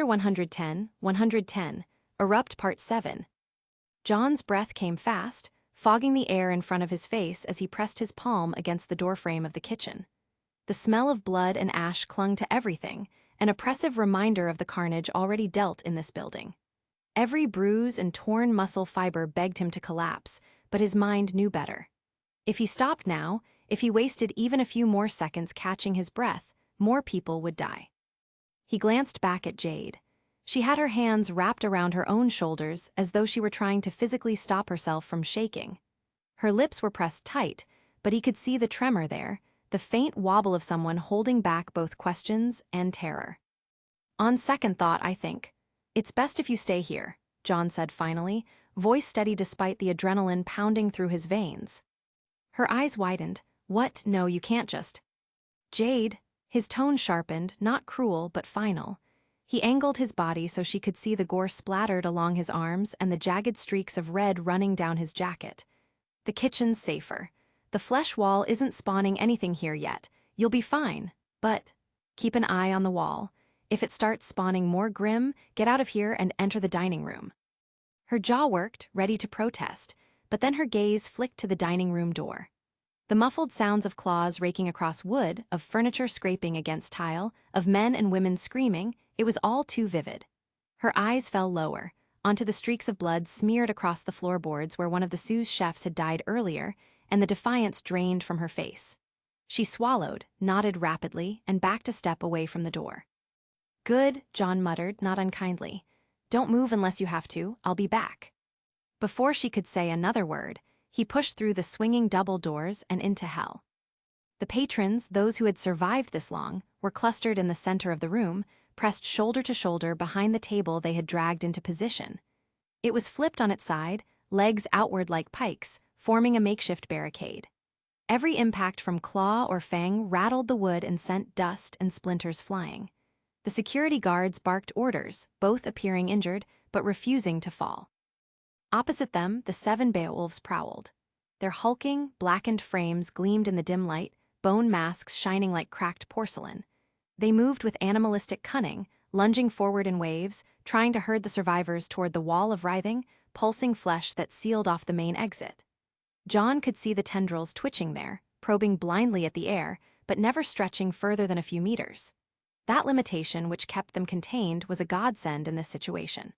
Chapter 110, Erupt Part 7. John's breath came fast, fogging the air in front of his face as he pressed his palm against the doorframe of the kitchen. The smell of blood and ash clung to everything, an oppressive reminder of the carnage already dealt in this building. Every bruise and torn muscle fiber begged him to collapse, but his mind knew better. If he stopped now, if he wasted even a few more seconds catching his breath, more people would die. He glanced back at Jade. She had her hands wrapped around her own shoulders as though she were trying to physically stop herself from shaking. Her lips were pressed tight, but he could see the tremor there, the faint wobble of someone holding back both questions and terror. "On second thought, I think. It's best if you stay here," John said finally, voice steady despite the adrenaline pounding through his veins. Her eyes widened. "What? No, you can't just..." "Jade," his tone sharpened, not cruel but final. He angled his body so she could see the gore splattered along his arms and the jagged streaks of red running down his jacket. "The kitchen's safer. The flesh wall isn't spawning anything here yet. You'll be fine. But keep an eye on the wall. If it starts spawning more grim, get out of here and enter the dining room." Her jaw worked, ready to protest, but then her gaze flicked to the dining room door. The muffled sounds of claws raking across wood, of furniture scraping against tile, of men and women screaming, it was all too vivid. Her eyes fell lower, onto the streaks of blood smeared across the floorboards where one of the sous chefs had died earlier, and the defiance drained from her face. She swallowed, nodded rapidly, and backed a step away from the door. "Good," John muttered, not unkindly. "Don't move unless you have to, I'll be back." Before she could say another word, he pushed through the swinging double doors and into hell. The patrons, those who had survived this long, were clustered in the center of the room, pressed shoulder to shoulder behind the table they had dragged into position. It was flipped on its side, legs outward like pikes, forming a makeshift barricade. Every impact from claw or fang rattled the wood and sent dust and splinters flying. The security guards barked orders, both appearing injured, but refusing to fall. Opposite them, the 7 Beowulfs prowled. Their hulking, blackened frames gleamed in the dim light, bone masks shining like cracked porcelain. They moved with animalistic cunning, lunging forward in waves, trying to herd the survivors toward the wall of writhing, pulsing flesh that sealed off the main exit. John could see the tendrils twitching there, probing blindly at the air, but never stretching further than a few meters. That limitation which kept them contained was a godsend in this situation.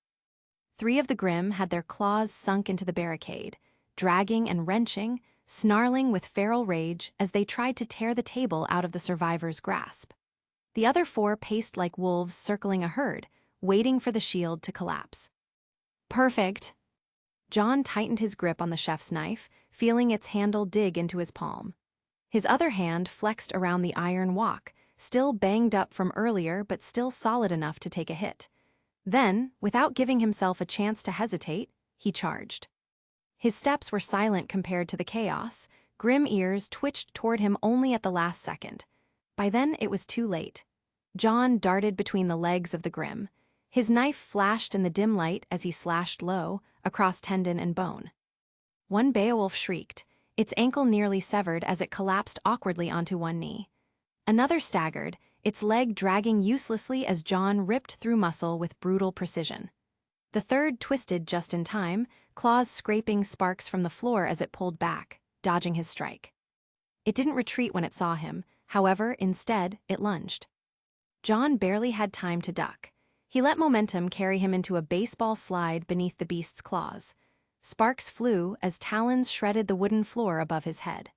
3 of the Grimm had their claws sunk into the barricade, dragging and wrenching, snarling with feral rage as they tried to tear the table out of the survivors' grasp. The other 4 paced like wolves circling a herd, waiting for the shield to collapse. "Perfect." John tightened his grip on the chef's knife, feeling its handle dig into his palm. His other hand flexed around the iron wok, still banged up from earlier but still solid enough to take a hit. Then, without giving himself a chance to hesitate, he charged. His steps were silent compared to the chaos, grim ears twitched toward him only at the last second. By then it was too late. John darted between the legs of the Grimm. His knife flashed in the dim light as he slashed low, across tendon and bone. One Beowulf shrieked, its ankle nearly severed as it collapsed awkwardly onto one knee. Another staggered, its leg dragging uselessly as John ripped through muscle with brutal precision. The third twisted just in time, claws scraping sparks from the floor as it pulled back, dodging his strike. It didn't retreat when it saw him, however, instead, it lunged. John barely had time to duck. He let momentum carry him into a baseball slide beneath the beast's claws. Sparks flew as talons shredded the wooden floor above his head.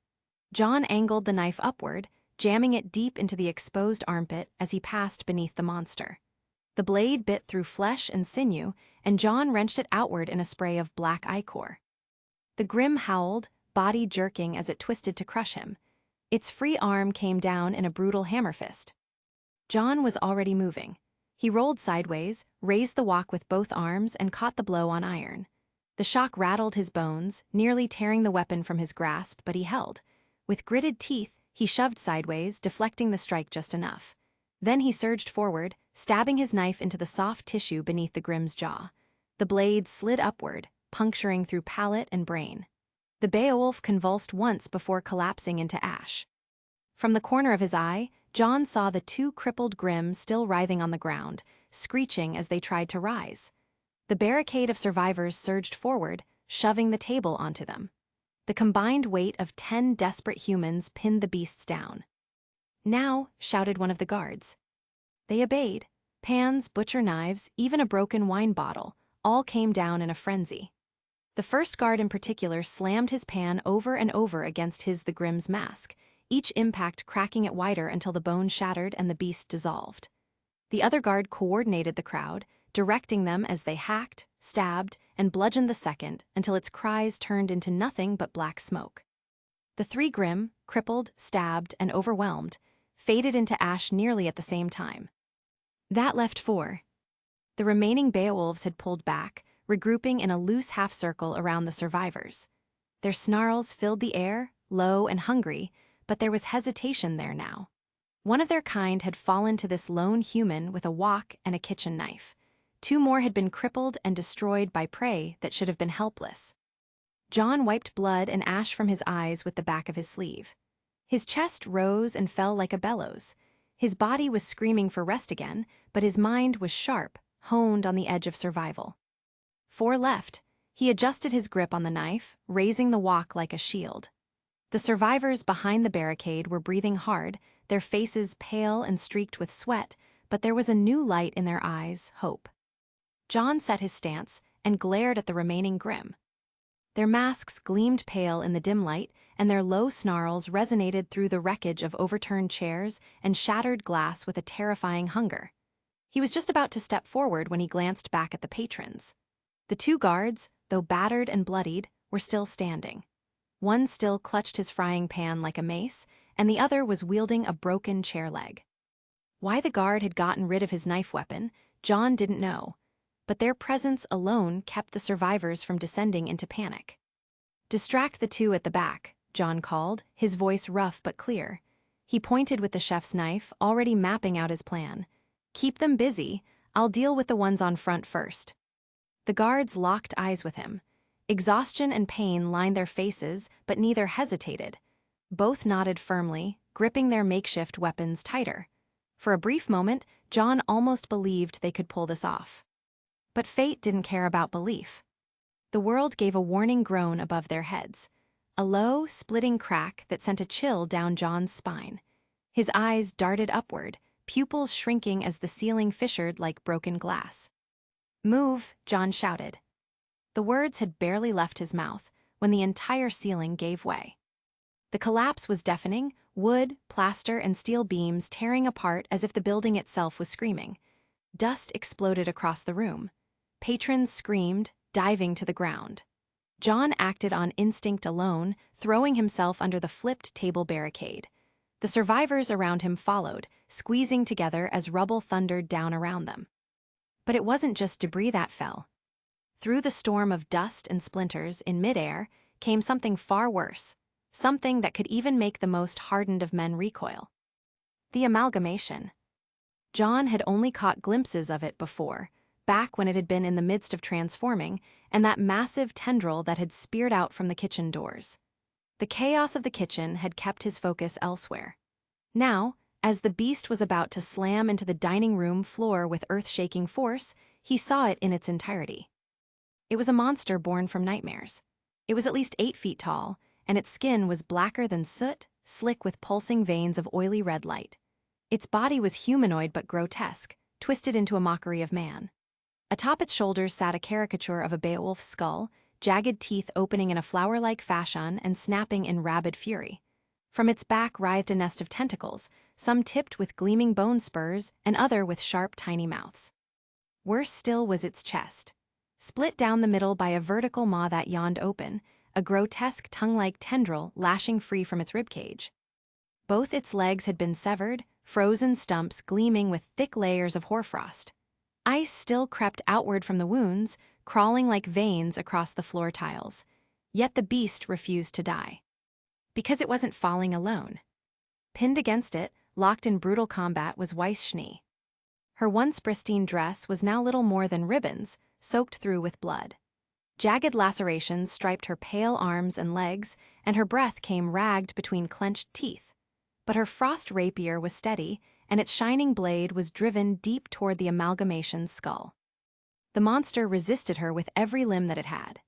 John angled the knife upward, jamming it deep into the exposed armpit as he passed beneath the monster. The blade bit through flesh and sinew, and John wrenched it outward in a spray of black ichor. The Grimm howled, body jerking as it twisted to crush him. Its free arm came down in a brutal hammer fist. John was already moving. He rolled sideways, raised the wok with both arms, and caught the blow on iron. The shock rattled his bones, nearly tearing the weapon from his grasp, but he held. With gritted teeth, he shoved sideways, deflecting the strike just enough. Then he surged forward, stabbing his knife into the soft tissue beneath the Grimm's jaw. The blade slid upward, puncturing through palate and brain. The Beowulf convulsed once before collapsing into ash. From the corner of his eye, John saw the two crippled Grimm still writhing on the ground, screeching as they tried to rise. The barricade of survivors surged forward, shoving the table onto them. The combined weight of 10 desperate humans pinned the beasts down. "Now," shouted one of the guards. They obeyed. Pans, butcher knives, even a broken wine bottle, all came down in a frenzy. The first guard in particular slammed his pan over and over against the Grimm's mask, each impact cracking it wider until the bone shattered and the beast dissolved. The other guard coordinated the crowd, directing them as they hacked, stabbed, and bludgeoned the second until its cries turned into nothing but black smoke. The 3 Grimm, crippled, stabbed, and overwhelmed, faded into ash nearly at the same time. That left 4. The remaining Beowulfs had pulled back, regrouping in a loose half-circle around the survivors. Their snarls filled the air, low and hungry, but there was hesitation there now. One of their kind had fallen to this lone human with a wok and a kitchen knife. 2 more had been crippled and destroyed by prey that should have been helpless. John wiped blood and ash from his eyes with the back of his sleeve. His chest rose and fell like a bellows. His body was screaming for rest again, but his mind was sharp, honed on the edge of survival. 4 left. He adjusted his grip on the knife, raising the wok like a shield. The survivors behind the barricade were breathing hard, their faces pale and streaked with sweat, but there was a new light in their eyes, hope. John set his stance and glared at the remaining Grimm. Their masks gleamed pale in the dim light, and their low snarls resonated through the wreckage of overturned chairs and shattered glass with a terrifying hunger. He was just about to step forward when he glanced back at the patrons. The 2 guards, though battered and bloodied, were still standing. One still clutched his frying pan like a mace, and the other was wielding a broken chair leg. Why the guard had gotten rid of his knife weapon, John didn't know, but their presence alone kept the survivors from descending into panic. "Distract the 2 at the back," John called, his voice rough but clear. He pointed with the chef's knife, already mapping out his plan. "Keep them busy. I'll deal with the ones on front first." The guards locked eyes with him. Exhaustion and pain lined their faces, but neither hesitated. Both nodded firmly, gripping their makeshift weapons tighter. For a brief moment, John almost believed they could pull this off. But fate didn't care about belief. The world gave a warning groan above their heads, a low, splitting crack that sent a chill down John's spine. His eyes darted upward, pupils shrinking as the ceiling fissured like broken glass. "Move," John shouted. The words had barely left his mouth when the entire ceiling gave way. The collapse was deafening, wood, plaster, and steel beams tearing apart as if the building itself was screaming. Dust exploded across the room. Patrons screamed, diving to the ground. John acted on instinct alone, throwing himself under the flipped table barricade. The survivors around him followed, squeezing together as rubble thundered down around them. But it wasn't just debris that fell. Through the storm of dust and splinters in midair came something far worse, something that could even make the most hardened of men recoil. The amalgamation. John had only caught glimpses of it before, back when it had been in the midst of transforming, and that massive tendril that had speared out from the kitchen doors. The chaos of the kitchen had kept his focus elsewhere. Now, as the beast was about to slam into the dining room floor with earth-shaking force, he saw it in its entirety. It was a monster born from nightmares. It was at least 8 feet tall, and its skin was blacker than soot, slick with pulsing veins of oily red light. Its body was humanoid but grotesque, twisted into a mockery of man. Atop its shoulders sat a caricature of a Beowulf's skull, jagged teeth opening in a flower-like fashion and snapping in rabid fury. From its back writhed a nest of tentacles, some tipped with gleaming bone spurs and other with sharp, tiny mouths. Worse still was its chest. Split down the middle by a vertical maw that yawned open, a grotesque tongue-like tendril lashing free from its ribcage. Both its legs had been severed, frozen stumps gleaming with thick layers of hoarfrost. Ice still crept outward from the wounds, crawling like veins across the floor tiles. Yet the beast refused to die. Because it wasn't falling alone. Pinned against it, locked in brutal combat, was Weisschnee. Her once pristine dress was now little more than ribbons, soaked through with blood. Jagged lacerations striped her pale arms and legs, and her breath came ragged between clenched teeth. But her frost rapier was steady, and its shining blade was driven deep toward the amalgamation's skull. The monster resisted her with every limb that it had.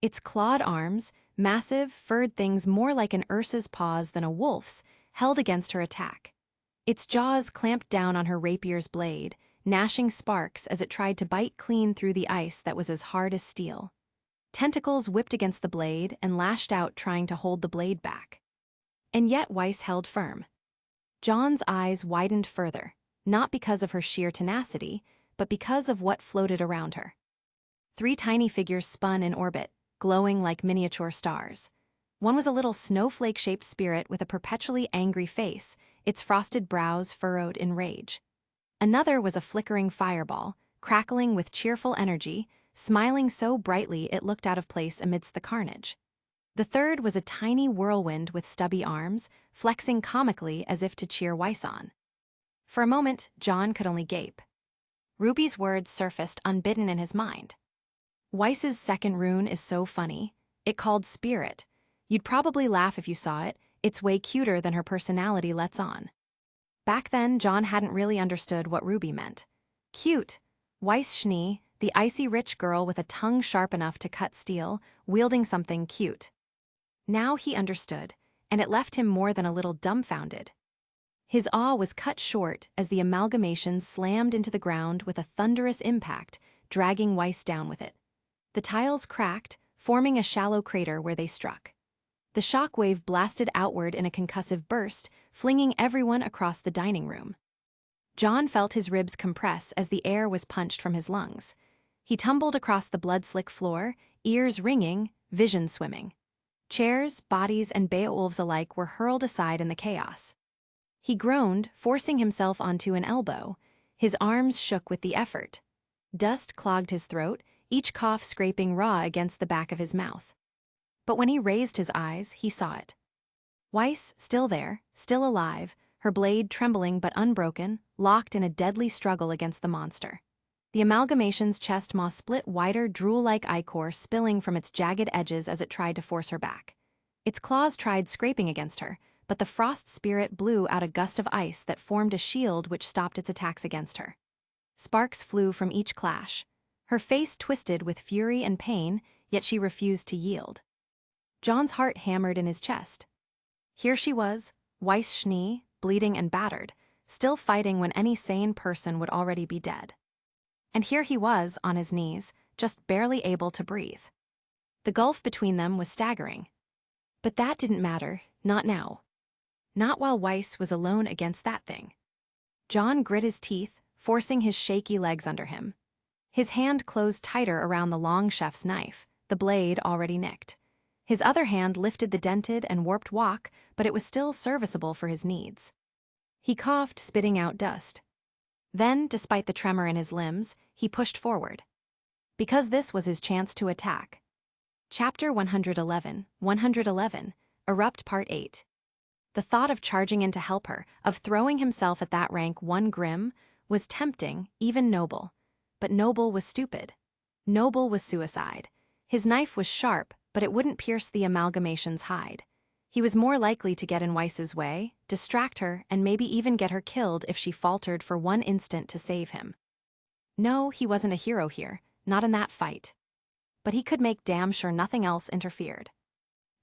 Its clawed arms, massive, furred things more like an ursa's paws than a wolf's, held against her attack. Its jaws clamped down on her rapier's blade, gnashing sparks as it tried to bite clean through the ice that was as hard as steel. Tentacles whipped against the blade and lashed out trying to hold the blade back. And yet Weiss held firm. John's eyes widened further, not because of her sheer tenacity, but because of what floated around her. 3 tiny figures spun in orbit, glowing like miniature stars. One was a little snowflake-shaped spirit with a perpetually angry face, its frosted brows furrowed in rage. Another was a flickering fireball, crackling with cheerful energy, smiling so brightly it looked out of place amidst the carnage. The third was a tiny whirlwind with stubby arms, flexing comically as if to cheer Weiss on. For a moment, John could only gape. Ruby's words surfaced unbidden in his mind. Weiss's second rune is so funny. It called Spirit. You'd probably laugh if you saw it. It's way cuter than her personality lets on. Back then, John hadn't really understood what Ruby meant. Cute. Weiss Schnee, the icy rich girl with a tongue sharp enough to cut steel, wielding something cute. Now he understood, and it left him more than a little dumbfounded. His awe was cut short as the amalgamation slammed into the ground with a thunderous impact, dragging Weiss down with it. The tiles cracked, forming a shallow crater where they struck. The shock wave blasted outward in a concussive burst, flinging everyone across the dining room. John felt his ribs compress as the air was punched from his lungs. He tumbled across the blood-slick floor, ears ringing, vision swimming. Chairs, bodies, and Beowulfs alike were hurled aside in the chaos. He groaned, forcing himself onto an elbow. His arms shook with the effort. Dust clogged his throat, each cough scraping raw against the back of his mouth. But when he raised his eyes, he saw it. Weiss, still there, still alive, her blade trembling but unbroken, locked in a deadly struggle against the monster. The amalgamation's chest maw split wider, drool-like ichor spilling from its jagged edges as it tried to force her back. Its claws tried scraping against her, but the frost spirit blew out a gust of ice that formed a shield which stopped its attacks against her. Sparks flew from each clash. Her face twisted with fury and pain, yet she refused to yield. John's heart hammered in his chest. Here she was, Weiss Schnee, bleeding and battered, still fighting when any sane person would already be dead. And here he was, on his knees, just barely able to breathe. The gulf between them was staggering. But that didn't matter, not now. Not while Weiss was alone against that thing. John grit his teeth, forcing his shaky legs under him. His hand closed tighter around the long chef's knife, the blade already nicked. His other hand lifted the dented and warped wok, but it was still serviceable for his needs. He coughed, spitting out dust. Then, despite the tremor in his limbs, he pushed forward. Because this was his chance to attack. Chapter 111, Erupt Part 8. The thought of charging in to help her, of throwing himself at that rank one grim, was tempting, even noble. But noble was stupid. Noble was suicide. His knife was sharp, but it wouldn't pierce the amalgamation's hide. He was more likely to get in Weiss's way, distract her, and maybe even get her killed if she faltered for one instant to save him. No, he wasn't a hero here, not in that fight. But he could make damn sure nothing else interfered.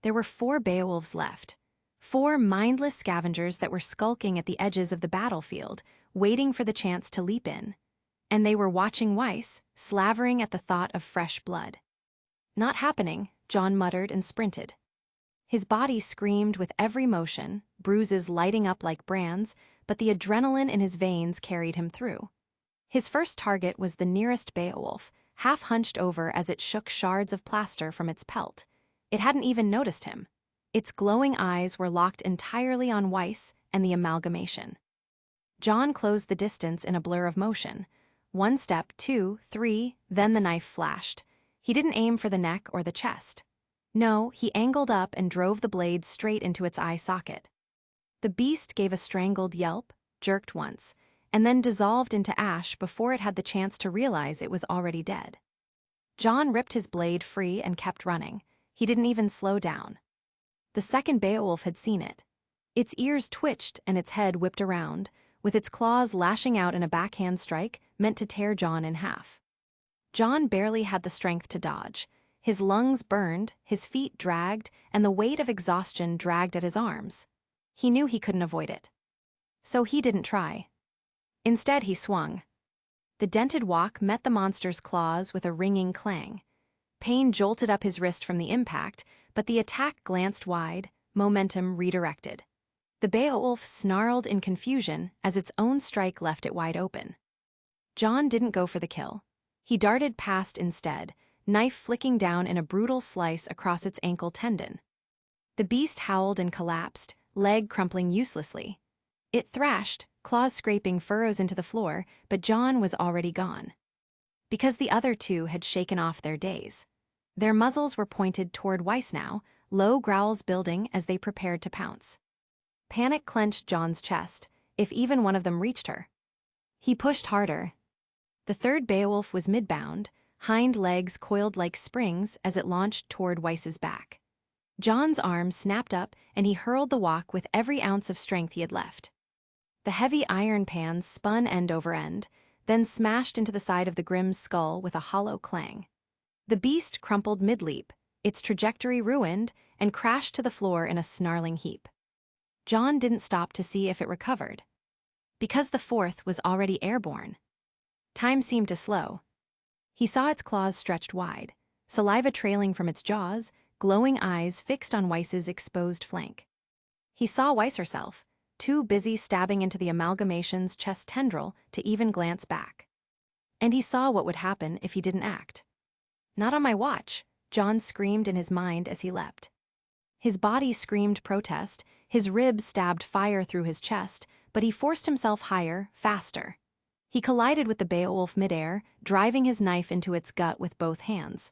There were 4 Beowulfs left. 4 mindless scavengers that were skulking at the edges of the battlefield, waiting for the chance to leap in. And they were watching Weiss, slavering at the thought of fresh blood. Not happening, John muttered and sprinted. His body screamed with every motion, bruises lighting up like brands, but the adrenaline in his veins carried him through. His first target was the nearest Beowulf, half hunched over as it shook shards of plaster from its pelt. It hadn't even noticed him. Its glowing eyes were locked entirely on Weiss and the amalgamation. John closed the distance in a blur of motion. 1 step, 2, 3, then the knife flashed. He didn't aim for the neck or the chest. No, he angled up and drove the blade straight into its eye socket. The beast gave a strangled yelp, jerked once, and then dissolved into ash before it had the chance to realize it was already dead. John ripped his blade free and kept running. He didn't even slow down. The second Beowulf had seen it. Its ears twitched and its head whipped around, with its claws lashing out in a backhand strike meant to tear John in half. John barely had the strength to dodge. His lungs burned, his feet dragged, and the weight of exhaustion dragged at his arms. He knew he couldn't avoid it. So he didn't try. Instead, he swung. The dented wok met the monster's claws with a ringing clang. Pain jolted up his wrist from the impact, but the attack glanced wide, momentum redirected. The Beowulf snarled in confusion as its own strike left it wide open. John didn't go for the kill. He darted past instead, knife flicking down in a brutal slice across its ankle tendon. The beast howled and collapsed, leg crumpling uselessly. It thrashed, claws scraping furrows into the floor, but John was already gone. Because the other two had shaken off their days. Their muzzles were pointed toward Weiss now, low growls building as they prepared to pounce. Panic clenched John's chest, if even one of them reached her. He pushed harder. The third Beowulf was midbound, hind legs coiled like springs as it launched toward Weiss's back. John's arm snapped up and he hurled the wok with every ounce of strength he had left. The heavy iron pans spun end over end, then smashed into the side of the Grimm's skull with a hollow clang. The beast crumpled mid-leap, its trajectory ruined, and crashed to the floor in a snarling heap. John didn't stop to see if it recovered. Because the fourth was already airborne. Time seemed to slow. He saw its claws stretched wide, saliva trailing from its jaws, glowing eyes fixed on Weiss's exposed flank. He saw Weiss herself, too busy stabbing into the amalgamation's chest tendril to even glance back. And he saw what would happen if he didn't act. "Not on my watch," John screamed in his mind as he leapt. His body screamed protest, his ribs stabbed fire through his chest, but he forced himself higher, faster. He collided with the Beowulf midair, driving his knife into its gut with both hands.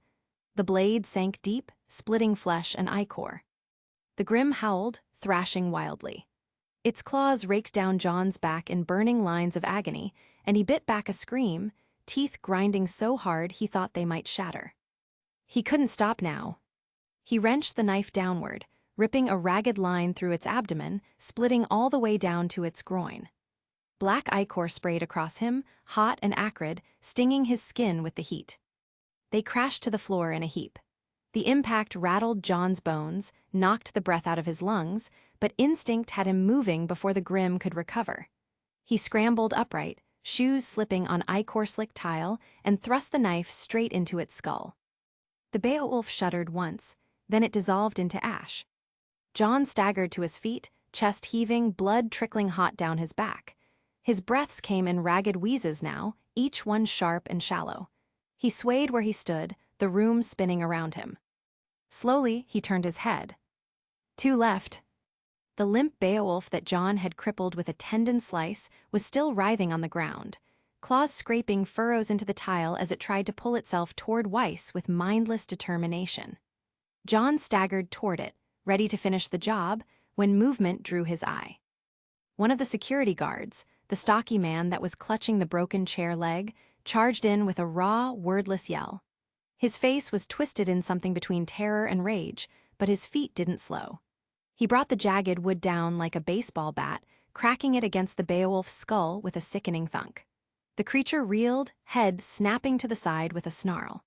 The blade sank deep, splitting flesh and ichor. The Grim howled, thrashing wildly. Its claws raked down John's back in burning lines of agony, and he bit back a scream, teeth grinding so hard he thought they might shatter. He couldn't stop now. He wrenched the knife downward, ripping a ragged line through its abdomen, splitting all the way down to its groin. Black ichor sprayed across him, hot and acrid, stinging his skin with the heat. They crashed to the floor in a heap. The impact rattled John's bones, knocked the breath out of his lungs, but instinct had him moving before the Grim could recover. He scrambled upright, shoes slipping on ichor-slick tile, and thrust the knife straight into its skull. The Beowulf shuddered once, then it dissolved into ash. John staggered to his feet, chest heaving, blood trickling hot down his back. His breaths came in ragged wheezes now, each one sharp and shallow. He swayed where he stood, the room spinning around him. Slowly, he turned his head. Two left. The limp Beowulf that John had crippled with a tendon slice was still writhing on the ground, claws scraping furrows into the tile as it tried to pull itself toward Weiss with mindless determination. John staggered toward it, ready to finish the job, when movement drew his eye. One of the security guards, the stocky man that was clutching the broken chair leg, charged in with a raw, wordless yell. His face was twisted in something between terror and rage, but his feet didn't slow. He brought the jagged wood down like a baseball bat, cracking it against the Beowulf's skull with a sickening thunk. The creature reeled, head snapping to the side with a snarl.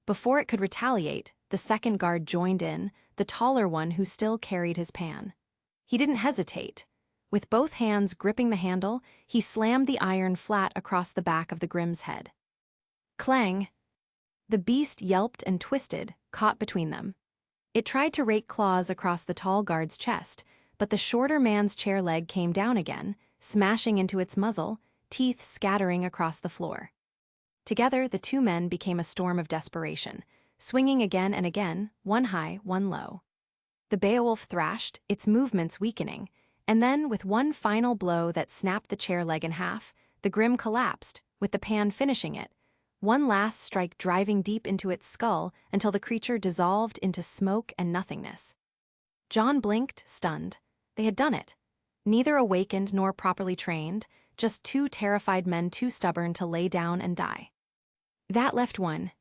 Before it could retaliate, the second guard joined in, the taller one who still carried his pan. He didn't hesitate. With both hands gripping the handle, he slammed the iron flat across the back of the Grim's head. Clang! The beast yelped and twisted, caught between them. It tried to rake claws across the tall guard's chest, but the shorter man's chair leg came down again, smashing into its muzzle, teeth scattering across the floor. Together, the two men became a storm of desperation, swinging again and again, one high, one low. The Beowulf thrashed, its movements weakening, and then, with one final blow that snapped the chair leg in half, the Grim collapsed, with the pan finishing it, one last strike driving deep into its skull until the creature dissolved into smoke and nothingness. John blinked, stunned. They had done it. Neither awakened nor properly trained, just two terrified men too stubborn to lay down and die. That left one.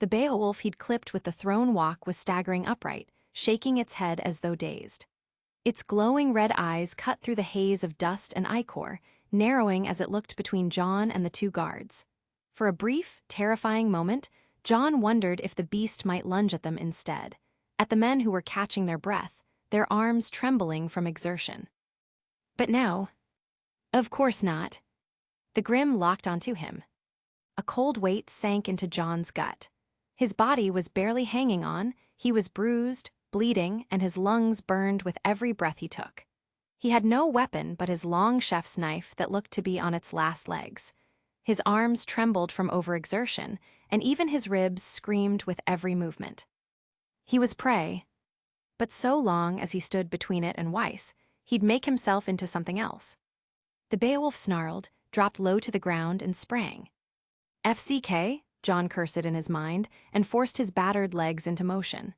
The Beowulf he'd clipped with the thrown wok was staggering upright, shaking its head as though dazed. Its glowing red eyes cut through the haze of dust and ichor, narrowing as it looked between John and the two guards. For a brief, terrifying moment, John wondered if the beast might lunge at them instead, at the men who were catching their breath, their arms trembling from exertion. But no. Of course not. The Grim locked onto him. A cold weight sank into John's gut. His body was barely hanging on, he was bruised, bleeding, and his lungs burned with every breath he took. He had no weapon but his long chef's knife that looked to be on its last legs. His arms trembled from overexertion, and even his ribs screamed with every movement. He was prey, but so long as he stood between it and Weiss, he'd make himself into something else. The Beowulf snarled, dropped low to the ground, and sprang. FCK, John cursed in his mind, and forced his battered legs into motion.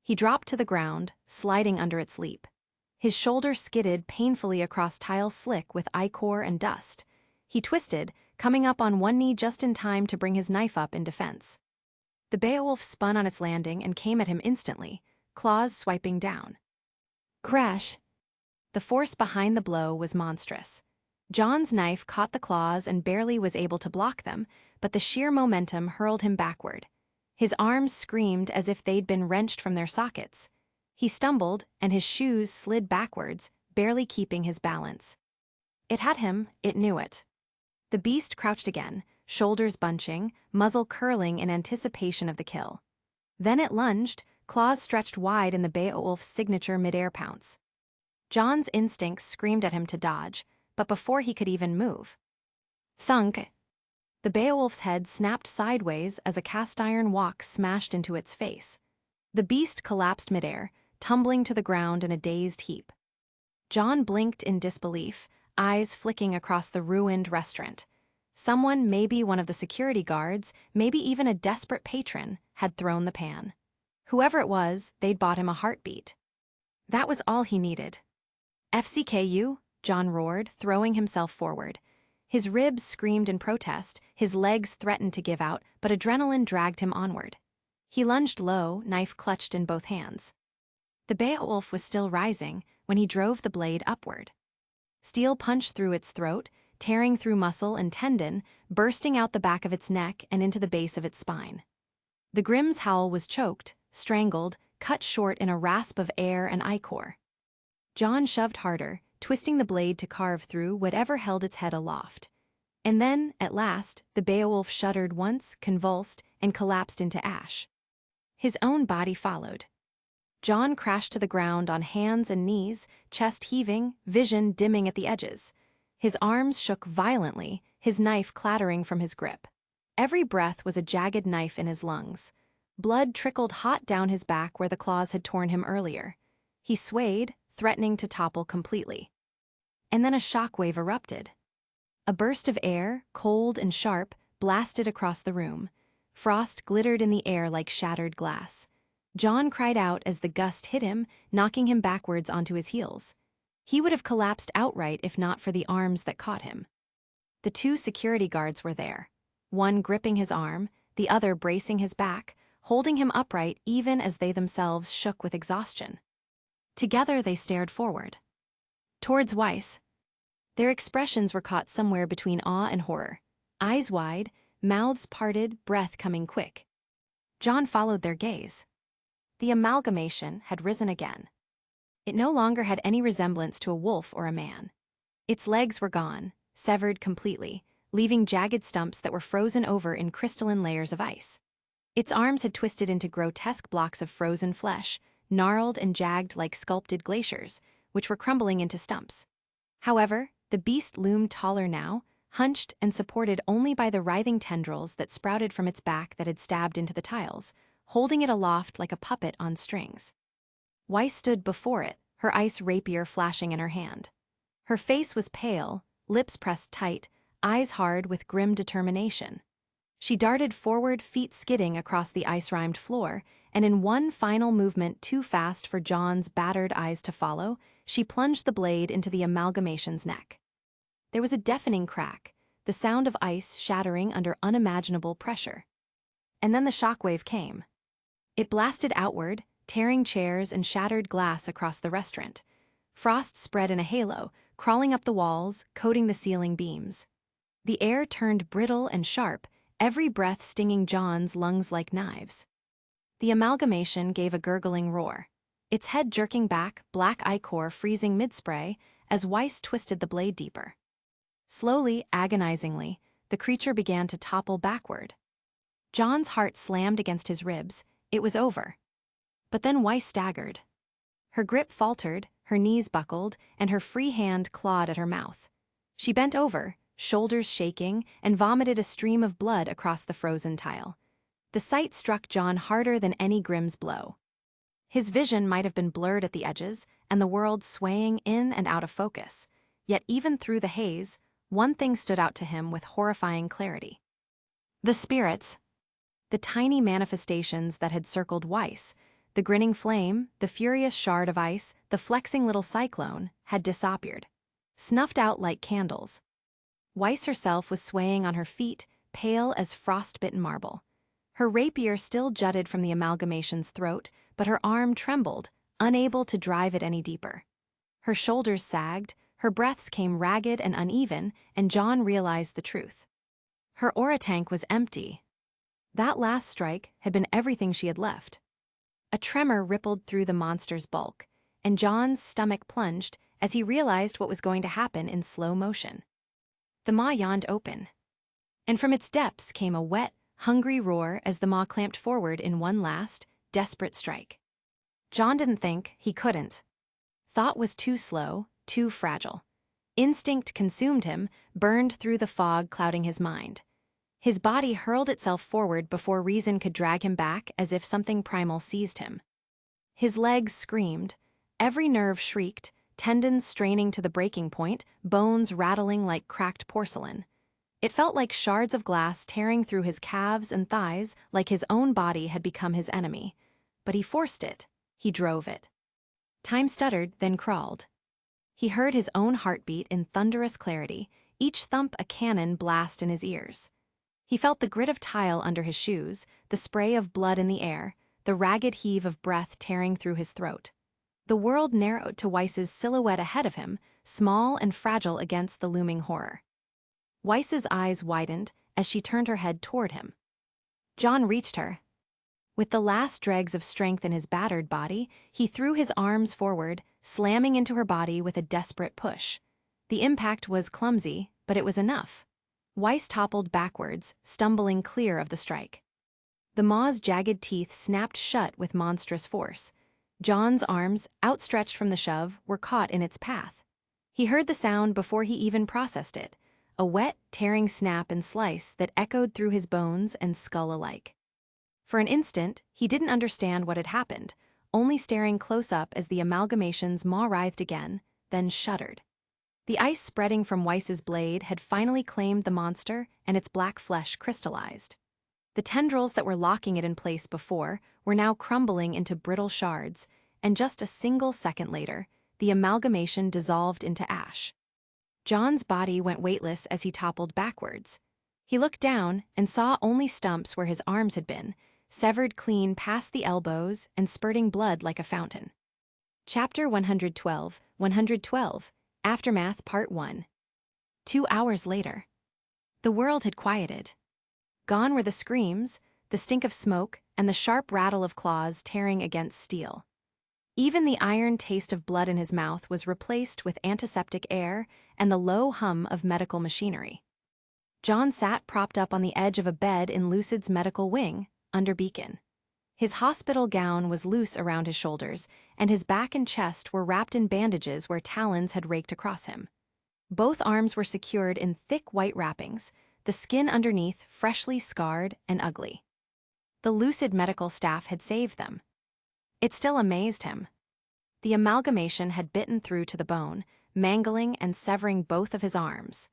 He dropped to the ground, sliding under its leap. His shoulder skidded painfully across tile slick with ichor and dust. He twisted, coming up on one knee just in time to bring his knife up in defense. The Beowulf spun on its landing and came at him instantly, claws swiping down. Crash! The force behind the blow was monstrous. John's knife caught the claws and barely was able to block them, but the sheer momentum hurled him backward. His arms screamed as if they'd been wrenched from their sockets. He stumbled, and his shoes slid backwards, barely keeping his balance. It had him, it knew it. The beast crouched again, shoulders bunching, muzzle curling in anticipation of the kill. Then it lunged, claws stretched wide in the Beowulf's signature mid-air pounce. John's instincts screamed at him to dodge, but before he could even move. Thunk! The Beowulf's head snapped sideways as a cast-iron wok smashed into its face. The beast collapsed midair, tumbling to the ground in a dazed heap. John blinked in disbelief, eyes flicking across the ruined restaurant. Someone, maybe one of the security guards, maybe even a desperate patron, had thrown the pan. Whoever it was, they'd bought him a heartbeat. That was all he needed. FCKU, John roared, throwing himself forward. His ribs screamed in protest, his legs threatened to give out, but adrenaline dragged him onward. He lunged low, knife clutched in both hands. The Beowulf was still rising when he drove the blade upward. Steel punched through its throat, tearing through muscle and tendon, bursting out the back of its neck and into the base of its spine. The Grim's howl was choked, strangled, cut short in a rasp of air and ichor. John shoved harder, twisting the blade to carve through whatever held its head aloft. And then, at last, the Beowulf shuddered once, convulsed, and collapsed into ash. His own body followed. John crashed to the ground on hands and knees, chest heaving, vision dimming at the edges. His arms shook violently, his knife clattering from his grip. Every breath was a jagged knife in his lungs. Blood trickled hot down his back where the claws had torn him earlier. He swayed, threatening to topple completely. And then a shockwave erupted. A burst of air, cold and sharp, blasted across the room. Frost glittered in the air like shattered glass. John cried out as the gust hit him, knocking him backwards onto his heels. He would have collapsed outright if not for the arms that caught him. The two security guards were there, one gripping his arm, the other bracing his back, holding him upright even as they themselves shook with exhaustion. Together they stared forward. Towards Weiss. Their expressions were caught somewhere between awe and horror. Eyes wide, mouths parted, breath coming quick. John followed their gaze. The amalgamation had risen again. It no longer had any resemblance to a wolf or a man. Its legs were gone, severed completely, leaving jagged stumps that were frozen over in crystalline layers of ice. Its arms had twisted into grotesque blocks of frozen flesh, gnarled and jagged like sculpted glaciers, which were crumbling into stumps. However, the beast loomed taller now, hunched and supported only by the writhing tendrils that sprouted from its back that had stabbed into the tiles, holding it aloft like a puppet on strings. Weiss stood before it, her ice rapier flashing in her hand. Her face was pale, lips pressed tight, eyes hard with grim determination. She darted forward, feet skidding across the ice-rimed floor, and in one final movement too fast for John's battered eyes to follow, she plunged the blade into the amalgamation's neck. There was a deafening crack, the sound of ice shattering under unimaginable pressure. And then the shockwave came. It blasted outward, tearing chairs and shattered glass across the restaurant. Frost spread in a halo, crawling up the walls, coating the ceiling beams. The air turned brittle and sharp, every breath stinging John's lungs like knives. The amalgamation gave a gurgling roar, its head jerking back, black ichor freezing mid-spray as Weiss twisted the blade deeper. Slowly, agonizingly, the creature began to topple backward. John's heart slammed against his ribs. It was over. But then Weiss staggered. Her grip faltered, her knees buckled, and her free hand clawed at her mouth. She bent over, shoulders shaking, and vomited a stream of blood across the frozen tile. The sight struck John harder than any Grimm's blow. His vision might have been blurred at the edges, and the world swaying in and out of focus. Yet even through the haze, one thing stood out to him with horrifying clarity. The spirits. The tiny manifestations that had circled Weiss, the grinning flame, the furious shard of ice, the flexing little cyclone, had disappeared, snuffed out like candles. Weiss herself was swaying on her feet, pale as frostbitten marble. Her rapier still jutted from the amalgamation's throat, but her arm trembled, unable to drive it any deeper. Her shoulders sagged, her breaths came ragged and uneven, and John realized the truth. Her aura tank was empty. That last strike had been everything she had left. A tremor rippled through the monster's bulk, and John's stomach plunged as he realized what was going to happen in slow motion. The maw yawned open, and from its depths came a wet, hungry roar as the maw clamped forward in one last, desperate strike. John didn't think, he couldn't. Thought was too slow, too fragile. Instinct consumed him, burned through the fog clouding his mind. His body hurled itself forward before reason could drag him back as if something primal seized him. His legs screamed, every nerve shrieked, tendons straining to the breaking point, bones rattling like cracked porcelain. It felt like shards of glass tearing through his calves and thighs, like his own body had become his enemy. But he forced it. He drove it. Time stuttered, then crawled. He heard his own heartbeat in thunderous clarity, each thump a cannon blast in his ears. He felt the grit of tile under his shoes, the spray of blood in the air, the ragged heave of breath tearing through his throat. The world narrowed to Weiss's silhouette ahead of him, small and fragile against the looming horror. Weiss's eyes widened as she turned her head toward him. John reached her. With the last dregs of strength in his battered body, he threw his arms forward, slamming into her body with a desperate push. The impact was clumsy, but it was enough. Weiss toppled backwards, stumbling clear of the strike. The maw's jagged teeth snapped shut with monstrous force. John's arms, outstretched from the shove, were caught in its path. He heard the sound before he even processed it, a wet, tearing snap and slice that echoed through his bones and skull alike. For an instant, he didn't understand what had happened, only staring close up as the amalgamation's maw writhed again, then shuddered. The ice spreading from Weiss's blade had finally claimed the monster, and its black flesh crystallized. The tendrils that were locking it in place before were now crumbling into brittle shards, and just a single second later, the amalgamation dissolved into ash. John's body went weightless as he toppled backwards. He looked down and saw only stumps where his arms had been, severed clean past the elbows and spurting blood like a fountain. Chapter 112, 112, Aftermath Part 1. 2 hours later. The world had quieted. Gone were the screams, the stink of smoke, and the sharp rattle of claws tearing against steel. Even the iron taste of blood in his mouth was replaced with antiseptic air and the low hum of medical machinery. John sat propped up on the edge of a bed in Lucid's medical wing, under beacon. His hospital gown was loose around his shoulders, and his back and chest were wrapped in bandages where talons had raked across him. Both arms were secured in thick white wrappings, the skin underneath freshly scarred and ugly. The Lucid medical staff had saved them. It still amazed him. The amalgamation had bitten through to the bone, mangling and severing both of his arms.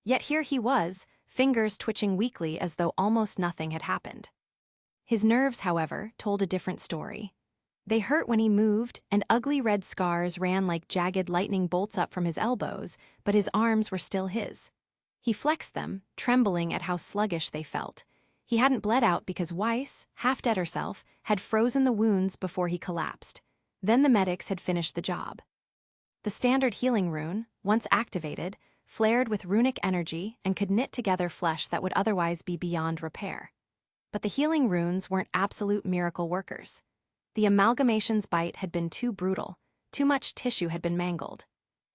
Yet here he was, fingers twitching weakly as though almost nothing had happened. His nerves, however, told a different story. They hurt when he moved, and ugly red scars ran like jagged lightning bolts up from his elbows, but his arms were still his. He flexed them, trembling at how sluggish they felt. He hadn't bled out because Weiss, half dead herself, had frozen the wounds before he collapsed. Then the medics had finished the job. The standard healing rune, once activated, flared with runic energy and could knit together flesh that would otherwise be beyond repair. But the healing runes weren't absolute miracle workers. The amalgamation's bite had been too brutal, too much tissue had been mangled.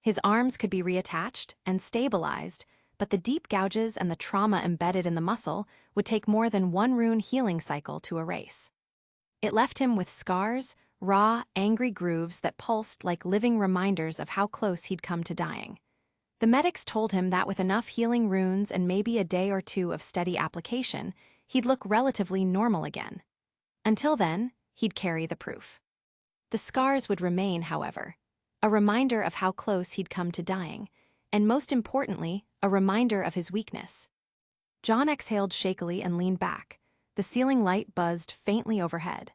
His arms could be reattached and stabilized, but the deep gouges and the trauma embedded in the muscle would take more than one rune healing cycle to erase. It left him with scars, raw, angry grooves that pulsed like living reminders of how close he'd come to dying. The medics told him that with enough healing runes and maybe a day or two of steady application, he'd look relatively normal again. Until then, he'd carry the proof. The scars would remain, however, a reminder of how close he'd come to dying, and most importantly, a reminder of his weakness. John exhaled shakily and leaned back. The ceiling light buzzed faintly overhead.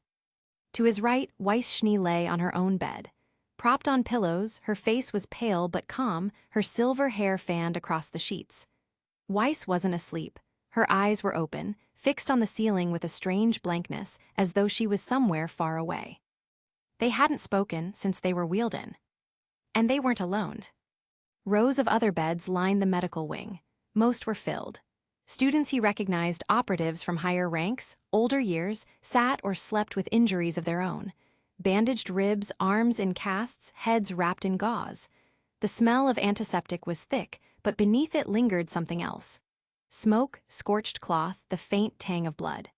To his right, Weiss Schnee lay on her own bed. Propped on pillows, her face was pale but calm, her silver hair fanned across the sheets. Weiss wasn't asleep. Her eyes were open, fixed on the ceiling with a strange blankness, as though she was somewhere far away. They hadn't spoken since they were wheeled in. And they weren't alone. Rows of other beds lined the medical wing. Most were filled. Students he recognized, operatives from higher ranks, older years, sat or slept with injuries of their own. Bandaged ribs, arms in casts, heads wrapped in gauze. The smell of antiseptic was thick, but beneath it lingered something else. Smoke, scorched cloth, the faint tang of blood.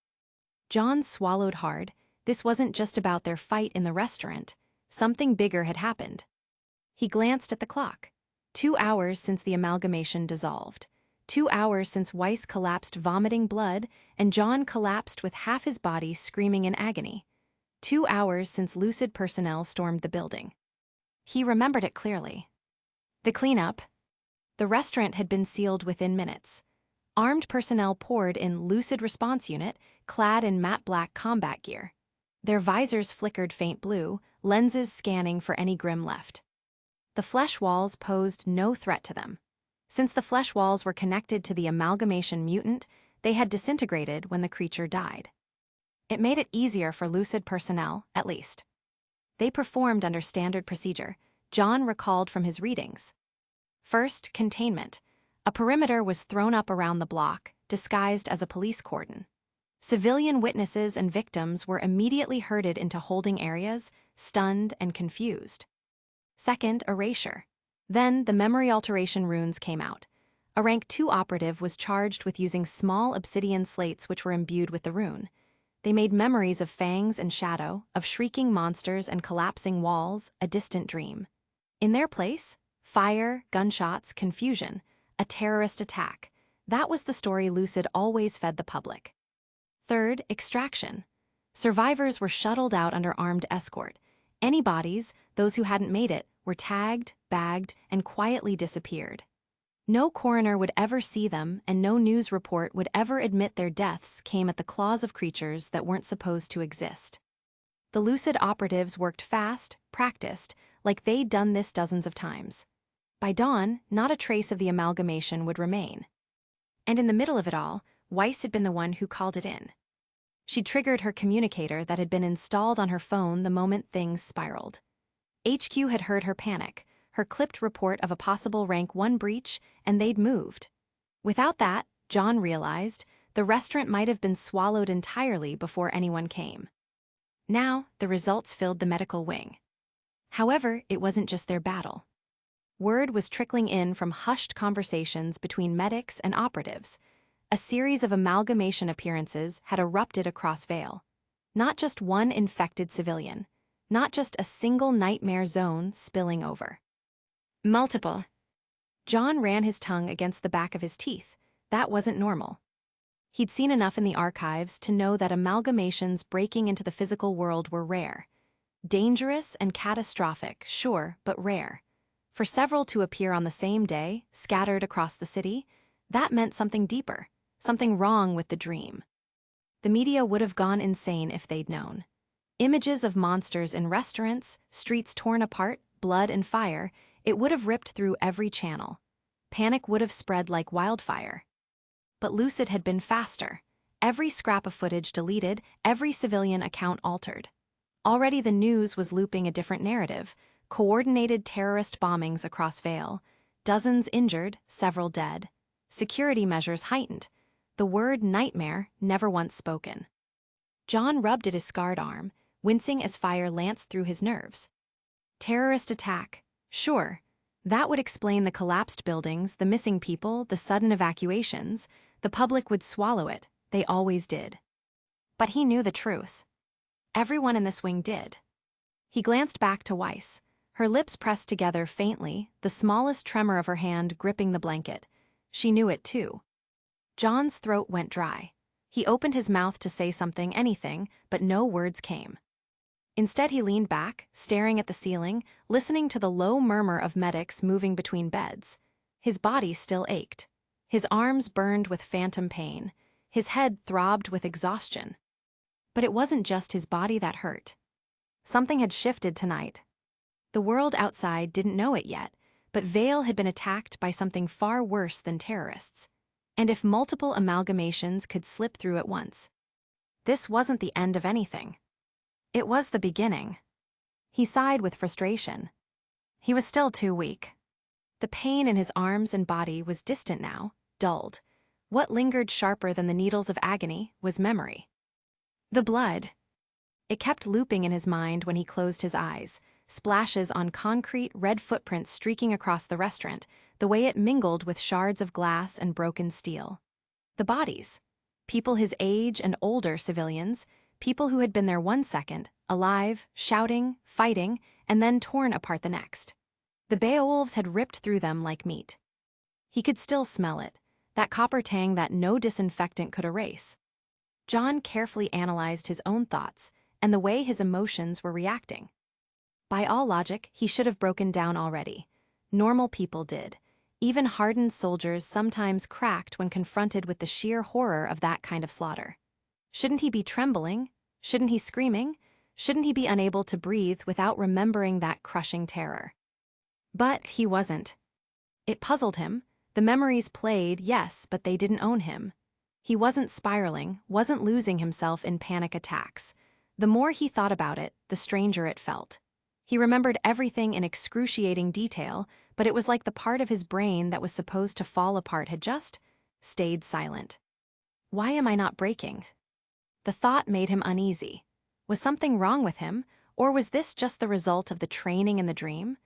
John swallowed hard. This wasn't just about their fight in the restaurant. Something bigger had happened. He glanced at the clock. 2 hours since the amalgamation dissolved. 2 hours since Weiss collapsed vomiting blood and John collapsed with half his body screaming in agony. 2 hours since Lucid personnel stormed the building. He remembered it clearly. The cleanup. The restaurant had been sealed within minutes. Armed personnel poured in Lucid response unit, clad in matte black combat gear. Their visors flickered faint blue, lenses scanning for any grim left. The flesh walls posed no threat to them. Since the flesh walls were connected to the amalgamation mutant, they had disintegrated when the creature died. It made it easier for Lucid personnel, at least. They performed under standard procedure, John recalled from his readings. First, containment. A perimeter was thrown up around the block, disguised as a police cordon. Civilian witnesses and victims were immediately herded into holding areas, stunned and confused. Second, erasure. Then the memory alteration runes came out. A rank 2 operative was charged with using small obsidian slates which were imbued with the rune. They made memories of fangs and shadow, of shrieking monsters and collapsing walls, a distant dream. In their place, fire, gunshots, confusion, a terrorist attack. That was the story Lucid always fed the public. Third, extraction. Survivors were shuttled out under armed escort. Any bodies, those who hadn't made it, were tagged, bagged, and quietly disappeared. No coroner would ever see them, and no news report would ever admit their deaths came at the claws of creatures that weren't supposed to exist. The Lucid operatives worked fast, practiced, like they'd done this dozens of times. By dawn, not a trace of the amalgamation would remain. And in the middle of it all, Weiss had been the one who called it in. She triggered her communicator that had been installed on her phone the moment things spiraled. HQ had heard her panic, her clipped report of a possible rank 1 breach, and they'd moved. Without that, John realized, the restaurant might have been swallowed entirely before anyone came. Now, the results filled the medical wing. However, it wasn't just their battle. Word was trickling in from hushed conversations between medics and operatives. A series of amalgamation appearances had erupted across Vale. Not just one infected civilian. Not just a single nightmare zone spilling over. Multiple. John ran his tongue against the back of his teeth. That wasn't normal. He'd seen enough in the archives to know that amalgamations breaking into the physical world were rare. Dangerous and catastrophic, sure, but rare. For several to appear on the same day, scattered across the city, that meant something deeper, something wrong with the dream. The media would have gone insane if they'd known. Images of monsters in restaurants, streets torn apart, blood and fire, it would have ripped through every channel. Panic would have spread like wildfire. But Lucid had been faster. Every scrap of footage deleted, every civilian account altered. Already the news was looping a different narrative, coordinated terrorist bombings across Vale, dozens injured, several dead, security measures heightened, the word nightmare never once spoken. John rubbed at his scarred arm, wincing as fire lanced through his nerves. Terrorist attack. Sure, that would explain the collapsed buildings, the missing people, the sudden evacuations. The public would swallow it. They always did. But he knew the truth. Everyone in this wing did. He glanced back to Weiss, her lips pressed together faintly, the smallest tremor of her hand gripping the blanket. She knew it too. John's throat went dry. He opened his mouth to say something, anything, but no words came. Instead, he leaned back, staring at the ceiling, listening to the low murmur of medics moving between beds. His body still ached. His arms burned with phantom pain. His head throbbed with exhaustion. But it wasn't just his body that hurt. Something had shifted tonight. The world outside didn't know it yet, but Vale had been attacked by something far worse than terrorists. And if multiple amalgamations could slip through at once, this wasn't the end of anything. It was the beginning. He sighed with frustration. He was still too weak. The pain in his arms and body was distant now, dulled. What lingered sharper than the needles of agony was memory. The blood. It kept looping in his mind when he closed his eyes, splashes on concrete, red footprints streaking across the restaurant, the way it mingled with shards of glass and broken steel. The bodies. People his age and older, civilians, people who had been there 1 second, alive, shouting, fighting, and then torn apart the next. The Beowulfs had ripped through them like meat. He could still smell it, that copper tang that no disinfectant could erase. John carefully analyzed his own thoughts and the way his emotions were reacting. By all logic, he should have broken down already. Normal people did. Even hardened soldiers sometimes cracked when confronted with the sheer horror of that kind of slaughter. Shouldn't he be trembling? Shouldn't he screaming? Shouldn't he be unable to breathe without remembering that crushing terror? But he wasn't. It puzzled him. The memories played, yes, but they didn't own him. He wasn't spiraling, wasn't losing himself in panic attacks. The more he thought about it, the stranger it felt. He remembered everything in excruciating detail, but it was like the part of his brain that was supposed to fall apart had just stayed silent. Why am I not breaking? The thought made him uneasy. Was something wrong with him, or was this just the result of the training in the dream?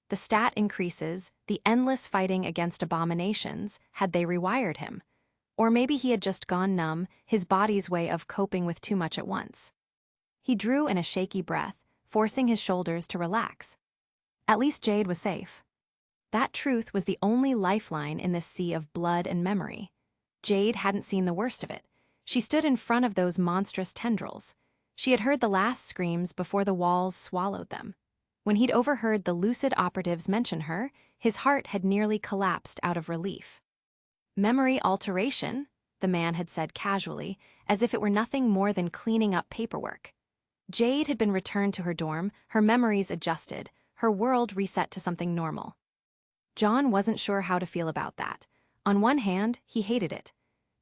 The stat increases, the endless fighting against abominations, had they rewired him? Or maybe he had just gone numb, his body's way of coping with too much at once. He drew in a shaky breath, forcing his shoulders to relax. At least Jade was safe. That truth was the only lifeline in this sea of blood and memory. Jade hadn't seen the worst of it. She stood in front of those monstrous tendrils. She had heard the last screams before the walls swallowed them. When he'd overheard the Lucid operatives mention her, his heart had nearly collapsed out of relief. Memory alteration, the man had said casually, as if it were nothing more than cleaning up paperwork. Jade had been returned to her dorm, her memories adjusted, her world reset to something normal. John wasn't sure how to feel about that. On one hand, he hated it.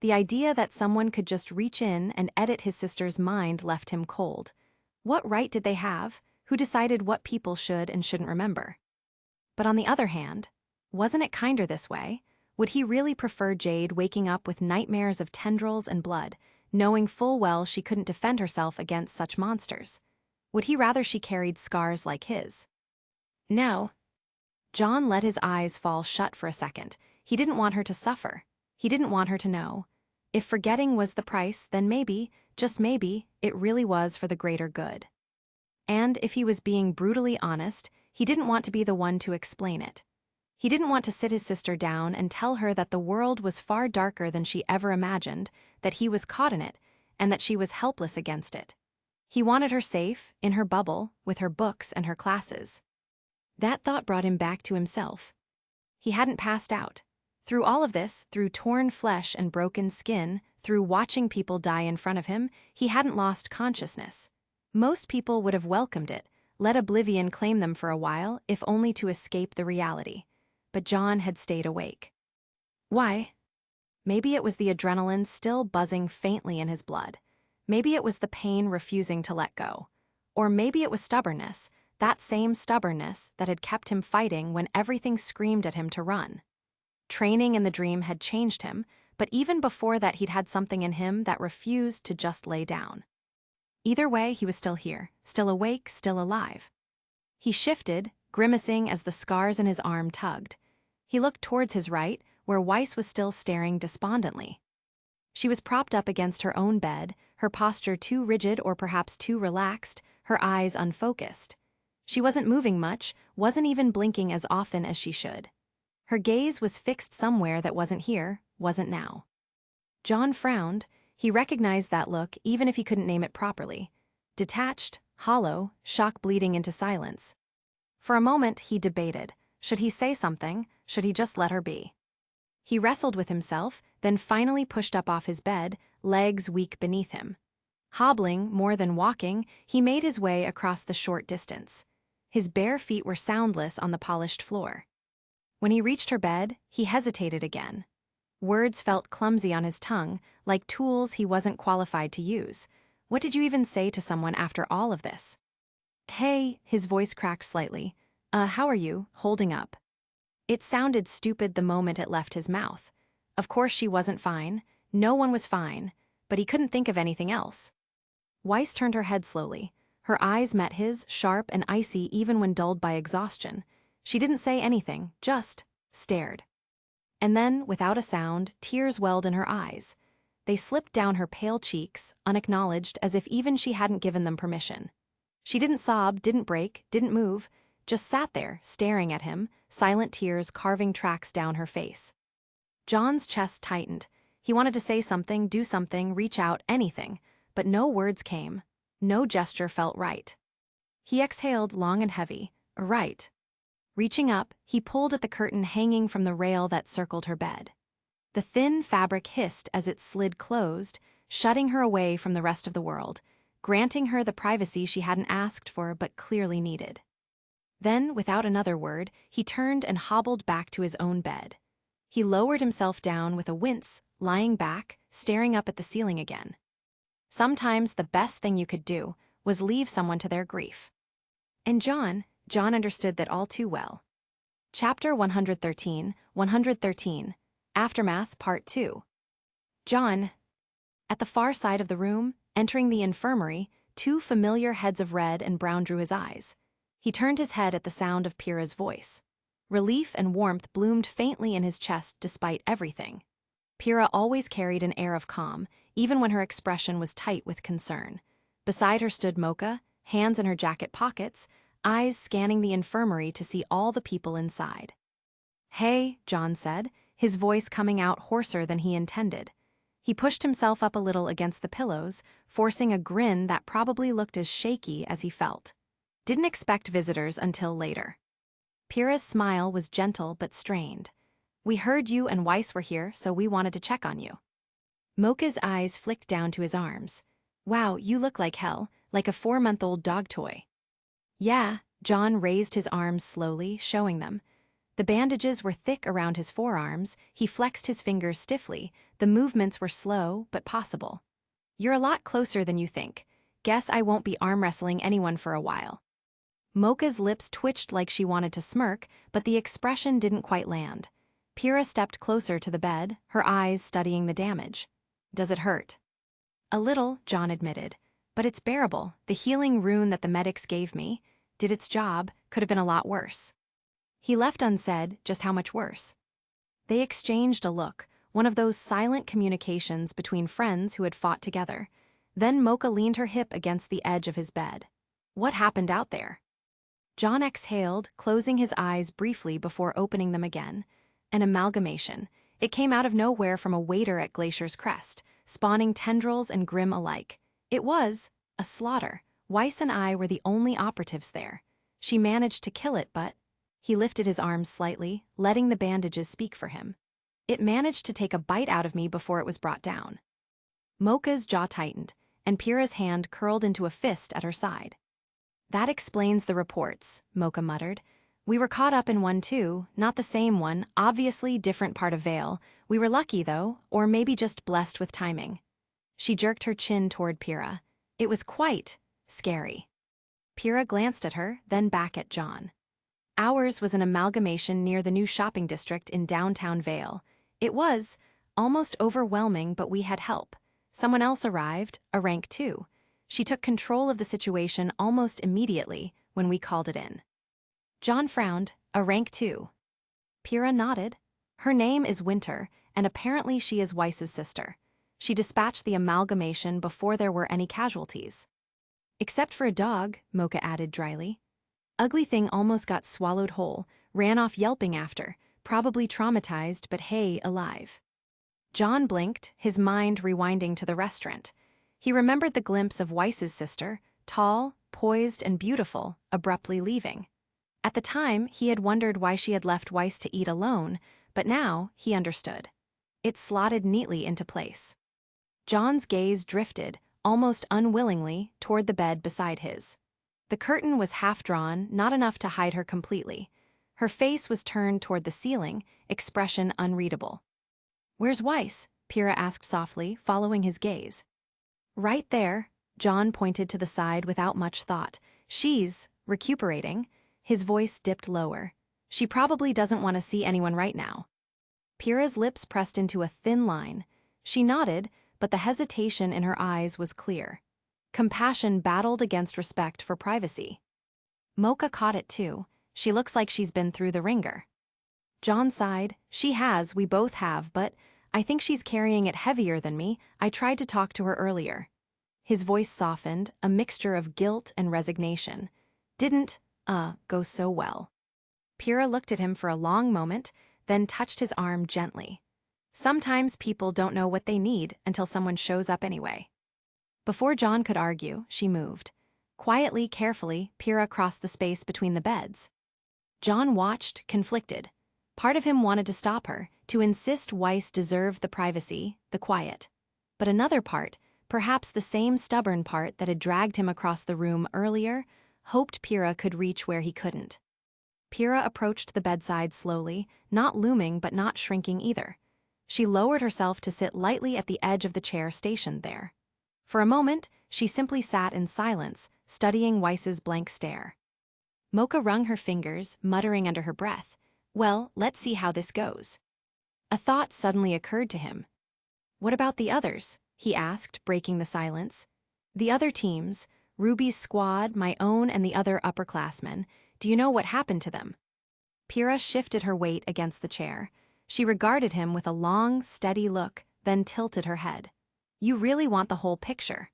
The idea that someone could just reach in and edit his sister's mind left him cold. What right did they have? Who decided what people should and shouldn't remember? But on the other hand, wasn't it kinder this way? Would he really prefer Jade waking up with nightmares of tendrils and blood, knowing full well she couldn't defend herself against such monsters? Would he rather she carried scars like his? No. John let his eyes fall shut for a second. He didn't want her to suffer. He didn't want her to know. If forgetting was the price, then maybe, just maybe, it really was for the greater good. And if he was being brutally honest, he didn't want to be the one to explain it. He didn't want to sit his sister down and tell her that the world was far darker than she ever imagined, that he was caught in it, and that she was helpless against it. He wanted her safe, in her bubble, with her books and her classes. That thought brought him back to himself. He hadn't passed out. Through all of this, through torn flesh and broken skin, through watching people die in front of him, he hadn't lost consciousness. Most people would have welcomed it, let oblivion claim them for a while, if only to escape the reality. But John had stayed awake. Why? Maybe it was the adrenaline still buzzing faintly in his blood. Maybe it was the pain refusing to let go. Or maybe it was stubbornness, that same stubbornness that had kept him fighting when everything screamed at him to run. Training in the dream had changed him, but even before that he'd had something in him that refused to just lay down. Either way, he was still here, still awake, still alive. He shifted, grimacing as the scars in his arm tugged. He looked towards his right, where Weiss was still staring despondently. She was propped up against her own bed, her posture too rigid or perhaps too relaxed, her eyes unfocused. She wasn't moving much, wasn't even blinking as often as she should. Her gaze was fixed somewhere that wasn't here, wasn't now. John frowned. He recognized that look even if he couldn't name it properly. Detached, hollow, shock bleeding into silence. For a moment he debated. Should he say something? Should he just let her be? He wrestled with himself, then finally pushed up off his bed, legs weak beneath him. Hobbling more than walking, he made his way across the short distance. His bare feet were soundless on the polished floor. When he reached her bed, he hesitated again. Words felt clumsy on his tongue, like tools he wasn't qualified to use. What did you even say to someone after all of this? Hey, his voice cracked slightly. How are you, holding up? It sounded stupid the moment it left his mouth. Of course she wasn't fine, no one was fine, but he couldn't think of anything else. Weiss turned her head slowly. Her eyes met his, sharp and icy even when dulled by exhaustion. She didn't say anything, just stared. And then, without a sound, tears welled in her eyes. They slipped down her pale cheeks, unacknowledged, as if even she hadn't given them permission. She didn't sob, didn't break, didn't move, just sat there, staring at him, silent tears carving tracks down her face. John's chest tightened. He wanted to say something, do something, reach out, anything, but no words came. No gesture felt right. He exhaled long and heavy. Right. Reaching up, he pulled at the curtain hanging from the rail that circled her bed. The thin fabric hissed as it slid closed, shutting her away from the rest of the world, granting her the privacy she hadn't asked for but clearly needed. Then, without another word, he turned and hobbled back to his own bed. He lowered himself down with a wince, lying back, staring up at the ceiling again. Sometimes the best thing you could do was leave someone to their grief. And John understood that all too well. Chapter 113, Aftermath, Part 2. John. At the far side of the room, entering the infirmary, two familiar heads of red and brown drew his eyes. He turned his head at the sound of Pyrrha's voice. Relief and warmth bloomed faintly in his chest despite everything. Pyrrha always carried an air of calm, even when her expression was tight with concern. Beside her stood Mocha, hands in her jacket pockets, eyes scanning the infirmary to see all the people inside. Hey, John said, his voice coming out hoarser than he intended. He pushed himself up a little against the pillows, forcing a grin that probably looked as shaky as he felt. Didn't expect visitors until later. Pyrrha's smile was gentle but strained. We heard you and Weiss were here, so we wanted to check on you. Mocha's eyes flicked down to his arms. Wow, you look like hell, like a 4-month-old dog toy. Yeah, John raised his arms slowly, showing them. The bandages were thick around his forearms, he flexed his fingers stiffly, the movements were slow but possible. You're a lot closer than you think. Guess I won't be arm wrestling anyone for a while. Mocha's lips twitched like she wanted to smirk, but the expression didn't quite land. Pyrrha stepped closer to the bed, her eyes studying the damage. Does it hurt? A little, John admitted. But it's bearable. The healing rune that the medics gave me did its job, could have been a lot worse. He left unsaid just how much worse. They exchanged a look, one of those silent communications between friends who had fought together. Then Mocha leaned her hip against the edge of his bed. What happened out there? John exhaled, closing his eyes briefly before opening them again. An amalgamation. It came out of nowhere from a waiter at Glacier's crest, spawning tendrils and grim alike. It was a slaughter. Weiss and I were the only operatives there. She managed to kill it, but... He lifted his arms slightly, letting the bandages speak for him. It managed to take a bite out of me before it was brought down. Mocha's jaw tightened, and Pyrrha's hand curled into a fist at her side. That explains the reports, Mocha muttered. We were caught up in one too, not the same one, obviously different part of Vale. We were lucky though, or maybe just blessed with timing. She jerked her chin toward Pyrrha. It was quite scary. Pyrrha glanced at her, then back at John. Ours was an amalgamation near the new shopping district in downtown Vale. It was almost overwhelming, but we had help. Someone else arrived, a rank 2. She took control of the situation almost immediately when we called it in. John frowned, a rank 2. Pyrrha nodded. Her name is Winter, and apparently she is Weiss's sister. She dispatched the amalgamation before there were any casualties. Except for a dog, Mocha added dryly. Ugly thing almost got swallowed whole, ran off yelping after, probably traumatized but hey, alive. John blinked, his mind rewinding to the restaurant. He remembered the glimpse of Weiss's sister, tall, poised, and beautiful, abruptly leaving. At the time, he had wondered why she had left Weiss to eat alone, but now he understood. It slotted neatly into place. John's gaze drifted, almost unwillingly, toward the bed beside his. The curtain was half-drawn, not enough to hide her completely. Her face was turned toward the ceiling, expression unreadable. "Where's Weiss?" Pyrrha asked softly, following his gaze. "Right there," John pointed to the side without much thought. "She's recuperating." His voice dipped lower. "She probably doesn't want to see anyone right now." Pyrrha's lips pressed into a thin line. She nodded, but the hesitation in her eyes was clear. Compassion battled against respect for privacy. Mocha caught it too. "She looks like she's been through the ringer." John sighed. "She has, we both have, but I think she's carrying it heavier than me. I tried to talk to her earlier." His voice softened, a mixture of guilt and resignation. "Didn't, go so well." Pyrrha looked at him for a long moment, then touched his arm gently. Sometimes people don't know what they need until someone shows up anyway. Before John could argue, she moved. Quietly, carefully, Pyrrha crossed the space between the beds. John watched, conflicted. Part of him wanted to stop her, to insist Weiss deserved the privacy, the quiet. But another part, perhaps the same stubborn part that had dragged him across the room earlier, hoped Pyrrha could reach where he couldn't. Pyrrha approached the bedside slowly, not looming but not shrinking either. She lowered herself to sit lightly at the edge of the chair stationed there. For a moment, she simply sat in silence, studying Weiss's blank stare. Mocha wrung her fingers, muttering under her breath, "Well, let's see how this goes." A thought suddenly occurred to him. "What about the others?" he asked, breaking the silence. "The other teams, Ruby's squad, my own and the other upperclassmen, do you know what happened to them?" Pyrrha shifted her weight against the chair. She regarded him with a long, steady look, then tilted her head. "You really want the whole picture?"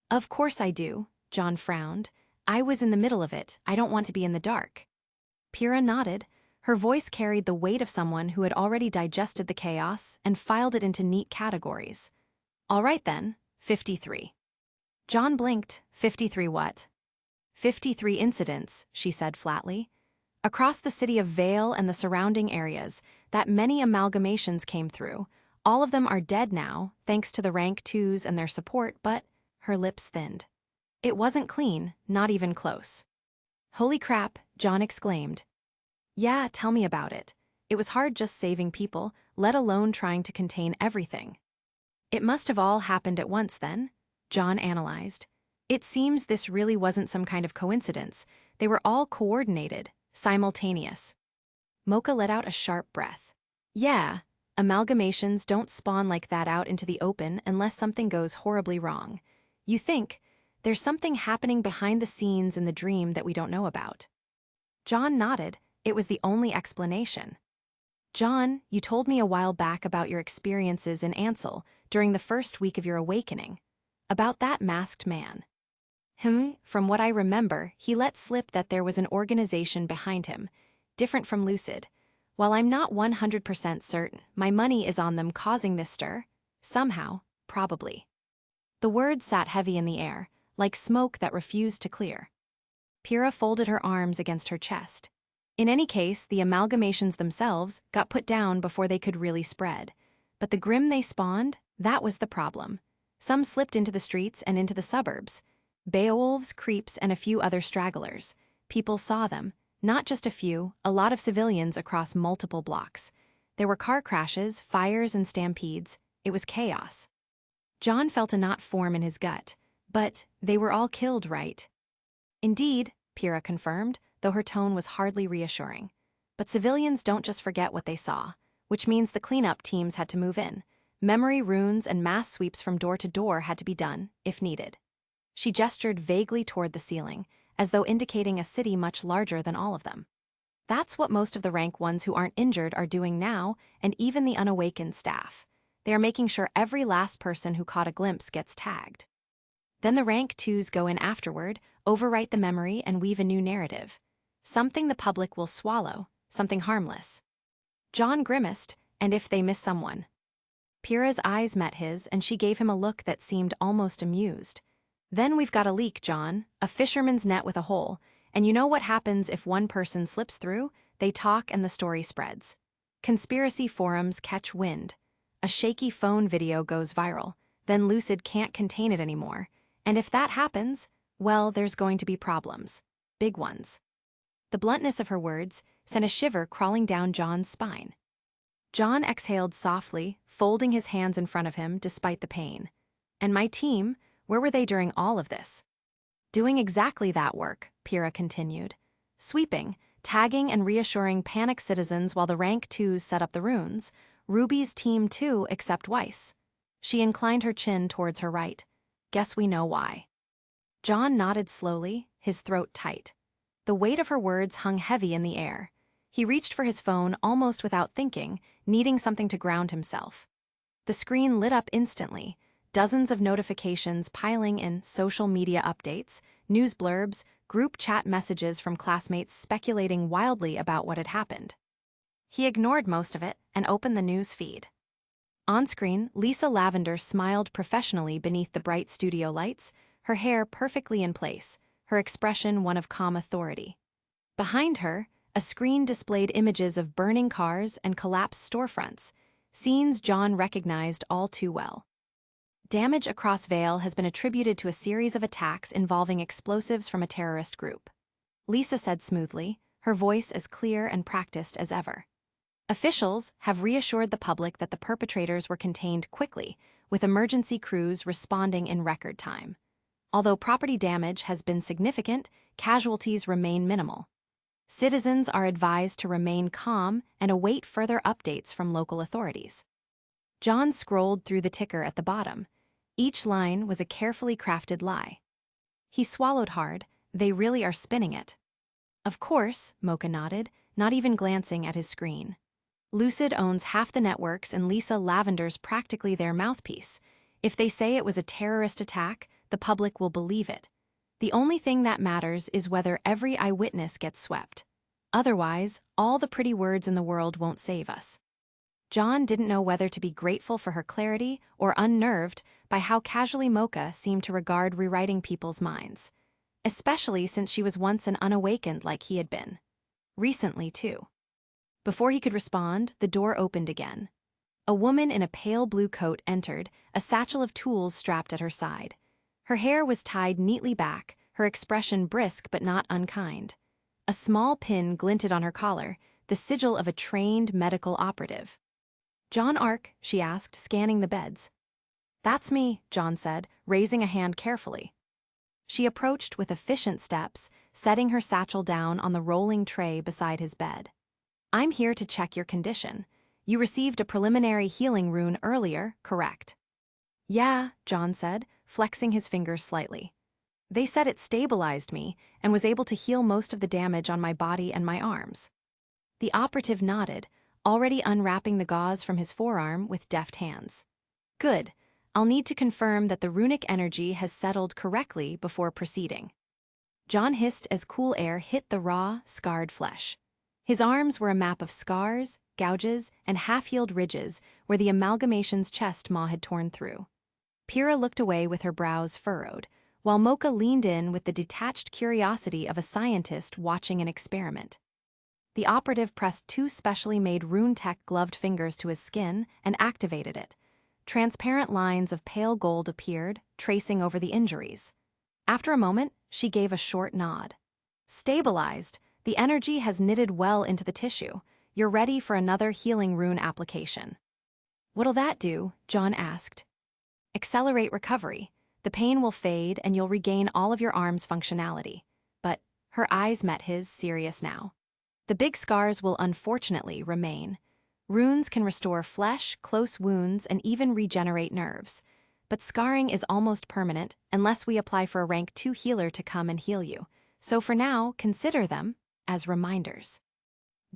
"Of course I do," John frowned. "I was in the middle of it. I don't want to be in the dark." Pyrrha nodded. Her voice carried the weight of someone who had already digested the chaos and filed it into neat categories. "All right then, 53. John blinked. 53 what? 53 incidents, she said flatly. Across the city of Vale and the surrounding areas, that many amalgamations came through. All of them are dead now, thanks to the rank 2s and their support, but her lips thinned. It wasn't clean, not even close. "Holy crap," John exclaimed. "Yeah, tell me about it. It was hard just saving people, let alone trying to contain everything." "It must have all happened at once then," John analyzed. "It seems this really wasn't some kind of coincidence. They were all coordinated, simultaneous." Mocha let out a sharp breath. "Yeah, amalgamations don't spawn like that out into the open unless something goes horribly wrong. You think, there's something happening behind the scenes in the dream that we don't know about." John nodded. It was the only explanation. "John, you told me a while back about your experiences in Ansel during the first week of your awakening. About that masked man." From what I remember, he let slip that there was an organization behind him, different from Lucid. While I'm not 100% certain, my money is on them causing this stir. Somehow, probably. The words sat heavy in the air, like smoke that refused to clear. Pyrrha folded her arms against her chest. In any case, the amalgamations themselves got put down before they could really spread. But the grim they spawned, that was the problem. Some slipped into the streets and into the suburbs. Beowulfs, creeps, and a few other stragglers. People saw them, not just a few, a lot of civilians across multiple blocks. There were car crashes, fires, and stampedes. It was chaos. John felt a knot form in his gut. But they were all killed, right? Indeed, Pyrrha confirmed, though her tone was hardly reassuring. But civilians don't just forget what they saw, which means the cleanup teams had to move in. Memory runes and mass sweeps from door to door had to be done, if needed. She gestured vaguely toward the ceiling, as though indicating a city much larger than all of them. That's what most of the rank ones who aren't injured are doing now, and even the unawakened staff. They are making sure every last person who caught a glimpse gets tagged. Then the rank 2s go in afterward, overwrite the memory, and weave a new narrative. Something the public will swallow, something harmless. John grimaced, and if they miss someone. Pyrrha's eyes met his, and she gave him a look that seemed almost amused. Then we've got a leak, John, a fisherman's net with a hole, and you know what happens if one person slips through? They talk and the story spreads. Conspiracy forums catch wind. A shaky phone video goes viral, then Lucid can't contain it anymore. And if that happens, well, there's going to be problems. Big ones. The bluntness of her words sent a shiver crawling down John's spine. John exhaled softly, folding his hands in front of him despite the pain. And my team, where were they during all of this? Doing exactly that work, Pyrrha continued. Sweeping, tagging and reassuring panicked citizens while the rank 2s set up the runes. RWBY's team too, except Weiss. She inclined her chin towards her right. Guess we know why. John nodded slowly, his throat tight. The weight of her words hung heavy in the air. He reached for his phone almost without thinking, needing something to ground himself. The screen lit up instantly, dozens of notifications piling in, social media updates, news blurbs, group chat messages from classmates speculating wildly about what had happened. He ignored most of it and opened the news feed. On screen, Lisa Lavender smiled professionally beneath the bright studio lights, her hair perfectly in place, her expression one of calm authority. Behind her, a screen displayed images of burning cars and collapsed storefronts, scenes John recognized all too well. Damage across Vale has been attributed to a series of attacks involving explosives from a terrorist group. Lisa said smoothly, her voice as clear and practiced as ever. Officials have reassured the public that the perpetrators were contained quickly, with emergency crews responding in record time. Although property damage has been significant, casualties remain minimal. Citizens are advised to remain calm and await further updates from local authorities. John scrolled through the ticker at the bottom. Each line was a carefully crafted lie. He swallowed hard. They really are spinning it. Of course, Mocha nodded, not even glancing at his screen. Lucid owns half the networks and Lisa Lavender's practically their mouthpiece. If they say it was a terrorist attack, the public will believe it. The only thing that matters is whether every eyewitness gets swept. Otherwise, all the pretty words in the world won't save us. John didn't know whether to be grateful for her clarity or unnerved by how casually Mocha seemed to regard rewriting people's minds, especially since she was once an unawakened like he had been. Recently, too. Before he could respond, the door opened again. A woman in a pale blue coat entered, a satchel of tools strapped at her side. Her hair was tied neatly back, her expression brisk but not unkind. A small pin glinted on her collar, the sigil of a trained medical operative. "John Ark?" she asked, scanning the beds. "That's me," John said, raising a hand carefully. She approached with efficient steps, setting her satchel down on the rolling tray beside his bed. "I'm here to check your condition. You received a preliminary healing rune earlier, correct?" "Yeah," John said, flexing his fingers slightly. "They said it stabilized me and was able to heal most of the damage on my body and my arms." The operative nodded, already unwrapping the gauze from his forearm with deft hands. "Good. I'll need to confirm that the runic energy has settled correctly before proceeding." John hissed as cool air hit the raw, scarred flesh. His arms were a map of scars, gouges, and half-healed ridges where the amalgamation's chest maw had torn through. Pyrrha looked away with her brows furrowed, while Mocha leaned in with the detached curiosity of a scientist watching an experiment. The operative pressed two specially made rune-tech gloved fingers to his skin and activated it. Transparent lines of pale gold appeared, tracing over the injuries. After a moment, she gave a short nod. "Stabilized. The energy has knitted well into the tissue. You're ready for another healing rune application." "What'll that do?" John asked. "Accelerate recovery. The pain will fade and you'll regain all of your arm's functionality. Her eyes met his, serious now. The big scars will unfortunately remain. Runes can restore flesh, close wounds, and even regenerate nerves. But scarring is almost permanent unless we apply for a rank 2 healer to come and heal you. So for now, consider them as reminders.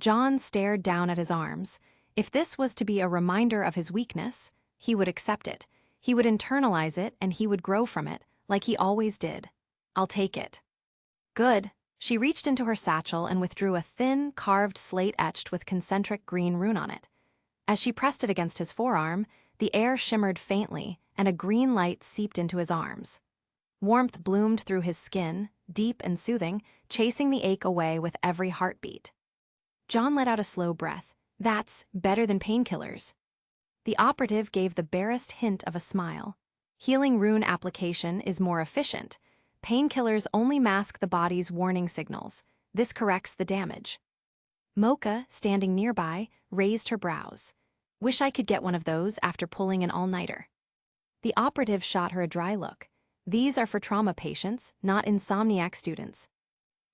John stared down at his arms. If this was to be a reminder of his weakness, he would accept it. He would internalize it and he would grow from it, like he always did. I'll take it. Good. She reached into her satchel and withdrew a thin, carved slate etched with concentric green rune on it. As she pressed it against his forearm, the air shimmered faintly and a green light seeped into his arms. Warmth bloomed through his skin, deep and soothing, chasing the ache away with every heartbeat. John let out a slow breath. That's better than painkillers. The operative gave the barest hint of a smile. Healing rune application is more efficient. Painkillers only mask the body's warning signals. This corrects the damage. Mocha, standing nearby, raised her brows. Wish I could get one of those after pulling an all-nighter. The operative shot her a dry look. These are for trauma patients, not insomniac students.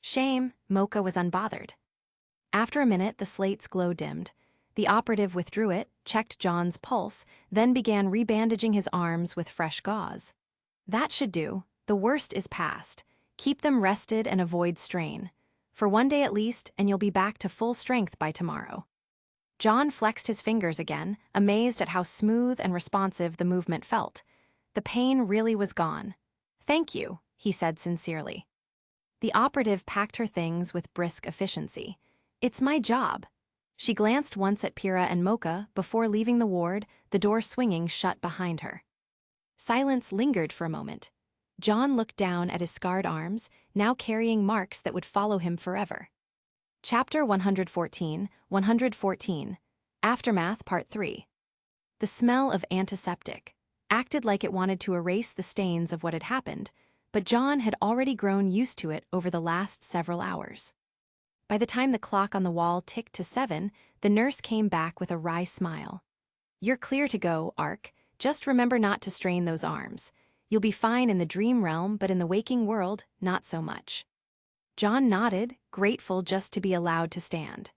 Shame, Mocha was unbothered. After a minute, the slate's glow dimmed. The operative withdrew it, checked John's pulse, then began rebandaging his arms with fresh gauze. That should do. The worst is past. Keep them rested and avoid strain. For one day at least, and you'll be back to full strength by tomorrow. John flexed his fingers again, amazed at how smooth and responsive the movement felt. The pain really was gone. Thank you, he said sincerely. The operative packed her things with brisk efficiency. It's my job. She glanced once at Pyrrha and Mocha before leaving the ward, the door swinging shut behind her. Silence lingered for a moment. John looked down at his scarred arms, now carrying marks that would follow him forever. Chapter 114, Aftermath Part 3. The smell of antiseptic acted like it wanted to erase the stains of what had happened, but John had already grown used to it over the last several hours. By the time the clock on the wall ticked to 7, the nurse came back with a wry smile. You're clear to go, Ark. Just remember not to strain those arms. You'll be fine in the dream realm, but in the waking world, not so much. John nodded, grateful just to be allowed to stand.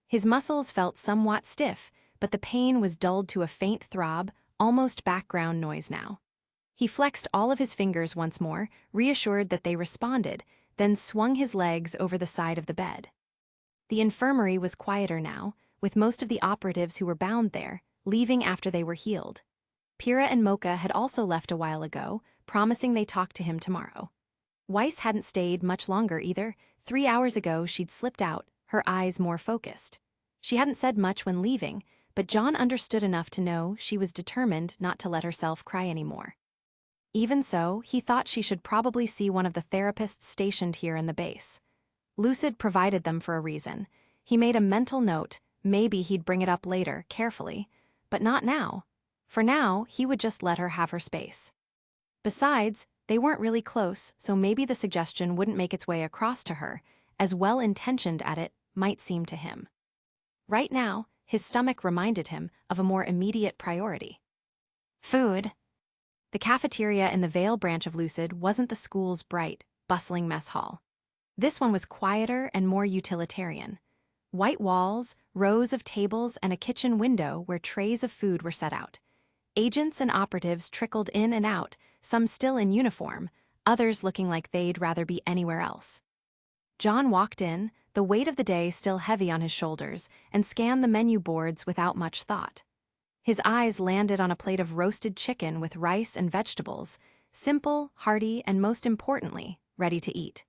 His muscles felt somewhat stiff, but the pain was dulled to a faint throb, almost background noise now. He flexed all of his fingers once more, reassured that they responded, then swung his legs over the side of the bed. The infirmary was quieter now, with most of the operatives who were bound there, leaving after they were healed. Pyrrha and Mocha had also left a while ago, promising they'd talk to him tomorrow. Weiss hadn't stayed much longer either. 3 hours ago she'd slipped out, her eyes more focused. She hadn't said much when leaving, but John understood enough to know she was determined not to let herself cry anymore. Even so, he thought she should probably see one of the therapists stationed here in the base. Lucid provided them for a reason. He made a mental note, maybe he'd bring it up later, carefully, but not now. For now, he would just let her have her space. Besides, they weren't really close, so maybe the suggestion wouldn't make its way across to her, as well-intentioned as it might seem to him. Right now, his stomach reminded him of a more immediate priority. Food. The cafeteria in the Vale branch of Lucid wasn't the school's bright, bustling mess hall. This one was quieter and more utilitarian. White walls, rows of tables, and a kitchen window where trays of food were set out. Agents and operatives trickled in and out, some still in uniform, others looking like they'd rather be anywhere else. John walked in, the weight of the day still heavy on his shoulders, and scanned the menu boards without much thought. His eyes landed on a plate of roasted chicken with rice and vegetables, simple, hearty, and most importantly, ready to eat.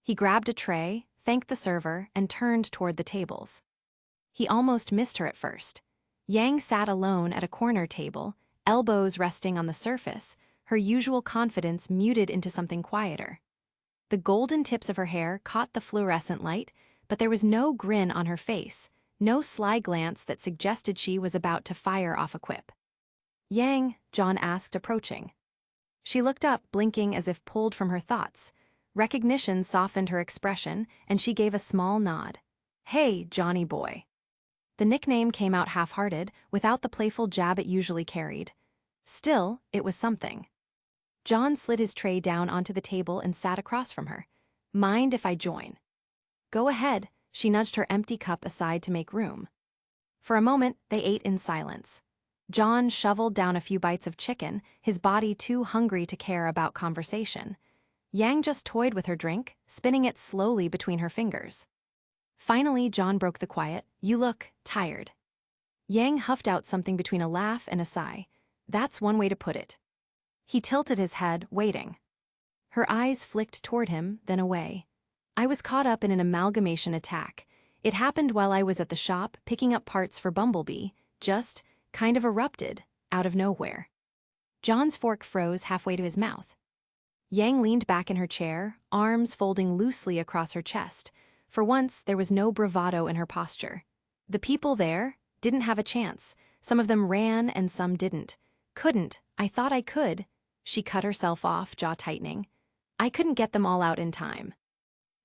He grabbed a tray, thanked the server, and turned toward the tables. He almost missed her at first. Yang sat alone at a corner table, elbows resting on the surface, her usual confidence muted into something quieter. The golden tips of her hair caught the fluorescent light, but there was no grin on her face, no sly glance that suggested she was about to fire off a quip. Yang, John asked, approaching. She looked up, blinking as if pulled from her thoughts. Recognition softened her expression, and she gave a small nod. Hey, Johnny boy. The nickname came out half-hearted, without the playful jab it usually carried. Still, it was something. John slid his tray down onto the table and sat across from her. Mind if I join? Go ahead, she nudged her empty cup aside to make room. For a moment, they ate in silence. John shoveled down a few bites of chicken, his body too hungry to care about conversation. Yang just toyed with her drink, spinning it slowly between her fingers. Finally, John broke the quiet. You look tired. Yang huffed out something between a laugh and a sigh. That's one way to put it. He tilted his head, waiting. Her eyes flicked toward him, then away. I was caught up in an amalgamation attack. It happened while I was at the shop picking up parts for Bumblebee, just kind of erupted, out of nowhere. John's fork froze halfway to his mouth. Yang leaned back in her chair, arms folding loosely across her chest. For once, there was no bravado in her posture. The people there didn't have a chance. Some of them ran and some didn't. Couldn't. I thought I could. She cut herself off, jaw tightening. I couldn't get them all out in time.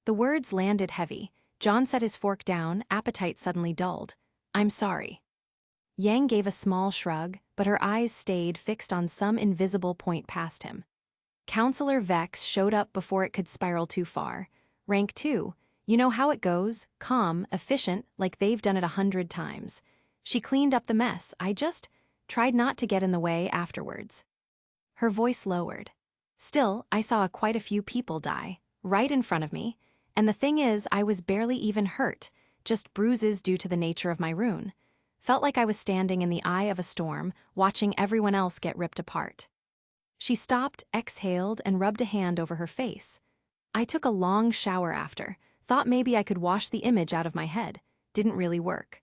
The words landed heavy. John set his fork down, appetite suddenly dulled. I'm sorry. Yang gave a small shrug, but her eyes stayed fixed on some invisible point past him. Counselor Vex showed up before it could spiral too far. Rank 2. You know how it goes, calm, efficient, like they've done it 100 times. She cleaned up the mess. I just tried not to get in the way afterwards. Her voice lowered. Still, I saw quite a few people die, right in front of me, and the thing is, I was barely even hurt, just bruises due to the nature of my rune. Felt like I was standing in the eye of a storm, watching everyone else get ripped apart. She stopped, exhaled, and rubbed a hand over her face. I took a long shower after, thought maybe I could wash the image out of my head. Didn't really work.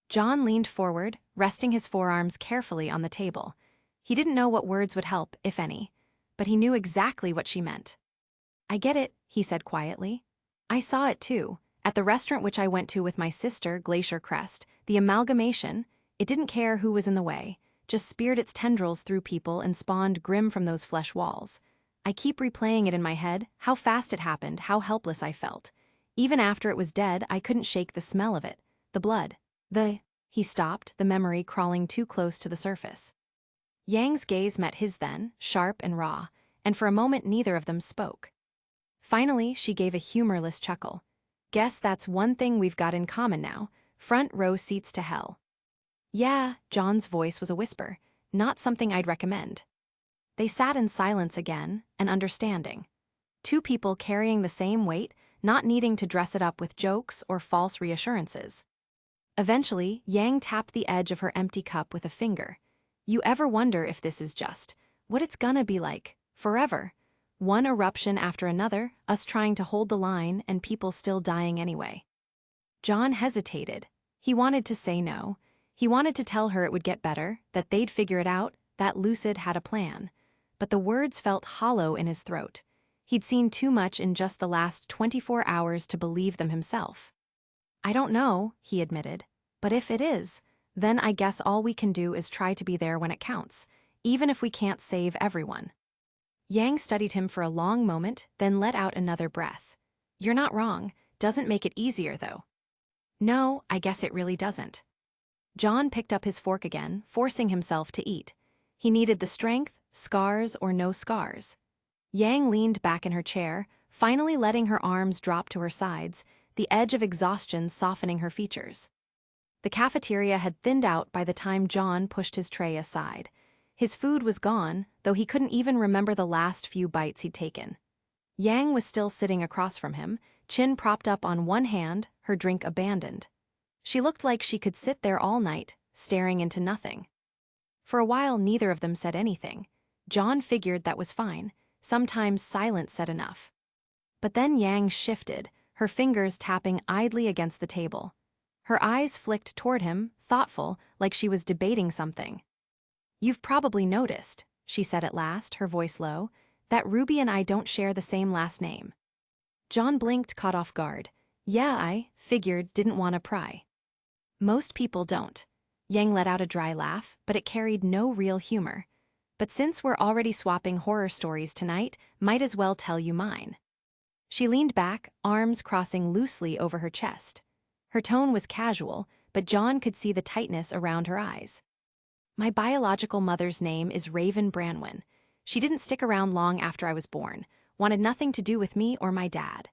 John leaned forward, resting his forearms carefully on the table. He didn't know what words would help, if any, but he knew exactly what she meant. I get it, he said quietly. I saw it too, at the restaurant which I went to with my sister, Glacier Crest. The amalgamation, it didn't care who was in the way, just speared its tendrils through people and spawned grim from those flesh walls. I keep replaying it in my head, how fast it happened, how helpless I felt. Even after it was dead, I couldn't shake the smell of it, the blood. He stopped, the memory crawling too close to the surface. Yang's gaze met his then, sharp and raw, and for a moment neither of them spoke. Finally, she gave a humorless chuckle. Guess that's one thing we've got in common now, front row seats to hell. Yeah, John's voice was a whisper, not something I'd recommend. They sat in silence again, an understanding. Two people carrying the same weight, not needing to dress it up with jokes or false reassurances. Eventually, Yang tapped the edge of her empty cup with a finger. You ever wonder if this is just what it's gonna be like, forever? One eruption after another, us trying to hold the line and people still dying anyway. John hesitated. He wanted to say no. He wanted to tell her it would get better, that they'd figure it out, that Lucid had a plan. But the words felt hollow in his throat. He'd seen too much in just the last 24 hours to believe them himself. I don't know, he admitted. But if it is, then I guess all we can do is try to be there when it counts, even if we can't save everyone. Yang studied him for a long moment, then let out another breath. You're not wrong. Doesn't make it easier, though. No, I guess it really doesn't. John picked up his fork again, forcing himself to eat. He needed the strength, scars or no scars. Yang leaned back in her chair, finally letting her arms drop to her sides, the edge of exhaustion softening her features. The cafeteria had thinned out by the time John pushed his tray aside. His food was gone, though he couldn't even remember the last few bites he'd taken. Yang was still sitting across from him, chin propped up on one hand, her drink abandoned. She looked like she could sit there all night, staring into nothing. For a while, neither of them said anything. John figured that was fine. Sometimes silence said enough. But then Yang shifted, her fingers tapping idly against the table. Her eyes flicked toward him, thoughtful, like she was debating something. You've probably noticed, she said at last, her voice low, that Ruby and I don't share the same last name. John blinked, caught off guard. Yeah, I figured, didn't want to pry. Most people don't. Yang let out a dry laugh, but it carried no real humor. But since we're already swapping horror stories tonight, might as well tell you mine. She leaned back, arms crossing loosely over her chest. Her tone was casual, but John could see the tightness around her eyes. My biological mother's name is Raven Branwen. She didn't stick around long after I was born, wanted nothing to do with me or my dad.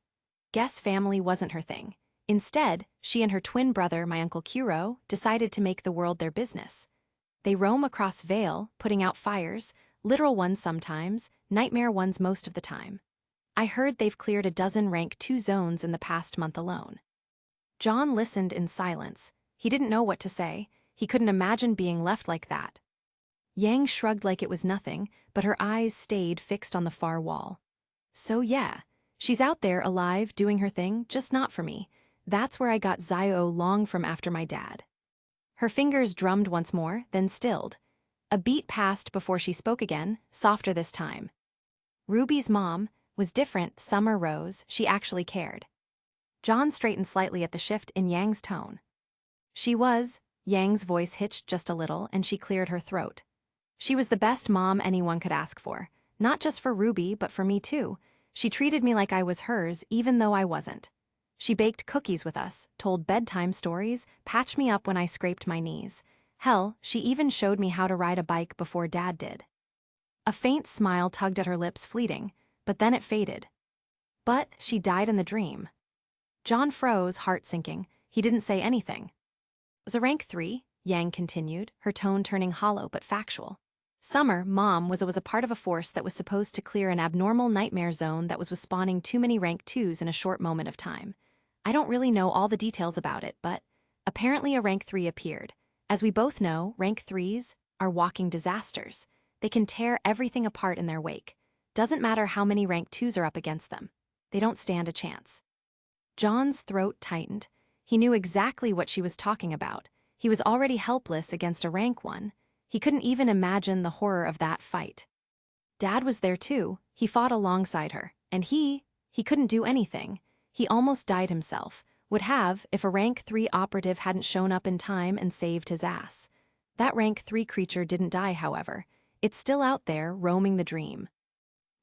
guess family wasn't her thing. Instead, she and her twin brother, my Uncle Kuro, decided to make the world their business. They roam across Vale, putting out fires, literal ones sometimes, nightmare ones most of the time. I heard they've cleared a dozen rank 2 zones in the past month alone. John listened in silence. He didn't know what to say. He couldn't imagine being left like that. Yang shrugged like it was nothing, but her eyes stayed fixed on the far wall. So yeah, she's out there alive, doing her thing, just not for me. That's where I got Zio long from after my dad. Her fingers drummed once more, then stilled. A beat passed before she spoke again, softer this time. Ruby's mom was different, Summer Rose, she actually cared. John straightened slightly at the shift in Yang's tone. She was, Yang's voice hitched just a little and she cleared her throat. She was the best mom anyone could ask for, not just for Ruby but for me too. She treated me like I was hers even though I wasn't. She baked cookies with us, told bedtime stories, patched me up when I scraped my knees. Hell, she even showed me how to ride a bike before Dad did. A faint smile tugged at her lips, fleeting, but then it faded. But she died in the dream. John froze, heart sinking. He didn't say anything. Was a rank 3, Yang continued, her tone turning hollow but factual. Summer, Mom, was a part of a force that was supposed to clear an abnormal nightmare zone that was spawning too many rank 2s in a short moment of time. I don't really know all the details about it, but apparently a rank 3 appeared. As we both know, rank 3s are walking disasters. They can tear everything apart in their wake. Doesn't matter how many rank 2s are up against them. They don't stand a chance. John's throat tightened. He knew exactly what she was talking about. He was already helpless against a rank 1. He couldn't even imagine the horror of that fight. Dad was there too. He fought alongside her. And he couldn't do anything. He almost died himself. Would have if a rank 3 operative hadn't shown up in time and saved his ass. That rank 3 creature didn't die, however. It's still out there, roaming the dream.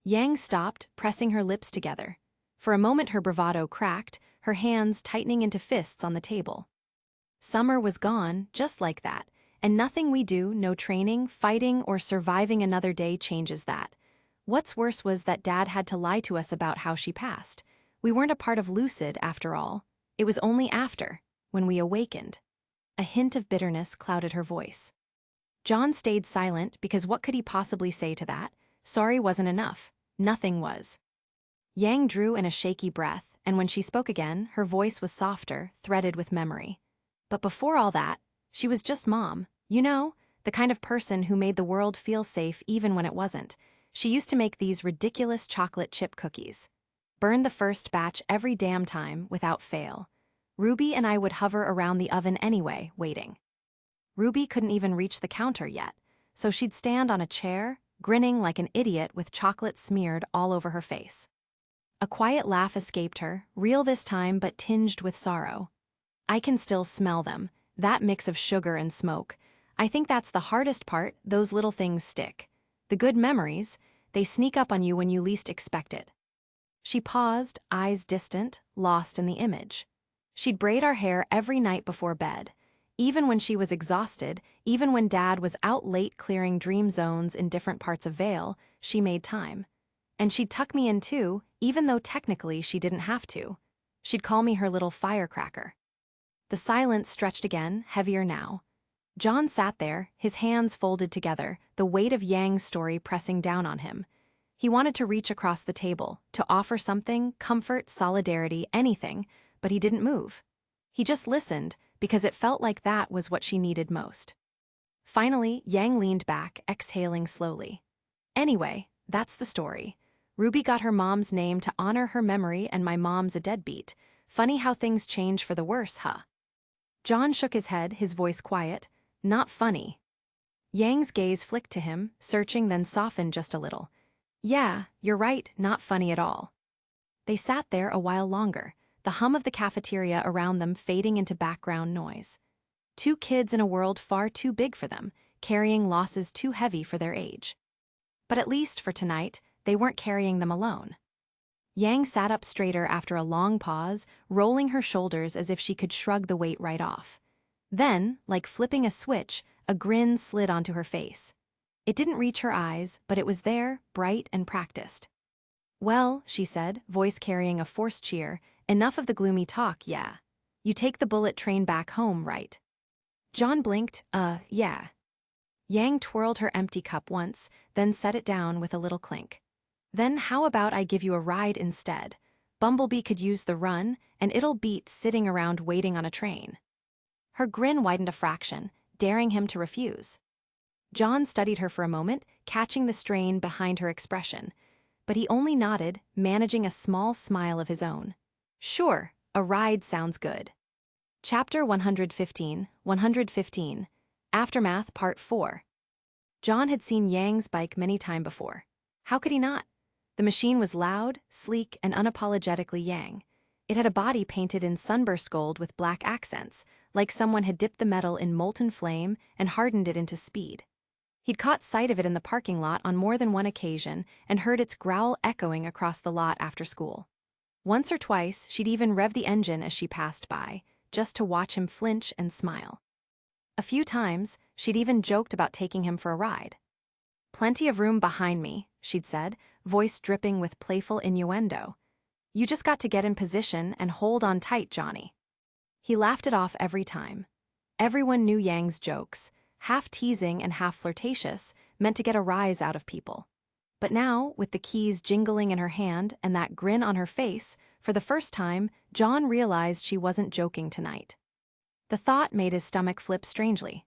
Yang stopped, pressing her lips together. For a moment her bravado cracked, her hands tightening into fists on the table. Summer was gone, just like that, and nothing we do, no training, fighting, or surviving another day changes that. What's worse was that Dad had to lie to us about how she passed. We weren't a part of Lucid, after all. It was only after, when we awakened. A hint of bitterness clouded her voice. John stayed silent because what could he possibly say to that? Sorry wasn't enough. Nothing was. Yang drew in a shaky breath, and when she spoke again, her voice was softer, threaded with memory. But before all that, she was just Mom. You know, the kind of person who made the world feel safe even when it wasn't. She used to make these ridiculous chocolate chip cookies. Burned the first batch every damn time, without fail. Ruby and I would hover around the oven anyway, waiting. Ruby couldn't even reach the counter yet, so she'd stand on a chair, grinning like an idiot with chocolate smeared all over her face. A quiet laugh escaped her, real this time but tinged with sorrow. I can still smell them, that mix of sugar and smoke. I think that's the hardest part, those little things stick. The good memories, they sneak up on you when you least expect it. She paused, eyes distant, lost in the image. She'd braid our hair every night before bed. Even when she was exhausted, even when Dad was out late clearing dream zones in different parts of Vale, she made time. And she'd tuck me in too, even though technically she didn't have to. She'd call me her little firecracker. The silence stretched again, heavier now. John sat there, his hands folded together, the weight of Yang's story pressing down on him. He wanted to reach across the table, to offer something, comfort, solidarity, anything, but he didn't move. He just listened, because it felt like that was what she needed most. Finally, Yang leaned back, exhaling slowly. Anyway, that's the story. Ruby got her mom's name to honor her memory and my mom's a deadbeat. Funny how things change for the worse, huh? John shook his head, his voice quiet. Not funny. Yang's gaze flicked to him, searching then softened just a little. Yeah, you're right, not funny at all. They sat there a while longer, the hum of the cafeteria around them fading into background noise. 2 kids in a world far too big for them, carrying losses too heavy for their age. But at least for tonight, they weren't carrying them alone. Yang sat up straighter after a long pause, rolling her shoulders as if she could shrug the weight right off. Then, like flipping a switch, a grin slid onto her face. It didn't reach her eyes, but it was there, bright and practiced. Well, she said, voice carrying a forced cheer, enough of the gloomy talk, yeah. You take the bullet train back home, right? John blinked, yeah. Yang twirled her empty cup once, then set it down with a little clink. Then how about I give you a ride instead? Bumblebee could use the run, and it'll beat sitting around waiting on a train. Her grin widened a fraction, daring him to refuse. John studied her for a moment, catching the strain behind her expression, but he only nodded, managing a small smile of his own. Sure, a ride sounds good. Chapter 115, Aftermath Part 4. John had seen Yang's bike many times before. How could he not? The machine was loud, sleek, and unapologetically Yang. It had a body painted in sunburst gold with black accents, like someone had dipped the metal in molten flame and hardened it into speed. He'd caught sight of it in the parking lot on more than one occasion and heard its growl echoing across the lot after school. Once or twice, she'd even rev the engine as she passed by, just to watch him flinch and smile. A few times, she'd even joked about taking him for a ride. Plenty of room behind me, she'd said, voice dripping with playful innuendo. You just got to get in position and hold on tight, Johnny. He laughed it off every time. Everyone knew Yang's jokes, half teasing and half flirtatious, meant to get a rise out of people. But now, with the keys jingling in her hand and that grin on her face, for the first time, John realized she wasn't joking tonight. The thought made his stomach flip strangely.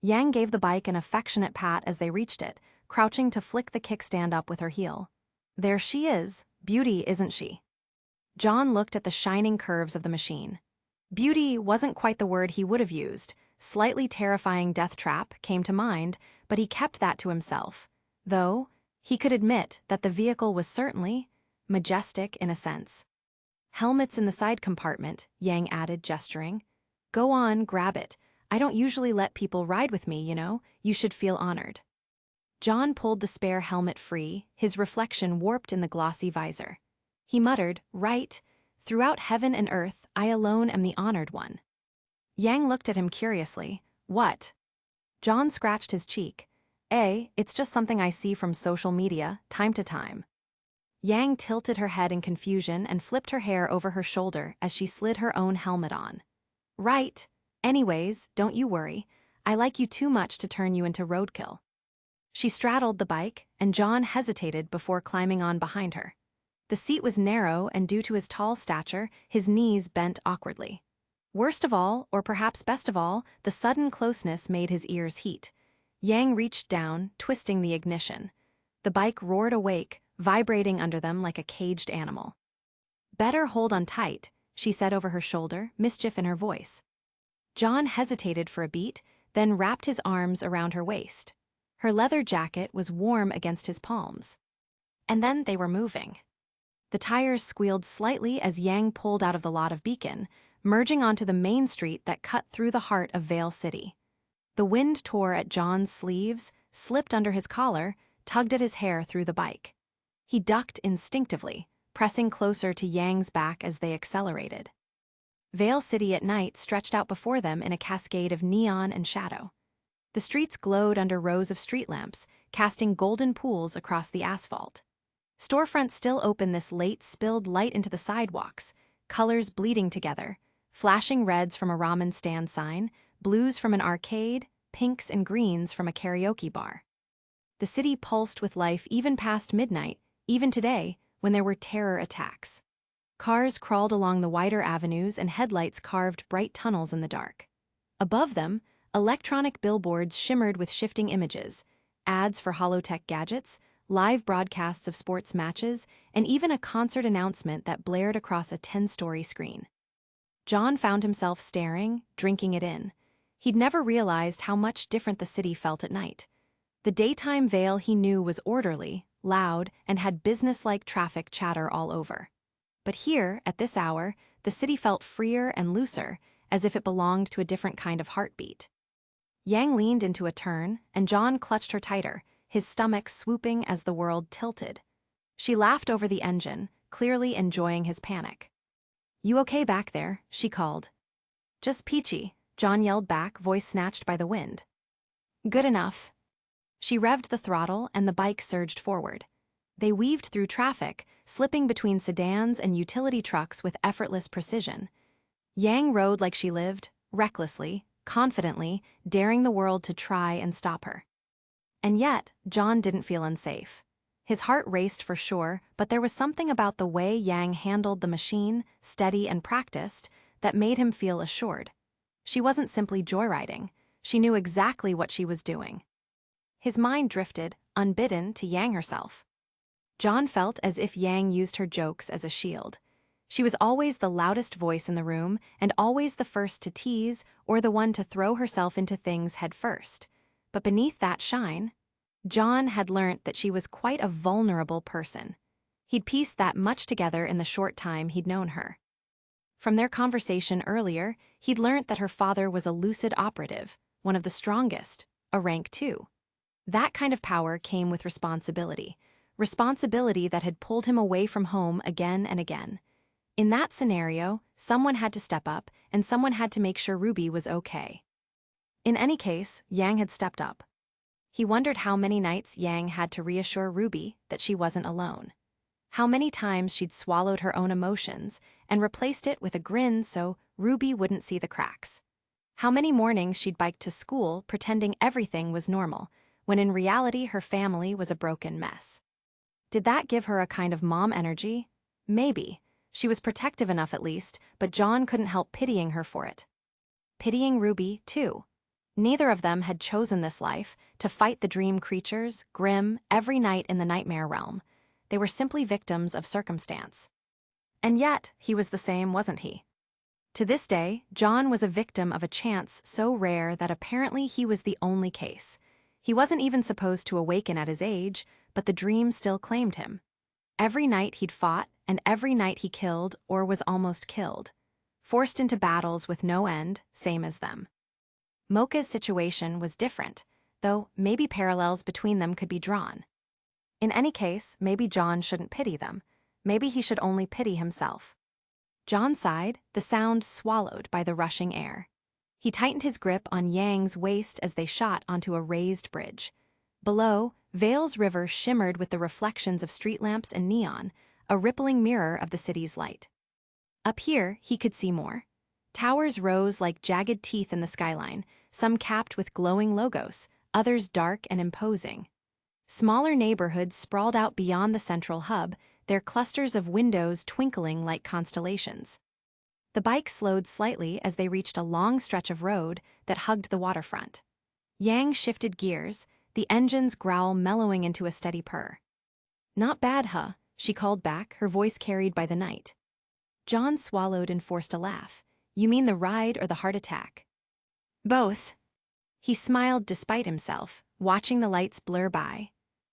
Yang gave the bike an affectionate pat as they reached it, crouching to flick the kickstand up with her heel. There she is, beauty, isn't she? John looked at the shining curves of the machine. Beauty wasn't quite the word he would have used. Slightly terrifying death trap came to mind, but he kept that to himself. Though, he could admit that the vehicle was certainly majestic in a sense. Helmets in the side compartment, Yang added, gesturing. Go on, grab it. I don't usually let people ride with me, you know. You should feel honored. John pulled the spare helmet free, his reflection warped in the glossy visor. He muttered, right, throughout heaven and earth, I alone am the honored one. Yang looked at him curiously. What? John scratched his cheek. It's just something I see from social media, time to time. Yang tilted her head in confusion and flipped her hair over her shoulder as she slid her own helmet on. Right. Anyways, don't you worry. I like you too much to turn you into roadkill. She straddled the bike, and John hesitated before climbing on behind her. The seat was narrow, and due to his tall stature, his knees bent awkwardly. Worst of all, or perhaps best of all, the sudden closeness made his ears heat. Yang reached down, twisting the ignition. The bike roared awake, vibrating under them like a caged animal. Better hold on tight, she said over her shoulder, mischief in her voice. John hesitated for a beat, then wrapped his arms around her waist. Her leather jacket was warm against his palms. And then they were moving. The tires squealed slightly as Yang pulled out of the lot of Beacon, merging onto the main street that cut through the heart of Vale City. The wind tore at John's sleeves, slipped under his collar, tugged at his hair through the bike. He ducked instinctively, pressing closer to Yang's back as they accelerated. Vale City at night stretched out before them in a cascade of neon and shadow. The streets glowed under rows of street lamps, casting golden pools across the asphalt. Storefronts still open this late spilled light into the sidewalks, colors bleeding together, flashing reds from a ramen stand sign, blues from an arcade, pinks and greens from a karaoke bar. The city pulsed with life even past midnight, even today, when there were terror attacks. Cars crawled along the wider avenues and headlights carved bright tunnels in the dark. Above them, electronic billboards shimmered with shifting images, ads for holotech gadgets, live broadcasts of sports matches, and even a concert announcement that blared across a 10-story screen. John found himself staring, drinking it in. He'd never realized how much different the city felt at night. The daytime Vale he knew was orderly, loud, and had business-like traffic chatter all over. But here, at this hour, the city felt freer and looser, as if it belonged to a different kind of heartbeat. Yang leaned into a turn, and John clutched her tighter, his stomach swooping as the world tilted. She laughed over the engine, clearly enjoying his panic. You okay back there? She called. Just peachy, John yelled back, voice snatched by the wind. Good enough. She revved the throttle and the bike surged forward. They weaved through traffic, slipping between sedans and utility trucks with effortless precision. Yang rode like she lived, recklessly, confidently, daring the world to try and stop her. And yet, John didn't feel unsafe. His heart raced for sure, but there was something about the way Yang handled the machine, steady and practiced, that made him feel assured. She wasn't simply joyriding. She knew exactly what she was doing. His mind drifted, unbidden, to Yang herself. John felt as if Yang used her jokes as a shield. She was always the loudest voice in the room and always the first to tease or the one to throw herself into things head first. But beneath that shine, John had learnt that she was quite a vulnerable person. He'd pieced that much together in the short time he'd known her. From their conversation earlier, he'd learnt that her father was a Lucid operative, one of the strongest, a rank 2. That kind of power came with responsibility that had pulled him away from home again and again. In that scenario, someone had to step up, and someone had to make sure RWBY was okay. In any case, Yang had stepped up. He wondered how many nights Yang had to reassure RWBY that she wasn't alone. How many times she'd swallowed her own emotions and replaced it with a grin so RWBY wouldn't see the cracks. How many mornings she'd biked to school pretending everything was normal, when in reality her family was a broken mess. Did that give her a kind of mom energy? Maybe. She was protective enough at least, but John couldn't help pitying her for it. Pitying RWBY, too. Neither of them had chosen this life, to fight the dream creatures, grim, every night in the nightmare realm. They were simply victims of circumstance. And yet, he was the same, wasn't he? To this day, John was a victim of a chance so rare that apparently he was the only case. He wasn't even supposed to awaken at his age, but the dream still claimed him. Every night he'd fought, and every night he killed or was almost killed. Forced into battles with no end, same as them. Mocha's situation was different, though maybe parallels between them could be drawn. In any case, maybe John shouldn't pity them. Maybe he should only pity himself. John sighed, the sound swallowed by the rushing air. He tightened his grip on Yang's waist as they shot onto a raised bridge. Below, Vale's river shimmered with the reflections of street lamps and neon, a rippling mirror of the city's light. Up here, he could see more. Towers rose like jagged teeth in the skyline, some capped with glowing logos, others dark and imposing. Smaller neighborhoods sprawled out beyond the central hub, their clusters of windows twinkling like constellations. The bike slowed slightly as they reached a long stretch of road that hugged the waterfront. Yang shifted gears, the engine's growl mellowing into a steady purr. "Not bad, huh?" she called back, her voice carried by the night. John swallowed and forced a laugh. "You mean the ride or the heart attack?" "Both." He smiled despite himself, watching the lights blur by.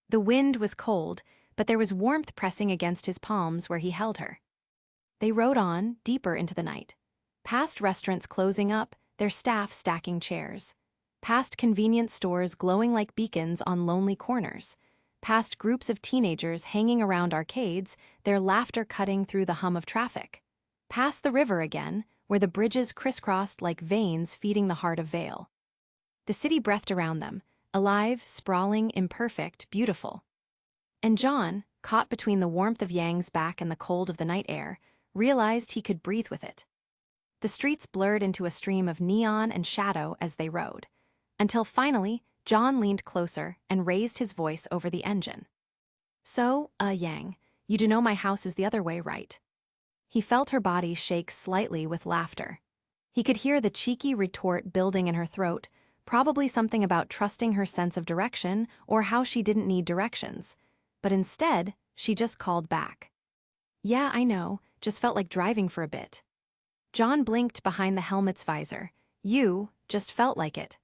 The wind was cold, but there was warmth pressing against his palms where he held her. They rode on, deeper into the night. Past restaurants closing up, their staff stacking chairs. Past convenience stores glowing like beacons on lonely corners. Past groups of teenagers hanging around arcades, their laughter cutting through the hum of traffic. Past the river again, where the bridges crisscrossed like veins feeding the heart of Vale. The city breathed around them, alive, sprawling, imperfect, beautiful. And John, caught between the warmth of Yang's back and the cold of the night air, realized he could breathe with it. The streets blurred into a stream of neon and shadow as they rode, until finally, John leaned closer and raised his voice over the engine. "So, Yang, you do know my house is the other way, right?" He felt her body shake slightly with laughter. He could hear the cheeky retort building in her throat, probably something about trusting her sense of direction or how she didn't need directions. But instead, she just called back. "Yeah, I know, just felt like driving for a bit." John blinked behind the helmet's visor. "You just felt like it."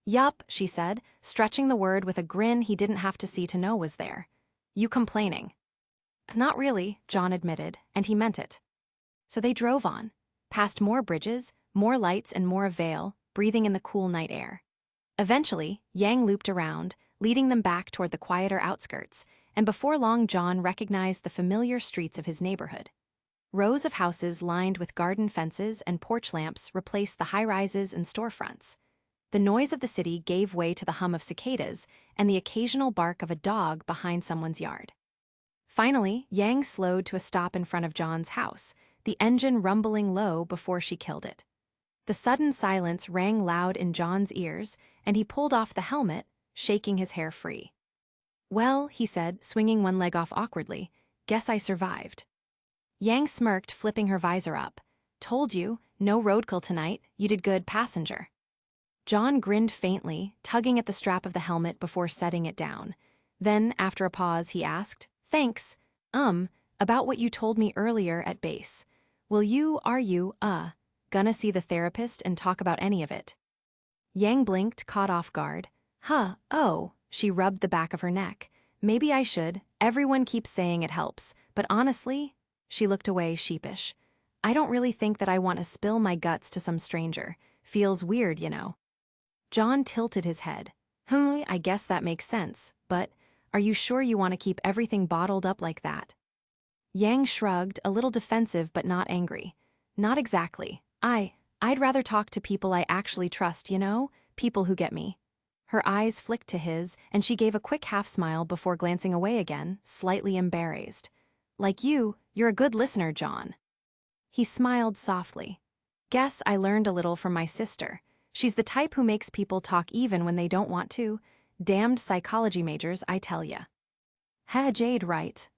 "Yup," she said, stretching the word with a grin he didn't have to see to know was there. "You complaining?" "Not really," John admitted, and he meant it. So they drove on, past more bridges, more lights and more of Vale, breathing in the cool night air. Eventually, Yang looped around, leading them back toward the quieter outskirts, and before long John recognized the familiar streets of his neighborhood. Rows of houses lined with garden fences and porch lamps replaced the high-rises and storefronts. The noise of the city gave way to the hum of cicadas and the occasional bark of a dog behind someone's yard. Finally, Yang slowed to a stop in front of John's house, the engine rumbling low before she killed it. The sudden silence rang loud in John's ears, and he pulled off the helmet, shaking his hair free. "Well," he said, swinging one leg off awkwardly, "guess I survived." Yang smirked, flipping her visor up. "Told you, no roadkill tonight, you did good, passenger." John grinned faintly, tugging at the strap of the helmet before setting it down. Then, after a pause, he asked, "Thanks. About what you told me earlier at base. Are you, gonna see the therapist and talk about any of it?" Yang blinked, caught off guard. Oh, she rubbed the back of her neck. "Maybe I should. Everyone keeps saying it helps, but honestly," she looked away, sheepish, "I don't really think that I want to spill my guts to some stranger. Feels weird, you know." John tilted his head. I guess that makes sense, but are you sure you want to keep everything bottled up like that?" Yang shrugged, a little defensive but not angry. "Not exactly. I'd rather talk to people I actually trust, you know? People who get me." Her eyes flicked to his, and she gave a quick half-smile before glancing away again, slightly embarrassed. "Like you're a good listener, John." He smiled softly. "Guess I learned a little from my sister. She's the type who makes people talk even when they don't want to. Damned psychology majors, I tell ya." Jade, right?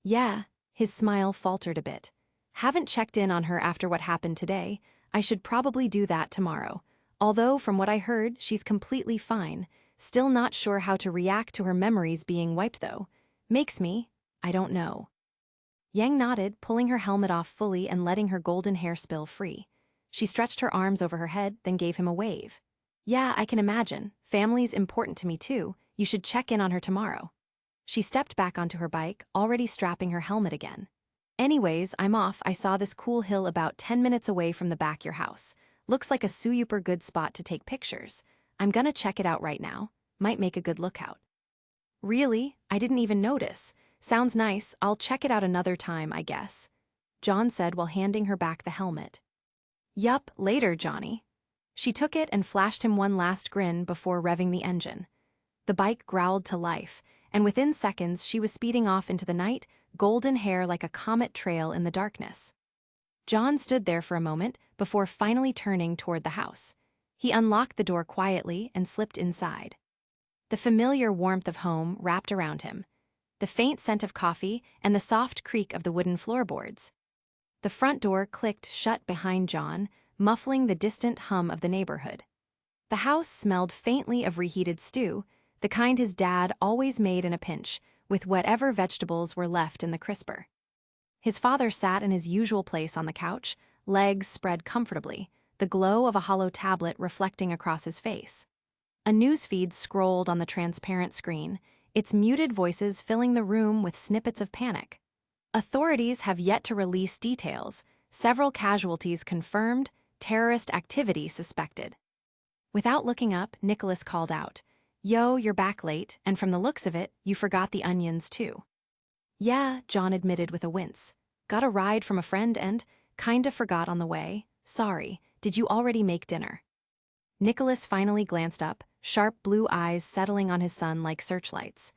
"Yeah." His smile faltered a bit. "Haven't checked in on her after what happened today. I should probably do that tomorrow. Although, from what I heard, she's completely fine. Still not sure how to react to her memories being wiped, though. I don't know." Yang nodded, pulling her helmet off fully and letting her golden hair spill free. She stretched her arms over her head, then gave him a wave. "Yeah, I can imagine. Family's important to me, too. You should check in on her tomorrow." She stepped back onto her bike, already strapping her helmet again. "Anyways, I'm off. I saw this cool hill about 10 minutes away from the back your house. Looks like a super good spot to take pictures. I'm gonna check it out right now. Might make a good lookout." "Really? I didn't even notice. Sounds nice. I'll check it out another time, I guess," John said while handing her back the helmet. "Yup, later, Johnny." She took it and flashed him one last grin before revving the engine. The bike growled to life, and within seconds she was speeding off into the night, golden hair like a comet trail in the darkness. John stood there for a moment before finally turning toward the house. He unlocked the door quietly and slipped inside. The familiar warmth of home wrapped around him, the faint scent of coffee and the soft creak of the wooden floorboards. The front door clicked shut behind John, muffling the distant hum of the neighborhood. The house smelled faintly of reheated stew, the kind his dad always made in a pinch, with whatever vegetables were left in the crisper. His father sat in his usual place on the couch, legs spread comfortably, the glow of a hollow tablet reflecting across his face. A newsfeed scrolled on the transparent screen, its muted voices filling the room with snippets of panic. Authorities have yet to release details, several casualties confirmed, terrorist activity suspected. Without looking up, Nicholas called out, "Yo, you're back late, and from the looks of it, you forgot the onions too." "Yeah," John admitted with a wince. "Got a ride from a friend and kinda forgot on the way. Sorry, did you already make dinner?" Nicholas finally glanced up, sharp blue eyes settling on his son like searchlights.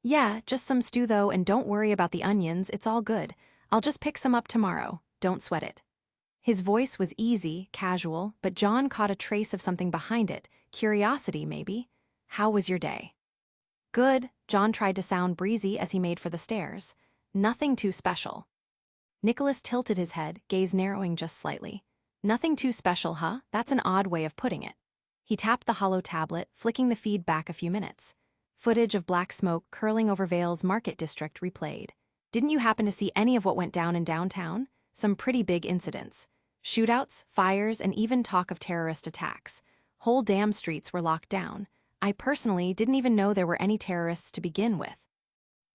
"Yeah, just some stew though, and don't worry about the onions, it's all good. I'll just pick some up tomorrow, don't sweat it." His voice was easy, casual, but John caught a trace of something behind it, curiosity maybe. "How was your day?" "Good," John tried to sound breezy as he made for the stairs. "Nothing too special." Nicholas tilted his head, gaze narrowing just slightly. "Nothing too special, huh? That's an odd way of putting it." He tapped the hollow tablet, flicking the feed back a few minutes. Footage of black smoke curling over Vale's market district replayed. "Didn't you happen to see any of what went down in downtown? Some pretty big incidents. Shootouts, fires, and even talk of terrorist attacks. Whole damn streets were locked down. I personally didn't even know there were any terrorists to begin with."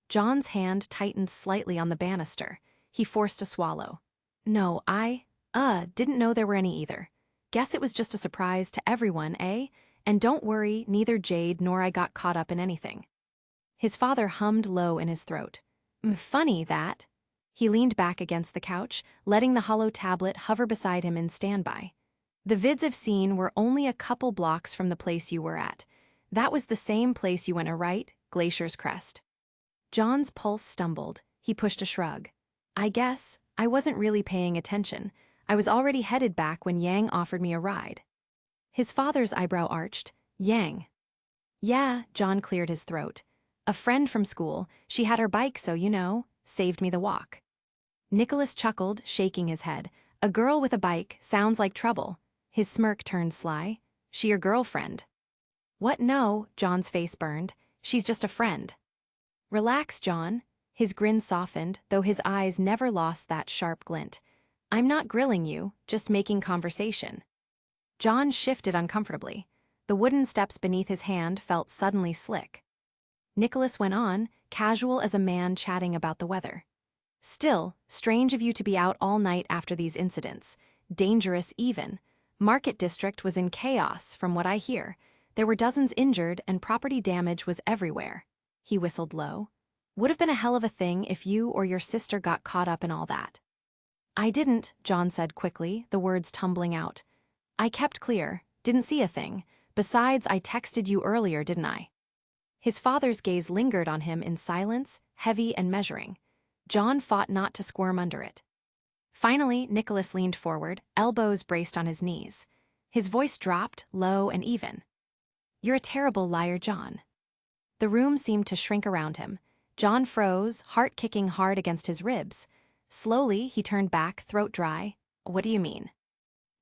John's hand tightened slightly on the banister. He forced a swallow. "No, I didn't know there were any either. Guess it was just a surprise to everyone, eh? And don't worry, neither Jade nor I got caught up in anything." His father hummed low in his throat. Funny that." He leaned back against the couch, letting the hollow tablet hover beside him in standby. "The vids I've seen were only a couple blocks from the place you were at. That was the same place you went right, Glacier's Crest." John's pulse stumbled. He pushed a shrug. I guess, I wasn't really paying attention. I was already headed back when Yang offered me a ride. His father's eyebrow arched. Yang. Yeah, John cleared his throat. A friend from school, she had her bike so saved me the walk. Nicholas chuckled, shaking his head. A girl with a bike sounds like trouble. His smirk turned sly. She your girlfriend? What? No, John's face burned. She's just a friend. Relax, John. His grin softened, though his eyes never lost that sharp glint. I'm not grilling you, just making conversation. John shifted uncomfortably. The wooden steps beneath his hand felt suddenly slick. Nicholas went on, casual as a man chatting about the weather. Still, strange of you to be out all night after these incidents. Dangerous even. Market District was in chaos, from what I hear. There were dozens injured and property damage was everywhere. He whistled low. Would have been a hell of a thing if you or your sister got caught up in all that. I didn't, John said quickly, the words tumbling out. I kept clear, didn't see a thing. Besides, I texted you earlier, didn't I? His father's gaze lingered on him in silence, heavy and measuring. John fought not to squirm under it. Finally, Nicholas leaned forward, elbows braced on his knees. His voice dropped, low and even. You're a terrible liar, John. The room seemed to shrink around him. John froze, heart kicking hard against his ribs. Slowly, he turned back, throat dry. What do you mean?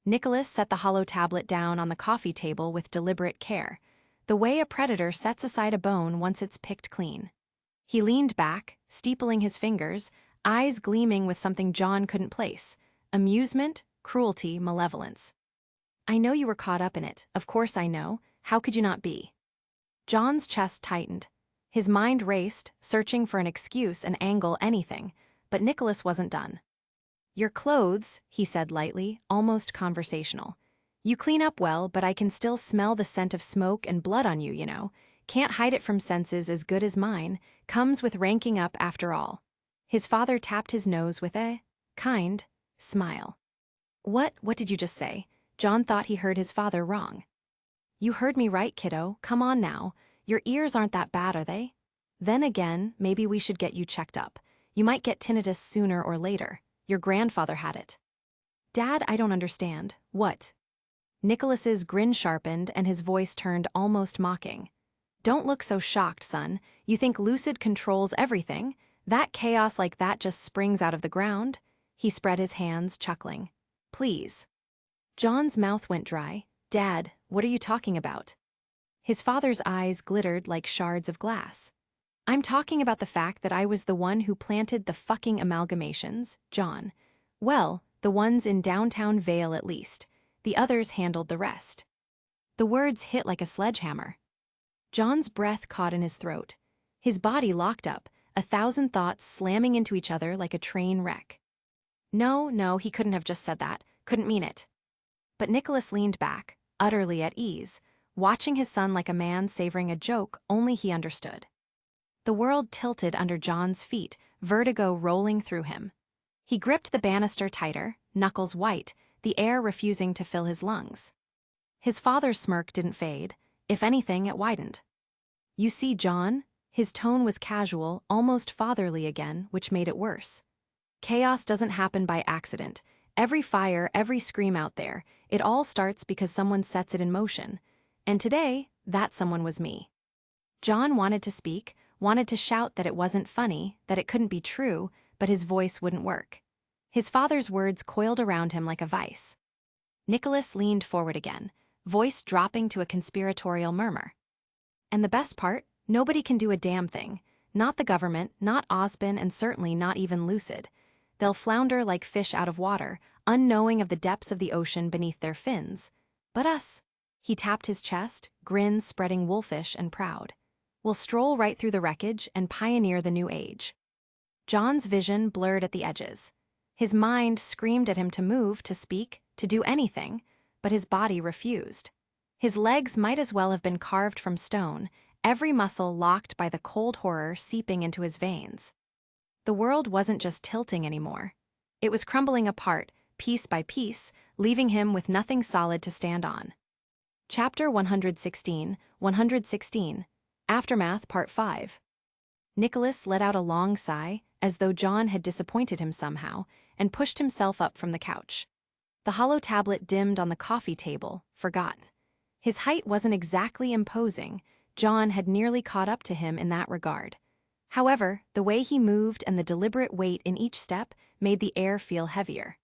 Nicholas set the hollow tablet down on the coffee table with deliberate care, the way a predator sets aside a bone once it's picked clean. He leaned back, steepling his fingers, eyes gleaming with something John couldn't place: amusement, cruelty, malevolence. I know you were caught up in it, of course I know. How could you not be? John's chest tightened. His mind raced, searching for an excuse, an angle, anything, but Nicholas wasn't done. Your clothes, he said lightly, almost conversational. You clean up well, but I can still smell the scent of smoke and blood on you. Can't hide it from senses as good as mine. Comes with ranking up after all. His father tapped his nose with a kind smile. What did you just say? John thought he heard his father wrong. You heard me right, kiddo. Come on now. Your ears aren't that bad, are they? Then again, maybe we should get you checked up. You might get tinnitus sooner or later. Your grandfather had it. Dad, I don't understand. What? Nicholas's grin sharpened and his voice turned almost mocking. Don't look so shocked, son. You think Lucid controls everything? That chaos like that just springs out of the ground? He spread his hands, chuckling. Please. John's mouth went dry. Dad, what are you talking about? His father's eyes glittered like shards of glass. I'm talking about the fact that I was the one who planted the fucking amalgamations, John. Well, the ones in downtown Vale at least. The others handled the rest. The words hit like a sledgehammer. John's breath caught in his throat. His body locked up, 1,000 thoughts slamming into each other like a train wreck. No, he couldn't have just said that, couldn't mean it. But Nicholas leaned back, utterly at ease, watching his son like a man savoring a joke only he understood. The world tilted under John's feet, vertigo rolling through him. He gripped the banister tighter, knuckles white, the air refusing to fill his lungs. His father's smirk didn't fade. If anything, it widened. You see, John? His tone was casual, almost fatherly again, which made it worse. Chaos doesn't happen by accident. Every fire, every scream out there, it all starts because someone sets it in motion. And today, that someone was me. John wanted to speak, wanted to shout that it wasn't funny, that it couldn't be true, but his voice wouldn't work. His father's words coiled around him like a vice. Nicholas leaned forward again, voice dropping to a conspiratorial murmur. And the best part, nobody can do a damn thing. Not the government, not Osborne, and certainly not even Lucid. They'll flounder like fish out of water, unknowing of the depths of the ocean beneath their fins. But us. He tapped his chest, grin spreading wolfish and proud. We'll stroll right through the wreckage and pioneer the new age. John's vision blurred at the edges. His mind screamed at him to move, to speak, to do anything, but his body refused. His legs might as well have been carved from stone, every muscle locked by the cold horror seeping into his veins. The world wasn't just tilting anymore. It was crumbling apart, piece by piece, leaving him with nothing solid to stand on. Chapter 116, Aftermath Part 5. Nicholas let out a long sigh, as though John had disappointed him somehow, and pushed himself up from the couch. The hollow tablet dimmed on the coffee table, forgot. His height wasn't exactly imposing. John had nearly caught up to him in that regard. However, the way he moved and the deliberate weight in each step made the air feel heavier.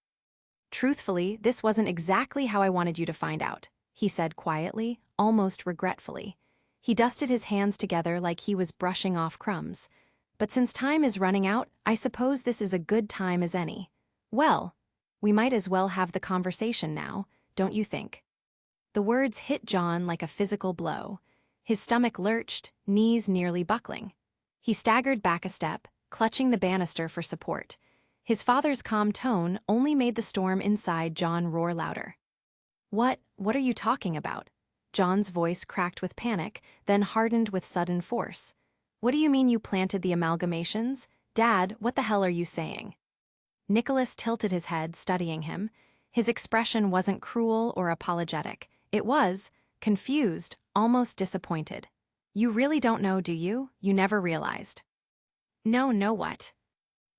"Truthfully, this wasn't exactly how I wanted you to find out," he said quietly, almost regretfully. He dusted his hands together like he was brushing off crumbs. "But since time is running out, I suppose this is a good time as any. Well, we might as well have the conversation now, don't you think?" The words hit John like a physical blow. His stomach lurched, knees nearly buckling. He staggered back a step, clutching the banister for support. His father's calm tone only made the storm inside John roar louder. What are you talking about?" John's voice cracked with panic, then hardened with sudden force. "What do you mean you planted the amalgamations? Dad, what the hell are you saying?" Nicholas tilted his head, studying him. His expression wasn't cruel or apologetic. It was confused, almost disappointed. "You really don't know, do you? You never realized." "No, what?"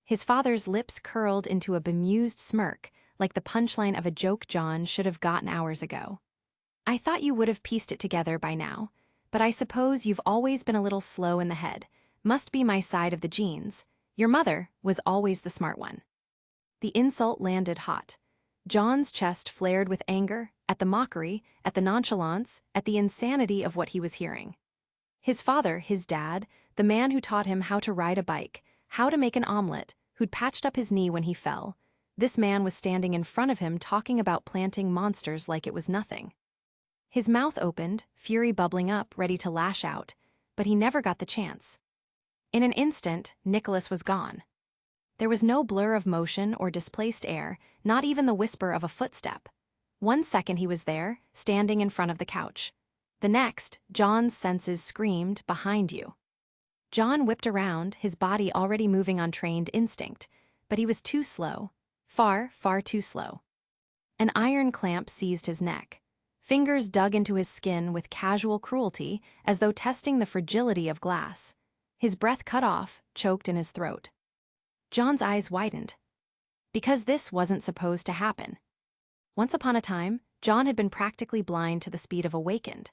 His father's lips curled into a bemused smirk, like the punchline of a joke John should have gotten hours ago. "I thought you would have pieced it together by now, but I suppose you've always been a little slow in the head. Must be my side of the genes. Your mother was always the smart one." The insult landed hot. John's chest flared with anger, at the mockery, at the nonchalance, at the insanity of what he was hearing. His father, his dad, the man who taught him how to ride a bike, how to make an omelet, who'd patched up his knee when he fell. This man was standing in front of him talking about planting monsters like it was nothing. His mouth opened, fury bubbling up, ready to lash out, but he never got the chance. In an instant, Nicholas was gone. There was no blur of motion or displaced air, not even the whisper of a footstep. 1 second he was there, standing in front of the couch. The next, John's senses screamed, "Behind you." John whipped around, his body already moving on trained instinct, but he was too slow. Far, far too slow. An iron clamp seized his neck. Fingers dug into his skin with casual cruelty, as though testing the fragility of glass. His breath cut off, choked in his throat. John's eyes widened. Because this wasn't supposed to happen. Once upon a time, John had been practically blind to the speed of awakened.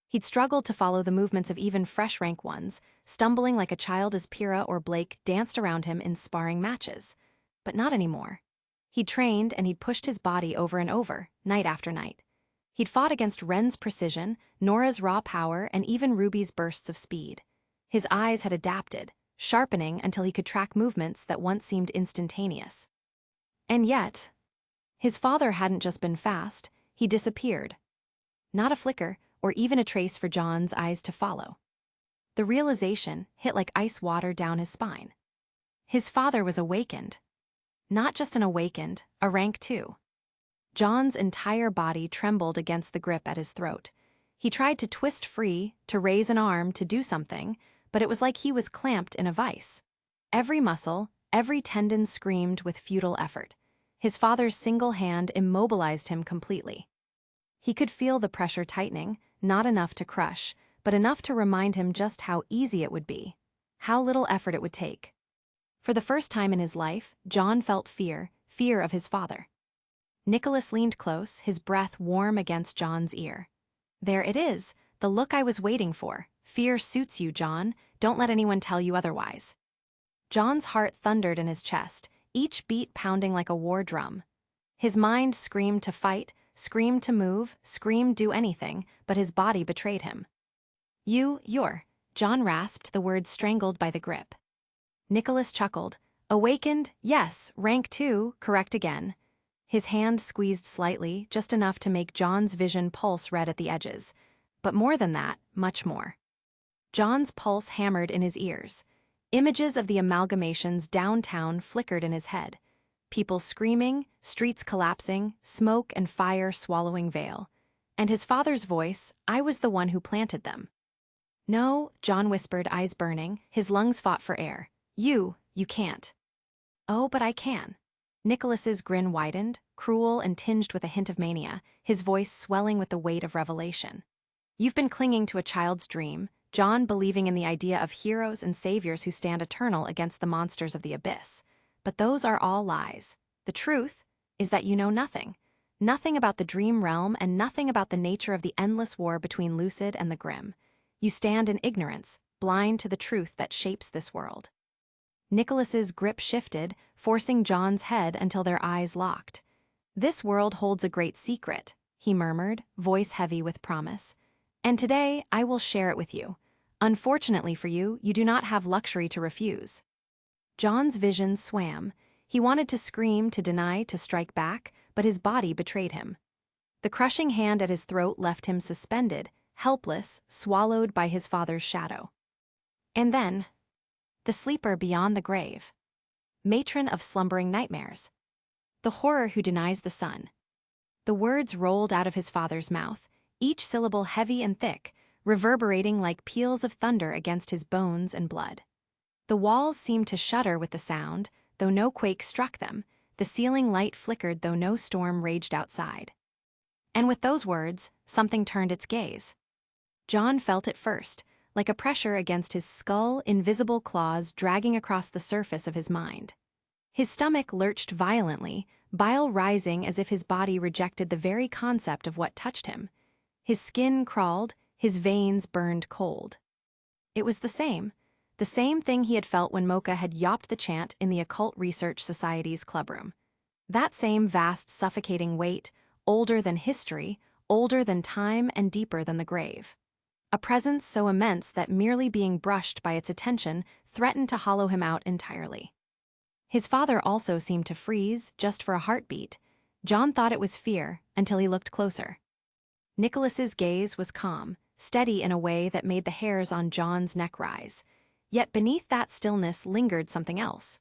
He'd struggled to follow the movements of even fresh-rank ones, stumbling like a child as Pyrrha or Blake danced around him in sparring matches. But not anymore. He'd trained and he'd pushed his body over and over, night after night. He'd fought against Ren's precision, Nora's raw power, and even Ruby's bursts of speed. His eyes had adapted, sharpening until he could track movements that once seemed instantaneous. And yet, his father hadn't just been fast, he disappeared. Not a flicker, or even a trace for John's eyes to follow. The realization hit like ice water down his spine. His father was awakened. Not just an awakened, a rank 2. John's entire body trembled against the grip at his throat. He tried to twist free, to raise an arm, to do something, but it was like he was clamped in a vice. Every muscle, every tendon screamed with futile effort. His father's single hand immobilized him completely. He could feel the pressure tightening, not enough to crush, but enough to remind him just how easy it would be, how little effort it would take. For the first time in his life, John felt fear of his father. Nicholas leaned close, his breath warm against John's ear. "There it is, the look I was waiting for. Fear suits you, John. Don't let anyone tell you otherwise." John's heart thundered in his chest, each beat pounding like a war drum. His mind screamed to fight, screamed to move, screamed do anything, but his body betrayed him. You're, John rasped, the words strangled by the grip. Nicholas chuckled. "Awakened? Yes, rank 2, correct again." His hand squeezed slightly, just enough to make John's vision pulse red at the edges. But more than that, much more. John's pulse hammered in his ears. Images of the amalgamations downtown flickered in his head. People screaming, streets collapsing, smoke and fire swallowing Vale. And his father's voice, "I was the one who planted them." "No," John whispered, eyes burning. His lungs fought for air. You can't." "Oh, but I can." Nicholas's grin widened, cruel and tinged with a hint of mania, his voice swelling with the weight of revelation. "You've been clinging to a child's dream, John believing in the idea of heroes and saviors who stand eternal against the monsters of the abyss. But those are all lies. The truth is that you know nothing. Nothing about the dream realm and nothing about the nature of the endless war between Lucid and the Grim. You stand in ignorance, blind to the truth that shapes this world. Nicholas's grip shifted, forcing John's head until their eyes locked. "This world holds a great secret," he murmured, voice heavy with promise. "And today I will share it with you. Unfortunately for you, you do not have luxury to refuse." John's vision swam. He wanted to scream, to deny, to strike back, but his body betrayed him. The crushing hand at his throat left him suspended, helpless, swallowed by his father's shadow. And then, the sleeper beyond the grave. Matron of slumbering nightmares. The horror who denies the sun. The words rolled out of his father's mouth, each syllable heavy and thick, reverberating like peals of thunder against his bones and blood. The walls seemed to shudder with the sound, though no quake struck them. The ceiling light flickered though no storm raged outside. And with those words, something turned its gaze. John felt it first, like a pressure against his skull, invisible claws dragging across the surface of his mind. His stomach lurched violently, bile rising as if his body rejected the very concept of what touched him. His skin crawled, his veins burned cold. It was the same thing he had felt when Mocha had yopped the chant in the Occult Research Society's clubroom. That same vast, suffocating weight, older than history, older than time, and deeper than the grave. A presence so immense that merely being brushed by its attention threatened to hollow him out entirely. His father also seemed to freeze, just for a heartbeat. John thought it was fear, until he looked closer. Nicholas's gaze was calm, steady in a way that made the hairs on John's neck rise. Yet beneath that stillness lingered something else.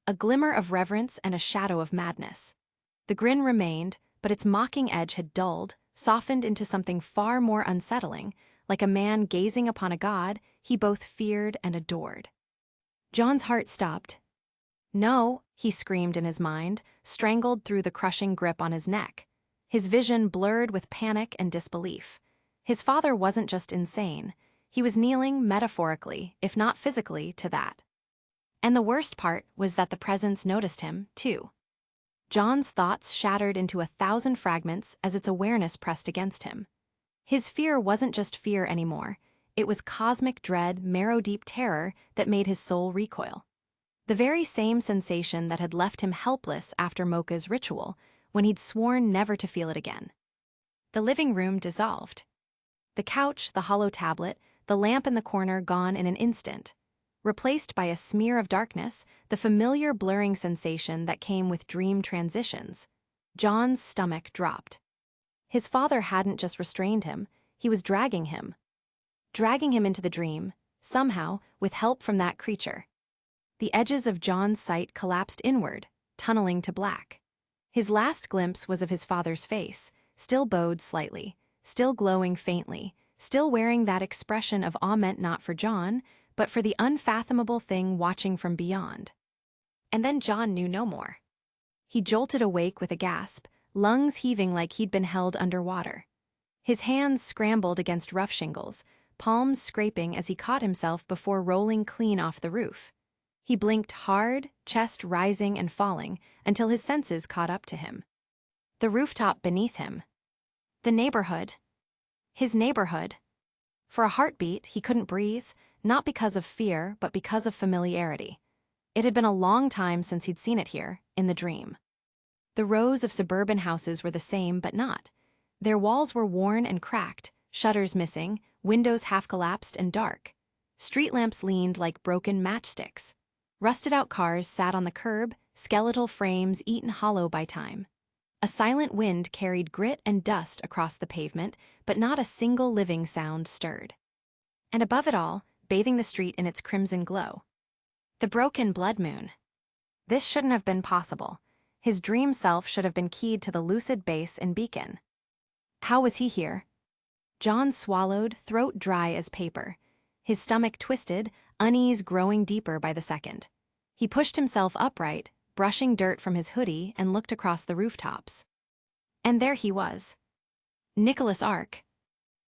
A glimmer of reverence and a shadow of madness. The grin remained, but its mocking edge had dulled, softened into something far more unsettling, like a man gazing upon a god he both feared and adored. John's heart stopped. "No," he screamed in his mind, strangled through the crushing grip on his neck. His vision blurred with panic and disbelief. His father wasn't just insane. He was kneeling metaphorically, if not physically, to that. And the worst part was that the presence noticed him, too. John's thoughts shattered into 1,000 fragments as its awareness pressed against him. His fear wasn't just fear anymore. It was cosmic dread, marrow-deep terror that made his soul recoil. The very same sensation that had left him helpless after Mocha's ritual, when he'd sworn never to feel it again. The living room dissolved. The couch, the hollow tablet, the lamp in the corner gone in an instant. Replaced by a smear of darkness, the familiar blurring sensation that came with dream transitions. John's stomach dropped. His father hadn't just restrained him, he was dragging him. Dragging him into the dream, somehow, with help from that creature. The edges of John's sight collapsed inward, tunneling to black. His last glimpse was of his father's face, still bowed slightly, still glowing faintly, still wearing that expression of awe meant not for John, but for the unfathomable thing watching from beyond. And then John knew no more. He jolted awake with a gasp, lungs heaving like he'd been held underwater. His hands scrambled against rough shingles, palms scraping as he caught himself before rolling clean off the roof. He blinked hard, chest rising and falling, until his senses caught up to him. The rooftop beneath him. The neighborhood. His neighborhood. For a heartbeat, he couldn't breathe, not because of fear, but because of familiarity. It had been a long time since he'd seen it here, in the dream. The rows of suburban houses were the same, but not. Their walls were worn and cracked, shutters missing, windows half-collapsed and dark. Street lamps leaned like broken matchsticks. Rusted-out cars sat on the curb, skeletal frames eaten hollow by time. A silent wind carried grit and dust across the pavement, but not a single living sound stirred. And above it all, bathing the street in its crimson glow, the broken blood moon. This shouldn't have been possible. His dream self should have been keyed to the Lucid base and beacon. How was he here? John swallowed, throat dry as paper. His stomach twisted, unease growing deeper by the second. He pushed himself upright, brushing dirt from his hoodie, and looked across the rooftops. And there he was. Nicholas Ark.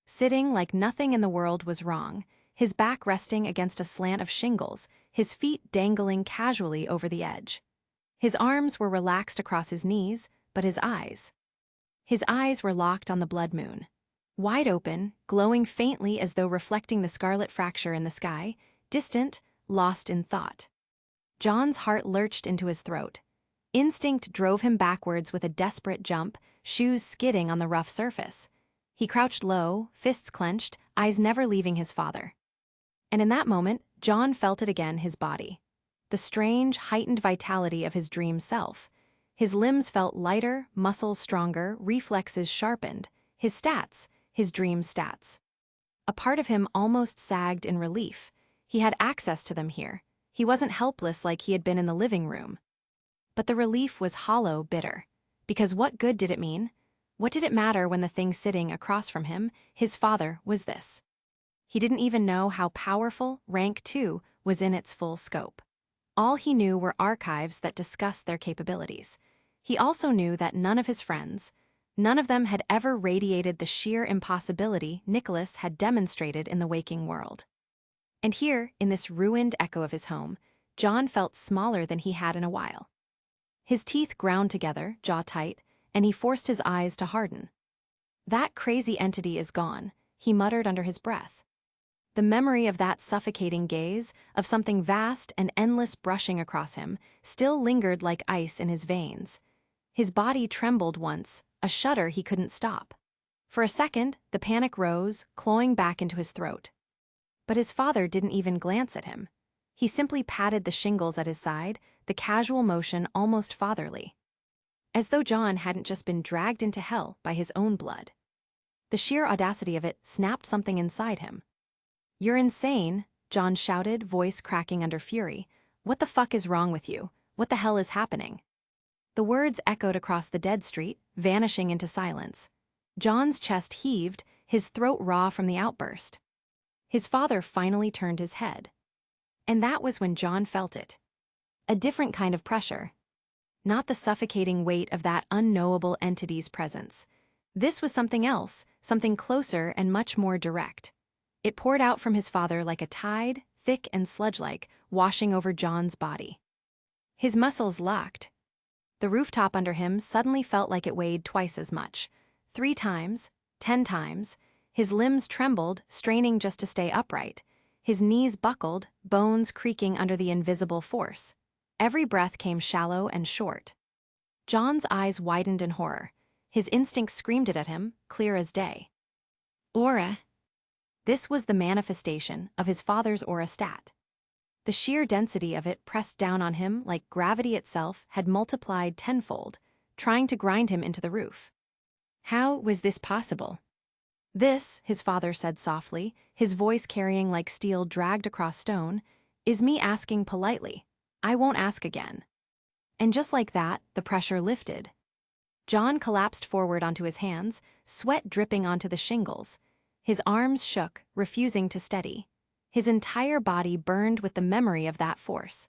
Sitting like nothing in the world was wrong, his back resting against a slant of shingles, his feet dangling casually over the edge. His arms were relaxed across his knees, but his eyes were locked on the blood moon. Wide open, glowing faintly as though reflecting the scarlet fracture in the sky, distant, lost in thought. John's heart lurched into his throat. Instinct drove him backwards with a desperate jump, shoes skidding on the rough surface. He crouched low, fists clenched, eyes never leaving his father. And in that moment, John felt it again, his body. The strange, heightened vitality of his dream self. His limbs felt lighter, muscles stronger, reflexes sharpened. His dream stats. A part of him almost sagged in relief. He had access to them here. He wasn't helpless like he had been in the living room. But the relief was hollow, bitter. Because what good did it mean? What did it matter when the thing sitting across from him, his father, was this? He didn't even know how powerful rank 2 was in its full scope. All he knew were archives that discussed their capabilities. He also knew that none of his friends, none of them had ever radiated the sheer impossibility Nicholas had demonstrated in the waking world. And here, in this ruined echo of his home, John felt smaller than he had in a while. His teeth ground together, jaw tight, and he forced his eyes to harden. "That crazy entity is gone," he muttered under his breath. The memory of that suffocating gaze, of something vast and endless brushing across him, still lingered like ice in his veins. His body trembled once, a shudder he couldn't stop. For a second, the panic rose, clawing back into his throat. But his father didn't even glance at him. He simply patted the shingles at his side, the casual motion almost fatherly. As though John hadn't just been dragged into hell by his own blood. The sheer audacity of it snapped something inside him. "You're insane," John shouted, voice cracking under fury. "What the fuck is wrong with you? What the hell is happening?" The words echoed across the dead street, vanishing into silence. John's chest heaved, his throat raw from the outburst. His father finally turned his head. And that was when John felt it. A different kind of pressure. Not the suffocating weight of that unknowable entity's presence. This was something else, something closer and much more direct. It poured out from his father like a tide, thick and sludge-like, washing over John's body. His muscles locked. The rooftop under him suddenly felt like it weighed twice as much. 3 times, 10 times. His limbs trembled, straining just to stay upright. His knees buckled, bones creaking under the invisible force. Every breath came shallow and short. John's eyes widened in horror. His instinct screamed it at him, clear as day. Aura. This was the manifestation of his father's aura stat. The sheer density of it pressed down on him like gravity itself had multiplied tenfold, trying to grind him into the roof. How was this possible? "This," his father said softly, his voice carrying like steel dragged across stone, "is me asking politely. I won't ask again." And just like that, the pressure lifted. John collapsed forward onto his hands, sweat dripping onto the shingles. His arms shook, refusing to steady. His entire body burned with the memory of that force.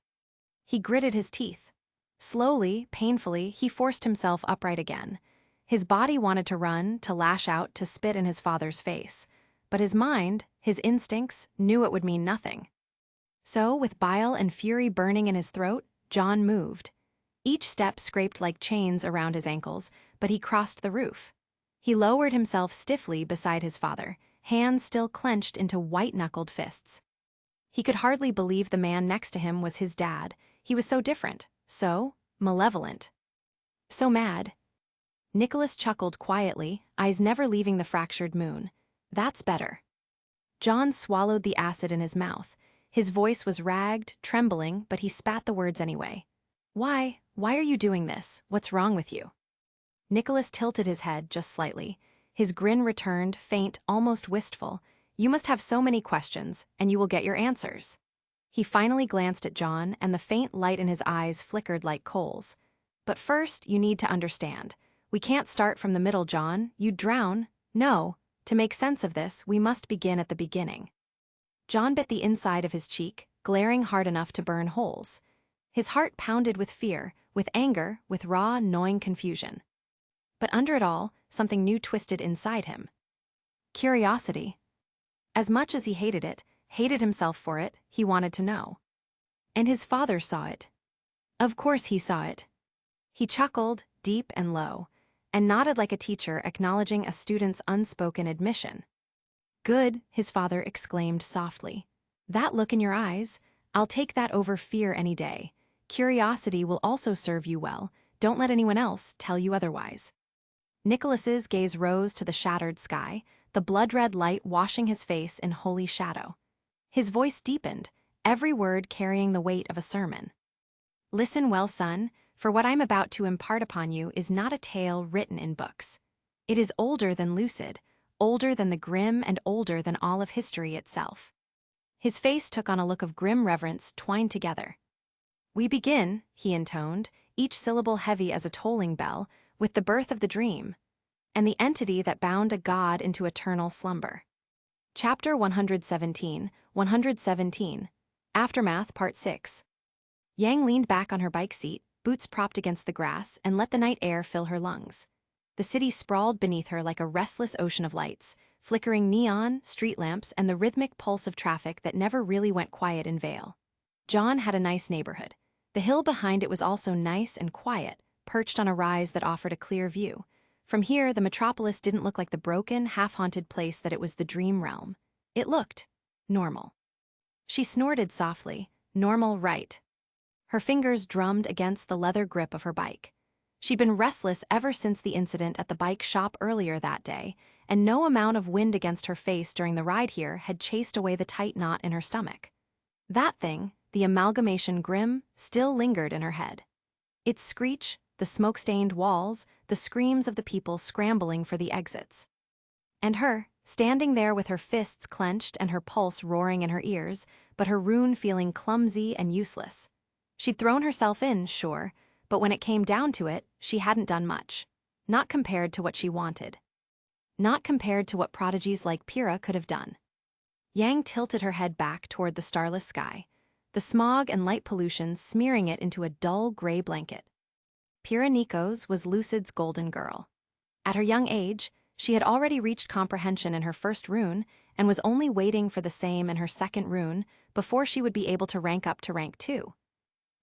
He gritted his teeth. Slowly, painfully, he forced himself upright again. His body wanted to run, to lash out, to spit in his father's face. But his mind, his instincts, knew it would mean nothing. So, with bile and fury burning in his throat, John moved. Each step scraped like chains around his ankles, but he crossed the roof. He lowered himself stiffly beside his father, hands still clenched into white-knuckled fists. He could hardly believe the man next to him was his dad. He was so different, so malevolent, so mad. Nicholas chuckled quietly, eyes never leaving the fractured moon. "That's better." John swallowed the acid in his mouth. His voice was ragged, trembling, but he spat the words anyway. Why are you doing this? What's wrong with you?" Nicholas tilted his head just slightly. His grin returned, faint, almost wistful. "You must have so many questions, and you will get your answers." He finally glanced at John, and the faint light in his eyes flickered like coals. "But first, you need to understand. We can't start from the middle, John. You'd drown. No, to make sense of this, we must begin at the beginning." John bit the inside of his cheek, glaring hard enough to burn holes. His heart pounded with fear, with anger, with raw, gnawing confusion. But under it all, something new twisted inside him. Curiosity. As much as he hated it, hated himself for it, he wanted to know. And his father saw it. Of course he saw it. He chuckled, deep and low, and nodded like a teacher acknowledging a student's unspoken admission. "Good," his father exclaimed softly. "That look in your eyes, I'll take that over fear any day. Curiosity will also serve you well, don't let anyone else tell you otherwise." Nicholas's gaze rose to the shattered sky, the blood-red light washing his face in holy shadow. His voice deepened, every word carrying the weight of a sermon. "Listen well, son, for what I'm about to impart upon you is not a tale written in books. It is older than Lucid, older than the grim and older than all of history itself." His face took on a look of grim reverence twined together. "We begin," he intoned, each syllable heavy as a tolling bell, "with the birth of the dream, and the entity that bound a god into eternal slumber." Chapter 117, Aftermath Part 6. Yang leaned back on her bike seat, boots propped against the grass, and let the night air fill her lungs. The city sprawled beneath her like a restless ocean of lights, flickering neon, street lamps, and the rhythmic pulse of traffic that never really went quiet in Vale. John had a nice neighborhood. The hill behind it was also nice and quiet, perched on a rise that offered a clear view. From here, the metropolis didn't look like the broken, half-haunted place that it was the dream realm. It looked normal. She snorted softly. Normal, right. Her fingers drummed against the leather grip of her bike. She'd been restless ever since the incident at the bike shop earlier that day, and no amount of wind against her face during the ride here had chased away the tight knot in her stomach. That thing, the amalgamation grim, still lingered in her head. Its screech, the smoke-stained walls, the screams of the people scrambling for the exits. And her, standing there with her fists clenched and her pulse roaring in her ears, but her rune feeling clumsy and useless. She'd thrown herself in, sure, but when it came down to it, she hadn't done much. Not compared to what she wanted. Not compared to what prodigies like Pyrrha could have done. Yang tilted her head back toward the starless sky, the smog and light pollution smearing it into a dull gray blanket. Pyrrha Nikos was Lucid's golden girl. At her young age, she had already reached comprehension in her first rune and was only waiting for the same in her second rune before she would be able to rank up to rank 2.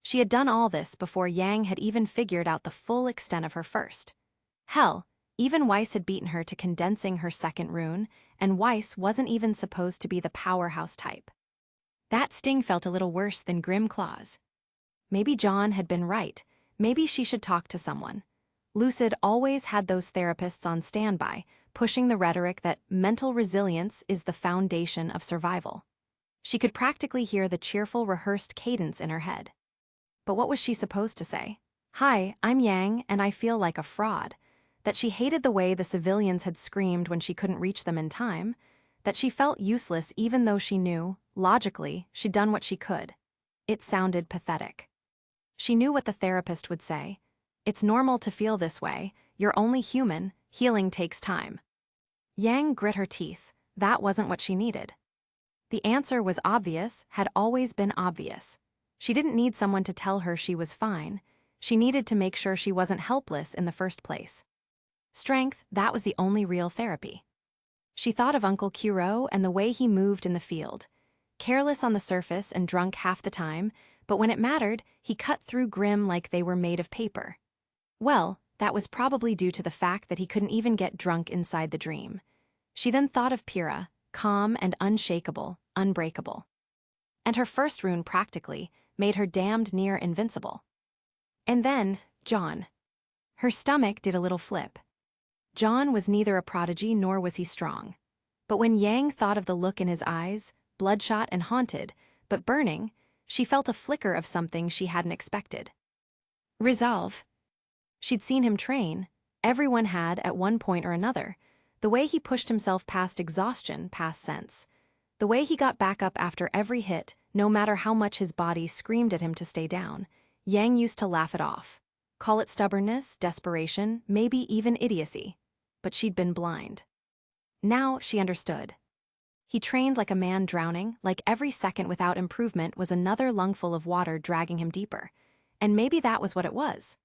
She had done all this before Yang had even figured out the full extent of her first. Hell, even Weiss had beaten her to condensing her second rune, and Weiss wasn't even supposed to be the powerhouse type. That sting felt a little worse than grim claws. Maybe John had been right. Maybe she should talk to someone. Lucid always had those therapists on standby, pushing the rhetoric that mental resilience is the foundation of survival. She could practically hear the cheerful, rehearsed cadence in her head. But what was she supposed to say? "Hi, I'm Yang, and I feel like a fraud." That she hated the way the civilians had screamed when she couldn't reach them in time. That she felt useless even though she knew, logically, she'd done what she could. It sounded pathetic. She knew what the therapist would say. "It's normal to feel this way. You're only human. Healing takes time." Yang grit her teeth. That wasn't what she needed. The answer was obvious, had always been obvious. She didn't need someone to tell her she was fine. She needed to make sure she wasn't helpless in the first place. Strength, that was the only real therapy. She thought of Uncle Kuro and the way he moved in the field. Careless on the surface and drunk half the time, but when it mattered, he cut through grim like they were made of paper. Well, that was probably due to the fact that he couldn't even get drunk inside the dream. She then thought of Pyrrha, calm and unshakable, unbreakable. And her first rune practically made her damned near invincible. And then, John. Her stomach did a little flip. John was neither a prodigy nor was he strong. But when Yang thought of the look in his eyes, bloodshot and haunted, but burning, she felt a flicker of something she hadn't expected. Resolve. She'd seen him train. Everyone had at one point or another. The way he pushed himself past exhaustion, past sense. The way he got back up after every hit, no matter how much his body screamed at him to stay down. Yang used to laugh it off. Call it stubbornness, desperation, maybe even idiocy. But she'd been blind. Now she understood. He trained like a man drowning, like every second without improvement was another lungful of water dragging him deeper. And maybe that was what it was.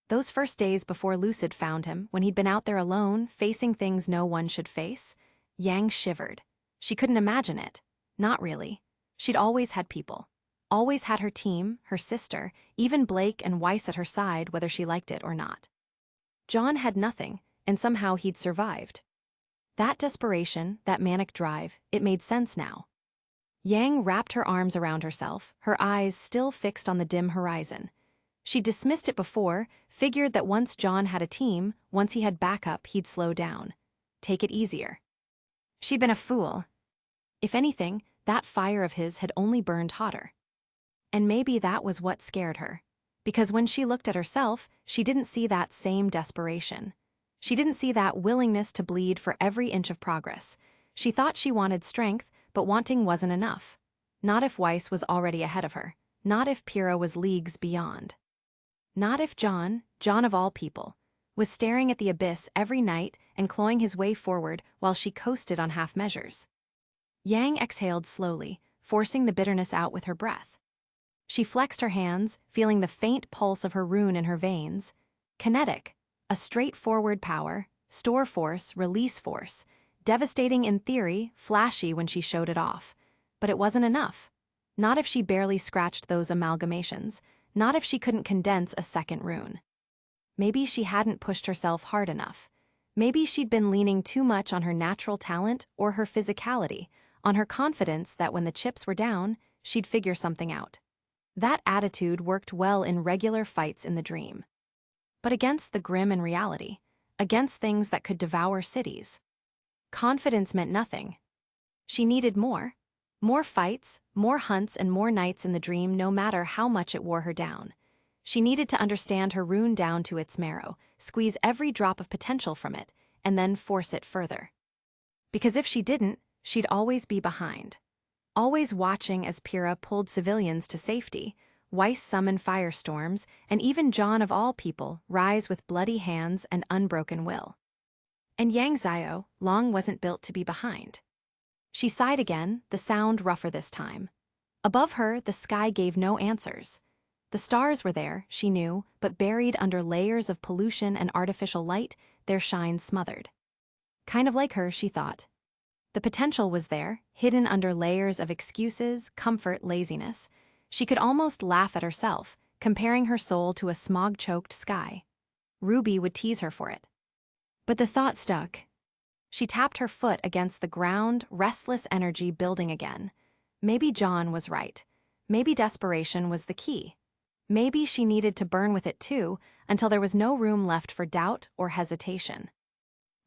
Those first days before Lucid found him, when he'd been out there alone, facing things no one should face, Yang shivered. She couldn't imagine it. Not really. She'd always had people. Always had her team, her sister, even Blake and Weiss at her side whether she liked it or not. John had nothing, and somehow he'd survived. That desperation, that manic drive, it made sense now. Yang wrapped her arms around herself, her eyes still fixed on the dim horizon. She dismissed it before, figured that once John had a team, once he had backup, he'd slow down. Take it easier. She'd been a fool. If anything, that fire of his had only burned hotter. And maybe that was what scared her. Because when she looked at herself, she didn't see that same desperation. She didn't see that willingness to bleed for every inch of progress. She thought she wanted strength, but wanting wasn't enough. Not if Weiss was already ahead of her. Not if Pyrrha was leagues beyond. Not if John of all people, was staring at the abyss every night and clawing his way forward while she coasted on half measures. Yang exhaled slowly, forcing the bitterness out with her breath. She flexed her hands, feeling the faint pulse of her rune in her veins. Kinetic, a straightforward power, store force, release force, devastating in theory, flashy when she showed it off. But it wasn't enough. Not if she barely scratched those amalgamations, not if she couldn't condense a second rune. Maybe she hadn't pushed herself hard enough. Maybe she'd been leaning too much on her natural talent or her physicality, on her confidence that when the chips were down, she'd figure something out. That attitude worked well in regular fights in the dream. But against the grim in reality, against things that could devour cities, confidence meant nothing. She needed more. More fights, more hunts, and more nights in the dream, no matter how much it wore her down. She needed to understand her rune down to its marrow, squeeze every drop of potential from it, and then force it further. Because if she didn't, she'd always be behind. Always watching as Pyrrha pulled civilians to safety, Weiss summoned firestorms, and even John of all people rise with bloody hands and unbroken will. And Yang Xiao long wasn't built to be behind. She sighed again, the sound rougher this time. Above her, the sky gave no answers. The stars were there, she knew, but buried under layers of pollution and artificial light, their shine smothered. Kind of like her, she thought. The potential was there, hidden under layers of excuses, comfort, laziness. She could almost laugh at herself, comparing her soul to a smog-choked sky. RWBY would tease her for it. But the thought stuck. She tapped her foot against the ground, restless energy building again. Maybe John was right. Maybe desperation was the key. Maybe she needed to burn with it too, until there was no room left for doubt or hesitation.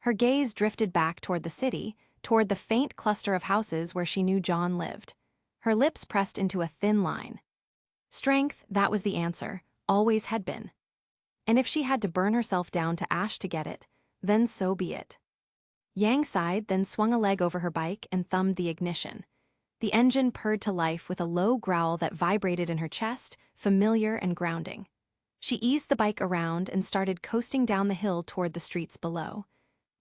Her gaze drifted back toward the city, toward the faint cluster of houses where she knew John lived. Her lips pressed into a thin line. Strength, that was the answer, always had been. And if she had to burn herself down to ash to get it, then so be it. Yang sighed, then swung a leg over her bike and thumbed the ignition. The engine purred to life with a low growl that vibrated in her chest, familiar and grounding. She eased the bike around and started coasting down the hill toward the streets below.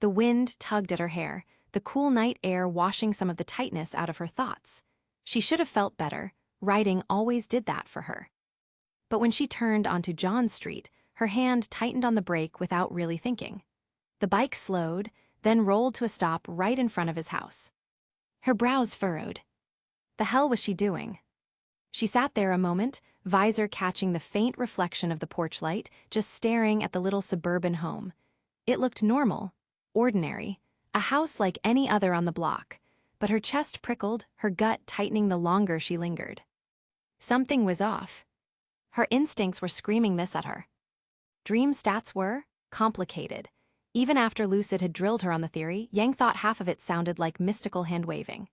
The wind tugged at her hair, the cool night air washing some of the tightness out of her thoughts. She should have felt better. Riding always did that for her. But when she turned onto John Street, her hand tightened on the brake without really thinking. The bike slowed, then rolled to a stop right in front of his house. Her brows furrowed. The hell was she doing? She sat there a moment, visor catching the faint reflection of the porch light, just staring at the little suburban home. It looked normal, ordinary, a house like any other on the block, but her chest prickled, her gut tightening the longer she lingered. Something was off. Her instincts were screaming this at her. Dream stats were complicated. Even after Lucid had drilled her on the theory, Yang thought half of it sounded like mystical hand-waving.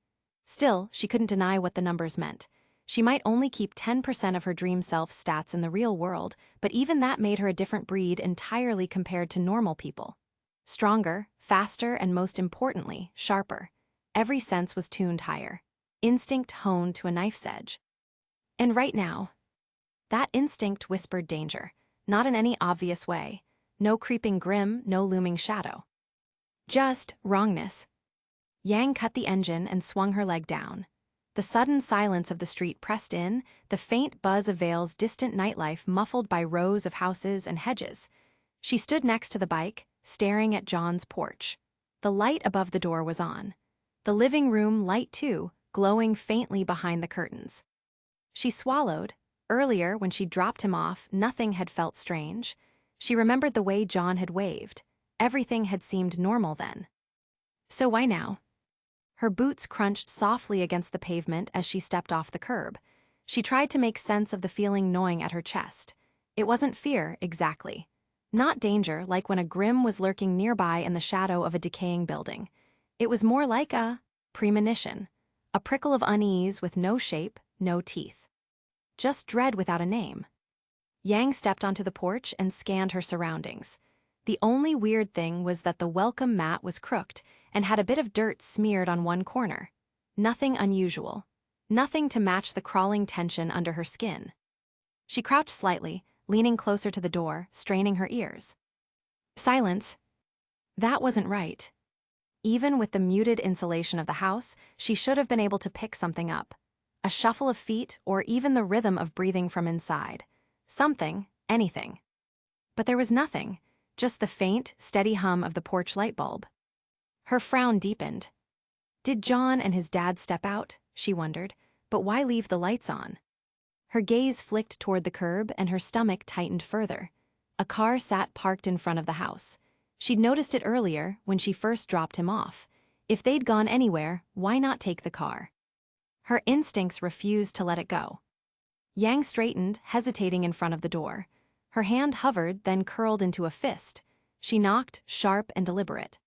Still, she couldn't deny what the numbers meant. She might only keep 10% of her dream self stats in the real world, but even that made her a different breed entirely compared to normal people. Stronger, faster, and most importantly, sharper. Every sense was tuned higher. Instinct honed to a knife's edge. And right now, that instinct whispered danger, not in any obvious way. No creeping grim, no looming shadow. Just wrongness. Yang cut the engine and swung her leg down. The sudden silence of the street pressed in, the faint buzz of Vale's distant nightlife muffled by rows of houses and hedges. She stood next to the bike, staring at John's porch. The light above the door was on. The living room light too, glowing faintly behind the curtains. She swallowed. Earlier, when she dropped him off, nothing had felt strange. She remembered the way John had waved. Everything had seemed normal then. So why now? Her boots crunched softly against the pavement as she stepped off the curb. She tried to make sense of the feeling gnawing at her chest. It wasn't fear, exactly. Not danger, like when a grim was lurking nearby in the shadow of a decaying building. It was more like a premonition, a prickle of unease with no shape, no teeth. Just dread without a name. Yang stepped onto the porch and scanned her surroundings. The only weird thing was that the welcome mat was crooked and had a bit of dirt smeared on one corner. Nothing unusual. Nothing to match the crawling tension under her skin. She crouched slightly, leaning closer to the door, straining her ears. Silence. That wasn't right. Even with the muted insulation of the house, she should have been able to pick something up. A shuffle of feet, or even the rhythm of breathing from inside. Something, anything. But there was nothing, just the faint, steady hum of the porch light bulb. Her frown deepened. Did John and his dad step out? She wondered, but why leave the lights on? Her gaze flicked toward the curb and her stomach tightened further. A car sat parked in front of the house. She'd noticed it earlier when she first dropped him off. If they'd gone anywhere, why not take the car? Her instincts refused to let it go. Yang straightened, hesitating in front of the door. Her hand hovered, then curled into a fist. She knocked, sharp and deliberate.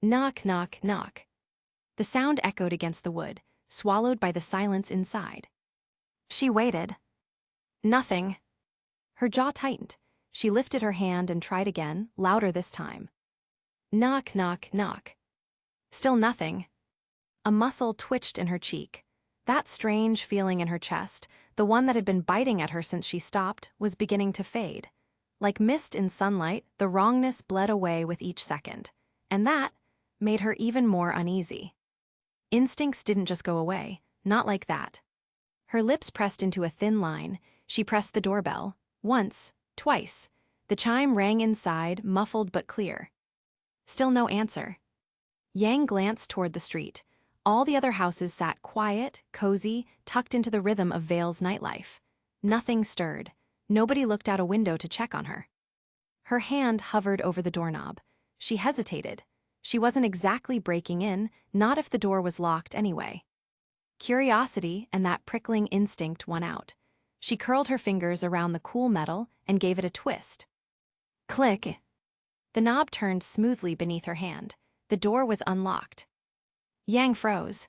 Knock, knock, knock. The sound echoed against the wood, swallowed by the silence inside. She waited. Nothing. Her jaw tightened. She lifted her hand and tried again, louder this time. Knock, knock, knock. Still nothing. A muscle twitched in her cheek. That strange feeling in her chest, the one that had been biting at her since she stopped, was beginning to fade. Like mist in sunlight, the wrongness bled away with each second. And that made her even more uneasy. Instincts didn't just go away, not like that. Her lips pressed into a thin line. She pressed the doorbell. Once, twice. The chime rang inside, muffled but clear. Still no answer. Yang glanced toward the street. All the other houses sat quiet, cozy, tucked into the rhythm of Vale's nightlife. Nothing stirred. Nobody looked out a window to check on her. Her hand hovered over the doorknob. She hesitated. She wasn't exactly breaking in, not if the door was locked anyway. Curiosity and that prickling instinct won out. She curled her fingers around the cool metal and gave it a twist. Click. The knob turned smoothly beneath her hand. The door was unlocked. Yang froze.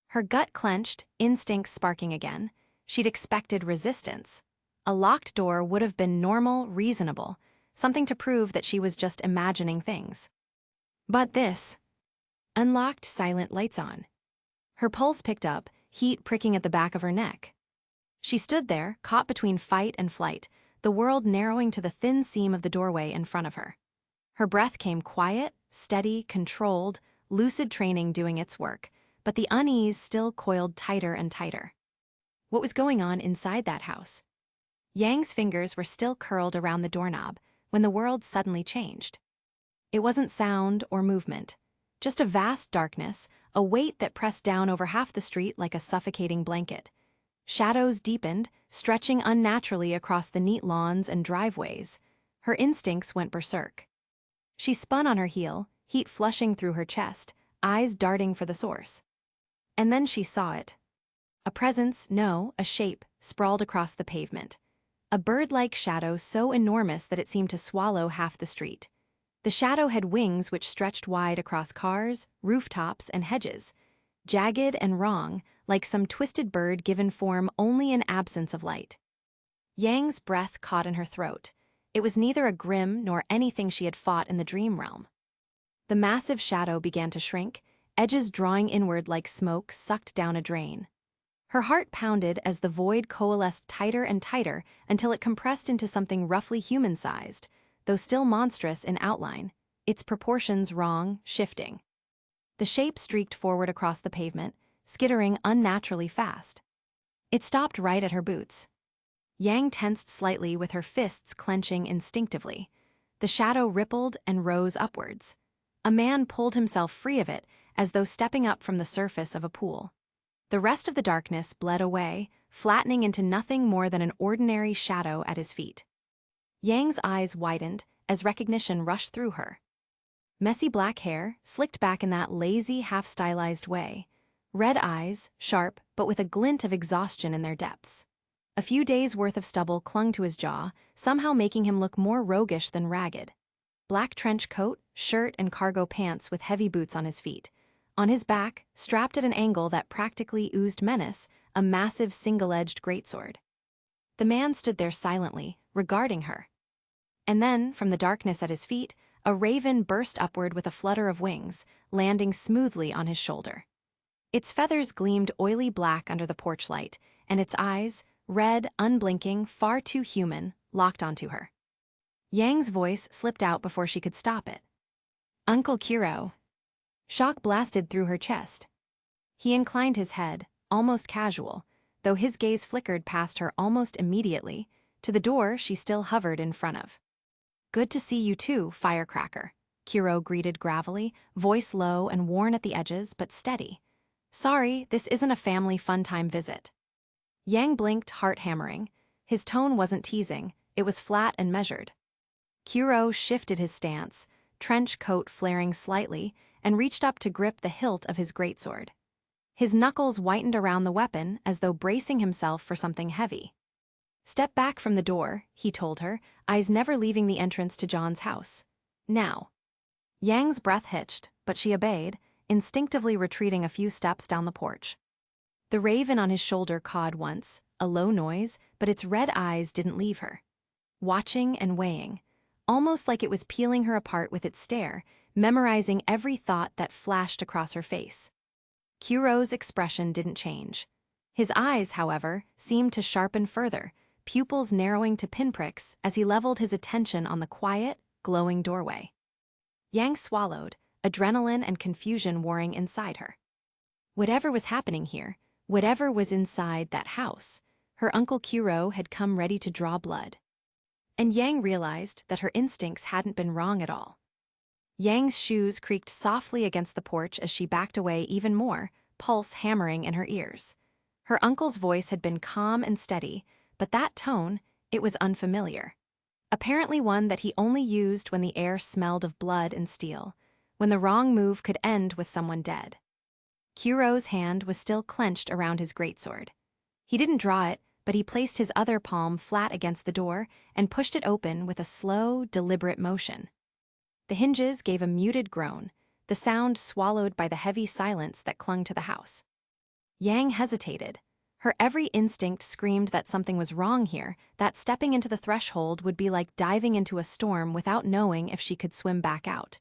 Her gut clenched, instincts sparking again. She'd expected resistance. A locked door would have been normal, reasonable, something to prove that she was just imagining things. But this. Unlocked, silent, lights on. Her pulse picked up, heat pricking at the back of her neck. She stood there, caught between fight and flight, the world narrowing to the thin seam of the doorway in front of her. Her breath came quiet, steady, controlled, lucid training doing its work, but the unease still coiled tighter and tighter. What was going on inside that house? Yang's fingers were still curled around the doorknob when the world suddenly changed. It wasn't sound or movement, just a vast darkness, a weight that pressed down over half the street like a suffocating blanket. Shadows deepened, stretching unnaturally across the neat lawns and driveways. Her instincts went berserk. She spun on her heel, heat flushing through her chest, eyes darting for the source. And then she saw it. A presence, no, a shape, sprawled across the pavement. A bird-like shadow so enormous that it seemed to swallow half the street. The shadow had wings which stretched wide across cars, rooftops, and hedges. Jagged and wrong, like some twisted bird given form only in absence of light. Yang's breath caught in her throat. It was neither a grim nor anything she had fought in the dream realm. The massive shadow began to shrink, edges drawing inward like smoke sucked down a drain. Her heart pounded as the void coalesced tighter and tighter until it compressed into something roughly human-sized, though still monstrous in outline, its proportions wrong, shifting. The shape streaked forward across the pavement, skittering unnaturally fast. It stopped right at her boots. Yang tensed slightly with her fists clenching instinctively. The shadow rippled and rose upwards. A man pulled himself free of it as though stepping up from the surface of a pool. The rest of the darkness bled away, flattening into nothing more than an ordinary shadow at his feet. Yang's eyes widened as recognition rushed through her. Messy black hair, slicked back in that lazy, half-stylized way. Red eyes, sharp, but with a glint of exhaustion in their depths. A few days' worth of stubble clung to his jaw, somehow making him look more roguish than ragged. Black trench coat, shirt, and cargo pants with heavy boots on his feet. On his back, strapped at an angle that practically oozed menace, a massive single-edged greatsword. The man stood there silently, regarding her. And then, from the darkness at his feet, a raven burst upward with a flutter of wings, landing smoothly on his shoulder. Its feathers gleamed oily black under the porch light, and its eyes, red, unblinking, far too human, locked onto her. Yang's voice slipped out before she could stop it. "Uncle Kiro." Shock blasted through her chest. He inclined his head, almost casual, though his gaze flickered past her almost immediately, to the door she still hovered in front of. "Good to see you too, firecracker," Kiro greeted gravelly, voice low and worn at the edges but steady. "Sorry, this isn't a family fun-time visit." Yang blinked, heart-hammering. His tone wasn't teasing, it was flat and measured. Kiro shifted his stance, trench coat flaring slightly, and reached up to grip the hilt of his greatsword. His knuckles whitened around the weapon as though bracing himself for something heavy. "Step back from the door," he told her, eyes never leaving the entrance to John's house. "Now." Yang's breath hitched, but she obeyed, instinctively retreating a few steps down the porch. The raven on his shoulder cawed once, a low noise, but its red eyes didn't leave her. Watching and weighing, almost like it was peeling her apart with its stare, memorizing every thought that flashed across her face. Kiro's expression didn't change. His eyes, however, seemed to sharpen further, pupils narrowing to pinpricks as he leveled his attention on the quiet, glowing doorway. Yang swallowed, adrenaline and confusion warring inside her. Whatever was happening here, whatever was inside that house, her Uncle Kiro had come ready to draw blood. And Yang realized that her instincts hadn't been wrong at all. Yang's shoes creaked softly against the porch as she backed away even more, pulse hammering in her ears. Her uncle's voice had been calm and steady, but that tone, it was unfamiliar. Apparently one that he only used when the air smelled of blood and steel, when the wrong move could end with someone dead. Kiro's hand was still clenched around his greatsword. He didn't draw it, but he placed his other palm flat against the door and pushed it open with a slow, deliberate motion. The hinges gave a muted groan, the sound swallowed by the heavy silence that clung to the house. Yang hesitated. Her every instinct screamed that something was wrong here, that stepping into the threshold would be like diving into a storm without knowing if she could swim back out.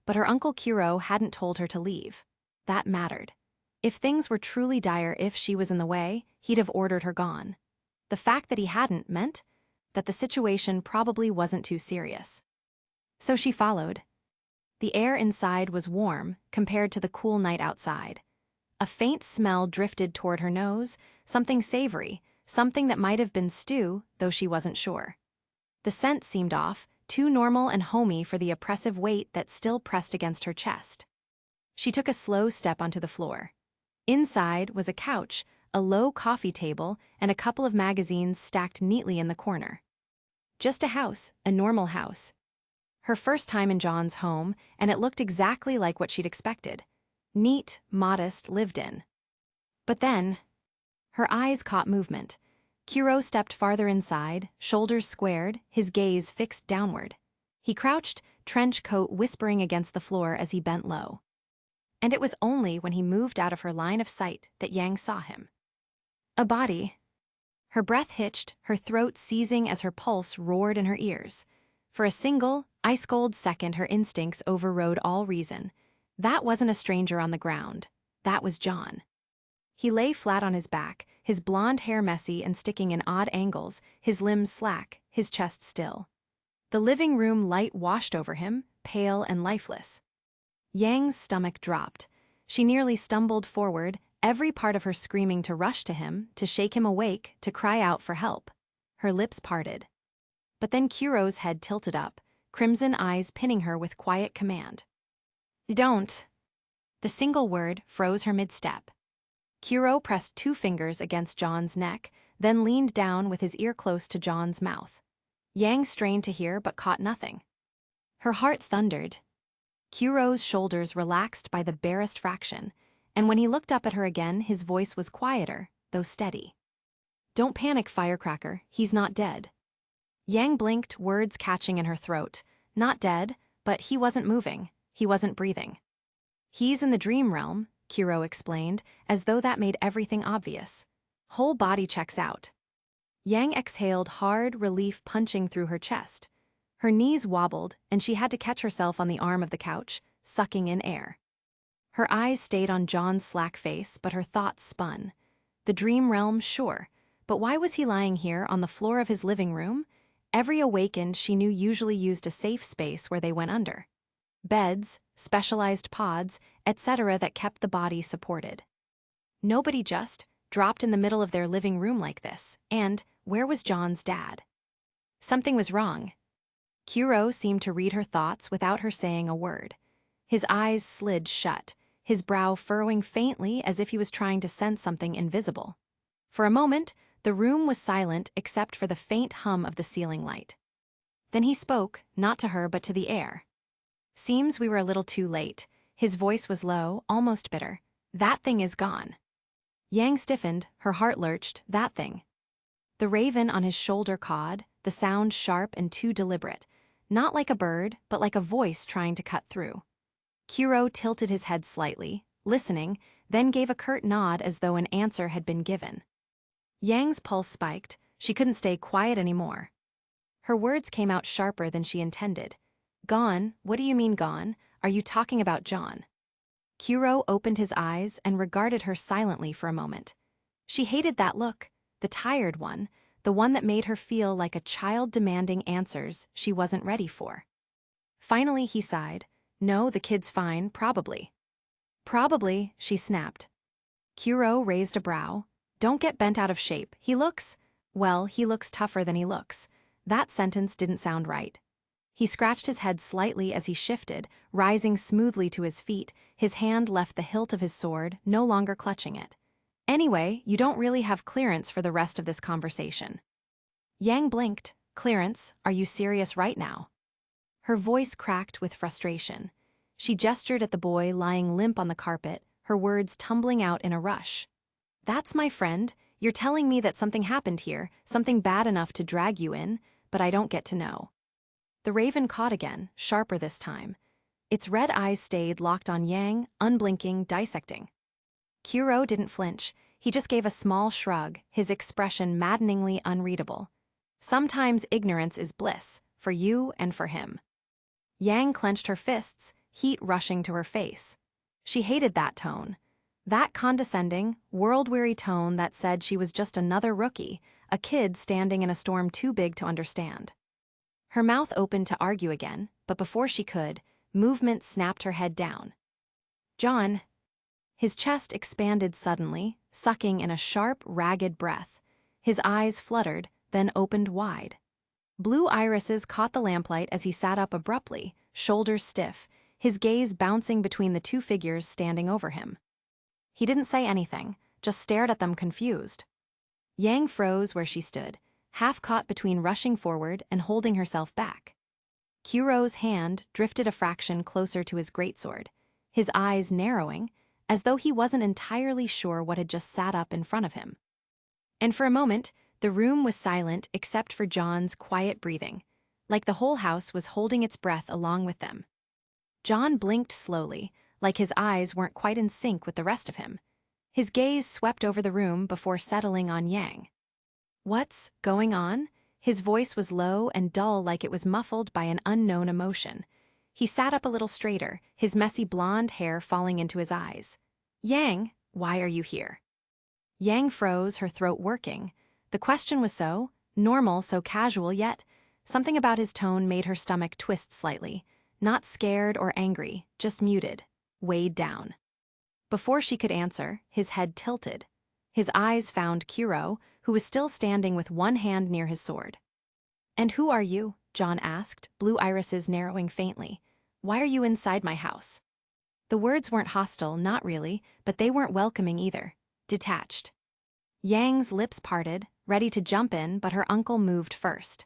But her Uncle Kiro hadn't told her to leave. That mattered. If things were truly dire, if she was in the way, he'd have ordered her gone. The fact that he hadn't meant that the situation probably wasn't too serious. So she followed. The air inside was warm compared to the cool night outside. A faint smell drifted toward her nose, something savory, something that might have been stew, though she wasn't sure. The scent seemed off, too normal and homey for the oppressive weight that still pressed against her chest. She took a slow step onto the floor. Inside was a couch, a low coffee table, and a couple of magazines stacked neatly in the corner. Just a house, a normal house. Her first time in John's home, and it looked exactly like what she'd expected. Neat, modest, lived in. But then, her eyes caught movement. Kiro stepped farther inside, shoulders squared, his gaze fixed downward. He crouched, trench coat whispering against the floor as he bent low. And it was only when he moved out of her line of sight that Yang saw him. A body. Her breath hitched, her throat seizing as her pulse roared in her ears. For a single, ice-cold second, her instincts overrode all reason. That wasn't a stranger on the ground. That was John. He lay flat on his back, his blonde hair messy and sticking in odd angles, his limbs slack, his chest still. The living room light washed over him, pale and lifeless. Yang's stomach dropped. She nearly stumbled forward, every part of her screaming to rush to him, to shake him awake, to cry out for help. Her lips parted. But then Kiro's head tilted up, crimson eyes pinning her with quiet command. "Don't." The single word froze her mid-step. Kuro pressed 2 fingers against John's neck, then leaned down with his ear close to John's mouth. Yang strained to hear but caught nothing. Her heart thundered. Kuro's shoulders relaxed by the barest fraction, and when he looked up at her again, his voice was quieter, though steady. "Don't panic, Firecracker, he's not dead." Yang blinked, words catching in her throat. Not dead, but he wasn't moving, he wasn't breathing. "He's in the dream realm," Kuro explained, as though that made everything obvious. "Whole body checks out." Yang exhaled, hard relief punching through her chest. Her knees wobbled, and she had to catch herself on the arm of the couch, sucking in air. Her eyes stayed on John's slack face, but her thoughts spun. The dream realm, sure, but why was he lying here on the floor of his living room? Every awakened she knew usually used a safe space where they went under. Beds, specialized pods, etc. that kept the body supported. Nobody just dropped in the middle of their living room like this, and where was John's dad? Something was wrong. Kuro seemed to read her thoughts without her saying a word. His eyes slid shut, his brow furrowing faintly as if he was trying to sense something invisible. For a moment, the room was silent except for the faint hum of the ceiling light. Then he spoke, not to her but to the air. "Seems we were a little too late." His voice was low, almost bitter. "That thing is gone." Yang stiffened, her heart lurched. That thing. The raven on his shoulder cawed, the sound sharp and too deliberate. Not like a bird, but like a voice trying to cut through. Kuro tilted his head slightly, listening, then gave a curt nod as though an answer had been given. Yang's pulse spiked. She couldn't stay quiet anymore. Her words came out sharper than she intended. "Gone? What do you mean gone? Are you talking about John?" Kuro opened his eyes and regarded her silently for a moment. She hated that look, the tired one, the one that made her feel like a child demanding answers she wasn't ready for. Finally he sighed. "No, the kid's fine, probably." "Probably," she snapped. Kuro raised a brow. "Don't get bent out of shape. He looks tougher than he looks." That sentence didn't sound right. He scratched his head slightly as he shifted, rising smoothly to his feet. His hand left the hilt of his sword, no longer clutching it. "Anyway, you don't really have clearance for the rest of this conversation." Yang blinked. "Clearance? Are you serious right now?" Her voice cracked with frustration. She gestured at the boy lying limp on the carpet, her words tumbling out in a rush. "That's my friend. You're telling me that something happened here, something bad enough to drag you in, but I don't get to know." The raven caught again, sharper this time. Its red eyes stayed locked on Yang, unblinking, dissecting. Kuro didn't flinch. He just gave a small shrug, his expression maddeningly unreadable. Sometimes ignorance is bliss, for you and for him. Yang clenched her fists, heat rushing to her face. She hated that tone. That condescending, world-weary tone that said she was just another rookie, a kid standing in a storm too big to understand. Her mouth opened to argue again, but before she could, movement snapped her head down. "John." His chest expanded suddenly, sucking in a sharp, ragged breath. His eyes fluttered, then opened wide. Blue irises caught the lamplight as he sat up abruptly, shoulders stiff, his gaze bouncing between the 2 figures standing over him. He didn't say anything, just stared at them confused. Yang froze where she stood, half caught between rushing forward and holding herself back. Kuro's hand drifted a fraction closer to his greatsword, his eyes narrowing, as though he wasn't entirely sure what had just sat up in front of him. And for a moment, the room was silent except for John's quiet breathing, like the whole house was holding its breath along with them. John blinked slowly, like his eyes weren't quite in sync with the rest of him. His gaze swept over the room before settling on Yang. "What's going on?" His voice was low and dull, like it was muffled by an unknown emotion. He sat up a little straighter, his messy blonde hair falling into his eyes. "Yang, why are you here?" Yang froze, her throat working. The question was so normal, so casual, yet something about his tone made her stomach twist slightly. Not scared or angry, just muted, weighed down. Before she could answer, his head tilted. His eyes found Kuro, who was still standing with one hand near his sword. "And who are you?" John asked, blue irises narrowing faintly. "Why are you inside my house?" The words weren't hostile, not really, but they weren't welcoming either. detached. Yang's lips parted, ready to jump in, but her uncle moved first.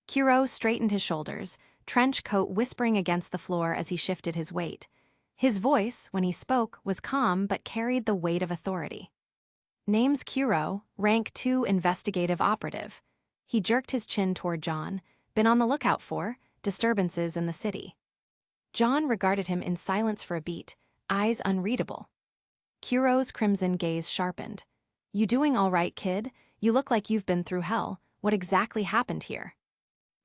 Kuro straightened his shoulders, trench coat whispering against the floor as he shifted his weight. His voice, when he spoke, was calm but carried the weight of authority. Name's Kuro, rank 2 investigative operative. He jerked his chin toward John. Been on the lookout for disturbances in the city. John regarded him in silence for a beat, eyes unreadable. Kuro's crimson gaze sharpened. You doing all right, kid? You look like you've been through hell. What exactly happened here?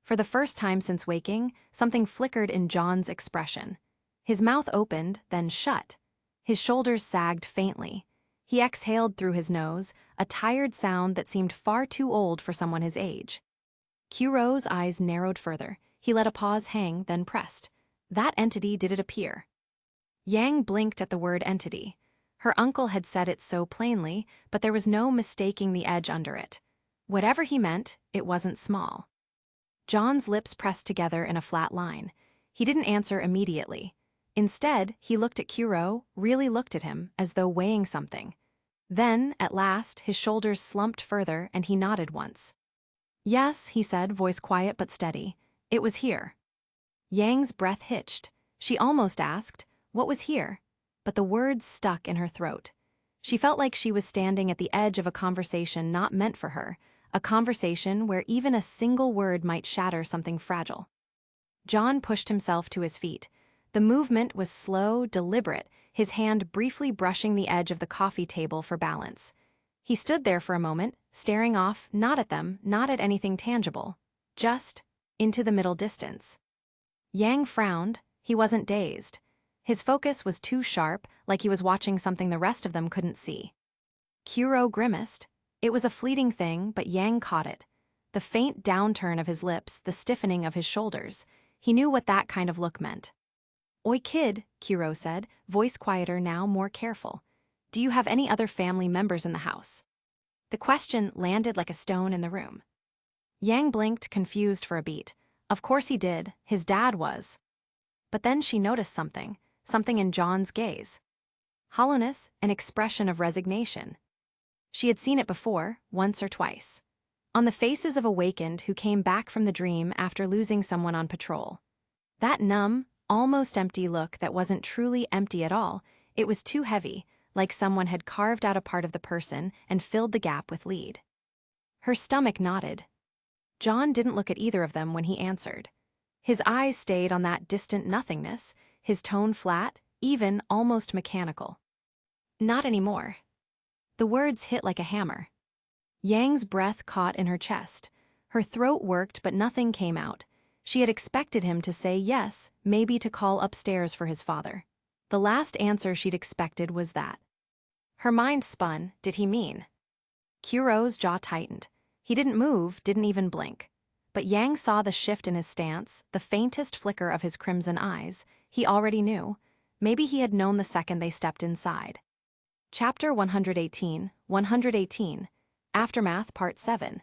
For the first time since waking, something flickered in John's expression. His mouth opened, then shut. His shoulders sagged faintly. He exhaled through his nose, a tired sound that seemed far too old for someone his age. Kuro's eyes narrowed further. He let a pause hang, then pressed. That entity, did it appear? Yang blinked at the word entity. Her uncle had said it so plainly, but there was no mistaking the edge under it. Whatever he meant, it wasn't small. John's lips pressed together in a flat line. He didn't answer immediately. Instead, he looked at Kuro, really looked at him, as though weighing something. Then, at last, his shoulders slumped further and he nodded once. Yes, he said, voice quiet but steady. It was here. Yang's breath hitched. She almost asked, what was here? But the words stuck in her throat. She felt like she was standing at the edge of a conversation not meant for her, a conversation where even a single word might shatter something fragile. John pushed himself to his feet. The movement was slow, deliberate, his hand briefly brushing the edge of the coffee table for balance. He stood there for a moment, staring off, not at them, not at anything tangible, just into the middle distance. Yang frowned. He wasn't dazed. His focus was too sharp, like he was watching something the rest of them couldn't see. Kuro grimaced. It was a fleeting thing, but Yang caught it. The faint downturn of his lips, the stiffening of his shoulders. He knew what that kind of look meant. Oi kid, Kuro said, voice quieter now, more careful. Do you have any other family members in the house? The question landed like a stone in the room. Yang blinked, confused for a beat. Of course he did, his dad was. But then she noticed something in John's gaze. Hollowness, an expression of resignation. She had seen it before, once or twice. On the faces of awakened who came back from the dream after losing someone on patrol. That numb, almost empty look that wasn't truly empty at all, it was too heavy, like someone had carved out a part of the person and filled the gap with lead. Her stomach knotted. John didn't look at either of them when he answered. His eyes stayed on that distant nothingness, his tone flat, even almost mechanical. Not anymore. The words hit like a hammer. Yang's breath caught in her chest. Her throat worked, but nothing came out. She had expected him to say yes, maybe to call upstairs for his father. The last answer she'd expected was that. Her mind spun. Did he mean? Kuro's jaw tightened. He didn't move, didn't even blink. But Yang saw the shift in his stance, the faintest flicker of his crimson eyes. He already knew. Maybe he had known the second they stepped inside. Chapter 118, 118, Aftermath Part 7.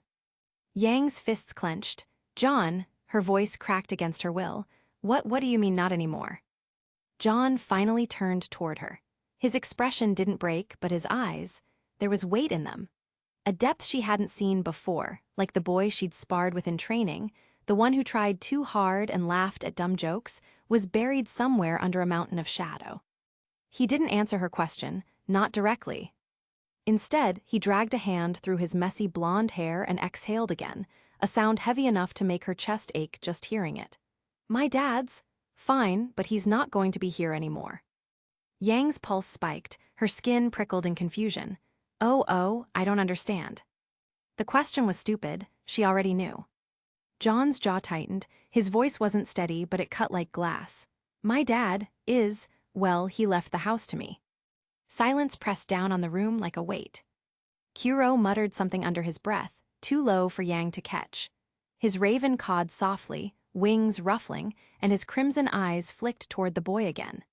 Yang's fists clenched. John, her voice cracked against her will. What do you mean not anymore? John finally turned toward her. His expression didn't break, but his eyes, there was weight in them. A depth she hadn't seen before, like the boy she'd sparred with in training, the one who tried too hard and laughed at dumb jokes, was buried somewhere under a mountain of shadow. He didn't answer her question, not directly. Instead, he dragged a hand through his messy blonde hair and exhaled again, a sound heavy enough to make her chest ache just hearing it. My dad's fine, but he's not going to be here anymore. Yang's pulse spiked, her skin prickled in confusion. Oh, I don't understand. The question was stupid, she already knew. John's jaw tightened, his voice wasn't steady, but it cut like glass. My dad is, well, he left the house to me. Silence pressed down on the room like a weight. Kuro muttered something under his breath, too low for Yang to catch. His raven cawed softly, wings ruffling, and his crimson eyes flicked toward the boy again.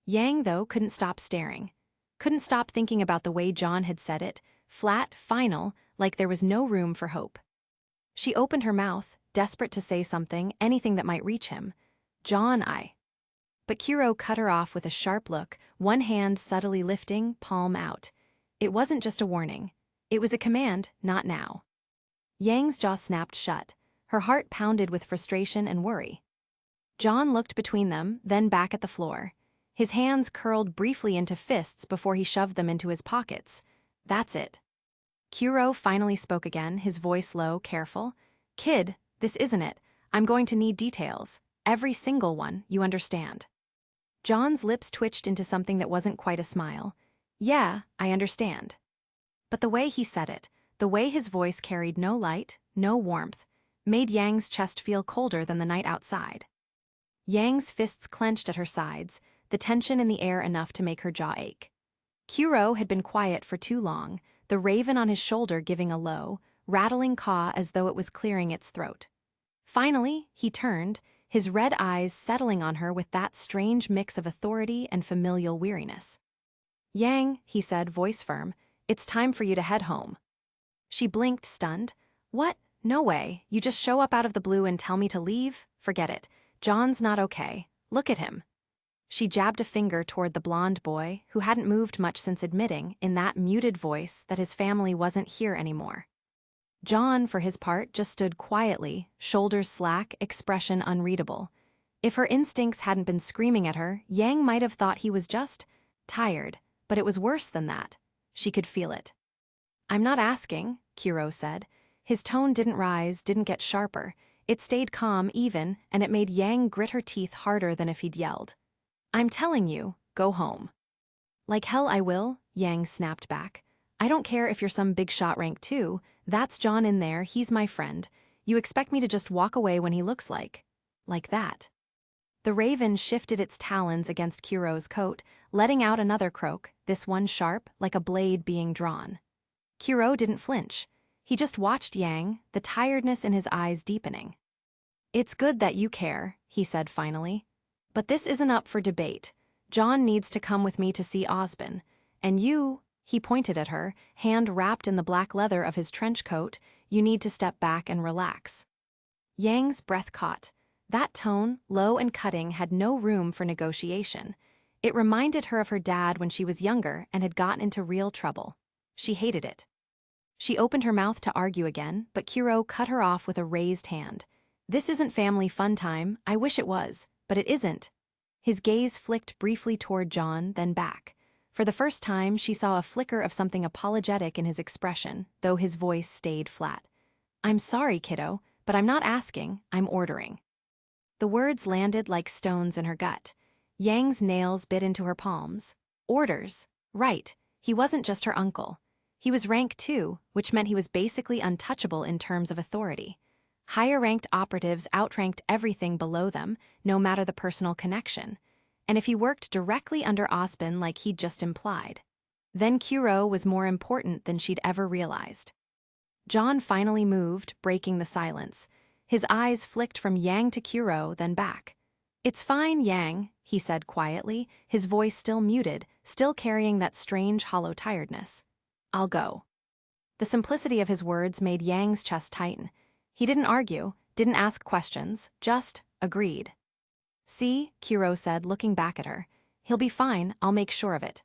Yang, though, couldn't stop staring. Couldn't stop thinking about the way John had said it, flat, final, like there was no room for hope. She opened her mouth, desperate to say something, anything that might reach him. John, But Kuro cut her off with a sharp look, one hand subtly lifting, palm out. It wasn't just a warning. It was a command, not now. Yang's jaw snapped shut. Her heart pounded with frustration and worry. John looked between them, then back at the floor. His hands curled briefly into fists before he shoved them into his pockets. That's it. Kuro finally spoke again, his voice low, careful. Kid, this isn't it. I'm going to need details. Every single one, you understand. John's lips twitched into something that wasn't quite a smile. Yeah, I understand. But the way he said it, the way his voice carried no light, no warmth, made Yang's chest feel colder than the night outside. Yang's fists clenched at her sides, the tension in the air enough to make her jaw ache. Kuro had been quiet for too long, the raven on his shoulder giving a low, rattling caw as though it was clearing its throat. Finally, he turned, his red eyes settling on her with that strange mix of authority and familial weariness. Yang, he said, voice firm, it's time for you to head home. She blinked, stunned. What? No way. You just show up out of the blue and tell me to leave? Forget it. John's not okay. Look at him. She jabbed a finger toward the blonde boy, who hadn't moved much since admitting, in that muted voice, that his family wasn't here anymore. John, for his part, just stood quietly, shoulders slack, expression unreadable. If her instincts hadn't been screaming at her, Yang might have thought he was just tired, but it was worse than that. She could feel it. I'm not asking, Kuro said. His tone didn't rise, didn't get sharper. It stayed calm, even, and it made Yang grit her teeth harder than if he'd yelled. I'm telling you, go home. Like hell I will, Yang snapped back. I don't care if you're some big shot rank too. That's John in there, he's my friend. You expect me to just walk away when he looks like that. The raven shifted its talons against Kuro's coat, letting out another croak, this one sharp, like a blade being drawn. Kuro didn't flinch. He just watched Yang, the tiredness in his eyes deepening. It's good that you care, he said finally. But this isn't up for debate. John needs to come with me to see Osborne. And you, he pointed at her, hand wrapped in the black leather of his trench coat, you need to step back and relax. Yang's breath caught. That tone, low and cutting, had no room for negotiation. It reminded her of her dad when she was younger and had gotten into real trouble. She hated it. She opened her mouth to argue again, but Kuro cut her off with a raised hand. This isn't family fun time, I wish it was, but it isn't. His gaze flicked briefly toward John, then back. For the first time, she saw a flicker of something apologetic in his expression, though his voice stayed flat. I'm sorry, kiddo, but I'm not asking, I'm ordering. The words landed like stones in her gut. Yang's nails bit into her palms. Orders. Right, he wasn't just her uncle. He was rank 2, which meant he was basically untouchable in terms of authority. Higher-ranked operatives outranked everything below them, no matter the personal connection. And if he worked directly under Osborne like he'd just implied, then Kuro was more important than she'd ever realized. John finally moved, breaking the silence. His eyes flicked from Yang to Kuro, then back. It's fine, Yang, he said quietly, his voice still muted, still carrying that strange, hollow tiredness. I'll go. The simplicity of his words made Yang's chest tighten. He didn't argue, didn't ask questions, just agreed. See, Kuro said, looking back at her. He'll be fine, I'll make sure of it.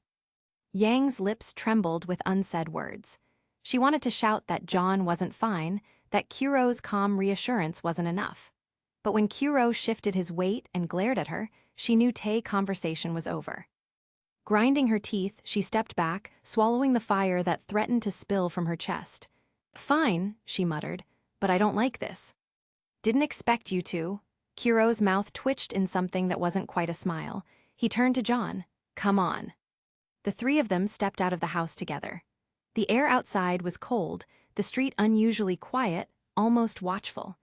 Yang's lips trembled with unsaid words. She wanted to shout that John wasn't fine, that Kuro's calm reassurance wasn't enough. But when Kuro shifted his weight and glared at her, she knew conversation was over. Grinding her teeth, she stepped back, swallowing the fire that threatened to spill from her chest. Fine, she muttered, but I don't like this. Didn't expect you to. Kuro's mouth twitched in something that wasn't quite a smile. He turned to John. Come on. The three of them stepped out of the house together. The air outside was cold, the street unusually quiet, almost watchful.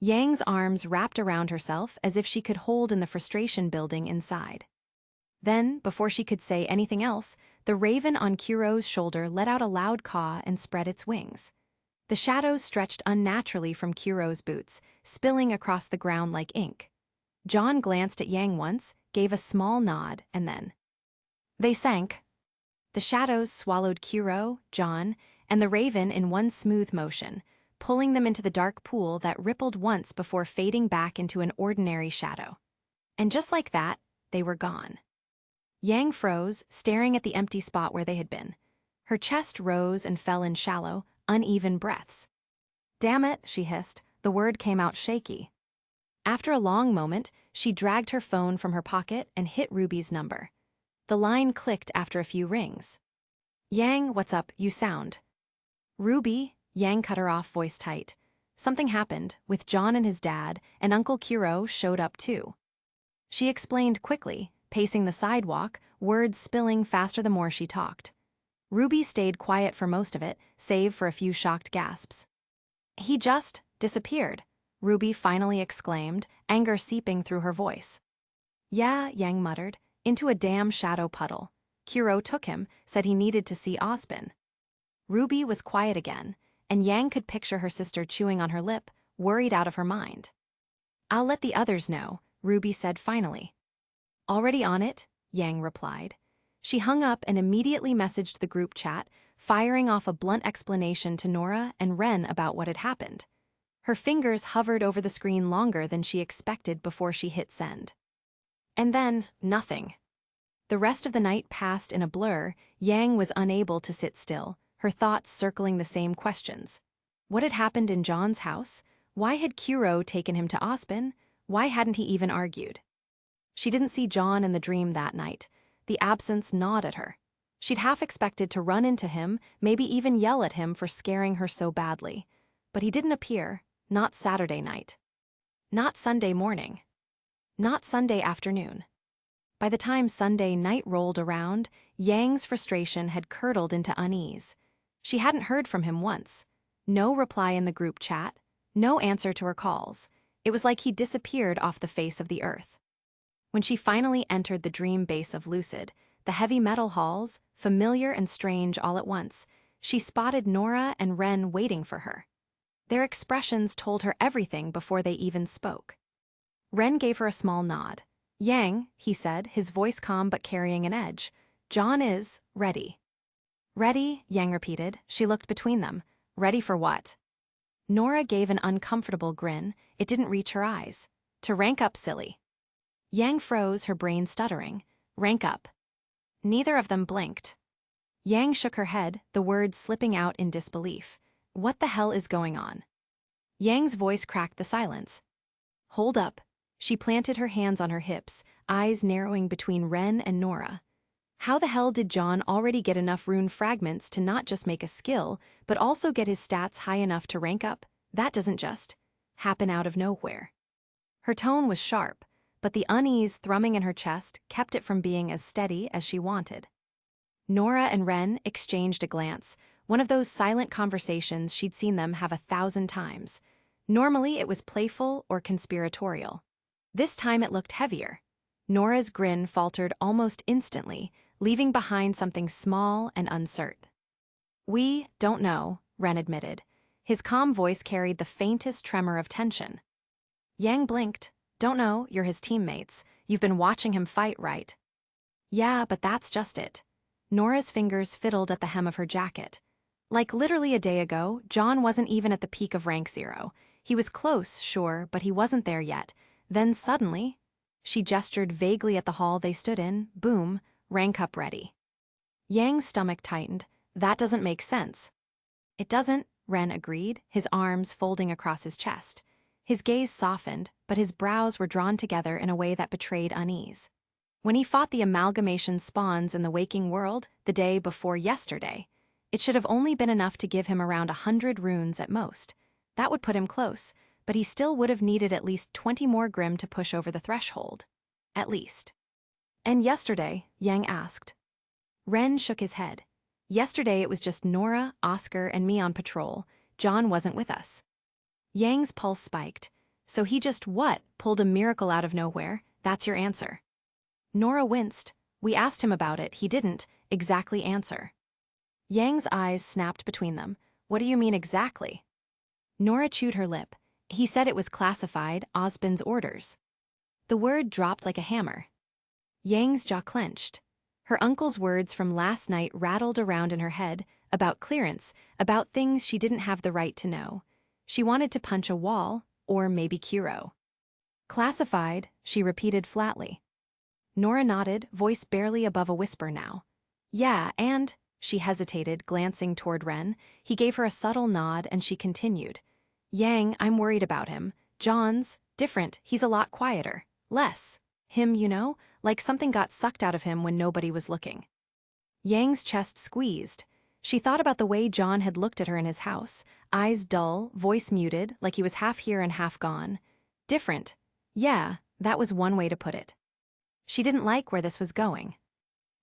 Yang's arms wrapped around herself as if she could hold in the frustration building inside. Then, before she could say anything else, the raven on Kuro's shoulder let out a loud caw and spread its wings. The shadows stretched unnaturally from Kuro's boots, spilling across the ground like ink. John glanced at Yang once, gave a small nod, and then they sank. The shadows swallowed Kuro, John, and the raven in one smooth motion, pulling them into the dark pool that rippled once before fading back into an ordinary shadow. And just like that, they were gone. Yang froze, staring at the empty spot where they had been. Her chest rose and fell in shallow, uneven breaths. "Damn it," she hissed. The word came out shaky. After a long moment, she dragged her phone from her pocket and hit Ruby's number. The line clicked after a few rings. "Yang, what's up? You sound." "Ruby," Yang cut her off, voice tight. "Something happened, with John and his dad, and Uncle Kuro showed up too." She explained quickly, pacing the sidewalk, words spilling faster the more she talked. Ruby stayed quiet for most of it, save for a few shocked gasps. "He just disappeared," Ruby finally exclaimed, anger seeping through her voice. "Yeah," Yang muttered, "into a damn shadow puddle. Kuro took him, said he needed to see Ozpin." Ruby was quiet again, and Yang could picture her sister chewing on her lip, worried out of her mind. "I'll let the others know," Ruby said finally. "Already on it," Yang replied. She hung up and immediately messaged the group chat, firing off a blunt explanation to Nora and Ren about what had happened. Her fingers hovered over the screen longer than she expected before she hit send. And then, nothing. The rest of the night passed in a blur. Yang was unable to sit still, her thoughts circling the same questions. What had happened in John's house? Why had Kuro taken him to Ozpin? Why hadn't he even argued? She didn't see John in the dream that night. The absence gnawed at her. She'd half expected to run into him, maybe even yell at him for scaring her so badly. But he didn't appear, not Saturday night. Not Sunday morning. Not Sunday afternoon. By the time Sunday night rolled around, Yang's frustration had curdled into unease. She hadn't heard from him once. No reply in the group chat, no answer to her calls. It was like he disappeared off the face of the earth. When she finally entered the dream base of Lucid, the heavy metal halls, familiar and strange all at once, she spotted Nora and Ren waiting for her. Their expressions told her everything before they even spoke. Ren gave her a small nod. "Yang," he said, his voice calm but carrying an edge. "John is ready." "Ready?" Yang repeated. She looked between them. "Ready for what?" Nora gave an uncomfortable grin. It didn't reach her eyes. "To rank up, silly." Yang froze, her brain stuttering. "Rank up." Neither of them blinked. Yang shook her head, the words slipping out in disbelief. "What the hell is going on?" Yang's voice cracked the silence. "Hold up." She planted her hands on her hips, eyes narrowing between Ren and Nora. How the hell did John already get enough rune fragments to not just make a skill, but also get his stats high enough to rank up? That doesn't just happen out of nowhere. Her tone was sharp, but the unease thrumming in her chest kept it from being as steady as she wanted. Nora and Ren exchanged a glance, one of those silent conversations she'd seen them have 1,000 times. Normally it was playful or conspiratorial. This time it looked heavier. Nora's grin faltered almost instantly, leaving behind something small and uncertain. "We don't know," Ren admitted. His calm voice carried the faintest tremor of tension. Yang blinked. "Don't know, you're his teammates. You've been watching him fight, right?" "Yeah, but that's just it." Nora's fingers fiddled at the hem of her jacket. "Like literally a day ago, John wasn't even at the peak of rank 0. He was close, sure, but he wasn't there yet. Then suddenly," she gestured vaguely at the hall they stood in, "boom, rank up ready." Yang's stomach tightened. "That doesn't make sense." "It doesn't," Ren agreed, his arms folding across his chest. His gaze softened, but his brows were drawn together in a way that betrayed unease. When he fought the amalgamation spawns in the waking world, the day before yesterday, it should have only been enough to give him around 100 runes at most. That would put him close, but he still would have needed at least 20 more Grim to push over the threshold. At least. "And yesterday?" Yang asked. Ren shook his head. "Yesterday it was just Nora, Oscar, and me on patrol. John wasn't with us." Yang's pulse spiked. "So he just what? Pulled a miracle out of nowhere? That's your answer?" Nora winced. "We asked him about it. He didn't exactly answer." Yang's eyes snapped between them. "What do you mean exactly?" Nora chewed her lip. "He said it was classified, Ozpin's orders." The word dropped like a hammer. Yang's jaw clenched. Her uncle's words from last night rattled around in her head, about clearance, about things she didn't have the right to know. She wanted to punch a wall, or maybe Kuro. "Classified," she repeated flatly. Nora nodded, voice barely above a whisper now. "Yeah, and," She hesitated, glancing toward Ren. He gave her a subtle nod and she continued. Yang, I'm worried about him. John's different. He's a lot quieter. Less. Him, like something got sucked out of him when nobody was looking. Yang's chest squeezed. She thought about the way John had looked at her in his house, eyes dull, voice muted, like he was half here and half gone. Different. Yeah, that was one way to put it. She didn't like where this was going.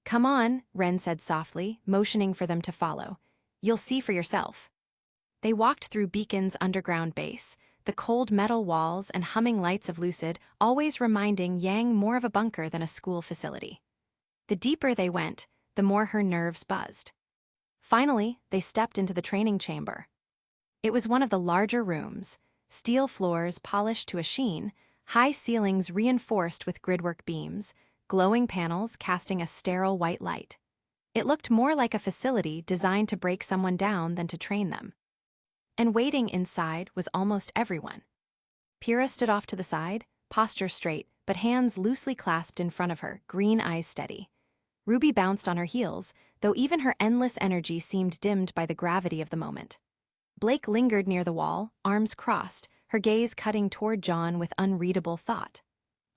Come on, Ren said softly, motioning for them to follow. You'll see for yourself. They walked through Beacon's underground base, the cold metal walls and humming lights of Lucid always reminding Yang more of a bunker than a school facility. The deeper they went, the more her nerves buzzed. Finally, they stepped into the training chamber. It was one of the larger rooms, steel floors polished to a sheen, high ceilings reinforced with gridwork beams, glowing panels casting a sterile white light. It looked more like a facility designed to break someone down than to train them. And waiting inside was almost everyone. Pyrrha stood off to the side, posture straight, but hands loosely clasped in front of her, green eyes steady. RWBY bounced on her heels, though even her endless energy seemed dimmed by the gravity of the moment. Blake lingered near the wall, arms crossed, her gaze cutting toward John with unreadable thought.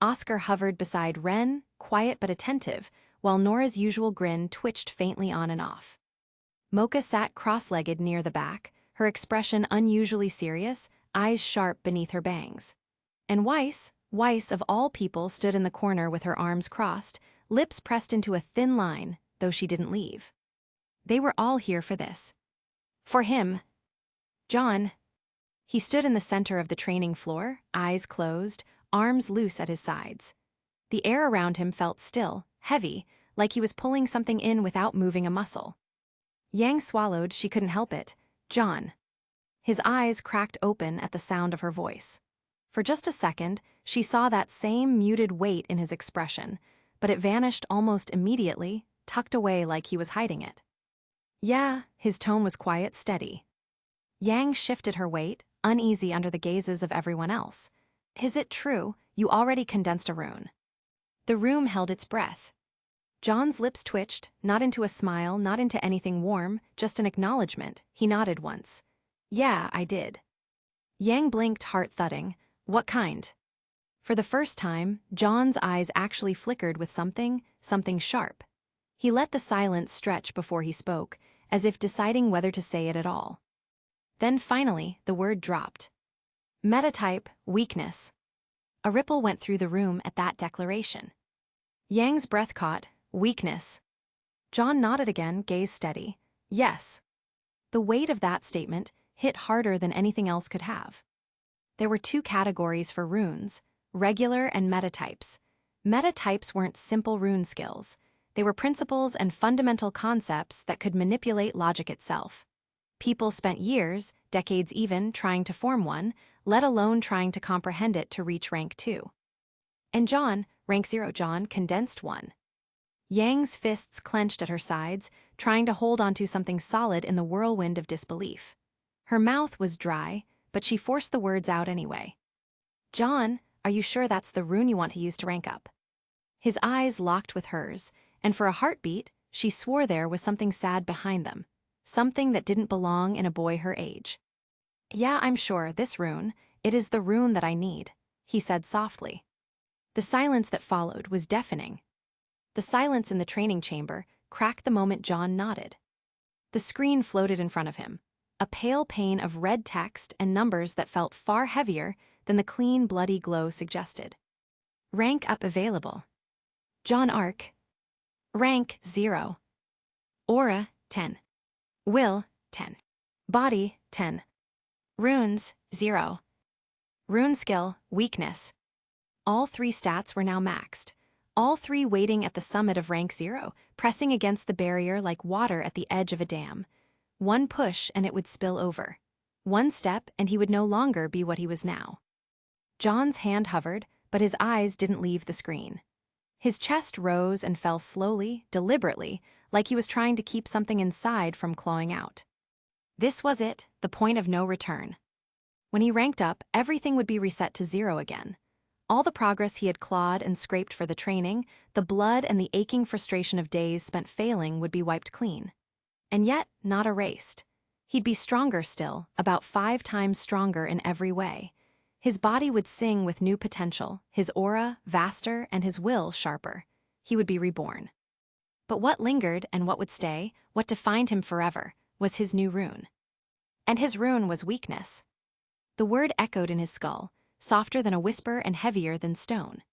Oscar hovered beside Ren, quiet but attentive, while Nora's usual grin twitched faintly on and off. Mocha sat cross-legged near the back, her expression unusually serious, eyes sharp beneath her bangs. And Weiss of all people stood in the corner with her arms crossed, lips pressed into a thin line, though she didn't leave. They were all here for this. For him. John. He stood in the center of the training floor, eyes closed, arms loose at his sides. The air around him felt still, heavy, like he was pulling something in without moving a muscle. Yang swallowed, she couldn't help it. John. His eyes cracked open at the sound of her voice. For just a second, she saw that same muted weight in his expression, but it vanished almost immediately, tucked away like he was hiding it. Yeah, his tone was quiet, steady. Yang shifted her weight, uneasy under the gazes of everyone else. Is it true, you already condensed a rune? The room held its breath. John's lips twitched, not into a smile, not into anything warm, just an acknowledgement. He nodded once. Yeah, I did. Yang blinked, heart thudding. What kind? For the first time, John's eyes actually flickered with something sharp. He let the silence stretch before he spoke, as if deciding whether to say it at all. Then finally, the word dropped. Metatype, weakness. A ripple went through the room at that declaration. Yang's breath caught, weakness. John nodded again, gaze steady. Yes. The weight of that statement hit harder than anything else could have. There were two categories for runes, regular and metatypes. Metatypes weren't simple rune skills. They were principles and fundamental concepts that could manipulate logic itself. People spent years, decades even, trying to form one, let alone trying to comprehend it to reach rank 2. And John, rank 0 John, condensed one. Yang's fists clenched at her sides, trying to hold onto something solid in the whirlwind of disbelief. Her mouth was dry, but she forced the words out anyway. John, are you sure that's the rune you want to use to rank up? His eyes locked with hers, and for a heartbeat, she swore there was something sad behind them. Something that didn't belong in a boy her age. Yeah, I'm sure, this rune, it is the rune that I need, he said softly. The silence that followed was deafening. The silence in the training chamber cracked the moment John nodded. The screen floated in front of him, a pale pane of red text and numbers that felt far heavier than the clean, bloody glow suggested. Rank up available. John Arc. Rank 0. Aura 10. Will 10. Body 10. Runes 0. Rune skill, weakness. All 3 stats were now maxed. All 3 waiting at the summit of rank 0, pressing against the barrier like water at the edge of a dam. One push and it would spill over. One step and he would no longer be what he was now. John's hand hovered, but his eyes didn't leave the screen. His chest rose and fell slowly, deliberately, like he was trying to keep something inside from clawing out. This was it, the point of no return. When he ranked up, everything would be reset to 0 again. All the progress he had clawed and scraped for the training, the blood and the aching frustration of days spent failing would be wiped clean. and yet not erased. He'd be stronger still, about 5 times stronger in every way. His body would sing with new potential, his aura vaster and his will sharper. He would be reborn. But what lingered and what would stay, what defined him forever, was his new rune. And his rune was weakness. The word echoed in his skull, softer than a whisper and heavier than stone.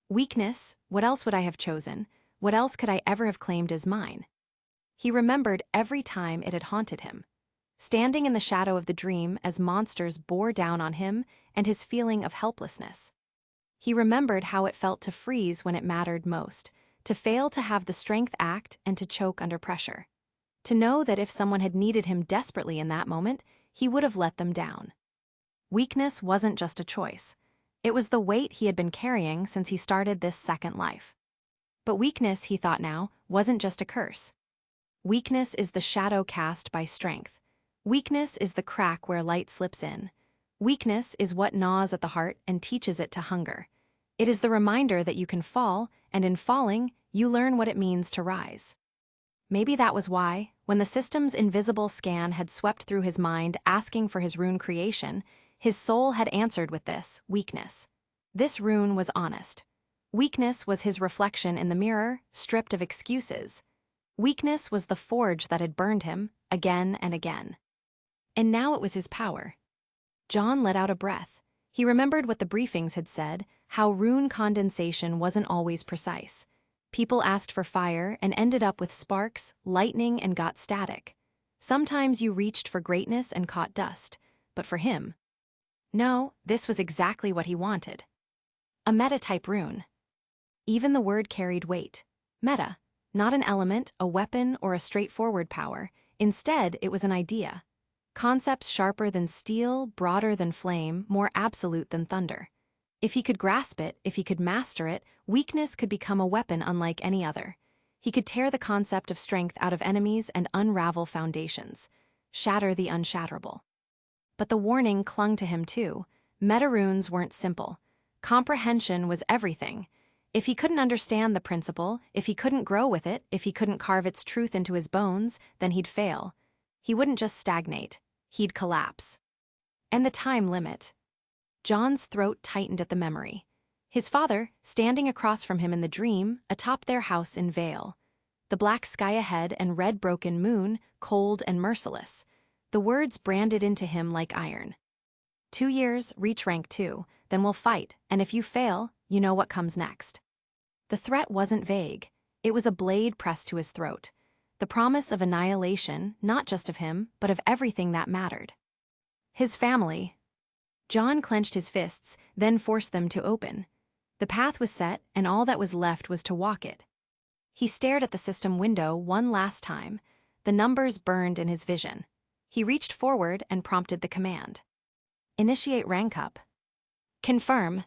Weakness, what else would I have chosen? What else could I ever have claimed as mine? He remembered every time it had haunted him. Standing in the shadow of the dream as monsters bore down on him and his feeling of helplessness. He remembered how it felt to freeze when it mattered most, to fail to have the strength act and to choke under pressure. To know that if someone had needed him desperately in that moment, he would have let them down. Weakness wasn't just a choice. It was the weight he had been carrying since he started this second life. But weakness, he thought now, wasn't just a curse. Weakness is the shadow cast by strength. Weakness is the crack where light slips in. Weakness is what gnaws at the heart and teaches it to hunger. It is the reminder that you can fall, and in falling, you learn what it means to rise. Maybe that was why, when the system's invisible scan had swept through his mind asking for his rune creation, his soul had answered with this, weakness. This rune was honest. Weakness was his reflection in the mirror, stripped of excuses. Weakness was the forge that had burned him, again and again. And now it was his power. John let out a breath. He remembered what the briefings had said, how rune condensation wasn't always precise. People asked for fire and ended up with sparks, lightning, and got static. Sometimes you reached for greatness and caught dust, but for him, no, this was exactly what he wanted. A meta-type rune. Even the word carried weight. Meta, not an element, a weapon, or a straightforward power. Instead, it was an idea. Concepts sharper than steel, broader than flame, more absolute than thunder. If he could grasp it, if he could master it, weakness could become a weapon unlike any other. He could tear the concept of strength out of enemies and unravel foundations. Shatter the unshatterable. But the warning clung to him too. Meta-runes weren't simple. Comprehension was everything. If he couldn't understand the principle, if he couldn't grow with it, if he couldn't carve its truth into his bones, then he'd fail. He wouldn't just stagnate. He'd collapse. And the time limit. John's throat tightened at the memory. His father, standing across from him in the dream, atop their house in Vale. The black sky ahead and red broken moon, cold and merciless. The words branded into him like iron. 2 years, reach rank 2, then we'll fight, and if you fail, you know what comes next. The threat wasn't vague. It was a blade pressed to his throat. The promise of annihilation, not just of him, but of everything that mattered. His family. John clenched his fists, then forced them to open. The path was set, and all that was left was to walk it. He stared at the system window one last time. The numbers burned in his vision. He reached forward and prompted the command. Initiate rank up. Confirm.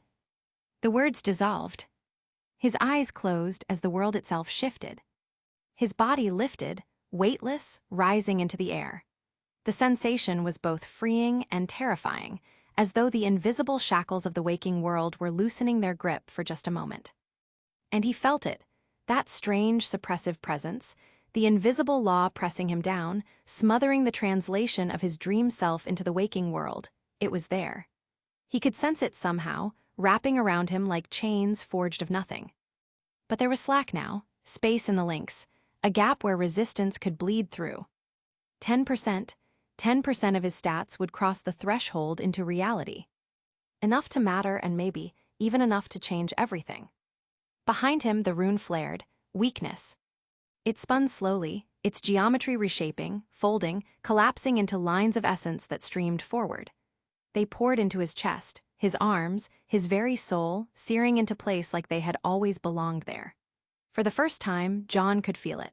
The words dissolved. His eyes closed as the world itself shifted. His body lifted, weightless, rising into the air. The sensation was both freeing and terrifying, as though the invisible shackles of the waking world were loosening their grip for just a moment. And he felt it, that strange, suppressive presence, the invisible law pressing him down, smothering the translation of his dream self into the waking world. It was there. He could sense it somehow, wrapping around him like chains forged of nothing. But there was slack now, space in the links, a gap where resistance could bleed through. 10% of his stats would cross the threshold into reality. Enough to matter and maybe even enough to change everything. Behind him, the rune flared, weakness. It spun slowly, its geometry reshaping, folding, collapsing into lines of essence that streamed forward. They poured into his chest, his arms, his very soul, searing into place like they had always belonged there. For the first time, John could feel it.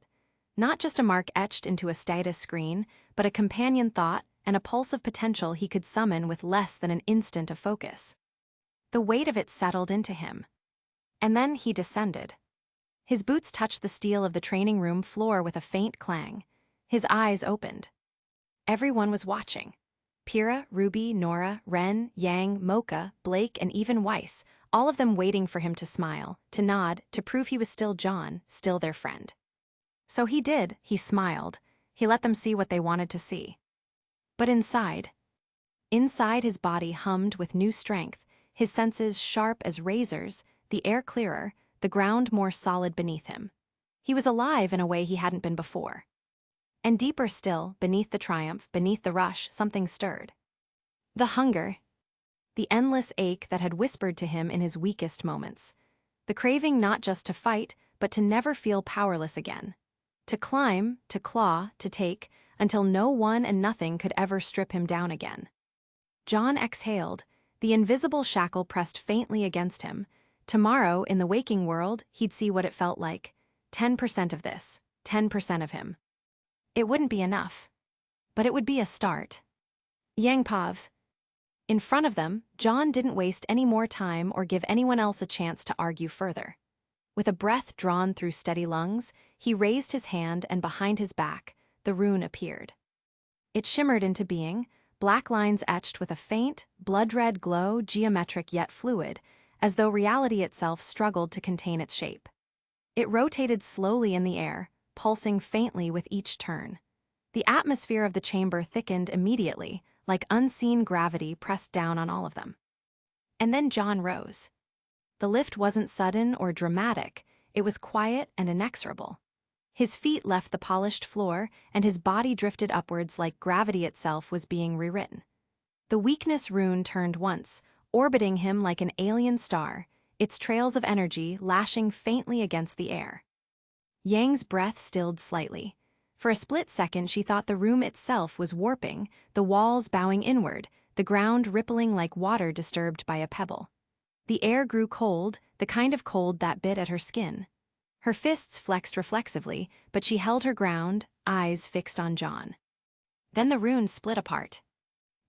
Not just a mark etched into a status screen, but a companion thought and a pulse of potential he could summon with less than an instant of focus. The weight of it settled into him. And then he descended. His boots touched the steel of the training room floor with a faint clang. His eyes opened. Everyone was watching. Pyrrha, Ruby, Nora, Ren, Yang, Mocha, Blake, and even Weiss, all of them waiting for him to smile, to nod, to prove he was still John, still their friend. So he did, he smiled. He let them see what they wanted to see. But inside his body hummed with new strength, his senses sharp as razors, the air clearer, the ground more solid beneath him. He was alive in a way he hadn't been before. And deeper still, beneath the triumph, beneath the rush, something stirred. The hunger. The endless ache that had whispered to him in his weakest moments. The craving not just to fight, but to never feel powerless again. To climb, to claw, to take, until no one and nothing could ever strip him down again. John exhaled, the invisible shackle pressed faintly against him. Tomorrow, in the waking world, he'd see what it felt like. 10% of this, 10% of him. It wouldn't be enough. But it would be a start. Yang paused. In front of them, John didn't waste any more time or give anyone else a chance to argue further. With a breath drawn through steady lungs, he raised his hand and behind his back, the rune appeared. It shimmered into being, black lines etched with a faint, blood-red glow, geometric yet fluid, as though reality itself struggled to contain its shape. It rotated slowly in the air, pulsing faintly with each turn. The atmosphere of the chamber thickened immediately, like unseen gravity pressed down on all of them. And then John rose. The lift wasn't sudden or dramatic, it was quiet and inexorable. His feet left the polished floor, and his body drifted upwards like gravity itself was being rewritten. The weakness rune turned once, orbiting him like an alien star, its trails of energy lashing faintly against the air. Yang's breath stilled slightly. For a split second she thought the room itself was warping, the walls bowing inward, the ground rippling like water disturbed by a pebble. The air grew cold, the kind of cold that bit at her skin. Her fists flexed reflexively, but she held her ground, eyes fixed on John. Then the rune split apart.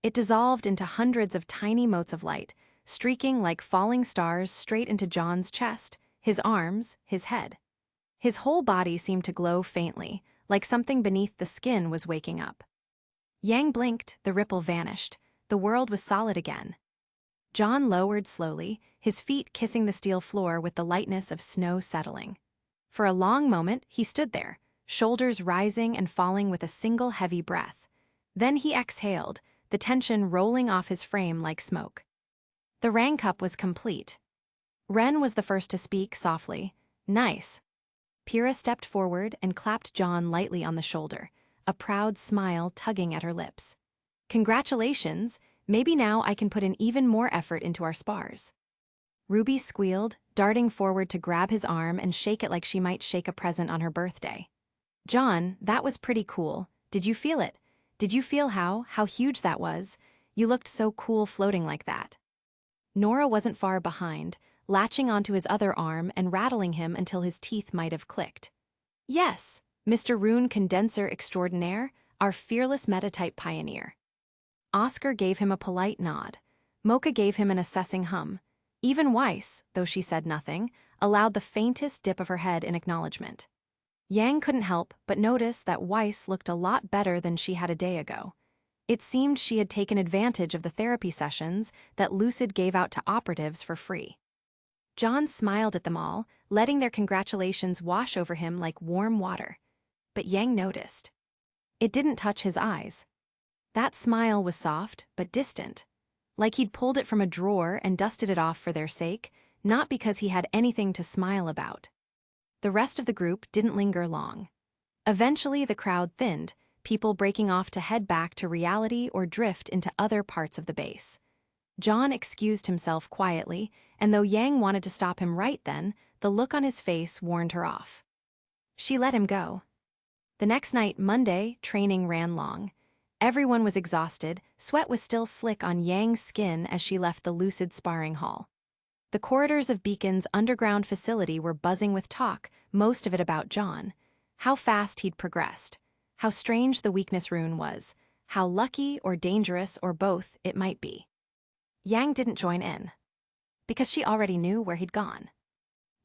It dissolved into hundreds of tiny motes of light, streaking like falling stars straight into John's chest, his arms, his head. His whole body seemed to glow faintly, like something beneath the skin was waking up. Yang blinked, the ripple vanished. The world was solid again. John lowered slowly, his feet kissing the steel floor with the lightness of snow settling. For a long moment, he stood there, shoulders rising and falling with a single heavy breath. Then he exhaled, the tension rolling off his frame like smoke. The Rang cup was complete. Ren was the first to speak softly. Nice. Pyrrha stepped forward and clapped John lightly on the shoulder, a proud smile tugging at her lips. Congratulations, maybe now I can put in even more effort into our spars. Ruby squealed, darting forward to grab his arm and shake it like she might shake a present on her birthday. John, that was pretty cool. Did you feel it? Did you feel how huge that was? You looked so cool floating like that. Nora wasn't far behind, latching onto his other arm and rattling him until his teeth might have clicked. Yes, Mr. Rune Condenser Extraordinaire, our fearless metatype pioneer. Oscar gave him a polite nod. Mocha gave him an assessing hum. Even Weiss, though she said nothing, allowed the faintest dip of her head in acknowledgement. Yang couldn't help but notice that Weiss looked a lot better than she had a day ago. It seemed she had taken advantage of the therapy sessions that Lucid gave out to operatives for free. John smiled at them all, letting their congratulations wash over him like warm water. But Yang noticed. It didn't touch his eyes. That smile was soft, but distant, like he'd pulled it from a drawer and dusted it off for their sake, not because he had anything to smile about. The rest of the group didn't linger long. Eventually the crowd thinned, people breaking off to head back to reality or drift into other parts of the base. John excused himself quietly, and though Yang wanted to stop him right then, the look on his face warned her off. She let him go. The next night, Monday, training ran long. Everyone was exhausted, sweat was still slick on Yang's skin as she left the Lucid sparring hall. The corridors of Beacon's underground facility were buzzing with talk, most of it about John. How fast he'd progressed. How strange the weakness rune was. How lucky or dangerous or both it might be. Yang didn't join in, because she already knew where he'd gone.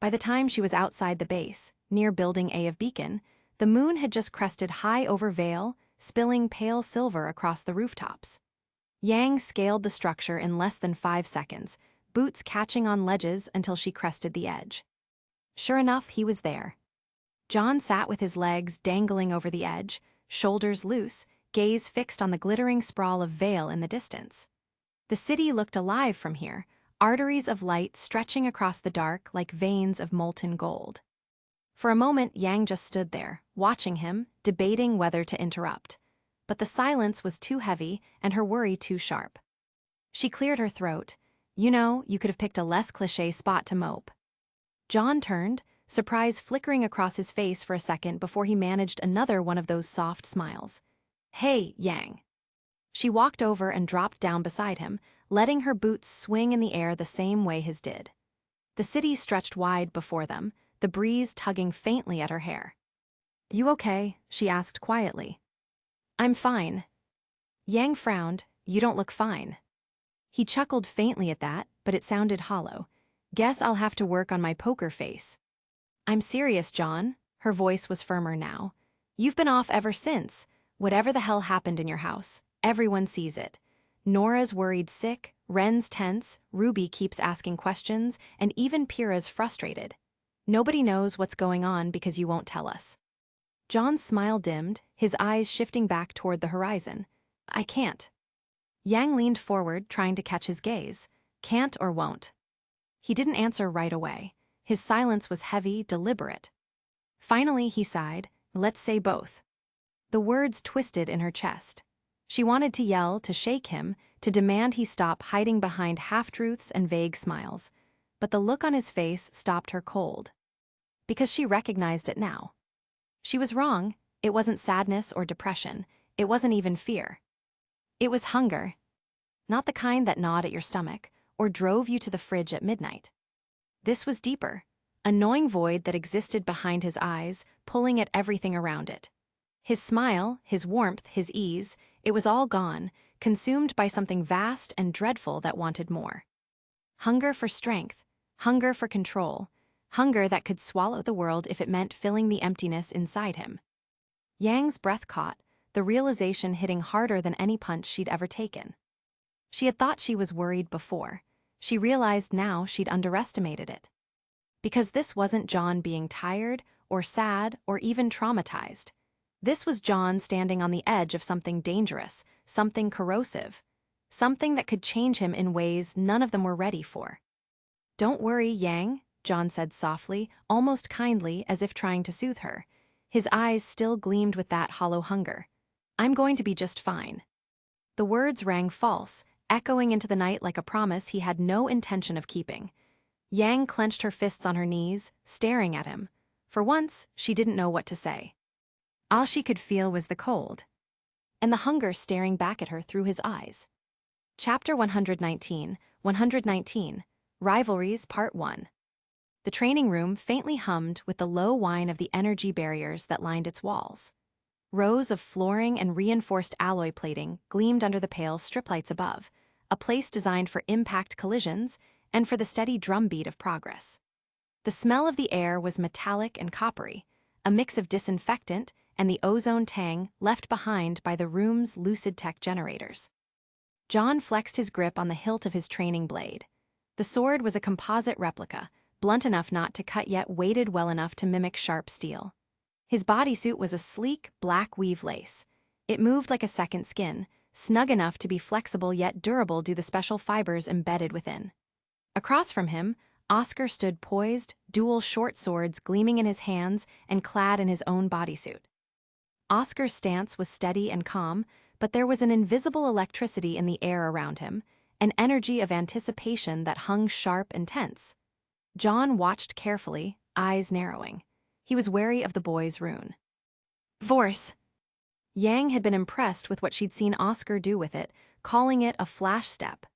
By the time she was outside the base, near Building A of Beacon, the moon had just crested high over Vale, spilling pale silver across the rooftops. Yang scaled the structure in less than 5 seconds, boots catching on ledges until she crested the edge. Sure enough, he was there. John sat with his legs dangling over the edge, shoulders loose, gaze fixed on the glittering sprawl of Vale in the distance. The city looked alive from here, arteries of light stretching across the dark like veins of molten gold. For a moment, Yang just stood there, watching him, debating whether to interrupt. But the silence was too heavy and her worry too sharp. She cleared her throat. You know, you could have picked a less cliché spot to mope. John turned, surprise flickering across his face for a second before he managed another one of those soft smiles. Hey, Yang. She walked over and dropped down beside him, letting her boots swing in the air the same way his did. The city stretched wide before them, the breeze tugging faintly at her hair. You okay? She asked quietly. I'm fine. Yang frowned. You don't look fine. He chuckled faintly at that, but it sounded hollow. Guess I'll have to work on my poker face. I'm serious, John. Her voice was firmer now. You've been off ever since. Whatever the hell happened in your house, everyone sees it. Nora's worried sick, Ren's tense, RWBY keeps asking questions, and even Pyrrha's frustrated. Nobody knows what's going on because you won't tell us. John's smile dimmed, his eyes shifting back toward the horizon. I can't. Yang leaned forward, trying to catch his gaze. Can't or won't. He didn't answer right away. His silence was heavy, deliberate. Finally, he sighed, let's say both. The words twisted in her chest. She wanted to yell, to shake him, to demand he stop hiding behind half-truths and vague smiles. But the look on his face stopped her cold. Because she recognized it now. She was wrong. It wasn't sadness or depression. It wasn't even fear. It was hunger. Not the kind that gnawed at your stomach or drove you to the fridge at midnight. This was deeper, a gnawing void that existed behind his eyes, pulling at everything around it. His smile, his warmth, his ease, it was all gone, consumed by something vast and dreadful that wanted more. Hunger for strength, hunger for control, hunger that could swallow the world if it meant filling the emptiness inside him. Yang's breath caught, the realization hitting harder than any punch she'd ever taken. She had thought she was worried before. She realized now she'd underestimated it. Because this wasn't John being tired, or sad, or even traumatized. This was John standing on the edge of something dangerous, something corrosive, something that could change him in ways none of them were ready for. Don't worry, Yang, John said softly, almost kindly, as if trying to soothe her. His eyes still gleamed with that hollow hunger. I'm going to be just fine. The words rang false, echoing into the night like a promise he had no intention of keeping. Yang clenched her fists on her knees, staring at him. For once, she didn't know what to say. All she could feel was the cold, and the hunger staring back at her through his eyes. Chapter 119, Rivalries Part 1. The training room faintly hummed with the low whine of the energy barriers that lined its walls. Rows of flooring and reinforced alloy plating gleamed under the pale strip lights above, a place designed for impact collisions and for the steady drumbeat of progress. The smell of the air was metallic and coppery, a mix of disinfectant and the ozone tang left behind by the room's Lucid tech generators. John flexed his grip on the hilt of his training blade. The sword was a composite replica, blunt enough not to cut yet weighted well enough to mimic sharp steel. His bodysuit was a sleek, black weave lace. It moved like a second skin, snug enough to be flexible yet durable due to the special fibers embedded within. Across from him, Oscar stood poised, dual short swords gleaming in his hands and clad in his own bodysuit. Oscar's stance was steady and calm, but there was an invisible electricity in the air around him, an energy of anticipation that hung sharp and tense. John watched carefully, eyes narrowing. He was wary of the boy's rune. Vorse. Yang had been impressed with what she'd seen Oscar do with it, calling it a flash step.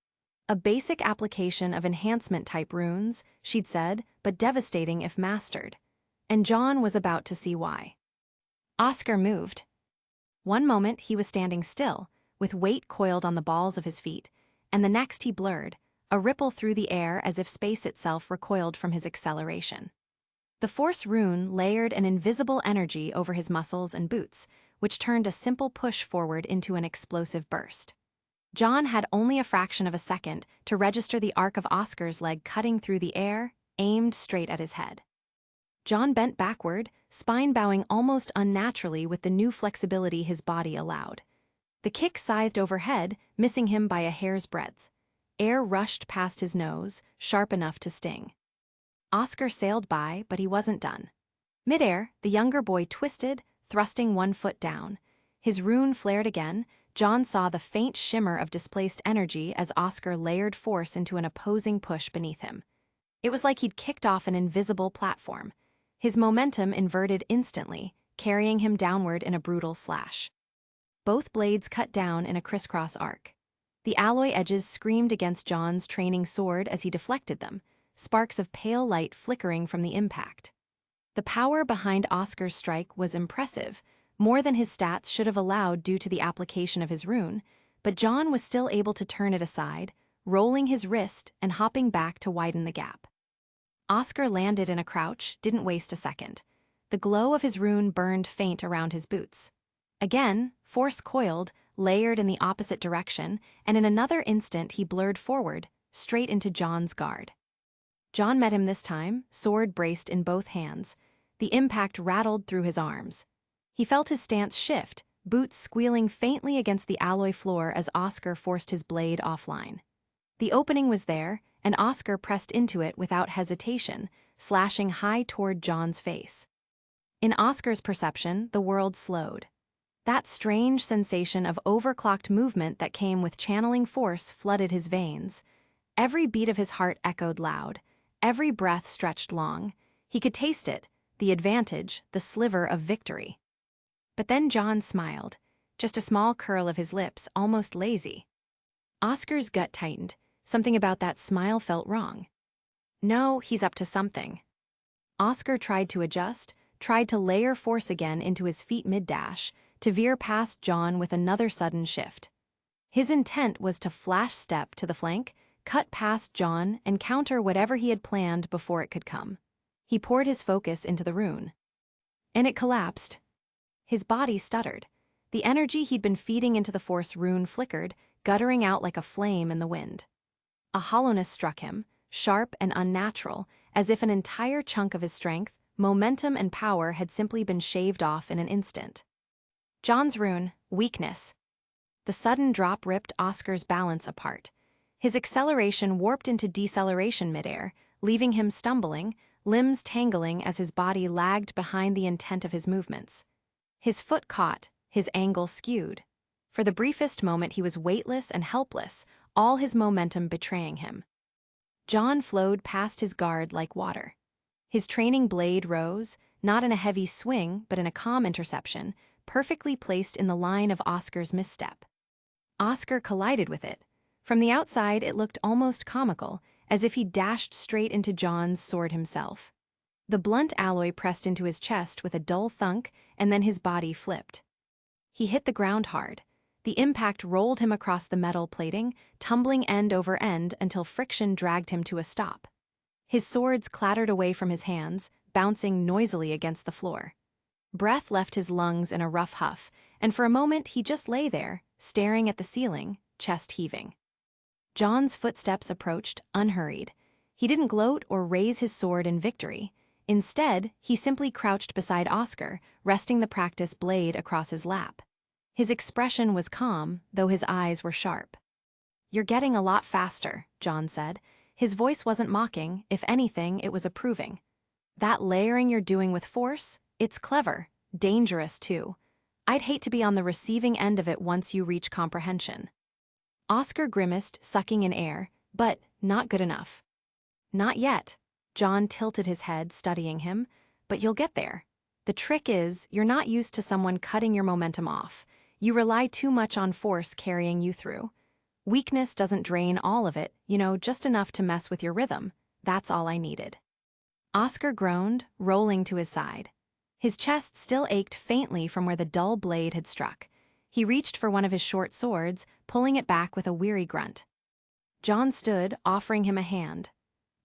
A basic application of enhancement-type runes, she'd said, but devastating if mastered. And John was about to see why. Oscar moved. One moment he was standing still, with weight coiled on the balls of his feet, and the next he blurred, a ripple through the air as if space itself recoiled from his acceleration. The Force rune layered an invisible energy over his muscles and boots, which turned a simple push forward into an explosive burst. John had only a fraction of a second to register the arc of Oscar's leg cutting through the air, aimed straight at his head. John bent backward, spine bowing almost unnaturally with the new flexibility his body allowed. The kick scythed overhead, missing him by a hair's breadth. Air rushed past his nose, sharp enough to sting. Oscar sailed by, but he wasn't done. Midair, the younger boy twisted, thrusting one foot down. His rune flared again. John saw the faint shimmer of displaced energy as Oscar layered force into an opposing push beneath him. It was like he'd kicked off an invisible platform. His momentum inverted instantly, carrying him downward in a brutal slash. Both blades cut down in a crisscross arc. The alloy edges screamed against John's training sword as he deflected them, sparks of pale light flickering from the impact. The power behind Oscar's strike was impressive, more than his stats should have allowed due to the application of his rune, but John was still able to turn it aside, rolling his wrist and hopping back to widen the gap. Oscar landed in a crouch, didn't waste a second. The glow of his rune burned faint around his boots. Again, force coiled, layered in the opposite direction, and in another instant he blurred forward, straight into John's guard. John met him this time, sword braced in both hands. The impact rattled through his arms. He felt his stance shift, boots squealing faintly against the alloy floor as Oscar forced his blade offline. The opening was there, and Oscar pressed into it without hesitation, slashing high toward John's face. In Oscar's perception, the world slowed. That strange sensation of overclocked movement that came with channeling force flooded his veins. Every beat of his heart echoed loud. Every breath stretched long. He could taste it, the advantage, the sliver of victory. But then John smiled, just a small curl of his lips, almost lazy. Oscar's gut tightened. Something about that smile felt wrong. No, he's up to something. Oscar tried to adjust, tried to layer force again into his feet mid-dash, to veer past John with another sudden shift. His intent was to flash step to the flank, cut past John, and counter whatever he had planned before it could come. He poured his focus into the rune. And it collapsed. His body stuttered. The energy he'd been feeding into the force rune flickered, guttering out like a flame in the wind. A hollowness struck him, sharp and unnatural, as if an entire chunk of his strength, momentum and power had simply been shaved off in an instant. John's rune, weakness. The sudden drop ripped Oscar's balance apart. His acceleration warped into deceleration midair, leaving him stumbling, limbs tangling as his body lagged behind the intent of his movements. His foot caught, his angle skewed. For the briefest moment he was weightless and helpless, all his momentum betraying him. John flowed past his guard like water. His training blade rose, not in a heavy swing but in a calm interception, perfectly placed in the line of Oscar's misstep. Oscar collided with it. From the outside it looked almost comical, as if he dashed straight into John's sword himself. The blunt alloy pressed into his chest with a dull thunk, and then his body flipped. He hit the ground hard. The impact rolled him across the metal plating, tumbling end over end until friction dragged him to a stop. His swords clattered away from his hands, bouncing noisily against the floor. Breath left his lungs in a rough huff, and for a moment he just lay there, staring at the ceiling, chest heaving. John's footsteps approached, unhurried. He didn't gloat or raise his sword in victory. Instead, he simply crouched beside Oscar, resting the practice blade across his lap. His expression was calm, though his eyes were sharp. "You're getting a lot faster," John said. His voice wasn't mocking, if anything, it was approving. "That layering you're doing with force, it's clever, dangerous too. I'd hate to be on the receiving end of it once you reach comprehension." Oscar grimaced, sucking in air, but not good enough. "Not yet." John tilted his head, studying him. "But you'll get there. The trick is, you're not used to someone cutting your momentum off. You rely too much on force carrying you through. Weakness doesn't drain all of it, just enough to mess with your rhythm. That's all I needed." Oscar groaned, rolling to his side. His chest still ached faintly from where the dull blade had struck. He reached for one of his short swords, pulling it back with a weary grunt. John stood, offering him a hand.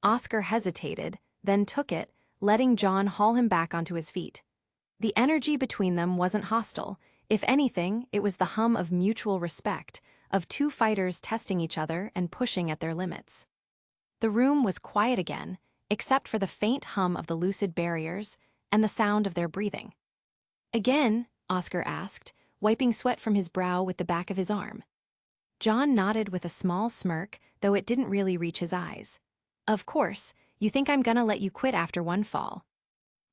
Oscar hesitated, then took it, letting John haul him back onto his feet. The energy between them wasn't hostile. If anything, it was the hum of mutual respect, of two fighters testing each other and pushing at their limits. The room was quiet again, except for the faint hum of the Lucid barriers and the sound of their breathing. "Again?" Oscar asked, wiping sweat from his brow with the back of his arm. John nodded with a small smirk, though it didn't really reach his eyes. "Of course, you think I'm gonna let you quit after one fall."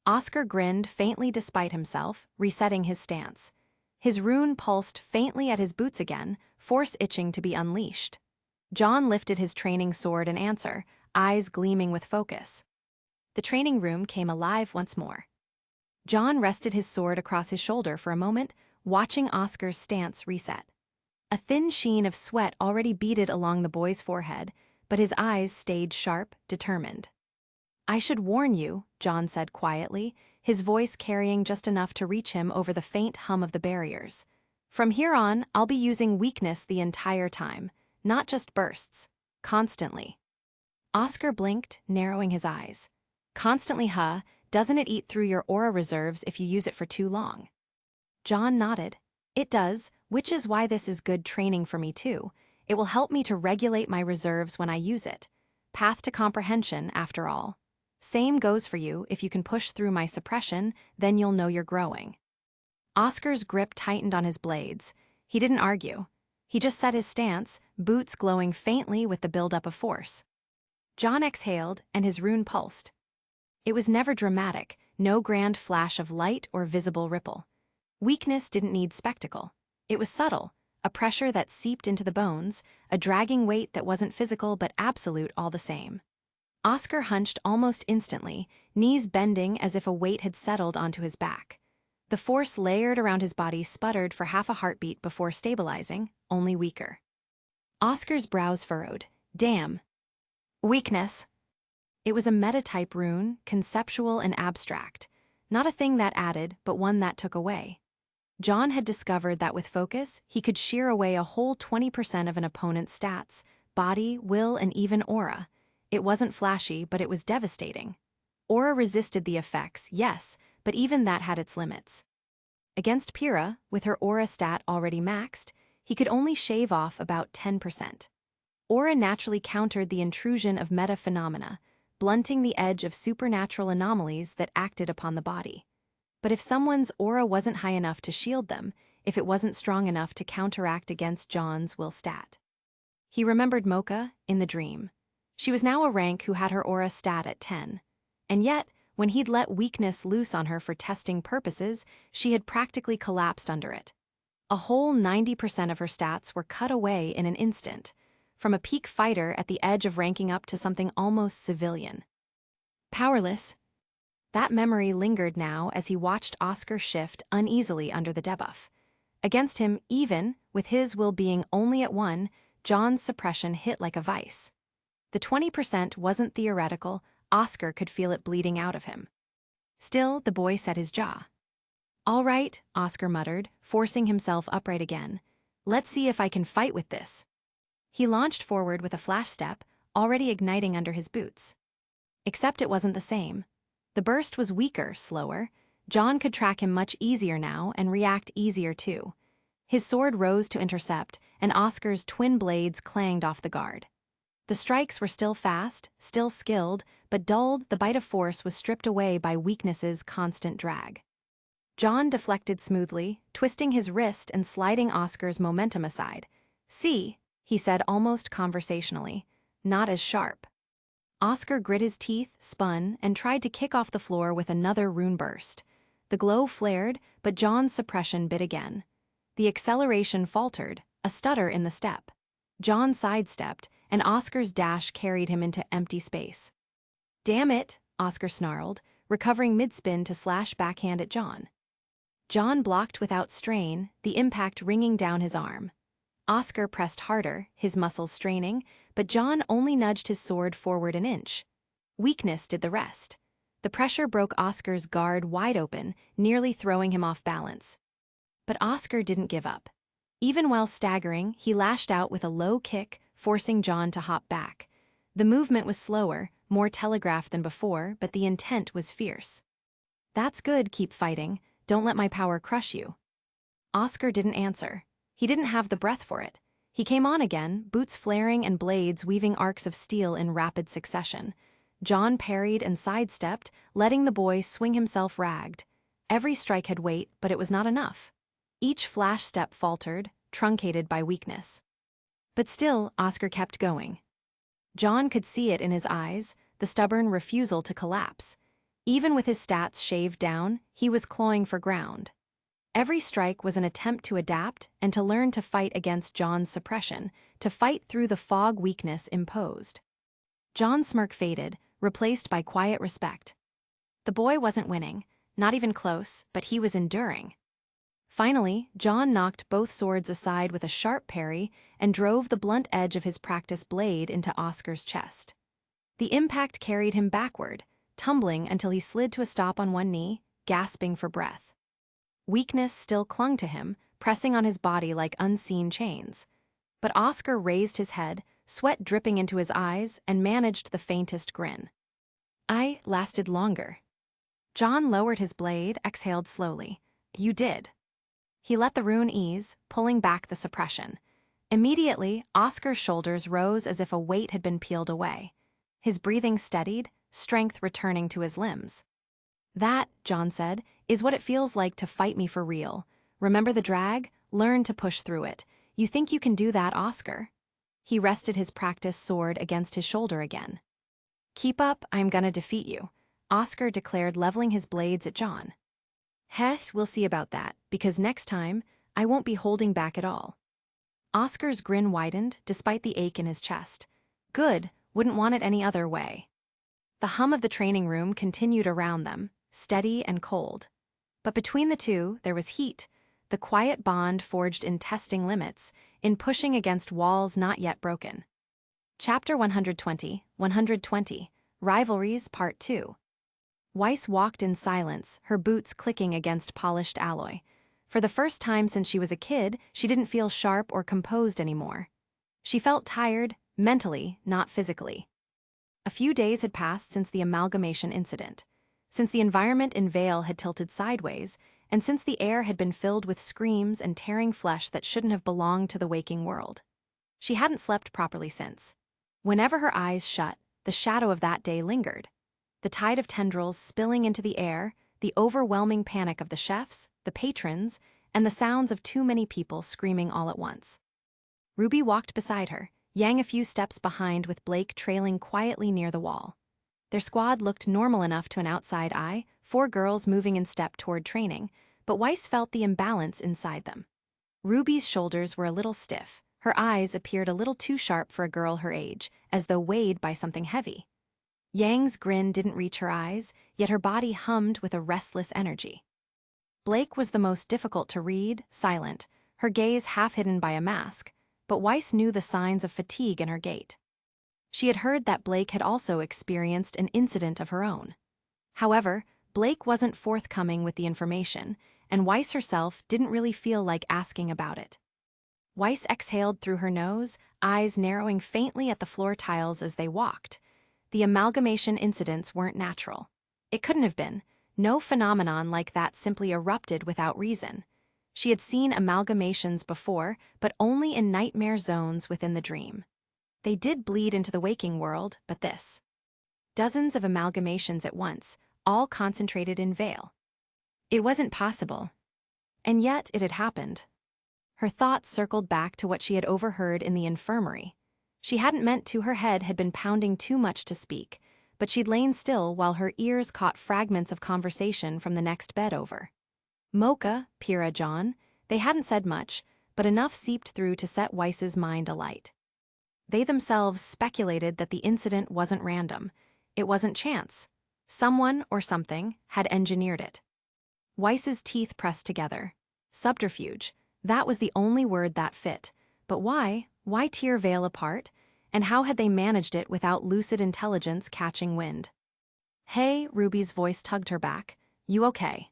Oscar grinned faintly despite himself, resetting his stance. His rune pulsed faintly at his boots again, force itching to be unleashed. John lifted his training sword in answer, eyes gleaming with focus. The training room came alive once more. John rested his sword across his shoulder for a moment, watching Oscar's stance reset. A thin sheen of sweat already beaded along the boy's forehead, but his eyes stayed sharp, determined. "I should warn you," John said quietly, his voice carrying just enough to reach him over the faint hum of the barriers. "From here on, I'll be using weakness the entire time, not just bursts. Constantly." Oscar blinked, narrowing his eyes. "Constantly, huh? Doesn't it eat through your aura reserves if you use it for too long?" John nodded. "It does, which is why this is good training for me too. It will help me to regulate my reserves when I use it. Path to comprehension, after all. Same goes for you. If you can push through my suppression, then you'll know you're growing." Oscar's grip tightened on his blades. He didn't argue. He just set his stance, boots glowing faintly with the buildup of force. John exhaled, and his rune pulsed. It was never dramatic, no grand flash of light or visible ripple. Weakness didn't need spectacle. It was subtle, a pressure that seeped into the bones, a dragging weight that wasn't physical but absolute all the same. Oscar hunched almost instantly, knees bending as if a weight had settled onto his back. The force layered around his body sputtered for half a heartbeat before stabilizing, only weaker. Oscar's brows furrowed. Damn. Weakness. It was a meta-type rune, conceptual and abstract. Not a thing that added, but one that took away. John had discovered that with focus, he could shear away a whole 20% of an opponent's stats, body, will, and even aura. It wasn't flashy, but it was devastating. Aura resisted the effects, yes, but even that had its limits. Against Pyrrha, with her aura stat already maxed, he could only shave off about 10%. Aura naturally countered the intrusion of meta-phenomena, blunting the edge of supernatural anomalies that acted upon the body. But if someone's aura wasn't high enough to shield them, if it wasn't strong enough to counteract against John's will stat. He remembered Mocha in the dream. She was now a rank who had her aura stat at 10. And yet, when he'd let weakness loose on her for testing purposes, she had practically collapsed under it. A whole 90% of her stats were cut away in an instant, from a peak fighter at the edge of ranking up to something almost civilian. Powerless. That memory lingered now as he watched Oscar shift uneasily under the debuff. Against him, even, with his will being only at 1, John's suppression hit like a vice. The 20% wasn't theoretical, Oscar could feel it bleeding out of him. Still, the boy set his jaw. "All right," Oscar muttered, forcing himself upright again. "Let's see if I can fight with this." He launched forward with a flash step, already igniting under his boots. Except it wasn't the same. The burst was weaker, slower. John could track him much easier now and react easier too. His sword rose to intercept, and Oscar's twin blades clanged off the guard. The strikes were still fast, still skilled, but dulled, the bite of force was stripped away by weakness's constant drag. John deflected smoothly, twisting his wrist and sliding Oscar's momentum aside. "See," he said almost conversationally, "not as sharp." Oscar grit his teeth, spun, and tried to kick off the floor with another rune burst. The glow flared, but John's suppression bit again. The acceleration faltered, a stutter in the step. John sidestepped, and Oscar's dash carried him into empty space. "Damn it," Oscar snarled, recovering mid-spin to slash backhand at John. John blocked without strain, the impact ringing down his arm. Oscar pressed harder, his muscles straining, but John only nudged his sword forward an inch. Weakness did the rest. The pressure broke Oscar's guard wide open, nearly throwing him off balance. But Oscar didn't give up. Even while staggering, he lashed out with a low kick, forcing John to hop back. The movement was slower, more telegraphed than before, but the intent was fierce. "That's good, keep fighting. Don't let my power crush you." Oscar didn't answer. He didn't have the breath for it. He came on again, boots flaring and blades weaving arcs of steel in rapid succession. John parried and sidestepped, letting the boy swing himself ragged. Every strike had weight, but it was not enough. Each flash step faltered, truncated by weakness. But still, Oscar kept going. John could see it in his eyes, the stubborn refusal to collapse. Even with his stats shaved down, he was clawing for ground. Every strike was an attempt to adapt and to learn to fight against John's suppression, to fight through the fog weakness imposed. John's smirk faded, replaced by quiet respect. The boy wasn't winning, not even close, but he was enduring. Finally, John knocked both swords aside with a sharp parry and drove the blunt edge of his practice blade into Oscar's chest. The impact carried him backward, tumbling until he slid to a stop on one knee, gasping for breath. Weakness still clung to him, pressing on his body like unseen chains. But Oscar raised his head, sweat dripping into his eyes, and managed the faintest grin. I lasted longer. John lowered his blade, exhaled slowly. You did. He let the rune ease, pulling back the suppression. Immediately, Oscar's shoulders rose as if a weight had been peeled away. His breathing steadied, strength returning to his limbs. That, John said, is what it feels like to fight me for real. Remember the drag? Learn to push through it. You think you can do that, Oscar? He rested his practice sword against his shoulder again. Keep up, I'm gonna defeat you, Oscar declared, leveling his blades at John. Heh, we'll see about that, because next time, I won't be holding back at all. Oscar's grin widened, despite the ache in his chest. Good, wouldn't want it any other way. The hum of the training room continued around them, steady and cold. But between the two, there was heat, the quiet bond forged in testing limits, in pushing against walls not yet broken. Chapter 120, Rivalries Part 2. Weiss walked in silence, her boots clicking against polished alloy. For the first time since she was a kid, she didn't feel sharp or composed anymore. She felt tired, mentally, not physically. A few days had passed since the amalgamation incident, since the environment in Vale had tilted sideways, and since the air had been filled with screams and tearing flesh that shouldn't have belonged to the waking world. She hadn't slept properly since. Whenever her eyes shut, the shadow of that day lingered. The tide of tendrils spilling into the air, the overwhelming panic of the chefs, the patrons, and the sounds of too many people screaming all at once. Ruby walked beside her, Yang a few steps behind with Blake trailing quietly near the wall. Their squad looked normal enough to an outside eye, 4 girls moving in step toward training, but Weiss felt the imbalance inside them. Ruby's shoulders were a little stiff, her eyes appeared a little too sharp for a girl her age, as though weighed by something heavy. Yang's grin didn't reach her eyes, yet her body hummed with a restless energy. Blake was the most difficult to read, silent, her gaze half hidden by a mask, but Weiss knew the signs of fatigue in her gait. She had heard that Blake had also experienced an incident of her own. However, Blake wasn't forthcoming with the information, and Weiss herself didn't really feel like asking about it. Weiss exhaled through her nose, eyes narrowing faintly at the floor tiles as they walked. The amalgamation incidents weren't natural. It couldn't have been. No phenomenon like that simply erupted without reason. She had seen amalgamations before, but only in nightmare zones within the dream. They did bleed into the waking world, but this. Dozens of amalgamations at once, all concentrated in Vale. It wasn't possible. And yet it had happened. Her thoughts circled back to what she had overheard in the infirmary. She hadn't meant to, her head had been pounding too much to speak, but she'd lain still while her ears caught fragments of conversation from the next bed over. Mocha, Pyrrha, John, they hadn't said much, but enough seeped through to set Weiss's mind alight. They themselves speculated that the incident wasn't random. It wasn't chance. Someone or something had engineered it. Weiss's teeth pressed together. Subterfuge. That was the only word that fit. But why? Why tear Vale apart? And how had they managed it without lucid intelligence catching wind? Hey, Ruby's voice tugged her back. You okay?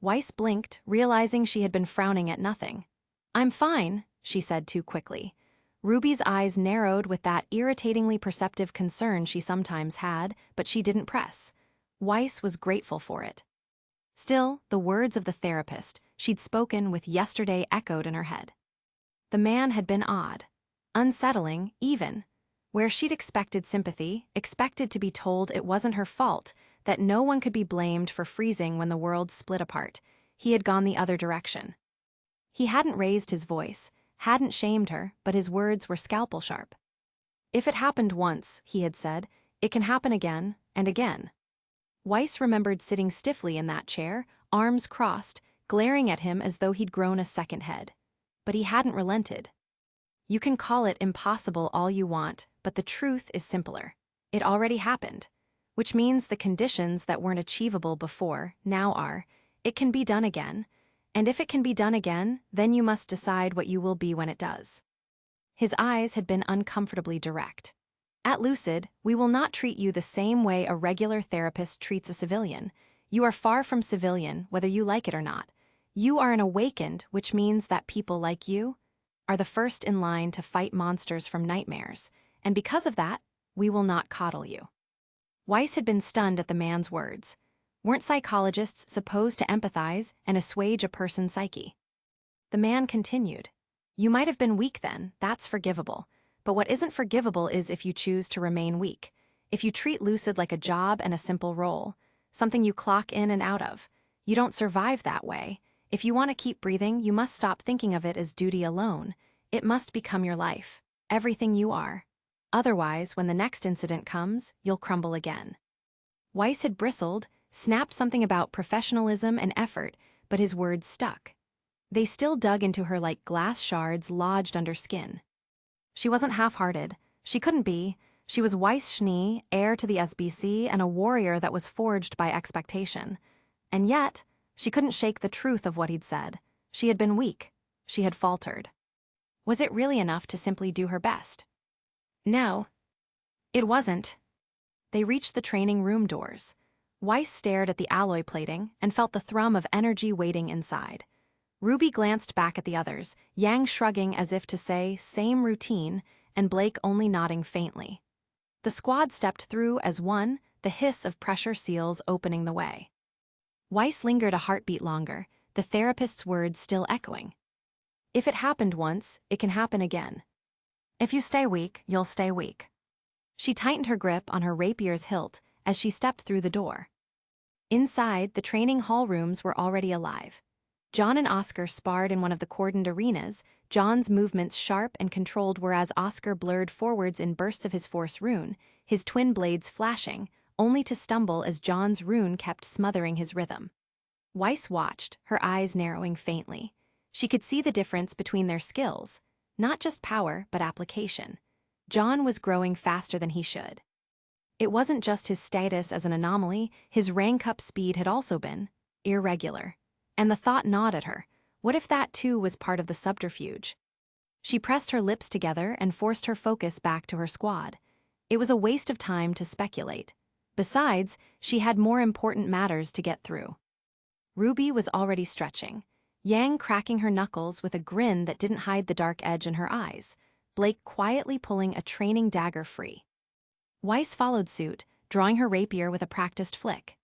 Weiss blinked, realizing she had been frowning at nothing. I'm fine, she said too quickly. Ruby's eyes narrowed with that irritatingly perceptive concern she sometimes had, but she didn't press. Weiss was grateful for it. Still, the words of the therapist she'd spoken with yesterday echoed in her head. The man had been odd. Unsettling, even. Where she'd expected sympathy, expected to be told it wasn't her fault, that no one could be blamed for freezing when the world split apart, he had gone the other direction. He hadn't raised his voice, hadn't shamed her, but his words were scalpel sharp. If it happened once, he had said, it can happen again and again. Weiss remembered sitting stiffly in that chair, arms crossed, glaring at him as though he'd grown a second head. But he hadn't relented. You can call it impossible all you want, but the truth is simpler. It already happened. Which means the conditions that weren't achievable before, now are. It can be done again. And if it can be done again, then you must decide what you will be when it does. His eyes had been uncomfortably direct. At Lucid, we will not treat you the same way a regular therapist treats a civilian. You are far from civilian, whether you like it or not. You are an awakened, which means that people like you are the first in line to fight monsters from nightmares, and because of that, we will not coddle you. Weiss had been stunned at the man's words. Weren't psychologists supposed to empathize and assuage a person's psyche? The man continued. You might have been weak then, that's forgivable. But what isn't forgivable is if you choose to remain weak. If you treat Lucid like a job and a simple role, something you clock in and out of. You don't survive that way. If you want to keep breathing, you must stop thinking of it as duty alone. It must become your life, everything you are. Otherwise, when the next incident comes, you'll crumble again. Weiss had bristled, snapped something about professionalism and effort, but his words stuck. They still dug into her like glass shards lodged under skin. She wasn't half-hearted. She couldn't be. She was Weiss Schnee, heir to the SBC, and a warrior that was forged by expectation. And yet, she couldn't shake the truth of what he'd said. She had been weak. She had faltered. Was it really enough to simply do her best? No. It wasn't. They reached the training room doors. Weiss stared at the alloy plating and felt the thrum of energy waiting inside. RWBY glanced back at the others, Yang shrugging as if to say, same routine, and Blake only nodding faintly. The squad stepped through as one, the hiss of pressure seals opening the way. Weiss lingered a heartbeat longer, the therapist's words still echoing. If it happened once, it can happen again. If you stay weak, you'll stay weak. She tightened her grip on her rapier's hilt as she stepped through the door. Inside, the training hall rooms were already alive. John and Oscar sparred in one of the cordoned arenas, John's movements sharp and controlled whereas Oscar blurred forwards in bursts of his force rune, his twin blades flashing, only to stumble as John's rune kept smothering his rhythm. Weiss watched, her eyes narrowing faintly. She could see the difference between their skills, not just power, but application. John was growing faster than he should. It wasn't just his status as an anomaly, his rank-up speed had also been irregular. And the thought gnawed at her. What if that too was part of the subterfuge? She pressed her lips together and forced her focus back to her squad. It was a waste of time to speculate. Besides, she had more important matters to get through. RWBY was already stretching, Yang cracking her knuckles with a grin that didn't hide the dark edge in her eyes, Blake quietly pulling a training dagger free. Weiss followed suit, drawing her rapier with a practiced flick.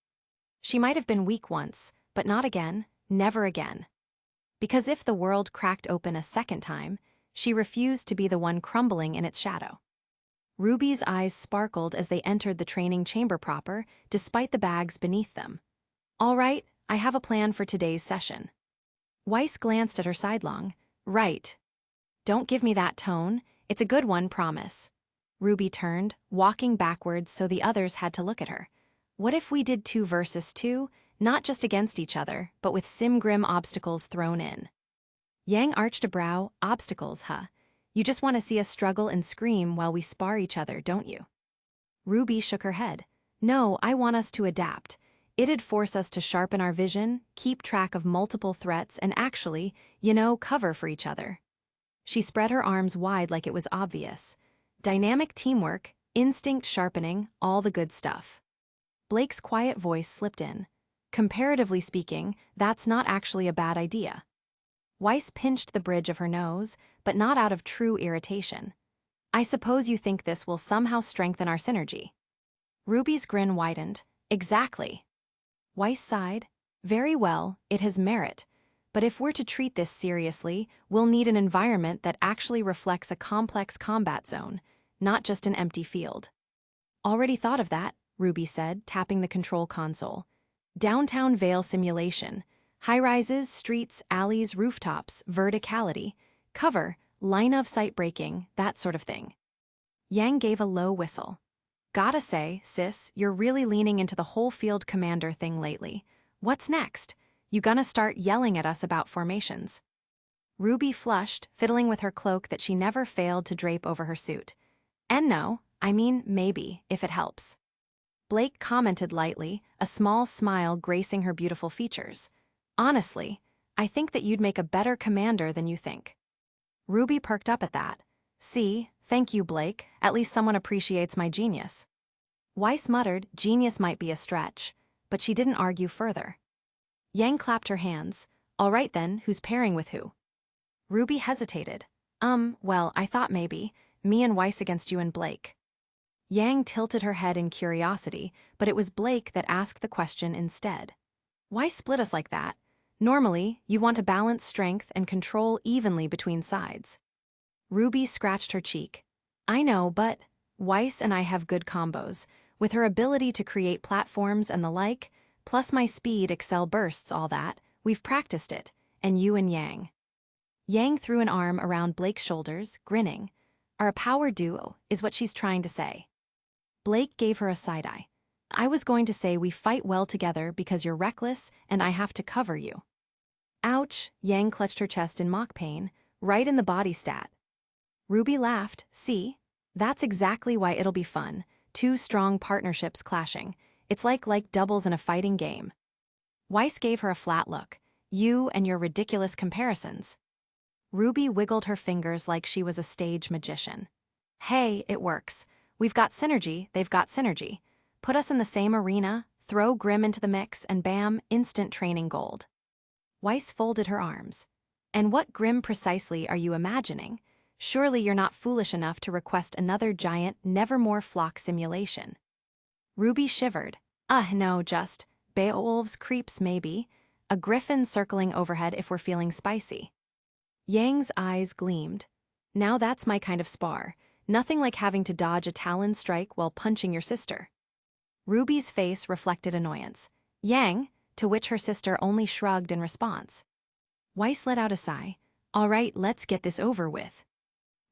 She might have been weak once, but not again. Never again. Because if the world cracked open a second time, she refused to be the one crumbling in its shadow. RWBY's eyes sparkled as they entered the training chamber proper, despite the bags beneath them. All right, I have a plan for today's session. Weiss glanced at her sidelong. Right. Don't give me that tone. It's a good one, promise. RWBY turned, walking backwards so the others had to look at her. What if we did 2 versus 2? Not just against each other, but with Simgrim obstacles thrown in. Yang arched a brow. Obstacles, huh? You just want to see us struggle and scream while we spar each other, don't you? RWBY shook her head. No, I want us to adapt. It'd force us to sharpen our vision, keep track of multiple threats, and actually, cover for each other. She spread her arms wide like it was obvious. Dynamic teamwork, instinct sharpening, all the good stuff. Blake's quiet voice slipped in. Comparatively speaking, that's not actually a bad idea. Weiss pinched the bridge of her nose, but not out of true irritation. I suppose you think this will somehow strengthen our synergy. RWBY's grin widened. Exactly. Weiss sighed. Very well, it has merit. But if we're to treat this seriously, we'll need an environment that actually reflects a complex combat zone. not just an empty field. Already thought of that, Ruby said, tapping the control console. Downtown Vale simulation. High-rises, streets, alleys, rooftops, verticality. Cover, line-of-sight braking, that sort of thing. Yang gave a low whistle. Gotta say, sis, you're really leaning into the whole field commander thing lately. What's next? You gonna start yelling at us about formations? Ruby flushed, fiddling with her cloak that she never failed to drape over her suit. And no, I mean maybe, if it helps. Blake commented lightly, a small smile gracing her beautiful features. Honestly, I think that you'd make a better commander than you think. Ruby perked up at that. See, thank you, Blake, at least someone appreciates my genius. Weiss muttered genius might be a stretch, but she didn't argue further. Yang clapped her hands. All right then, who's pairing with who? Ruby hesitated. Well, I thought maybe, me and Weiss against you and Blake. Yang tilted her head in curiosity, but it was Blake that asked the question instead. Why split us like that? Normally, you want to balance strength and control evenly between sides. Ruby scratched her cheek. I know, but Weiss and I have good combos. With her ability to create platforms and the like, plus my speed, excel bursts, all that, we've practiced it, and you and Yang. Yang threw an arm around Blake's shoulders, grinning. Are a power duo, is what she's trying to say. Blake gave her a side-eye. I was going to say we fight well together because you're reckless and I have to cover you. Ouch, Yang clutched her chest in mock pain, right in the body stat. Ruby laughed. See? That's exactly why it'll be fun. Two strong partnerships clashing. It's like doubles in a fighting game. Weiss gave her a flat look. You and your ridiculous comparisons. Ruby wiggled her fingers like she was a stage magician. Hey, it works. We've got synergy, they've got synergy. Put us in the same arena, throw Grimm into the mix, and bam, instant training gold. Weiss folded her arms. And what Grimm precisely are you imagining? Surely you're not foolish enough to request another giant Nevermore flock simulation. Ruby shivered. No, just Beowulf's creeps maybe. A griffin circling overhead if we're feeling spicy. Yang's eyes gleamed. Now that's my kind of spar. Nothing like having to dodge a talon strike while punching your sister. Ruby's face reflected annoyance. Yang, to which her sister only shrugged in response. Weiss let out a sigh. All right, let's get this over with.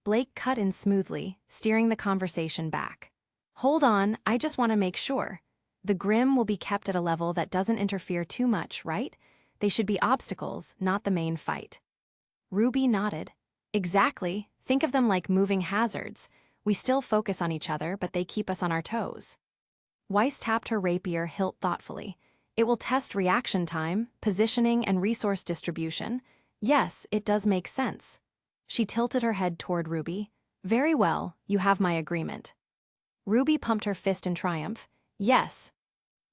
Blake cut in smoothly, steering the conversation back. Hold on, I just want to make sure. The Grimm will be kept at a level that doesn't interfere too much, right? They should be obstacles, not the main fight. Ruby nodded. Exactly, think of them like moving hazards. We still focus on each other, but they keep us on our toes. Weiss tapped her rapier hilt thoughtfully. It will test reaction time, positioning, and resource distribution. Yes, it does make sense. She tilted her head toward Ruby. Very well, you have my agreement. Ruby pumped her fist in triumph. Yes.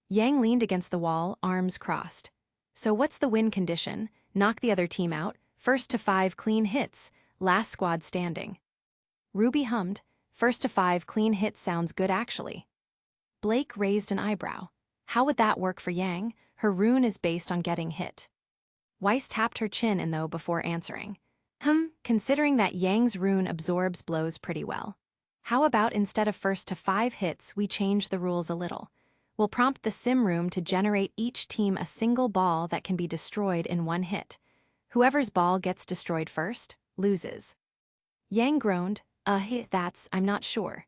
Yang leaned against the wall, arms crossed. So what's the win condition? Knock the other team out, first to 5 clean hits, last squad standing. Ruby hummed. First to 5 clean hits sounds good actually. Blake raised an eyebrow. How would that work for Yang? Her rune is based on getting hit. Weiss tapped her chin in though before answering. Considering that Yang's rune absorbs blows pretty well. How about instead of first to 5 hits, we change the rules a little? We'll prompt the sim room to generate each team a single ball that can be destroyed in 1 hit. Whoever's ball gets destroyed first, loses. Yang groaned, I'm not sure.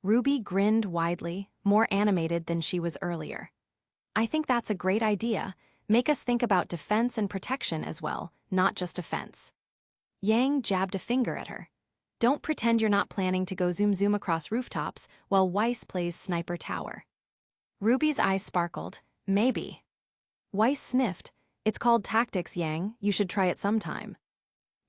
Ruby grinned widely, more animated than she was earlier. I think that's a great idea. Make us think about defense and protection as well, not just offense. Yang jabbed a finger at her. Don't pretend you're not planning to go zoom across rooftops while Weiss plays sniper tower. Ruby's eyes sparkled. Maybe. Weiss sniffed. It's called tactics, Yang. You should try it sometime.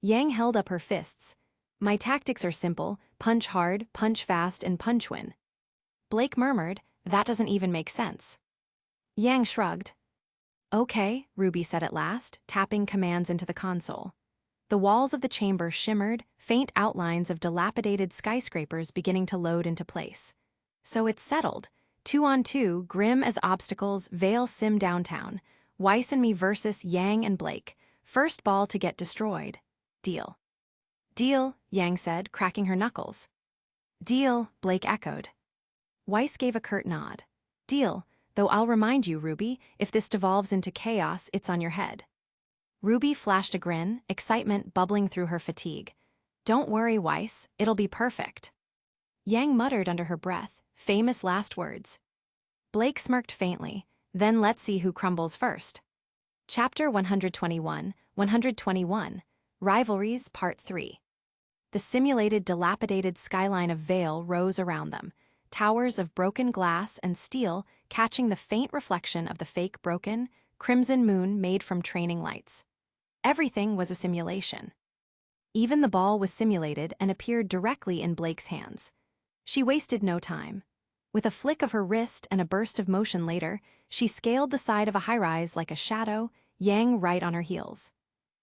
Yang held up her fists. My tactics are simple. Punch hard, punch fast, and punch win. Blake murmured, that doesn't even make sense. Yang shrugged. Okay, Ruby said at last, tapping commands into the console. The walls of the chamber shimmered, faint outlines of dilapidated skyscrapers beginning to load into place. So it's settled. 2-on-2, Grimm as obstacles, Vale sim downtown. Weiss and me versus Yang and Blake. First ball to get destroyed. Deal. Deal, Yang said, cracking her knuckles. Deal, Blake echoed. Weiss gave a curt nod. Deal, though I'll remind you, RWBY, if this devolves into chaos, it's on your head. RWBY flashed a grin, excitement bubbling through her fatigue. Don't worry, Weiss, it'll be perfect. Yang muttered under her breath, famous last words. Blake smirked faintly, then let's see who crumbles first. Chapter 121, Rivalries, Part 3. The simulated dilapidated skyline of Vale rose around them, towers of broken glass and steel catching the faint reflection of the fake broken, crimson moon made from training lights. Everything was a simulation. Even the ball was simulated and appeared directly in Blake's hands. She wasted no time. With a flick of her wrist and a burst of motion later, she scaled the side of a high-rise like a shadow, Yang right on her heels.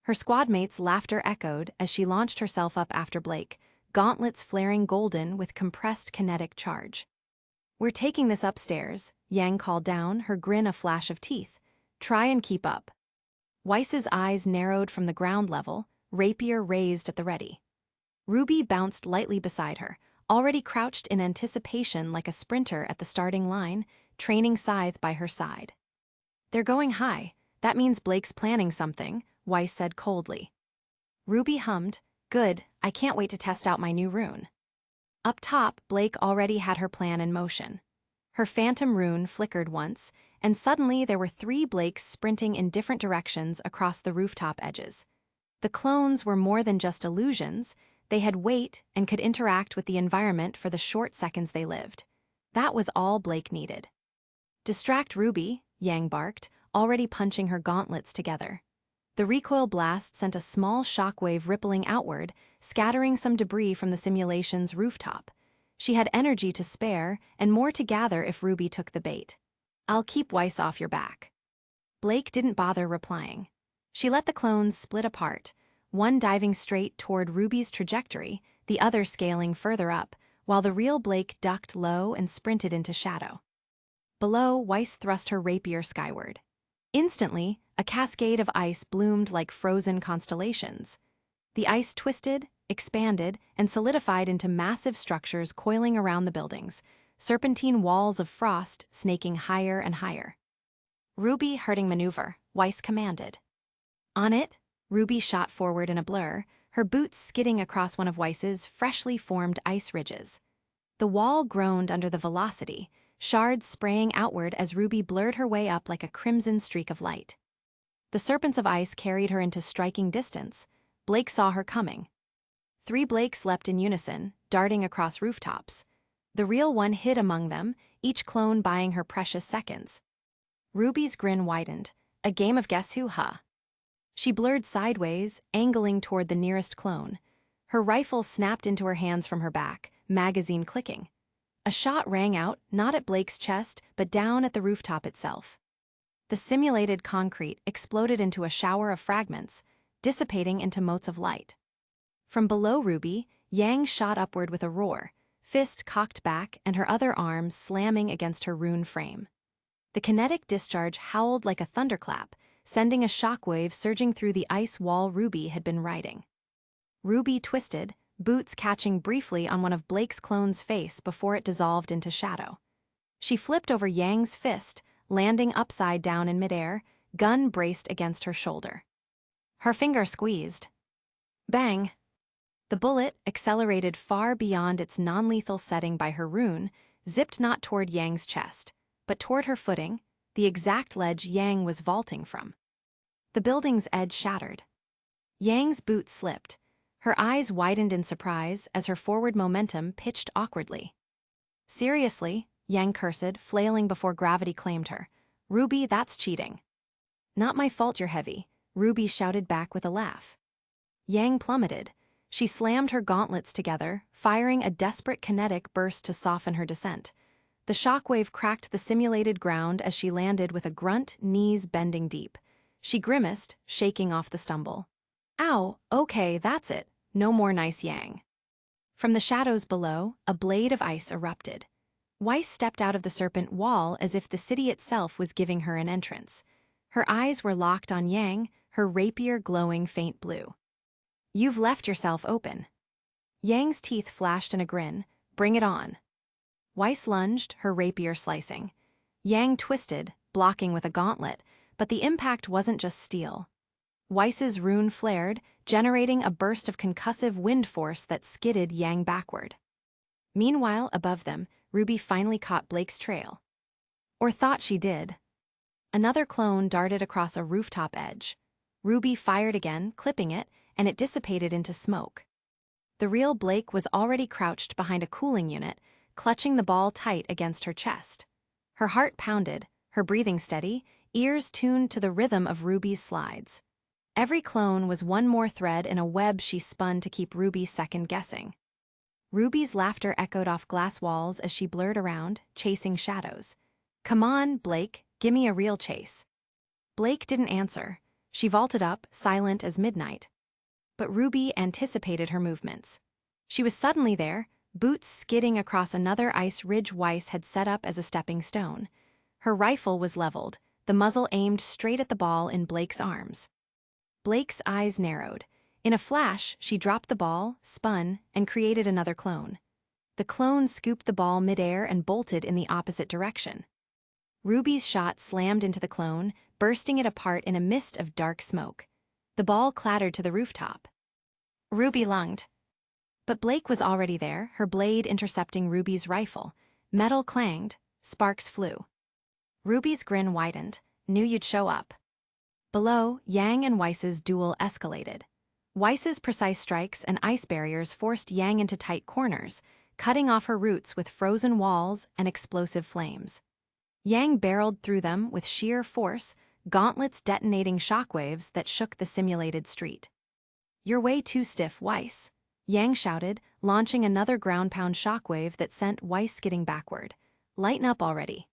Her squadmates' laughter echoed as she launched herself up after Blake, gauntlets flaring golden with compressed kinetic charge. We're taking this upstairs, Yang called down, her grin a flash of teeth. Try and keep up. Weiss's eyes narrowed from the ground level, rapier raised at the ready. RWBY bounced lightly beside her, already crouched in anticipation like a sprinter at the starting line, training scythe by her side. They're going high. That means Blake's planning something, Weiss said coldly. RWBY hummed, good, I can't wait to test out my new rune. Up top, Blake already had her plan in motion. Her phantom rune flickered once, and suddenly there were 3 Blakes sprinting in different directions across the rooftop edges. The clones were more than just illusions. They had weight and could interact with the environment for the short seconds they lived. That was all Blake needed. Distract RWBY, Yang barked, already punching her gauntlets together. The recoil blast sent a small shockwave rippling outward, scattering some debris from the simulation's rooftop. She had energy to spare and more to gather if RWBY took the bait. I'll keep Weiss off your back. Blake didn't bother replying. She let the clones split apart, one diving straight toward RWBY's trajectory, the other scaling further up, while the real Blake ducked low and sprinted into shadow. Below, Weiss thrust her rapier skyward. Instantly, a cascade of ice bloomed like frozen constellations. The ice twisted, expanded, and solidified into massive structures coiling around the buildings, serpentine walls of frost snaking higher and higher. RWBY herding maneuver, Weiss commanded. On it, RWBY shot forward in a blur, her boots skidding across one of Weiss's freshly formed ice ridges. The wall groaned under the velocity, shards spraying outward as RWBY blurred her way up like a crimson streak of light. The serpents of ice carried her into striking distance. Blake saw her coming. 3 Blakes leapt in unison, darting across rooftops. The real one hid among them, each clone buying her precious seconds. RWBY's grin widened. A game of guess who, huh? She blurred sideways, angling toward the nearest clone. Her rifle snapped into her hands from her back, magazine clicking. A shot rang out, not at Blake's chest, but down at the rooftop itself. The simulated concrete exploded into a shower of fragments, dissipating into motes of light. From below RWBY, Yang shot upward with a roar, fist cocked back and her other arm slamming against her rune frame. The kinetic discharge howled like a thunderclap, sending a shockwave surging through the ice wall RWBY had been riding. RWBY twisted, boots catching briefly on one of Blake's clones' face before it dissolved into shadow. She flipped over Yang's fist, landing upside down in midair, gun braced against her shoulder. Her finger squeezed. Bang! The bullet, accelerated far beyond its non-lethal setting by her rune, zipped not toward Yang's chest, but toward her footing, the exact ledge Yang was vaulting from. The building's edge shattered. Yang's boot slipped. Her eyes widened in surprise as her forward momentum pitched awkwardly. Seriously, Yang cursed, flailing before gravity claimed her. RWBY, that's cheating. Not my fault you're heavy, RWBY shouted back with a laugh. Yang plummeted. She slammed her gauntlets together, firing a desperate kinetic burst to soften her descent. The shockwave cracked the simulated ground as she landed with a grunt, knees bending deep. She grimaced, shaking off the stumble. Ow, okay, that's it. No more nice Yang. From the shadows below, a blade of ice erupted. Weiss stepped out of the serpent wall as if the city itself was giving her an entrance. Her eyes were locked on Yang, her rapier glowing faint blue. You've left yourself open. Yang's teeth flashed in a grin, Bring it on. Weiss lunged, her rapier slicing. Yang twisted, blocking with a gauntlet, but the impact wasn't just steel. Weiss's rune flared, generating a burst of concussive wind force that skidded Yang backward. Meanwhile, above them, RWBY finally caught Blake's trail. Or thought she did. Another clone darted across a rooftop edge. RWBY fired again, clipping it, and it dissipated into smoke. The real Blake was already crouched behind a cooling unit, clutching the ball tight against her chest. Her heart pounded, her breathing steady, ears tuned to the rhythm of RWBY's slides. Every clone was one more thread in a web she spun to keep RWBY second-guessing. RWBY's laughter echoed off glass walls as she blurred around, chasing shadows. "Come on, Blake, gimme a real chase." Blake didn't answer. She vaulted up, silent as midnight. But RWBY anticipated her movements. She was suddenly there, boots skidding across another ice ridge Weiss had set up as a stepping stone. Her rifle was leveled, the muzzle aimed straight at the ball in Blake's arms. Blake's eyes narrowed. In a flash, she dropped the ball, spun, and created another clone. The clone scooped the ball midair and bolted in the opposite direction. RWBY's shot slammed into the clone, bursting it apart in a mist of dark smoke. The ball clattered to the rooftop. RWBY lunged. But Blake was already there, her blade intercepting RWBY's rifle. Metal clanged, sparks flew. RWBY's grin widened. "Knew you'd show up." Below, Yang and Weiss's duel escalated. Weiss's precise strikes and ice barriers forced Yang into tight corners, cutting off her roots with frozen walls and explosive flames. Yang barreled through them with sheer force, gauntlets detonating shockwaves that shook the simulated street. "You're way too stiff, Weiss," Yang shouted, launching another ground-pound shockwave that sent Weiss skidding backward. "Lighten up already."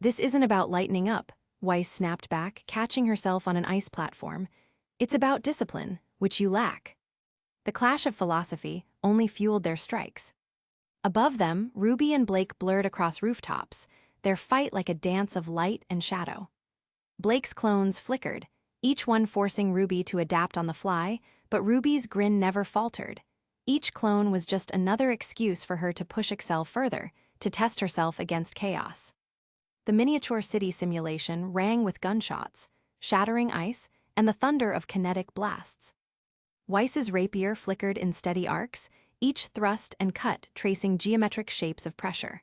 "This isn't about lightening up," Weiss snapped back, catching herself on an ice platform. "It's about discipline, which you lack." The clash of philosophy only fueled their strikes. Above them, RWBY and Blake blurred across rooftops, their fight like a dance of light and shadow. Blake's clones flickered, each one forcing RWBY to adapt on the fly, but RWBY's grin never faltered. Each clone was just another excuse for her to push Excel further, to test herself against chaos. The miniature city simulation rang with gunshots, shattering ice, and the thunder of kinetic blasts. Weiss's rapier flickered in steady arcs, each thrust and cut tracing geometric shapes of pressure.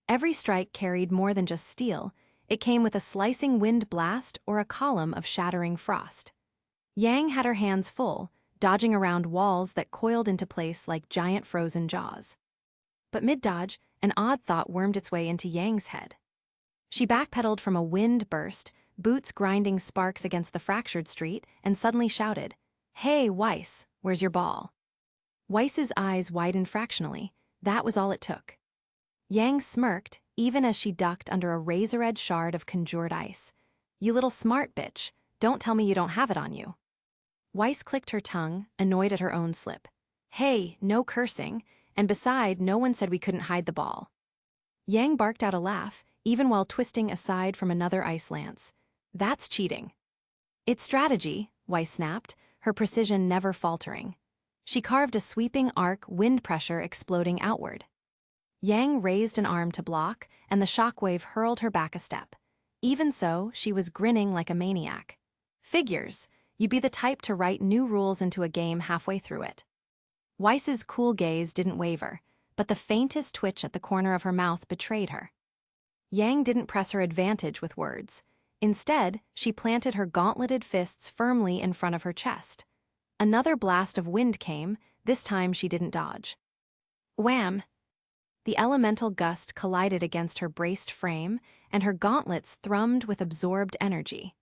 Every strike carried more than just steel, it came with a slicing wind blast or a column of shattering frost. Yang had her hands full, dodging around walls that coiled into place like giant frozen jaws. But mid-dodge, an odd thought wormed its way into Yang's head. She backpedaled from a wind burst, boots grinding sparks against the fractured street, and suddenly shouted, "Hey, Weiss, where's your ball?" Weiss's eyes widened fractionally. That was all it took. Yang smirked, even as she ducked under a razor-edge shard of conjured ice. "You little smart bitch, don't tell me you don't have it on you." Weiss clicked her tongue, annoyed at her own slip. "Hey, no cursing, and beside, no one said we couldn't hide the ball." Yang barked out a laugh, even while twisting aside from another ice lance. "That's cheating." "It's strategy," Weiss snapped, her precision never faltering. She carved a sweeping arc, wind pressure exploding outward. Yang raised an arm to block, and the shockwave hurled her back a step. Even so, she was grinning like a maniac. "Figures, you'd be the type to write new rules into a game halfway through it." Weiss's cool gaze didn't waver, but the faintest twitch at the corner of her mouth betrayed her. Yang didn't press her advantage with words. Instead, she planted her gauntleted fists firmly in front of her chest. Another blast of wind came, this time she didn't dodge. Wham! The elemental gust collided against her braced frame, and her gauntlets thrummed with absorbed energy.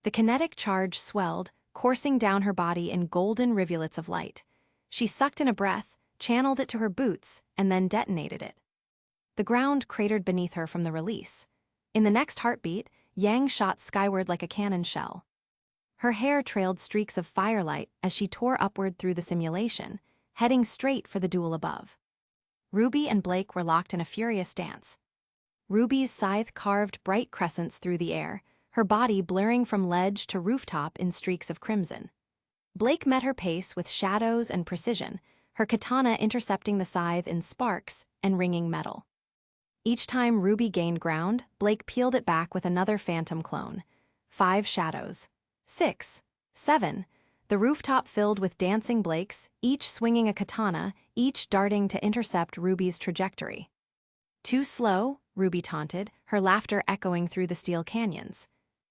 The kinetic charge swelled, coursing down her body in golden rivulets of light. She sucked in a breath, channeled it to her boots, and then detonated it. The ground cratered beneath her from the release. In the next heartbeat, Yang shot skyward like a cannon shell. Her hair trailed streaks of firelight as she tore upward through the simulation, heading straight for the duel above. RWBY and Blake were locked in a furious dance. RWBY's scythe carved bright crescents through the air, her body blurring from ledge to rooftop in streaks of crimson. Blake met her pace with shadows and precision, her katana intercepting the scythe in sparks and ringing metal. Each time RWBY gained ground, Blake peeled it back with another phantom clone. 5 shadows. 6. 7. The rooftop filled with dancing Blakes, each swinging a katana, each darting to intercept RWBY's trajectory. Too slow, RWBY taunted, her laughter echoing through the steel canyons.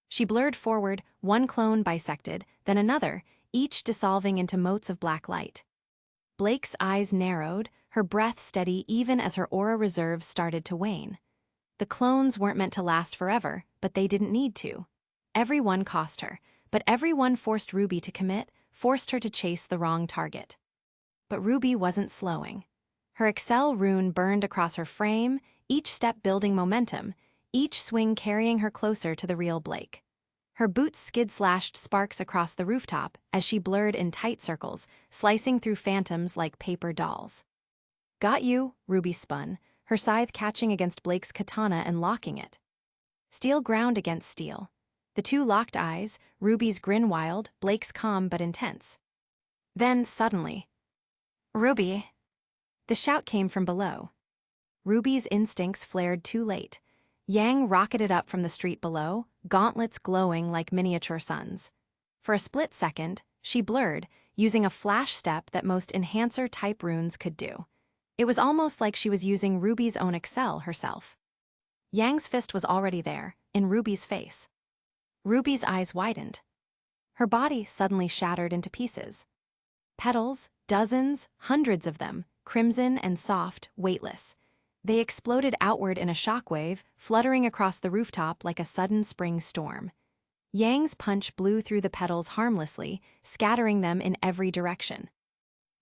She blurred forward, one clone bisected, then another, each dissolving into motes of black light. Blake's eyes narrowed, her breath steady even as her aura reserves started to wane. The clones weren't meant to last forever, but they didn't need to. Every one cost her, but every one forced RWBY to commit, forced her to chase the wrong target. But RWBY wasn't slowing. Her Excel rune burned across her frame, each step building momentum, each swing carrying her closer to the real Blake. Her boots skid-slashed sparks across the rooftop as she blurred in tight circles, slicing through phantoms like paper dolls. Got you, RWBY spun, her scythe catching against Blake's katana and locking it. Steel ground against steel. The two locked eyes, RWBY's grin wild, Blake's calm but intense. Then, suddenly, "RWBY!" The shout came from below. RWBY's instincts flared too late. Yang rocketed up from the street below, gauntlets glowing like miniature suns. For a split second, she blurred, using a flash step that most enhancer-type runes could do. It was almost like she was using RWBY's own Excel herself. Yang's fist was already there, in RWBY's face. RWBY's eyes widened. Her body suddenly shattered into pieces. Petals, dozens, hundreds of them, crimson and soft, weightless. They exploded outward in a shockwave, fluttering across the rooftop like a sudden spring storm. Yang's punch blew through the petals harmlessly, scattering them in every direction.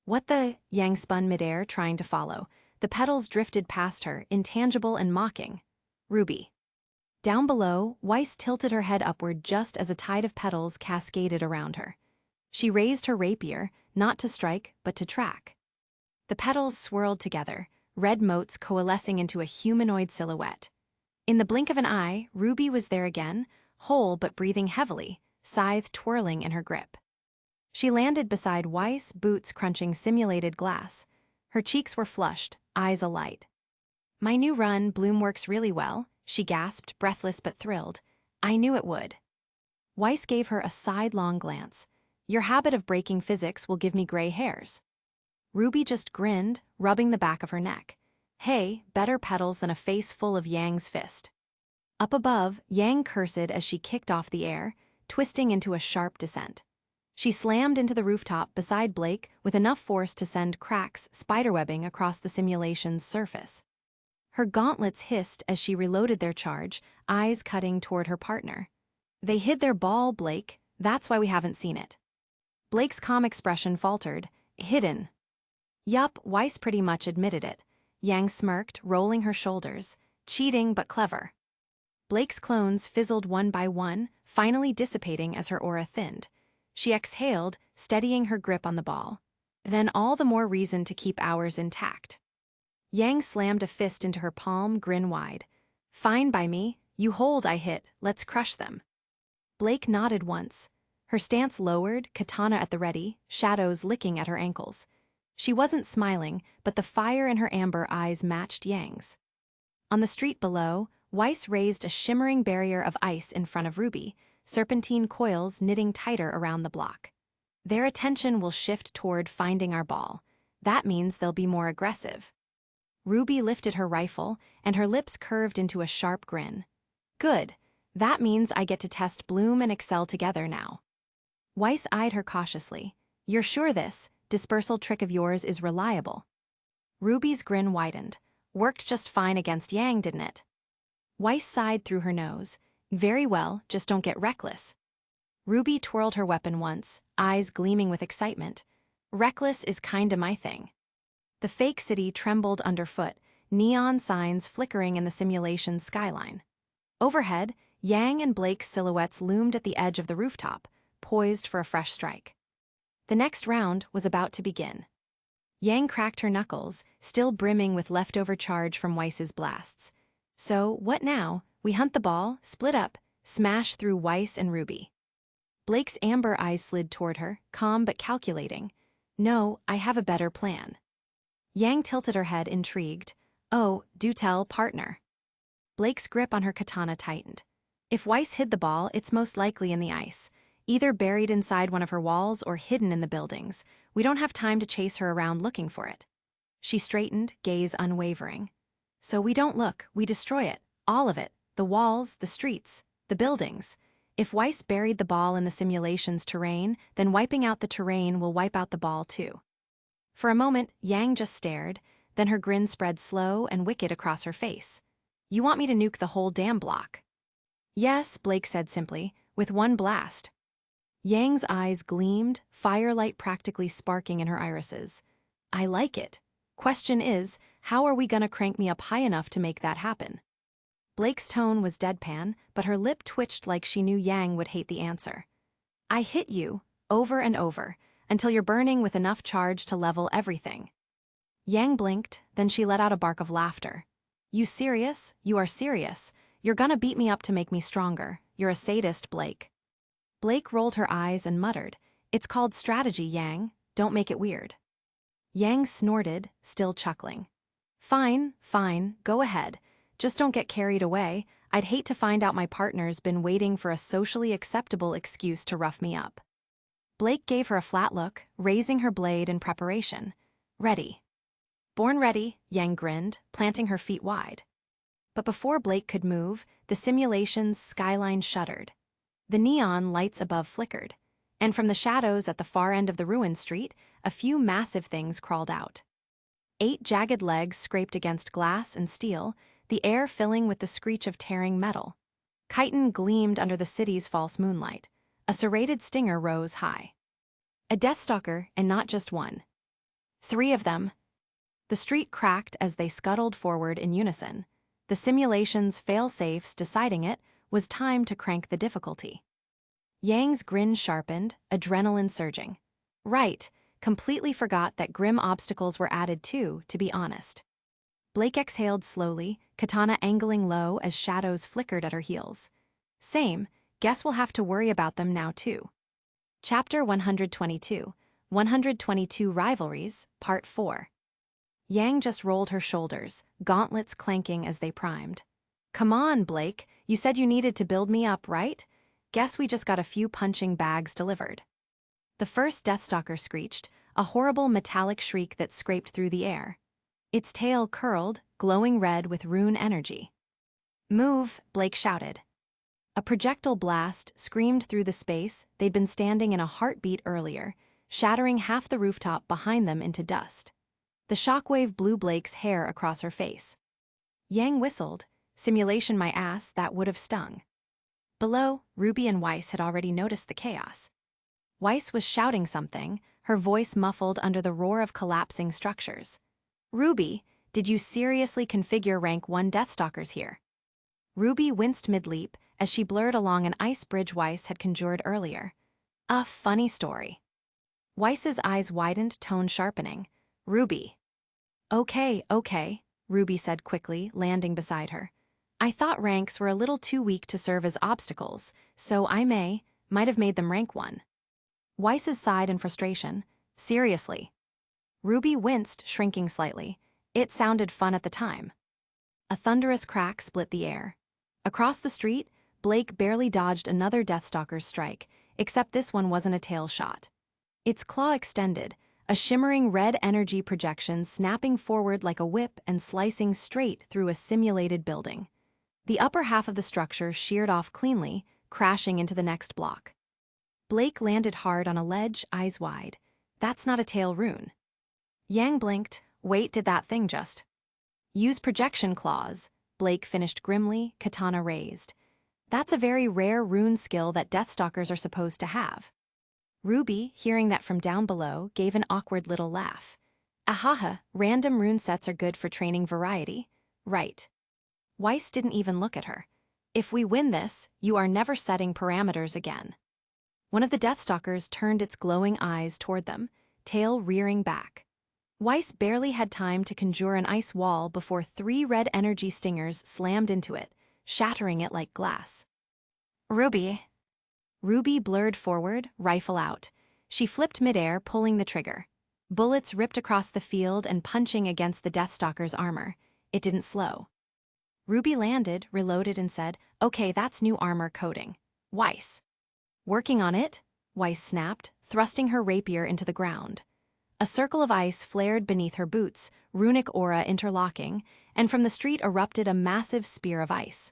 "What the?" Yang spun midair, trying to follow. The petals drifted past her, intangible and mocking. "RWBY." Down below, Weiss tilted her head upward just as a tide of petals cascaded around her. She raised her rapier, not to strike, but to track. The petals swirled together, red motes coalescing into a humanoid silhouette. In the blink of an eye, RWBY was there again, whole but breathing heavily, scythe twirling in her grip. She landed beside Weiss, boots crunching simulated glass. Her cheeks were flushed, eyes alight. "My new run, Bloom, works really well," she gasped, breathless but thrilled. "I knew it would." Weiss gave her a sidelong glance. "Your habit of breaking physics will give me gray hairs." RWBY just grinned, rubbing the back of her neck. Hey, better petals than a face full of Yang's fist. Up above, Yang cursed as she kicked off the air, twisting into a sharp descent. She slammed into the rooftop beside Blake with enough force to send cracks spiderwebbing across the simulation's surface. Her gauntlets hissed as she reloaded their charge, eyes cutting toward her partner. "They hid their ball, Blake. That's why we haven't seen it." Blake's calm expression faltered. "Hidden." Yup, Weiss pretty much admitted it. Yang smirked, rolling her shoulders. Cheating but clever. Blake's clones fizzled one by one, finally dissipating as her aura thinned. She exhaled, steadying her grip on the ball. Then all the more reason to keep ours intact. Yang slammed a fist into her palm, grin wide. "Fine by me. You hold, I hit. Let's crush them." Blake nodded once. Her stance lowered, katana at the ready, shadows licking at her ankles. She wasn't smiling, but the fire in her amber eyes matched Yang's. On the street below, Weiss raised a shimmering barrier of ice in front of RWBY, serpentine coils knitting tighter around the block. Their attention will shift toward finding our ball. That means they'll be more aggressive. RWBY lifted her rifle, and her lips curved into a sharp grin. "Good. That means I get to test Bloom and Excel together now." Weiss eyed her cautiously. "You're sure this dispersal trick of yours is reliable?" RWBY's grin widened. "Worked just fine against Yang, didn't it?" Weiss sighed through her nose. "Very well, just don't get reckless." RWBY twirled her weapon once, eyes gleaming with excitement. "Reckless is kinda my thing." The fake city trembled underfoot, neon signs flickering in the simulation's skyline. Overhead, Yang and Blake's silhouettes loomed at the edge of the rooftop, poised for a fresh strike. The next round was about to begin. Yang cracked her knuckles, still brimming with leftover charge from Weiss's blasts. "So, what now? We hunt the ball, split up, smash through Weiss and RWBY." Blake's amber eyes slid toward her, calm but calculating. No, I have a better plan. Yang tilted her head, intrigued. Oh, do tell, partner. Blake's grip on her katana tightened. If Weiss hid the ball, it's most likely in the ice, either buried inside one of her walls or hidden in the buildings. We don't have time to chase her around looking for it. She straightened, gaze unwavering. So we don't look, we destroy it, all of it, the walls, the streets, the buildings. If Weiss buried the ball in the simulation's terrain, then wiping out the terrain will wipe out the ball too. For a moment, Yang just stared, then her grin spread slow and wicked across her face. You want me to nuke the whole damn block? Yes, Blake said simply, with one blast. Yang's eyes gleamed, firelight practically sparking in her irises. I like it. Question is, how are we gonna crank me up high enough to make that happen? Blake's tone was deadpan, but her lip twitched like she knew Yang would hate the answer. I hit you, over and over, until you're burning with enough charge to level everything. Yang blinked, then she let out a bark of laughter. You serious? You are serious. You're gonna beat me up to make me stronger. You're a sadist, Blake. Blake rolled her eyes and muttered, It's called strategy, Yang. Don't make it weird. Yang snorted, still chuckling. Fine, fine, go ahead. Just don't get carried away. I'd hate to find out my partner's been waiting for a socially acceptable excuse to rough me up. Blake gave her a flat look, raising her blade in preparation. Ready. Born ready, Yang grinned, planting her feet wide. But before Blake could move, the simulation's skyline shuddered. The neon lights above flickered, and from the shadows at the far end of the ruined street, a few massive things crawled out. 8 jagged legs scraped against glass and steel, the air filling with the screech of tearing metal. Chitin gleamed under the city's false moonlight. A serrated stinger rose high. A Deathstalker, and not just one. 3 of them. The street cracked as they scuttled forward in unison. The simulation's fail-safes deciding it was time to crank the difficulty. Yang's grin sharpened, adrenaline surging. Right, completely forgot that grim obstacles were added too, to be honest. Blake exhaled slowly, katana angling low as shadows flickered at her heels. Same, guess we'll have to worry about them now too. Chapter 122, 122 Rivalries, Part 4. Yang just rolled her shoulders, gauntlets clanking as they primed. Come on, Blake, you said you needed to build me up, right? Guess we just got a few punching bags delivered. The first Deathstalker screeched, a horrible metallic shriek that scraped through the air. Its tail curled, glowing red with rune energy. Move, Blake shouted. A projectile blast screamed through the space they'd been standing in a heartbeat earlier, shattering half the rooftop behind them into dust. The shockwave blew Blake's hair across her face. Yang whistled. Simulation my ass, that would have stung. Below, RWBY and Weiss had already noticed the chaos. Weiss was shouting something, her voice muffled under the roar of collapsing structures. RWBY, did you seriously configure rank 1 Deathstalkers here? RWBY winced mid-leap as she blurred along an ice bridge Weiss had conjured earlier. A funny story. Weiss's eyes widened, tone sharpening. RWBY. Okay, RWBY said quickly, landing beside her. I thought ranks were a little too weak to serve as obstacles, so I might have made them rank 1. Weiss's sighed in frustration. Seriously. RWBY winced, shrinking slightly. It sounded fun at the time. A thunderous crack split the air. Across the street, Blake barely dodged another Deathstalker's strike, except this one wasn't a tail shot. Its claw extended, a shimmering red energy projection snapping forward like a whip and slicing straight through a simulated building. The upper half of the structure sheared off cleanly, crashing into the next block. Blake landed hard on a ledge, eyes wide. That's not a tail rune. Yang blinked. Wait, did that thing just? Use projection claws, Blake finished grimly, katana raised. That's a very rare rune skill that Deathstalkers are supposed to have. RWBY, hearing that from down below, gave an awkward little laugh. Ahaha, random rune sets are good for training variety. Right. Weiss didn't even look at her. If we win this, you are never setting parameters again. One of the Deathstalkers turned its glowing eyes toward them, tail rearing back. Weiss barely had time to conjure an ice wall before 3 red energy stingers slammed into it, shattering it like glass. RWBY. RWBY blurred forward, rifle out. She flipped midair, pulling the trigger. Bullets ripped across the field and punching against the Deathstalker's armor. It didn't slow. RWBY landed, reloaded, and said, "Okay, that's new armor coating. Weiss." "Working on it?" Weiss snapped, thrusting her rapier into the ground. A circle of ice flared beneath her boots, runic aura interlocking, and from the street erupted a massive spear of ice.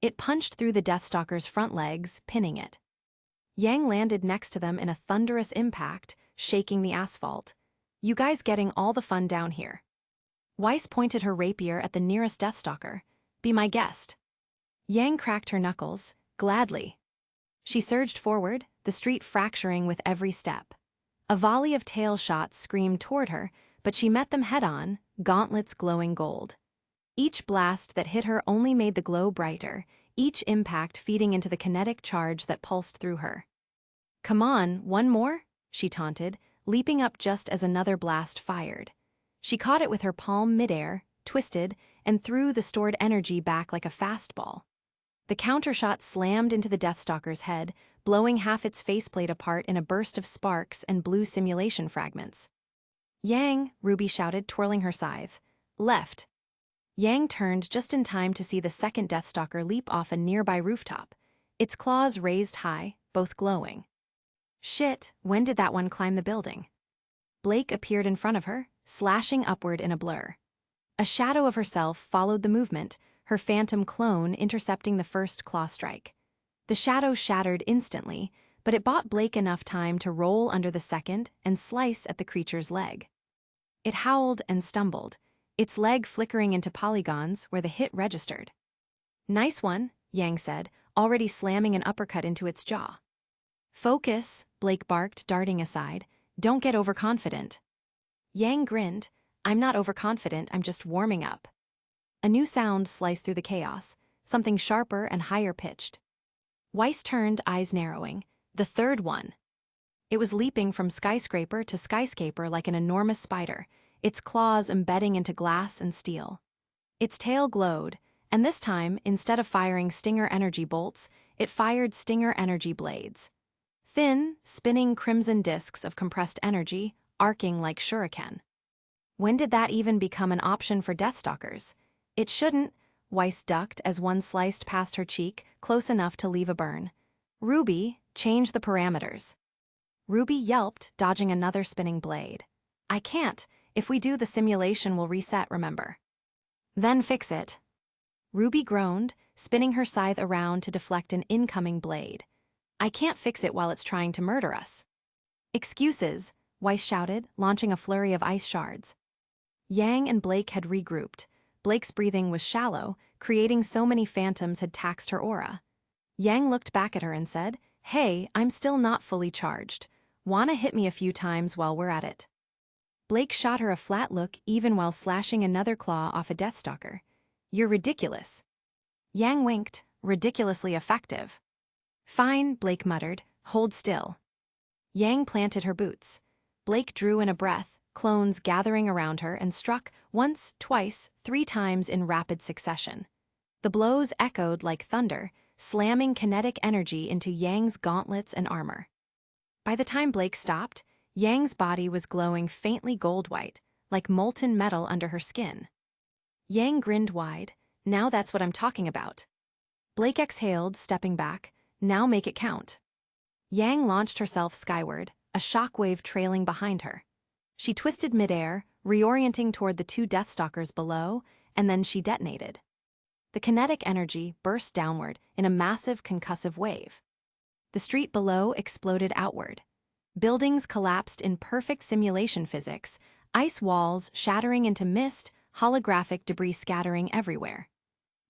It punched through the Deathstalker's front legs, pinning it. Yang landed next to them in a thunderous impact, shaking the asphalt. "You guys getting all the fun down here." Weiss pointed her rapier at the nearest Deathstalker. "Be my guest." Yang cracked her knuckles. "Gladly." She surged forward, the street fracturing with every step. A volley of tail shots screamed toward her, but she met them head-on, gauntlets glowing gold. Each blast that hit her only made the glow brighter, each impact feeding into the kinetic charge that pulsed through her. "Come on, one more?" she taunted, leaping up just as another blast fired. She caught it with her palm midair, twisted, and threw the stored energy back like a fastball. The countershot slammed into the Deathstalker's head, blowing half its faceplate apart in a burst of sparks and blue simulation fragments. "Yang," RWBY shouted, twirling her scythe. "Left." Yang turned just in time to see the second Deathstalker leap off a nearby rooftop, its claws raised high, both glowing. "Shit, when did that one climb the building?" Blake appeared in front of her, slashing upward in a blur. A shadow of herself followed the movement, her phantom clone intercepting the first claw strike. The shadow shattered instantly, but it bought Blake enough time to roll under the second and slice at the creature's leg. It howled and stumbled, its leg flickering into polygons where the hit registered. "Nice one," Yang said, already slamming an uppercut into its jaw. "Focus," Blake barked, darting aside. "Don't get overconfident." Yang grinned. "I'm not overconfident, I'm just warming up." A new sound sliced through the chaos, something sharper and higher pitched. Weiss turned, eyes narrowing. The third one. It was leaping from skyscraper to skyscraper like an enormous spider, its claws embedding into glass and steel. Its tail glowed, and this time, instead of firing stinger energy bolts, it fired stinger energy blades. Thin, spinning crimson discs of compressed energy, arcing like shuriken. When did that even become an option for Deathstalkers? "It shouldn't," Weiss ducked as one sliced past her cheek, close enough to leave a burn. "RWBY, change the parameters." RWBY yelped, dodging another spinning blade. "I can't. If we do, the simulation will reset, remember." "Then fix it." RWBY groaned, spinning her scythe around to deflect an incoming blade. "I can't fix it while it's trying to murder us." "Excuses," Weiss shouted, launching a flurry of ice shards. Yang and Blake had regrouped. Blake's breathing was shallow, creating so many phantoms had taxed her aura. Yang looked back at her and said, "Hey, I'm still not fully charged. Wanna hit me a few times while we're at it?" Blake shot her a flat look even while slashing another claw off a Deathstalker. "You're ridiculous." Yang winked, "Ridiculously effective." "Fine," Blake muttered, "hold still." Yang planted her boots. Blake drew in a breath, clones gathering around her, and struck once, twice, 3 times in rapid succession. The blows echoed like thunder, slamming kinetic energy into Yang's gauntlets and armor. By the time Blake stopped, Yang's body was glowing faintly gold-white, like molten metal under her skin. Yang grinned wide. "Now that's what I'm talking about." Blake exhaled, stepping back. "Now make it count." Yang launched herself skyward, a shockwave trailing behind her. She twisted midair, reorienting toward the 2 Deathstalkers below, and then she detonated. The kinetic energy burst downward in a massive concussive wave. The street below exploded outward. Buildings collapsed in perfect simulation physics, ice walls shattering into mist, holographic debris scattering everywhere.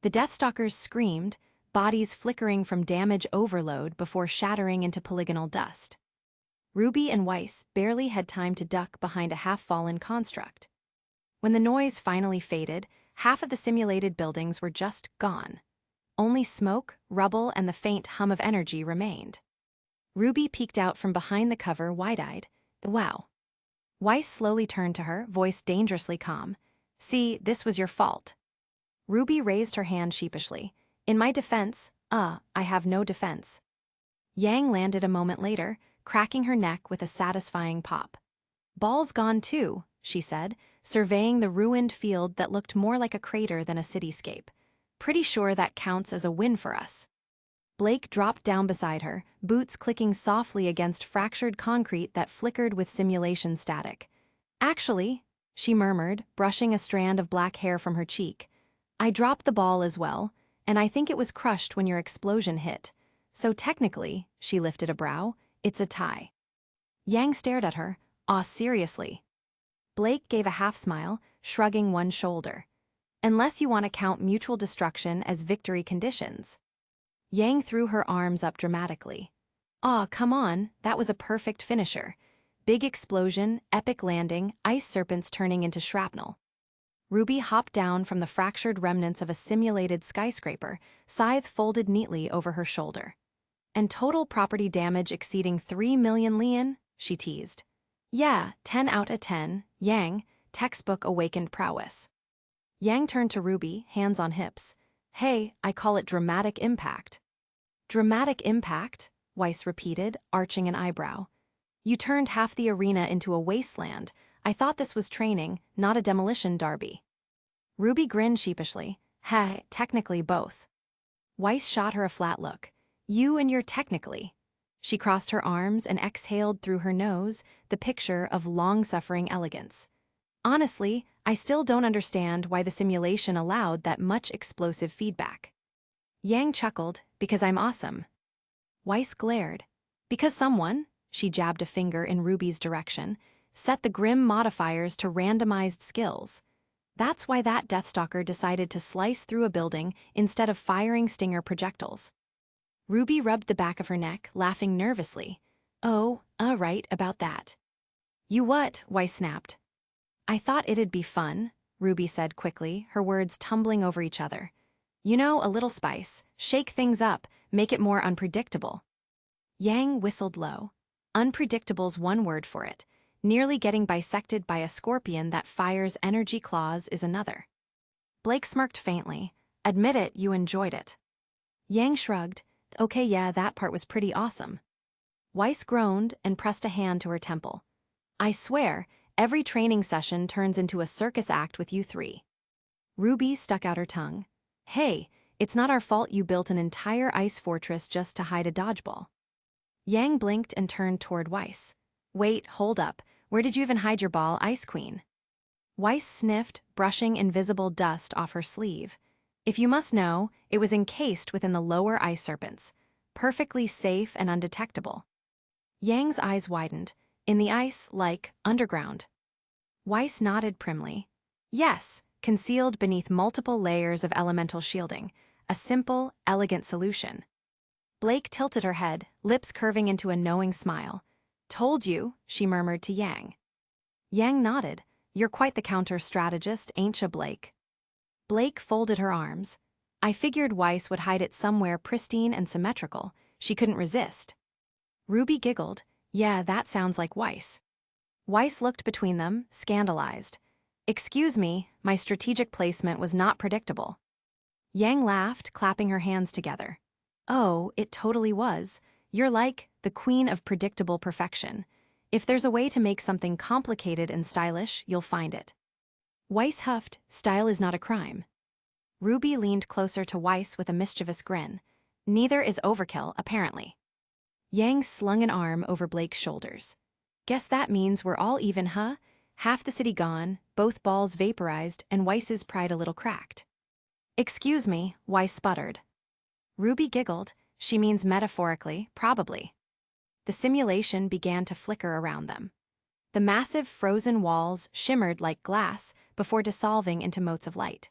The Deathstalkers screamed, bodies flickering from damage overload before shattering into polygonal dust. RWBY and Weiss barely had time to duck behind a half-fallen construct. When the noise finally faded, half of the simulated buildings were just gone. Only smoke, rubble, and the faint hum of energy remained. RWBY peeked out from behind the cover, wide-eyed. "Wow." Weiss slowly turned to her, voice dangerously calm. "See, this was your fault." RWBY raised her hand sheepishly. "In my defense, I have no defense." Yang landed a moment later, cracking her neck with a satisfying pop. Ball's gone too, she said, surveying the ruined field that looked more like a crater than a cityscape. Pretty sure that counts as a win for us. Blake dropped down beside her, boots clicking softly against fractured concrete that flickered with simulation static. Actually, she murmured, brushing a strand of black hair from her cheek, I dropped the ball as well, and I think it was crushed when your explosion hit. So technically, she lifted a brow, it's a tie. Yang stared at her. Aw, seriously. Blake gave a half smile, shrugging one shoulder. Unless you want to count mutual destruction as victory conditions. Yang threw her arms up dramatically. Aw, come on, that was a perfect finisher. Big explosion, epic landing, ice serpents turning into shrapnel. RWBY hopped down from the fractured remnants of a simulated skyscraper, scythe folded neatly over her shoulder. And total property damage exceeding 3 million lien, she teased. Yeah, 10 out of 10, Yang, textbook awakened prowess. Yang turned to RWBY, hands on hips. Hey, I call it dramatic impact. Dramatic impact, Weiss repeated, arching an eyebrow. You turned half the arena into a wasteland. I thought this was training, not a demolition derby. RWBY grinned sheepishly. Heh, technically both. Weiss shot her a flat look. You and your technically. She crossed her arms and exhaled through her nose, the picture of long-suffering elegance. Honestly, I still don't understand why the simulation allowed that much explosive feedback. Yang chuckled, because I'm awesome. Weiss glared. Because someone, she jabbed a finger in RWBY's direction, set the grim modifiers to randomized skills. That's why that Deathstalker decided to slice through a building instead of firing stinger projectiles. RWBY rubbed the back of her neck, laughing nervously. Oh, right, about that. You what? Weiss snapped. I thought it'd be fun, RWBY said quickly, her words tumbling over each other. You know, a little spice, shake things up, make it more unpredictable. Yang whistled low. Unpredictable's one word for it. Nearly getting bisected by a scorpion that fires energy claws is another. Blake smirked faintly. Admit it, you enjoyed it. Yang shrugged. Okay, yeah, that part was pretty awesome. Weiss groaned and pressed a hand to her temple. I swear, every training session turns into a circus act with you three. RWBY stuck out her tongue. Hey, it's not our fault you built an entire ice fortress just to hide a dodgeball. Yang blinked and turned toward Weiss. Wait, hold up. Where did you even hide your ball, Ice Queen? Weiss sniffed, brushing invisible dust off her sleeve. If you must know, it was encased within the lower ice serpents, perfectly safe and undetectable. Yang's eyes widened. In the ice, like underground. Weiss nodded primly. Yes, concealed beneath multiple layers of elemental shielding. A simple, elegant solution. Blake tilted her head, lips curving into a knowing smile. Told you, she murmured to Yang. Yang nodded. You're quite the counter-strategist, ain't ya, Blake? Blake folded her arms. I figured Weiss would hide it somewhere pristine and symmetrical. She couldn't resist. RWBY giggled. Yeah, that sounds like Weiss. Weiss looked between them, scandalized. Excuse me, my strategic placement was not predictable. Yang laughed, clapping her hands together. Oh, it totally was. You're like the queen of predictable perfection. If there's a way to make something complicated and stylish, you'll find it. Weiss huffed, style is not a crime. RWBY leaned closer to Weiss with a mischievous grin. Neither is overkill, apparently. Yang slung an arm over Blake's shoulders. Guess that means we're all even, huh? Half the city gone, both balls vaporized, and Weiss's pride a little cracked. Excuse me, Weiss sputtered. RWBY giggled. She means metaphorically, probably. The simulation began to flicker around them. The massive frozen walls shimmered like glass before dissolving into motes of light.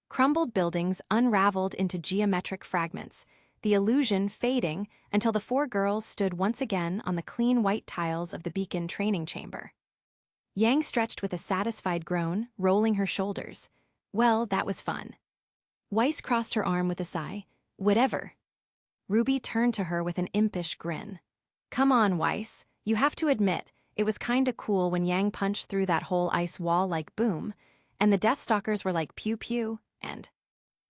Crumbled buildings unraveled into geometric fragments, the illusion fading until the four girls stood once again on the clean white tiles of the beacon training chamber. Yang stretched with a satisfied groan, rolling her shoulders. Well, that was fun. Weiss crossed her arm with a sigh. Whatever. RWBY turned to her with an impish grin. Come on, Weiss, you have to admit, it was kinda cool when Yang punched through that whole ice wall like boom, and the Deathstalkers were like pew-pew, and...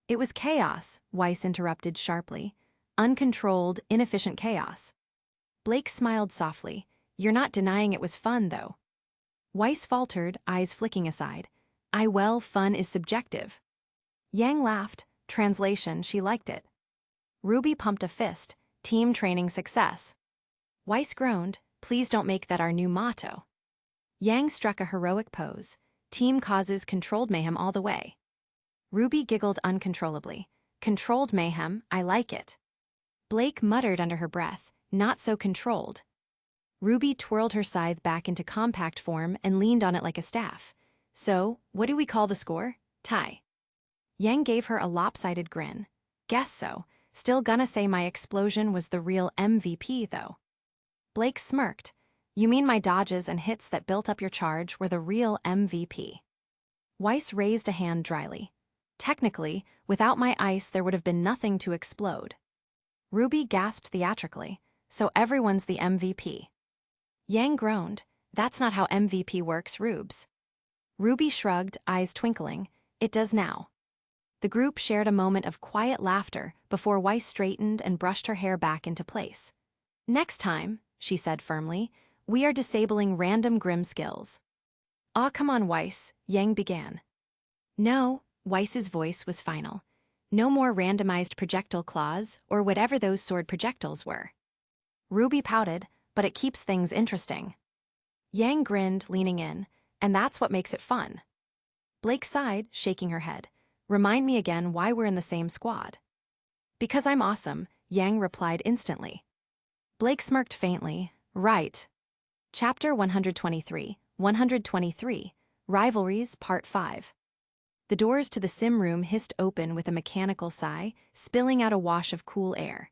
It was chaos, Weiss interrupted sharply. Uncontrolled, inefficient chaos. Blake smiled softly. You're not denying it was fun, though. Weiss faltered, eyes flicking aside. Fun is subjective. Yang laughed. Translation, she liked it. RWBY pumped a fist. Team training success. Weiss groaned. Please don't make that our new motto. Yang struck a heroic pose. Team causes controlled mayhem all the way. RWBY giggled uncontrollably. Controlled mayhem, I like it. Blake muttered under her breath. Not so controlled. RWBY twirled her scythe back into compact form and leaned on it like a staff. So, what do we call the score? Tie. Yang gave her a lopsided grin. Guess so. Still gonna say my explosion was the real MVP, though. Blake smirked. You mean my dodges and hits that built up your charge were the real MVP? Weiss raised a hand dryly. Technically, without my ice there would have been nothing to explode. RWBY gasped theatrically. So everyone's the MVP. Yang groaned. That's not how MVP works, Rubes. RWBY shrugged, eyes twinkling. It does now. The group shared a moment of quiet laughter before Weiss straightened and brushed her hair back into place. Next time, she said firmly, we are disabling random grim skills. Aw, come on, Weiss, Yang began. No, Weiss's voice was final. No more randomized projectile claws or whatever those sword projectiles were. RWBY pouted, but it keeps things interesting. Yang grinned, leaning in, and that's what makes it fun. Blake sighed, shaking her head. Remind me again why we're in the same squad. Because I'm awesome, Yang replied instantly. Blake smirked faintly. Right. Chapter 123, Rivalries, Part 5. The doors to the sim room hissed open with a mechanical sigh, spilling out a wash of cool air.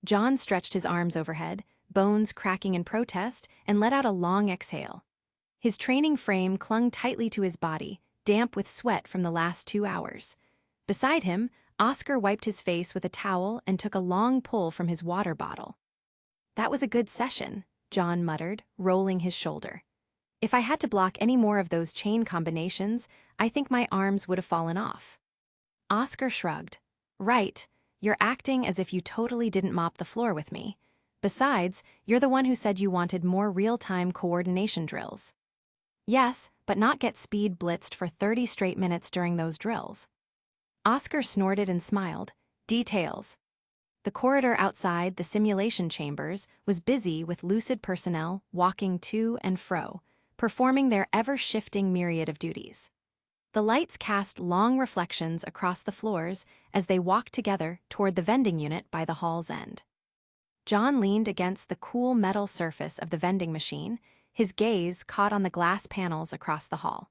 John stretched his arms overhead, bones cracking in protest, and let out a long exhale. His training frame clung tightly to his body, damp with sweat from the last 2 hours. Beside him, Oscar wiped his face with a towel and took a long pull from his water bottle. That was a good session, John muttered, rolling his shoulder. If I had to block any more of those chain combinations, I think my arms would have fallen off. Oscar shrugged. Right, you're acting as if you totally didn't mop the floor with me. Besides, you're the one who said you wanted more real-time coordination drills. Yes, but not get speed blitzed for 30 straight minutes during those drills. Oscar snorted and smiled. Details. The corridor outside the simulation chambers was busy with Lucid personnel walking to and fro, performing their ever-shifting myriad of duties. The lights cast long reflections across the floors as they walked together toward the vending unit by the hall's end. John leaned against the cool metal surface of the vending machine, his gaze caught on the glass panels across the hall.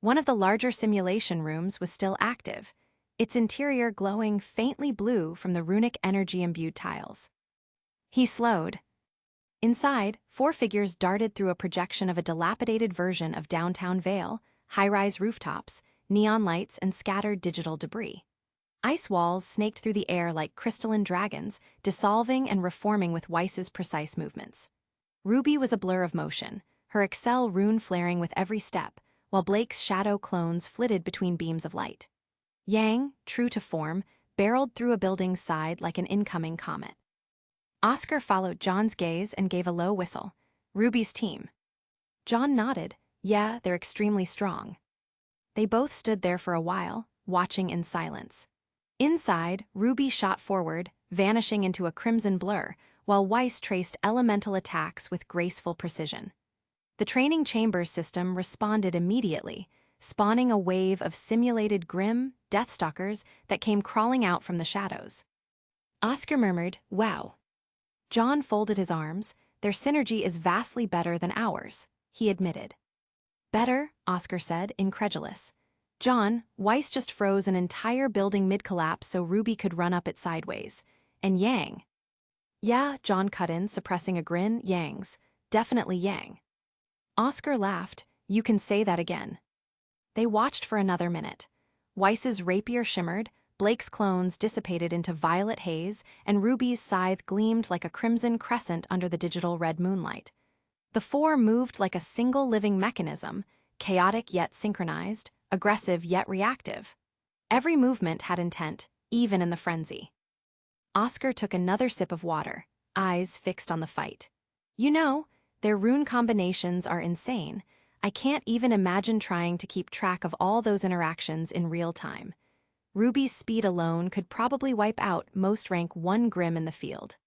One of the larger simulation rooms was still active, its interior glowing faintly blue from the runic energy-imbued tiles. He slowed. Inside, 4 figures darted through a projection of a dilapidated version of downtown Vale, high-rise rooftops, neon lights, and scattered digital debris. Ice walls snaked through the air like crystalline dragons, dissolving and reforming with Weiss's precise movements. RWBY was a blur of motion, her Excel rune flaring with every step, while Blake's shadow clones flitted between beams of light. Yang, true to form, barreled through a building's side like an incoming comet. Oscar followed John's gaze and gave a low whistle. RWBY's team. John nodded. Yeah, they're extremely strong. They both stood there for a while, watching in silence. Inside, RWBY shot forward, vanishing into a crimson blur, while Weiss traced elemental attacks with graceful precision. The training chambers system responded immediately, spawning a wave of simulated grim Deathstalkers that came crawling out from the shadows. Oscar murmured, "Wow." John folded his arms. Their synergy is vastly better than ours, he admitted. Better, Oscar said, incredulous. John, Weiss just froze an entire building mid-collapse so RWBY could run up it sideways. And Yang. Yeah, John cut in, suppressing a grin. Yang's. Definitely Yang. Oscar laughed. You can say that again. They watched for another minute. Weiss's rapier shimmered, Blake's clones dissipated into violet haze, and RWBY's scythe gleamed like a crimson crescent under the digital red moonlight. The 4 moved like a single living mechanism, chaotic yet synchronized, aggressive yet reactive. Every movement had intent, even in the frenzy. Oscar took another sip of water, eyes fixed on the fight. You know, their rune combinations are insane. I can't even imagine trying to keep track of all those interactions in real time. RWBY's speed alone could probably wipe out most rank 1 Grim in the field.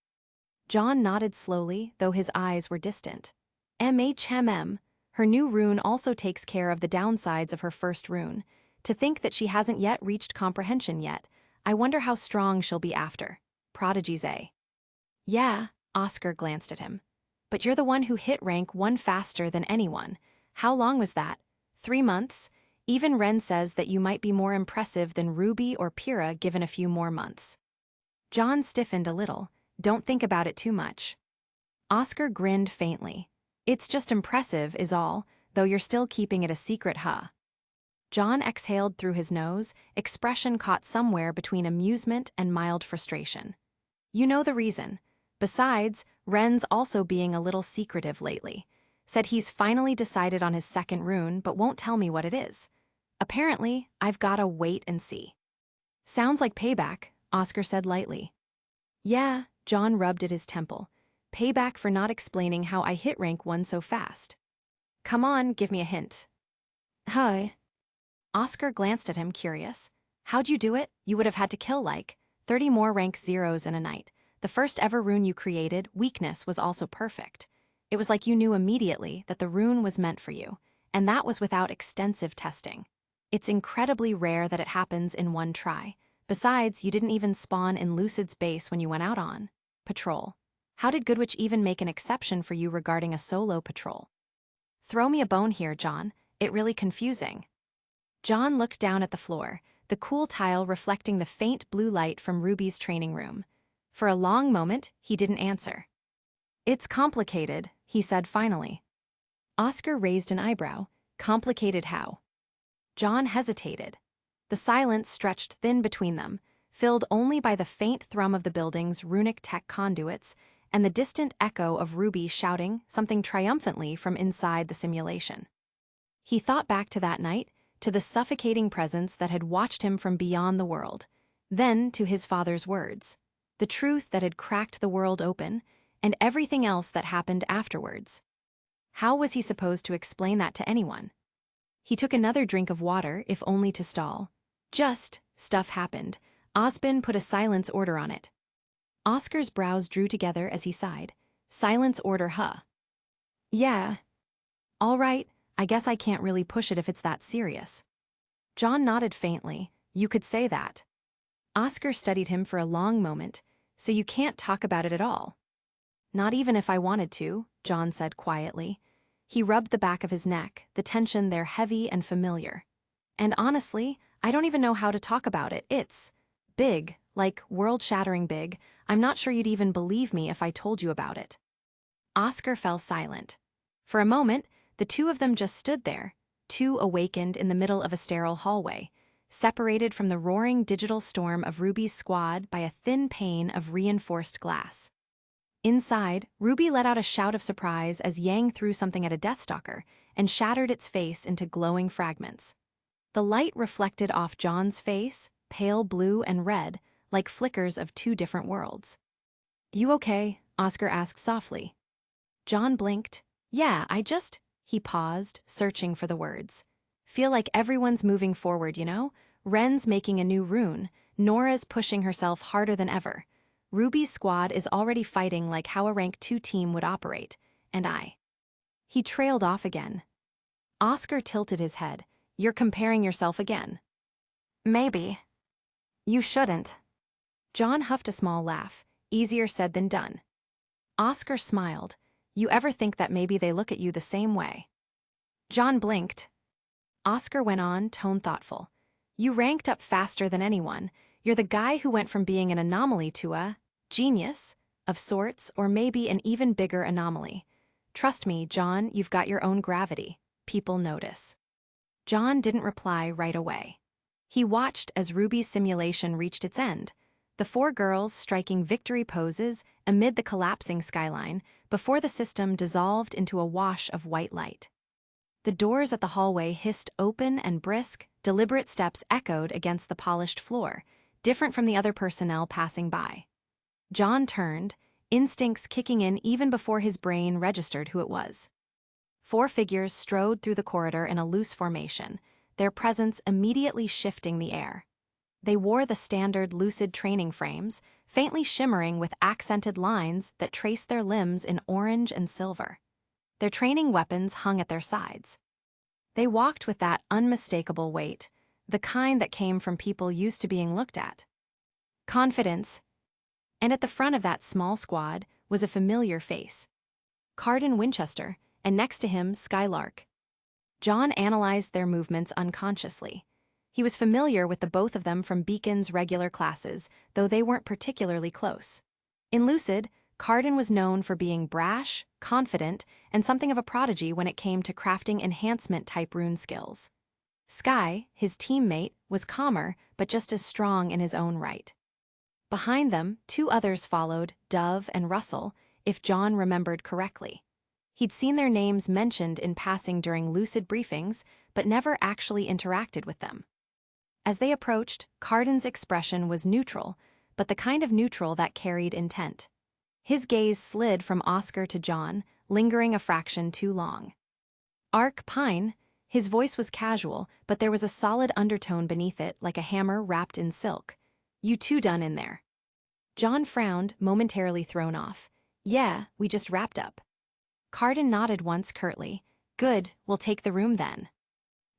John nodded slowly, though his eyes were distant. MHMM, her new rune also takes care of the downsides of her first rune. To think that she hasn't yet reached comprehension yet, I wonder how strong she'll be after. Prodigies, eh? Yeah, Oscar glanced at him. But you're the one who hit rank 1 faster than anyone. How long was that? 3 months? Even Ren says that you might be more impressive than RWBY or Pyrrha given a few more months. John stiffened a little. Don't think about it too much. Oscar grinned faintly. It's just impressive is all, though you're still keeping it a secret, huh? John exhaled through his nose, expression caught somewhere between amusement and mild frustration. You know the reason. Besides, Ren's also being a little secretive lately. Said he's finally decided on his second rune but won't tell me what it is. Apparently, I've gotta wait and see. Sounds like payback, Oscar said lightly. Yeah, John rubbed at his temple. Payback for not explaining how I hit rank 1 so fast. Come on, give me a hint. Hi. Oscar glanced at him, curious. How'd you do it? You would have had to kill like 30 more rank 0s in a night. The first ever rune you created, weakness, was also perfect. It was like you knew immediately that the rune was meant for you, and that was without extensive testing. It's incredibly rare that it happens in 1 try. Besides, you didn't even spawn in Lucid's base when you went out on patrol. How did Goodwitch even make an exception for you regarding a solo patrol? Throw me a bone here, John. It really confusing. John looked down at the floor, the cool tile reflecting the faint blue light from RWBY's training room. For a long moment, he didn't answer. It's complicated, he said finally. Oscar raised an eyebrow. Complicated how? John hesitated. The silence stretched thin between them, filled only by the faint thrum of the building's runic tech conduits and the distant echo of RWBY shouting something triumphantly from inside the simulation. He thought back to that night, to the suffocating presence that had watched him from beyond the world, then to his father's words, the truth that had cracked the world open, and everything else that happened afterwards. How was he supposed to explain that to anyone? He took another drink of water, if only to stall. Just, stuff happened. Osbin put a silence order on it. Oscar's brows drew together as he sighed. Silence order, huh? Yeah. All right, I guess I can't really push it if it's that serious. John nodded faintly. You could say that. Oscar studied him for a long moment. So you can't talk about it at all? Not even if I wanted to, John said quietly. He rubbed the back of his neck, the tension there heavy and familiar. And honestly, I don't even know how to talk about it. It's big, like world-shattering big. I'm not sure you'd even believe me if I told you about it. Oscar fell silent. For a moment, the two of them just stood there, two awakened in the middle of a sterile hallway, separated from the roaring digital storm of RWBY's squad by a thin pane of reinforced glass. Inside, RWBY let out a shout of surprise as Yang threw something at a Deathstalker and shattered its face into glowing fragments. The light reflected off John's face, pale blue and red, like flickers of 2 different worlds. You okay? Oscar asked softly. John blinked. Yeah, He paused, searching for the words. Feel like everyone's moving forward, you know? Ren's making a new rune, Nora's pushing herself harder than ever. RWBY's squad is already fighting like how a rank 2 team would operate, and He trailed off again. Oscar tilted his head. You're comparing yourself again. Maybe. You shouldn't. John huffed a small laugh. Easier said than done. Oscar smiled. You ever think that maybe they look at you the same way? John blinked. Oscar went on, tone thoughtful. You ranked up faster than anyone. You're the guy who went from being an anomaly to a genius, of sorts, or maybe an even bigger anomaly. Trust me, John, you've got your own gravity. People notice. John didn't reply right away. He watched as RWBY's simulation reached its end, the 4 girls striking victory poses amid the collapsing skyline before the system dissolved into a wash of white light. The doors at the hallway hissed open and brisk, deliberate steps echoed against the polished floor, different from the other personnel passing by. John turned, instincts kicking in even before his brain registered who it was. 4 figures strode through the corridor in a loose formation, their presence immediately shifting the air. They wore the standard Lucid training frames, faintly shimmering with accented lines that traced their limbs in orange and silver. Their training weapons hung at their sides. They walked with that unmistakable weight, the kind that came from people used to being looked at. Confidence. And at the front of that small squad was a familiar face. Carden Winchester, and next to him, Skylark. John analyzed their movements unconsciously. He was familiar with the both of them from Beacon's regular classes, though they weren't particularly close. In Lucid, Carden was known for being brash, confident, and something of a prodigy when it came to crafting enhancement-type rune skills. Sky, his teammate, was calmer, but just as strong in his own right. Behind them, 2 others followed, Dove and Russell, if John remembered correctly. He'd seen their names mentioned in passing during Lucid briefings, but never actually interacted with them. As they approached, Carden's expression was neutral, but the kind of neutral that carried intent. His gaze slid from Oscar to John, lingering a fraction too long. Ark Pine, his voice was casual, but there was a solid undertone beneath it, like a hammer wrapped in silk. You 2 done in there? John frowned, momentarily thrown off. Yeah, we just wrapped up. Carden nodded once curtly. Good, we'll take the room then.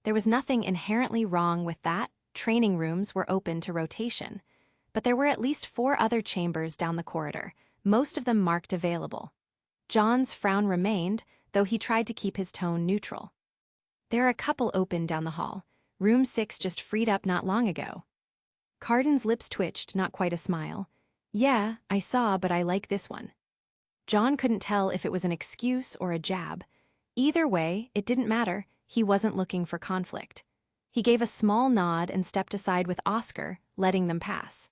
There was nothing inherently wrong with that. Training rooms were open to rotation. But there were at least 4 other chambers down the corridor, most of them marked available. John's frown remained, though he tried to keep his tone neutral. There are a couple open down the hall. Room 6 just freed up not long ago. Carden's lips twitched, not quite a smile. Yeah, I saw, but I like this one. John couldn't tell if it was an excuse or a jab. Either way, it didn't matter. He wasn't looking for conflict. He gave a small nod and stepped aside with Oscar, letting them pass.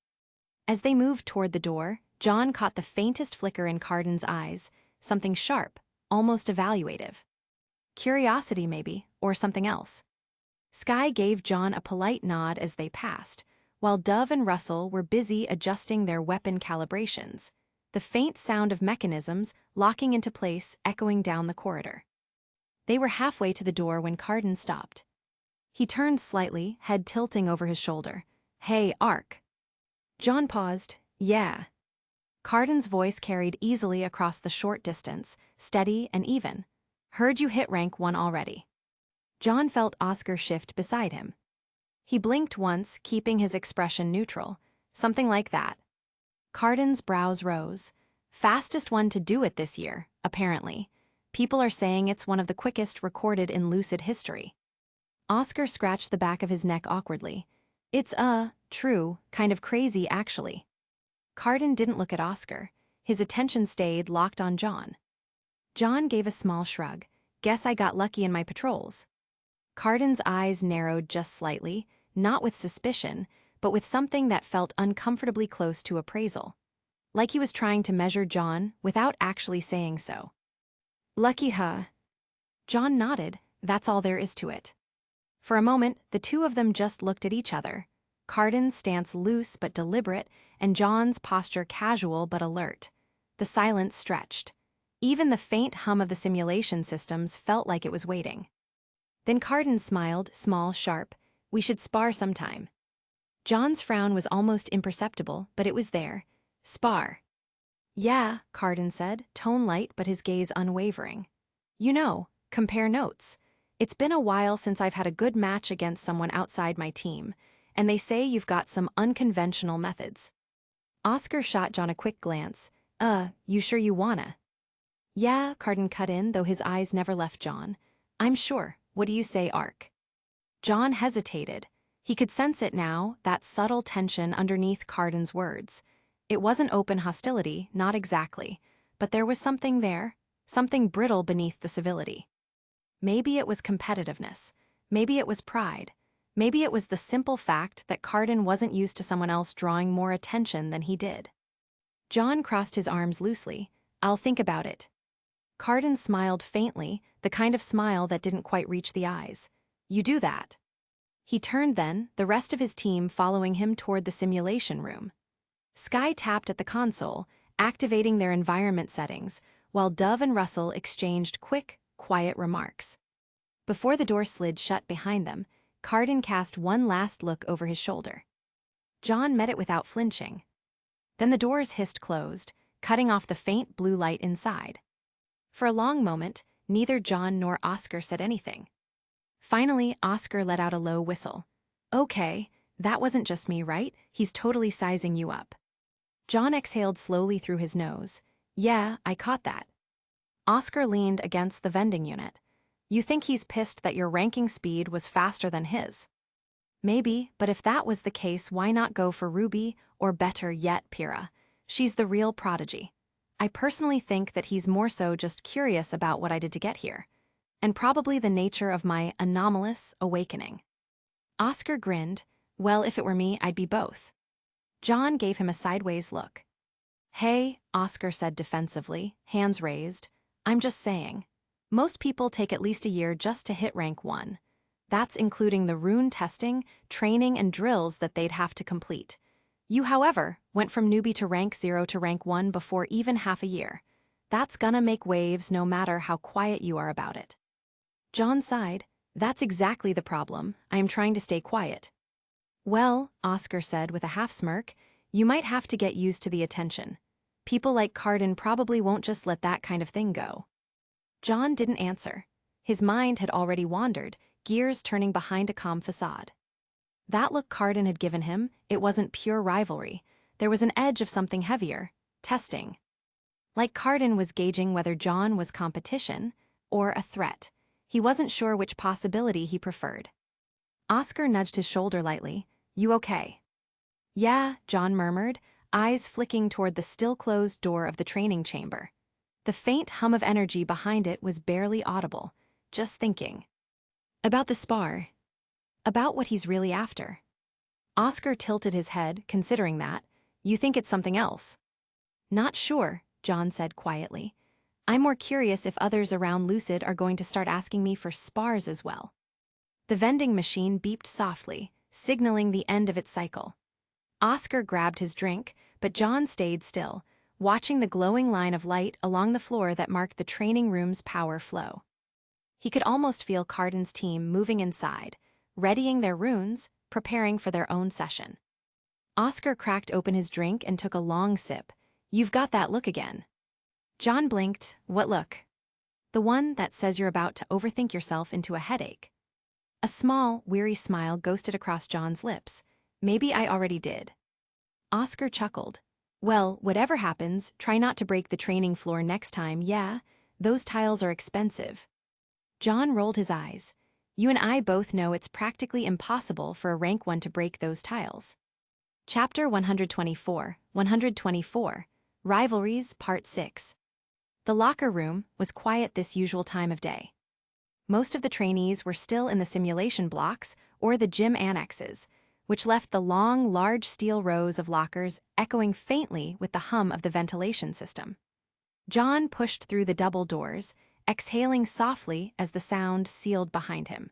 As they moved toward the door, John caught the faintest flicker in Carden's eyes, something sharp, almost evaluative. Curiosity, maybe, or something else. Sky gave John a polite nod as they passed, while Dove and Russell were busy adjusting their weapon calibrations, the faint sound of mechanisms locking into place echoing down the corridor. They were halfway to the door when Carden stopped. He turned slightly, head tilting over his shoulder. Hey, Ark. John paused. Yeah. Carden's voice carried easily across the short distance, steady and even. Heard you hit rank 1 already. John felt Oscar shift beside him. He blinked once, keeping his expression neutral. Something like that. Carden's brows rose. Fastest one to do it this year, apparently. People are saying it's one of the quickest recorded in Lucid history. Oscar scratched the back of his neck awkwardly. It's true, kind of crazy actually. Carden didn't look at Oscar. His attention stayed locked on John. John gave a small shrug. Guess I got lucky in my patrols. Carden's eyes narrowed just slightly, not with suspicion, but with something that felt uncomfortably close to appraisal. Like he was trying to measure John without actually saying so. Lucky, huh? John nodded. That's all there is to it. For a moment, the 2 of them just looked at each other. Carden's stance loose but deliberate, and John's posture casual but alert. The silence stretched. Even the faint hum of the simulation systems felt like it was waiting. Then Carden smiled, small, sharp. We should spar sometime. John's frown was almost imperceptible, but it was there. Spar. Yeah, Carden said, tone light but his gaze unwavering. You know, compare notes. It's been a while since I've had a good match against someone outside my team, and they say you've got some unconventional methods. Oscar shot John a quick glance. You sure you wanna? Yeah, Carden cut in, though his eyes never left John. I'm sure. What do you say, Ark? John hesitated. He could sense it now, that subtle tension underneath Carden's words. It wasn't open hostility, not exactly, but there was something there, something brittle beneath the civility. Maybe it was competitiveness. Maybe it was pride. Maybe it was the simple fact that Carden wasn't used to someone else drawing more attention than he did. John crossed his arms loosely. I'll think about it. Carden smiled faintly, the kind of smile that didn't quite reach the eyes. You do that. He turned then, the rest of his team following him toward the simulation room. Sky tapped at the console, activating their environment settings, while Dove and Russell exchanged quick, quiet remarks. Before the door slid shut behind them, Carden cast one last look over his shoulder. John met it without flinching. Then the doors hissed closed, cutting off the faint blue light inside. For a long moment, neither John nor Oscar said anything. Finally, Oscar let out a low whistle. "Okay, that wasn't just me, right? He's totally sizing you up." John exhaled slowly through his nose. "Yeah, I caught that." Oscar leaned against the vending unit. "You think he's pissed that your ranking speed was faster than his?" "Maybe, but if that was the case, why not go for RWBY, or better yet, Pyrrha? She's the real prodigy. I personally think that he's more so just curious about what I did to get here, and probably the nature of my anomalous awakening." Oscar grinned. "Well, if it were me, I'd be both." John gave him a sideways look. "Hey," Oscar said defensively, hands raised, "I'm just saying. Most people take at least a year just to hit rank 1. That's including the rune testing, training, and drills that they'd have to complete. You, however, went from newbie to rank 0 to rank 1 before even half a year. That's gonna make waves no matter how quiet you are about it." John sighed. "That's exactly the problem. I am trying to stay quiet." "Well," Oscar said with a half smirk, "you might have to get used to the attention. People like Carden probably won't just let that kind of thing go." John didn't answer. His mind had already wandered, gears turning behind a calm facade. That look Carden had given him, it wasn't pure rivalry. There was an edge of something heavier, testing. Like Carden was gauging whether John was competition or a threat. He wasn't sure which possibility he preferred. Oscar nudged his shoulder lightly. "You okay?" "Yeah," John murmured, eyes flicking toward the still-closed door of the training chamber. The faint hum of energy behind it was barely audible. "Just thinking. About the spar. About what he's really after." Oscar tilted his head, considering that. "You think it's something else?" "Not sure," John said quietly. "I'm more curious if others around Lucid are going to start asking me for spars as well." The vending machine beeped softly, signaling the end of its cycle. Oscar grabbed his drink, but John stayed still, watching the glowing line of light along the floor that marked the training room's power flow. He could almost feel Carden's team moving inside, readying their runes, preparing for their own session. Oscar cracked open his drink and took a long sip. "You've got that look again." John blinked. "What look?" "The one that says you're about to overthink yourself into a headache." A small, weary smile ghosted across John's lips. "Maybe I already did." Oscar chuckled. "Well, whatever happens, try not to break the training floor next time, yeah? Those tiles are expensive." John rolled his eyes. "You and I both know it's practically impossible for a rank 1 to break those tiles." Chapter 124, Rivalries, Part 6. The locker room was quiet this usual time of day. Most of the trainees were still in the simulation blocks or the gym annexes, which left the long, large steel rows of lockers echoing faintly with the hum of the ventilation system. John pushed through the double doors, exhaling softly as the sound sealed behind him.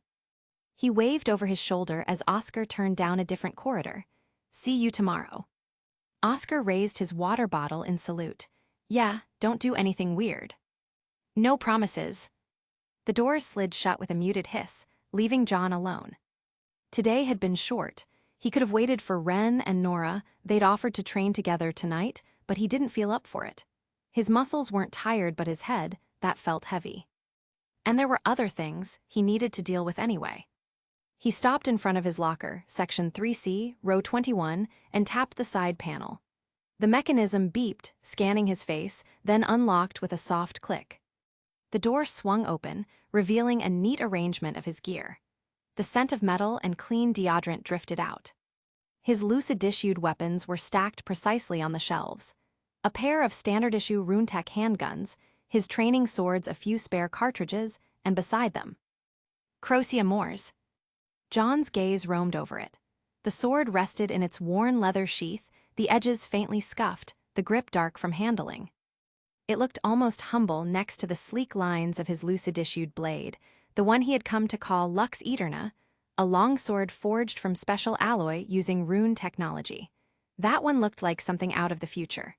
He waved over his shoulder as Oscar turned down a different corridor. "See you tomorrow." Oscar raised his water bottle in salute. "Yeah, don't do anything weird." "No promises." The doors slid shut with a muted hiss, leaving John alone. Today had been short. He could have waited for Ren and Nora. They'd offered to train together tonight, but he didn't feel up for it. His muscles weren't tired, but his head, that felt heavy. And there were other things he needed to deal with anyway. He stopped in front of his locker, Section 3C, Row 21, and tapped the side panel. The mechanism beeped, scanning his face, then unlocked with a soft click. The door swung open, revealing a neat arrangement of his gear. The scent of metal and clean deodorant drifted out. His Lucid-issued weapons were stacked precisely on the shelves. A pair of standard-issue RuneTech handguns, his training swords, a few spare cartridges, and beside them, Crocia Moors. John's gaze roamed over it. The sword rested in its worn leather sheath, the edges faintly scuffed, the grip dark from handling. It looked almost humble next to the sleek lines of his Lucid-issued blade, the one he had come to call Lux Eterna, a longsword forged from special alloy using rune technology. That one looked like something out of the future.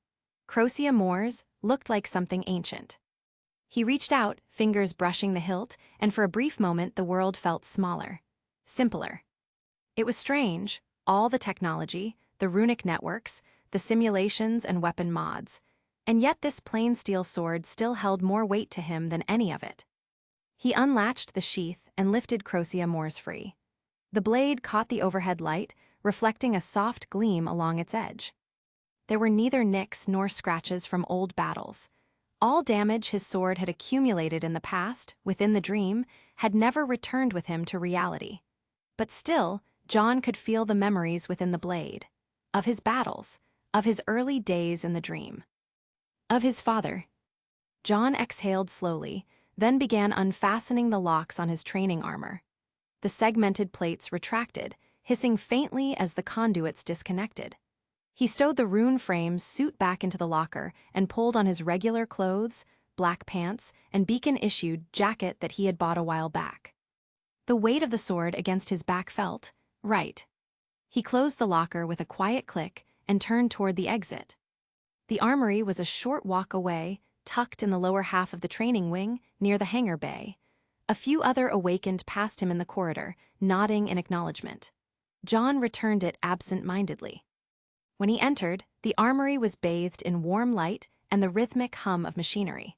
Crocia Moors looked like something ancient. He reached out, fingers brushing the hilt, and for a brief moment the world felt smaller. Simpler. It was strange, all the technology, the runic networks, the simulations and weapon mods, and yet this plain steel sword still held more weight to him than any of it. He unlatched the sheath and lifted Crocia Moors free. The blade caught the overhead light, reflecting a soft gleam along its edge. There were neither nicks nor scratches from old battles. All damage his sword had accumulated in the past, within the dream, had never returned with him to reality. But still, John could feel the memories within the blade. Of his battles, of his early days in the dream. Of his father. John exhaled slowly, then began unfastening the locks on his training armor. The segmented plates retracted, hissing faintly as the conduits disconnected. He stowed the rune frame's suit back into the locker and pulled on his regular clothes, black pants, and beacon-issued jacket that he had bought a while back. The weight of the sword against his back felt right. He closed the locker with a quiet click and turned toward the exit. The armory was a short walk away, tucked in the lower half of the training wing, near the hangar bay. A few other awakened passed him in the corridor, nodding in acknowledgement. John returned it absent-mindedly. When he entered, the armory was bathed in warm light and the rhythmic hum of machinery.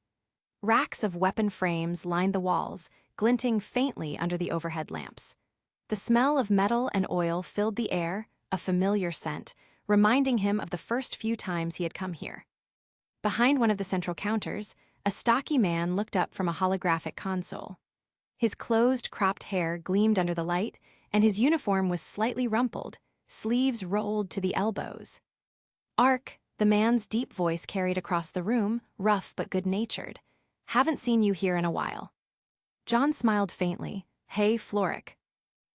Racks of weapon frames lined the walls, glinting faintly under the overhead lamps. The smell of metal and oil filled the air, a familiar scent, reminding him of the first few times he had come here. Behind one of the central counters, a stocky man looked up from a holographic console. His closed, cropped hair gleamed under the light, and his uniform was slightly rumpled, sleeves rolled to the elbows. "Ark," the man's deep voice carried across the room, rough but good-natured. "Haven't seen you here in a while." John smiled faintly. "Hey, Floric."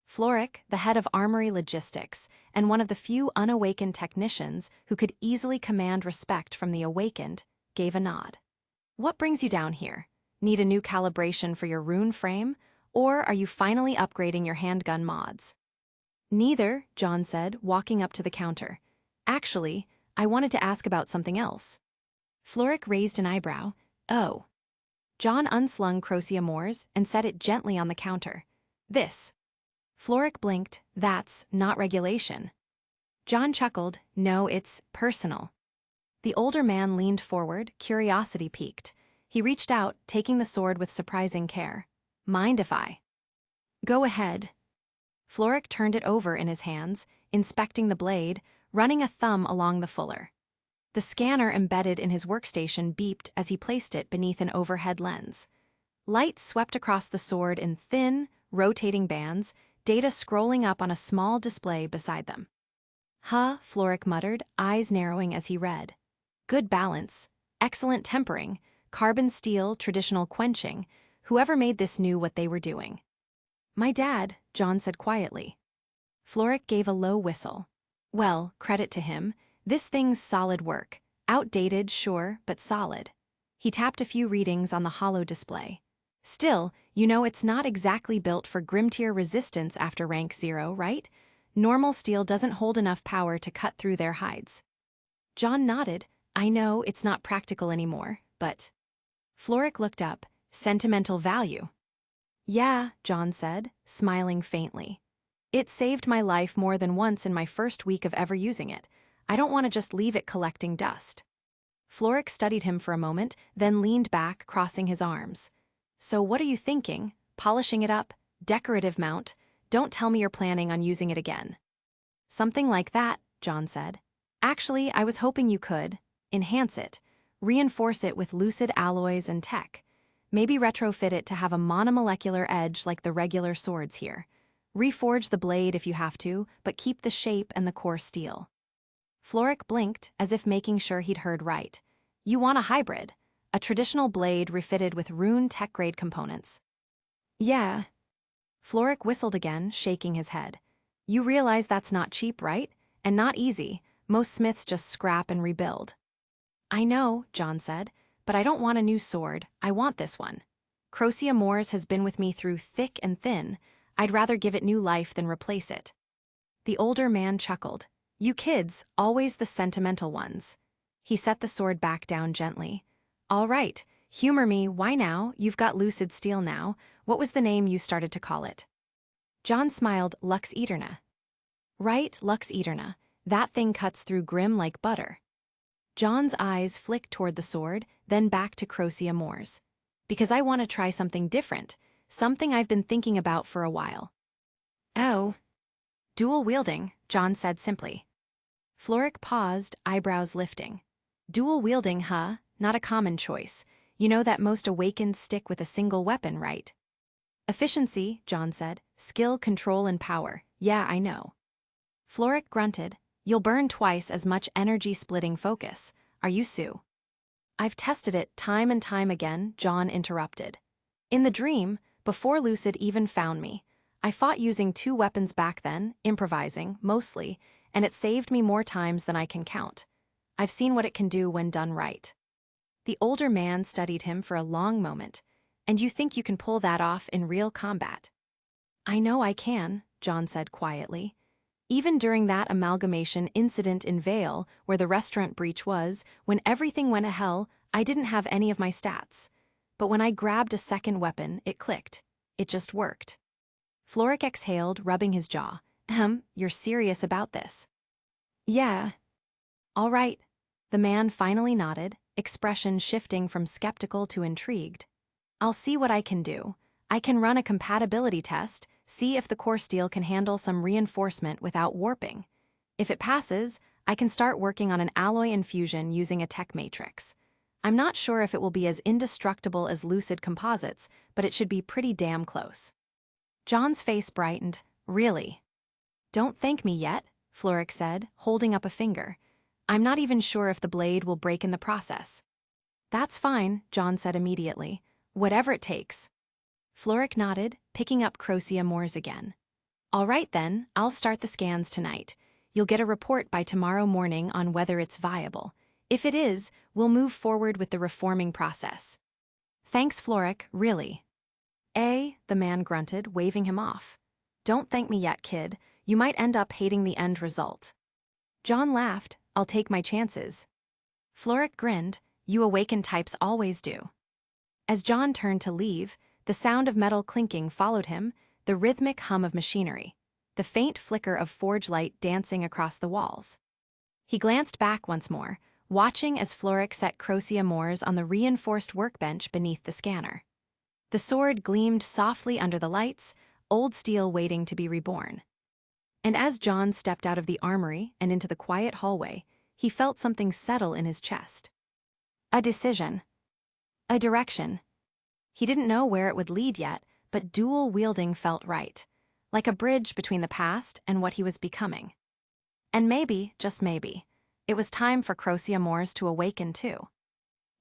Floric, the head of Armory Logistics, and one of the few unawakened technicians who could easily command respect from the awakened, gave a nod. "What brings you down here? Need a new calibration for your rune frame? Or are you finally upgrading your handgun mods?" "Neither," John said, walking up to the counter. "Actually, I wanted to ask about something else." Floric raised an eyebrow. "Oh." John unslung Crocia Moors and set it gently on the counter. "This." Floric blinked. "That's not regulation." John chuckled. "No, it's personal." The older man leaned forward, curiosity piqued. He reached out, taking the sword with surprising care. "Mind if I?" "Go ahead." Floric turned it over in his hands, inspecting the blade, running a thumb along the fuller. The scanner embedded in his workstation beeped as he placed it beneath an overhead lens. Light swept across the sword in thin, rotating bands, data scrolling up on a small display beside them. "Huh," Floric muttered, eyes narrowing as he read. "Good balance, excellent tempering, carbon steel, traditional quenching. Whoever made this knew what they were doing." "My dad," John said quietly. Floric gave a low whistle. "Well, credit to him. This thing's solid work. Outdated, sure, but solid." He tapped a few readings on the holo display. "Still, you know it's not exactly built for Grimtier resistance after rank 0, right? Normal steel doesn't hold enough power to cut through their hides." John nodded. "I know it's not practical anymore, but..." Floric looked up. "Sentimental value." "Yeah," John said, smiling faintly. "It saved my life more than once in my first week of ever using it. I don't want to just leave it collecting dust." Floric studied him for a moment, then leaned back, crossing his arms. "So what are you thinking? Polishing it up? Decorative mount? Don't tell me you're planning on using it again." "Something like that," John said. "Actually, I was hoping you could enhance it, reinforce it with Lucid alloys and tech. Maybe retrofit it to have a monomolecular edge like the regular swords here. Reforge the blade if you have to, but keep the shape and the core steel." Floric blinked, as if making sure he'd heard right. "You want a hybrid? A traditional blade refitted with rune tech-grade components?" "Yeah." Floric whistled again, shaking his head. "You realize that's not cheap, right? And not easy. Most smiths just scrap and rebuild." "I know," John said, "but I don't want a new sword. I want this one. Crocia Moors has been with me through thick and thin. I'd rather give it new life than replace it." The older man chuckled. "You kids, always the sentimental ones." He set the sword back down gently. "All right, Humor me, why now? You've got Lucid Steel now. What was the name you started to call it? John smiled, Lux Eterna. Right, Lux Eterna. That thing cuts through grim like butter. John's eyes flicked toward the sword, then back to Crocia Moore's. Because I want to try something different, something I've been thinking about for a while. Oh. Dual wielding, John said simply. Floric paused, eyebrows lifting. Dual wielding, huh? Not a common choice. You know that most awakened stick with a single weapon, right? Efficiency, John said. Skill, control, and power. Yeah, I know. Floric grunted. You'll burn twice as much energy-splitting focus. Are you Sue? I've tested it time and time again, John interrupted. In the dream, before Lucid even found me, I fought using 2 weapons back then, improvising, mostly, and it saved me more times than I can count. I've seen what it can do when done right. The older man studied him for a long moment. And you think you can pull that off in real combat? I know I can, John said quietly. Even during that amalgamation incident in Vale, where the restaurant breach was, when everything went to hell, I didn't have any of my stats. But when I grabbed a second weapon, it clicked. It just worked. Floric exhaled, rubbing his jaw. You're serious about this? Yeah. All right. The man finally nodded, expression shifting from skeptical to intrigued. I'll see what I can do. I can run a compatibility test, see if the core steel can handle some reinforcement without warping. If it passes, I can start working on an alloy infusion using a tech matrix. I'm not sure if it will be as indestructible as Lucid composites, but it should be pretty damn close. John's face brightened. Really? Don't thank me yet, Floric said, holding up a finger. I'm not even sure if the blade will break in the process. That's fine, John said immediately. Whatever it takes. Floric nodded, picking up Crocia Moore's again. All right then, I'll start the scans tonight. You'll get a report by tomorrow morning on whether it's viable. If it is, we'll move forward with the reforming process. Thanks, Floric, really. The man grunted, waving him off. Don't thank me yet, kid. You might end up hating the end result. John laughed. I'll take my chances. Floric grinned. You awakened types always do. As John turned to leave, the sound of metal clinking followed him, the rhythmic hum of machinery, the faint flicker of forge light dancing across the walls. He glanced back once more, watching as Floric set Crocia Moore's on the reinforced workbench beneath the scanner. The sword gleamed softly under the lights, old steel waiting to be reborn. And as John stepped out of the armory and into the quiet hallway, he felt something settle in his chest. A decision. A direction. He didn't know where it would lead yet, but dual wielding felt right, like a bridge between the past and what he was becoming. And maybe, just maybe, it was time for Crocia Moore's to awaken too.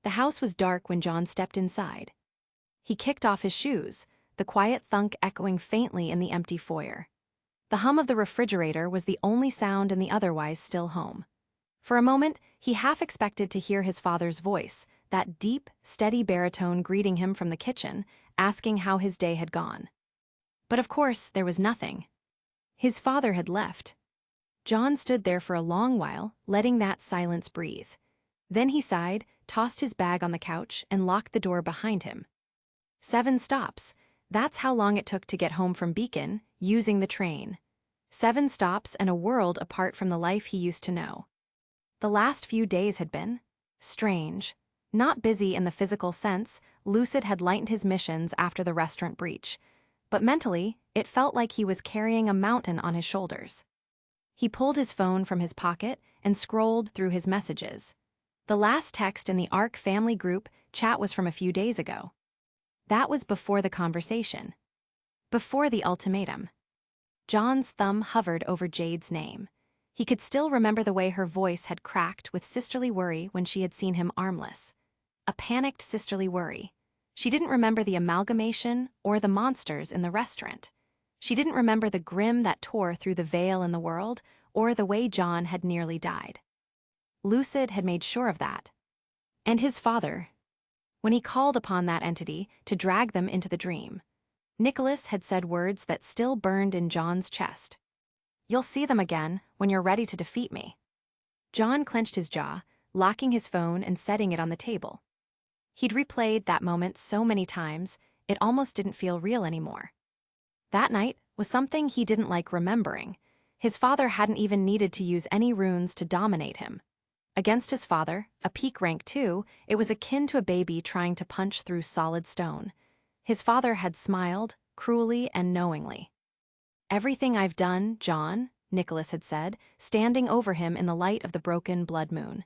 The house was dark when John stepped inside. He kicked off his shoes, the quiet thunk echoing faintly in the empty foyer. The hum of the refrigerator was the only sound in the otherwise still home. For a moment, he half expected to hear his father's voice, that deep, steady baritone greeting him from the kitchen, asking how his day had gone. But of course, there was nothing. His father had left. John stood there for a long while, letting that silence breathe. Then he sighed, tossed his bag on the couch, and locked the door behind him. 7 stops. That's how long it took to get home from Beacon, using the train. 7 stops and a world apart from the life he used to know. The last few days had been strange. Not busy in the physical sense, Lucid had lightened his missions after the restaurant breach. But mentally, it felt like he was carrying a mountain on his shoulders. He pulled his phone from his pocket and scrolled through his messages. The last text in the ARC family group chat was from a few days ago. That was before the conversation. Before the ultimatum. John's thumb hovered over Jade's name. He could still remember the way her voice had cracked with sisterly worry when she had seen him armless. A panicked sisterly worry. She didn't remember the amalgamation or the monsters in the restaurant. She didn't remember the grim that tore through the veil in the world or the way John had nearly died. Lucid had made sure of that. And his father, when he called upon that entity to drag them into the dream, Nicholas had said words that still burned in John's chest. You'll see them again when you're ready to defeat me. John clenched his jaw, locking his phone and setting it on the table. He'd replayed that moment so many times, it almost didn't feel real anymore. That night was something he didn't like remembering. His father hadn't even needed to use any runes to dominate him. Against his father, a peak rank 2, it was akin to a baby trying to punch through solid stone. His father had smiled, cruelly and knowingly. "Everything I've done, John," Nicholas had said, standing over him in the light of the broken blood moon.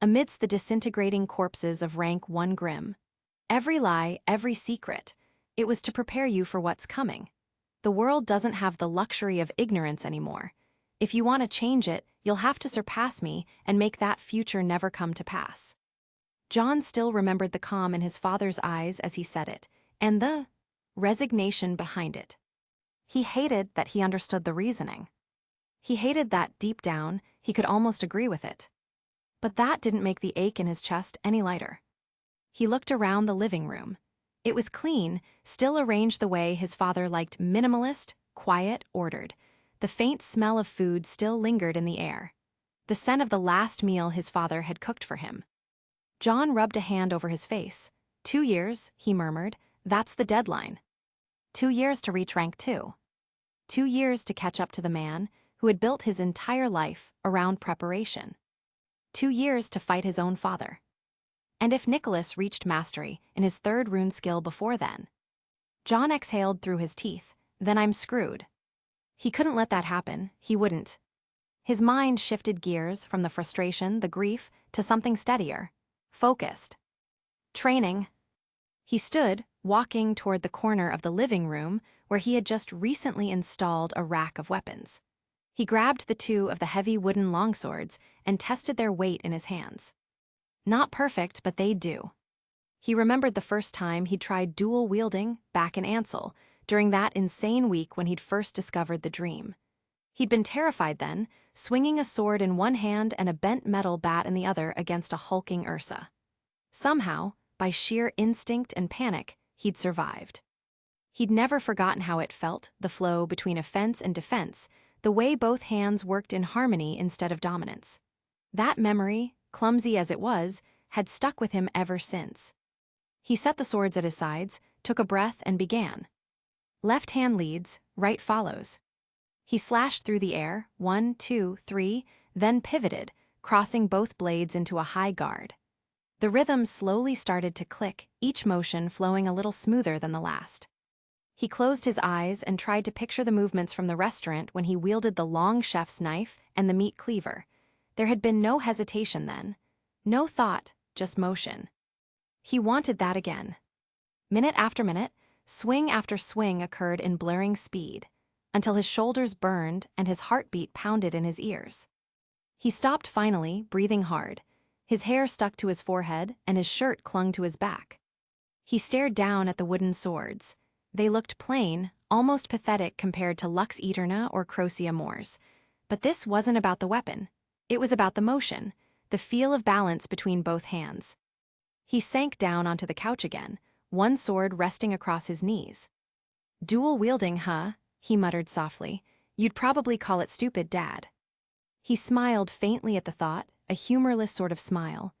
Amidst the disintegrating corpses of rank 1 Grim. "Every lie, every secret. It was to prepare you for what's coming. The world doesn't have the luxury of ignorance anymore. If you want to change it, you'll have to surpass me and make that future never come to pass." John still remembered the calm in his father's eyes as he said it, and the resignation behind it. He hated that he understood the reasoning. He hated that, deep down, he could almost agree with it. But that didn't make the ache in his chest any lighter. He looked around the living room. It was clean, still arranged the way his father liked, minimalist, quiet, ordered. The faint smell of food still lingered in the air. The scent of the last meal his father had cooked for him. John rubbed a hand over his face. 2 years, he murmured, that's the deadline. 2 years to reach rank 2. 2 years to catch up to the man who had built his entire life around preparation. 2 years to fight his own father. And if Nicholas reached mastery in his 3rd rune skill before then? John exhaled through his teeth. Then I'm screwed. He couldn't let that happen, he wouldn't. His mind shifted gears from the frustration, the grief, to something steadier. Focused. Training. He stood, walking toward the corner of the living room where he had just recently installed a rack of weapons. He grabbed the 2 of the heavy wooden longswords and tested their weight in his hands. Not perfect, but they'd do. He remembered the first time he'd tried dual wielding back in Ansel, during that insane week when he'd first discovered the dream. He'd been terrified then, swinging a sword in one hand and a bent metal bat in the other against a hulking Ursa. Somehow, by sheer instinct and panic, he'd survived. He'd never forgotten how it felt, the flow between offense and defense, the way both hands worked in harmony instead of dominance. That memory, clumsy as it was, had stuck with him ever since. He set the swords at his sides, took a breath and began. Left hand leads, right follows. He slashed through the air, 1, 2, 3, then pivoted, crossing both blades into a high guard. The rhythm slowly started to click, each motion flowing a little smoother than the last. He closed his eyes and tried to picture the movements from the restaurant when he wielded the long chef's knife and the meat cleaver. There had been no hesitation then. No thought, just motion. He wanted that again. Minute after minute, swing after swing occurred in blaring speed, until his shoulders burned and his heartbeat pounded in his ears. He stopped finally, breathing hard. His hair stuck to his forehead and his shirt clung to his back. He stared down at the wooden swords. They looked plain, almost pathetic compared to Lux Eterna or Crocea Mors. But this wasn't about the weapon. It was about the motion, the feel of balance between both hands. He sank down onto the couch again, one sword resting across his knees. "Dual wielding, huh?" he muttered softly. "You'd probably call it stupid, Dad." He smiled faintly at the thought, a humorless sort of smile.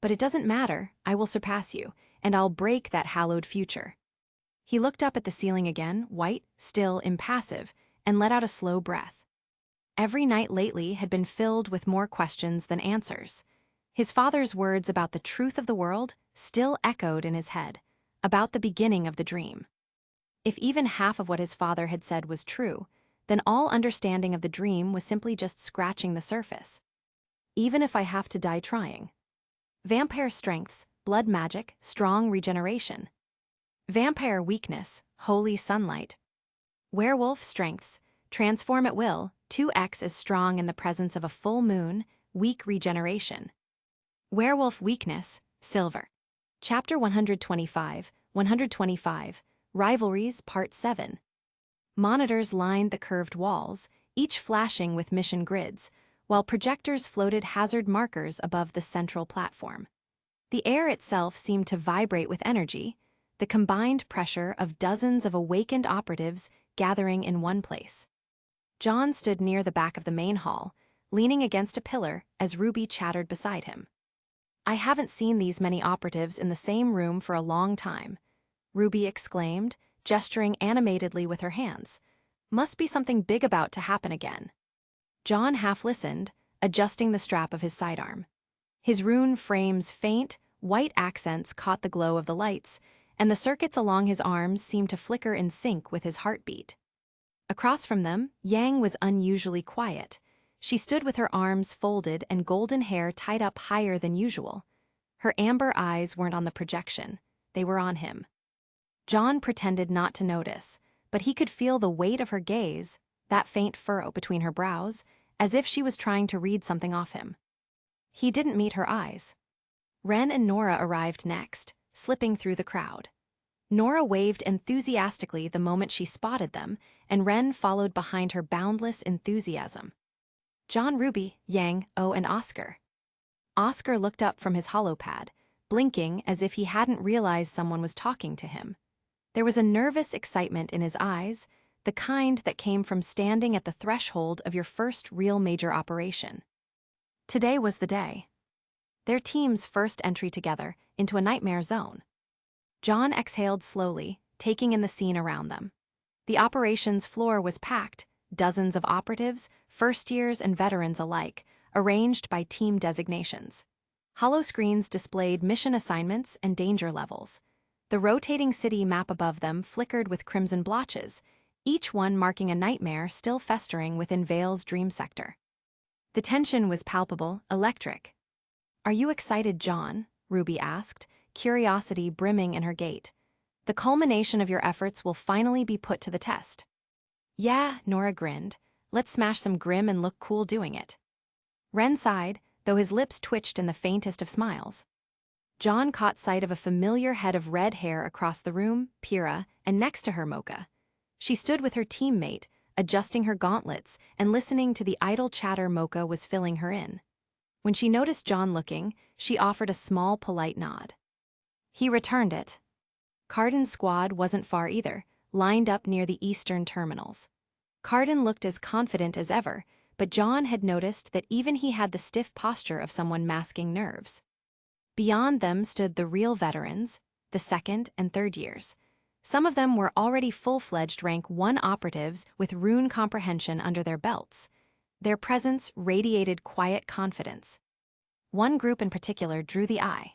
"But it doesn't matter, I will surpass you, and I'll break that hallowed future." He looked up at the ceiling again, white, still, impassive, and let out a slow breath. Every night lately had been filled with more questions than answers. His father's words about the truth of the world still echoed in his head, about the beginning of the dream. If even half of what his father had said was true, then all understanding of the dream was simply just scratching the surface. Even if I have to die trying. Vampire strengths, blood magic, strong regeneration. Vampire weakness, holy sunlight. Werewolf strengths, transform at will, 2x as strong in the presence of a full moon, weak regeneration. Werewolf weakness, silver. Chapter 125, 125, Rivalries Part 7. Monitors lined the curved walls, each flashing with mission grids, while projectors floated hazard markers above the central platform. The air itself seemed to vibrate with energy, the combined pressure of dozens of awakened operatives gathering in one place. John stood near the back of the main hall, leaning against a pillar as RWBY chattered beside him. I haven't seen these many operatives in the same room for a long time, Ruby exclaimed, gesturing animatedly with her hands. Must be something big about to happen again. John half listened, adjusting the strap of his sidearm. His rune frame's faint, white accents caught the glow of the lights, and the circuits along his arms seemed to flicker in sync with his heartbeat. Across from them, Yang was unusually quiet. She stood with her arms folded and golden hair tied up higher than usual. Her amber eyes weren't on the projection. They were on him. John pretended not to notice, but he could feel the weight of her gaze, that faint furrow between her brows, as if she was trying to read something off him. He didn't meet her eyes. Ren and Nora arrived next, slipping through the crowd. Nora waved enthusiastically the moment she spotted them, and Ren followed behind her boundless enthusiasm. John, Ruby, Yang, Oh, and Oscar. Oscar looked up from his holopad, blinking as if he hadn't realized someone was talking to him. There was a nervous excitement in his eyes, the kind that came from standing at the threshold of your first real major operation. Today was the day. Their team's first entry together into a nightmare zone. John exhaled slowly, taking in the scene around them. The operations floor was packed, dozens of operatives, first-years and veterans alike, arranged by team designations. Hollow screens displayed mission assignments and danger levels. The rotating city map above them flickered with crimson blotches, each one marking a nightmare still festering within Vale's dream sector. The tension was palpable, electric. "Are you excited, John?" Ruby asked, curiosity brimming in her gait. "The culmination of your efforts will finally be put to the test." "Yeah," Nora grinned. "Let's smash some grim and look cool doing it." Ren sighed, though his lips twitched in the faintest of smiles. John caught sight of a familiar head of red hair across the room, Pyrrha, and next to her Mocha. She stood with her teammate, adjusting her gauntlets and listening to the idle chatter Mocha was filling her in. When she noticed John looking, she offered a small, polite nod. He returned it. Cardin's squad wasn't far either, lined up near the eastern terminals. Cardin looked as confident as ever, but John had noticed that even he had the stiff posture of someone masking nerves. Beyond them stood the real veterans, the second and third years. Some of them were already full-fledged rank 1 operatives with rune comprehension under their belts. Their presence radiated quiet confidence. One group in particular drew the eye.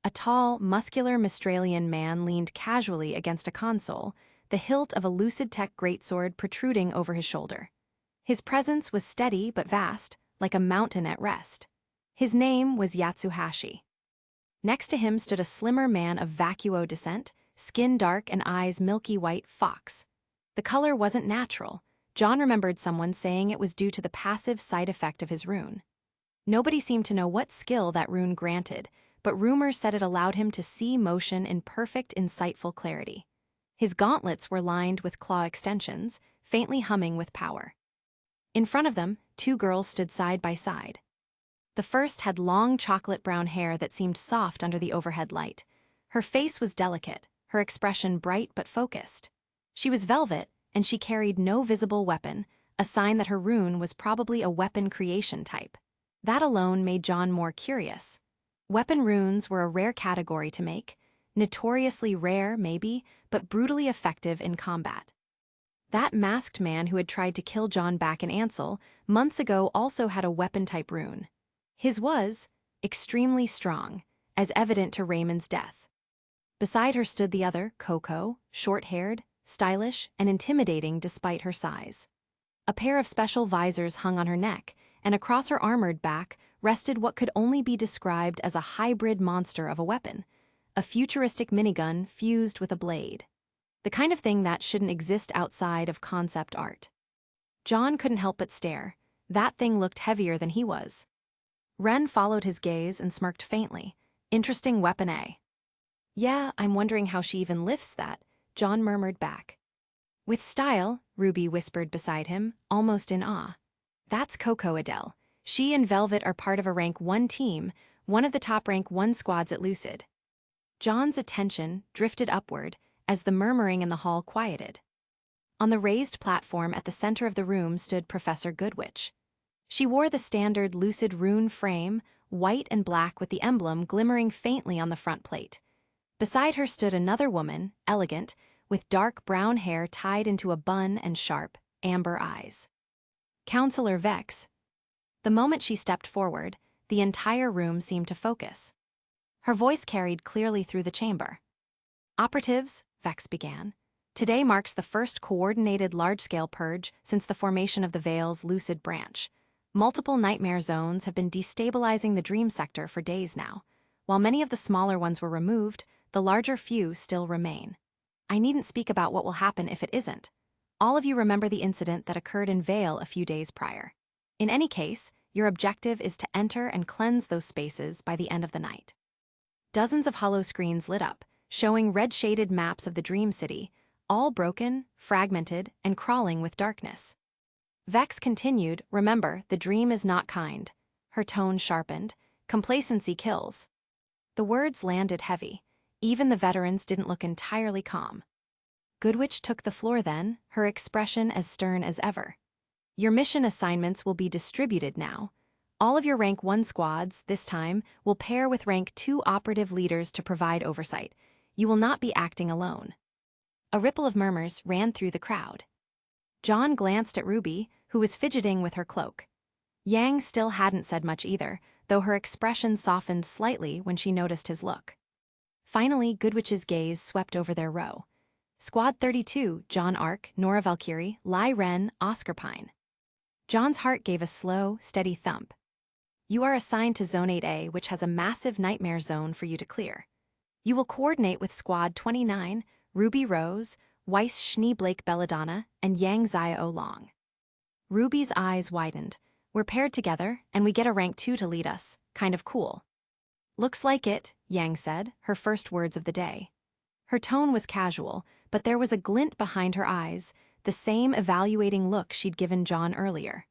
A tall, muscular Mistralian man leaned casually against a console, the hilt of a Lucid Tech greatsword protruding over his shoulder. His presence was steady but vast, like a mountain at rest. His name was Yatsuhashi. Next to him stood a slimmer man of vacuo descent, skin dark and eyes milky white, Fox. The color wasn't natural. John remembered someone saying it was due to the passive side effect of his rune. Nobody seemed to know what skill that rune granted, but rumors said it allowed him to see motion in perfect, insightful clarity. His gauntlets were lined with claw extensions, faintly humming with power. In front of them, 2 girls stood side by side. The first had long chocolate-brown hair that seemed soft under the overhead light. Her face was delicate, her expression bright but focused. She was velvet, and she carried no visible weapon, a sign that her rune was probably a weapon creation type. That alone made John more curious. Weapon runes were a rare category to make, notoriously rare, maybe, but brutally effective in combat. That masked man who had tried to kill John back in Ansel months ago also had a weapon-type rune. His was extremely strong, as evident to Raymond's death. Beside her stood the other, Coco, short-haired, stylish, and intimidating despite her size. A pair of special visors hung on her neck, and across her armored back rested what could only be described as a hybrid monster of a weapon, a futuristic minigun fused with a blade. The kind of thing that shouldn't exist outside of concept art. John couldn't help but stare. That thing looked heavier than he was. Ren followed his gaze and smirked faintly. Interesting weapon, eh? "Yeah, I'm wondering how she even lifts that," John murmured back. "With style," Ruby whispered beside him, almost in awe. "That's Coco Adele. She and Velvet are part of a rank 1 team, one of the top rank 1 squads at Lucid." John's attention drifted upward as the murmuring in the hall quieted. On the raised platform at the center of the room stood Professor Goodwitch. She wore the standard Lucid rune frame, white and black with the emblem glimmering faintly on the front plate. Beside her stood another woman, elegant, with dark brown hair tied into a bun and sharp, amber eyes. Counselor Vex. The moment she stepped forward, the entire room seemed to focus. Her voice carried clearly through the chamber. Operatives, Vex began. Today marks the first coordinated large-scale purge since the formation of the Vale's Lucid branch. Multiple nightmare zones have been destabilizing the dream sector for days now. While many of the smaller ones were removed, the larger few still remain. I needn't speak about what will happen if it isn't. All of you remember the incident that occurred in Vale a few days prior. In any case, your objective is to enter and cleanse those spaces by the end of the night. Dozens of hollow screens lit up, showing red-shaded maps of the Dream City, all broken, fragmented, and crawling with darkness. Vex continued, "Remember, the dream is not kind." Her tone sharpened. "Complacency kills." The words landed heavy. Even the veterans didn't look entirely calm. Goodwitch took the floor then, her expression as stern as ever. "Your mission assignments will be distributed now. All of your Rank 1 squads, this time, will pair with Rank 2 operative leaders to provide oversight. You will not be acting alone." A ripple of murmurs ran through the crowd. John glanced at RWBY, who was fidgeting with her cloak. Yang still hadn't said much either, though her expression softened slightly when she noticed his look. Finally, Goodwitch's gaze swept over their row. Squad 32, John Ark, Nora Valkyrie, Lai Ren, Oscar Pine. John's heart gave a slow, steady thump. "You are assigned to Zone 8A, which has a massive nightmare zone for you to clear. You will coordinate with Squad 29, Ruby Rose, Weiss Schnee Blake Belladonna, and Yang Zaya Long." RWBY's eyes widened. "We're paired together, and we get a Rank 2 to lead us. Kind of cool." "Looks like it," Yang said, her first words of the day. Her tone was casual, but there was a glint behind her eyes, the same evaluating look she'd given John earlier.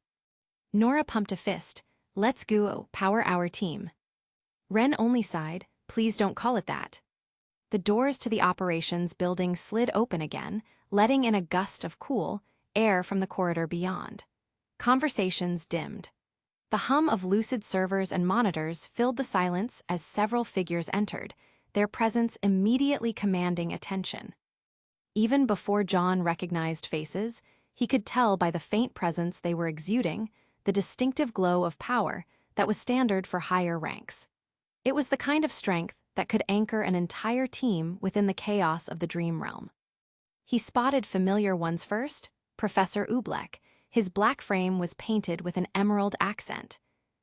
Nora pumped a fist. "Let's go, power our team." Ren only sighed. "Please don't call it that." The doors to the operations building slid open again, letting in a gust of cool air from the corridor beyond. Conversations dimmed. The hum of Lucid servers and monitors filled the silence as several figures entered, their presence immediately commanding attention. Even before John recognized faces, he could tell by the faint presence they were exuding, the distinctive glow of power that was standard for higher ranks. It was the kind of strength that could anchor an entire team within the chaos of the dream realm. He spotted familiar ones first, Professor Oobleck. His black frame was painted with an emerald accent.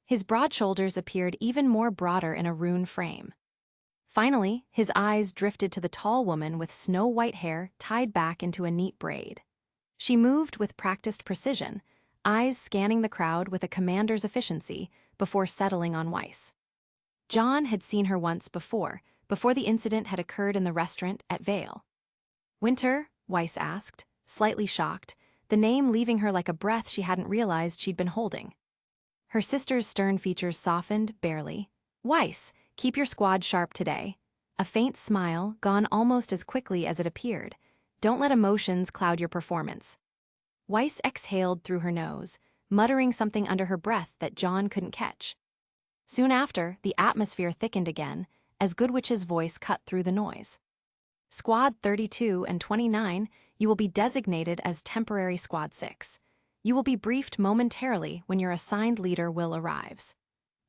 His broad shoulders appeared even more broader in a rune frame. Finally, his eyes drifted to the tall woman with snow-white hair tied back into a neat braid. She moved with practiced precision, eyes scanning the crowd with a commander's efficiency before settling on Weiss. John had seen her once before the incident had occurred in the restaurant at Vale. "Winter?" Weiss asked, slightly shocked, the name leaving her like a breath she hadn't realized she'd been holding. Her sister's stern features softened, barely. "Weiss, keep your squad sharp today." A faint smile, gone almost as quickly as it appeared. "Don't let emotions cloud your performance." Weiss exhaled through her nose, muttering something under her breath that John couldn't catch. Soon after, the atmosphere thickened again, as Goodwitch's voice cut through the noise. "Squad 32 and 29, you will be designated as temporary Squad 6. You will be briefed momentarily when your assigned leader will arrives.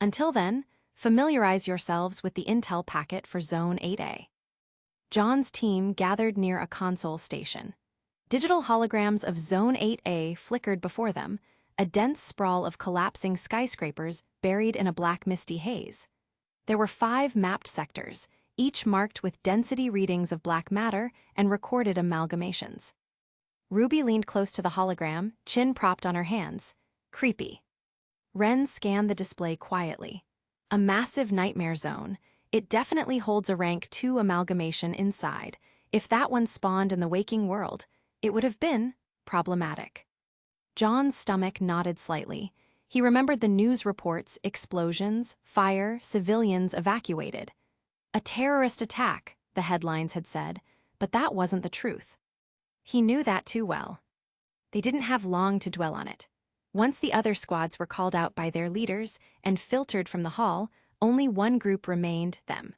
Until then, familiarize yourselves with the intel packet for Zone 8A." John's team gathered near a console station. Digital holograms of Zone 8A flickered before them, a dense sprawl of collapsing skyscrapers buried in a black misty haze. There were 5 mapped sectors, each marked with density readings of black matter and recorded amalgamations. RWBY leaned close to the hologram, chin propped on her hands. "Creepy." Ren scanned the display quietly. "A massive nightmare zone. It definitely holds a Rank 2 amalgamation inside. If that one spawned in the waking world, it would have been problematic." John's stomach nodded slightly. He remembered the news reports, explosions, fire, civilians evacuated. A terrorist attack, the headlines had said, but that wasn't the truth. He knew that too well. They didn't have long to dwell on it. Once the other squads were called out by their leaders and filtered from the hall, only one group remained, them.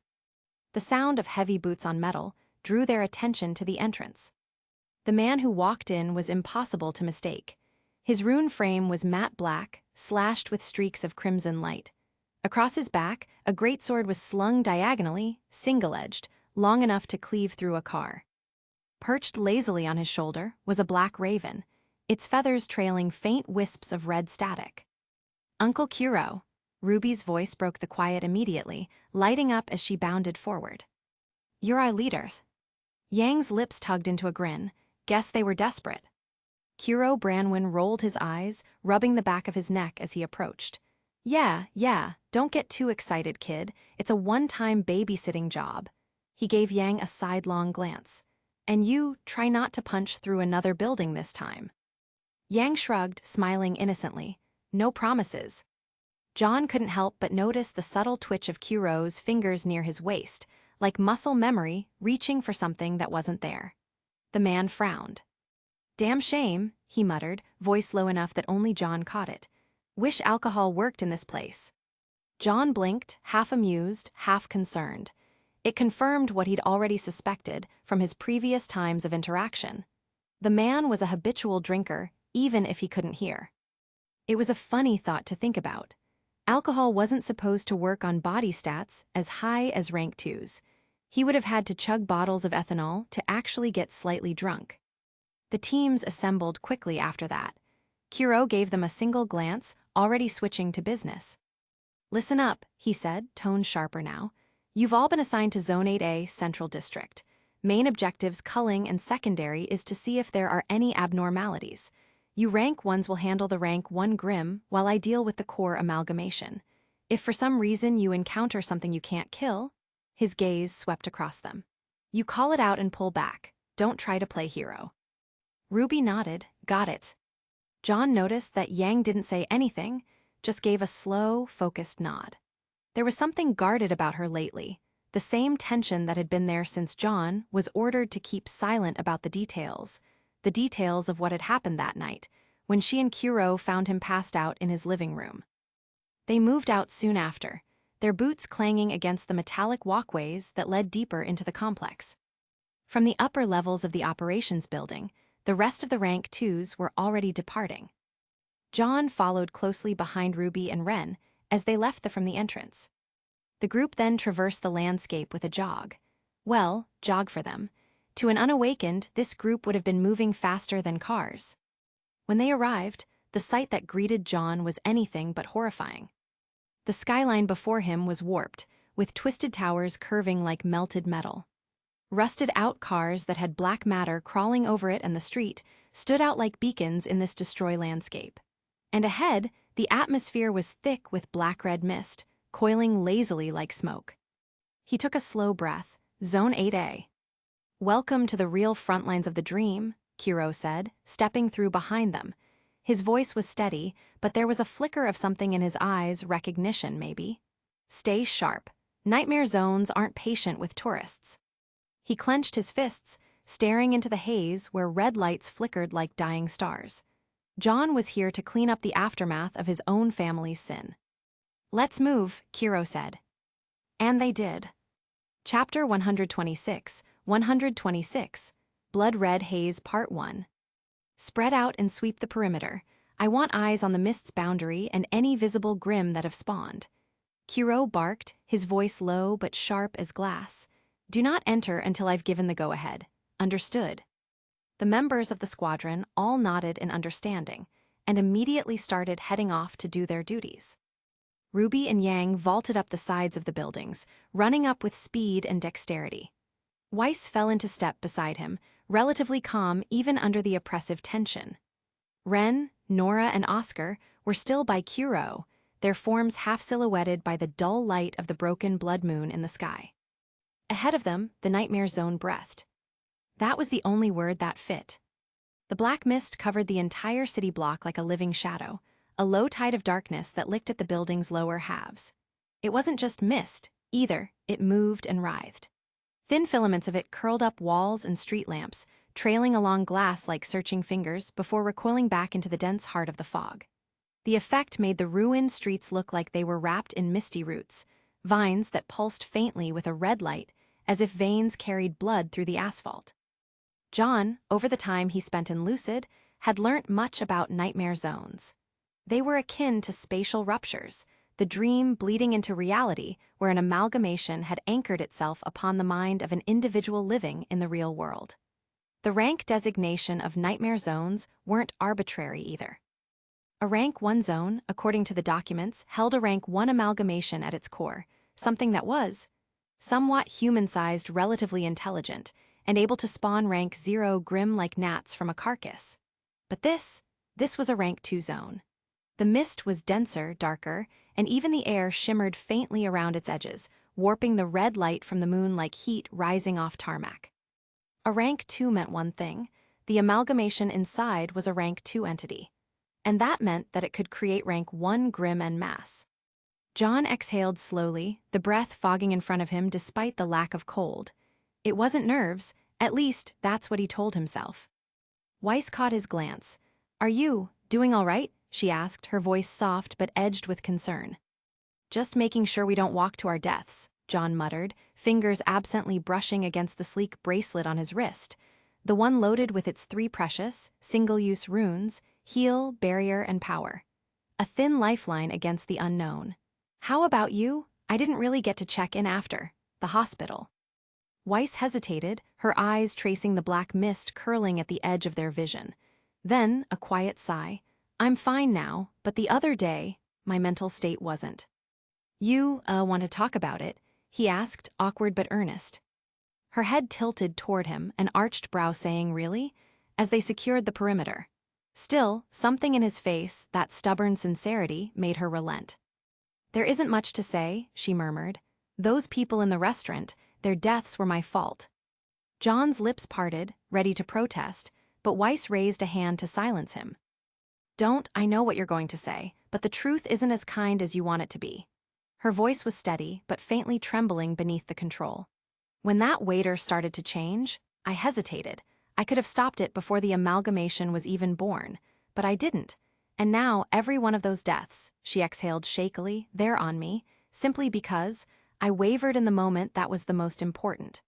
The sound of heavy boots on metal drew their attention to the entrance. The man who walked in was impossible to mistake. His rune frame was matte black, slashed with streaks of crimson light. Across his back, a greatsword was slung diagonally, single-edged, long enough to cleave through a car. Perched lazily on his shoulder was a black raven, its feathers trailing faint wisps of red static. "Uncle Kuro," Ruby's voice broke the quiet immediately, lighting up as she bounded forward. "You're our leaders." Yang's lips tugged into a grin. Guess they were desperate. Kuro Branwen rolled his eyes, rubbing the back of his neck as he approached. Yeah, don't get too excited, kid. It's a one-time babysitting job." He gave Yang a sidelong glance. "And you, try not to punch through another building this time." Yang shrugged, smiling innocently. "No promises." John couldn't help but notice the subtle twitch of Kuro's fingers near his waist, like muscle memory reaching for something that wasn't there. The man frowned. "Damn shame," he muttered, voice low enough that only John caught it. "Wish alcohol worked in this place." John blinked, half amused, half concerned. It confirmed what he'd already suspected from his previous times of interaction. The man was a habitual drinker, even if he couldn't hear. It was a funny thought to think about. Alcohol wasn't supposed to work on body stats as high as rank 2s. He would have had to chug bottles of ethanol to actually get slightly drunk. The teams assembled quickly after that. Kuro gave them a single glance, already switching to business. "Listen up," he said, tone sharper now. "You've all been assigned to Zone 8A, Central District. Main objectives culling and secondary is to see if there are any abnormalities. You rank 1s will handle the rank 1 Grim while I deal with the core amalgamation. If for some reason you encounter something you can't kill," his gaze swept across them, "you call it out and pull back. Don't try to play hero." Ruby nodded. "Got it." John noticed that Yang didn't say anything, just gave a slow, focused nod. There was something guarded about her lately, the same tension that had been there since John was ordered to keep silent about the details of what had happened that night, when she and Kuro found him passed out in his living room. They moved out soon after, their boots clanging against the metallic walkways that led deeper into the complex. From the upper levels of the operations building, the rest of the rank 2s were already departing. John followed closely behind Ruby and Ren as they left from the entrance. The group then traversed the landscape with a jog. Well, jog for them. To an unawakened, this group would have been moving faster than cars. When they arrived, the sight that greeted John was anything but horrifying. The skyline before him was warped, with twisted towers curving like melted metal. Rusted-out cars that had black matter crawling over it and the street stood out like beacons in this destroy landscape. And ahead, the atmosphere was thick with black-red mist, coiling lazily like smoke. He took a slow breath. Zone 8A. "Welcome to the real front lines of the dream," Kuro said, stepping through behind them. His voice was steady, but there was a flicker of something in his eyes, recognition maybe. "Stay sharp. Nightmare zones aren't patient with tourists." He clenched his fists, staring into the haze where red lights flickered like dying stars. John was here to clean up the aftermath of his own family's sin. "Let's move," Kuro said. And they did. Chapter 126, 126, Blood Red Haze Part 1. "Spread out and sweep the perimeter. I want eyes on the mist's boundary and any visible grim that have spawned." Kuro barked, his voice low but sharp as glass. "Do not enter until I've given the go-ahead. Understood?" The members of the squadron all nodded in understanding, and immediately started heading off to do their duties. Ruby and Yang vaulted up the sides of the buildings, running up with speed and dexterity. Weiss fell into step beside him, relatively calm even under the oppressive tension. Ren, Nora, and Oscar were still by Kuro, their forms half silhouetted by the dull light of the broken blood moon in the sky. Ahead of them, the nightmare zone breathed. That was the only word that fit. The black mist covered the entire city block like a living shadow, a low tide of darkness that licked at the building's lower halves. It wasn't just mist, either, it moved and writhed. Thin filaments of it curled up walls and street lamps, trailing along glass like searching fingers before recoiling back into the dense heart of the fog. The effect made the ruined streets look like they were wrapped in misty roots, vines that pulsed faintly with a red light, as if veins carried blood through the asphalt. John, over the time he spent in Lucid, had learnt much about nightmare zones. They were akin to spatial ruptures, the dream bleeding into reality where an amalgamation had anchored itself upon the mind of an individual living in the real world. The rank designation of nightmare zones weren't arbitrary either. A Rank 1 zone, according to the documents, held a Rank 1 amalgamation at its core, something that was somewhat human-sized, relatively intelligent, and able to spawn Rank 0 grim like gnats from a carcass. But this was a Rank 2 zone. The mist was denser, darker, and even the air shimmered faintly around its edges, warping the red light from the moon like heat rising off tarmac. A Rank 2 meant one thing: the amalgamation inside was a Rank 2 entity. And that meant that it could create Rank 1 grim en masse. John exhaled slowly, the breath fogging in front of him despite the lack of cold. It wasn't nerves, at least that's what he told himself. Weiss caught his glance. "Are you doing all right?" she asked, her voice soft but edged with concern. "Just making sure we don't walk to our deaths," John muttered, fingers absently brushing against the sleek bracelet on his wrist, the one loaded with its 3 precious, single-use runes: heal, barrier, and power. A thin lifeline against the unknown. "How about you? I didn't really get to check in after the hospital." Weiss hesitated, her eyes tracing the black mist curling at the edge of their vision. Then, a quiet sigh. "I'm fine now, but the other day, my mental state wasn't." "You, want to talk about it?" he asked, awkward but earnest. Her head tilted toward him, an arched brow saying, "Really?" as they secured the perimeter. Still, something in his face, that stubborn sincerity, made her relent. "There isn't much to say," she murmured. "Those people in the restaurant, their deaths were my fault." John's lips parted, ready to protest, but Weiss raised a hand to silence him. I know what you're going to say, but the truth isn't as kind as you want it to be." Her voice was steady, but faintly trembling beneath the control. "When that waiter started to change, I hesitated. I could have stopped it before the amalgamation was even born, but I didn't. And now every one of those deaths," she exhaled shakily, "they're on me, simply because I wavered in the moment that was the most important."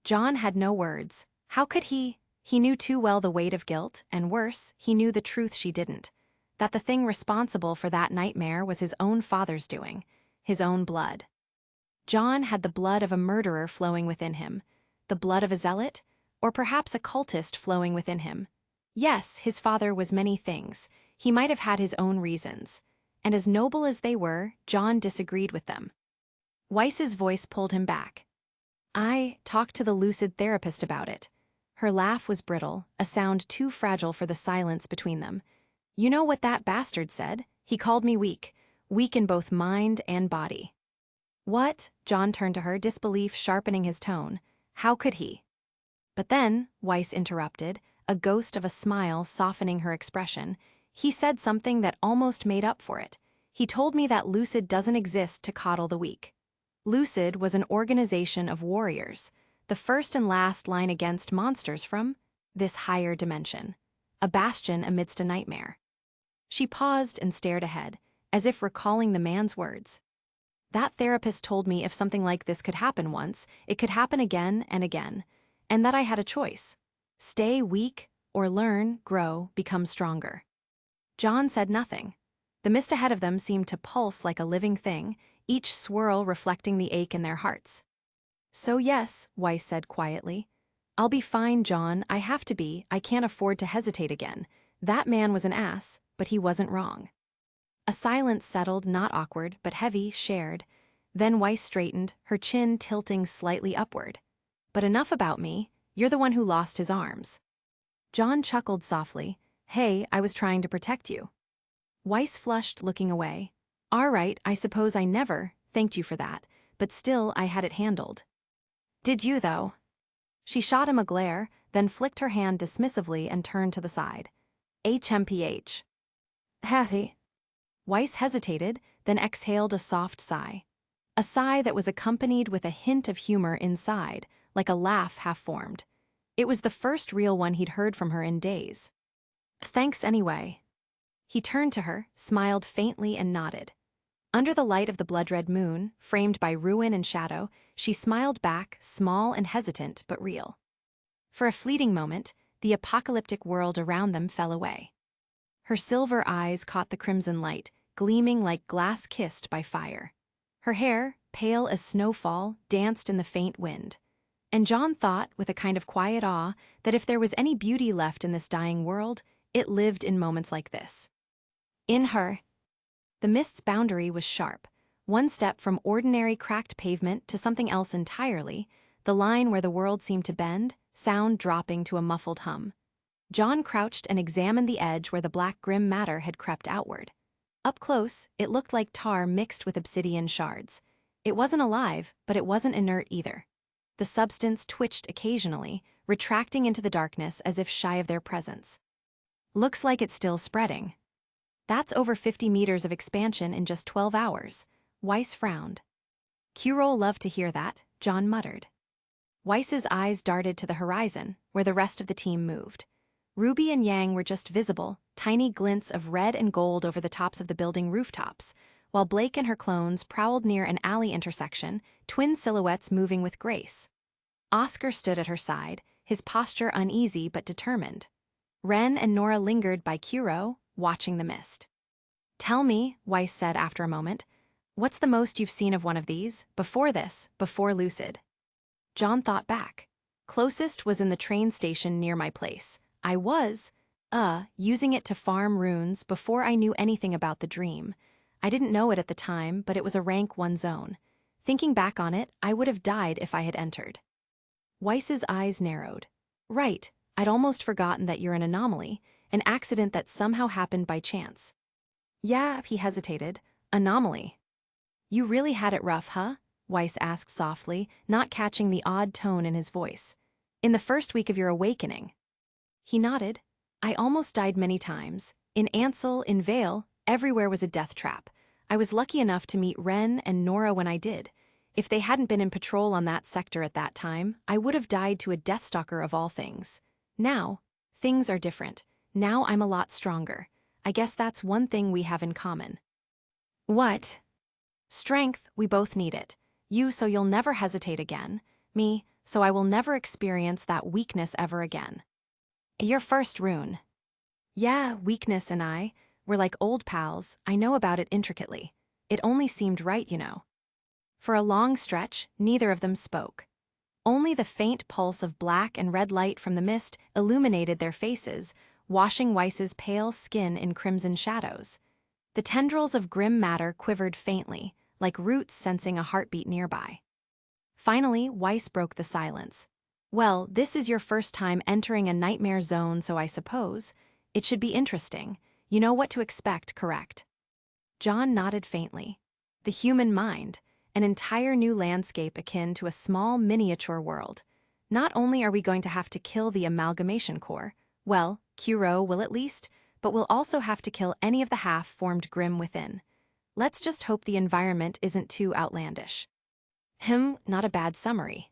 John had no words. How could he? He knew too well the weight of guilt, and worse, he knew the truth she didn't. That the thing responsible for that nightmare was his own father's doing, his own blood. John had the blood of a murderer flowing within him, the blood of a zealot, or perhaps a cultist flowing within him. Yes, his father was many things. He might have had his own reasons. And as noble as they were, John disagreed with them. Weiss's voice pulled him back. "I talked to the Lucid therapist about it." Her laugh was brittle, a sound too fragile for the silence between them. "You know what that bastard said? He called me weak in both mind and body." "What?" John turned to her, disbelief sharpening his tone. "How could he?" But then, Weiss interrupted, a ghost of a smile softening her expression. "He said something that almost made up for it. He told me that Lucid doesn't exist to coddle the weak. Lucid was an organization of warriors, the first and last line against monsters from this higher dimension, a bastion amidst a nightmare." She paused and stared ahead, as if recalling the man's words. "That therapist told me if something like this could happen once, it could happen again and again, and that I had a choice. Stay weak or learn, grow, become stronger." John said nothing. The mist ahead of them seemed to pulse like a living thing, each swirl reflecting the ache in their hearts. "So yes," Weiss said quietly. "I'll be fine, John. I have to be. I can't afford to hesitate again. That man was an ass, but he wasn't wrong." A silence settled, not awkward, but heavy, shared. Then Weiss straightened, her chin tilting slightly upward. "But enough about me. You're the one who lost his arms." John chuckled softly. "Hey, I was trying to protect you." Weiss flushed, looking away. "All right, I suppose I never thanked you for that, but still I had it handled." "Did you, though?" She shot him a glare, then flicked her hand dismissively and turned to the side. "HMPH. Hattie." Weiss hesitated, then exhaled a soft sigh. A sigh that was accompanied with a hint of humor inside, like a laugh half-formed. It was the first real one he'd heard from her in days. "Thanks anyway." He turned to her, smiled faintly and nodded. Under the light of the blood-red moon, framed by ruin and shadow, she smiled back, small and hesitant but real. For a fleeting moment, the apocalyptic world around them fell away. Her silver eyes caught the crimson light, gleaming like glass kissed by fire. Her hair, pale as snowfall, danced in the faint wind. And John thought, with a kind of quiet awe, that if there was any beauty left in this dying world, it lived in moments like this. In her. The mist's boundary was sharp, one step from ordinary cracked pavement to something else entirely, the line where the world seemed to bend, sound dropping to a muffled hum. John crouched and examined the edge where the black grim matter had crept outward. Up close, it looked like tar mixed with obsidian shards. It wasn't alive, but it wasn't inert either. The substance twitched occasionally, retracting into the darkness as if shy of their presence. Looks like it's still spreading. That's over 50 meters of expansion in just 12 hours. Weiss frowned. Kuro loved to hear that, John muttered. Weiss's eyes darted to the horizon, where the rest of the team moved. Ruby and Yang were just visible, tiny glints of red and gold over the tops of the building rooftops, while Blake and her clones prowled near an alley intersection, twin silhouettes moving with grace. Oscar stood at her side, his posture uneasy but determined. Ren and Nora lingered by Kuro, watching the mist. Tell me, Weiss said after a moment, what's the most you've seen of one of these, before this, before Lucid? John thought back. Closest was in the train station near my place. I was, using it to farm runes before I knew anything about the dream. I didn't know it at the time, but it was a rank 1 zone. Thinking back on it, I would have died if I had entered. Weiss's eyes narrowed. Right, I'd almost forgotten that you're an anomaly, an accident that somehow happened by chance. Yeah, he hesitated. Anomaly. You really had it rough, huh? Weiss asked softly, not catching the odd tone in his voice. In the first week of your awakening. He nodded. I almost died many times. In Ansel, in Vale, everywhere was a death trap. I was lucky enough to meet Ren and Nora when I did. If they hadn't been in patrol on that sector at that time, I would have died to a Deathstalker of all things. Now, things are different. Now I'm a lot stronger. I guess that's one thing we have in common. What? Strength, we both need it. You so you'll never hesitate again. Me, so I will never experience that weakness ever again. Your first rune. Yeah, weakness and I, we're like old pals, I know about it intricately. It only seemed right, you know. For a long stretch, neither of them spoke. Only the faint pulse of black and red light from the mist illuminated their faces, washing Weiss's pale skin in crimson shadows. The tendrils of grim matter quivered faintly, like roots sensing a heartbeat nearby. Finally, Weiss broke the silence. Well, this is your first time entering a nightmare zone, so I suppose. It should be interesting. You know what to expect, correct? John nodded faintly. The human mind, an entire new landscape akin to a small miniature world. Not only are we going to have to kill the amalgamation core, well, Kuro will at least, but we'll also have to kill any of the half-formed grim within. Let's just hope the environment isn't too outlandish. Not a bad summary.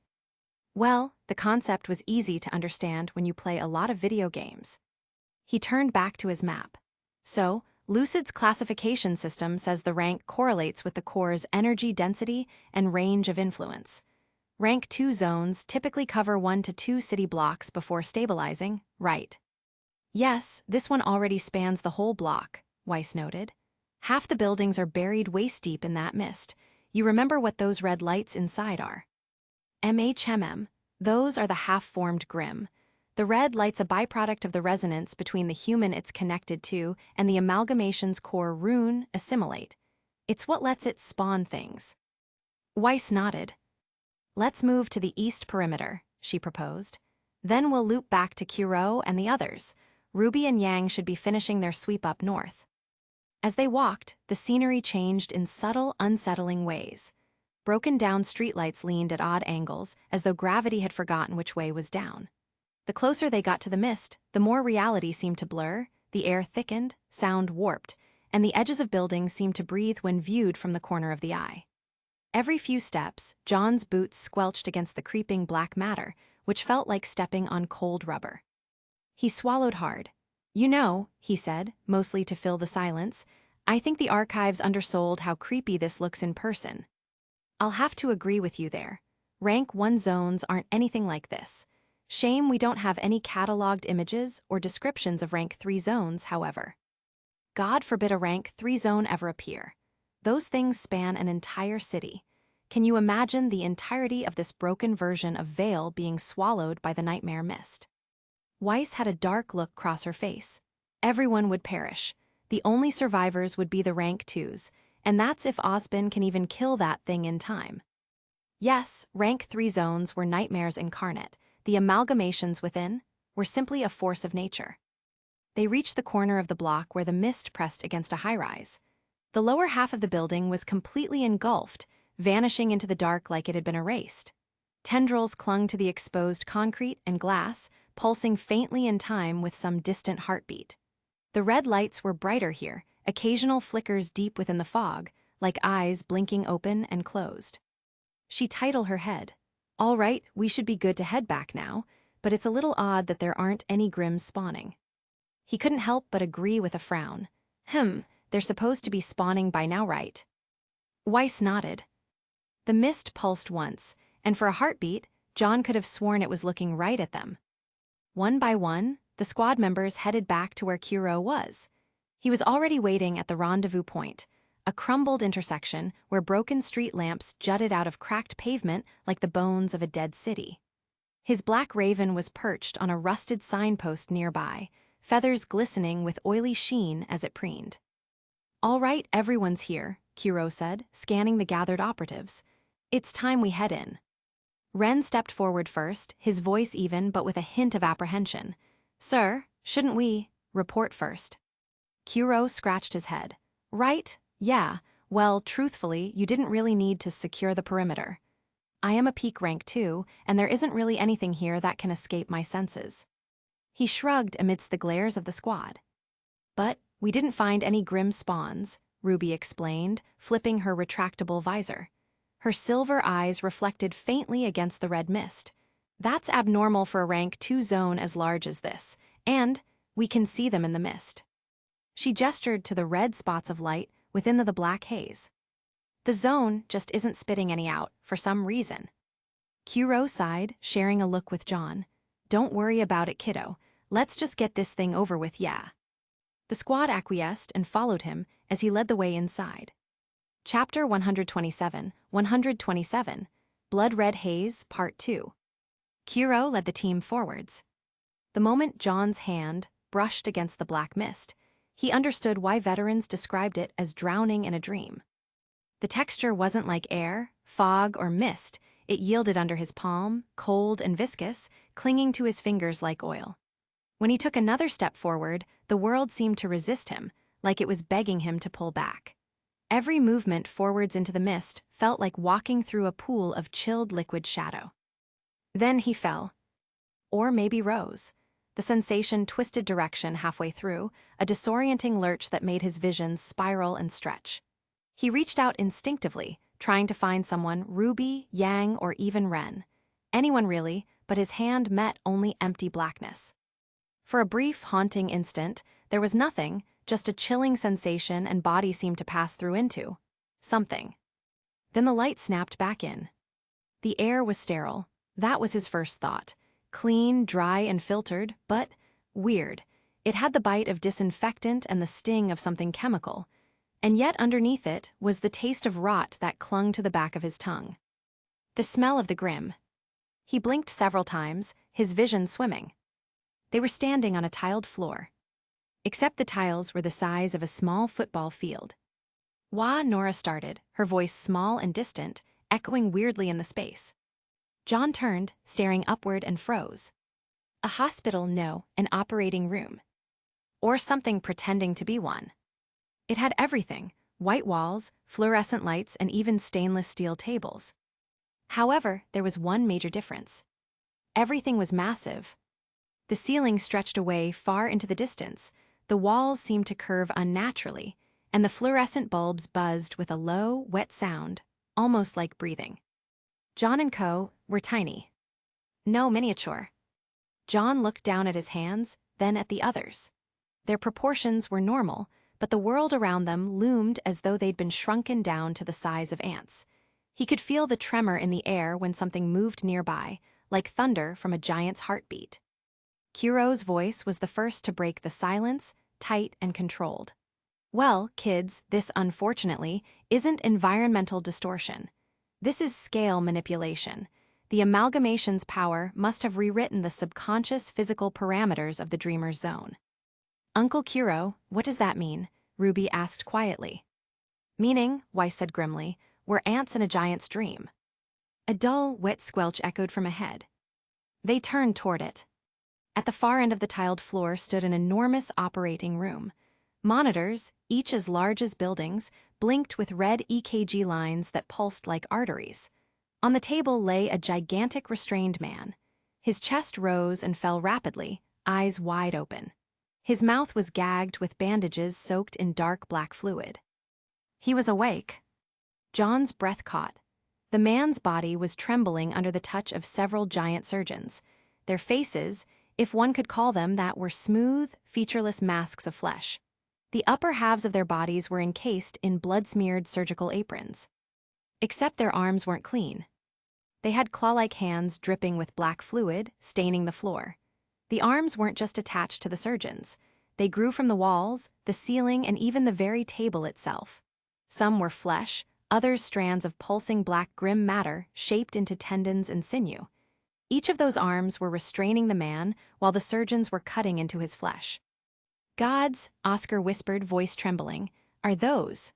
Well, the concept was easy to understand when you play a lot of video games. He turned back to his map. So, Lucid's classification system says the rank correlates with the core's energy density and range of influence. Rank 2 zones typically cover 1 to 2 city blocks before stabilizing, right? Yes, this one already spans the whole block, Weiss noted. Half the buildings are buried waist-deep in that mist. You remember what those red lights inside are. Those are the half-formed grim. The red light's a byproduct of the resonance between the human it's connected to and the amalgamation's core rune, assimilate. It's what lets it spawn things. Weiss nodded. Let's move to the east perimeter, she proposed. Then we'll loop back to Kuro and the others. Ruby and Yang should be finishing their sweep up north. As they walked, the scenery changed in subtle, unsettling ways. Broken-down streetlights leaned at odd angles, as though gravity had forgotten which way was down. The closer they got to the mist, the more reality seemed to blur, the air thickened, sound warped, and the edges of buildings seemed to breathe when viewed from the corner of the eye. Every few steps, John's boots squelched against the creeping black matter, which felt like stepping on cold rubber. He swallowed hard. You know, he said, mostly to fill the silence, I think the archives undersold how creepy this looks in person. I'll have to agree with you there. Rank 1 zones aren't anything like this. Shame we don't have any cataloged images or descriptions of Rank 3 zones, however. God forbid a Rank 3 zone ever appear. Those things span an entire city. Can you imagine the entirety of this broken version of Vale being swallowed by the nightmare mist? Weiss had a dark look cross her face. Everyone would perish. The only survivors would be the Rank 2s, and that's if Osbin can even kill that thing in time. Yes, Rank 3 zones were nightmares incarnate. The amalgamations within were simply a force of nature. They reached the corner of the block where the mist pressed against a high-rise. The lower half of the building was completely engulfed, vanishing into the dark like it had been erased. Tendrils clung to the exposed concrete and glass, pulsing faintly in time with some distant heartbeat. The red lights were brighter here, occasional flickers deep within the fog, like eyes blinking open and closed. She tightened her head. All right, we should be good to head back now, but it's a little odd that there aren't any Grims spawning. He couldn't help but agree with a frown. They're supposed to be spawning by now, right? Weiss nodded. The mist pulsed once, and for a heartbeat, John could have sworn it was looking right at them. One by one, the squad members headed back to where Kuro was. He was already waiting at the rendezvous point, a crumbled intersection where broken street lamps jutted out of cracked pavement like the bones of a dead city. His black raven was perched on a rusted signpost nearby, feathers glistening with oily sheen as it preened. All right, everyone's here, Kuro said, scanning the gathered operatives. It's time we head in. Ren stepped forward first, his voice even but with a hint of apprehension. Sir, shouldn't we report first? Kuro scratched his head. Right, yeah, well, truthfully, you didn't really need to secure the perimeter. I am a peak rank 2, and there isn't really anything here that can escape my senses. He shrugged amidst the glares of the squad. But we didn't find any Grim spawns, Ruby explained, flipping her retractable visor. Her silver eyes reflected faintly against the red mist. That's abnormal for a rank 2 zone as large as this, and we can see them in the mist. She gestured to the red spots of light within the black haze. The zone just isn't spitting any out, for some reason. Kuro sighed, sharing a look with John. Don't worry about it, kiddo. Let's just get this thing over with, yeah. The squad acquiesced and followed him as he led the way inside. Chapter 127, Blood Red Haze, Part 2. Kuro led the team forwards. The moment John's hand brushed against the black mist, he understood why veterans described it as drowning in a dream. The texture wasn't like air, fog, or mist. It yielded under his palm, cold and viscous, clinging to his fingers like oil. When he took another step forward, the world seemed to resist him, like it was begging him to pull back. Every movement forwards into the mist felt like walking through a pool of chilled liquid shadow. Then he fell. Or maybe rose. The sensation twisted direction halfway through, a disorienting lurch that made his vision spiral and stretch. He reached out instinctively, trying to find someone, Ruby, Yang, or even Ren. Anyone really, but his hand met only empty blackness. For a brief, haunting instant, there was nothing, just a chilling sensation and body seemed to pass through into something. Then the light snapped back in. The air was sterile. That was his first thought. Clean, dry, and filtered, but weird. It had the bite of disinfectant and the sting of something chemical. And yet underneath it was the taste of rot that clung to the back of his tongue. The smell of the Grim. He blinked several times, his vision swimming. They were standing on a tiled floor. Except the tiles were the size of a small football field. Wah, Nora started, her voice small and distant, echoing weirdly in the space. John turned, staring upward and froze. A hospital, no, an operating room. Or something pretending to be one. It had everything, white walls, fluorescent lights, and even stainless steel tables. However, there was one major difference. Everything was massive. The ceiling stretched away far into the distance, the walls seemed to curve unnaturally, and the fluorescent bulbs buzzed with a low, wet sound, almost like breathing. John and Co. were tiny. No miniature. John looked down at his hands, then at the others. Their proportions were normal, but the world around them loomed as though they'd been shrunken down to the size of ants. He could feel the tremor in the air when something moved nearby, like thunder from a giant's heartbeat. Kuro's voice was the first to break the silence, tight and controlled. Well, kids, this unfortunately isn't environmental distortion. This is scale manipulation. The amalgamation's power must have rewritten the subconscious physical parameters of the dreamer's zone. Uncle Kuro, what does that mean? Ruby asked quietly. Meaning, Weiss said grimly, we're ants in a giant's dream. A dull, wet squelch echoed from ahead. They turned toward it. At the far end of the tiled floor stood an enormous operating room. Monitors, each as large as buildings, blinked with red EKG lines that pulsed like arteries. On the table lay a gigantic restrained man. His chest rose and fell rapidly, eyes wide open. His mouth was gagged with bandages soaked in dark black fluid. He was awake. John's breath caught. The man's body was trembling under the touch of several giant surgeons. Their faces, if one could call them that, were smooth, featureless masks of flesh. The upper halves of their bodies were encased in blood-smeared surgical aprons. Except their arms weren't clean. They had claw-like hands dripping with black fluid, staining the floor. The arms weren't just attached to the surgeons. They grew from the walls, the ceiling, and even the very table itself. Some were flesh, others strands of pulsing black grim matter shaped into tendons and sinew. Each of those arms were restraining the man while the surgeons were cutting into his flesh. Gods, Oscar whispered, voice trembling, are those?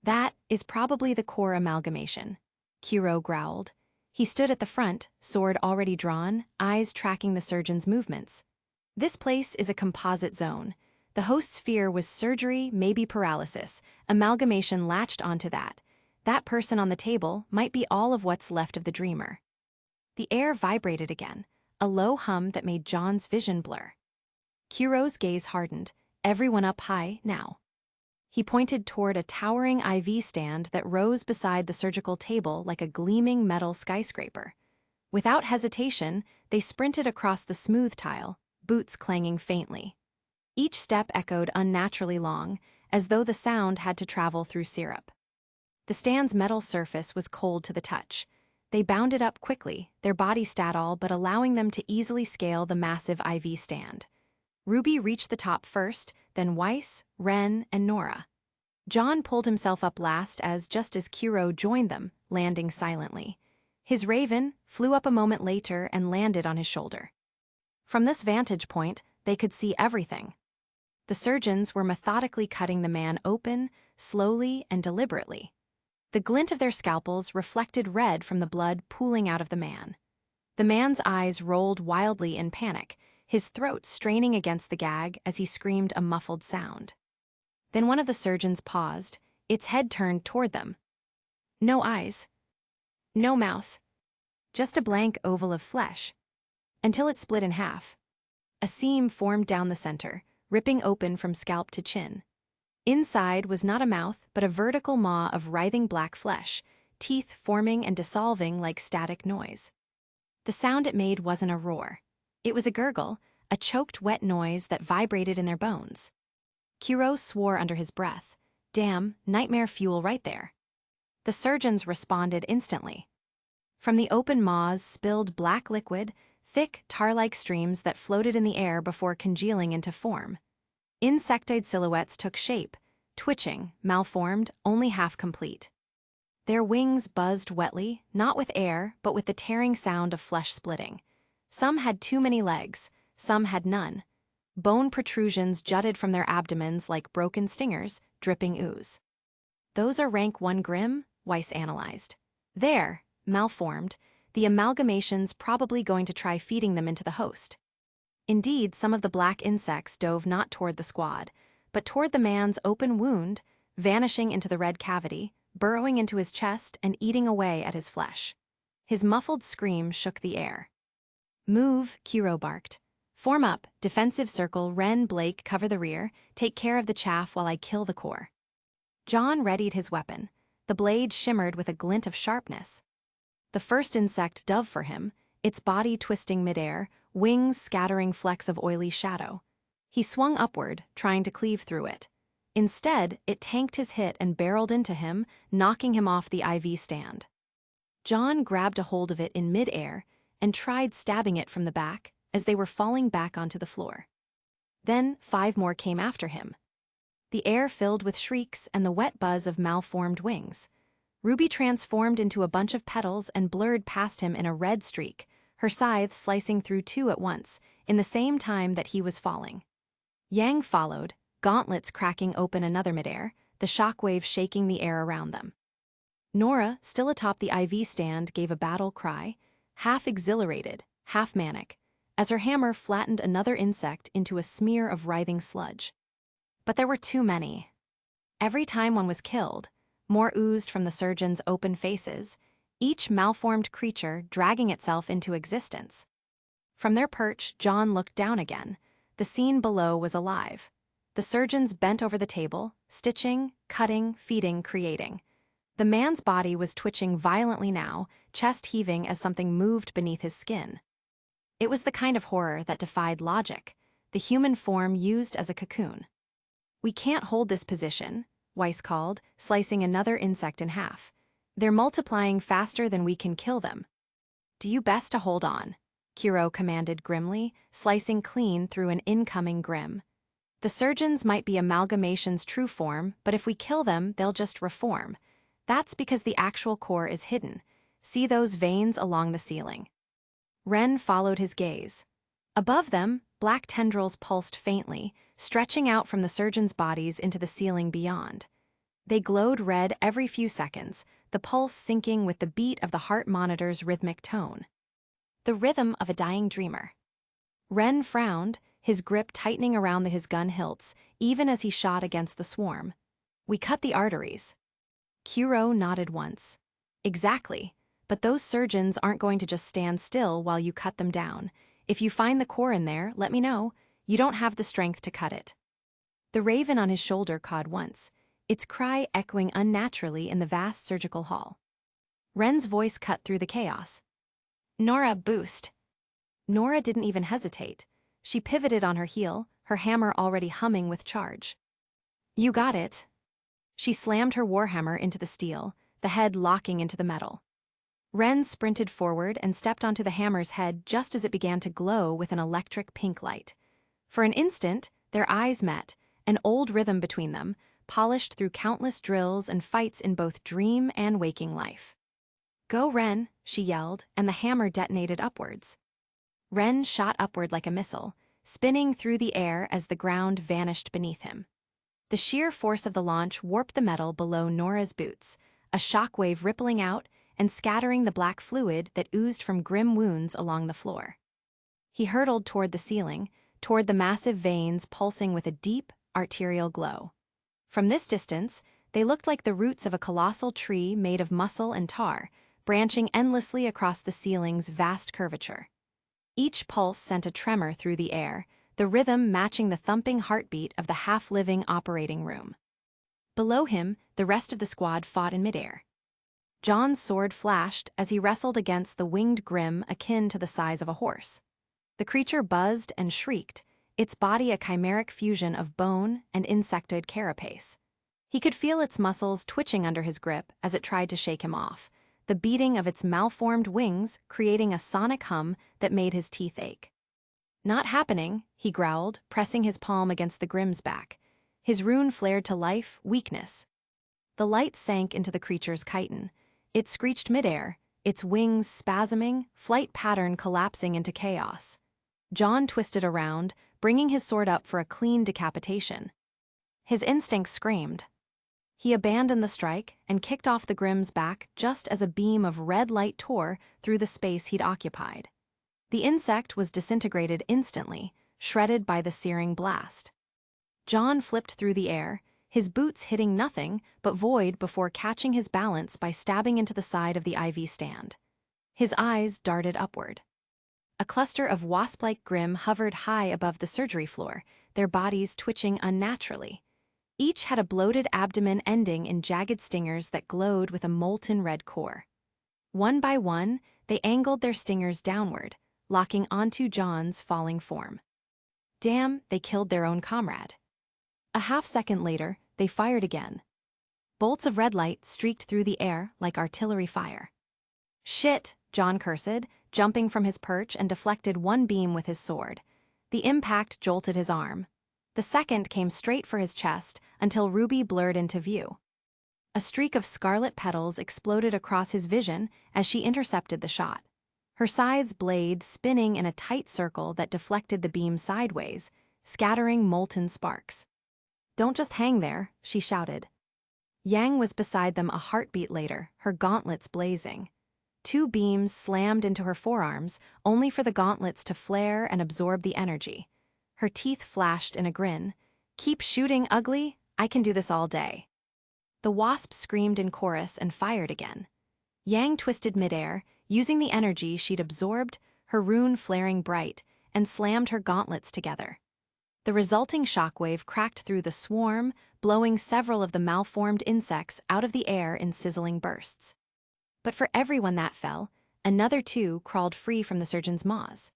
That is probably the core amalgamation, Kuro growled. He stood at the front, sword already drawn, eyes tracking the surgeon's movements. This place is a composite zone. The host's fear was surgery, maybe paralysis. Amalgamation latched onto that. That person on the table might be all of what's left of the dreamer. The air vibrated again, a low hum that made John's vision blur. Kuro's gaze hardened, everyone up high now. He pointed toward a towering IV stand that rose beside the surgical table like a gleaming metal skyscraper. Without hesitation, they sprinted across the smooth tile, boots clanging faintly. Each step echoed unnaturally long, as though the sound had to travel through syrup. The stand's metal surface was cold to the touch. They bounded up quickly, their body stat all but allowing them to easily scale the massive IV stand. Ruby reached the top first, then Weiss, Ren, and Nora. John pulled himself up last just as Kuro joined them, landing silently. His raven flew up a moment later and landed on his shoulder. From this vantage point, they could see everything. The surgeons were methodically cutting the man open, slowly and deliberately. The glint of their scalpels reflected red from the blood pooling out of the man. The man's eyes rolled wildly in panic, his throat straining against the gag as he screamed a muffled sound. Then one of the surgeons paused, its head turned toward them. No eyes. No mouth. Just a blank oval of flesh. Until it split in half. A seam formed down the center, ripping open from scalp to chin. Inside was not a mouth, but a vertical maw of writhing black flesh, teeth forming and dissolving like static noise. The sound it made wasn't a roar. It was a gurgle, a choked wet noise that vibrated in their bones. Kuro swore under his breath. Damn, nightmare fuel right there. The surgeons responded instantly. From the open maws spilled black liquid, thick, tar-like streams that floated in the air before congealing into form. Insectoid silhouettes took shape, twitching, malformed, only half complete. Their wings buzzed wetly, not with air, but with the tearing sound of flesh splitting. Some had too many legs, some had none. Bone protrusions jutted from their abdomens like broken stingers, dripping ooze. Those are rank 1 Grim, Weiss analyzed. There, malformed, the amalgamation's probably going to try feeding them into the host. Indeed, some of the black insects dove not toward the squad, but toward the man's open wound, vanishing into the red cavity, burrowing into his chest and eating away at his flesh. His muffled scream shook the air. Move, Kuro barked. Form up, defensive circle, Ren, Blake, cover the rear, take care of the chaff while I kill the core. John readied his weapon. The blade shimmered with a glint of sharpness. The first insect dove for him, its body twisting midair, wings scattering flecks of oily shadow. He swung upward, trying to cleave through it. Instead, it tanked his hit and barreled into him, knocking him off the IV stand. John grabbed a hold of it in mid-air and tried stabbing it from the back as they were falling back onto the floor. Then 5 more came after him. The air filled with shrieks and the wet buzz of malformed wings. Ruby transformed into a bunch of petals and blurred past him in a red streak, her scythe slicing through 2 at once, in the same time that he was falling. Yang followed, gauntlets cracking open another midair, the shockwave shaking the air around them. Nora, still atop the IV stand, gave a battle cry, half exhilarated, half manic, as her hammer flattened another insect into a smear of writhing sludge. But there were too many. Every time one was killed, more oozed from the surgeons' open faces, each malformed creature dragging itself into existence. From their perch, John looked down again. The scene below was alive. The surgeons bent over the table, stitching, cutting, feeding, creating. The man's body was twitching violently now, chest heaving as something moved beneath his skin. It was the kind of horror that defied logic, the human form used as a cocoon. "We can't hold this position," Weiss called, slicing another insect in half. "They're multiplying faster than we can kill them." "Do you best to hold on," Kiro commanded grimly, slicing clean through an incoming grim. "The surgeons might be amalgamation's true form, but if we kill them, they'll just reform. That's because the actual core is hidden. See those veins along the ceiling." Ren followed his gaze. Above them, black tendrils pulsed faintly, stretching out from the surgeons' bodies into the ceiling beyond. They glowed red every few seconds, the pulse syncing with the beat of the heart monitor's rhythmic tone. The rhythm of a dying dreamer. Ren frowned, his grip tightening around his gun hilts, even as he shot against the swarm. "We cut the arteries." Kiro nodded once. "Exactly. But those surgeons aren't going to just stand still while you cut them down. If you find the core in there, let me know. You don't have the strength to cut it." The raven on his shoulder cawed once, its cry echoing unnaturally in the vast surgical hall. Ren's voice cut through the chaos. "Nora, boost." Nora didn't even hesitate. She pivoted on her heel, her hammer already humming with charge. "You got it." She slammed her warhammer into the steel, the head locking into the metal. Ren sprinted forward and stepped onto the hammer's head just as it began to glow with an electric pink light. For an instant, their eyes met, an old rhythm between them, polished through countless drills and fights in both dream and waking life. "Go, Ren," she yelled, and the hammer detonated upwards. Ren shot upward like a missile, spinning through the air as the ground vanished beneath him. The sheer force of the launch warped the metal below Nora's boots, a shockwave rippling out and scattering the black fluid that oozed from grim wounds along the floor. He hurtled toward the ceiling, toward the massive veins pulsing with a deep, arterial glow. From this distance, they looked like the roots of a colossal tree made of muscle and tar, branching endlessly across the ceiling's vast curvature. Each pulse sent a tremor through the air, the rhythm matching the thumping heartbeat of the half-living operating room. Below him, the rest of the squad fought in midair. John's sword flashed as he wrestled against the winged grim akin to the size of a horse. The creature buzzed and shrieked, its body a chimeric fusion of bone and insectoid carapace. He could feel its muscles twitching under his grip as it tried to shake him off, the beating of its malformed wings creating a sonic hum that made his teeth ache. "Not happening," he growled, pressing his palm against the grim's back. His rune flared to life, weakness. The light sank into the creature's chitin. It screeched midair, its wings spasming, flight pattern collapsing into chaos. John twisted around, bringing his sword up for a clean decapitation. His instincts screamed. He abandoned the strike and kicked off the grim's back just as a beam of red light tore through the space he'd occupied. The insect was disintegrated instantly, shredded by the searing blast. John flipped through the air, his boots hitting nothing but void before catching his balance by stabbing into the side of the IV stand. His eyes darted upward. A cluster of wasp-like grim hovered high above the surgery floor, their bodies twitching unnaturally. Each had a bloated abdomen ending in jagged stingers that glowed with a molten red core. One by one, they angled their stingers downward, locking onto John's falling form. Damn, they killed their own comrade. A half-second later, they fired again. Bolts of red light streaked through the air like artillery fire. Shit, John cursed, jumping from his perch and deflected one beam with his sword. The impact jolted his arm. The second came straight for his chest until RWBY blurred into view. A streak of scarlet petals exploded across his vision as she intercepted the shot. Her scythe's blade spinning in a tight circle that deflected the beam sideways, scattering molten sparks. "Don't just hang there," she shouted. Yang was beside them a heartbeat later, her gauntlets blazing. Two beams slammed into her forearms, only for the gauntlets to flare and absorb the energy. Her teeth flashed in a grin. "Keep shooting, ugly. I can do this all day." The wasp screamed in chorus and fired again. Yang twisted midair, using the energy she'd absorbed, her rune flaring bright, and slammed her gauntlets together. The resulting shockwave cracked through the swarm, blowing several of the malformed insects out of the air in sizzling bursts. But for everyone that fell, another two crawled free from the surgeon's maws.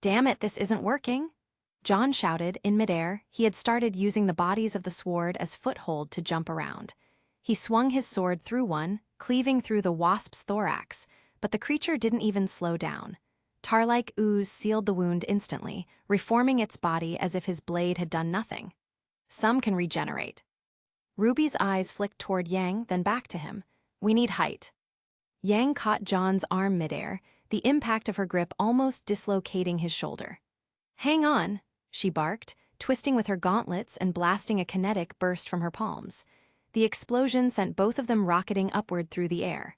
"Damn it, this isn't working!" John shouted. In midair, he had started using the bodies of the sword as foothold to jump around. He swung his sword through one, cleaving through the wasp's thorax, but the creature didn't even slow down. Tar-like ooze sealed the wound instantly, reforming its body as if his blade had done nothing. "Some can regenerate." RWBY's eyes flicked toward Yang, then back to him. "We need height." Yang caught John's arm midair, the impact of her grip almost dislocating his shoulder. "Hang on," she barked, twisting with her gauntlets and blasting a kinetic burst from her palms. The explosion sent both of them rocketing upward through the air.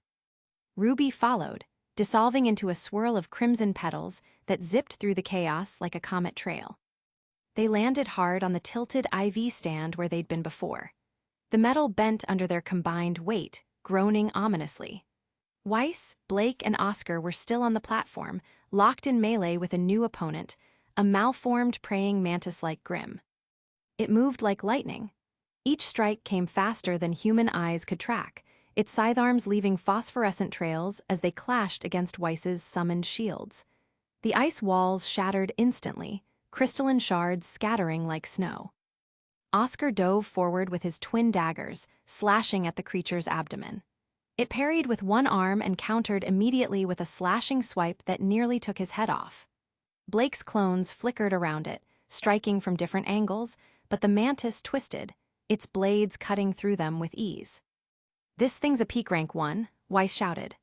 RWBY followed, dissolving into a swirl of crimson petals that zipped through the chaos like a comet trail. They landed hard on the tilted IV stand where they'd been before. The metal bent under their combined weight, groaning ominously. Weiss, Blake, and Oscar were still on the platform, locked in melee with a new opponent, a malformed praying mantis-like Grimm. It moved like lightning. Each strike came faster than human eyes could track, its scythe arms leaving phosphorescent trails as they clashed against Weiss's summoned shields. The ice walls shattered instantly, crystalline shards scattering like snow. Oscar dove forward with his twin daggers, slashing at the creature's abdomen. It parried with one arm and countered immediately with a slashing swipe that nearly took his head off. Blake's clones flickered around it, striking from different angles, but the mantis twisted, its blades cutting through them with ease. "This thing's a peak rank 1, Weiss shouted.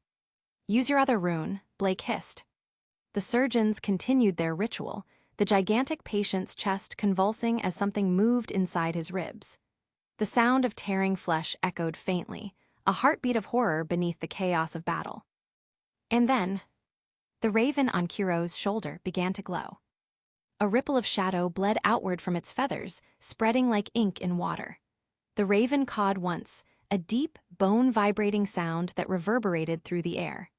"Use your other rune," Blake hissed. The surgeons continued their ritual, the gigantic patient's chest convulsing as something moved inside his ribs. The sound of tearing flesh echoed faintly, a heartbeat of horror beneath the chaos of battle. And then, the raven on Kiro's shoulder began to glow. A ripple of shadow bled outward from its feathers, spreading like ink in water. The raven cawed once, a deep, bone-vibrating sound that reverberated through the air.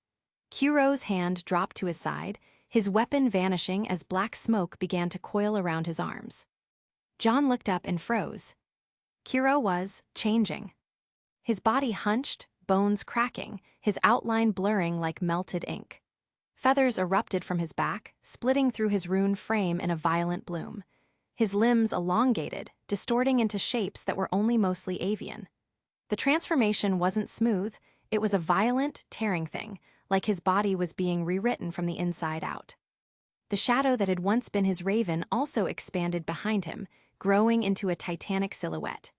Kiro's hand dropped to his side, his weapon vanishing as black smoke began to coil around his arms. John looked up and froze. Kiro was changing. His body hunched, bones cracking, his outline blurring like melted ink. Feathers erupted from his back, splitting through his rune frame in a violent bloom. His limbs elongated, distorting into shapes that were only mostly avian. The transformation wasn't smooth, it was a violent, tearing thing, like his body was being rewritten from the inside out. The shadow that had once been his raven also expanded behind him, growing into a titanic silhouette.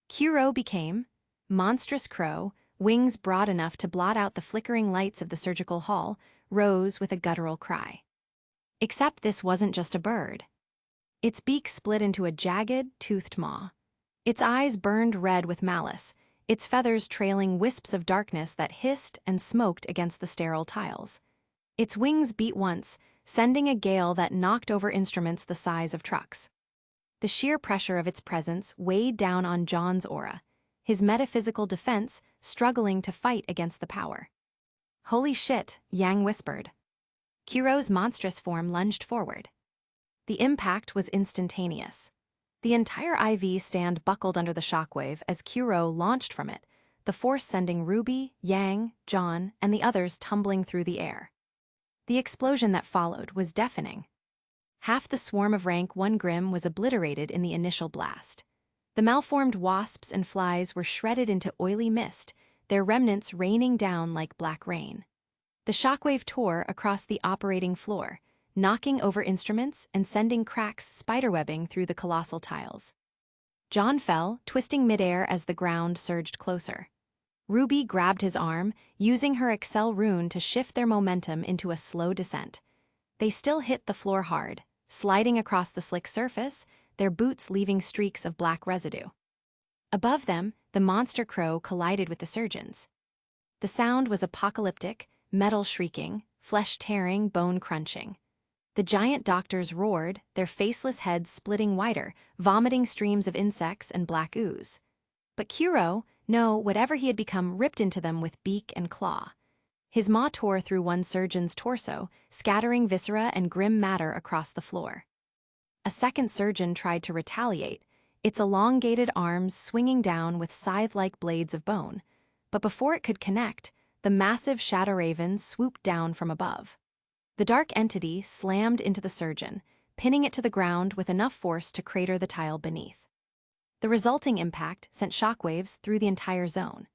Kiro became monstrous crow, wings broad enough to blot out the flickering lights of the surgical hall, rose with a guttural cry. Except this wasn't just a bird. Its beak split into a jagged, toothed maw. Its eyes burned red with malice, its feathers trailing wisps of darkness that hissed and smoked against the sterile tiles. Its wings beat once, sending a gale that knocked over instruments the size of trucks. The sheer pressure of its presence weighed down on John's aura, his metaphysical defense struggling to fight against the power. "Holy shit," Yang whispered. Kiro's monstrous form lunged forward. The impact was instantaneous. The entire IV stand buckled under the shockwave as Kiro launched from it, the force sending RWBY, Yang, John, and the others tumbling through the air. The explosion that followed was deafening. Half the swarm of rank 1 Grimm was obliterated in the initial blast. The malformed wasps and flies were shredded into oily mist, their remnants raining down like black rain. The shockwave tore across the operating floor, knocking over instruments and sending cracks spiderwebbing through the colossal tiles. John fell, twisting midair as the ground surged closer. RWBY grabbed his arm, using her Excel rune to shift their momentum into a slow descent. They still hit the floor hard, sliding across the slick surface, their boots leaving streaks of black residue. Above them, the monster crow collided with the surgeons. The sound was apocalyptic, metal shrieking, flesh tearing, bone crunching. The giant doctors roared, their faceless heads splitting wider, vomiting streams of insects and black ooze. But whatever he had become, ripped into them with beak and claw. His maw tore through one surgeon's torso, scattering viscera and grim matter across the floor. A second surgeon tried to retaliate, its elongated arms swinging down with scythe-like blades of bone. But before it could connect, the massive shadow ravens swooped down from above. The dark entity slammed into the surgeon, pinning it to the ground with enough force to crater the tile beneath. The resulting impact sent shockwaves through the entire zone.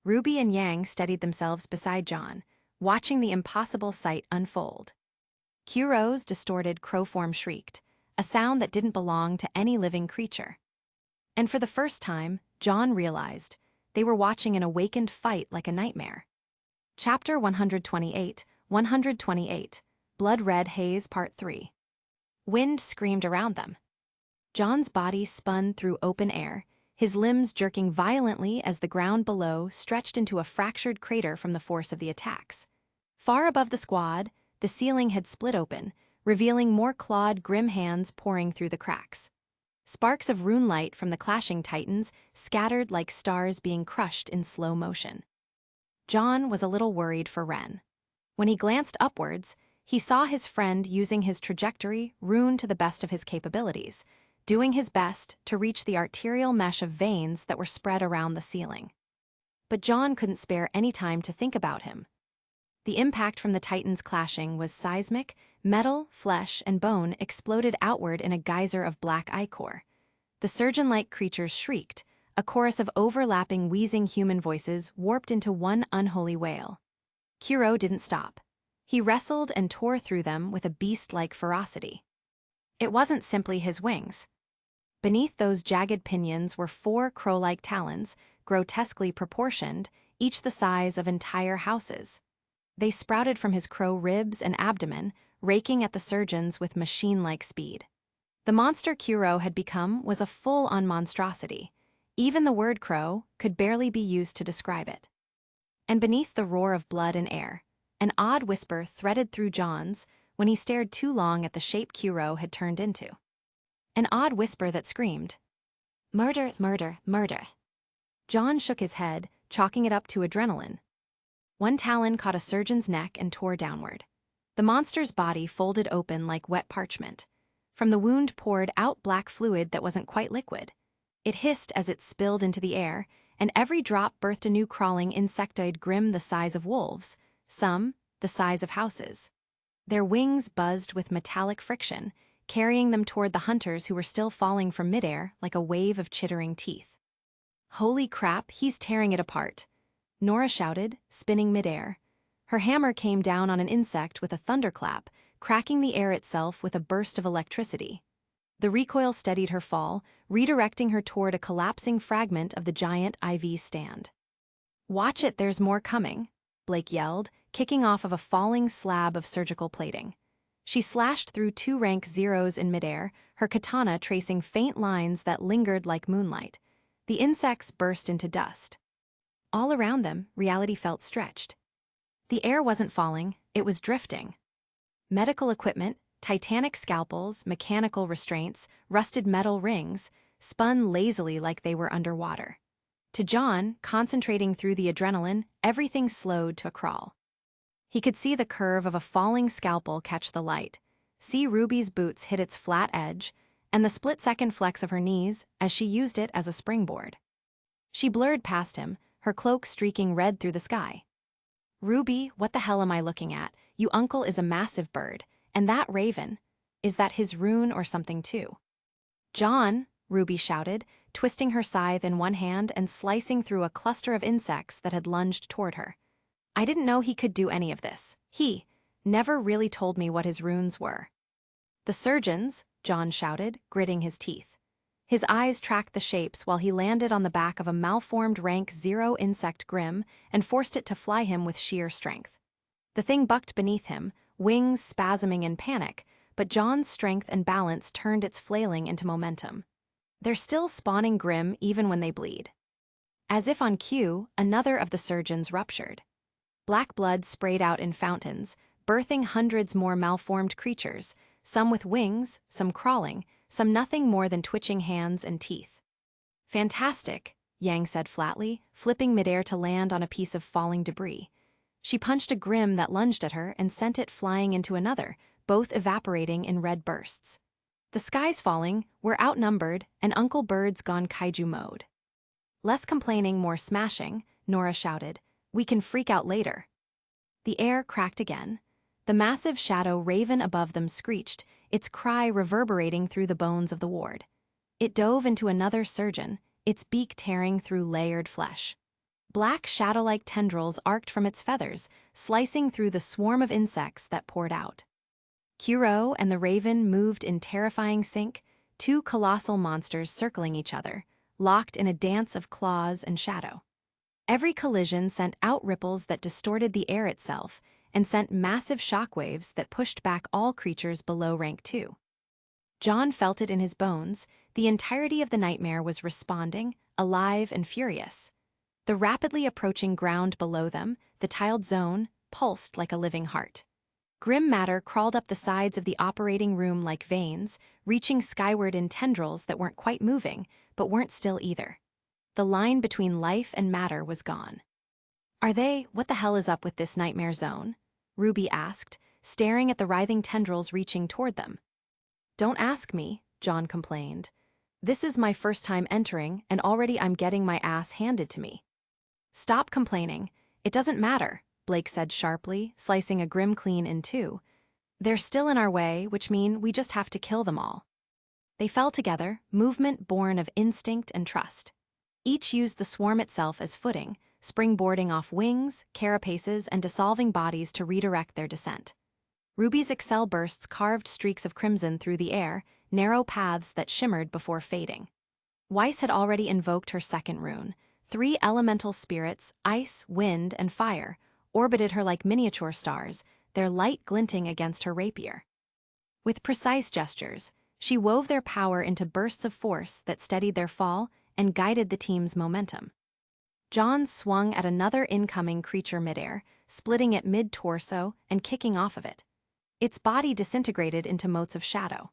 RWBY and Yang steadied themselves beside John, watching the impossible sight unfold. Kuro's distorted crow form shrieked, a sound that didn't belong to any living creature. And for the first time, John realized they were watching an awakened fight like a nightmare. Chapter 128, 128, Blood Red Haze Part 3. Wind screamed around them. John's body spun through open air, his limbs jerking violently as the ground below stretched into a fractured crater from the force of the attacks. Far above the squad, the ceiling had split open, revealing more clawed, grim hands pouring through the cracks. Sparks of rune light from the clashing titans scattered like stars being crushed in slow motion. John was a little worried for Ren. When he glanced upwards, he saw his friend using his trajectory rune to the best of his capabilities, doing his best to reach the arterial mesh of veins that were spread around the ceiling. But John couldn't spare any time to think about him. The impact from the titans clashing was seismic, metal, flesh, and bone exploded outward in a geyser of black ichor. The surgeon-like creatures shrieked, a chorus of overlapping, wheezing human voices warped into one unholy wail. Kuro didn't stop. He wrestled and tore through them with a beast-like ferocity. It wasn't simply his wings. Beneath those jagged pinions were 4 crow-like talons, grotesquely proportioned, each the size of entire houses. They sprouted from his crow ribs and abdomen, raking at the surgeons with machine-like speed. The monster Kuro had become was a full-on monstrosity. Even the word crow could barely be used to describe it. And beneath the roar of blood and air, an odd whisper threaded through John's when he stared too long at the shape Kuro had turned into. An odd whisper that screamed, "Murder, murder, murder." John shook his head, chalking it up to adrenaline. One talon caught a surgeon's neck and tore downward. The monster's body folded open like wet parchment. From the wound poured out black fluid that wasn't quite liquid. It hissed as it spilled into the air, and every drop birthed a new crawling insectoid grim the size of wolves, some the size of houses. Their wings buzzed with metallic friction, carrying them toward the hunters who were still falling from midair like a wave of chittering teeth. "Holy crap, he's tearing it apart," Nora shouted, spinning midair. Her hammer came down on an insect with a thunderclap, cracking the air itself with a burst of electricity. The recoil steadied her fall, redirecting her toward a collapsing fragment of the giant IV stand. "Watch it, there's more coming," Blake yelled, kicking off of a falling slab of surgical plating. She slashed through 2 rank zeros in midair, her katana tracing faint lines that lingered like moonlight. The insects burst into dust. All around them, reality felt stretched. The air wasn't falling, it was drifting. Medical equipment, titanic scalpels, mechanical restraints, rusted metal rings, spun lazily like they were underwater. To John, concentrating through the adrenaline, everything slowed to a crawl. He could see the curve of a falling scalpel catch the light, see RWBY's boots hit its flat edge, and the split-second flex of her knees as she used it as a springboard. She blurred past him, her cloak streaking red through the sky. "RWBY, what the hell am I looking at? You uncle is a massive bird, and that raven." Is that his rune or something too? John, Ruby shouted, twisting her scythe in one hand and slicing through a cluster of insects that had lunged toward her. I didn't know he could do any of this. He never really told me what his runes were. The surgeons, John shouted, gritting his teeth. His eyes tracked the shapes while he landed on the back of a malformed rank 0 insect Grimm and forced it to fly him with sheer strength. The thing bucked beneath him, wings spasming in panic, but John's strength and balance turned its flailing into momentum. They're still spawning Grimm even when they bleed. As if on cue, another of the surgeons ruptured. Black blood sprayed out in fountains, birthing hundreds more malformed creatures, some with wings, some crawling, some nothing more than twitching hands and teeth. Fantastic, Yang said flatly, flipping midair to land on a piece of falling debris. She punched a Grimm that lunged at her and sent it flying into another, both evaporating in red bursts. The skies falling were outnumbered and Uncle Bird's gone kaiju mode. Less complaining, more smashing, Nora shouted. We can freak out later. The air cracked again. The massive shadow raven above them screeched, its cry reverberating through the bones of the ward. It dove into another surgeon, its beak tearing through layered flesh. Black shadow-like tendrils arced from its feathers, slicing through the swarm of insects that poured out. Kuro and the raven moved in terrifying sync, two colossal monsters circling each other, locked in a dance of claws and shadow. Every collision sent out ripples that distorted the air itself and sent massive shockwaves that pushed back all creatures below rank 2. John felt it in his bones. The entirety of the nightmare was responding, alive and furious. The rapidly approaching ground below them, the tiled zone, pulsed like a living heart. Grim matter crawled up the sides of the operating room like veins, reaching skyward in tendrils that weren't quite moving, but weren't still either. The line between life and matter was gone. What the hell is up with this nightmare zone? Ruby asked, staring at the writhing tendrils reaching toward them. Don't ask me, John complained. This is my first time entering, and already I'm getting my ass handed to me. Stop complaining. It doesn't matter, Blake said sharply, slicing a Grimm clean in two. They're still in our way, which mean we just have to kill them all. They fell together, movement born of instinct and trust. Each used the swarm itself as footing, springboarding off wings, carapaces, and dissolving bodies to redirect their descent. Ruby's excel bursts carved streaks of crimson through the air, narrow paths that shimmered before fading. Weiss had already invoked her second rune. 3 elemental spirits, ice, wind, and fire, orbited her like miniature stars, their light glinting against her rapier. With precise gestures, she wove their power into bursts of force that steadied their fall and guided the team's momentum. John swung at another incoming creature midair, splitting it mid-torso and kicking off of it. Its body disintegrated into motes of shadow.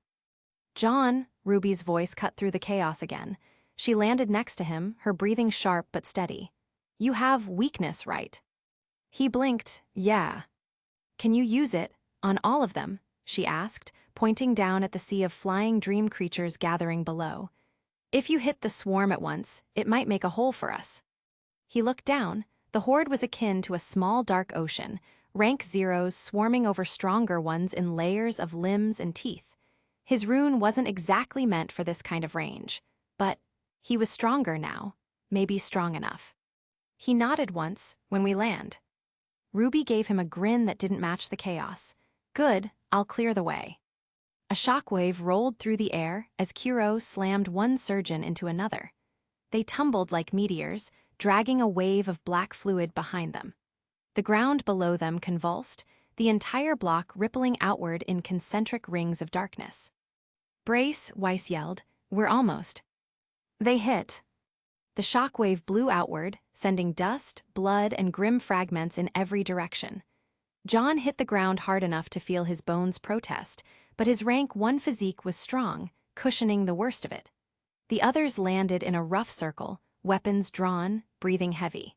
John, Ruby's voice cut through the chaos again. She landed next to him, her breathing sharp but steady. You have weakness, right? He blinked. Yeah. Can you use it, on all of them? She asked, pointing down at the sea of flying dream creatures gathering below. If you hit the swarm at once, it might make a hole for us. He looked down. The horde was akin to a small dark ocean, rank 0s swarming over stronger ones in layers of limbs and teeth. His rune wasn't exactly meant for this kind of range, but he was stronger now, maybe strong enough. He nodded once, when we land. Ruby gave him a grin that didn't match the chaos. Good, I'll clear the way. A shockwave rolled through the air as Kuro slammed one surgeon into another. They tumbled like meteors, dragging a wave of black fluid behind them. The ground below them convulsed, the entire block rippling outward in concentric rings of darkness. Brace, Weiss yelled. We're almost. They hit. The shockwave blew outward, sending dust, blood, and grim fragments in every direction. John hit the ground hard enough to feel his bones protest, but his rank 1 physique was strong, cushioning the worst of it. The others landed in a rough circle, weapons drawn, breathing heavy.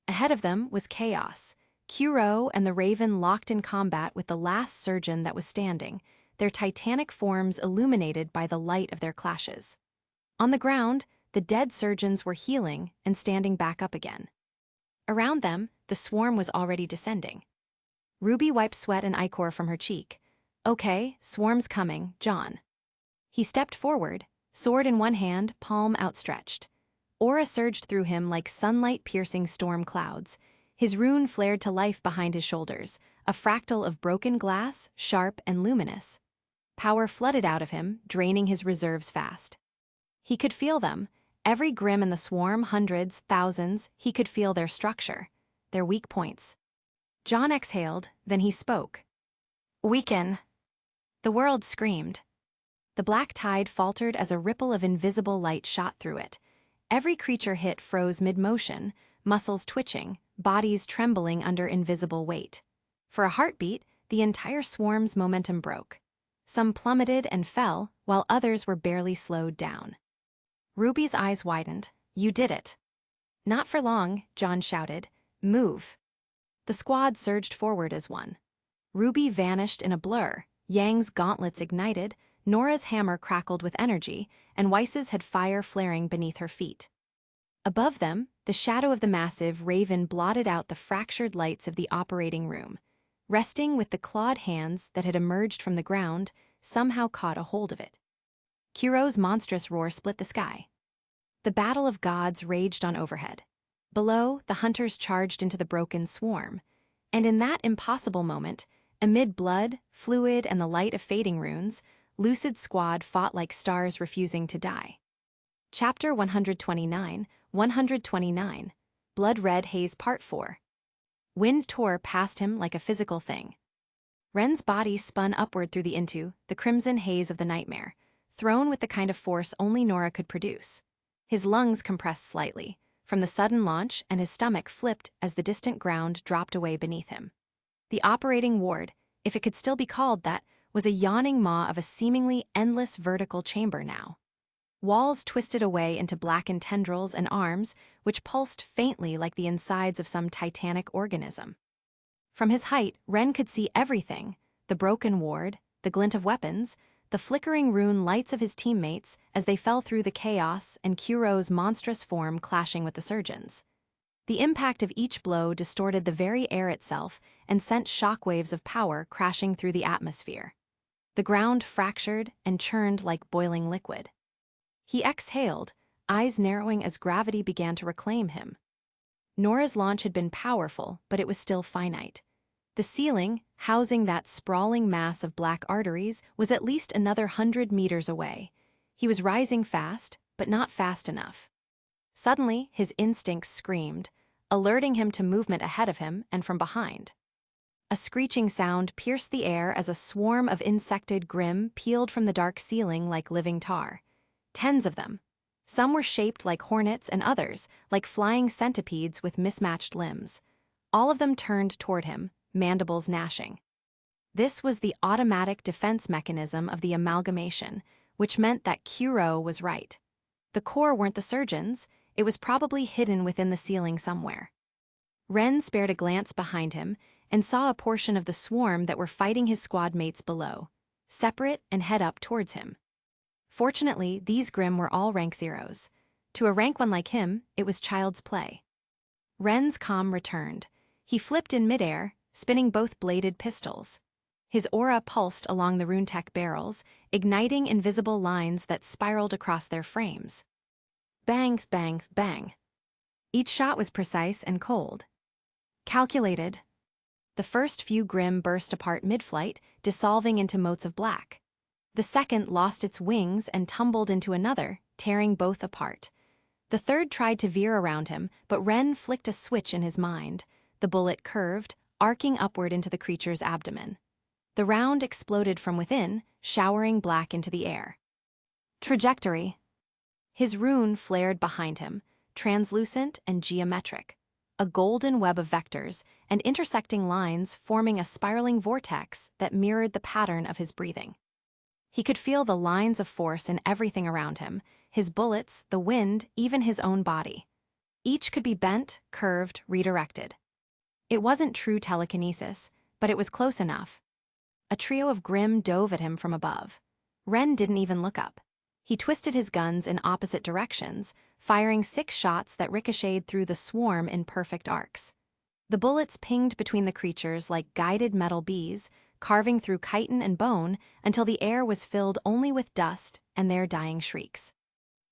Ahead of them was chaos. Kuro and the Raven locked in combat with the last surgeon that was standing, their titanic forms illuminated by the light of their clashes. On the ground, the dead surgeons were healing and standing back up again. Around them, the swarm was already descending. Ruby wiped sweat and ichor from her cheek. Okay, swarm's coming, John. He stepped forward, sword in one hand, palm outstretched. Aura surged through him like sunlight-piercing storm clouds. His rune flared to life behind his shoulders, a fractal of broken glass, sharp and luminous. Power flooded out of him, draining his reserves fast. He could feel them. Every grim in the swarm, hundreds, thousands, he could feel their structure, their weak points. John exhaled, then he spoke. Weaken. The world screamed. The black tide faltered as a ripple of invisible light shot through it. Every creature hit froze mid-motion, muscles twitching, bodies trembling under invisible weight. For a heartbeat, the entire swarm's momentum broke. Some plummeted and fell, while others were barely slowed down. Ruby's eyes widened. You did it. Not for long, John shouted. Move. The squad surged forward as one. Ruby vanished in a blur, Yang's gauntlets ignited, Nora's hammer crackled with energy, and Weiss's had fire flaring beneath her feet. Above them, the shadow of the massive raven blotted out the fractured lights of the operating room. Resting with the clawed hands that had emerged from the ground, somehow caught a hold of it. Kiro's monstrous roar split the sky. The battle of gods raged on overhead. Below, the hunters charged into the broken swarm. And in that impossible moment, amid blood, fluid, and the light of fading runes, Lucid's squad fought like stars refusing to die. Chapter 129, 129, Blood Red Haze Part 4. Wind tore past him like a physical thing. Ren's body spun upward through the crimson haze of the nightmare, thrown with the kind of force only Nora could produce. His lungs compressed slightly from the sudden launch, and his stomach flipped as the distant ground dropped away beneath him. The operating ward, if it could still be called that, was a yawning maw of a seemingly endless vertical chamber now. Walls twisted away into blackened tendrils and arms, which pulsed faintly like the insides of some titanic organism. From his height, Ren could see everything: the broken ward, the glint of weapons, the flickering rune lights of his teammates as they fell through the chaos, and Kiro's monstrous form clashing with the surgeons. The impact of each blow distorted the very air itself and sent shockwaves of power crashing through the atmosphere. The ground fractured and churned like boiling liquid. He exhaled, eyes narrowing as gravity began to reclaim him. Nora's launch had been powerful, but it was still finite. The ceiling, housing that sprawling mass of black arteries, was at least another 100 meters away. He was rising fast, but not fast enough. Suddenly, his instincts screamed, alerting him to movement ahead of him and from behind. A screeching sound pierced the air as a swarm of insected Grimm peeled from the dark ceiling like living tar. Tens of them. Some were shaped like hornets and others like flying centipedes with mismatched limbs. All of them turned toward him, mandibles gnashing. This was the automatic defense mechanism of the amalgamation, which meant that Kiro was right. The core weren't the surgeons, it was probably hidden within the ceiling somewhere. Ren spared a glance behind him and saw a portion of the swarm that were fighting his squad mates below, separate and head up towards him. Fortunately, these Grimm were all rank zeros. To a rank one like him, it was child's play. Ren's calm returned. He flipped in midair, spinning both bladed pistols. His aura pulsed along the RuneTech barrels, igniting invisible lines that spiraled across their frames. Bangs, bangs, bang. Each shot was precise and cold. Calculated. The first few Grimm burst apart mid-flight, dissolving into motes of black. The second lost its wings and tumbled into another, tearing both apart. The third tried to veer around him, but Ren flicked a switch in his mind. The bullet curved, arcing upward into the creature's abdomen. The round exploded from within, showering black into the air. Trajectory. His rune flared behind him, translucent and geometric. A golden web of vectors and intersecting lines forming a spiraling vortex that mirrored the pattern of his breathing. He could feel the lines of force in everything around him, his bullets, the wind, even his own body. Each could be bent, curved, redirected. It wasn't true telekinesis, but it was close enough. A trio of Grimm dove at him from above. Ren didn't even look up. He twisted his guns in opposite directions, firing 6 shots that ricocheted through the swarm in perfect arcs. The bullets pinged between the creatures like guided metal bees, carving through chitin and bone until the air was filled only with dust and their dying shrieks.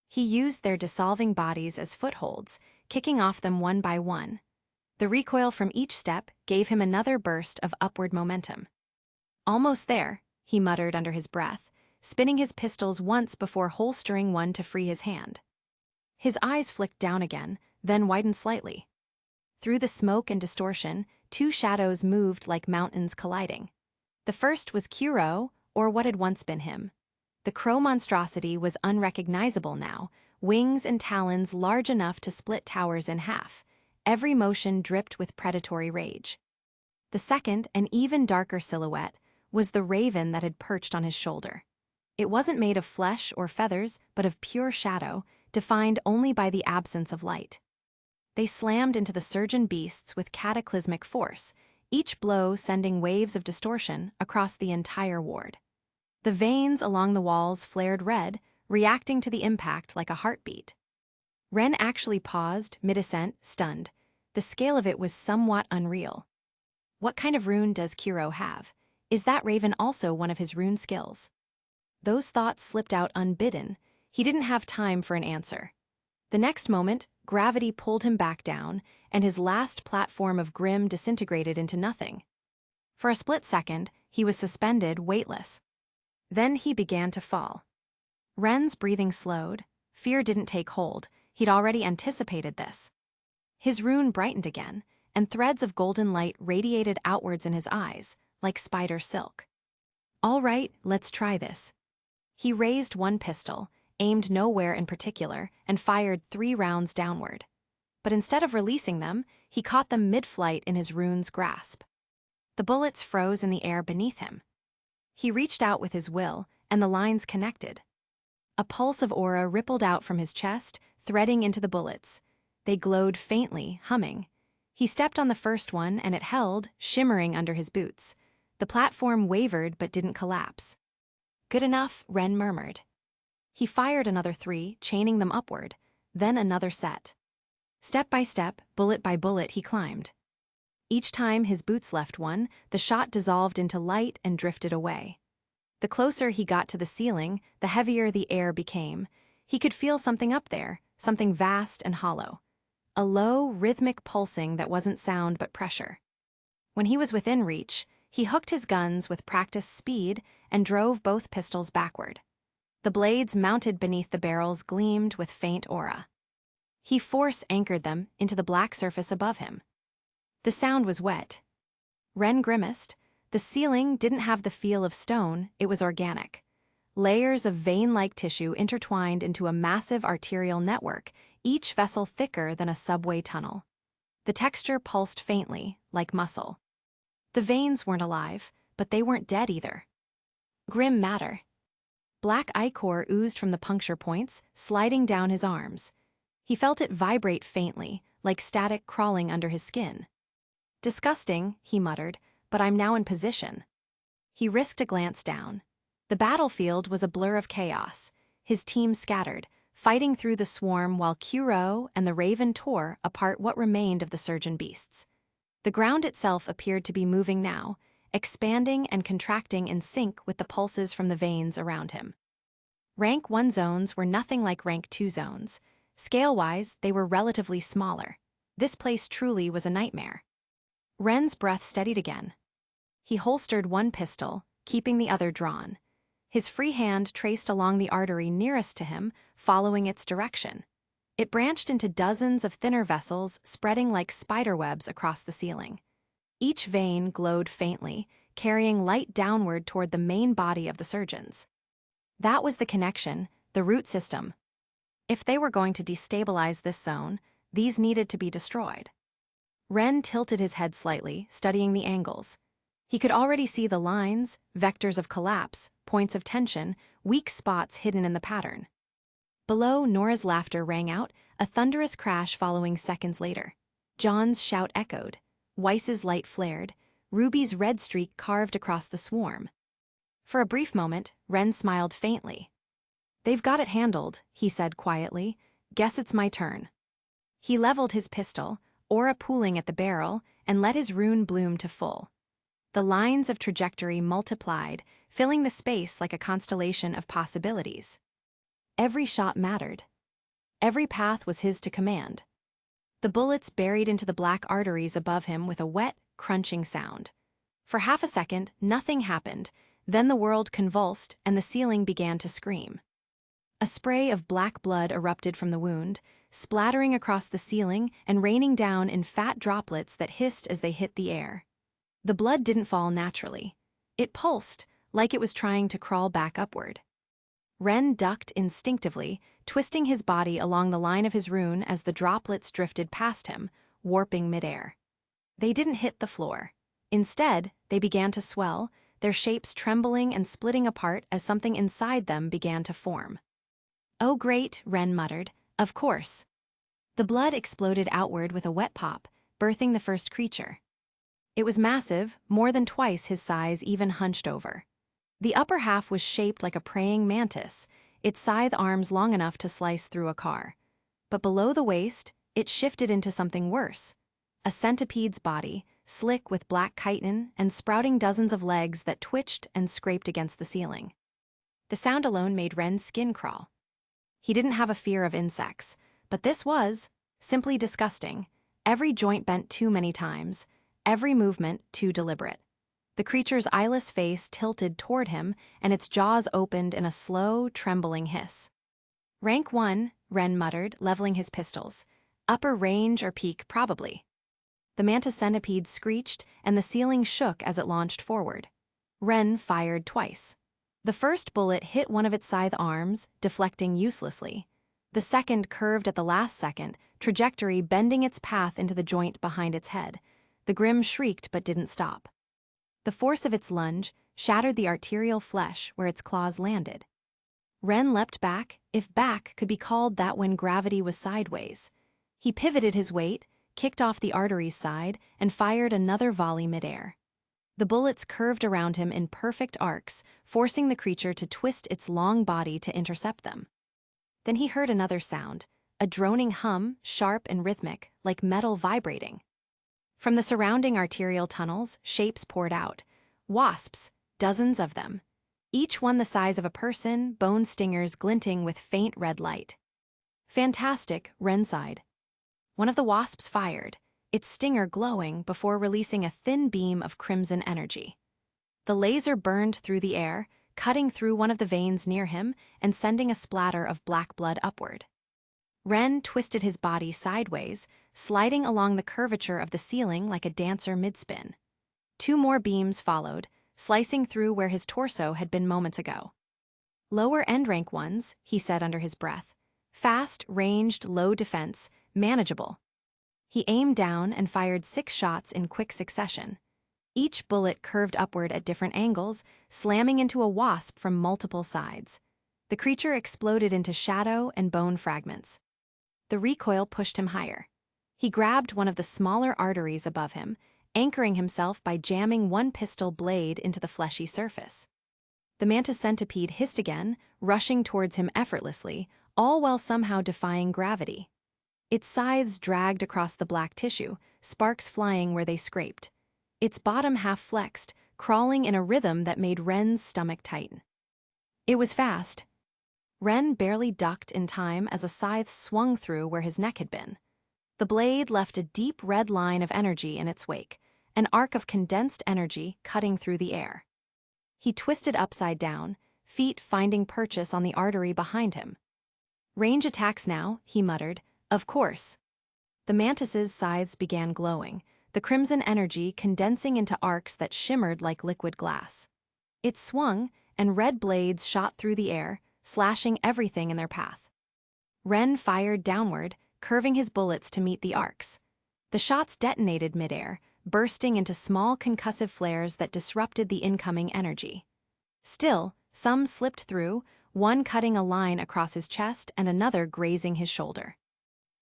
He used their dissolving bodies as footholds, kicking off them one by one. The recoil from each step gave him another burst of upward momentum. "Almost there," he muttered under his breath, spinning his pistols once before holstering one to free his hand. His eyes flicked down again, then widened slightly. Through the smoke and distortion, two shadows moved like mountains colliding. The first was Kuro, or what had once been him. The crow monstrosity was unrecognizable now, wings and talons large enough to split towers in half. Every motion dripped with predatory rage. The second, an even darker silhouette, was the raven that had perched on his shoulder. It wasn't made of flesh or feathers, but of pure shadow, defined only by the absence of light. They slammed into the surgeon beasts with cataclysmic force, each blow sending waves of distortion across the entire ward. The veins along the walls flared red, reacting to the impact like a heartbeat. Ren actually paused, mid-ascent, stunned. The scale of it was somewhat unreal. What kind of rune does Kuro have? Is that raven also one of his rune skills? Those thoughts slipped out unbidden. He didn't have time for an answer. The next moment, gravity pulled him back down, and his last platform of grim disintegrated into nothing. For a split second, he was suspended, weightless. Then he began to fall. Ren's breathing slowed. Fear didn't take hold. He'd already anticipated this. His rune brightened again, and threads of golden light radiated outwards in his eyes, like spider silk. "All right, let's try this." He raised one pistol, aimed nowhere in particular, and fired 3 rounds downward. But instead of releasing them, he caught them mid-flight in his rune's grasp. The bullets froze in the air beneath him. He reached out with his will, and the lines connected. A pulse of aura rippled out from his chest, threading into the bullets. They glowed faintly, humming. He stepped on the first one, and it held, shimmering under his boots. The platform wavered but didn't collapse. "Good enough," Ren murmured. He fired another 3, chaining them upward, then another set. Step by step, bullet by bullet, he climbed. Each time his boots left one, the shot dissolved into light and drifted away. The closer he got to the ceiling, the heavier the air became. He could feel something up there, something vast and hollow. A low, rhythmic pulsing that wasn't sound but pressure. When he was within reach, he hooked his guns with practiced speed and drove both pistols backward. The blades mounted beneath the barrels gleamed with faint aura. He force-anchored them into the black surface above him. The sound was wet. Ren grimaced. The ceiling didn't have the feel of stone, it was organic. Layers of vein-like tissue intertwined into a massive arterial network, each vessel thicker than a subway tunnel. The texture pulsed faintly, like muscle. The veins weren't alive, but they weren't dead either. Grim matter. Black ichor oozed from the puncture points, sliding down his arms. He felt it vibrate faintly, like static crawling under his skin. "Disgusting," he muttered, "but I'm now in position." He risked a glance down. The battlefield was a blur of chaos. His team scattered, fighting through the swarm while Kuro and the raven tore apart what remained of the surgeon beasts. The ground itself appeared to be moving now, expanding and contracting in sync with the pulses from the veins around him. Rank 1 zones were nothing like Rank 2 zones. Scale-wise, they were relatively smaller. This place truly was a nightmare. Ren's breath steadied again. He holstered one pistol, keeping the other drawn. His free hand traced along the artery nearest to him, following its direction. It branched into dozens of thinner vessels, spreading like spiderwebs across the ceiling. Each vein glowed faintly, carrying light downward toward the main body of the surgeons. That was the connection, the root system. If they were going to destabilize this zone, these needed to be destroyed. Ren tilted his head slightly, studying the angles. He could already see the lines, vectors of collapse, points of tension, weak spots hidden in the pattern. Below, Nora's laughter rang out, a thunderous crash following seconds later. John's shout echoed. Weiss's light flared. Ruby's red streak carved across the swarm. For a brief moment, Ren smiled faintly. "They've got it handled," he said quietly. "Guess it's my turn." He leveled his pistol, aura pooling at the barrel, and let his rune bloom to full. The lines of trajectory multiplied, filling the space like a constellation of possibilities. Every shot mattered. Every path was his to command. The bullets buried into the black arteries above him with a wet, crunching sound. For half a second, nothing happened. Then the world convulsed and the ceiling began to scream. A spray of black blood erupted from the wound, splattering across the ceiling and raining down in fat droplets that hissed as they hit the air. The blood didn't fall naturally. It pulsed, like it was trying to crawl back upward. Ren ducked instinctively, twisting his body along the line of his rune as the droplets drifted past him, warping midair. They didn't hit the floor. Instead, they began to swell, their shapes trembling and splitting apart as something inside them began to form. "Oh great," Ren muttered. "Of course." The blood exploded outward with a wet pop, birthing the first creature. It was massive, more than twice his size, even hunched over. The upper half was shaped like a praying mantis, its scythe arms long enough to slice through a car. But below the waist, it shifted into something worse. A centipede's body, slick with black chitin and sprouting dozens of legs that twitched and scraped against the ceiling. The sound alone made Ren's skin crawl. He didn't have a fear of insects, but this was simply disgusting. Every joint bent too many times, every movement too deliberate. The creature's eyeless face tilted toward him, and its jaws opened in a slow, trembling hiss. "Rank 1, Ren muttered, leveling his pistols. "Upper range or peak, probably." The mantis centipede screeched, and the ceiling shook as it launched forward. Ren fired twice. The first bullet hit one of its scythe arms, deflecting uselessly. The second curved at the last second, trajectory bending its path into the joint behind its head. The Grim shrieked but didn't stop. The force of its lunge shattered the arterial flesh where its claws landed. Ren leapt back, if back could be called that when gravity was sideways. He pivoted his weight, kicked off the artery's side, and fired another volley midair. The bullets curved around him in perfect arcs, forcing the creature to twist its long body to intercept them. Then he heard another sound, a droning hum, sharp and rhythmic, like metal vibrating. From the surrounding arterial tunnels, shapes poured out. Wasps, dozens of them. Each one the size of a person, bone stingers glinting with faint red light. "Fantastic," Ren sighed. One of the wasps fired, its stinger glowing before releasing a thin beam of crimson energy. The laser burned through the air, cutting through one of the veins near him and sending a splatter of black blood upward. Ren twisted his body sideways, sliding along the curvature of the ceiling like a dancer mid-spin. 2 more beams followed, slicing through where his torso had been moments ago. "Lower end rank ones," he said under his breath. "Fast, ranged, low defense, manageable." He aimed down and fired 6 shots in quick succession. Each bullet curved upward at different angles, slamming into a wasp from multiple sides. The creature exploded into shadow and bone fragments. The recoil pushed him higher. He grabbed one of the smaller arteries above him, anchoring himself by jamming one pistol blade into the fleshy surface. The mantis centipede hissed again, rushing towards him effortlessly, all while somehow defying gravity. Its scythes dragged across the black tissue, sparks flying where they scraped. Its bottom half flexed, crawling in a rhythm that made Ren's stomach tighten. It was fast. Ren barely ducked in time as a scythe swung through where his neck had been. The blade left a deep red line of energy in its wake, an arc of condensed energy cutting through the air. He twisted upside down, feet finding purchase on the artery behind him. "Range attacks now," he muttered. "Of course." The mantis's scythes began glowing, the crimson energy condensing into arcs that shimmered like liquid glass. It swung, and red blades shot through the air, slashing everything in their path. Ren fired downward, curving his bullets to meet the arcs. The shots detonated midair, bursting into small concussive flares that disrupted the incoming energy. Still, some slipped through, one cutting a line across his chest and another grazing his shoulder.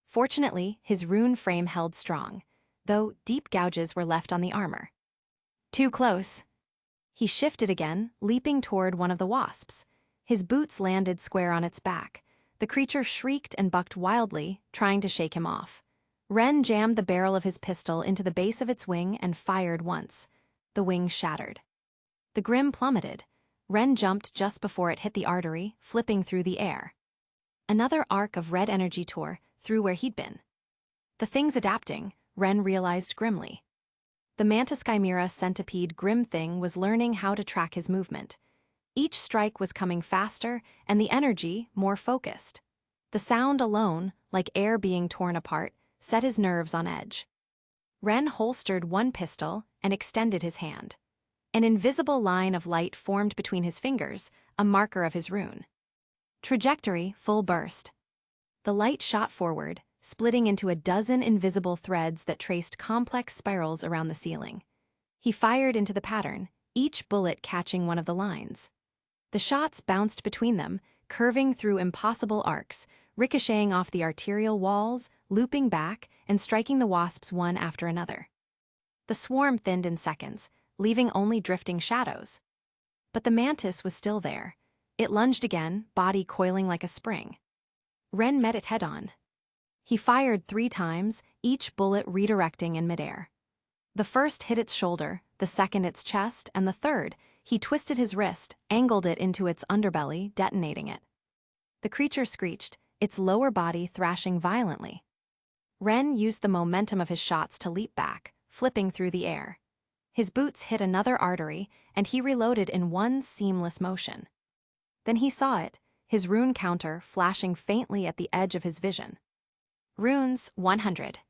Fortunately, his rune frame held strong, though deep gouges were left on the armor. Too close. He shifted again, leaping toward one of the wasps. His boots landed square on its back. The creature shrieked and bucked wildly, trying to shake him off. Ren jammed the barrel of his pistol into the base of its wing and fired once. the wings shattered. The Grim plummeted. Ren jumped just before it hit the artery, flipping through the air. Another arc of red energy tore through where he'd been. The thing's adapting, Ren realized grimly. The mantis chimera centipede Grim thing was learning how to track his movement. Each strike was coming faster, and the energy more focused. The sound alone, like air being torn apart, set his nerves on edge. Ren holstered one pistol and extended his hand. An invisible line of light formed between his fingers, a marker of his rune. Trajectory, full burst. The light shot forward, splitting into a dozen invisible threads that traced complex spirals around the ceiling. He fired into the pattern, each bullet catching one of the lines. The shots bounced between them, curving through impossible arcs, ricocheting off the arterial walls, looping back, and striking the wasps one after another. The swarm thinned in seconds, leaving only drifting shadows. But the mantis was still there. It lunged again, body coiling like a spring. Ren met it head-on. He fired 3 times, each bullet redirecting in midair. The first hit its shoulder, the second its chest, and the third, he twisted his wrist, angled it into its underbelly, detonating it. The creature screeched, its lower body thrashing violently. Ren used the momentum of his shots to leap back, flipping through the air. His boots hit another artery, and he reloaded in one seamless motion. Then he saw it, his rune counter flashing faintly at the edge of his vision. Runes 100.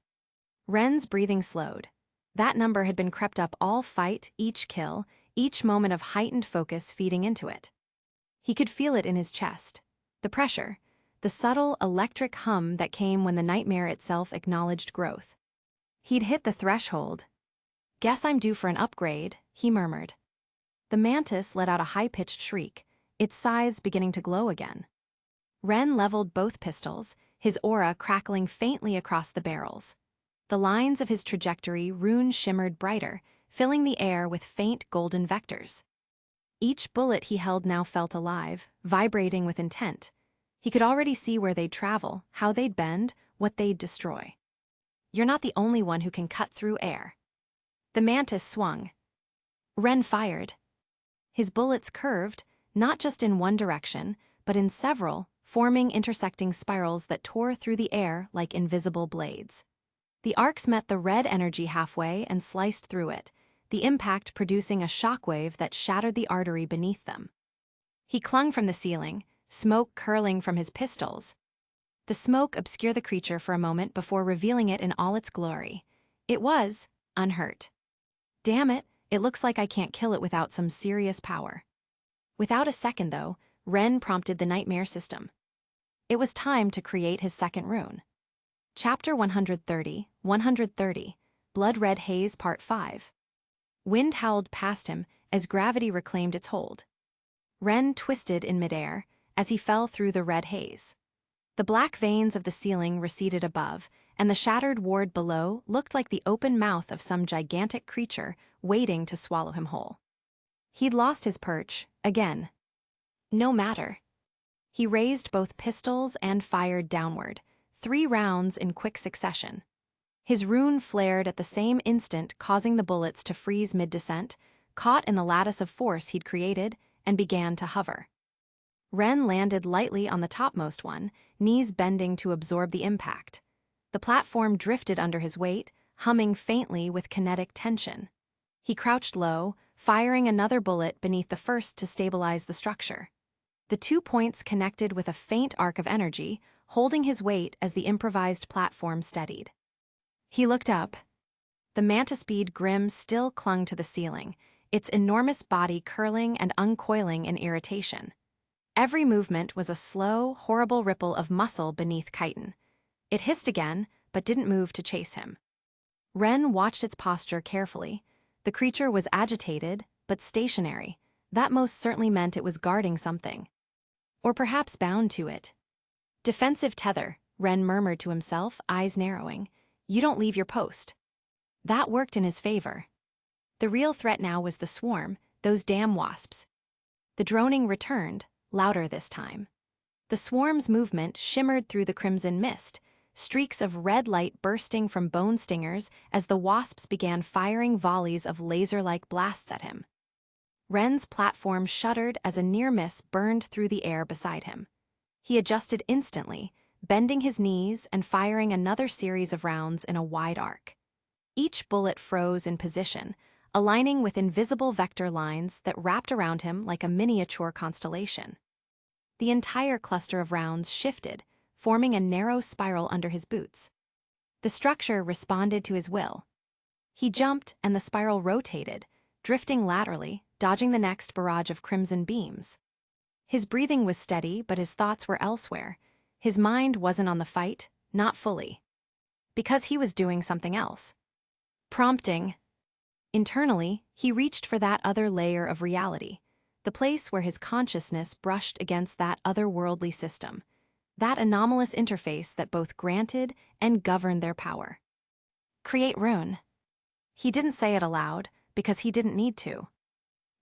Ren's breathing slowed. That number had been crept up all fight, each kill, each moment of heightened focus feeding into it. He could feel it in his chest. The pressure, the subtle electric hum that came when the nightmare itself acknowledged growth. He'd hit the threshold. "Guess I'm due for an upgrade," he murmured. The mantis let out a high-pitched shriek, its sides beginning to glow again. Ren leveled both pistols, his aura crackling faintly across the barrels. The lines of his trajectory rune shimmered brighter, filling the air with faint golden vectors. Each bullet he held now felt alive, vibrating with intent. He could already see where they'd travel, how they'd bend, what they'd destroy. "You're not the only one who can cut through air." The mantis swung. Ren fired. His bullets curved, not just in one direction, but in several, forming intersecting spirals that tore through the air like invisible blades. The arcs met the red energy halfway and sliced through it, the impact producing a shockwave that shattered the artery beneath them. He clung from the ceiling, smoke curling from his pistols. The smoke obscured the creature for a moment before revealing it in all its glory. It was unhurt. "Damn it, it looks like I can't kill it without some serious power." Without a second, though, Ren prompted the nightmare system. It was time to create his second rune. Chapter 130, 130, Blood Red Haze Part 5. Wind howled past him as gravity reclaimed its hold. Ren twisted in midair as he fell through the red haze. The black veins of the ceiling receded above, and the shattered ward below looked like the open mouth of some gigantic creature waiting to swallow him whole. He'd lost his perch, again. No matter. He raised both pistols and fired downward, 3 rounds in quick succession. His rune flared at the same instant, causing the bullets to freeze mid-descent, caught in the lattice of force he'd created, and began to hover. Ren landed lightly on the topmost one, knees bending to absorb the impact. The platform drifted under his weight, humming faintly with kinetic tension. He crouched low, firing another bullet beneath the first to stabilize the structure. The 2 points connected with a faint arc of energy, holding his weight as the improvised platform steadied. He looked up. The mantispede Grim still clung to the ceiling, its enormous body curling and uncoiling in irritation. Every movement was a slow, horrible ripple of muscle beneath chitin. It hissed again, but didn't move to chase him. Ren watched its posture carefully. The creature was agitated, but stationary. That most certainly meant it was guarding something. Or perhaps bound to it. "Defensive tether," Ren murmured to himself, eyes narrowing. "You don't leave your post." That worked in his favor. The real threat now was the swarm, those damn wasps. The droning returned, louder this time. The swarm's movement shimmered through the crimson mist, streaks of red light bursting from bone stingers as the wasps began firing volleys of laser-like blasts at him. Ren's platform shuddered as a near miss burned through the air beside him. He adjusted instantly, bending his knees and firing another series of rounds in a wide arc. Each bullet froze in position, aligning with invisible vector lines that wrapped around him like a miniature constellation. The entire cluster of rounds shifted, forming a narrow spiral under his boots. The structure responded to his will. He jumped, and the spiral rotated, drifting laterally, dodging the next barrage of crimson beams. His breathing was steady, but his thoughts were elsewhere. His mind wasn't on the fight, not fully. Because he was doing something else. Prompting. Internally, he reached for that other layer of reality, the place where his consciousness brushed against that otherworldly system, that anomalous interface that both granted and governed their power. Create rune. He didn't say it aloud, because he didn't need to.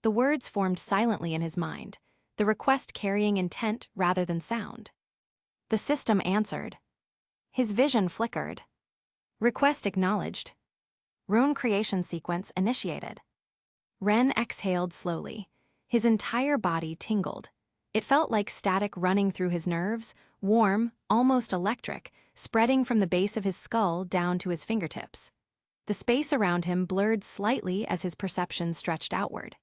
The words formed silently in his mind, the request carrying intent rather than sound. The system answered. His vision flickered. Request acknowledged. Rune creation sequence initiated. Ren exhaled slowly. His entire body tingled. It felt like static running through his nerves, warm, almost electric, spreading from the base of his skull down to his fingertips. The space around him blurred slightly as his perception stretched outward.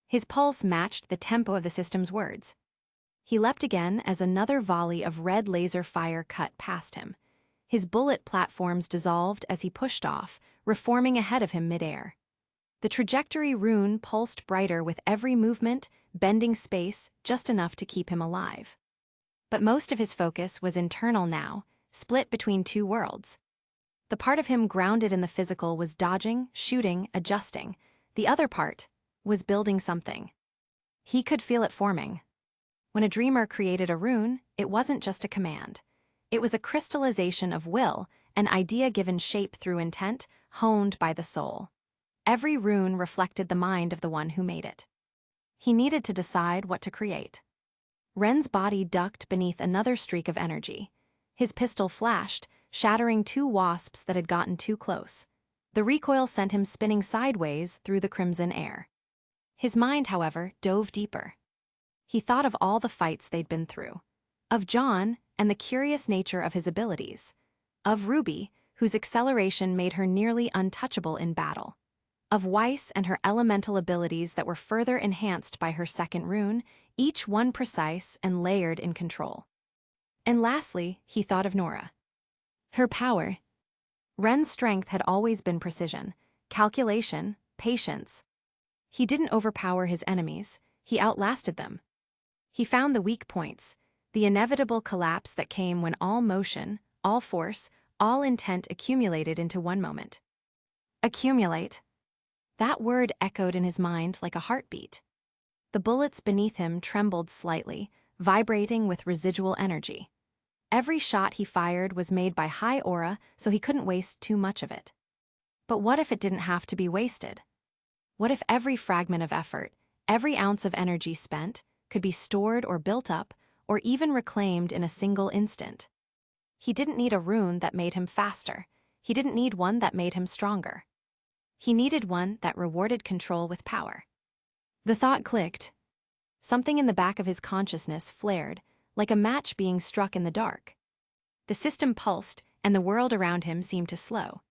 His pulse matched the tempo of the system's words. He leapt again as another volley of red laser fire cut past him. His bullet platforms dissolved as he pushed off, reforming ahead of him midair. The trajectory rune pulsed brighter with every movement, bending space just enough to keep him alive. But most of his focus was internal now, split between two worlds. The part of him grounded in the physical was dodging, shooting, adjusting. The other part was building something. He could feel it forming. When a dreamer created a rune, it wasn't just a command. It was a crystallization of will, an idea given shape through intent, honed by the soul. Every rune reflected the mind of the one who made it. He needed to decide what to create. Ren's body ducked beneath another streak of energy. His pistol flashed, shattering two wasps that had gotten too close. The recoil sent him spinning sideways through the crimson air. His mind, however, dove deeper. He thought of all the fights they'd been through. Of John and the curious nature of his abilities. Of RWBY, whose acceleration made her nearly untouchable in battle. Of Weiss and her elemental abilities that were further enhanced by her second rune, each one precise and layered in control. And lastly, he thought of Nora. Her power. Ren's strength had always been precision, calculation, patience. He didn't overpower his enemies, he outlasted them. He found the weak points, the inevitable collapse that came when all motion, all force, all intent accumulated into one moment. Accumulate. That word echoed in his mind like a heartbeat. The bullets beneath him trembled slightly, vibrating with residual energy. Every shot he fired was made by high aura, so he couldn't waste too much of it. But what if it didn't have to be wasted? What if every fragment of effort, every ounce of energy spent, could be stored or built up, or even reclaimed in a single instant? He didn't need a rune that made him faster. He didn't need one that made him stronger. He needed one that rewarded control with power. The thought clicked. Something in the back of his consciousness flared, like a match being struck in the dark. The system pulsed, and the world around him seemed to slow.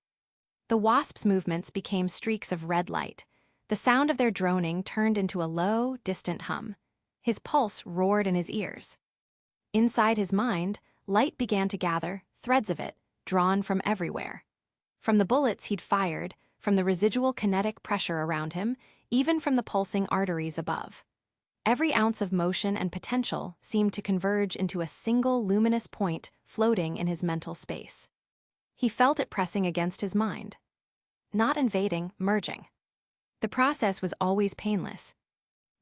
The wasp's movements became streaks of red light. The sound of their droning turned into a low, distant hum. His pulse roared in his ears. Inside his mind, light began to gather, threads of it, drawn from everywhere. From the bullets he'd fired, from the residual kinetic pressure around him, even from the pulsing arteries above. Every ounce of motion and potential seemed to converge into a single luminous point floating in his mental space. He felt it pressing against his mind. Not invading, merging. The process was always painless,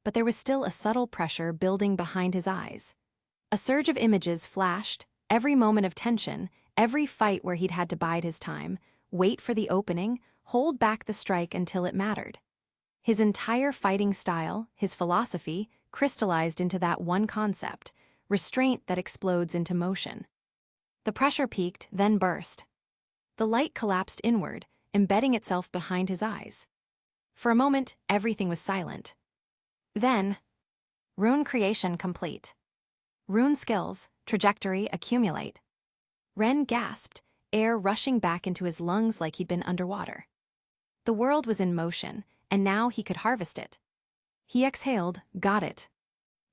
but there was still a subtle pressure building behind his eyes. A surge of images flashed, every moment of tension, every fight where he'd had to bide his time, wait for the opening, hold back the strike until it mattered. His entire fighting style, his philosophy, crystallized into that one concept, restraint that explodes into motion. The pressure peaked, then burst. The light collapsed inward, embedding itself behind his eyes. For a moment, everything was silent. Then, rune creation complete. Rune skills, trajectory accumulate. Ren gasped, air rushing back into his lungs like he'd been underwater. The world was in motion, and now he could harvest it. He exhaled, got it.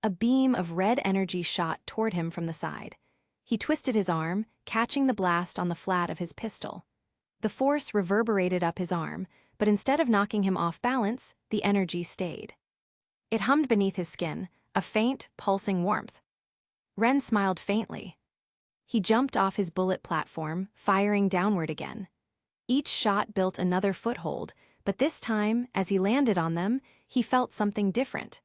A beam of red energy shot toward him from the side. He twisted his arm, catching the blast on the flat of his pistol. The force reverberated up his arm, but instead of knocking him off balance, the energy stayed. It hummed beneath his skin, a faint, pulsing warmth. Ren smiled faintly. He jumped off his bullet platform, firing downward again. Each shot built another foothold, but this time, as he landed on them, he felt something different.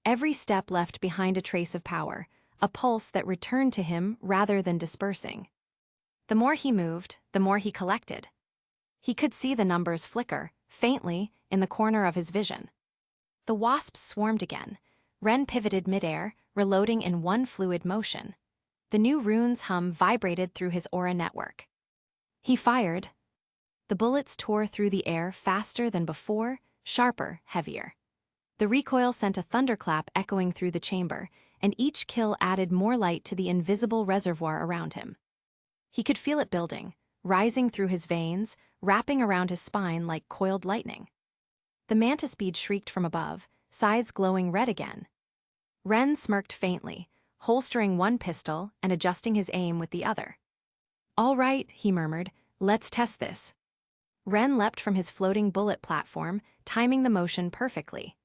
Every step left behind a trace of power, a pulse that returned to him rather than dispersing. The more he moved, the more he collected. He could see the numbers flicker, faintly, in the corner of his vision. The wasps swarmed again. Ren pivoted midair, reloading in one fluid motion. The new rune's hum vibrated through his aura network. He fired. The bullets tore through the air faster than before, sharper, heavier. The recoil sent a thunderclap echoing through the chamber, and each kill added more light to the invisible reservoir around him. He could feel it building, rising through his veins, wrapping around his spine like coiled lightning. The mantis bead shrieked from above, sides glowing red again. Ren smirked faintly, holstering one pistol and adjusting his aim with the other. "All right," he murmured, "let's test this." Ren leapt from his floating bullet platform, timing the motion perfectly.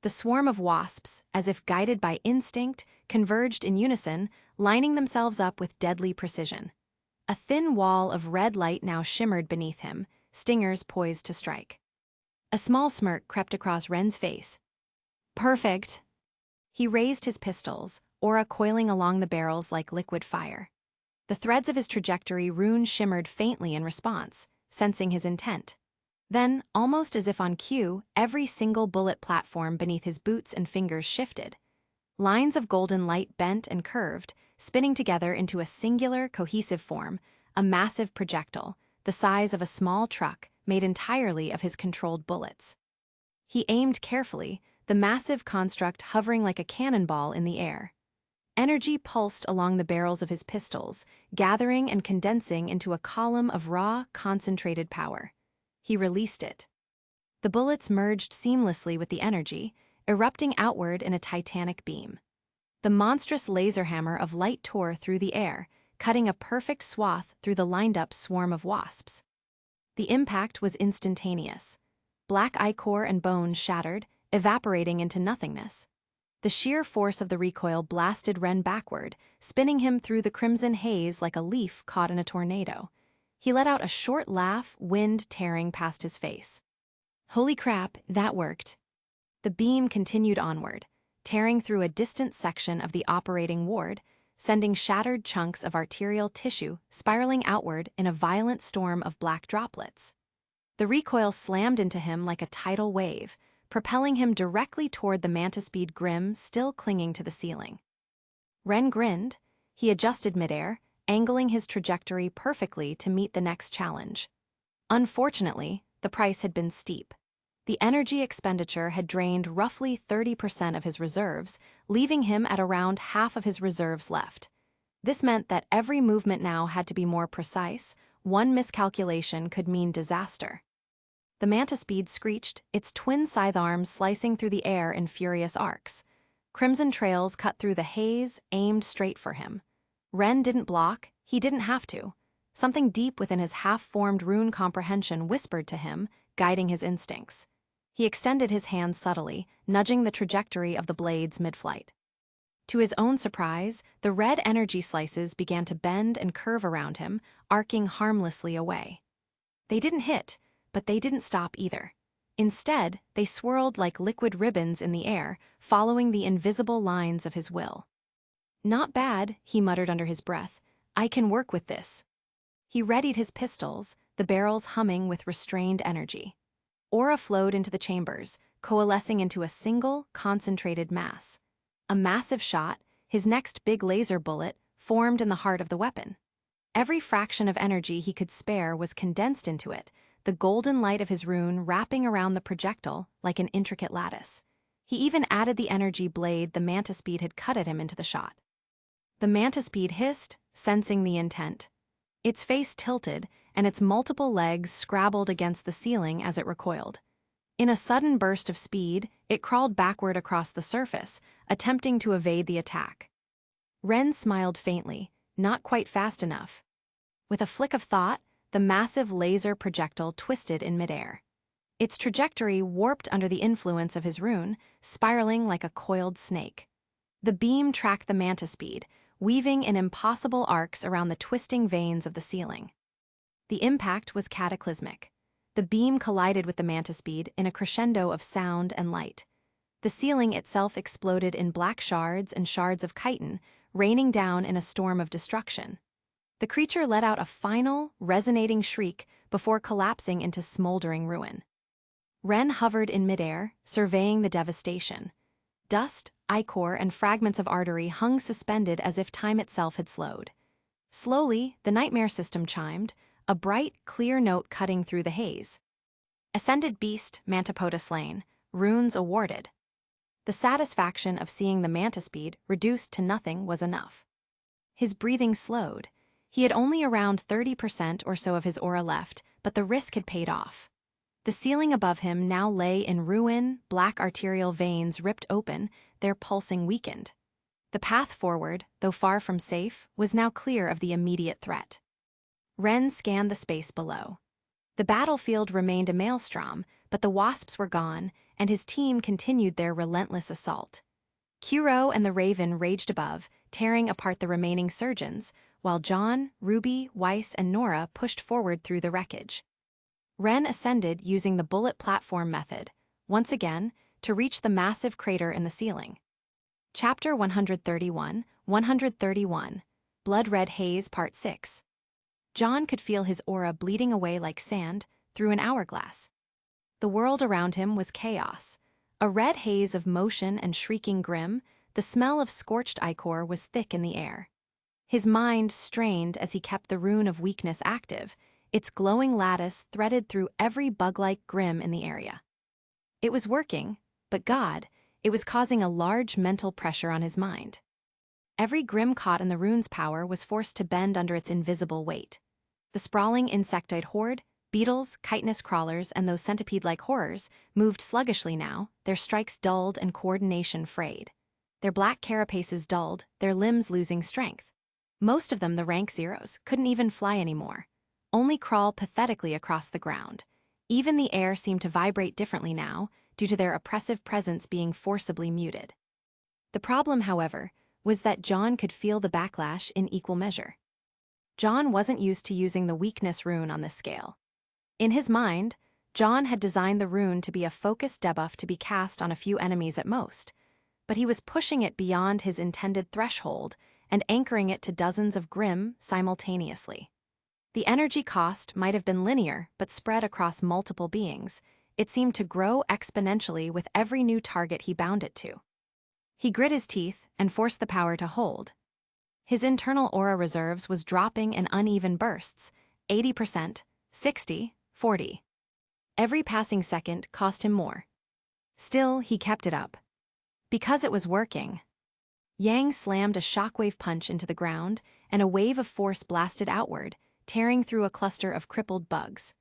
The swarm of wasps, as if guided by instinct, converged in unison, lining themselves up with deadly precision. A thin wall of red light now shimmered beneath him, stingers poised to strike. A small smirk crept across Ren's face. "Perfect." He raised his pistols, aura coiling along the barrels like liquid fire. The threads of his trajectory rune shimmered faintly in response, sensing his intent. Then, almost as if on cue, every single bullet platform beneath his boots and fingers shifted. Lines of golden light bent and curved, spinning together into a singular, cohesive form, a massive projectile, the size of a small truck, made entirely of his controlled bullets. He aimed carefully, the massive construct hovering like a cannonball in the air. Energy pulsed along the barrels of his pistols, gathering and condensing into a column of raw, concentrated power. He released it. The bullets merged seamlessly with the energy, erupting outward in a titanic beam. The monstrous laser hammer of light tore through the air, cutting a perfect swath through the lined-up swarm of wasps. The impact was instantaneous. Black ichor and bones shattered, evaporating into nothingness. The sheer force of the recoil blasted Ren backward, spinning him through the crimson haze like a leaf caught in a tornado. He let out a short laugh, wind tearing past his face. Holy crap, that worked. The beam continued onward, tearing through a distant section of the operating ward, sending shattered chunks of arterial tissue spiraling outward in a violent storm of black droplets. The recoil slammed into him like a tidal wave, propelling him directly toward the mantis bead grim still clinging to the ceiling. Ren grinned. He adjusted midair, angling his trajectory perfectly to meet the next challenge. Unfortunately, the price had been steep. The energy expenditure had drained roughly 30% of his reserves, leaving him at around half of his reserves left. This meant that every movement now had to be more precise. One miscalculation could mean disaster. The mantis bead screeched, its twin scythe arms slicing through the air in furious arcs. Crimson trails cut through the haze, aimed straight for him. Ren didn't block, he didn't have to. Something deep within his half-formed rune comprehension whispered to him, guiding his instincts. He extended his hand subtly, nudging the trajectory of the blades mid-flight. To his own surprise, the red energy slices began to bend and curve around him, arcing harmlessly away. They didn't hit, but they didn't stop either. Instead, they swirled like liquid ribbons in the air, following the invisible lines of his will. "Not bad," he muttered under his breath. "I can work with this." He readied his pistols, the barrels humming with restrained energy. Aura flowed into the chambers, coalescing into a single, concentrated mass. A massive shot, his next big laser bullet, formed in the heart of the weapon. Every fraction of energy he could spare was condensed into it, the golden light of his rune wrapping around the projectile like an intricate lattice. He even added the energy blade the mantispeed had cut at him into the shot. The mantispeed hissed, sensing the intent. Its face tilted, and its multiple legs scrabbled against the ceiling as it recoiled. In a sudden burst of speed, it crawled backward across the surface, attempting to evade the attack. Ren smiled faintly, not quite fast enough. With a flick of thought, the massive laser projectile twisted in midair. Its trajectory warped under the influence of his rune, spiraling like a coiled snake. The beam tracked the mantispeed, weaving in impossible arcs around the twisting veins of the ceiling. The impact was cataclysmic. The beam collided with the mantispeed in a crescendo of sound and light. The ceiling itself exploded in black shards and shards of chitin, raining down in a storm of destruction. The creature let out a final, resonating shriek before collapsing into smoldering ruin. Ren hovered in midair, surveying the devastation. Dust, ichor, and fragments of artery hung suspended as if time itself had slowed. Slowly, the nightmare system chimed, a bright, clear note cutting through the haze. Ascended beast, mantipoda slain, runes awarded. The satisfaction of seeing the mantispeed reduced to nothing was enough. His breathing slowed. He had only around 30% or so of his aura left, but the risk had paid off. The ceiling above him now lay in ruin, black arterial veins ripped open, their pulsing weakened. The path forward, though far from safe, was now clear of the immediate threat. Ren scanned the space below. The battlefield remained a maelstrom, but the wasps were gone, and his team continued their relentless assault. Kuro and the Raven raged above, tearing apart the remaining surgeons, while John, RWBY, Weiss, and Nora pushed forward through the wreckage. Ren ascended using the bullet platform method, once again, to reach the massive crater in the ceiling. Chapter 131, 131, Blood Red Haze Part 6. John could feel his aura bleeding away like sand through an hourglass. The world around him was chaos. A red haze of motion and shrieking grim, the smell of scorched ichor was thick in the air. His mind strained as he kept the rune of weakness active, its glowing lattice threaded through every bug-like grim in the area. It was working, but God, it was causing a large mental pressure on his mind. Every grim caught in the rune's power was forced to bend under its invisible weight. The sprawling insectoid horde, beetles, chitinous crawlers, and those centipede-like horrors moved sluggishly now, their strikes dulled and coordination frayed. Their black carapaces dulled, their limbs losing strength. Most of them, the rank zeros, couldn't even fly anymore, only crawl pathetically across the ground. Even the air seemed to vibrate differently now, due to their oppressive presence being forcibly muted. The problem, however, was that John could feel the backlash in equal measure. John wasn't used to using the weakness rune on this scale. In his mind, John had designed the rune to be a focused debuff to be cast on a few enemies at most, but he was pushing it beyond his intended threshold and anchoring it to dozens of grim simultaneously. The energy cost might have been linear, but spread across multiple beings. It seemed to grow exponentially with every new target he bound it to. He grit his teeth and forced the power to hold. His internal aura reserves was dropping in uneven bursts, 80%, 60, 40. Every passing second cost him more. Still, he kept it up. Because it was working. Yang slammed a shockwave punch into the ground, and a wave of force blasted outward, tearing through a cluster of crippled bugs.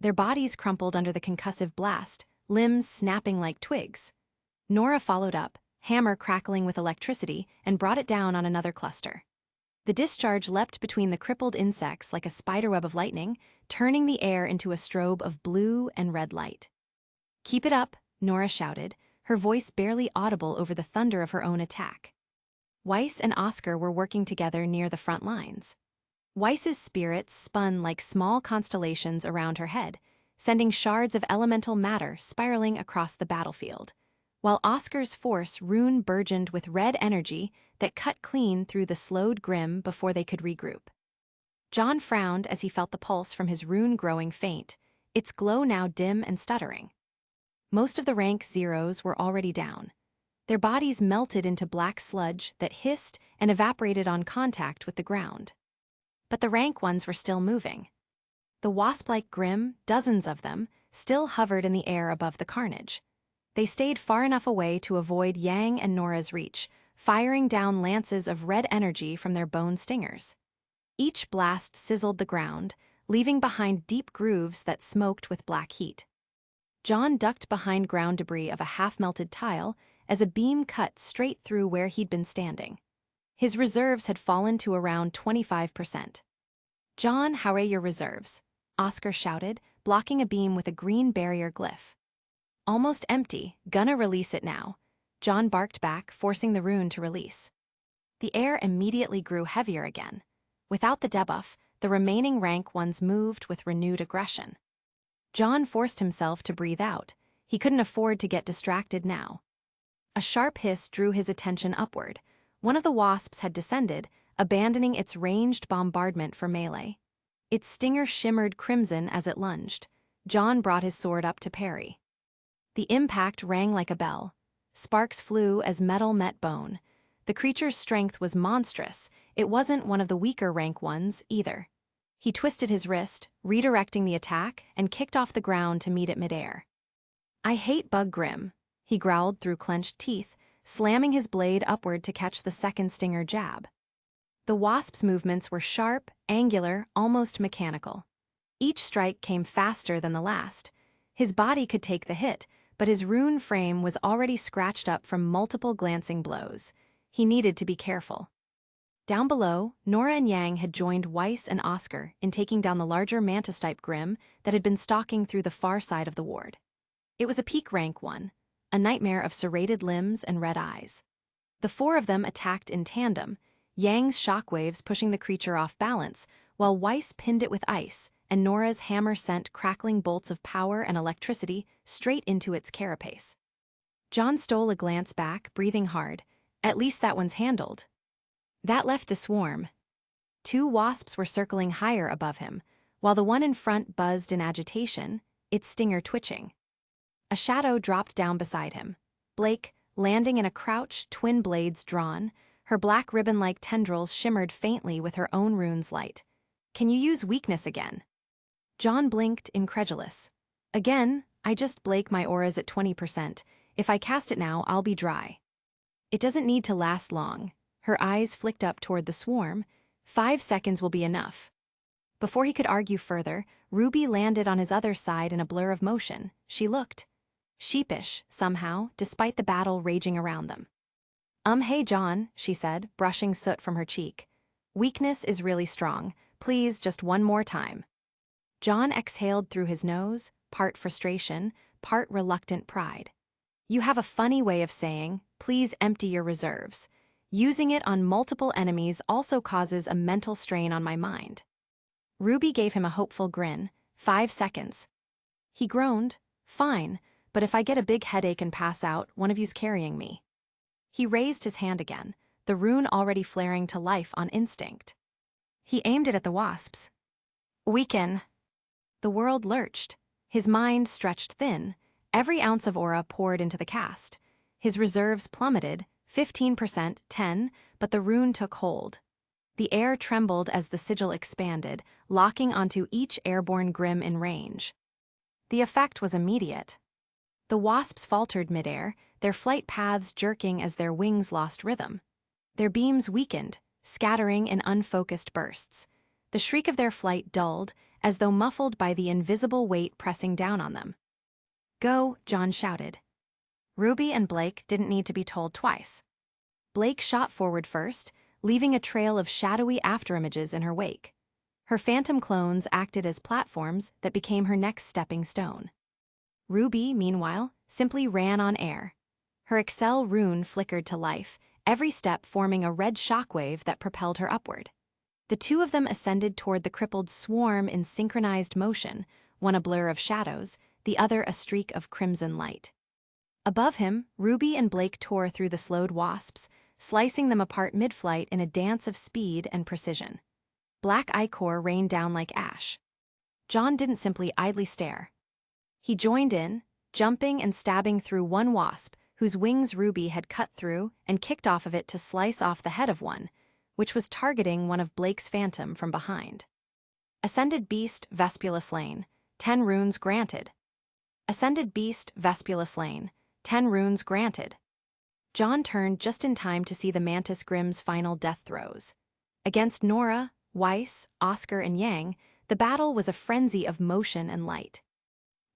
Their bodies crumpled under the concussive blast, limbs snapping like twigs. Nora followed up, hammer crackling with electricity, and brought it down on another cluster. The discharge leapt between the crippled insects like a spiderweb of lightning, turning the air into a strobe of blue and red light. "Keep it up," Nora shouted, her voice barely audible over the thunder of her own attack. Weiss and Oscar were working together near the front lines. Weiss's spirits spun like small constellations around her head, sending shards of elemental matter spiraling across the battlefield, while Oscar's force rune burgeoned with red energy that cut clean through the slowed grim before they could regroup. John frowned as he felt the pulse from his rune growing faint, its glow now dim and stuttering. Most of the rank zeros were already down. Their bodies melted into black sludge that hissed and evaporated on contact with the ground. but the rank ones were still moving. The wasp-like Grimm, dozens of them, still hovered in the air above the carnage. They stayed far enough away to avoid Yang and Nora's reach, firing down lances of red energy from their bone stingers. Each blast sizzled the ground, leaving behind deep grooves that smoked with black heat. John ducked behind ground debris of a half-melted tile as a beam cut straight through where he'd been standing. His reserves had fallen to around 25%. "John, how are your reserves?" Oscar shouted, blocking a beam with a green barrier glyph. "Almost empty, gonna release it now," John barked back, forcing the rune to release. The air immediately grew heavier again. Without the debuff, the remaining rank ones moved with renewed aggression. John forced himself to breathe out. He couldn't afford to get distracted now. A sharp hiss drew his attention upward. One of the wasps had descended, abandoning its ranged bombardment for melee. Its stinger shimmered crimson as it lunged. John brought his sword up to parry. The impact rang like a bell. Sparks flew as metal met bone. The creature's strength was monstrous. It wasn't one of the weaker rank ones, either. He twisted his wrist, redirecting the attack, and kicked off the ground to meet it midair. "I hate Bug Grimm," he growled through clenched teeth, slamming his blade upward to catch the second stinger jab. The wasp's movements were sharp, angular, almost mechanical. Each strike came faster than the last. His body could take the hit, but his rune frame was already scratched up from multiple glancing blows. He needed to be careful. Down below, Nora and Yang had joined Weiss and Oscar in taking down the larger mantis-type Grimm that had been stalking through the far side of the ward. It was a peak rank one, a nightmare of serrated limbs and red eyes. The four of them attacked in tandem, Yang's shockwaves pushing the creature off balance, while Weiss pinned it with ice, and Nora's hammer sent crackling bolts of power and electricity straight into its carapace. John stole a glance back, breathing hard. At least that one's handled. That left the swarm. Two wasps were circling higher above him, while the one in front buzzed in agitation, its stinger twitching. A shadow dropped down beside him. Blake, landing in a crouch, twin blades drawn, her black ribbon-like tendrils shimmered faintly with her own rune's light. "Can you use weakness again?" John blinked, incredulous. "Again, I just Blake my aura's at 20%. If I cast it now, I'll be dry." "It doesn't need to last long." Her eyes flicked up toward the swarm. 5 seconds will be enough. Before he could argue further, RWBY landed on his other side in a blur of motion. She looked sheepish, somehow, despite the battle raging around them. Hey John," she said, brushing soot from her cheek. "Weakness is really strong. Please, just one more time." John exhaled through his nose, part frustration, part reluctant pride. "You have a funny way of saying, 'Please empty your reserves.' Using it on multiple enemies also causes a mental strain on my mind." RWBY gave him a hopeful grin. 5 seconds. He groaned. "Fine, but if I get a big headache and pass out, one of you's carrying me." He raised his hand again, the rune already flaring to life on instinct. He aimed it at the wasps. "Weaken." The world lurched. His mind stretched thin. Every ounce of aura poured into the cast. His reserves plummeted, 15%, 10, but the rune took hold. The air trembled as the sigil expanded, locking onto each airborne Grimm in range. The effect was immediate. The wasps faltered midair, their flight paths jerking as their wings lost rhythm. Their beams weakened, scattering in unfocused bursts. The shriek of their flight dulled, as though muffled by the invisible weight pressing down on them. "Go," John shouted. RWBY and Blake didn't need to be told twice. Blake shot forward first, leaving a trail of shadowy afterimages in her wake. Her phantom clones acted as platforms that became her next stepping stone. RWBY, meanwhile, simply ran on air. Her Excel rune flickered to life, every step forming a red shockwave that propelled her upward. The two of them ascended toward the crippled swarm in synchronized motion, one a blur of shadows, the other a streak of crimson light. Above him, RWBY and Blake tore through the slowed wasps, slicing them apart mid-flight in a dance of speed and precision. Black ichor rained down like ash. John didn't simply idly stare. He joined in, jumping and stabbing through one wasp, whose wings RWBY had cut through and kicked off of it to slice off the head of one. which was targeting one of Blake's phantom from behind. Ascended Beast, Vespula slain. 10 runes granted. Ascended Beast, Vespula slain. 10 runes granted. John turned just in time to see the Mantis Grimm's final death throes. Against Nora, Weiss, Oscar, and Yang, the battle was a frenzy of motion and light.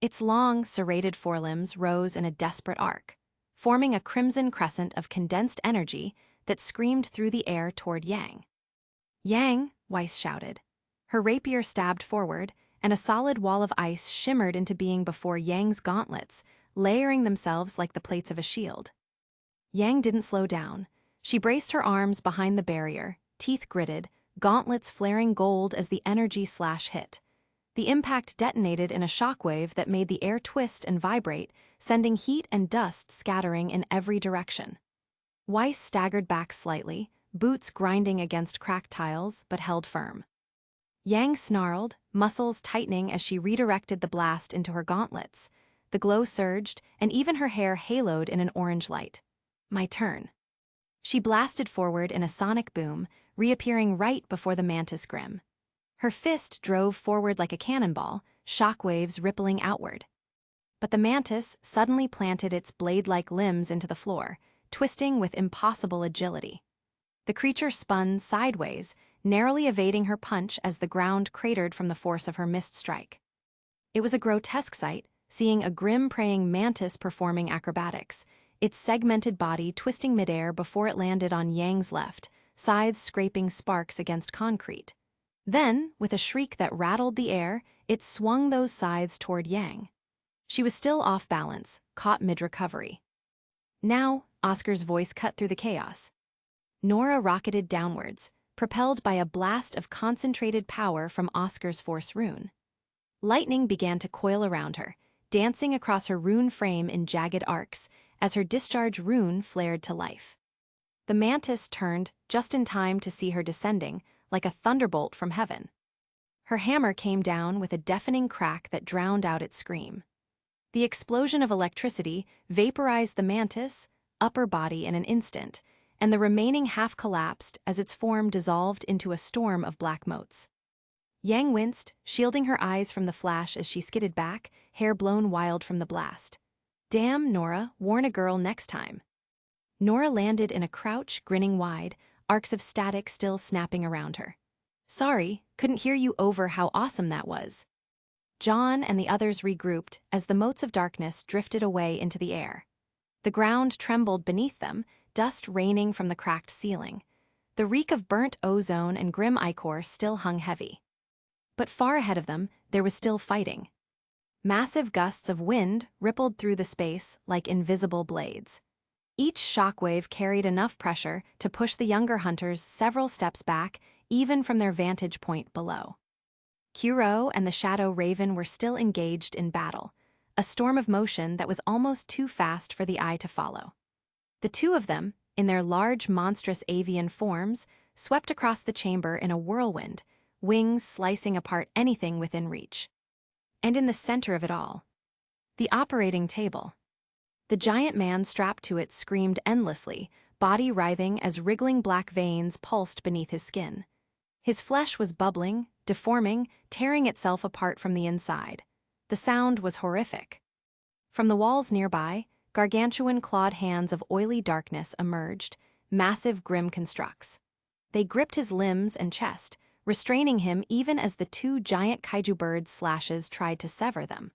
Its long, serrated forelimbs rose in a desperate arc, forming a crimson crescent of condensed energy that screamed through the air toward Yang. Yang, Weiss shouted. Her rapier stabbed forward, and a solid wall of ice shimmered into being before Yang's gauntlets, layering themselves like the plates of a shield. Yang didn't slow down. She braced her arms behind the barrier, teeth gritted, gauntlets flaring gold as the energy slash hit. The impact detonated in a shockwave that made the air twist and vibrate, sending heat and dust scattering in every direction. Weiss staggered back slightly, boots grinding against cracked tiles, but held firm. Yang snarled, muscles tightening as she redirected the blast into her gauntlets. The glow surged, and even her hair haloed in an orange light. My turn. She blasted forward in a sonic boom, reappearing right before the Mantis Grimm. Her fist drove forward like a cannonball, shockwaves rippling outward. But the mantis suddenly planted its blade-like limbs into the floor, twisting with impossible agility. The creature spun sideways, narrowly evading her punch as the ground cratered from the force of her missed strike. It was a grotesque sight, seeing a grim praying mantis performing acrobatics, its segmented body twisting midair before it landed on Yang's left, scythes scraping sparks against concrete. Then, with a shriek that rattled the air, it swung those scythes toward Yang. She was still off balance, caught mid-recovery. Now, Oscar's voice cut through the chaos. Nora rocketed downwards, propelled by a blast of concentrated power from Oscar's Force rune. Lightning began to coil around her, dancing across her rune frame in jagged arcs, as her discharge rune flared to life. The mantis turned just in time to see her descending, like a thunderbolt from heaven. Her hammer came down with a deafening crack that drowned out its scream. The explosion of electricity vaporized the mantis' upper body in an instant, and the remaining half collapsed as its form dissolved into a storm of black motes. Yang winced, shielding her eyes from the flash as she skidded back, hair blown wild from the blast. Damn, Nora, warn a girl next time. Nora landed in a crouch, grinning wide, arcs of static still snapping around her. Sorry, couldn't hear you over how awesome that was. John and the others regrouped as the motes of darkness drifted away into the air. The ground trembled beneath them, dust raining from the cracked ceiling. The reek of burnt ozone and grim ichor still hung heavy. But far ahead of them, there was still fighting. Massive gusts of wind rippled through the space like invisible blades. Each shockwave carried enough pressure to push the younger hunters several steps back, even from their vantage point below. Kuro and the Shadow Raven were still engaged in battle, a storm of motion that was almost too fast for the eye to follow. The two of them, in their large monstrous avian forms, swept across the chamber in a whirlwind, wings slicing apart anything within reach. And in the center of it all, the operating table. The giant man strapped to it screamed endlessly, body writhing as wriggling black veins pulsed beneath his skin. His flesh was bubbling, deforming, tearing itself apart from the inside. The sound was horrific. From the walls nearby, gargantuan clawed hands of oily darkness emerged, massive grim constructs. They gripped his limbs and chest, restraining him even as the two giant kaiju bird slashes tried to sever them.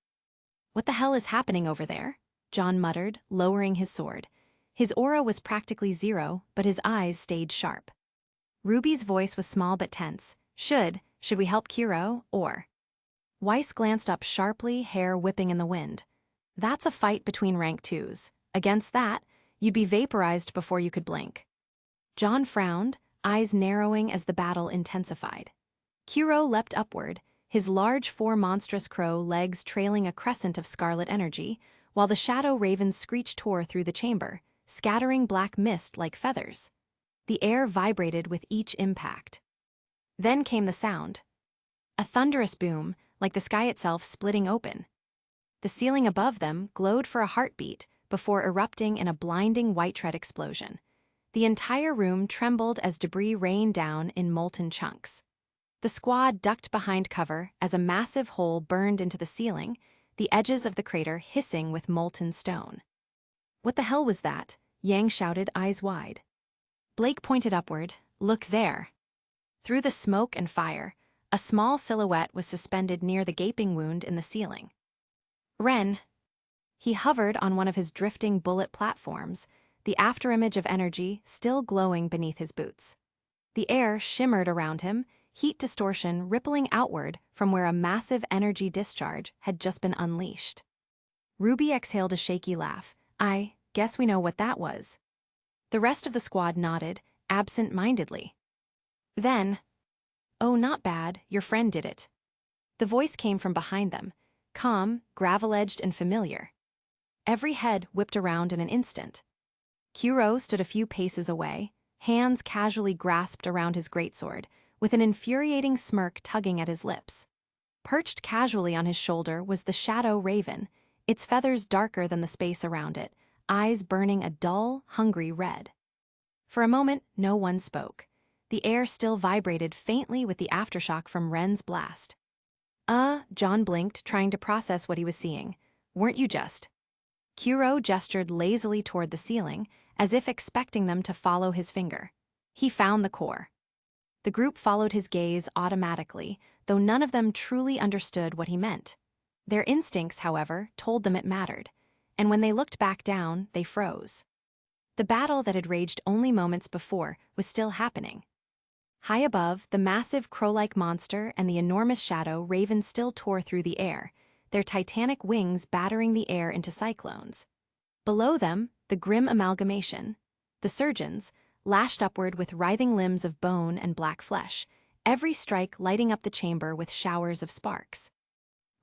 What the hell is happening over there? John muttered, lowering his sword. His aura was practically zero, but his eyes stayed sharp. Ruby's voice was small but tense. Should we help Kuro, or? Weiss glanced up sharply, hair whipping in the wind. That's a fight between rank twos. Against that, you'd be vaporized before you could blink. John frowned, eyes narrowing as the battle intensified. Kuro leapt upward, his large monstrous crow legs trailing a crescent of scarlet energy, while the Shadow Raven's screech tore through the chamber, scattering black mist like feathers. The air vibrated with each impact. Then came the sound. A thunderous boom, like the sky itself splitting open. The ceiling above them glowed for a heartbeat before erupting in a blinding white-red explosion. The entire room trembled as debris rained down in molten chunks. The squad ducked behind cover as a massive hole burned into the ceiling, the edges of the crater hissing with molten stone. "What the hell was that?" Yang shouted, eyes wide. Blake pointed upward. "Look there." Through the smoke and fire, a small silhouette was suspended near the gaping wound in the ceiling. Ren. He hovered on one of his drifting bullet platforms, the afterimage of energy still glowing beneath his boots. The air shimmered around him, heat distortion rippling outward from where a massive energy discharge had just been unleashed. RWBY exhaled a shaky laugh. "I guess we know what that was." The rest of the squad nodded, absent-mindedly. Then, "Oh, not bad, your friend did it." The voice came from behind them, calm, gravel-edged, and familiar. Every head whipped around in an instant. Kuro stood a few paces away, hands casually grasped around his greatsword, with an infuriating smirk tugging at his lips. Perched casually on his shoulder was the shadow raven, its feathers darker than the space around it, eyes burning a dull, hungry red. For a moment, no one spoke. The air still vibrated faintly with the aftershock from Ren's blast. John blinked, trying to process what he was seeing. "Weren't you just?" Kuro gestured lazily toward the ceiling, as if expecting them to follow his finger. "He found the core." The group followed his gaze automatically, though none of them truly understood what he meant. Their instincts, however, told them it mattered, and when they looked back down, they froze. The battle that had raged only moments before was still happening. High above, the massive crow-like monster and the enormous shadow raven still tore through the air, their titanic wings battering the air into cyclones. Below them, the grim amalgamation, the surgeons, lashed upward with writhing limbs of bone and black flesh, every strike lighting up the chamber with showers of sparks.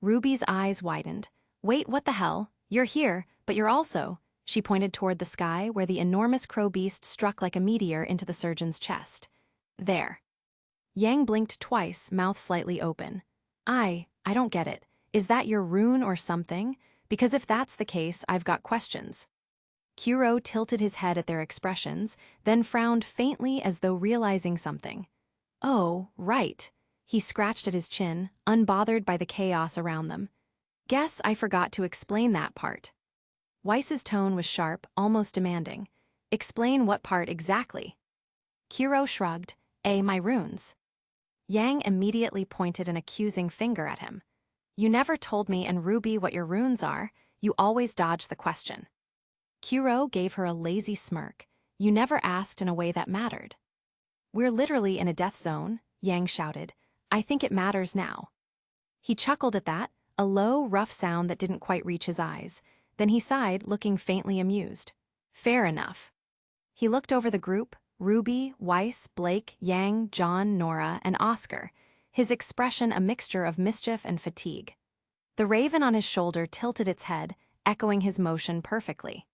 Ruby's eyes widened. "Wait, what the hell? You're here, but you're also..." She pointed toward the sky where the enormous crow beast struck like a meteor into the surgeon's chest. "There." Yang blinked twice, mouth slightly open. I don't get it. Is that your rune or something? Because if that's the case, I've got questions." Kuro tilted his head at their expressions, then frowned faintly as though realizing something. "Oh, right." He scratched at his chin, unbothered by the chaos around them. "Guess I forgot to explain that part." Weiss's tone was sharp, almost demanding. "Explain what part exactly?" Kuro shrugged. My runes." Yang immediately pointed an accusing finger at him. "You never told me and RWBY what your runes are. You always dodge the question." Kuro gave her a lazy smirk. "You never asked in a way that mattered." "We're literally in a death zone," Yang shouted. "I think it matters now." He chuckled at that, a low, rough sound that didn't quite reach his eyes. Then he sighed, looking faintly amused. "Fair enough." He looked over the group, RWBY, Weiss, Blake, Yang, John, Nora, and Oscar, his expression a mixture of mischief and fatigue. The raven on his shoulder tilted its head, echoing his motion perfectly.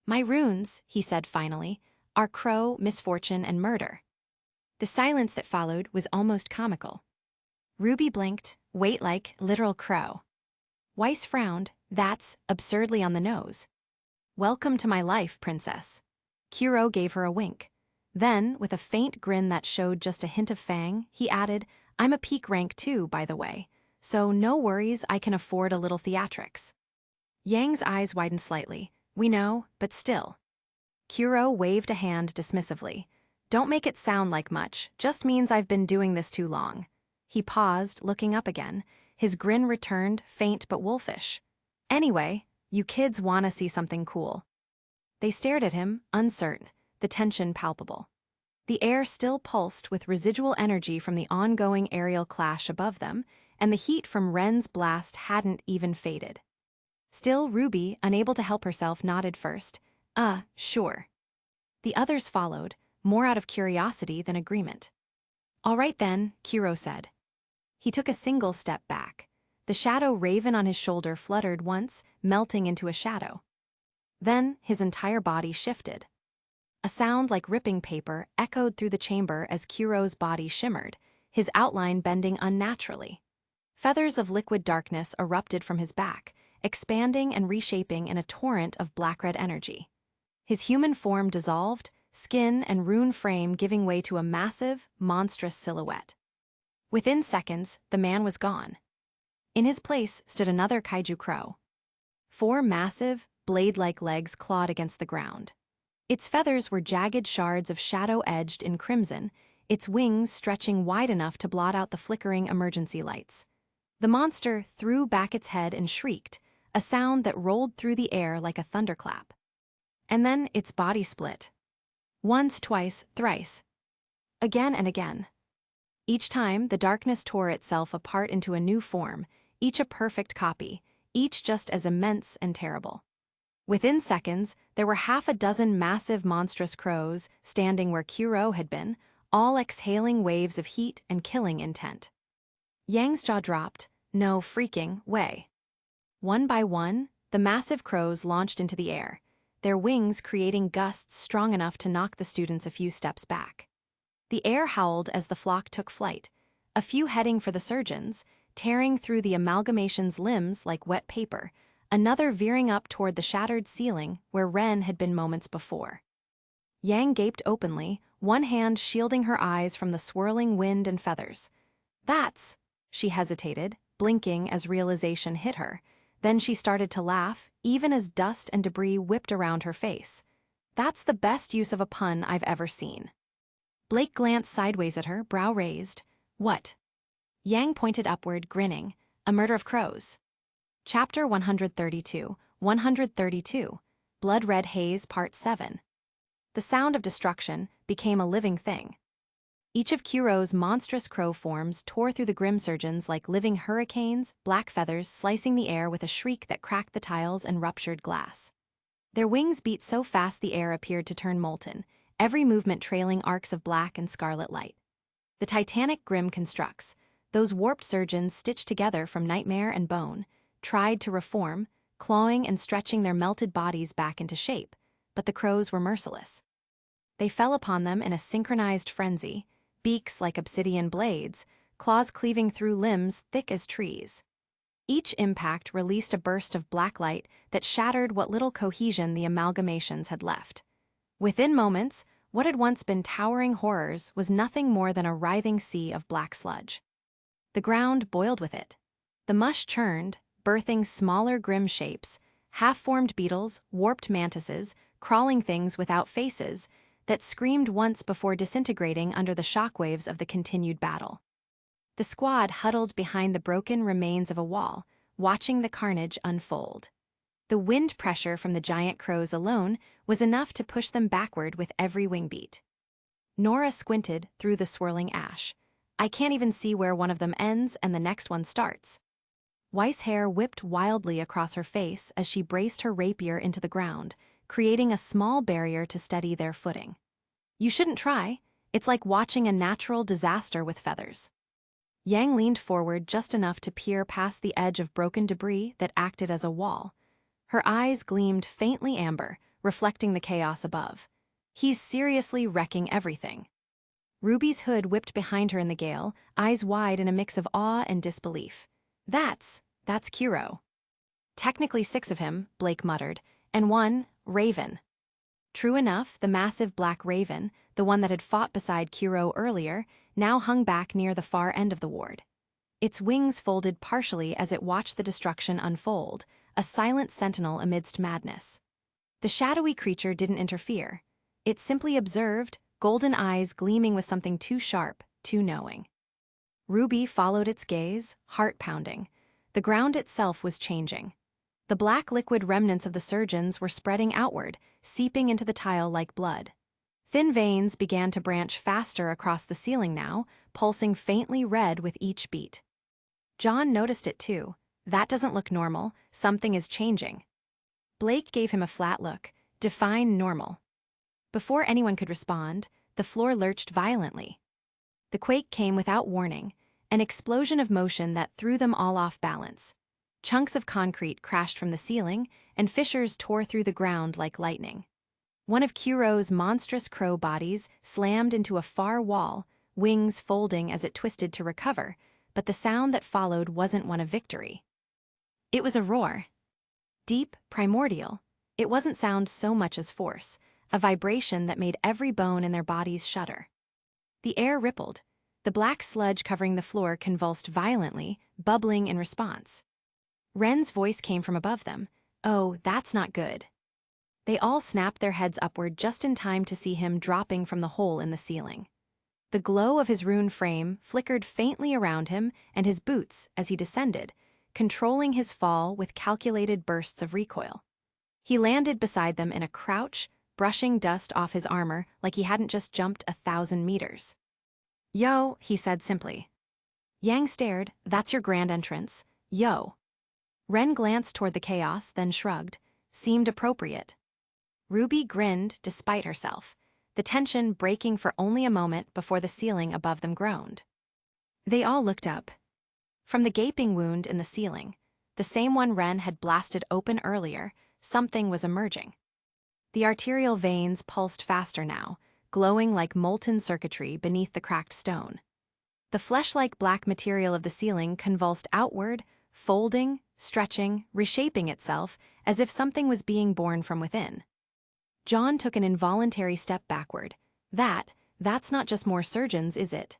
"My runes," he said finally, "are crow, misfortune, and murder." The silence that followed was almost comical. RWBY blinked. "Wait, like literal crow?" Weiss frowned. "That's absurdly on the nose." "Welcome to my life, princess." Kuro gave her a wink. Then, with a faint grin that showed just a hint of fang, he added, "I'm a peak rank too, by the way, so no worries, I can afford a little theatrics." Yang's eyes widened slightly. "We know, but still." Kuro waved a hand dismissively. "Don't make it sound like much, just means I've been doing this too long." He paused, looking up again. His grin returned, faint but wolfish. "Anyway, you kids wanna see something cool." They stared at him, uncertain, the tension palpable. The air still pulsed with residual energy from the ongoing aerial clash above them, and the heat from Ren's blast hadn't even faded. Still, RWBY, unable to help herself, nodded first. Sure." The others followed, more out of curiosity than agreement. "All right then," Kuro said. He took a single step back. The shadow raven on his shoulder fluttered once, melting into a shadow. Then his entire body shifted. A sound like ripping paper echoed through the chamber as Kuro's body shimmered, his outline bending unnaturally. Feathers of liquid darkness erupted from his back, expanding and reshaping in a torrent of black-red energy. His human form dissolved, skin and rune frame giving way to a massive, monstrous silhouette. Within seconds, the man was gone. In his place stood another kaiju crow. 4 massive, blade-like legs clawed against the ground. Its feathers were jagged shards of shadow edged in crimson, its wings stretching wide enough to blot out the flickering emergency lights. The monster threw back its head and shrieked, a sound that rolled through the air like a thunderclap. And then its body split. Once, twice, thrice. Again and again. Each time, the darkness tore itself apart into a new form, each a perfect copy, each just as immense and terrible. Within seconds, there were half a dozen massive monstrous crows standing where Kuro had been, all exhaling waves of heat and killing intent. Yang's jaw dropped. No freaking way. One by one, the massive crows launched into the air, their wings creating gusts strong enough to knock the students a few steps back. The air howled as the flock took flight, a few heading for the surgeons, tearing through the amalgamation's limbs like wet paper, another veering up toward the shattered ceiling where Ren had been moments before. Yang gaped openly, one hand shielding her eyes from the swirling wind and feathers. That's... She hesitated, blinking as realization hit her. Then she started to laugh, even as dust and debris whipped around her face. That's the best use of a pun I've ever seen. Blake glanced sideways at her, brow raised. What? Yang pointed upward, grinning. A murder of crows. Chapter 132, 132, Blood Red Haze Part 7. The sound of destruction became a living thing. Each of Kuro's monstrous crow forms tore through the grim surgeons like living hurricanes, black feathers slicing the air with a shriek that cracked the tiles and ruptured glass. Their wings beat so fast the air appeared to turn molten, every movement trailing arcs of black and scarlet light. The titanic grim constructs, those warped surgeons stitched together from nightmare and bone, tried to reform, clawing and stretching their melted bodies back into shape, but the crows were merciless. They fell upon them in a synchronized frenzy, beaks like obsidian blades, claws cleaving through limbs thick as trees. Each impact released a burst of black light that shattered what little cohesion the amalgamations had left. Within moments, what had once been towering horrors was nothing more than a writhing sea of black sludge. The ground boiled with it. The mush churned, birthing smaller grim shapes, half-formed beetles, warped mantises, crawling things without faces, that screamed once before disintegrating under the shockwaves of the continued battle. The squad huddled behind the broken remains of a wall, watching the carnage unfold. The wind pressure from the giant crows alone was enough to push them backward with every wing beat. Nora squinted through the swirling ash. I can't even see where one of them ends and the next one starts. Weiss hair whipped wildly across her face as she braced her rapier into the ground, creating a small barrier to steady their footing. You shouldn't try. It's like watching a natural disaster with feathers. Yang leaned forward just enough to peer past the edge of broken debris that acted as a wall. Her eyes gleamed faintly amber, reflecting the chaos above. He's seriously wrecking everything. Ruby's hood whipped behind her in the gale, eyes wide in a mix of awe and disbelief. That's Kuro. Technically 6 of him, Blake muttered, and 1, Raven. True enough, the massive black raven, the one that had fought beside Kuro earlier, now hung back near the far end of the ward. Its wings folded partially as it watched the destruction unfold, a silent sentinel amidst madness. The shadowy creature didn't interfere. It simply observed, golden eyes gleaming with something too sharp, too knowing. Ruby followed its gaze, heart pounding. The ground itself was changing. The black liquid remnants of the surgeons were spreading outward, seeping into the tile like blood. Thin veins began to branch faster across the ceiling now, pulsing faintly red with each beat. John noticed it too. That doesn't look normal, something is changing. Blake gave him a flat look. Define normal. Before anyone could respond, the floor lurched violently. The quake came without warning, an explosion of motion that threw them all off balance. Chunks of concrete crashed from the ceiling, and fissures tore through the ground like lightning. One of Kuro's monstrous crow bodies slammed into a far wall, wings folding as it twisted to recover, but the sound that followed wasn't one of victory. It was a roar. Deep, primordial. It wasn't sound so much as force, a vibration that made every bone in their bodies shudder. The air rippled. The black sludge covering the floor convulsed violently, bubbling in response. Ren's voice came from above them. "Oh, that's not good." They all snapped their heads upward just in time to see him dropping from the hole in the ceiling. The glow of his rune frame flickered faintly around him and his boots as he descended, controlling his fall with calculated bursts of recoil. He landed beside them in a crouch, brushing dust off his armor like he hadn't just jumped 1,000 meters. "Yo," he said simply. Yang stared. "That's your grand entrance. Yo." Ren glanced toward the chaos, then shrugged. Seemed appropriate. Ruby grinned despite herself, the tension breaking for only a moment before the ceiling above them groaned. They all looked up. From the gaping wound in the ceiling, the same one Ren had blasted open earlier, something was emerging. The arterial veins pulsed faster now, glowing like molten circuitry beneath the cracked stone. The flesh-like black material of the ceiling convulsed outward, folding, stretching, reshaping itself as if something was being born from within. John took an involuntary step backward. That's not just more surgeons, is it?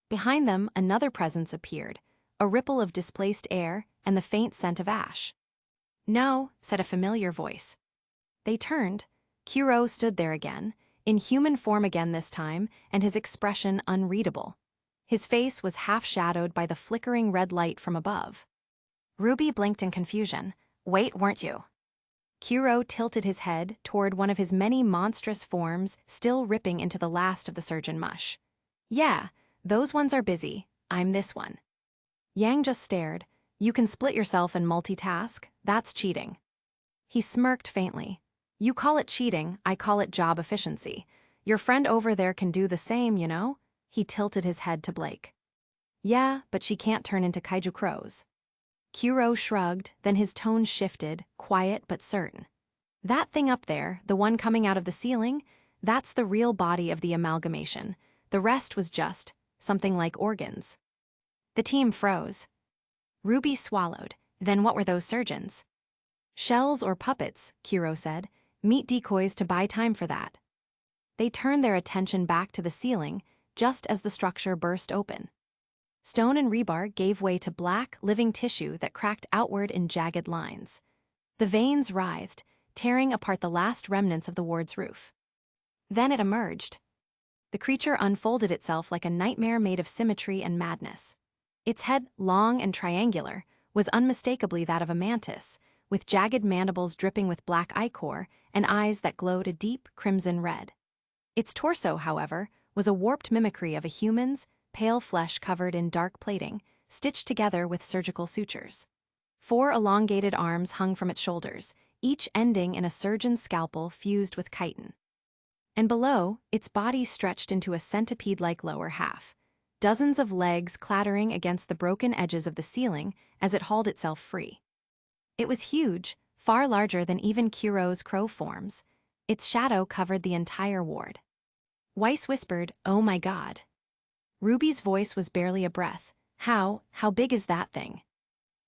Behind them, another presence appeared, a ripple of displaced air and the faint scent of ash. "No," said a familiar voice. They turned. Kuro stood there again, in human form again this time, and his expression unreadable. His face was half-shadowed by the flickering red light from above. Ruby blinked in confusion. "Wait, weren't you?" Kuro tilted his head toward one of his many monstrous forms still ripping into the last of the surgeon mush. "Yeah, those ones are busy. I'm this one." Yang just stared. "You can split yourself and multitask. That's cheating." He smirked faintly. "You call it cheating, I call it job efficiency. Your friend over there can do the same, you know?" He tilted his head to Blake. "Yeah, but she can't turn into kaiju crows." Kuro shrugged, then his tone shifted, quiet but certain. "That thing up there, the one coming out of the ceiling, that's the real body of the amalgamation. The rest was just something like organs." The team froze. Ruby swallowed. "Then what were those surgeons?" "Shells or puppets," Kuro said. "Meat decoys to buy time for that." They turned their attention back to the ceiling, just as the structure burst open. Stone and rebar gave way to black, living tissue that cracked outward in jagged lines. The veins writhed, tearing apart the last remnants of the ward's roof. Then it emerged. The creature unfolded itself like a nightmare made of symmetry and madness. Its head, long and triangular, was unmistakably that of a mantis, with jagged mandibles dripping with black ichor and eyes that glowed a deep crimson red. Its torso, however, was a warped mimicry of a human's, pale flesh covered in dark plating, stitched together with surgical sutures. 4 elongated arms hung from its shoulders, each ending in a surgeon's scalpel fused with chitin. And below, its body stretched into a centipede-like lower half, dozens of legs clattering against the broken edges of the ceiling as it hauled itself free. It was huge, far larger than even Kuro's crow forms. Its shadow covered the entire ward. Weiss whispered, "Oh my God." Ruby's voice was barely a breath. How big is that thing?"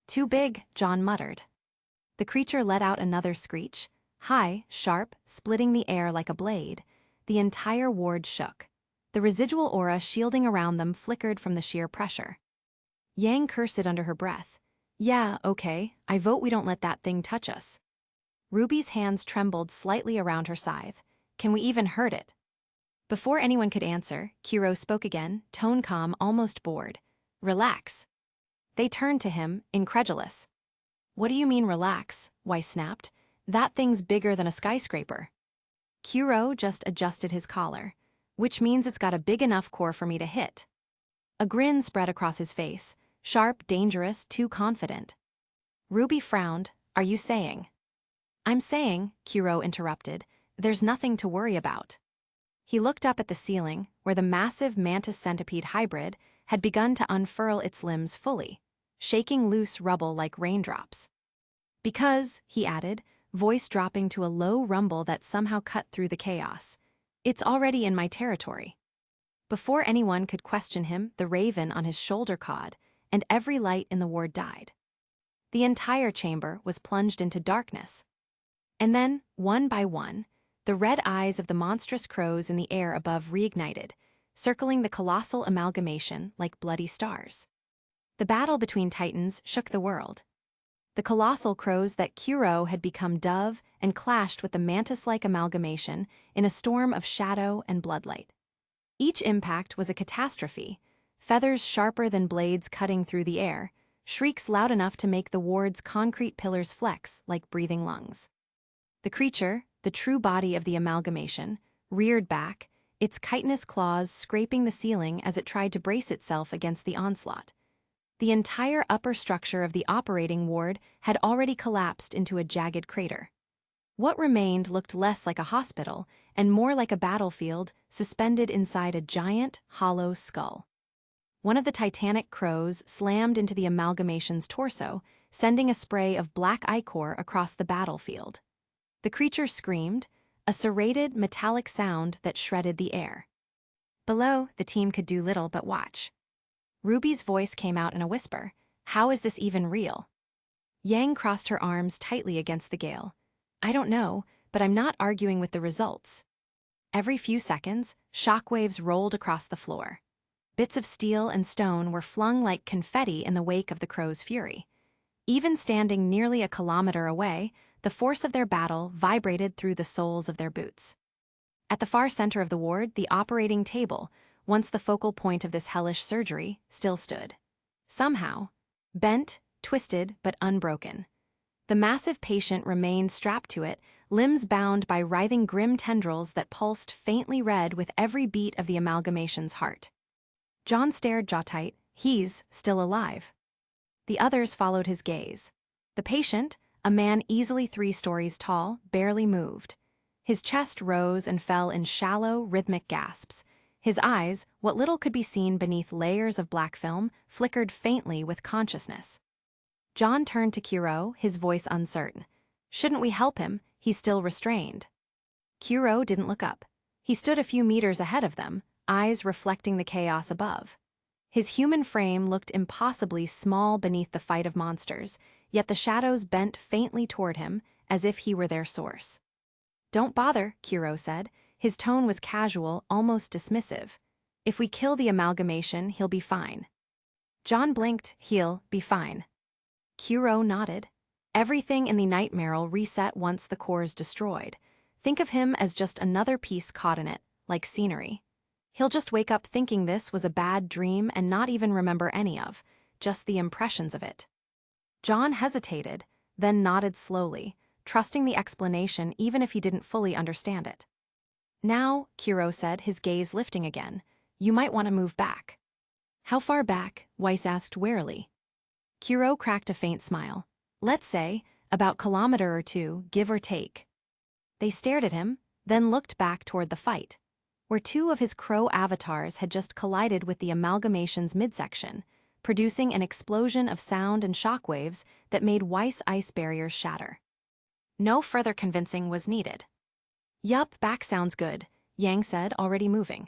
"Too big," John muttered. The creature let out another screech, high, sharp, splitting the air like a blade. The entire ward shook. The residual aura shielding around them flickered from the sheer pressure. Yang cursed under her breath. "Yeah, okay, I vote we don't let that thing touch us." Ruby's hands trembled slightly around her scythe. "Can we even hurt it?" Before anyone could answer, Kuro spoke again, tone calm, almost bored. "Relax." They turned to him, incredulous. "What do you mean relax?" Weiss snapped. "That thing's bigger than a skyscraper." Kuro just adjusted his collar. "Which means it's got a big enough core for me to hit." A grin spread across his face. Sharp, dangerous, too confident. Ruby frowned. "Are you saying?" "I'm saying," Kuro interrupted, "there's nothing to worry about." He looked up at the ceiling, where the massive mantis-centipede hybrid had begun to unfurl its limbs fully, shaking loose rubble like raindrops. "Because," he added, voice dropping to a low rumble that somehow cut through the chaos, "it's already in my territory." Before anyone could question him, the raven on his shoulder cawed, and every light in the ward died. The entire chamber was plunged into darkness. And then, one by one, The red eyes of the monstrous crows in the air above reignited, circling the colossal amalgamation like bloody stars. The battle between titans shook the world. The colossal crows that Kuro had become dove and clashed with the mantis-like amalgamation in a storm of shadow and bloodlight. Each impact was a catastrophe, feathers sharper than blades cutting through the air, shrieks loud enough to make the ward's concrete pillars flex like breathing lungs. The creature, the true body of the amalgamation, reared back, its chitinous claws scraping the ceiling as it tried to brace itself against the onslaught. The entire upper structure of the operating ward had already collapsed into a jagged crater. What remained looked less like a hospital and more like a battlefield suspended inside a giant, hollow skull. One of the titanic crows slammed into the amalgamation's torso, sending a spray of black ichor across the battlefield. The creature screamed, a serrated, metallic sound that shredded the air. Below, the team could do little but watch. Ruby's voice came out in a whisper. How is this even real? Yang crossed her arms tightly against the gale. I don't know, but I'm not arguing with the results. Every few seconds, shockwaves rolled across the floor. Bits of steel and stone were flung like confetti in the wake of the crow's fury. Even standing nearly a kilometer away, the force of their battle vibrated through the soles of their boots. At the far center of the ward, the operating table, once the focal point of this hellish surgery, still stood. Somehow, bent, twisted, but unbroken. The massive patient remained strapped to it, limbs bound by writhing grim tendrils that pulsed faintly red with every beat of the amalgamation's heart. John stared jaw-tight. He's still alive. The others followed his gaze. The patient, a man easily 3 stories tall, barely moved. His chest rose and fell in shallow, rhythmic gasps. His eyes, what little could be seen beneath layers of black film, flickered faintly with consciousness. John turned to Kuro, his voice uncertain. Shouldn't we help him? He's still restrained. Kuro didn't look up. He stood a few meters ahead of them, eyes reflecting the chaos above. His human frame looked impossibly small beneath the fight of monsters, yet the shadows bent faintly toward him, as if he were their source. Don't bother, Kuro said. His tone was casual, almost dismissive. If we kill the amalgamation, he'll be fine. John blinked. He'll be fine. Kuro nodded. Everything in the nightmare'll reset once the core's destroyed. Think of him as just another piece caught in it, like scenery. He'll just wake up thinking this was a bad dream and not even remember any of, just the impressions of it. John hesitated, then nodded slowly, trusting the explanation even if he didn't fully understand it. Now, Kuro said, his gaze lifting again, you might want to move back. How far back? Weiss asked warily. Kuro cracked a faint smile. Let's say, about kilometer or 2, give or take. They stared at him, then looked back toward the fight, where 2 of his crow avatars had just collided with the amalgamation's midsection, producing an explosion of sound and shockwaves that made Weiss ice barriers shatter. No further convincing was needed. Yup, back sounds good, Yang said, already moving.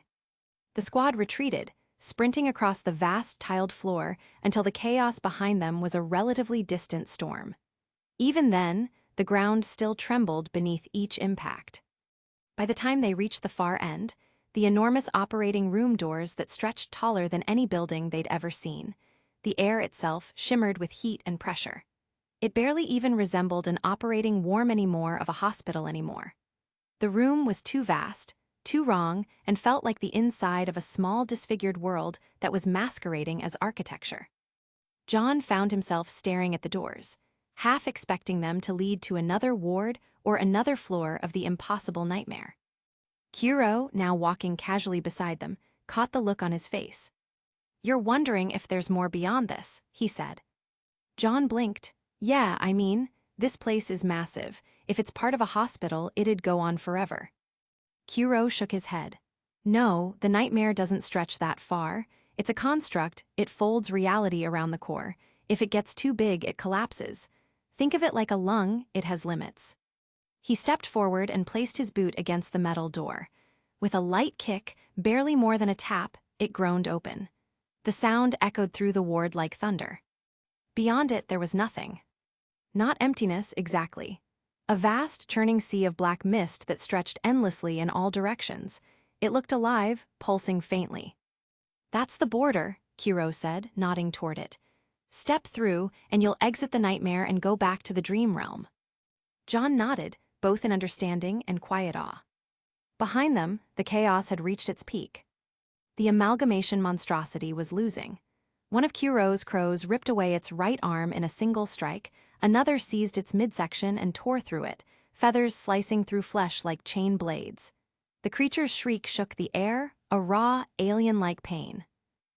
The squad retreated, sprinting across the vast tiled floor until the chaos behind them was a relatively distant storm. Even then, the ground still trembled beneath each impact. By the time they reached the far end, the enormous operating room doors that stretched taller than any building they'd ever seen, the air itself shimmered with heat and pressure. It barely even resembled an operating warm anymore of a hospital anymore. The room was too vast, too wrong, and felt like the inside of a small disfigured world that was masquerading as architecture. John found himself staring at the doors, half expecting them to lead to another ward or another floor of the impossible nightmare. Kuro, now walking casually beside them, caught the look on his face. You're wondering if there's more beyond this, he said. John blinked. Yeah, I mean, this place is massive. If it's part of a hospital, it'd go on forever. Kuro shook his head. No, the nightmare doesn't stretch that far. It's a construct, it folds reality around the core. If it gets too big, it collapses. Think of it like a lung, it has limits. He stepped forward and placed his boot against the metal door. With a light kick, barely more than a tap, it groaned open. The sound echoed through the ward like thunder. Beyond it, there was nothing. Not emptiness, exactly. A vast, churning sea of black mist that stretched endlessly in all directions. It looked alive, pulsing faintly. "That's the border," Kiro said, nodding toward it. "Step through, and you'll exit the nightmare and go back to the dream realm." John nodded, both in understanding and quiet awe. Behind them, the chaos had reached its peak. The amalgamation monstrosity was losing. One of Kiro's crows ripped away its right arm in a single strike, another seized its midsection and tore through it, feathers slicing through flesh like chain blades. The creature's shriek shook the air, a raw, alien-like pain.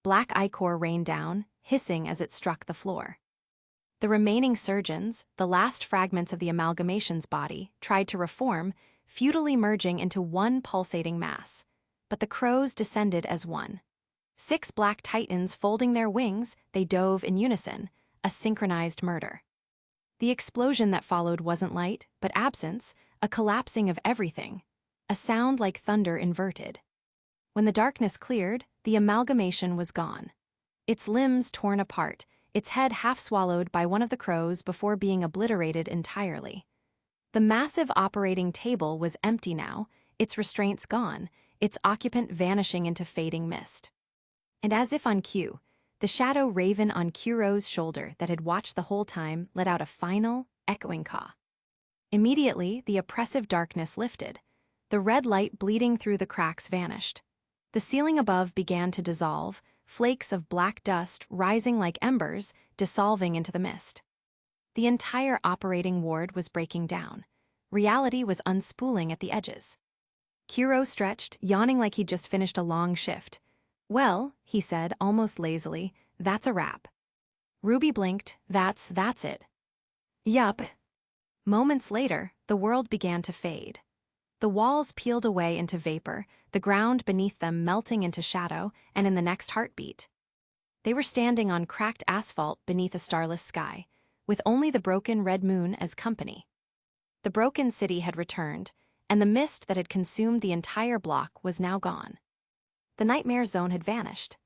Black ichor rained down, hissing as it struck the floor. The remaining surgeons, the last fragments of the amalgamation's body, tried to reform, futilely merging into one pulsating mass. But the crows descended as one. 6 black titans folding their wings, they dove in unison, a synchronized murder. The explosion that followed wasn't light, but absence, a collapsing of everything, a sound like thunder inverted. When the darkness cleared, the amalgamation was gone. Its limbs torn apart, its head half swallowed by one of the crows before being obliterated entirely. The massive operating table was empty now, its restraints gone, its occupant vanishing into fading mist. And as if on cue, the shadow raven on Kiro's shoulder that had watched the whole time let out a final, echoing caw. Immediately, the oppressive darkness lifted. The red light bleeding through the cracks vanished. The ceiling above began to dissolve, flakes of black dust rising like embers, dissolving into the mist. The entire operating ward was breaking down. Reality was unspooling at the edges. Kiro stretched, yawning like he'd just finished a long shift. "Well," he said, almost lazily, "that's a wrap." Ruby blinked. That's it." "Yup." Moments later, the world began to fade. The walls peeled away into vapor, the ground beneath them melting into shadow, and in the next heartbeat, they were standing on cracked asphalt beneath a starless sky, with only the broken red moon as company. The broken city had returned, and the mist that had consumed the entire block was now gone. The nightmare zone had vanished.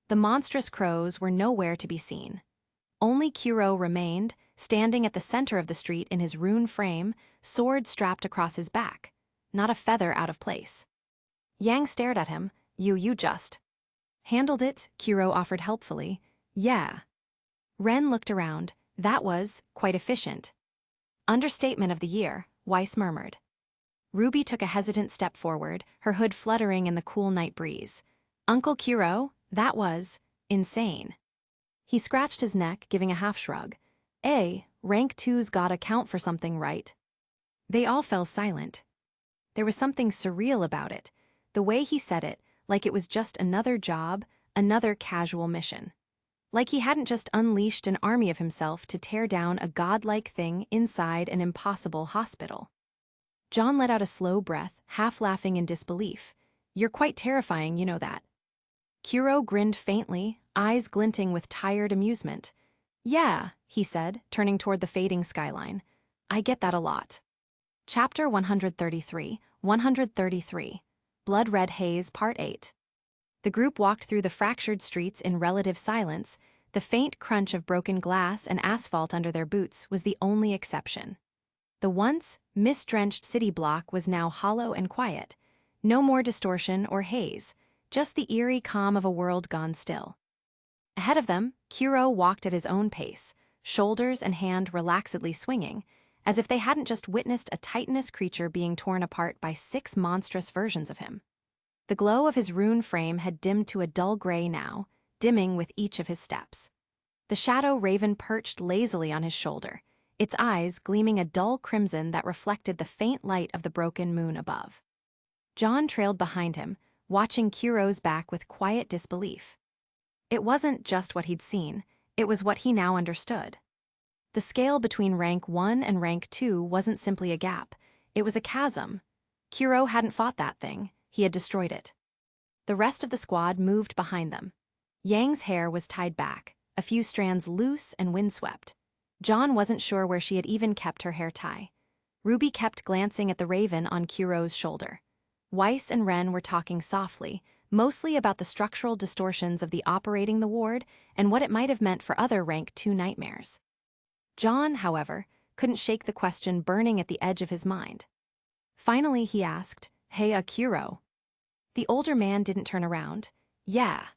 The monstrous crows were nowhere to be seen. Only Kiro remained, standing at the center of the street in his rune frame, sword strapped across his back, not a feather out of place. Yang stared at him. You just handled it," Kiro offered helpfully. "Yeah." Ren looked around. "That was quite efficient." "Understatement of the year," Weiss murmured. Ruby took a hesitant step forward, her hood fluttering in the cool night breeze. "Uncle Kiro, that was insane." He scratched his neck, giving a half shrug. Rank 2's gotta count for something, right?" They all fell silent. There was something surreal about it, the way he said it, like it was just another job, another casual mission. Like he hadn't just unleashed an army of himself to tear down a godlike thing inside an impossible hospital. John let out a slow breath, half laughing in disbelief. "You're quite terrifying, you know that." Kiro grinned faintly, eyes glinting with tired amusement. "Yeah," he said, turning toward the fading skyline. "I get that a lot." Chapter 133, Blood Red Haze, Part 8. The group walked through the fractured streets in relative silence. The faint crunch of broken glass and asphalt under their boots was the only exception. The once mist-drenched city block was now hollow and quiet. No more distortion or haze, just the eerie calm of a world gone still. Ahead of them, Kiro walked at his own pace, shoulders and hand relaxedly swinging, as if they hadn't just witnessed a titanous creature being torn apart by 6 monstrous versions of him. The glow of his rune frame had dimmed to a dull gray now, dimming with each of his steps. The shadow raven perched lazily on his shoulder, its eyes gleaming a dull crimson that reflected the faint light of the broken moon above. John trailed behind him, watching Kiro's back with quiet disbelief. It wasn't just what he'd seen, it was what he now understood. The scale between rank 1 and rank 2 wasn't simply a gap, it was a chasm. Kiro hadn't fought that thing, he had destroyed it. The rest of the squad moved behind them. Yang's hair was tied back, a few strands loose and windswept. John wasn't sure where she had even kept her hair tie. Ruby kept glancing at the raven on Kiro's shoulder. Weiss and Ren were talking softly, mostly about the structural distortions of the operating the ward and what it might have meant for other rank 2 nightmares. John, however, couldn't shake the question burning at the edge of his mind. Finally, he asked, "Hey, Kuro." The older man didn't turn around. "Yeah."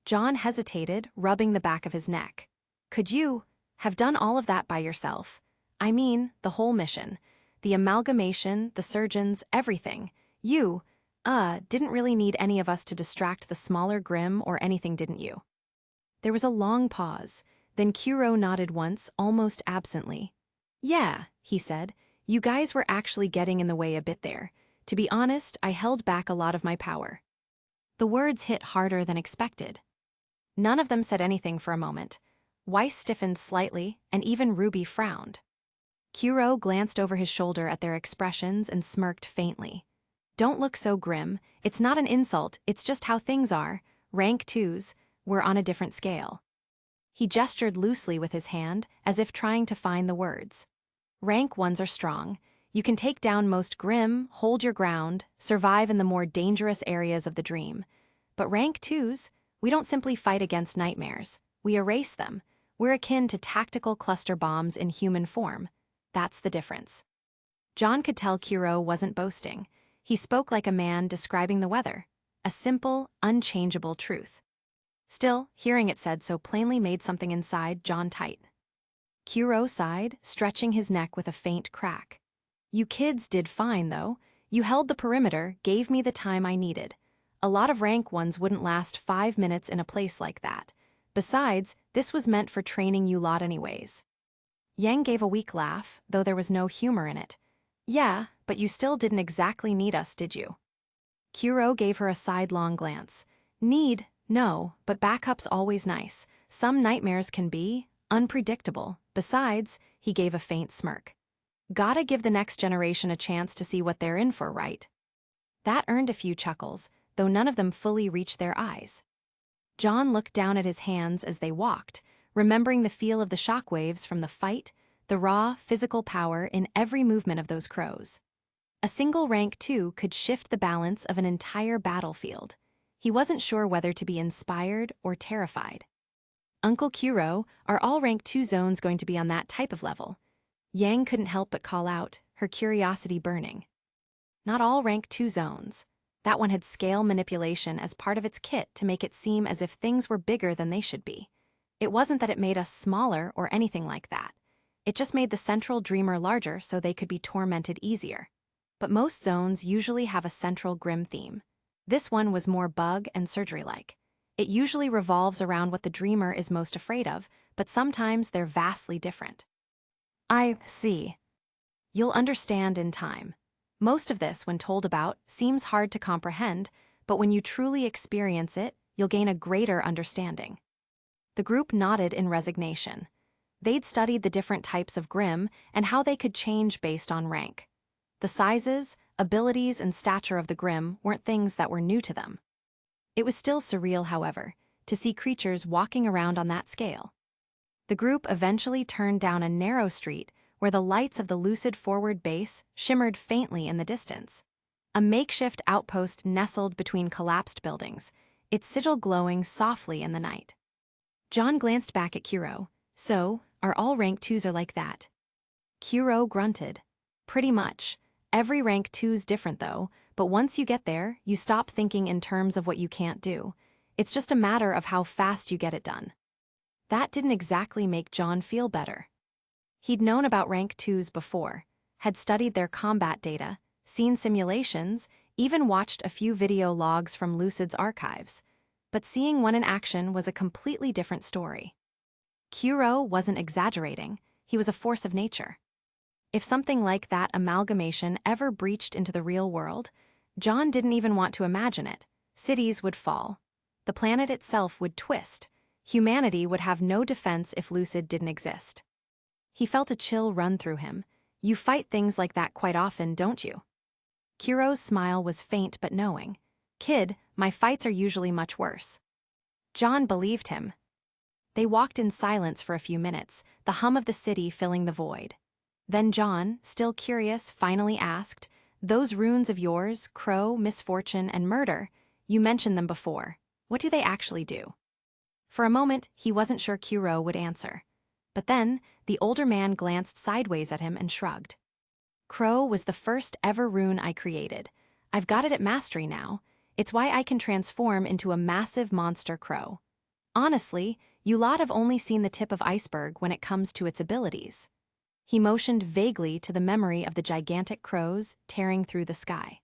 John hesitated, rubbing the back of his neck. "Could you have done all of that by yourself? I mean, the whole mission. The amalgamation, the surgeons, everything. You, didn't really need any of us to distract the smaller Grimm or anything, didn't you?" There was a long pause. Then Kuro nodded once, almost absently. "Yeah," he said. "You guys were actually getting in the way a bit there. To be honest, I held back a lot of my power." The words hit harder than expected. None of them said anything for a moment. Weiss stiffened slightly, and even Ruby frowned. Kuro glanced over his shoulder at their expressions and smirked faintly. "Don't look so grim. It's not an insult, it's just how things are. Rank 2s, we're on a different scale." He gestured loosely with his hand, as if trying to find the words. "Rank 1s are strong. You can take down most Grimm, hold your ground, survive in the more dangerous areas of the dream. But rank 2s, we don't simply fight against nightmares. We erase them. We're akin to tactical cluster bombs in human form. That's the difference." John could tell Kuro wasn't boasting. He spoke like a man describing the weather. A simple, unchangeable truth. Still, hearing it said so plainly made something inside John tight. Kuro sighed, stretching his neck with a faint crack. "You kids did fine, though. You held the perimeter, gave me the time I needed. A lot of rank 1s wouldn't last 5 minutes in a place like that. Besides, this was meant for training you lot anyways." Yang gave a weak laugh, though there was no humor in it. "Yeah, but you still didn't exactly need us, did you?" Kuro gave her a sidelong glance. "Need? No, but backup's always nice. Some nightmares can be unpredictable. Besides," he gave a faint smirk, "gotta give the next generation a chance to see what they're in for, right?" That earned a few chuckles, though none of them fully reached their eyes. John looked down at his hands as they walked, remembering the feel of the shockwaves from the fight, the raw, physical power in every movement of those crows. A single rank 2 could shift the balance of an entire battlefield. He wasn't sure whether to be inspired or terrified. "Uncle Kuro, are all rank 2 zones going to be on that type of level?" Yang couldn't help but call out, her curiosity burning. "Not all rank 2 zones." That one had scale manipulation as part of its kit to make it seem as if things were bigger than they should be. It wasn't that it made us smaller or anything like that. It just made the central dreamer larger so they could be tormented easier. But most zones usually have a central Grimm theme. This one was more bug and surgery-like. It usually revolves around what the dreamer is most afraid of, but sometimes they're vastly different. "I see. You'll understand in time. Most of this, when told about, seems hard to comprehend, but when you truly experience it, you'll gain a greater understanding." The group nodded in resignation. They'd studied the different types of Grimm and how they could change based on rank. The sizes, abilities, and stature of the Grimm weren't things that were new to them. It was still surreal, however, to see creatures walking around on that scale. The group eventually turned down a narrow street where the lights of the Lucid forward base shimmered faintly in the distance. A makeshift outpost nestled between collapsed buildings, its sigil glowing softly in the night. John glanced back at Kuro. "So, are all rank 2s are like that?" Kuro grunted. "Pretty much. Every rank 2's different though, but once you get there, you stop thinking in terms of what you can't do. It's just a matter of how fast you get it done." That didn't exactly make John feel better. He'd known about rank 2s before, had studied their combat data, seen simulations, even watched a few video logs from Lucid's archives. But seeing one in action was a completely different story. Kuro wasn't exaggerating, he was a force of nature. If something like that amalgamation ever breached into the real world, John didn't even want to imagine it. Cities would fall. The planet itself would twist. Humanity would have no defense if Lucid didn't exist. He felt a chill run through him. "You fight things like that quite often, don't you?" Kuro's smile was faint but knowing. "Kid, my fights are usually much worse." John believed him. They walked in silence for a few minutes, the hum of the city filling the void. Then John, still curious, finally asked, "Those runes of yours, Crow, Misfortune, and Murder, you mentioned them before. What do they actually do?" For a moment, he wasn't sure Kuro would answer. But then, the older man glanced sideways at him and shrugged. Crow was the first ever rune I created. I've got it at mastery now. It's why I can transform into a massive monster crow. Honestly, you lot have only seen the tip of iceberg when it comes to its abilities. He motioned vaguely to the memory of the gigantic crows tearing through the sky.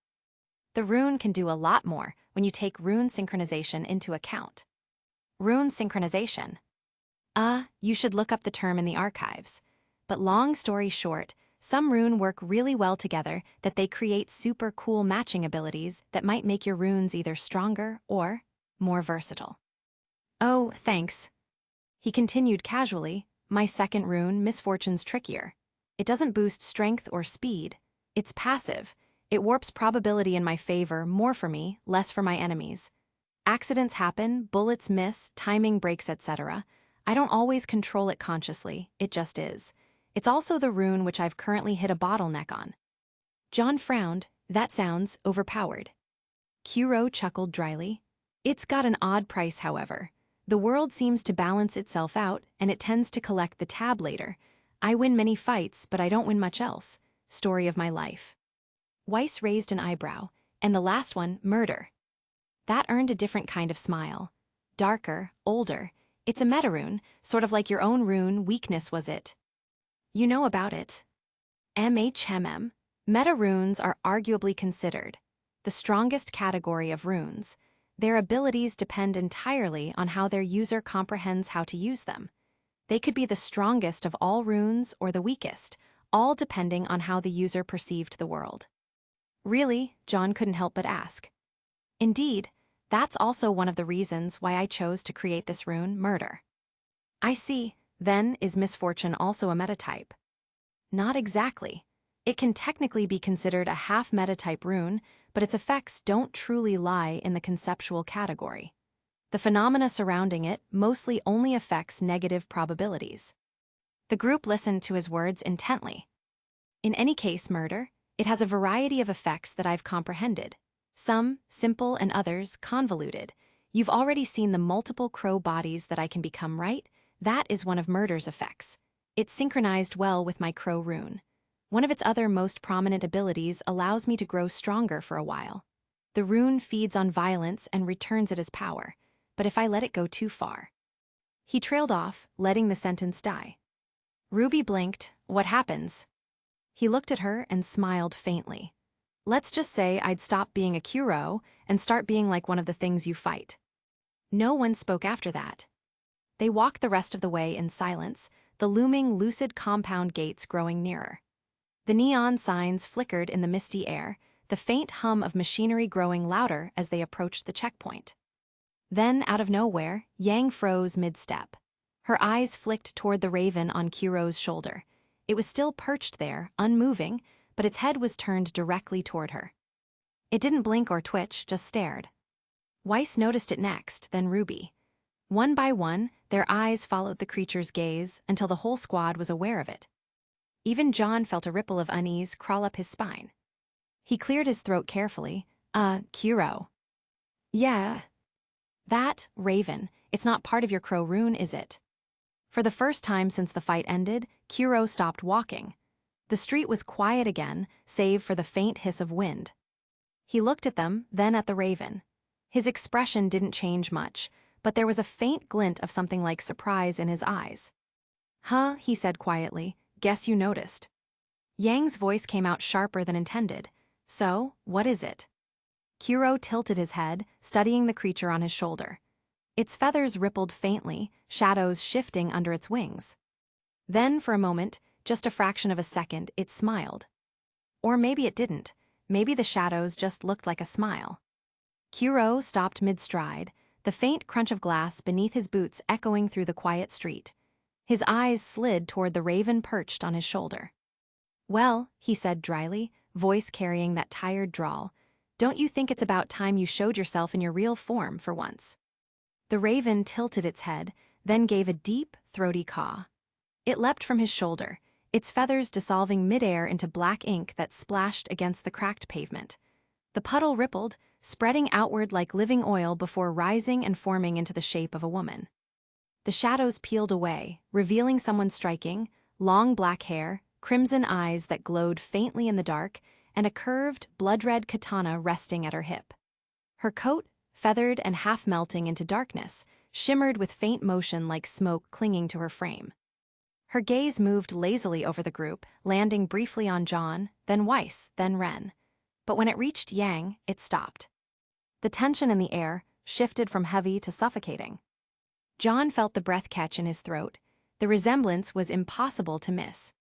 The rune can do a lot more when you take rune synchronization into account. Rune synchronization. You should look up the term in the archives. But long story short, some rune work really well together that they create super cool matching abilities that might make your runes either stronger or more versatile. Oh, thanks. He continued casually, my second rune, Misfortune's trickier. It doesn't boost strength or speed. It's passive. It warps probability in my favor, more for me, less for my enemies. Accidents happen, bullets miss, timing breaks, etc. I don't always control it consciously, it just is. It's also the rune which I've currently hit a bottleneck on. John frowned. That sounds overpowered. Kuro chuckled dryly. It's got an odd price, however. The world seems to balance itself out, and it tends to collect the tab later. I win many fights, but I don't win much else. Story of my life. Weiss raised an eyebrow, and the last one, murder. That earned a different kind of smile. Darker, older. It's a meta rune, sort of like your own rune, weakness was it. You know about it. MHMM. Meta runes are arguably considered the strongest category of runes. Their abilities depend entirely on how their user comprehends how to use them. They could be the strongest of all runes or the weakest, all depending on how the user perceived the world. Really, John couldn't help but ask. Indeed, that's also one of the reasons why I chose to create this rune, murder. I see. Then, is misfortune also a metatype? Not exactly. It can technically be considered a half metatype rune, but its effects don't truly lie in the conceptual category. The phenomena surrounding it mostly only affects negative probabilities. The group listened to his words intently. In any case, murder, it has a variety of effects that I've comprehended. Some simple and others convoluted. You've already seen the multiple crow bodies that I can become, right? That is one of murder's effects. It's synchronized well with my crow rune. One of its other most prominent abilities allows me to grow stronger for a while. The rune feeds on violence and returns it as power, but if I let it go too far. He trailed off, letting the sentence die. Ruby blinked. What happens? He looked at her and smiled faintly. Let's just say I'd stop being a Kuro and start being like one of the things you fight. No one spoke after that. They walked the rest of the way in silence, the looming Lucid compound gates growing nearer. The neon signs flickered in the misty air, the faint hum of machinery growing louder as they approached the checkpoint. Then, out of nowhere, Yang froze mid-step. Her eyes flicked toward the raven on Kuro's shoulder. It was still perched there, unmoving, but its head was turned directly toward her. It didn't blink or twitch, just stared. Weiss noticed it next, then Ruby. One by one, their eyes followed the creature's gaze until the whole squad was aware of it. Even John felt a ripple of unease crawl up his spine. He cleared his throat carefully. Kuro. Yeah. That, raven, it's not part of your crow rune, is it? For the first time since the fight ended, Kuro stopped walking. The street was quiet again, save for the faint hiss of wind. He looked at them, then at the raven. His expression didn't change much, but there was a faint glint of something like surprise in his eyes. Huh, he said quietly, guess you noticed. Yang's voice came out sharper than intended. So, what is it? Kuro tilted his head, studying the creature on his shoulder. Its feathers rippled faintly, shadows shifting under its wings. Then, for a moment, just a fraction of a second, it smiled. Or maybe it didn't. Maybe the shadows just looked like a smile. Kuro stopped mid-stride, the faint crunch of glass beneath his boots echoing through the quiet street. His eyes slid toward the raven perched on his shoulder. Well, he said dryly, voice carrying that tired drawl, don't you think it's about time you showed yourself in your real form for once? The raven tilted its head, then gave a deep, throaty caw. It leapt from his shoulder, its feathers dissolving midair into black ink that splashed against the cracked pavement. The puddle rippled, spreading outward like living oil before rising and forming into the shape of a woman. The shadows peeled away, revealing someone striking, long black hair, crimson eyes that glowed faintly in the dark, and a curved, blood-red katana resting at her hip. Her coat, feathered and half-melting into darkness, shimmered with faint motion like smoke clinging to her frame. Her gaze moved lazily over the group, landing briefly on John, then Weiss, then Ren. But when it reached Yang, it stopped. The tension in the air shifted from heavy to suffocating. John felt the breath catch in his throat. The resemblance was impossible to miss.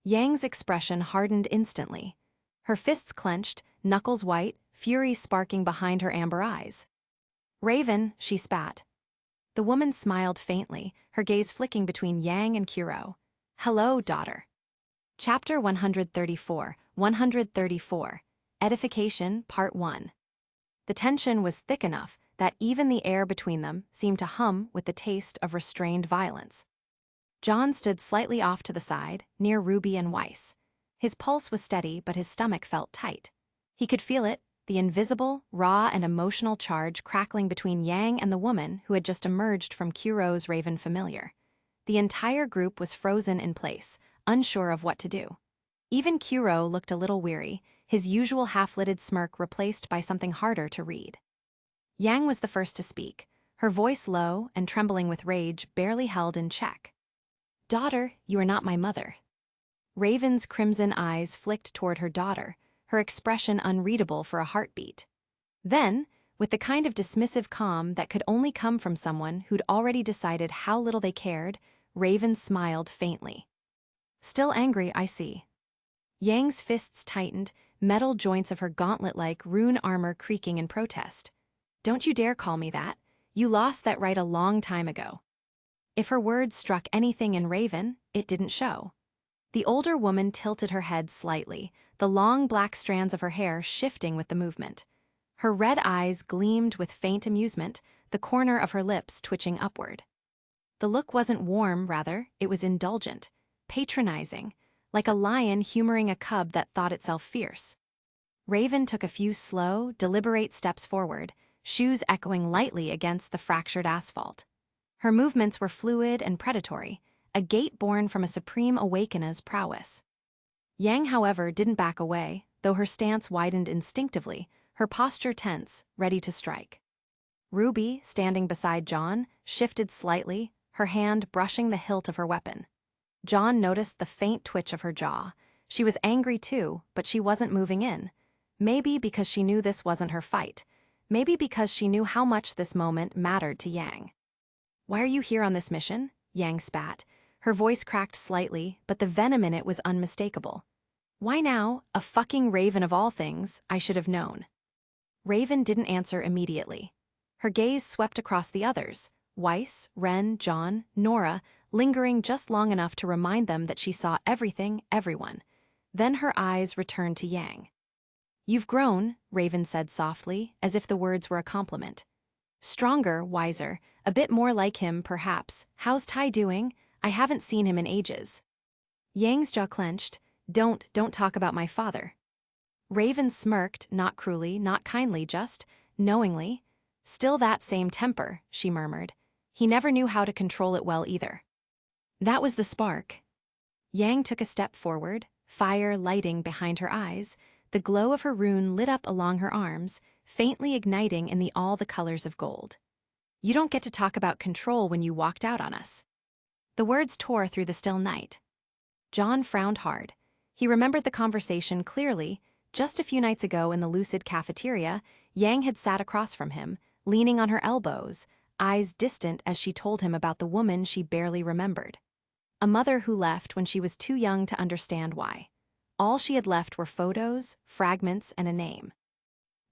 Yang's expression hardened instantly. Her fists clenched, knuckles white, fury sparking behind her amber eyes. "Raven," she spat. The woman smiled faintly, her gaze flicking between Yang and Kuro. "Hello, daughter." Chapter 134, 134, Edification, Part 1. The tension was thick enough that even the air between them seemed to hum with the taste of restrained violence. John stood slightly off to the side, near RWBY and Weiss. His pulse was steady, but his stomach felt tight. He could feel it, the invisible, raw and emotional charge crackling between Yang and the woman who had just emerged from Kuro's Raven familiar. The entire group was frozen in place, unsure of what to do. Even Kuro looked a little weary, his usual half-lidded smirk replaced by something harder to read. Yang was the first to speak, her voice low and trembling with rage barely held in check. "Daughter, you are not my mother." Raven's crimson eyes flicked toward her daughter, her expression unreadable for a heartbeat. Then, with the kind of dismissive calm that could only come from someone who'd already decided how little they cared, Raven smiled faintly. "Still angry, I see." Yang's fists tightened, metal joints of her gauntlet-like rune armor creaking in protest. "Don't you dare call me that. You lost that right a long time ago." If her words struck anything in Raven, it didn't show. The older woman tilted her head slightly, the long black strands of her hair shifting with the movement. Her red eyes gleamed with faint amusement, the corner of her lips twitching upward. The look wasn't warm, rather, it was indulgent, patronizing, like a lion humoring a cub that thought itself fierce. Raven took a few slow, deliberate steps forward, shoes echoing lightly against the fractured asphalt. Her movements were fluid and predatory, a gait born from a supreme awakener's prowess. Yang, however, didn't back away, though her stance widened instinctively, her posture tense, ready to strike. RWBY, standing beside John, shifted slightly, her hand brushing the hilt of her weapon. John noticed the faint twitch of her jaw. She was angry too, but she wasn't moving in. Maybe because she knew this wasn't her fight. Maybe because she knew how much this moment mattered to Yang. "Why are you here on this mission?" Yang spat. Her voice cracked slightly, but the venom in it was unmistakable. "Why now? A fucking Raven of all things, I should have known." Raven didn't answer immediately. Her gaze swept across the others, Weiss, Ren, John, Nora, lingering just long enough to remind them that she saw everything, everyone. Then her eyes returned to Yang. "You've grown," Raven said softly, as if the words were a compliment. "Stronger, wiser, a bit more like him, perhaps. How's Tai doing? I haven't seen him in ages." Yang's jaw clenched. Don't talk about my father." Raven smirked, not cruelly, not kindly, just knowingly. "Still that same temper," she murmured. "He never knew how to control it well either." That was the spark. Yang took a step forward, fire lighting behind her eyes. The glow of her rune lit up along her arms, faintly igniting in all the colors of gold. "You don't get to talk about control when you walked out on us." The words tore through the still night. John frowned hard. He remembered the conversation clearly. Just a few nights ago in the Lucid cafeteria, Yang had sat across from him, leaning on her elbows, eyes distant as she told him about the woman she barely remembered. A mother who left when she was too young to understand why. All she had left were photos, fragments, and a name.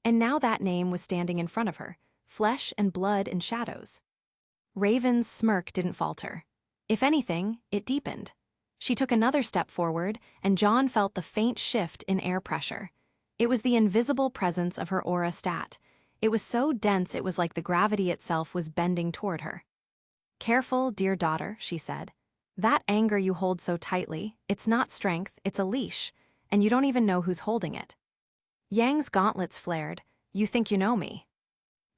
And now that name was standing in front of her, flesh and blood in shadows. Raven's smirk didn't falter. If anything, it deepened. She took another step forward, and John felt the faint shift in air pressure. It was the invisible presence of her aura stat. It was so dense it was like the gravity itself was bending toward her. "Careful, dear daughter," she said. "That anger you hold so tightly, it's not strength, it's a leash, and you don't even know who's holding it." Yang's gauntlets flared. "You think you know me."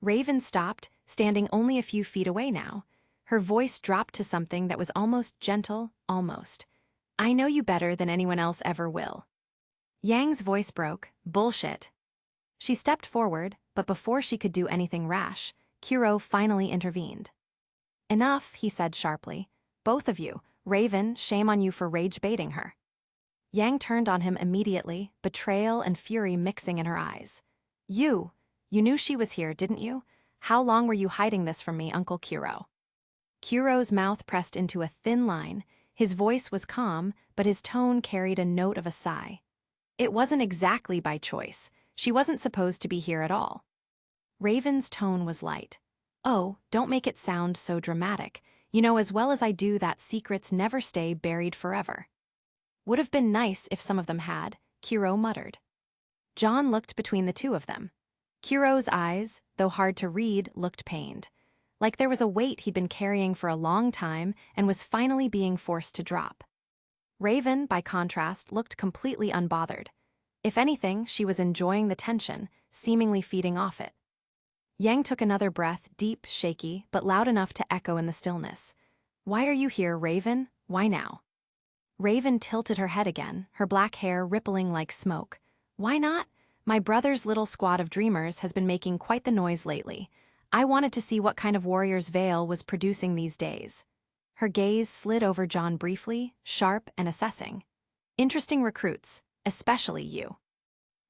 Raven stopped, standing only a few feet away now. Her voice dropped to something that was almost gentle, almost. I know you better than anyone else ever will. Yang's voice broke. Bullshit. She stepped forward, but before she could do anything rash, Kuro finally intervened. Enough, he said sharply. Both of you. Raven, shame on you for rage-baiting her. Yang turned on him immediately, betrayal and fury mixing in her eyes. You knew she was here, didn't you? How long were you hiding this from me, Uncle Kuro? Kuro's mouth pressed into a thin line. His voice was calm, but his tone carried a note of a sigh. It wasn't exactly by choice. She wasn't supposed to be here at all. Raven's tone was light. Oh, don't make it sound so dramatic. You know as well as I do that secrets never stay buried forever. Would have been nice if some of them had, Kuro muttered. John looked between the two of them. Kuro's eyes, though hard to read, looked pained. Like there was a weight he'd been carrying for a long time and was finally being forced to drop. Raven, by contrast, looked completely unbothered. If anything, she was enjoying the tension, seemingly feeding off it. Yang took another breath, deep, shaky, but loud enough to echo in the stillness. Why are you here, Raven? Why now? Raven tilted her head again, her black hair rippling like smoke. Why not? My brother's little squad of dreamers has been making quite the noise lately. I wanted to see what kind of warriors Vale was producing these days. Her gaze slid over John briefly, sharp and assessing. Interesting recruits, especially you.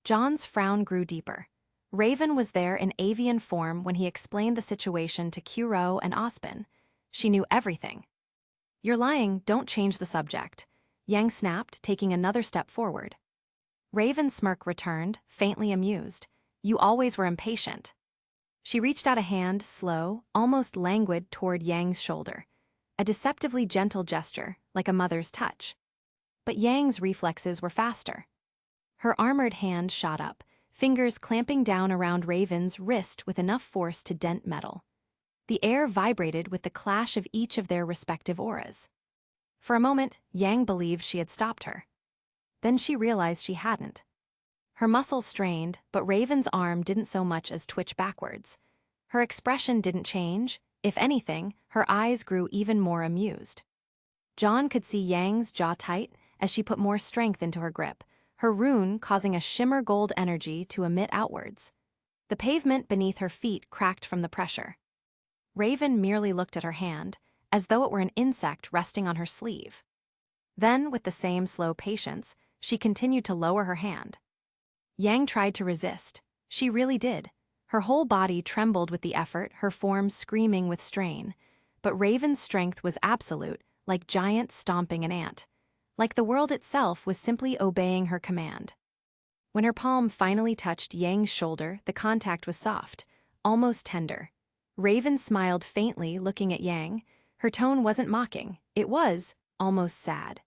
John's frown grew deeper. Raven was there in avian form when he explained the situation to Kuro and Ospen. She knew everything. You're lying, don't change the subject. Yang snapped, taking another step forward. Raven's smirk returned, faintly amused. You always were impatient. She reached out a hand, slow, almost languid, toward Yang's shoulder. A deceptively gentle gesture, like a mother's touch. But Yang's reflexes were faster. Her armored hand shot up, fingers clamping down around Raven's wrist with enough force to dent metal. The air vibrated with the clash of each of their respective auras. For a moment, Yang believed she had stopped her. Then she realized she hadn't. Her muscles strained, but Raven's arm didn't so much as twitch backwards. Her expression didn't change. If anything, her eyes grew even more amused. John could see Yang's jaw tight as she put more strength into her grip, her rune causing a shimmer gold energy to emit outwards. The pavement beneath her feet cracked from the pressure. Raven merely looked at her hand, as though it were an insect resting on her sleeve. Then, with the same slow patience, she continued to lower her hand. Yang tried to resist. She really did. Her whole body trembled with the effort, her form screaming with strain. But Raven's strength was absolute, like giants stomping an ant. Like the world itself was simply obeying her command. When her palm finally touched Yang's shoulder, the contact was soft, almost tender. Raven smiled faintly, looking at Yang. Her tone wasn't mocking, it was almost sad.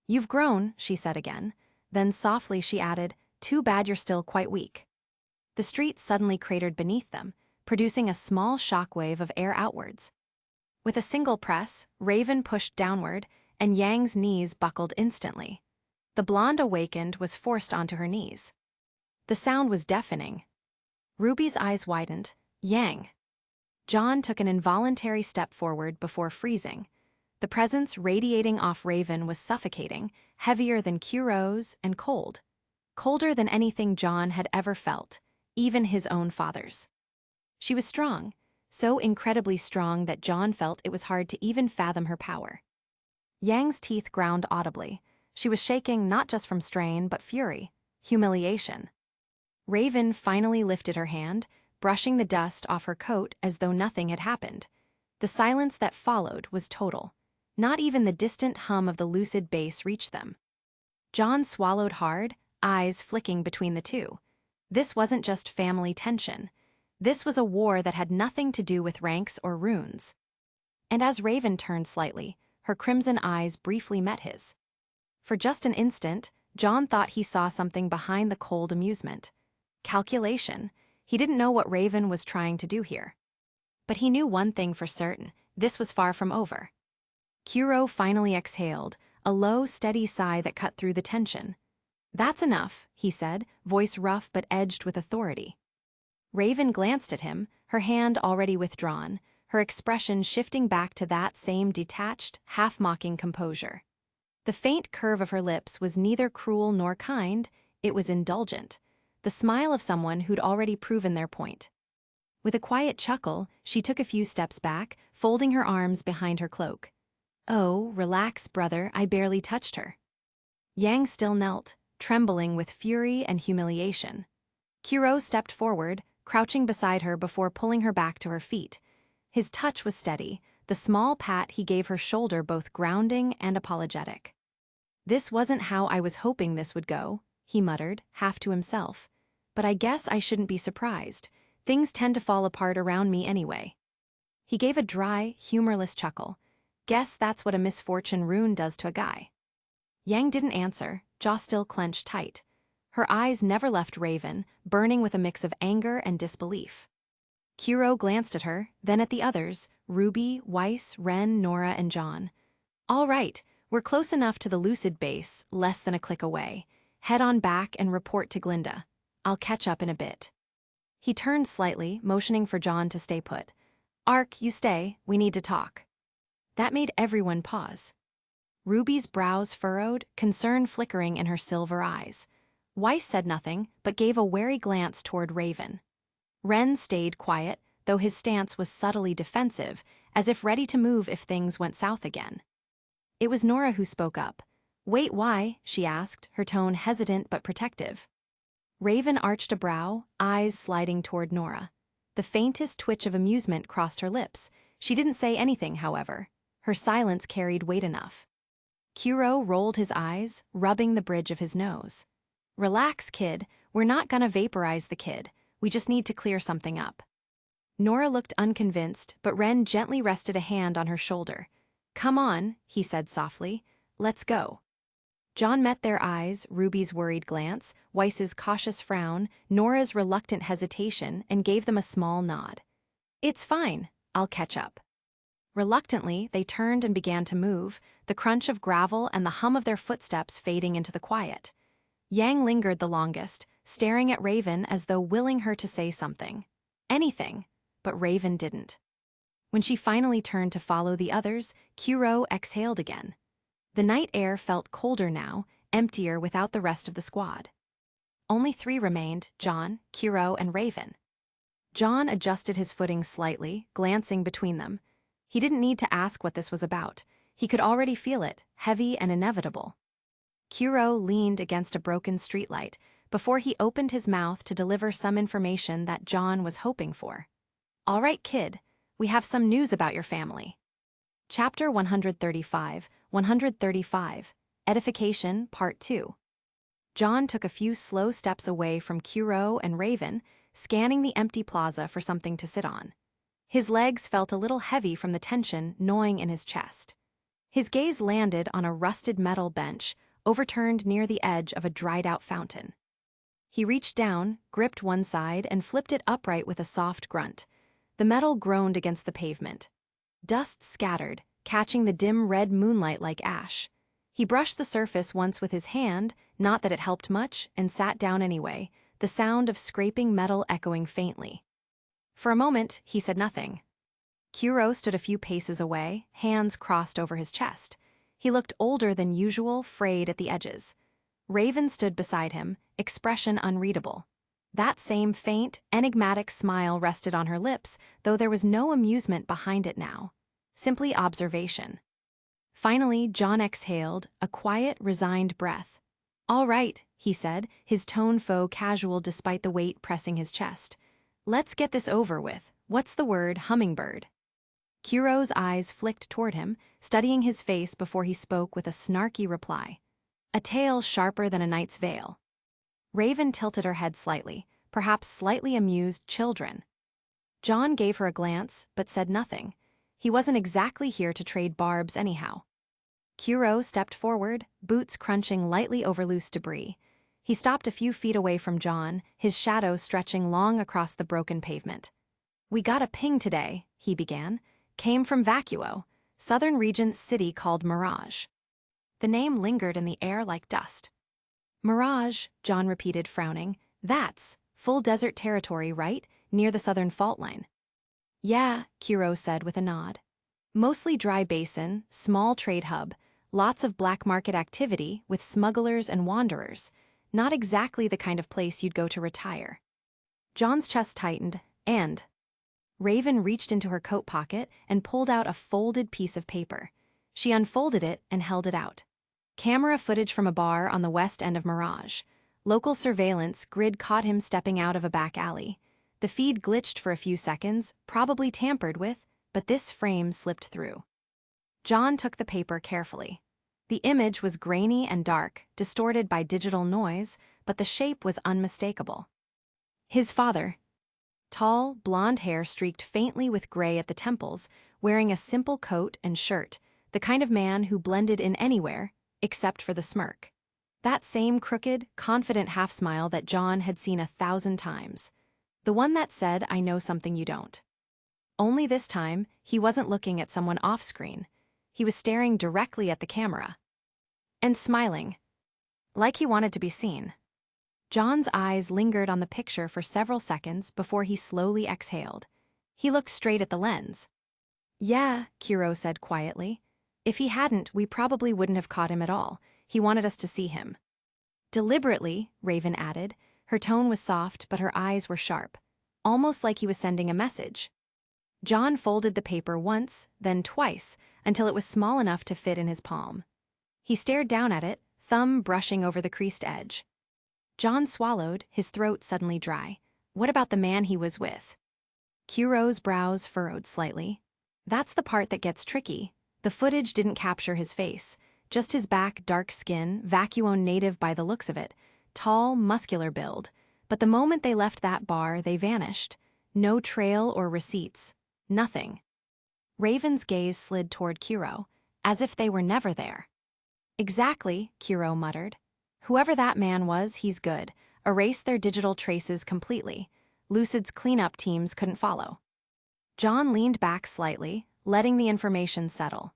You've grown, she said again. Then softly she added, too bad you're still quite weak. The street suddenly cratered beneath them, producing a small shockwave of air outwards. With a single press, Raven pushed downward, and Yang's knees buckled instantly. The blonde awakened, was forced onto her knees. The sound was deafening. Ruby's eyes widened. Yang. John took an involuntary step forward before freezing. The presence radiating off Raven was suffocating, heavier than Kuro's, and cold. Colder than anything John had ever felt, even his own father's. She was strong, so incredibly strong that John felt it was hard to even fathom her power. Yang's teeth ground audibly. She was shaking not just from strain but fury, humiliation. Raven finally lifted her hand, brushing the dust off her coat as though nothing had happened. The silence that followed was total. Not even the distant hum of the Lucid bass reached them. John swallowed hard, eyes flicking between the two. This wasn't just family tension. This was a war that had nothing to do with ranks or runes. And as Raven turned slightly, her crimson eyes briefly met his. For just an instant, John thought he saw something behind the cold amusement. Calculation. He didn't know what Raven was trying to do here. But he knew one thing for certain, this was far from over. Kuro finally exhaled, a low, steady sigh that cut through the tension. That's enough, he said, voice rough but edged with authority. Raven glanced at him, her hand already withdrawn, her expression shifting back to that same detached, half-mocking composure. The faint curve of her lips was neither cruel nor kind, it was indulgent, the smile of someone who'd already proven their point. With a quiet chuckle, she took a few steps back, folding her arms behind her cloak. "Oh, relax, brother, I barely touched her." Yang still knelt, trembling with fury and humiliation. Kuro stepped forward, crouching beside her before pulling her back to her feet. His touch was steady, the small pat he gave her shoulder both grounding and apologetic. "This wasn't how I was hoping this would go," he muttered, half to himself. "But I guess I shouldn't be surprised. Things tend to fall apart around me anyway." He gave a dry, humorless chuckle. "Guess that's what a misfortune rune does to a guy." Yang didn't answer, jaw still clenched tight. Her eyes never left Raven, burning with a mix of anger and disbelief. Kuro glanced at her, then at the others, Ruby, Weiss, Ren, Nora, and John. "All right, we're close enough to the Lucid base, less than a click away. Head on back and report to Glinda. I'll catch up in a bit." He turned slightly, motioning for John to stay put. "Ark, you stay, we need to talk." That made everyone pause. Ruby's brows furrowed, concern flickering in her silver eyes. Weiss said nothing, but gave a wary glance toward Raven. Ren stayed quiet, though his stance was subtly defensive, as if ready to move if things went south again. It was Nora who spoke up. "Wait, why?" she asked, her tone hesitant but protective. Raven arched a brow, eyes sliding toward Nora. The faintest twitch of amusement crossed her lips. She didn't say anything, however. Her silence carried weight enough. Kuro rolled his eyes, rubbing the bridge of his nose. "Relax, kid. We're not gonna vaporize the kid. We just need to clear something up." Nora looked unconvinced, but Ren gently rested a hand on her shoulder. "Come on," he said softly. "Let's go." John met their eyes, Ruby's worried glance, Weiss's cautious frown, Nora's reluctant hesitation, and gave them a small nod. "It's fine. I'll catch up." Reluctantly, they turned and began to move, the crunch of gravel and the hum of their footsteps fading into the quiet. Yang lingered the longest, staring at Raven as though willing her to say something. Anything, but Raven didn't. When she finally turned to follow the others, Kuro exhaled again. The night air felt colder now, emptier without the rest of the squad. Only 3 remained, John, Kuro, and Raven. John adjusted his footing slightly, glancing between them. He didn't need to ask what this was about. He could already feel it, heavy and inevitable. Kuro leaned against a broken streetlight before he opened his mouth to deliver some information that John was hoping for. "All right, kid, we have some news about your family." Chapter 135, Edification, Part 2. John took a few slow steps away from Kuro and Raven, scanning the empty plaza for something to sit on. His legs felt a little heavy from the tension gnawing in his chest. His gaze landed on a rusted metal bench, overturned near the edge of a dried-out fountain. He reached down, gripped one side, and flipped it upright with a soft grunt. The metal groaned against the pavement. Dust scattered, catching the dim red moonlight like ash. He brushed the surface once with his hand, not that it helped much, and sat down anyway, the sound of scraping metal echoing faintly. For a moment, he said nothing. Kuro stood a few paces away, hands crossed over his chest. He looked older than usual, frayed at the edges. Raven stood beside him, expression unreadable. That same faint, enigmatic smile rested on her lips, though there was no amusement behind it now. Simply observation. Finally, John exhaled, a quiet, resigned breath. "All right," he said, his tone faux casual despite the weight pressing his chest. "Let's get this over with. What's the word, hummingbird?" Kuro's eyes flicked toward him, studying his face before he spoke with a snarky reply. "A tail sharper than a knight's veil." Raven tilted her head slightly, perhaps slightly amused children. John gave her a glance, but said nothing. He wasn't exactly here to trade barbs anyhow. Kuro stepped forward, boots crunching lightly over loose debris. He stopped a few feet away from John, his shadow stretching long across the broken pavement. "We got a ping today," he began. "Came from Vacuo, southern region's city called Mirage." The name lingered in the air like dust. "Mirage," John repeated, frowning. "That's full desert territory, right? Near the southern fault line." Yeah, Kiro said with a nod. Mostly dry basin, small trade hub, lots of black market activity with smugglers and wanderers. Not exactly the kind of place you'd go to retire. John's chest tightened, and Raven reached into her coat pocket and pulled out a folded piece of paper. She unfolded it and held it out. Camera footage from a bar on the west end of Mirage. Local surveillance grid caught him stepping out of a back alley. The feed glitched for a few seconds, probably tampered with, but this frame slipped through. John took the paper carefully. The image was grainy and dark, distorted by digital noise, but the shape was unmistakable. His father. Tall, blonde hair streaked faintly with gray at the temples, wearing a simple coat and shirt, the kind of man who blended in anywhere, except for the smirk. That same crooked, confident half-smile that John had seen 1,000 times. The one that said, "I know something you don't." Only this time, he wasn't looking at someone off-screen. He was staring directly at the camera. And smiling. Like he wanted to be seen. John's eyes lingered on the picture for several seconds before he slowly exhaled. He looked straight at the lens. Yeah, Kiro said quietly. If he hadn't, we probably wouldn't have caught him at all. He wanted us to see him. Deliberately, Raven added. Her tone was soft, but her eyes were sharp. Almost like he was sending a message. John folded the paper once, then twice, until it was small enough to fit in his palm. He stared down at it, thumb brushing over the creased edge. John swallowed, his throat suddenly dry. What about the man he was with? Kiro's brows furrowed slightly. That's the part that gets tricky. The footage didn't capture his face, just his back, dark skin, Vacuone native by the looks of it, tall, muscular build. But the moment they left that bar, they vanished. No trail or receipts. Nothing. Raven's gaze slid toward Kiro, as if they were never there. Exactly, Kiro muttered. Whoever that man was, he's good. Erase their digital traces completely. Lucid's cleanup teams couldn't follow. John leaned back slightly, letting the information settle.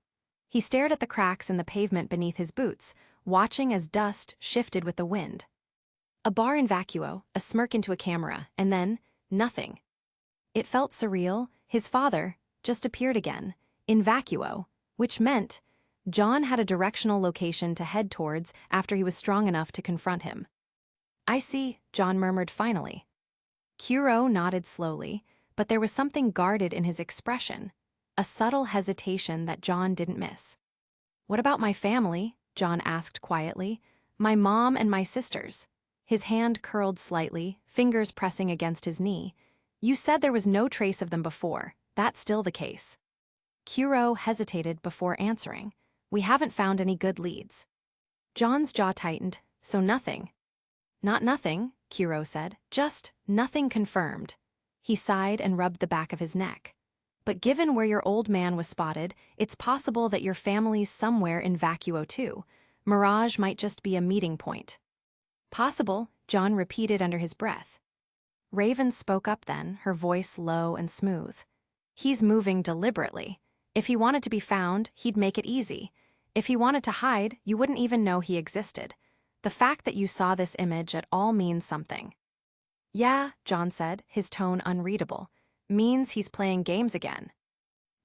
He stared at the cracks in the pavement beneath his boots, watching as dust shifted with the wind. A bar in vacuo, a smirk into a camera, and then, nothing. It felt surreal. His father just appeared again, in vacuo, which meant John had a directional location to head towards after he was strong enough to confront him. I see, John murmured finally. Kiro nodded slowly, but there was something guarded in his expression, a subtle hesitation that John didn't miss. What about my family? John asked quietly. My mom and my sisters. His hand curled slightly, fingers pressing against his knee. You said there was no trace of them before. That's still the case. Kiro hesitated before answering. We haven't found any good leads. John's jaw tightened, so nothing. Not nothing, Kiro said, just nothing confirmed. He sighed and rubbed the back of his neck. But given where your old man was spotted, it's possible that your family's somewhere in vacuo too. Mirage might just be a meeting point. Possible, John repeated under his breath. Raven spoke up then, her voice low and smooth. He's moving deliberately. If he wanted to be found, he'd make it easy. If he wanted to hide, you wouldn't even know he existed. The fact that you saw this image at all means something. Yeah, John said, his tone unreadable. Means he's playing games again.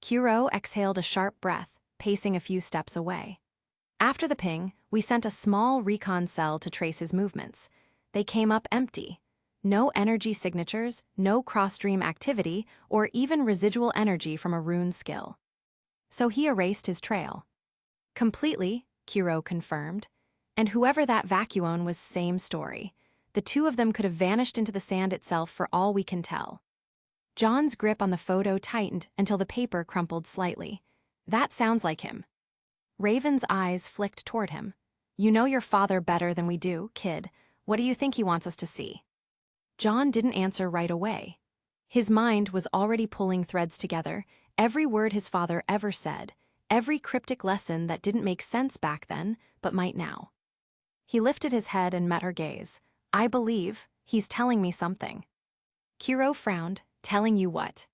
Kiro exhaled a sharp breath, pacing a few steps away. After the ping, we sent a small recon cell to trace his movements. They came up empty. No energy signatures, no cross-stream activity, or even residual energy from a rune skill. So he erased his trail. Completely, Kiro confirmed. And whoever that Vacuone was, same story. The two of them could have vanished into the sand itself for all we can tell. John's grip on the photo tightened until the paper crumpled slightly. That sounds like him. Raven's eyes flicked toward him. You know your father better than we do, kid. What do you think he wants us to see? John didn't answer right away. His mind was already pulling threads together, every word his father ever said, every cryptic lesson that didn't make sense back then, but might now. He lifted his head and met her gaze. I believe he's telling me something. Kiro frowned. Telling you what?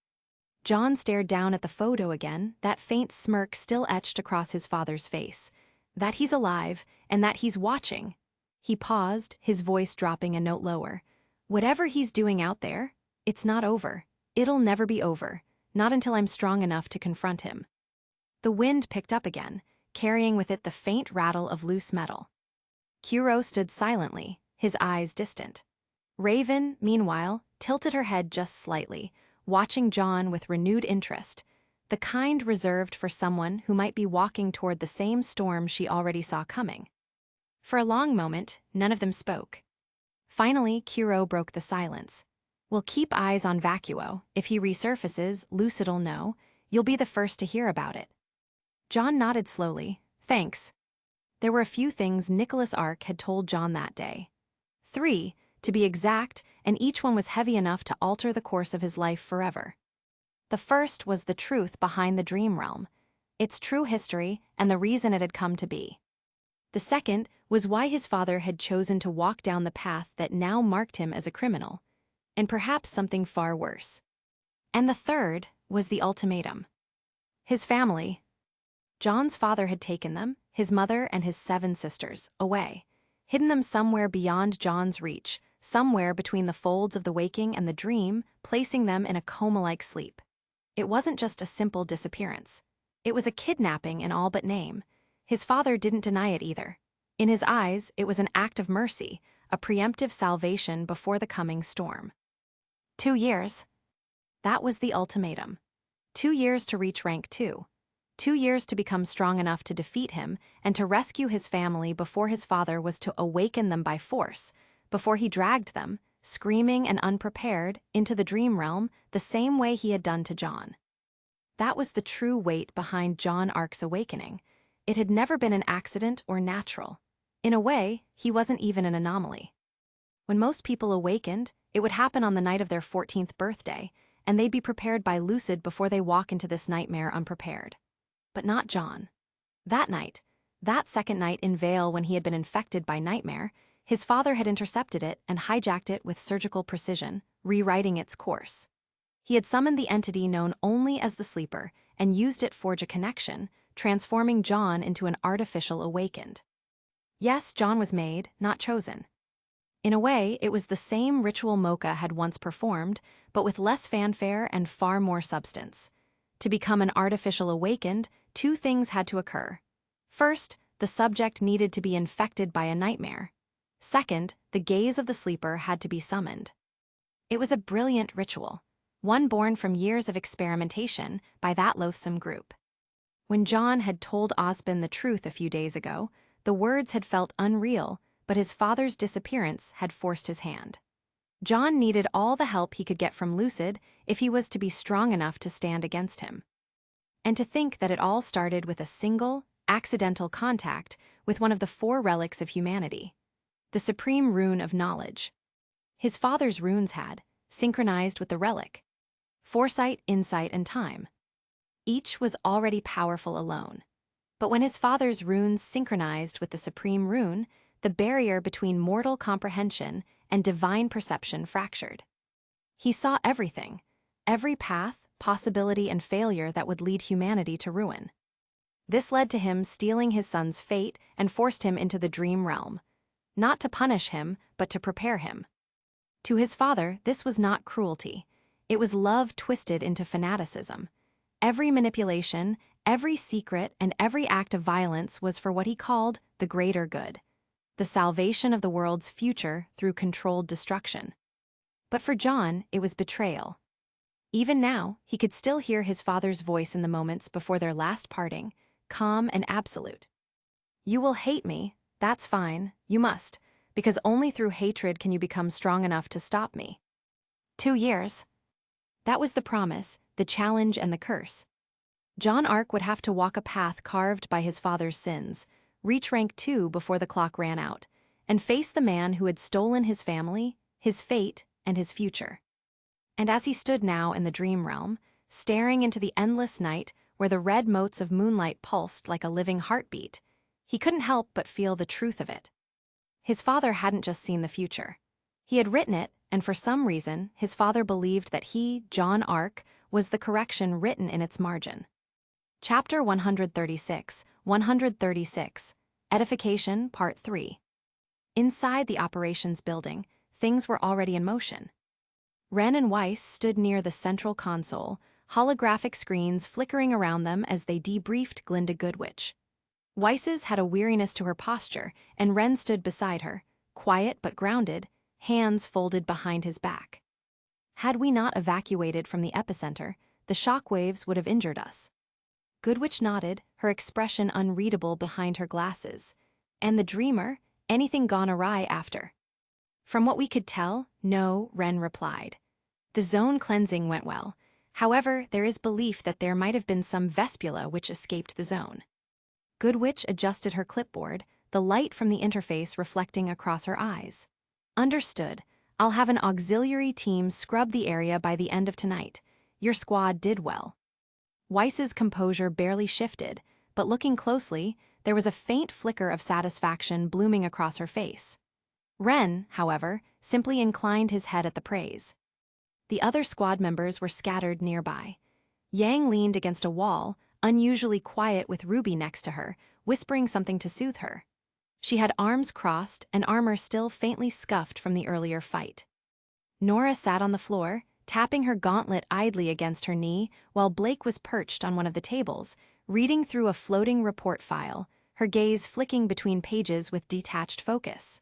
John stared down at the photo again, that faint smirk still etched across his father's face. That he's alive, and that he's watching. He paused, his voice dropping a note lower. Whatever he's doing out there, it's not over. It'll never be over. not until I'm strong enough to confront him. The wind picked up again, carrying with it the faint rattle of loose metal. Kuro stood silently, his eyes distant. Raven, meanwhile, tilted her head just slightly, watching John with renewed interest, the kind reserved for someone who might be walking toward the same storm she already saw coming. For a long moment, none of them spoke. Finally, Kuro broke the silence. "We'll keep eyes on Vacuo. If he resurfaces, Lucid'll know. You'll be the first to hear about it." John nodded slowly. "Thanks." There were a few things Nicholas Ark had told John that day. 3, to be exact, and each one was heavy enough to alter the course of his life forever. The first was the truth behind the dream realm, its true history, and the reason it had come to be. The second was why his father had chosen to walk down the path that now marked him as a criminal, and perhaps something far worse. And the third was the ultimatum. His family. John's father had taken them, his mother and his 7 sisters, away, hidden them somewhere beyond John's reach, somewhere between the folds of the waking and the dream, placing them in a coma-like sleep. It wasn't just a simple disappearance. It was a kidnapping in all but name. His father didn't deny it either. In his eyes, it was an act of mercy, a preemptive salvation before the coming storm. 2 years. That was the ultimatum. 2 years to reach rank 2. 2 years to become strong enough to defeat him and to rescue his family before his father was to awaken them by force, before he dragged them, screaming and unprepared, into the dream realm the same way he had done to John. That was the true weight behind John Ark's awakening. It had never been an accident or natural. In a way, he wasn't even an anomaly. When most people awakened, it would happen on the night of their 14th birthday, and they'd be prepared by Lucid before they walk into this nightmare unprepared. But not John. That night, that second night in Vale when he had been infected by nightmare, his father had intercepted it and hijacked it with surgical precision, rewriting its course. He had summoned the entity known only as the Sleeper and used it to forge a connection, transforming John into an artificial awakened. Yes, John was made, not chosen. In a way, it was the same ritual Mocha had once performed, but with less fanfare and far more substance. To become an artificial awakened, 2 things had to occur. First, the subject needed to be infected by a nightmare. Second, the gaze of the Sleeper had to be summoned. It was a brilliant ritual, one born from years of experimentation by that loathsome group. When John had told Osbin the truth a few days ago, the words had felt unreal, but his father's disappearance had forced his hand. John needed all the help he could get from Lucid if he was to be strong enough to stand against him. And to think that it all started with a single, accidental contact with one of the 4 relics of humanity, the supreme rune of knowledge. His father's runes had, synchronized with the relic, foresight, insight, and time. Each was already powerful alone. But when his father's runes synchronized with the supreme rune, the barrier between mortal comprehension and divine perception fractured. He saw everything, every path, possibility, and failure that would lead humanity to ruin. This led to him stealing his son's fate and forced him into the dream realm, not to punish him, but to prepare him. To his father, this was not cruelty. It was love twisted into fanaticism. Every manipulation, every secret, and every act of violence was for what he called the greater good, the salvation of the world's future through controlled destruction. But for John, it was betrayal. Even now, he could still hear his father's voice in the moments before their last parting, calm and absolute. "You will hate me. That's fine. You must, because only through hatred can you become strong enough to stop me." 2 years. That was the promise, the challenge, and the curse. John Ark would have to walk a path carved by his father's sins, reach rank 2 before the clock ran out, and face the man who had stolen his family, his fate, and his future. And as he stood now in the dream realm, staring into the endless night where the red motes of moonlight pulsed like a living heartbeat, he couldn't help but feel the truth of it. His father hadn't just seen the future. He had written it, and for some reason, his father believed that he, John Ark, was the correction written in its margin. Chapter 136, 136, Edification, Part 3. Inside the operations building, things were already in motion. Wren and Weiss stood near the central console, holographic screens flickering around them as they debriefed Glinda Goodwitch. Weiss's had a weariness to her posture, and Wren stood beside her, quiet but grounded, hands folded behind his back. Had we not evacuated from the epicenter, the shock waves would have injured us. Goodwitch nodded, her expression unreadable behind her glasses. And the dreamer, anything gone awry after? From what we could tell, no, Wren replied. The zone cleansing went well. However, there is belief that there might have been some Vespula which escaped the zone. Goodwitch adjusted her clipboard, the light from the interface reflecting across her eyes. Understood. I'll have an auxiliary team scrub the area by the end of tonight. Your squad did well. Weiss's composure barely shifted, but looking closely, there was a faint flicker of satisfaction blooming across her face. Wren, however, simply inclined his head at the praise. The other squad members were scattered nearby. Yang leaned against a wall, unusually quiet with RWBY next to her, whispering something to soothe her. She had arms crossed and armor still faintly scuffed from the earlier fight. Nora sat on the floor, tapping her gauntlet idly against her knee, while Blake was perched on one of the tables, reading through a floating report file, her gaze flicking between pages with detached focus.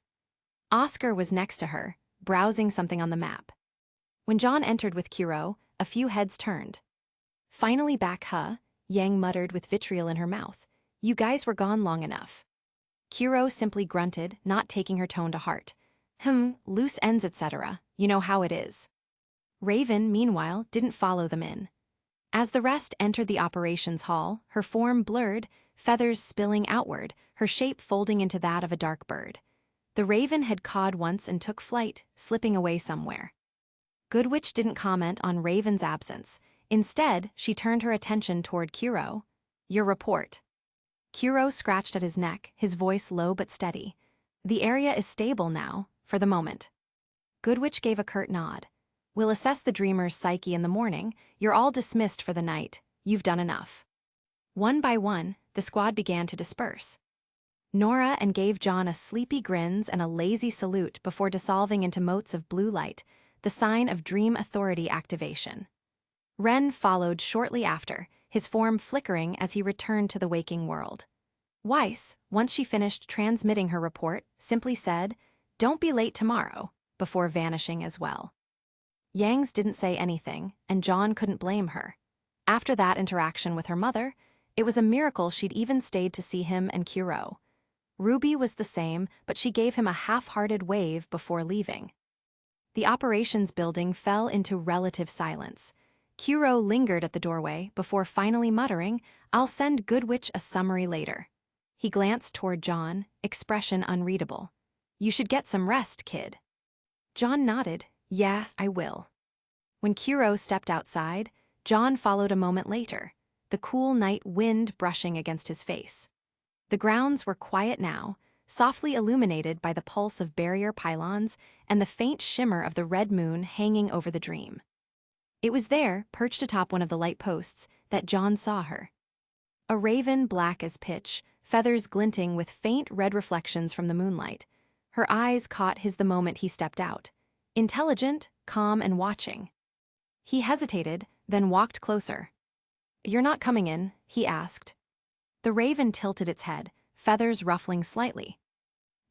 Oscar was next to her, browsing something on the map. When John entered with Kiro, a few heads turned. Finally back, huh? Yang muttered with vitriol in her mouth. You guys were gone long enough. Kiro simply grunted, not taking her tone to heart. Loose ends, etc. You know how it is. Raven, meanwhile, didn't follow them in. As the rest entered the operations hall, her form blurred, feathers spilling outward, her shape folding into that of a dark bird. The Raven had cawed once and took flight, slipping away somewhere. Goodwitch didn't comment on Raven's absence. Instead, she turned her attention toward Kiro. Your report. Kiro scratched at his neck, his voice low but steady. The area is stable now, for the moment. Goodwitch gave a curt nod. We'll assess the dreamer's psyche in the morning. You're all dismissed for the night. You've done enough. One by one, the squad began to disperse. Nora and gave John a sleepy grins and a lazy salute before dissolving into motes of blue light, the sign of dream authority activation. Wren followed shortly after, his form flickering as he returned to the waking world. Weiss, once she finished transmitting her report, simply said, "Don't be late tomorrow," before vanishing as well. Yangs didn't say anything, and John couldn't blame her. After that interaction with her mother, it was a miracle she'd even stayed to see him and Kiro. RWBY was the same, but she gave him a half-hearted wave before leaving. The operations building fell into relative silence. Kiro lingered at the doorway before finally muttering, "I'll send Goodwitch a summary later." He glanced toward John, expression unreadable. "You should get some rest, kid." John nodded. "Yes, I will." When Kiro stepped outside, John followed a moment later, the cool night wind brushing against his face. The grounds were quiet now, softly illuminated by the pulse of barrier pylons and the faint shimmer of the red moon hanging over the dream. It was there, perched atop one of the light posts, that John saw her. A raven black as pitch, feathers glinting with faint red reflections from the moonlight. Her eyes caught his the moment he stepped out. Intelligent, calm, and watching. He hesitated, then walked closer. "You're not coming in?" he asked. The raven tilted its head, feathers ruffling slightly.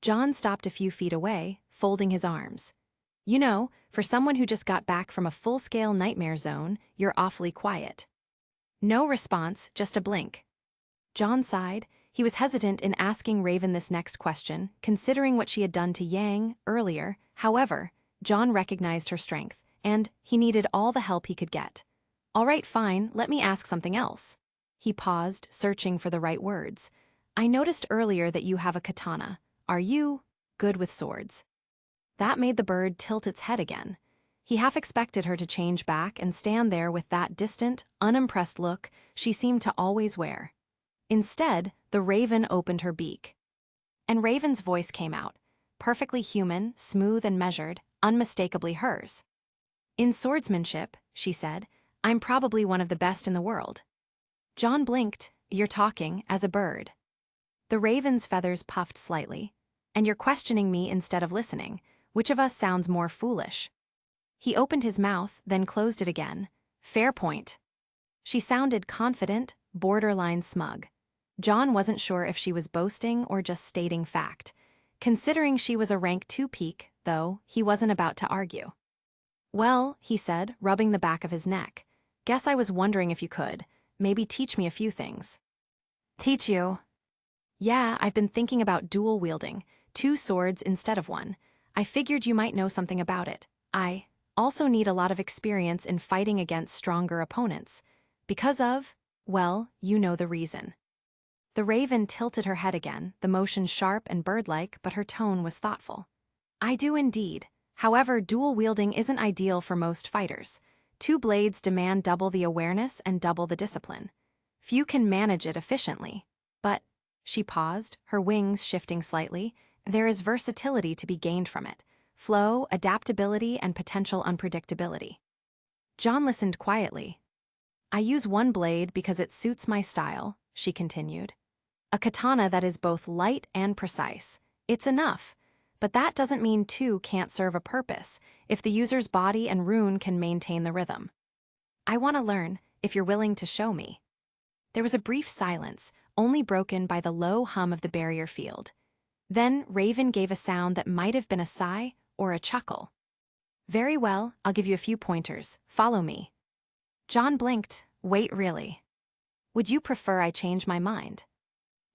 John stopped a few feet away, folding his arms. "You know, for someone who just got back from a full-scale nightmare zone, you're awfully quiet." No response, just a blink. John sighed. He was hesitant in asking Raven this next question, considering what she had done to Yang earlier. However, John recognized her strength, and he needed all the help he could get. "All right, fine, let me ask something else." He paused, searching for the right words. "I noticed earlier that you have a katana. Are you good with swords?" That made the bird tilt its head again. He half expected her to change back and stand there with that distant, unimpressed look she seemed to always wear. Instead, the raven opened her beak. And Raven's voice came out, perfectly human, smooth and measured, unmistakably hers. "In swordsmanship," she said, "I'm probably one of the best in the world." John blinked. "You're talking as a bird." The raven's feathers puffed slightly. "And you're questioning me instead of listening. Which of us sounds more foolish?" He opened his mouth, then closed it again. "Fair point." She sounded confident, borderline smug. John wasn't sure if she was boasting or just stating fact. Considering she was a rank 2 peak, though, he wasn't about to argue. "Well," he said, rubbing the back of his neck, "guess I was wondering if you could, maybe teach me a few things." "Teach you?" "Yeah, I've been thinking about dual wielding, 2 swords instead of 1. I figured you might know something about it. I also need a lot of experience in fighting against stronger opponents. Because of, well, you know the reason." The raven tilted her head again, the motion sharp and bird-like, but her tone was thoughtful. "I do indeed. However, dual wielding isn't ideal for most fighters. 2 blades demand double the awareness and double the discipline. Few can manage it efficiently. But," she paused, her wings shifting slightly, "there is versatility to be gained from it. Flow, adaptability, and potential unpredictability." John listened quietly. "I use 1 blade because it suits my style," she continued. "A katana that is both light and precise. It's enough. But that doesn't mean 2 can't serve a purpose, if the user's body and rune can maintain the rhythm. I want to learn, if you're willing to show me." There was a brief silence, only broken by the low hum of the barrier field. Then Raven gave a sound that might have been a sigh or a chuckle. "Very well, I'll give you a few pointers. Follow me." John blinked. "Wait, really? Would you prefer I change my mind?"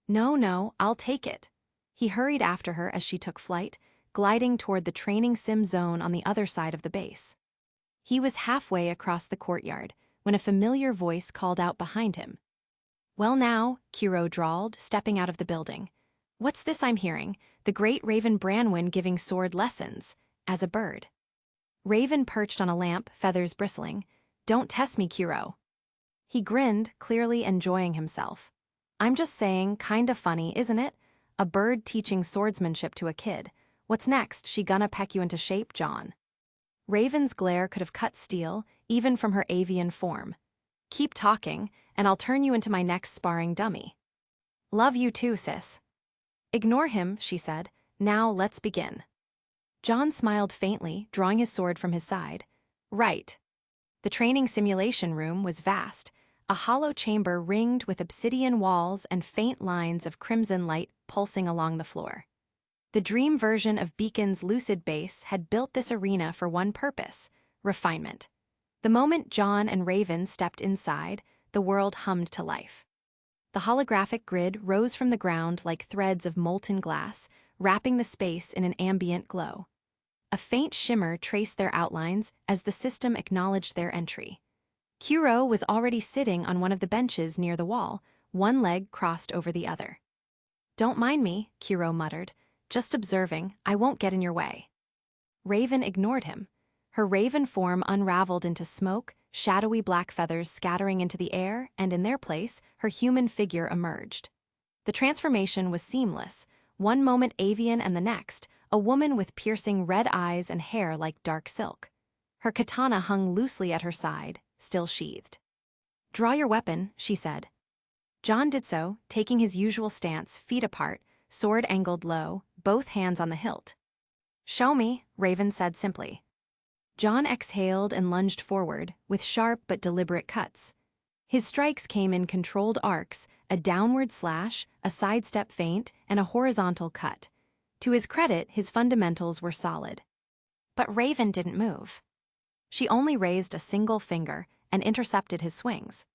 No, I'll take it." He hurried after her as she took flight, gliding toward the training sim zone on the other side of the base. He was halfway across the courtyard when a familiar voice called out behind him. "Well now," Kiro drawled, stepping out of the building. "What's this I'm hearing? The great Raven Branwyn giving sword lessons, as a bird." Raven perched on a lamp, feathers bristling. "Don't test me, Kiro." He grinned, clearly enjoying himself. "I'm just saying, kinda funny, isn't it? A bird teaching swordsmanship to a kid. What's next? She gonna peck you into shape, John?" Raven's glare could have cut steel, even from her avian form. "Keep talking, and I'll turn you into my next sparring dummy." "Love you too, sis." "Ignore him," she said. "Now let's begin." John smiled faintly, drawing his sword from his side. "Right." The training simulation room was vast, a hollow chamber ringed with obsidian walls and faint lines of crimson light pulsing along the floor. The dream version of Beacon's Lucid base had built this arena for one purpose: refinement. The moment John and Raven stepped inside, the world hummed to life. The holographic grid rose from the ground like threads of molten glass, wrapping the space in an ambient glow. A faint shimmer traced their outlines as the system acknowledged their entry. Kuro was already sitting on one of the benches near the wall, one leg crossed over the other. "Don't mind me," Kuro muttered. "Just observing, I won't get in your way." Raven ignored him. Her raven form unraveled into smoke, shadowy black feathers scattering into the air, and in their place, her human figure emerged. The transformation was seamless, one moment avian and the next, a woman with piercing red eyes and hair like dark silk. Her katana hung loosely at her side, still sheathed. "Draw your weapon," she said. John did so, taking his usual stance, feet apart, sword angled low, both hands on the hilt. "Show me," Raven said simply. John exhaled and lunged forward, with sharp but deliberate cuts. His strikes came in controlled arcs, a downward slash, a sidestep feint, and a horizontal cut. To his credit, his fundamentals were solid. But Raven didn't move. She only raised a single finger and intercepted his swings.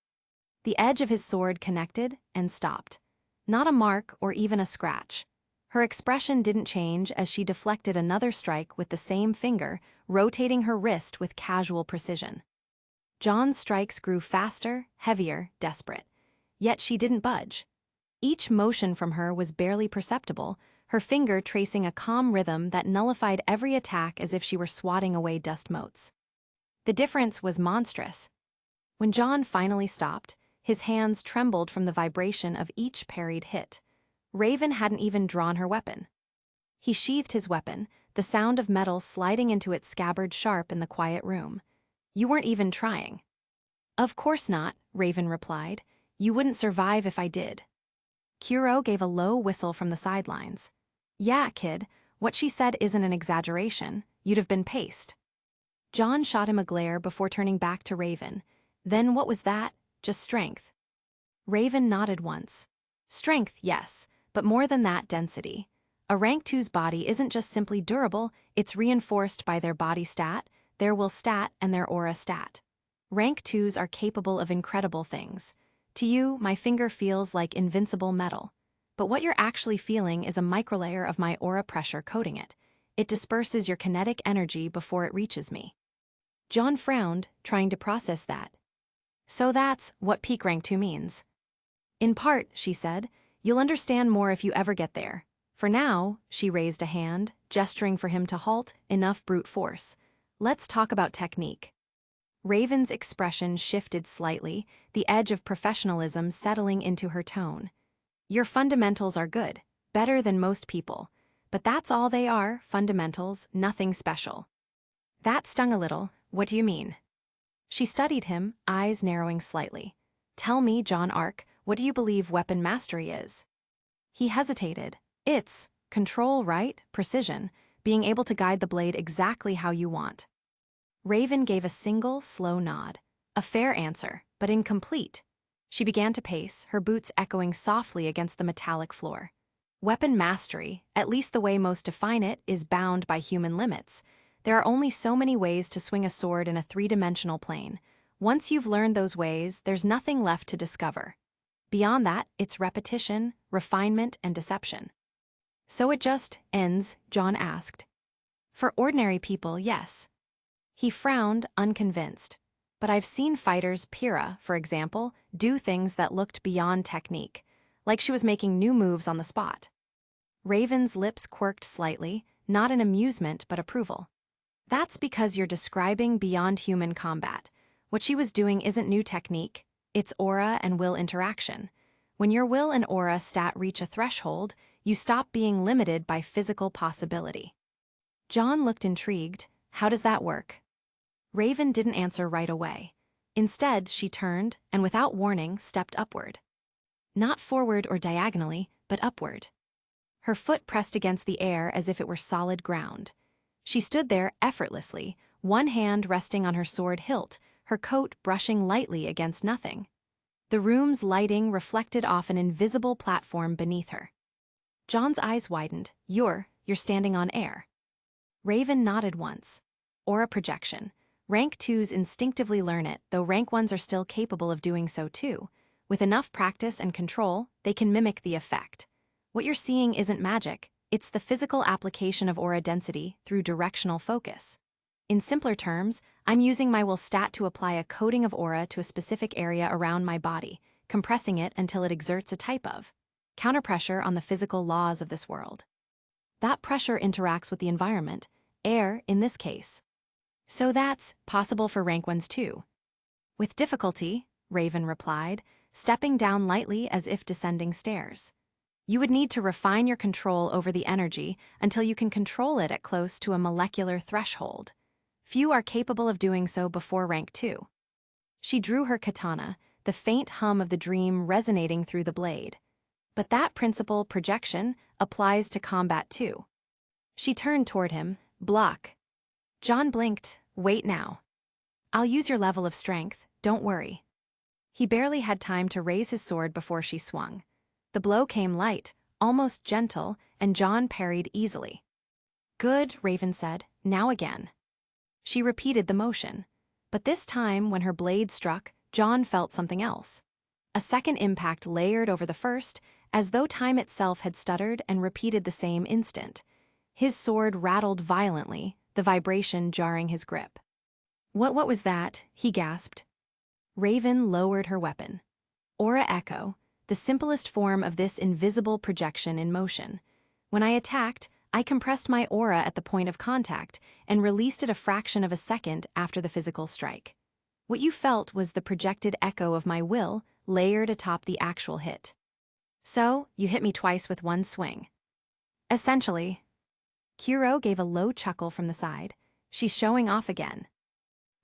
The edge of his sword connected and stopped. Not a mark or even a scratch. Her expression didn't change as she deflected another strike with the same finger, rotating her wrist with casual precision. John's strikes grew faster, heavier, desperate. Yet she didn't budge. Each motion from her was barely perceptible, her finger tracing a calm rhythm that nullified every attack as if she were swatting away dust motes. The difference was monstrous. When John finally stopped, his hands trembled from the vibration of each parried hit. Raven hadn't even drawn her weapon. He sheathed his weapon, the sound of metal sliding into its scabbard sharp in the quiet room. "You weren't even trying." "Of course not," Raven replied. "You wouldn't survive if I did." Kuro gave a low whistle from the sidelines. "Yeah, kid, what she said isn't an exaggeration. You'd have been paced." John shot him a glare before turning back to Raven. "Then what was that? just strength. Raven nodded once. Strength, yes, but more than that, density. A rank 2's body isn't just simply durable, it's reinforced by their body stat, their will stat, and their aura stat. Rank 2's are capable of incredible things. To you, my finger feels like invincible metal. But what you're actually feeling is a microlayer of my aura pressure coating it. It disperses your kinetic energy before it reaches me. John frowned, trying to process that. So that's what peak rank 2 means. In part, she said, you'll understand more if you ever get there. For now, she raised a hand, gesturing for him to halt, enough brute force. Let's talk about technique. Raven's expression shifted slightly, the edge of professionalism settling into her tone. Your fundamentals are good, better than most people. But that's all they are, fundamentals, nothing special. That stung a little. What do you mean? She studied him, eyes narrowing slightly. Tell me, John Ark, what do you believe weapon mastery is? He hesitated. It's control, right? Precision, being able to guide the blade exactly how you want. Raven gave a single, slow nod. A fair answer, but incomplete. She began to pace, her boots echoing softly against the metallic floor. Weapon mastery, at least the way most define it, is bound by human limits. There are only so many ways to swing a sword in a three-dimensional plane. Once you've learned those ways, there's nothing left to discover. Beyond that, it's repetition, refinement, and deception. So it just ends, John asked. For ordinary people, yes. He frowned, unconvinced. But I've seen fighters, Pyrrha, for example, do things that looked beyond technique, like she was making new moves on the spot. Raven's lips quirked slightly, not in amusement but approval. That's because you're describing beyond human combat. What she was doing isn't new technique, it's aura and will interaction. When your will and aura stat reach a threshold, you stop being limited by physical possibility. John looked intrigued. How does that work? Raven didn't answer right away. Instead, she turned and without warning stepped upward. Not forward or diagonally, but upward. Her foot pressed against the air as if it were solid ground. She stood there effortlessly, one hand resting on her sword hilt, her coat brushing lightly against nothing. The room's lighting reflected off an invisible platform beneath her. John's eyes widened. You're standing on air. Raven nodded once. Aura projection. Rank 2's instinctively learn it, though rank 1's are still capable of doing so too. With enough practice and control, they can mimic the effect. What you're seeing isn't magic, it's the physical application of aura density through directional focus. In simpler terms, I'm using my will stat to apply a coating of aura to a specific area around my body, compressing it until it exerts a type of counterpressure on the physical laws of this world. That pressure interacts with the environment, air in this case. So that's possible for rank 1's too. With difficulty, Raven replied, stepping down lightly as if descending stairs. You would need to refine your control over the energy until you can control it at close to a molecular threshold. Few are capable of doing so before rank 2. She drew her katana, the faint hum of the dream resonating through the blade. But that principle, projection, applies to combat too. She turned toward him. Block. John blinked. Wait now. I'll use your level of strength, don't worry. He barely had time to raise his sword before she swung. The blow came light, almost gentle, and John parried easily. Good, Raven said. Now again. She repeated the motion. But this time, when her blade struck, John felt something else. A second impact layered over the first, as though time itself had stuttered and repeated the same instant. His sword rattled violently, the vibration jarring his grip. What was that? He gasped. Raven lowered her weapon. Aura echo, the simplest form of this invisible projection in motion. When I attacked, I compressed my aura at the point of contact and released it a fraction of a second after the physical strike. What you felt was the projected echo of my will layered atop the actual hit. So, you hit me twice with one swing. Essentially. Kuro gave a low chuckle from the side. She's showing off again.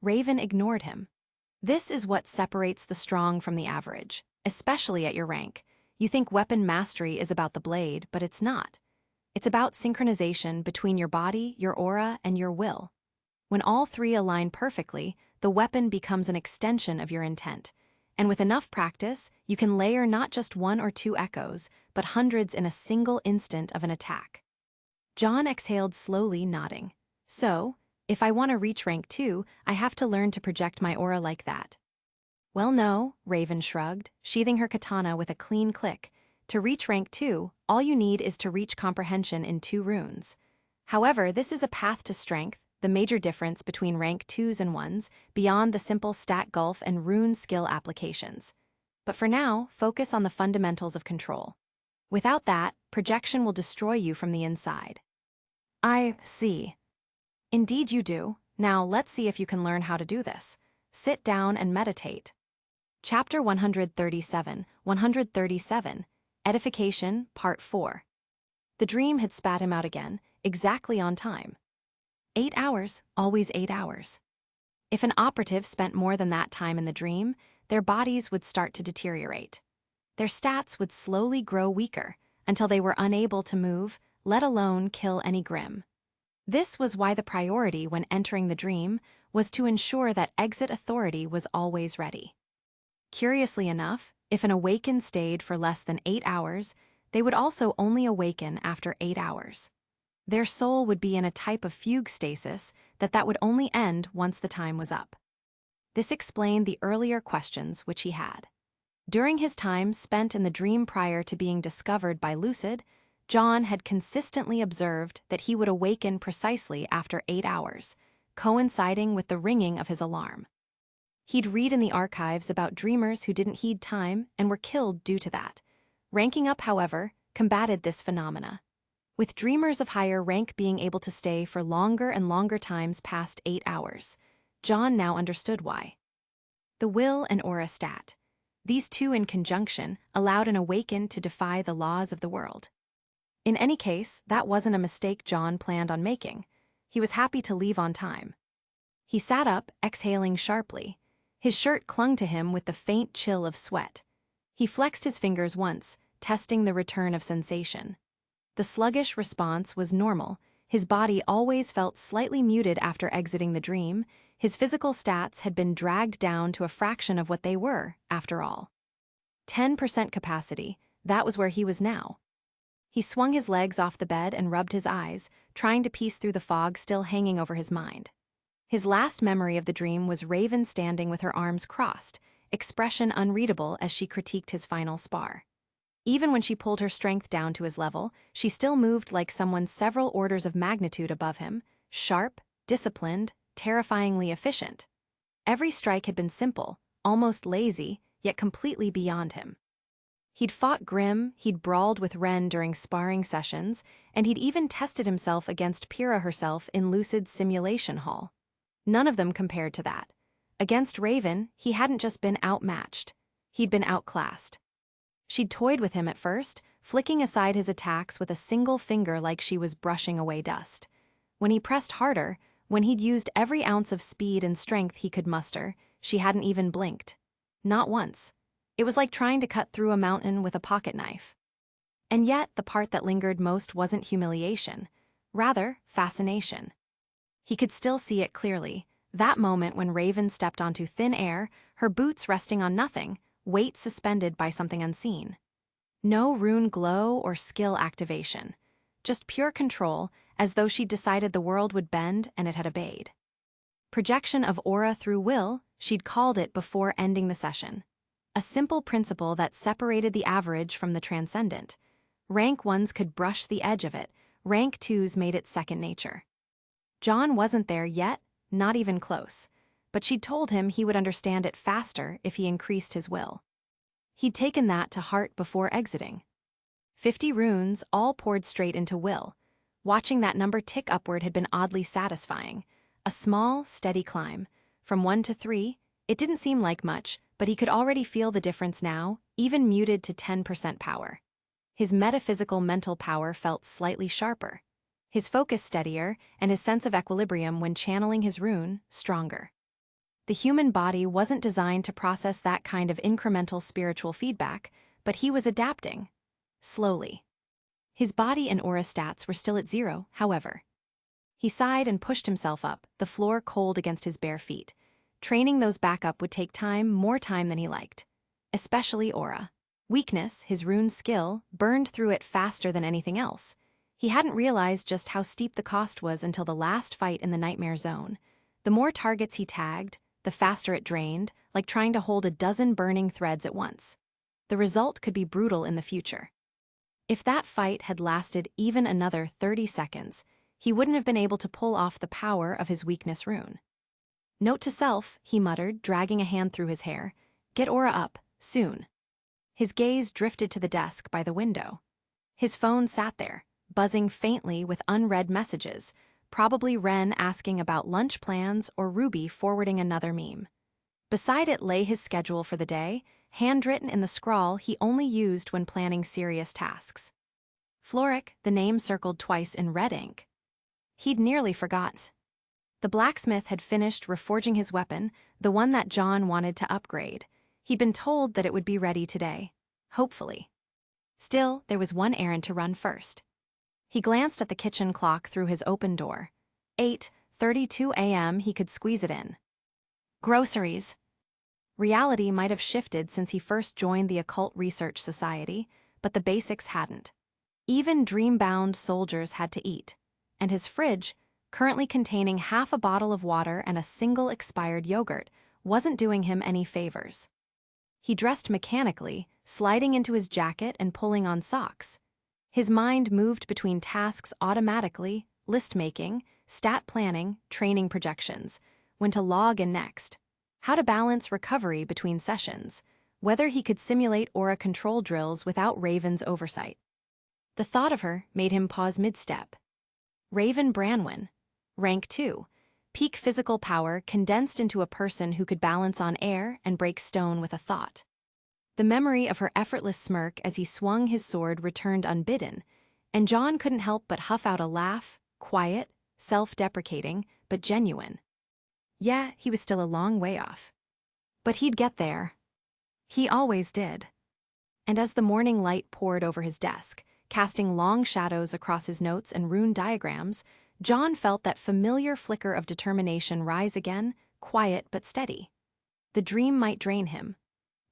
Raven ignored him. This is what separates the strong from the average, especially at your rank. You think weapon mastery is about the blade, but it's not. It's about synchronization between your body, your aura, and your will. When all three align perfectly, the weapon becomes an extension of your intent. and with enough practice, you can layer not just 1 or 2 echoes, but hundreds in a single instant of an attack. John exhaled slowly, nodding. So, if I want to reach rank 2, I have to learn to project my aura like that. Well, no, Raven shrugged, sheathing her katana with a clean click. To reach rank 2, all you need is to reach comprehension in 2 runes. However, this is a path to strength, the major difference between rank 2s and 1s, beyond the simple stat gulf and rune skill applications. But for now, focus on the fundamentals of control. Without that, projection will destroy you from the inside. I see. Indeed you do. Now let's see if you can learn how to do this. Sit down and meditate. Chapter 137, Edification, Part 4. The dream had spat him out again, exactly on time. 8 hours, always 8 hours. If an operative spent more than that time in the dream, their bodies would start to deteriorate. Their stats would slowly grow weaker, until they were unable to move, let alone kill any Grimm. This was why the priority when entering the dream was to ensure that exit authority was always ready. Curiously enough, if an awakened stayed for less than 8 hours, they would also only awaken after 8 hours. Their soul would be in a type of fugue stasis that would only end once the time was up. This explained the earlier questions which he had. During his time spent in the dream prior to being discovered by Lucid, John had consistently observed that he would awaken precisely after 8 hours, coinciding with the ringing of his alarm. He'd read in the archives about dreamers who didn't heed time and were killed due to that. Ranking up, however, combated this phenomena, with dreamers of higher rank being able to stay for longer and longer times past 8 hours. John now understood why. The will and aura stat. These two in conjunction allowed an awakened to defy the laws of the world. In any case, that wasn't a mistake John planned on making. He was happy to leave on time. He sat up, exhaling sharply. His shirt clung to him with the faint chill of sweat. He flexed his fingers once, testing the return of sensation. The sluggish response was normal. His body always felt slightly muted after exiting the dream. His physical stats had been dragged down to a fraction of what they were, after all. 10% capacity, that was where he was now. He swung his legs off the bed and rubbed his eyes, trying to piece through the fog still hanging over his mind. His last memory of the dream was Raven standing with her arms crossed, expression unreadable as she critiqued his final spar. Even when she pulled her strength down to his level, she still moved like someone several orders of magnitude above him, sharp, disciplined, terrifyingly efficient. Every strike had been simple, almost lazy, yet completely beyond him. He'd fought Grimm, he'd brawled with Ren during sparring sessions, and he'd even tested himself against Pyrrha herself in Lucid's simulation hall. None of them compared to that. Against Raven, he hadn't just been outmatched. He'd been outclassed. She'd toyed with him at first, flicking aside his attacks with a single finger like she was brushing away dust. When he pressed harder, when he'd used every ounce of speed and strength he could muster, she hadn't even blinked. Not once. It was like trying to cut through a mountain with a pocket knife. And yet, the part that lingered most wasn't humiliation. Rather, fascination. He could still see it clearly, that moment when Raven stepped onto thin air, her boots resting on nothing, weight suspended by something unseen. No rune glow or skill activation. Just pure control, as though she'd decided the world would bend and it had obeyed. Projection of aura through will, she'd called it before ending the session. A simple principle that separated the average from the transcendent. Rank 1s could brush the edge of it, rank 2s made it second nature. John wasn't there yet, not even close, but she'd told him he would understand it faster if he increased his will. He'd taken that to heart before exiting. 50 runes all poured straight into will. Watching that number tick upward had been oddly satisfying. A small, steady climb. From 1 to 3, it didn't seem like much, but he could already feel the difference now, even muted to 10% power. His metaphysical mental power felt slightly sharper. His focus steadier, and his sense of equilibrium when channeling his rune stronger. The human body wasn't designed to process that kind of incremental spiritual feedback, but he was adapting. Slowly. His body and aura stats were still at 0, however. He sighed and pushed himself up, the floor cold against his bare feet. Training those back up would take time, more time than he liked. especially aura. Weakness, his rune skill, burned through it faster than anything else. He hadn't realized just how steep the cost was until the last fight in the Nightmare Zone. The more targets he tagged, the faster it drained, like trying to hold a dozen burning threads at once. The result could be brutal in the future. If that fight had lasted even another 30 seconds, he wouldn't have been able to pull off the power of his weakness rune. Note to self, he muttered, dragging a hand through his hair. Get aura up, soon. His gaze drifted to the desk by the window. His phone sat there, buzzing faintly with unread messages, probably Ren asking about lunch plans or Ruby forwarding another meme. Beside it lay his schedule for the day, handwritten in the scrawl he only used when planning serious tasks. Floric, the name circled twice in red ink. He'd nearly forgot. The blacksmith had finished reforging his weapon, the one that John wanted to upgrade. He'd been told that it would be ready today. Hopefully. Still, there was one errand to run first. He glanced at the kitchen clock through his open door. 8:32 a.m. He could squeeze it in. Groceries. Reality might have shifted since he first joined the Occult Research Society, but the basics hadn't. Even dream-bound soldiers had to eat, and his fridge, currently containing half a bottle of water and a single expired yogurt, wasn't doing him any favors. He dressed mechanically, sliding into his jacket and pulling on socks. His mind moved between tasks automatically, list-making, stat planning, training projections, when to log in next, how to balance recovery between sessions, whether he could simulate aura control drills without Raven's oversight. The thought of her made him pause mid-step. Raven Branwen, rank 2, peak physical power condensed into a person who could balance on air and break stone with a thought. The memory of her effortless smirk as he swung his sword returned unbidden, and John couldn't help but huff out a laugh, quiet, self-deprecating, but genuine. Yeah, he was still a long way off. But he'd get there. He always did. And as the morning light poured over his desk, casting long shadows across his notes and rune diagrams, John felt that familiar flicker of determination rise again, quiet but steady. The dream might drain him.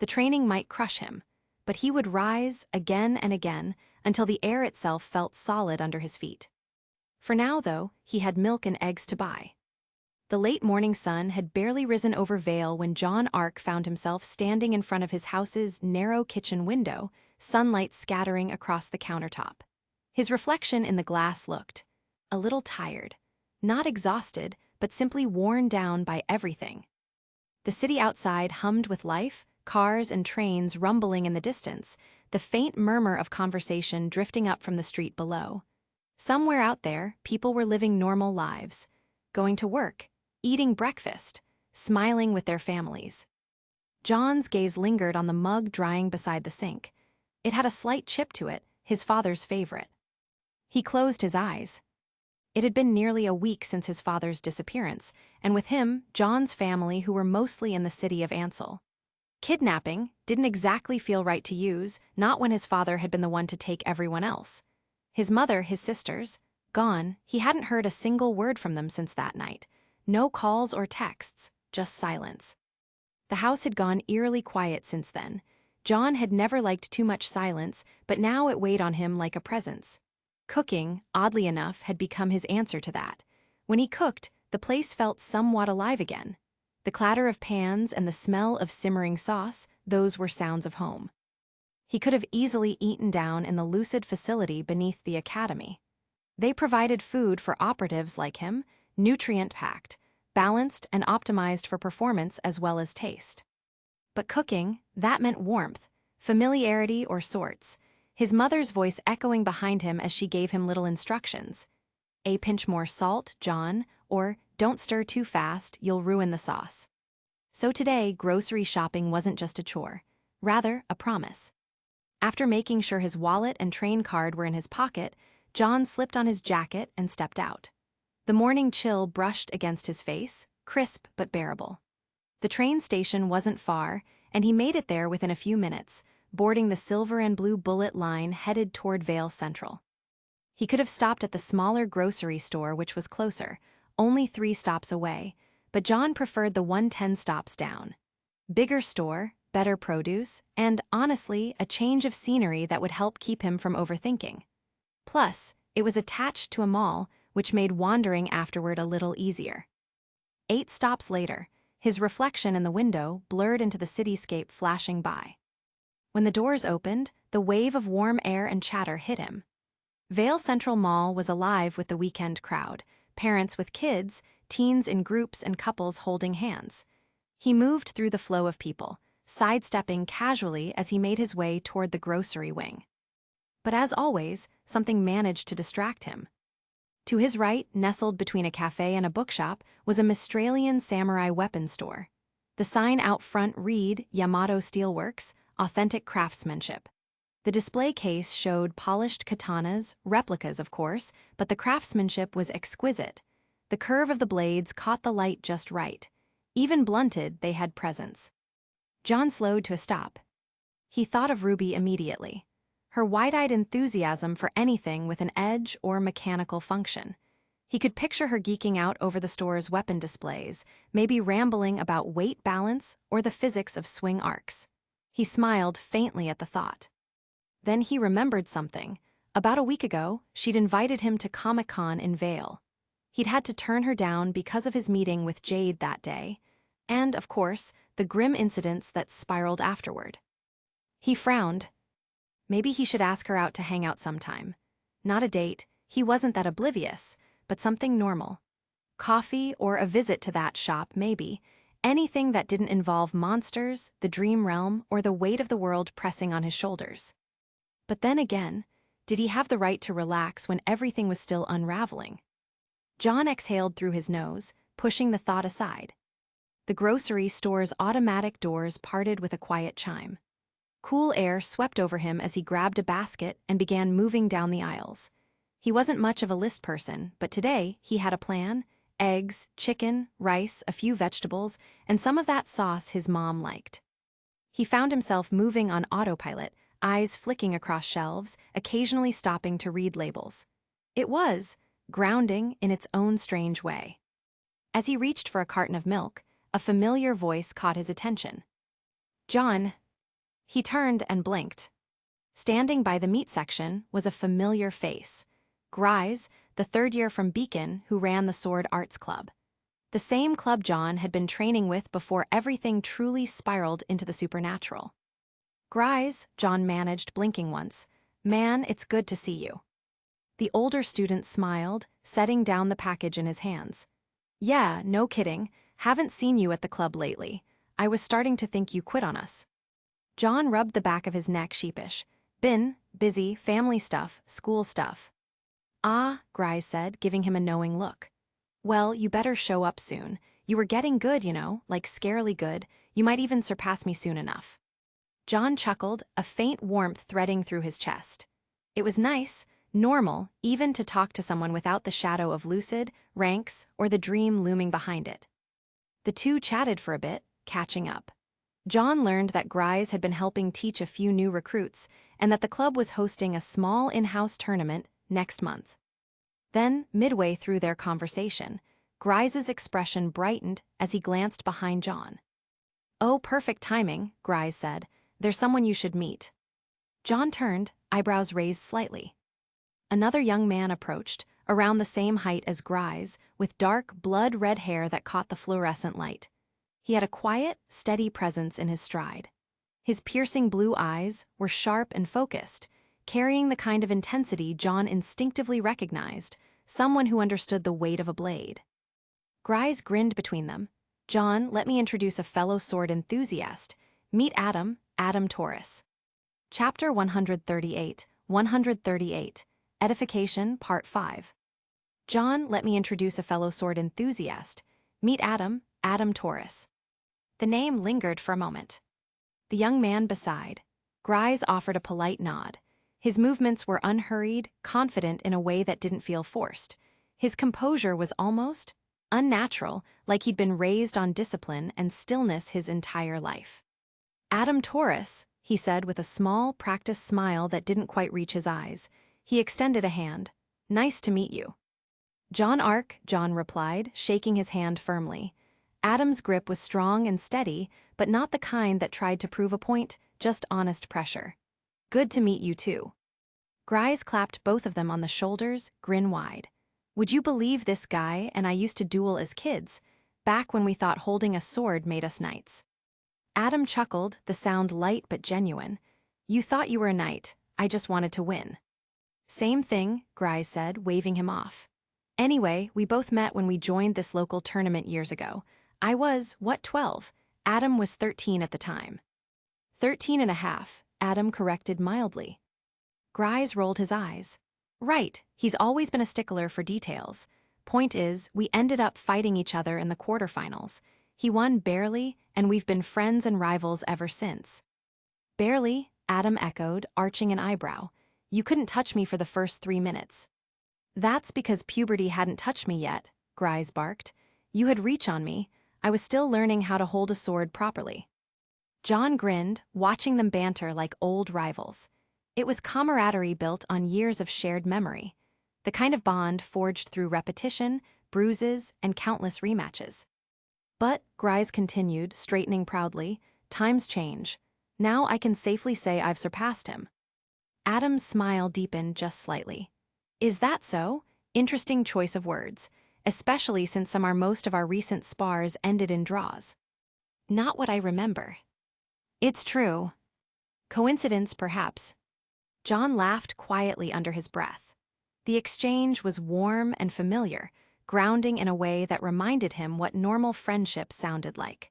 The training might crush him, but he would rise again and again until the air itself felt solid under his feet. For now, though, he had milk and eggs to buy. The late morning sun had barely risen over Vale when John Ark found himself standing in front of his house's narrow kitchen window, sunlight scattering across the countertop. His reflection in the glass looked a little tired, not exhausted, but simply worn down by everything. The city outside hummed with life, cars and trains rumbling in the distance, the faint murmur of conversation drifting up from the street below. Somewhere out there, people were living normal lives, going to work, eating breakfast, smiling with their families. John's gaze lingered on the mug drying beside the sink. It had a slight chip to it, his father's favorite. He closed his eyes. It had been nearly a week since his father's disappearance, and with him, John's family who were mostly in the city of Ansel. Kidnapping didn't exactly feel right to use, not when his father had been the one to take everyone else. His mother, his sisters, gone, he hadn't heard a single word from them since that night. No calls or texts, just silence. The house had gone eerily quiet since then. John had never liked too much silence, but now it weighed on him like a presence. Cooking, oddly enough, had become his answer to that. When he cooked, the place felt somewhat alive again. The clatter of pans and the smell of simmering sauce, those were sounds of home. He could have easily eaten down in the Lucid facility beneath the academy. They provided food for operatives like him, nutrient-packed, balanced and optimized for performance as well as taste. But cooking, that meant warmth, familiarity or sorts, his mother's voice echoing behind him as she gave him little instructions. A pinch more salt, John, or don't stir too fast, you'll ruin the sauce. So today, grocery shopping wasn't just a chore, rather a promise. After making sure his wallet and train card were in his pocket, John slipped on his jacket and stepped out. The morning chill brushed against his face, crisp but bearable. The train station wasn't far, and he made it there within a few minutes, boarding the silver and blue bullet line headed toward Vale Central. He could have stopped at the smaller grocery store which was closer, only 3 stops away, but John preferred the 110 stops down. Bigger store, better produce, and, honestly, a change of scenery that would help keep him from overthinking. Plus, it was attached to a mall, which made wandering afterward a little easier. 8 stops later, his reflection in the window blurred into the cityscape flashing by. When the doors opened, the wave of warm air and chatter hit him. Vale Central Mall was alive with the weekend crowd, parents with kids, teens in groups and couples holding hands. He moved through the flow of people, sidestepping casually as he made his way toward the grocery wing. But as always, something managed to distract him. To his right, nestled between a cafe and a bookshop, was a Mistralian samurai weapons store. The sign out front read Yamato Steelworks, authentic craftsmanship. The display case showed polished katanas, replicas of course, but the craftsmanship was exquisite. The curve of the blades caught the light just right. Even blunted, they had presence. John slowed to a stop. He thought of Ruby immediately. Her wide-eyed enthusiasm for anything with an edge or mechanical function. He could picture her geeking out over the store's weapon displays, maybe rambling about weight balance or the physics of swing arcs. He smiled faintly at the thought. Then he remembered something. About a week ago, she'd invited him to Comic-Con in Vale. He'd had to turn her down because of his meeting with Jade that day, and, of course, the grim incidents that spiraled afterward. He frowned. Maybe he should ask her out to hang out sometime. Not a date, he wasn't that oblivious, but something normal. Coffee or a visit to that shop, maybe. Anything that didn't involve monsters, the dream realm, or the weight of the world pressing on his shoulders. But then again, did he have the right to relax when everything was still unraveling? John exhaled through his nose, pushing the thought aside. The grocery store's automatic doors parted with a quiet chime. Cool air swept over him as he grabbed a basket and began moving down the aisles. He wasn't much of a list person, but today he had a plan: eggs, chicken, rice, a few vegetables, and some of that sauce his mom liked. He found himself moving on autopilot, eyes flicking across shelves, occasionally stopping to read labels. It was grounding in its own strange way. As he reached for a carton of milk, a familiar voice caught his attention. "John." He turned and blinked. Standing by the meat section was a familiar face. Grise, the third year from Beacon who ran the Sword Arts Club. The same club John had been training with before everything truly spiraled into the supernatural. "Grise," John managed, blinking once. "Man, it's good to see you." The older student smiled, setting down the package in his hands. "Yeah, no kidding. Haven't seen you at the club lately. I was starting to think you quit on us." John rubbed the back of his neck sheepish. "Been busy, family stuff, school stuff." "Ah," Grise said, giving him a knowing look. "Well, you better show up soon. You were getting good, you know, like scarily good. You might even surpass me soon enough." John chuckled, a faint warmth threading through his chest. It was nice, normal, even to talk to someone without the shadow of Lucid, ranks, or the dream looming behind it. The two chatted for a bit, catching up. John learned that Grise had been helping teach a few new recruits, and that the club was hosting a small in-house tournament next month. Then, midway through their conversation, Grise's expression brightened as he glanced behind John. "Oh, perfect timing," Grise said. "There's someone you should meet." John turned, eyebrows raised slightly. Another young man approached, around the same height as Grise, with dark, blood-red hair that caught the fluorescent light. He had a quiet, steady presence in his stride. His piercing blue eyes were sharp and focused, carrying the kind of intensity John instinctively recognized, someone who understood the weight of a blade. Grise grinned between them. "John, let me introduce a fellow sword enthusiast. Meet Adam, Adam Taurus." Chapter 138, Edification, Part 5. "John, let me introduce a fellow sword enthusiast. Meet Adam, Adam Taurus." The name lingered for a moment. The young man beside. Grise offered a polite nod. His movements were unhurried, confident in a way that didn't feel forced. His composure was almost unnatural, like he'd been raised on discipline and stillness his entire life. "Adam Taurus," he said with a small, practiced smile that didn't quite reach his eyes. He extended a hand. "Nice to meet you." "John Ark," John replied, shaking his hand firmly. Adam's grip was strong and steady, but not the kind that tried to prove a point, just honest pressure. Good to meet you too. Grise clapped both of them on the shoulders, grin wide. Would you believe this guy and I used to duel as kids, back when we thought holding a sword made us knights? Adam chuckled, the sound light but genuine. You thought you were a knight, I just wanted to win. Same thing, Grise said, waving him off. Anyway, we both met when we joined this local tournament years ago. I was, 12? Adam was 13 at the time. 13 and a half, Adam corrected mildly. Grise rolled his eyes. Right, he's always been a stickler for details. Point is, we ended up fighting each other in the quarterfinals. He won barely, and we've been friends and rivals ever since. Barely, Adam echoed, arching an eyebrow. You couldn't touch me for the first 3 minutes. That's because puberty hadn't touched me yet, Grise barked. You had reach on me. I was still learning how to hold a sword properly. John grinned, watching them banter like old rivals. It was camaraderie built on years of shared memory, the kind of bond forged through repetition, bruises, and countless rematches. But, Grise continued, straightening proudly, times change. Now I can safely say I've surpassed him. Adam's smile deepened just slightly. Is that so? Interesting choice of words, especially since most of our recent spars ended in draws. Not what I remember. It's true. Coincidence, perhaps. John laughed quietly under his breath. The exchange was warm and familiar, grounding in a way that reminded him what normal friendship sounded like.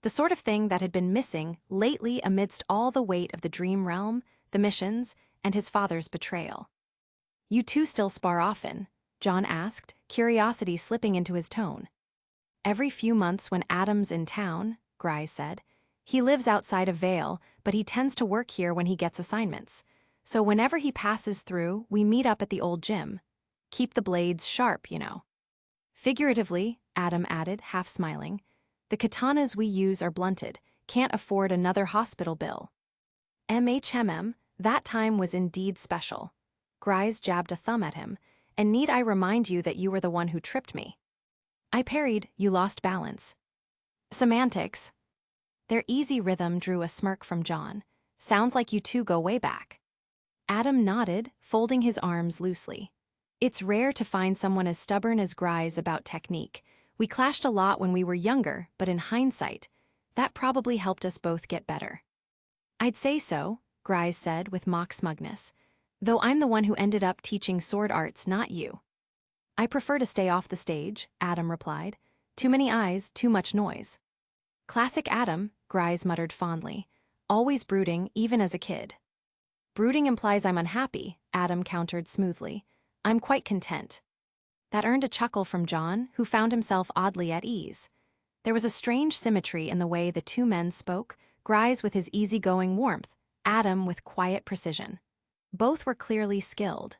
The sort of thing that had been missing lately amidst all the weight of the dream realm, the missions, and his father's betrayal. You two still spar often? John asked, curiosity slipping into his tone. Every few months when Adam's in town, Grise said. He lives outside of Vale, but he tends to work here when he gets assignments. So whenever he passes through, we meet up at the old gym. Keep the blades sharp, you know. Figuratively, Adam added, half smiling. The katanas we use are blunted, can't afford another hospital bill. That time was indeed special. Grise jabbed a thumb at him. And need I remind you that you were the one who tripped me? I parried, you lost balance. Semantics. Their easy rhythm drew a smirk from John. Sounds like you two go way back. Adam nodded, folding his arms loosely. It's rare to find someone as stubborn as Grise about technique. We clashed a lot when we were younger, but in hindsight, that probably helped us both get better. I'd say so, Grise said with mock smugness. Though I'm the one who ended up teaching sword arts, not you. I prefer to stay off the stage, Adam replied. Too many eyes, too much noise. Classic Adam, Grise muttered fondly. Always brooding, even as a kid. Brooding implies I'm unhappy, Adam countered smoothly. I'm quite content. That earned a chuckle from John, who found himself oddly at ease. There was a strange symmetry in the way the two men spoke, Grise with his easygoing warmth, Adam with quiet precision. Both were clearly skilled.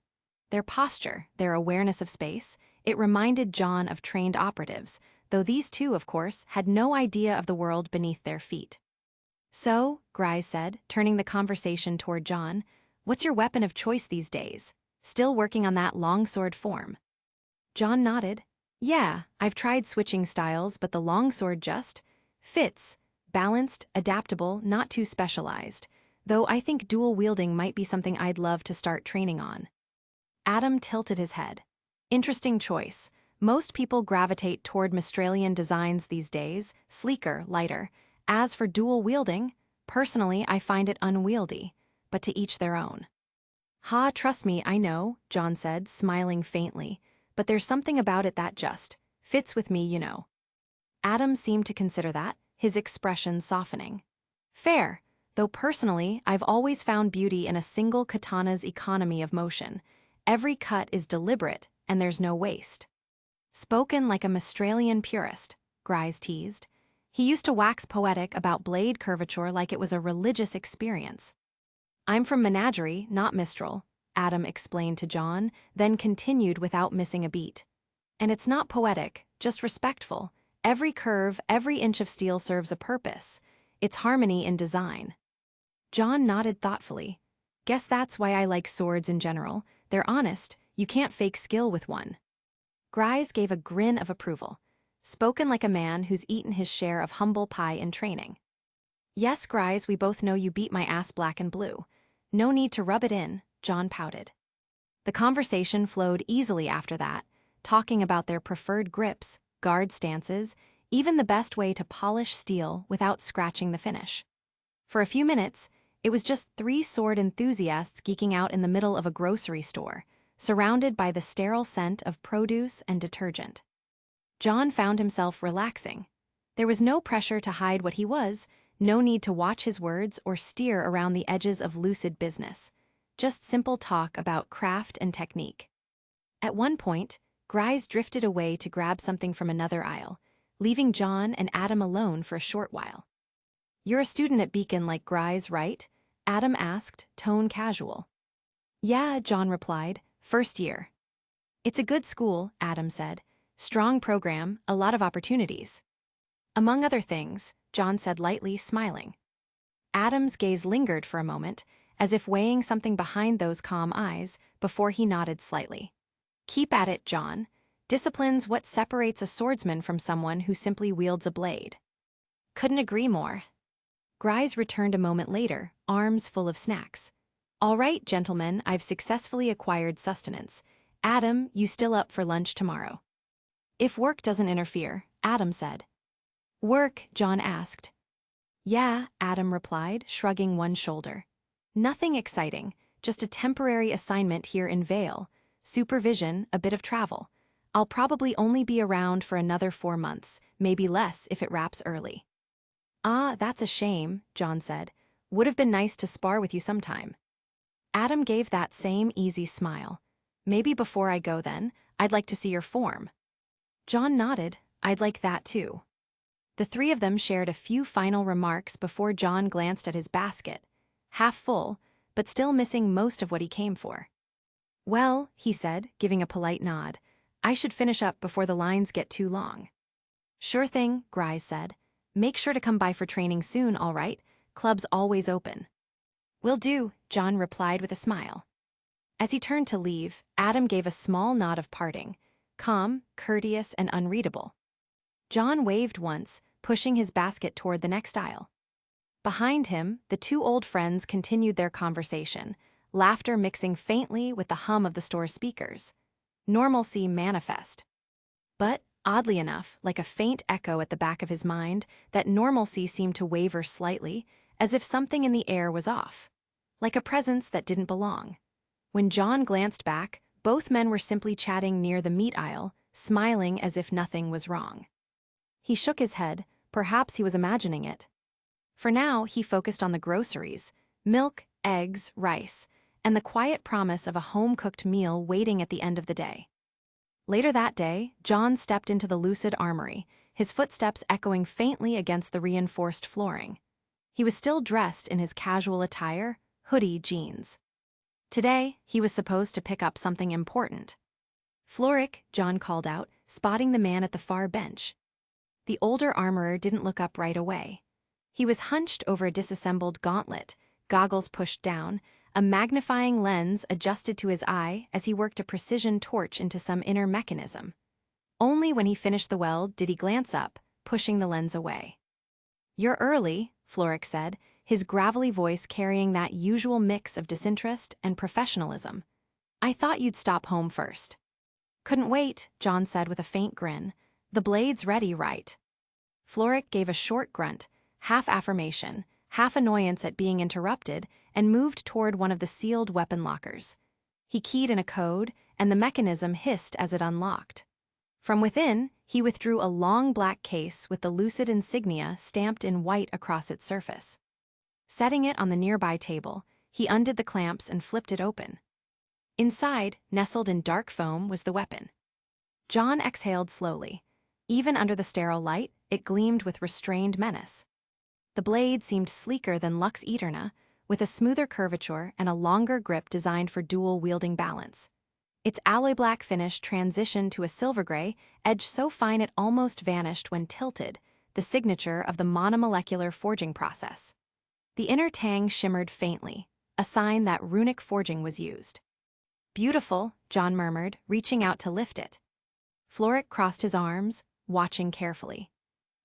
Their posture, their awareness of space, it reminded John of trained operatives, though these two, of course, had no idea of the world beneath their feet. So, Grise said, turning the conversation toward John, what's your weapon of choice these days? Still working on that longsword form? John nodded. Yeah, I've tried switching styles, but the longsword just fits. Balanced, adaptable, not too specialized. Though I think dual wielding might be something I'd love to start training on. Adam tilted his head. Interesting choice. Most people gravitate toward Mistralian designs these days, sleeker, lighter. As for dual wielding, personally I find it unwieldy, but to each their own. Ha, trust me, I know, John said, smiling faintly, but there's something about it that just fits with me, you know. Adam seemed to consider that, his expression softening. Fair. Though personally, I've always found beauty in a single katana's economy of motion. Every cut is deliberate, and there's no waste. Spoken like a Mistralian purist, Grise teased. He used to wax poetic about blade curvature like it was a religious experience. I'm from Menagerie, not Mistral, Adam explained to John, then continued without missing a beat. And it's not poetic, just respectful. Every curve, every inch of steel serves a purpose. It's harmony in design. John nodded thoughtfully. Guess that's why I like swords in general. They're honest, you can't fake skill with one. Grise gave a grin of approval. spoken like a man who's eaten his share of humble pie in training. Yes, Grise, we both know you beat my ass black and blue. No need to rub it in, John pouted. The conversation flowed easily after that, talking about their preferred grips, guard stances, even the best way to polish steel without scratching the finish. For a few minutes, it was just three sword enthusiasts geeking out in the middle of a grocery store, surrounded by the sterile scent of produce and detergent. John found himself relaxing. There was no pressure to hide what he was, no need to watch his words or steer around the edges of lucid business. Just simple talk about craft and technique. At one point, Grise drifted away to grab something from another aisle, leaving John and Adam alone for a short while. "You're a student at Beacon like Grise, right?" Adam asked, tone casual. "Yeah," John replied, "first year." "It's a good school," Adam said. "Strong program, a lot of opportunities." "Among other things," John said lightly, smiling. Adam's gaze lingered for a moment, as if weighing something behind those calm eyes, before he nodded slightly. "Keep at it, John. Discipline's what separates a swordsman from someone who simply wields a blade." "Couldn't agree more." Grise returned a moment later, arms full of snacks. "All right, gentlemen, I've successfully acquired sustenance. Adam, you still up for lunch tomorrow?" "If work doesn't interfere," Adam said. "Work?" John asked. "Yeah," Adam replied, shrugging one shoulder. "Nothing exciting, just a temporary assignment here in Vale. Supervision, a bit of travel. I'll probably only be around for another 4 months, maybe less if it wraps early." "Ah, that's a shame," John said. "Would have been nice to spar with you sometime." Adam gave that same easy smile. "Maybe before I go then, I'd like to see your form." John nodded. "I'd like that too." The three of them shared a few final remarks before John glanced at his basket, half full, but still missing most of what he came for. "Well," he said, giving a polite nod, "I should finish up before the lines get too long." "Sure thing," Grise said. "Make sure to come by for training soon, all right? Club's always open." "Will do," John replied with a smile. As he turned to leave, Adam gave a small nod of parting, calm, courteous, and unreadable. John waved once, pushing his basket toward the next aisle. Behind him, the two old friends continued their conversation, laughter mixing faintly with the hum of the store's speakers. Normalcy manifest. But, oddly enough, like a faint echo at the back of his mind, that normalcy seemed to waver slightly, as if something in the air was off. Like a presence that didn't belong. When John glanced back, both men were simply chatting near the meat aisle, smiling as if nothing was wrong. He shook his head, perhaps he was imagining it. For now, he focused on the groceries, milk, eggs, rice, and the quiet promise of a home-cooked meal waiting at the end of the day. Later that day, John stepped into the Lucid armory, his footsteps echoing faintly against the reinforced flooring. He was still dressed in his casual attire, hoodie jeans. Today, he was supposed to pick up something important. "Floric," John called out, spotting the man at the far bench. The older armorer didn't look up right away. He was hunched over a disassembled gauntlet, goggles pushed down, a magnifying lens adjusted to his eye as he worked a precision torch into some inner mechanism. Only when he finished the weld did he glance up, pushing the lens away. "You're early," Floric said, his gravelly voice carrying that usual mix of disinterest and professionalism. "I thought you'd stop home first." "Couldn't wait," John said with a faint grin. "The blade's ready, right?" Floric gave a short grunt, half affirmation, half annoyance at being interrupted, and moved toward one of the sealed weapon lockers. He keyed in a code, and the mechanism hissed as it unlocked. From within, he withdrew a long black case with the Lucid insignia stamped in white across its surface. Setting it on the nearby table, he undid the clamps and flipped it open. Inside, nestled in dark foam, was the weapon. John exhaled slowly. Even under the sterile light, it gleamed with restrained menace. The blade seemed sleeker than Lux Eterna, with a smoother curvature and a longer grip designed for dual-wielding balance. Its alloy black finish transitioned to a silver gray, edge so fine it almost vanished when tilted, the signature of the monomolecular forging process. The inner tang shimmered faintly, a sign that runic forging was used. "Beautiful," John murmured, reaching out to lift it. Floric crossed his arms, watching carefully.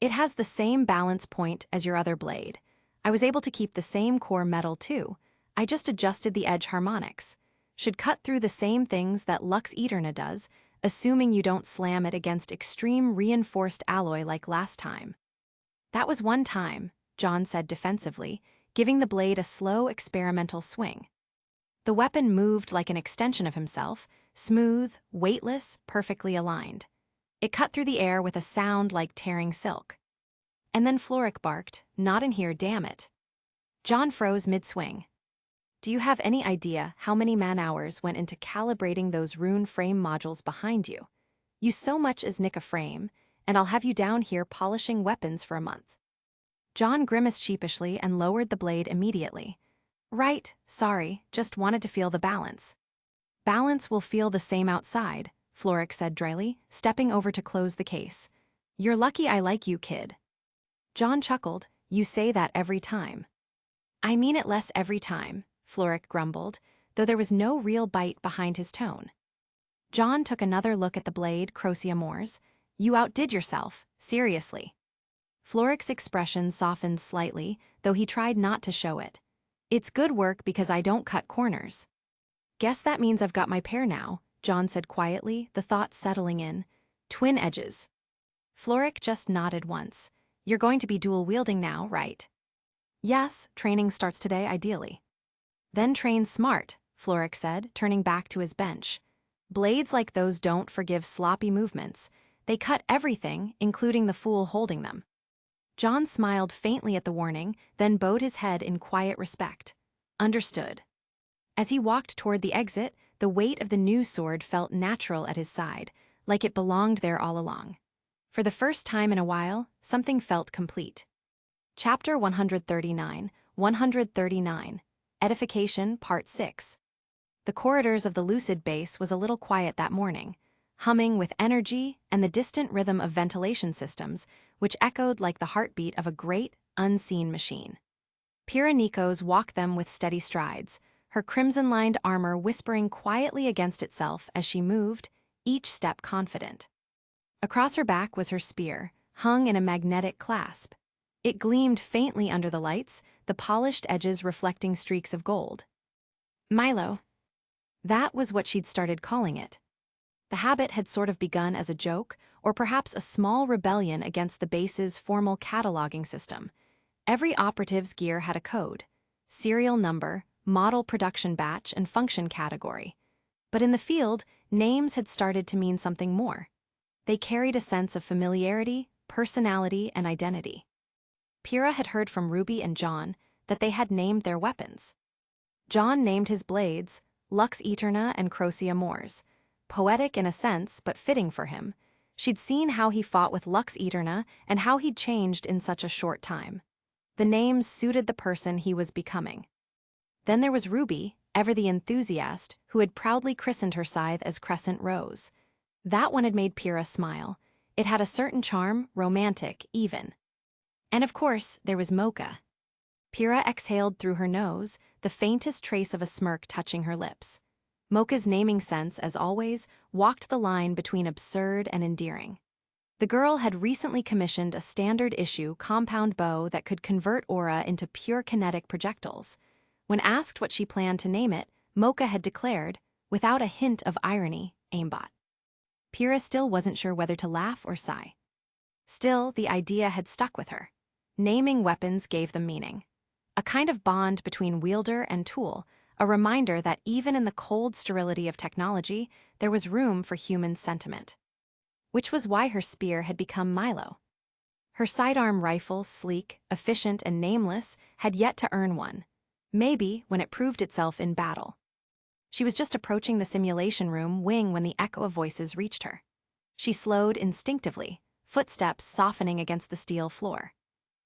"It has the same balance point as your other blade. I was able to keep the same core metal too. I just adjusted the edge harmonics. Should cut through the same things that Lux Eterna does, assuming you don't slam it against extreme reinforced alloy like last time." "That was one time," John said defensively, giving the blade a slow experimental swing. The weapon moved like an extension of himself, smooth, weightless, perfectly aligned. It cut through the air with a sound like tearing silk. And then Florrick barked, "Not in here, damn it." John froze mid-swing. "Do you have any idea how many man-hours went into calibrating those rune frame modules behind you? You so much as nick a frame, and I'll have you down here polishing weapons for a month." John grimaced sheepishly and lowered the blade immediately. "Right, sorry, just wanted to feel the balance." "Balance will feel the same outside," Florrick said dryly, stepping over to close the case. "You're lucky I like you, kid." John chuckled. "You say that every time." "I mean it less every time," Florrick grumbled, though there was no real bite behind his tone. John took another look at the blade, Crocia Moores. "You outdid yourself, seriously." Florrick's expression softened slightly, though he tried not to show it. "It's good work because I don't cut corners." "Guess that means I've got my pair now," John said quietly, the thought settling in. "Twin edges." Florrick just nodded once. "You're going to be dual-wielding now, right?" "Yes, training starts today, ideally." "Then train smart," Florrick said, turning back to his bench. "Blades like those don't forgive sloppy movements. They cut everything, including the fool holding them." John smiled faintly at the warning, then bowed his head in quiet respect. "Understood." As he walked toward the exit, the weight of the new sword felt natural at his side, like it belonged there all along. For the first time in a while, something felt complete. Chapter 139, 139, Edification, Part 6. The corridors of the Lucid base was a little quiet that morning, humming with energy and the distant rhythm of ventilation systems, which echoed like the heartbeat of a great, unseen machine. Pira Nikos walked them with steady strides, her crimson-lined armor whispering quietly against itself as she moved, each step confident. Across her back was her spear, hung in a magnetic clasp. It gleamed faintly under the lights, the polished edges reflecting streaks of gold. Milo. That was what she'd started calling it. The habit had sort of begun as a joke, or perhaps a small rebellion against the base's formal cataloging system. Every operative's gear had a code: serial number, model production batch, and function category. But in the field, names had started to mean something more. They carried a sense of familiarity, personality, and identity. Pira had heard from Ruby and John that they had named their weapons. John named his blades Lux Eterna and Crocia Moores. Poetic in a sense, but fitting for him. She'd seen how he fought with Lux Eterna and how he'd changed in such a short time. The names suited the person he was becoming. Then there was Ruby, ever the enthusiast, who had proudly christened her scythe as Crescent Rose. That one had made Pira smile. It had a certain charm, romantic, even. And of course, there was Mocha. Pira exhaled through her nose, the faintest trace of a smirk touching her lips. Mocha's naming sense, as always, walked the line between absurd and endearing. The girl had recently commissioned a standard-issue compound bow that could convert aura into pure kinetic projectiles. When asked what she planned to name it, Mocha had declared, without a hint of irony, aimbot. Pira still wasn't sure whether to laugh or sigh. Still, the idea had stuck with her. Naming weapons gave them meaning. A kind of bond between wielder and tool, a reminder that even in the cold sterility of technology, there was room for human sentiment. Which was why her spear had become Milo. Her sidearm rifle, sleek, efficient, and nameless, had yet to earn one. Maybe when it proved itself in battle. She was just approaching the simulation room wing when the echo of voices reached her. She slowed instinctively, footsteps softening against the steel floor.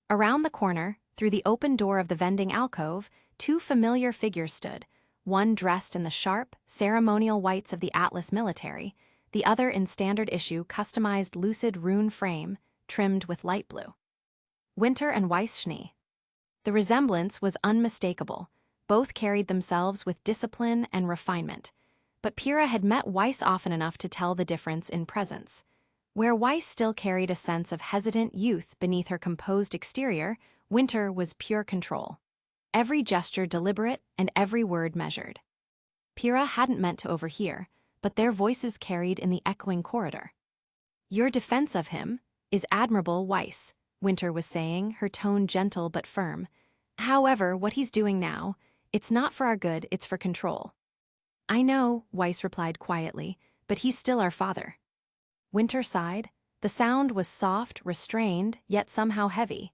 Around the corner, through the open door of the vending alcove, two familiar figures stood, one dressed in the sharp, ceremonial whites of the Atlas military, the other in standard-issue customized Lucid rune frame, trimmed with light blue. Winter and Weisschnee. The resemblance was unmistakable. Both carried themselves with discipline and refinement. But Pira had met Weiss often enough to tell the difference in presence. Where Weiss still carried a sense of hesitant youth beneath her composed exterior, Winter was pure control. Every gesture deliberate and every word measured. Pyrrha hadn't meant to overhear, but their voices carried in the echoing corridor. "Your defense of him is admirable, Weiss," Winter was saying, her tone gentle but firm. "However, what he's doing now, it's not for our good, it's for control." "I know," Weiss replied quietly, "but he's still our father." Winter sighed. The sound was soft, restrained, yet somehow heavy.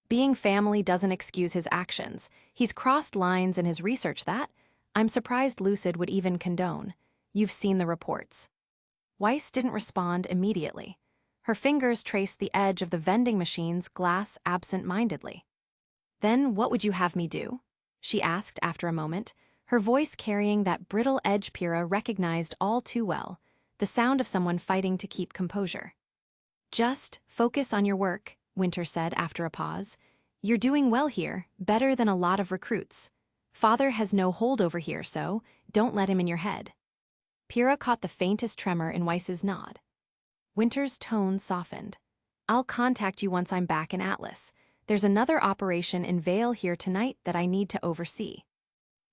"Being family doesn't excuse his actions. He's crossed lines in his research that I'm surprised Lucid would even condone. You've seen the reports." Weiss didn't respond immediately. Her fingers traced the edge of the vending machine's glass absent-mindedly. "Then what would you have me do?" she asked after a moment, her voice carrying that brittle edge Pyrrha recognized all too well, the sound of someone fighting to keep composure. "Just focus on your work," Winter said after a pause. "You're doing well here, better than a lot of recruits. Father has no hold over here, so don't let him in your head." Pyrrha caught the faintest tremor in Weiss's nod. Winter's tone softened. "I'll contact you once I'm back in Atlas. There's another operation in Vale here tonight that I need to oversee."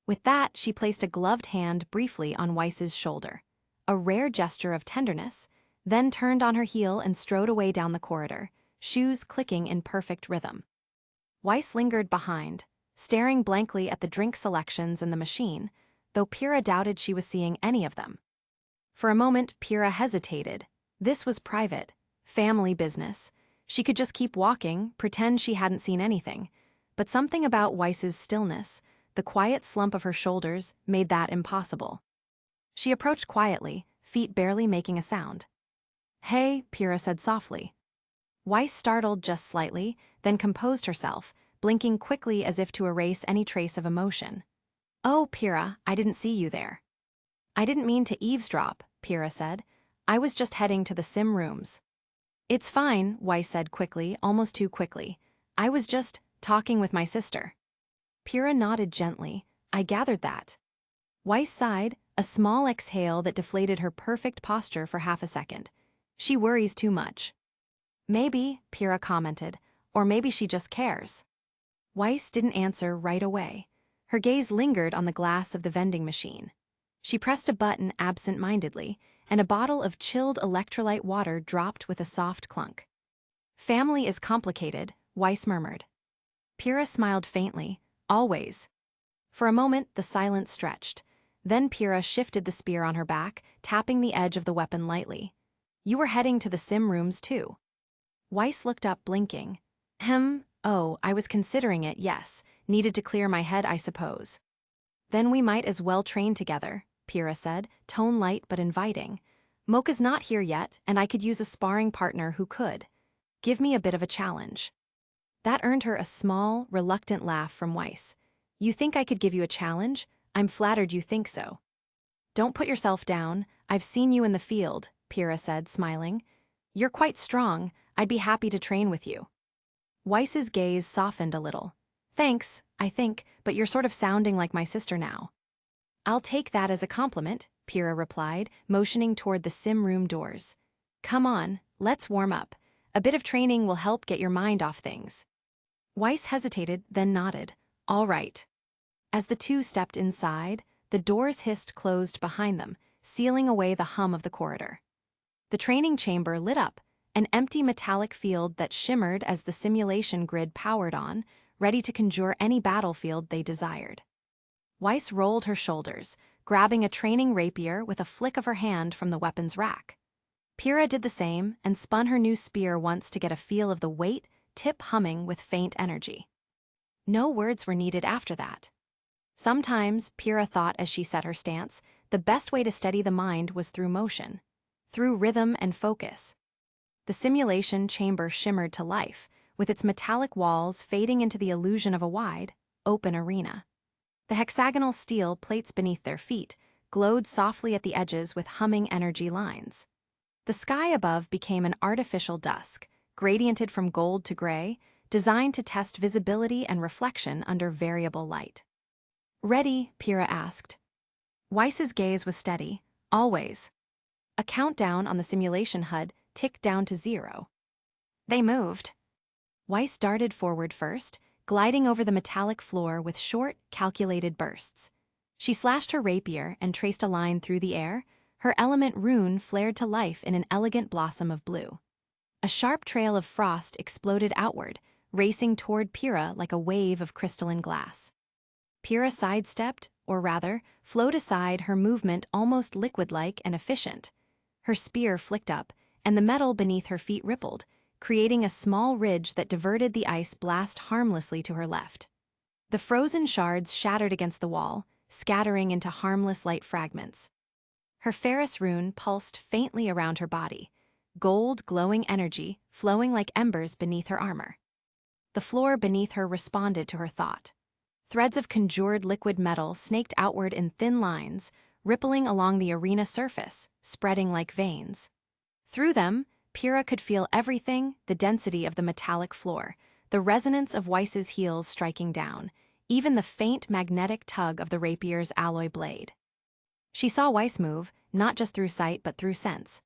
With that, she placed a gloved hand briefly on Weiss's shoulder, a rare gesture of tenderness, then turned on her heel and strode away down the corridor, shoes clicking in perfect rhythm. Weiss lingered behind, staring blankly at the drink selections in the machine, though Pyrrha doubted she was seeing any of them. For a moment, Pyrrha hesitated. This was private, family business. She could just keep walking, pretend she hadn't seen anything. But something about Weiss's stillness, the quiet slump of her shoulders, made that impossible. She approached quietly, feet barely making a sound. "Hey," Pyrrha said softly. Weiss startled just slightly, then composed herself, blinking quickly as if to erase any trace of emotion. "Oh, Pyrrha, I didn't see you there." "I didn't mean to eavesdrop," Pyrrha said. "I was just heading to the sim rooms." "It's fine," Weiss said quickly, almost too quickly. "I was just talking with my sister." Pyrrha nodded gently. "I gathered that." Weiss sighed, a small exhale that deflated her perfect posture for half a second. "She worries too much." "Maybe," Pyrrha commented, "or maybe she just cares." Weiss didn't answer right away. Her gaze lingered on the glass of the vending machine. She pressed a button absent-mindedly, and a bottle of chilled electrolyte water dropped with a soft clunk. "Family is complicated," Weiss murmured. Pyrrha smiled faintly. "Always." For a moment, the silence stretched. Then Pyrrha shifted the spear on her back, tapping the edge of the weapon lightly. "You were heading to the sim rooms, too." Weiss looked up, blinking. Oh, I was considering it, yes. Needed to clear my head, I suppose." "Then we might as well train together," Pyrrha said, tone light but inviting. "Mocha's not here yet, and I could use a sparring partner who could. Give me a bit of a challenge." That earned her a small, reluctant laugh from Weiss. "You think I could give you a challenge? I'm flattered you think so." "Don't put yourself down. I've seen you in the field," Pyrrha said, smiling. "You're quite strong. I'd be happy to train with you." Weiss's gaze softened a little. "Thanks, I think, but you're sort of sounding like my sister now." "I'll take that as a compliment," Pyrrha replied, motioning toward the sim room doors. "Come on, let's warm up. A bit of training will help get your mind off things." Weiss hesitated, then nodded. "All right." As the two stepped inside, the doors hissed closed behind them, sealing away the hum of the corridor. The training chamber lit up, an empty metallic field that shimmered as the simulation grid powered on, ready to conjure any battlefield they desired. Weiss rolled her shoulders, grabbing a training rapier with a flick of her hand from the weapons rack. Pyrrha did the same and spun her new spear once to get a feel of the weight, tip humming with faint energy. No words were needed after that. Sometimes, Pyrrha thought as she set her stance, the best way to steady the mind was through motion, through rhythm and focus. The simulation chamber shimmered to life, with its metallic walls fading into the illusion of a wide, open arena. The hexagonal steel plates beneath their feet glowed softly at the edges with humming energy lines. The sky above became an artificial dusk, gradiented from gold to gray, designed to test visibility and reflection under variable light. "Ready?" Pyrrha asked. Weiss's gaze was steady. "Always." A countdown on the simulation HUD ticked down to 0. They moved. Weiss darted forward first, gliding over the metallic floor with short, calculated bursts. She slashed her rapier and traced a line through the air. Her element rune flared to life in an elegant blossom of blue. A sharp trail of frost exploded outward, racing toward Pyrrha like a wave of crystalline glass. Pyrrha sidestepped, or rather, flowed aside, her movement almost liquid-like and efficient. Her spear flicked up, and the metal beneath her feet rippled, creating a small ridge that diverted the ice blast harmlessly to her left. The frozen shards shattered against the wall, scattering into harmless light fragments. Her Ferris rune pulsed faintly around her body, gold glowing energy flowing like embers beneath her armor. The floor beneath her responded to her thought. Threads of conjured liquid metal snaked outward in thin lines, rippling along the arena surface, spreading like veins. Through them, Pyrrha could feel everything: the density of the metallic floor, the resonance of Weiss's heels striking down, even the faint magnetic tug of the rapier's alloy blade. She saw Weiss move, not just through sight but through sense.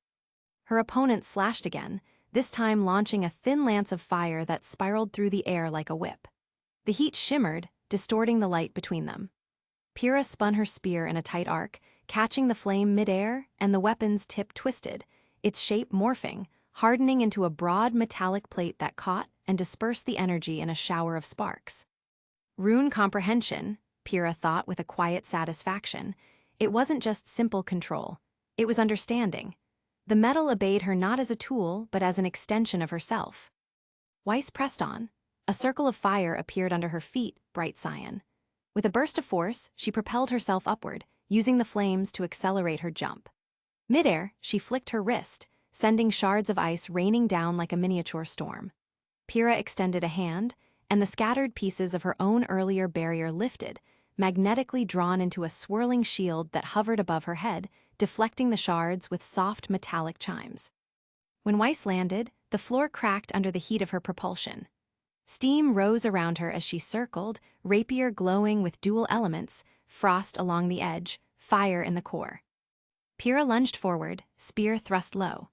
Her opponent slashed again, this time launching a thin lance of fire that spiraled through the air like a whip. The heat shimmered, distorting the light between them. Pyrrha spun her spear in a tight arc, catching the flame midair, and the weapon's tip twisted, its shape morphing, hardening into a broad metallic plate that caught and dispersed the energy in a shower of sparks. Rune comprehension, Pyrrha thought with a quiet satisfaction. It wasn't just simple control, it was understanding. The metal obeyed her not as a tool, but as an extension of herself. Weiss pressed on. A circle of fire appeared under her feet, bright cyan. With a burst of force, she propelled herself upward, using the flames to accelerate her jump. Midair, she flicked her wrist, sending shards of ice raining down like a miniature storm. Pyrrha extended a hand, and the scattered pieces of her own earlier barrier lifted, magnetically drawn into a swirling shield that hovered above her head, deflecting the shards with soft metallic chimes. When Weiss landed, the floor cracked under the heat of her propulsion. Steam rose around her as she circled, rapier glowing with dual elements, frost along the edge, fire in the core. Pyrrha lunged forward, spear thrust low.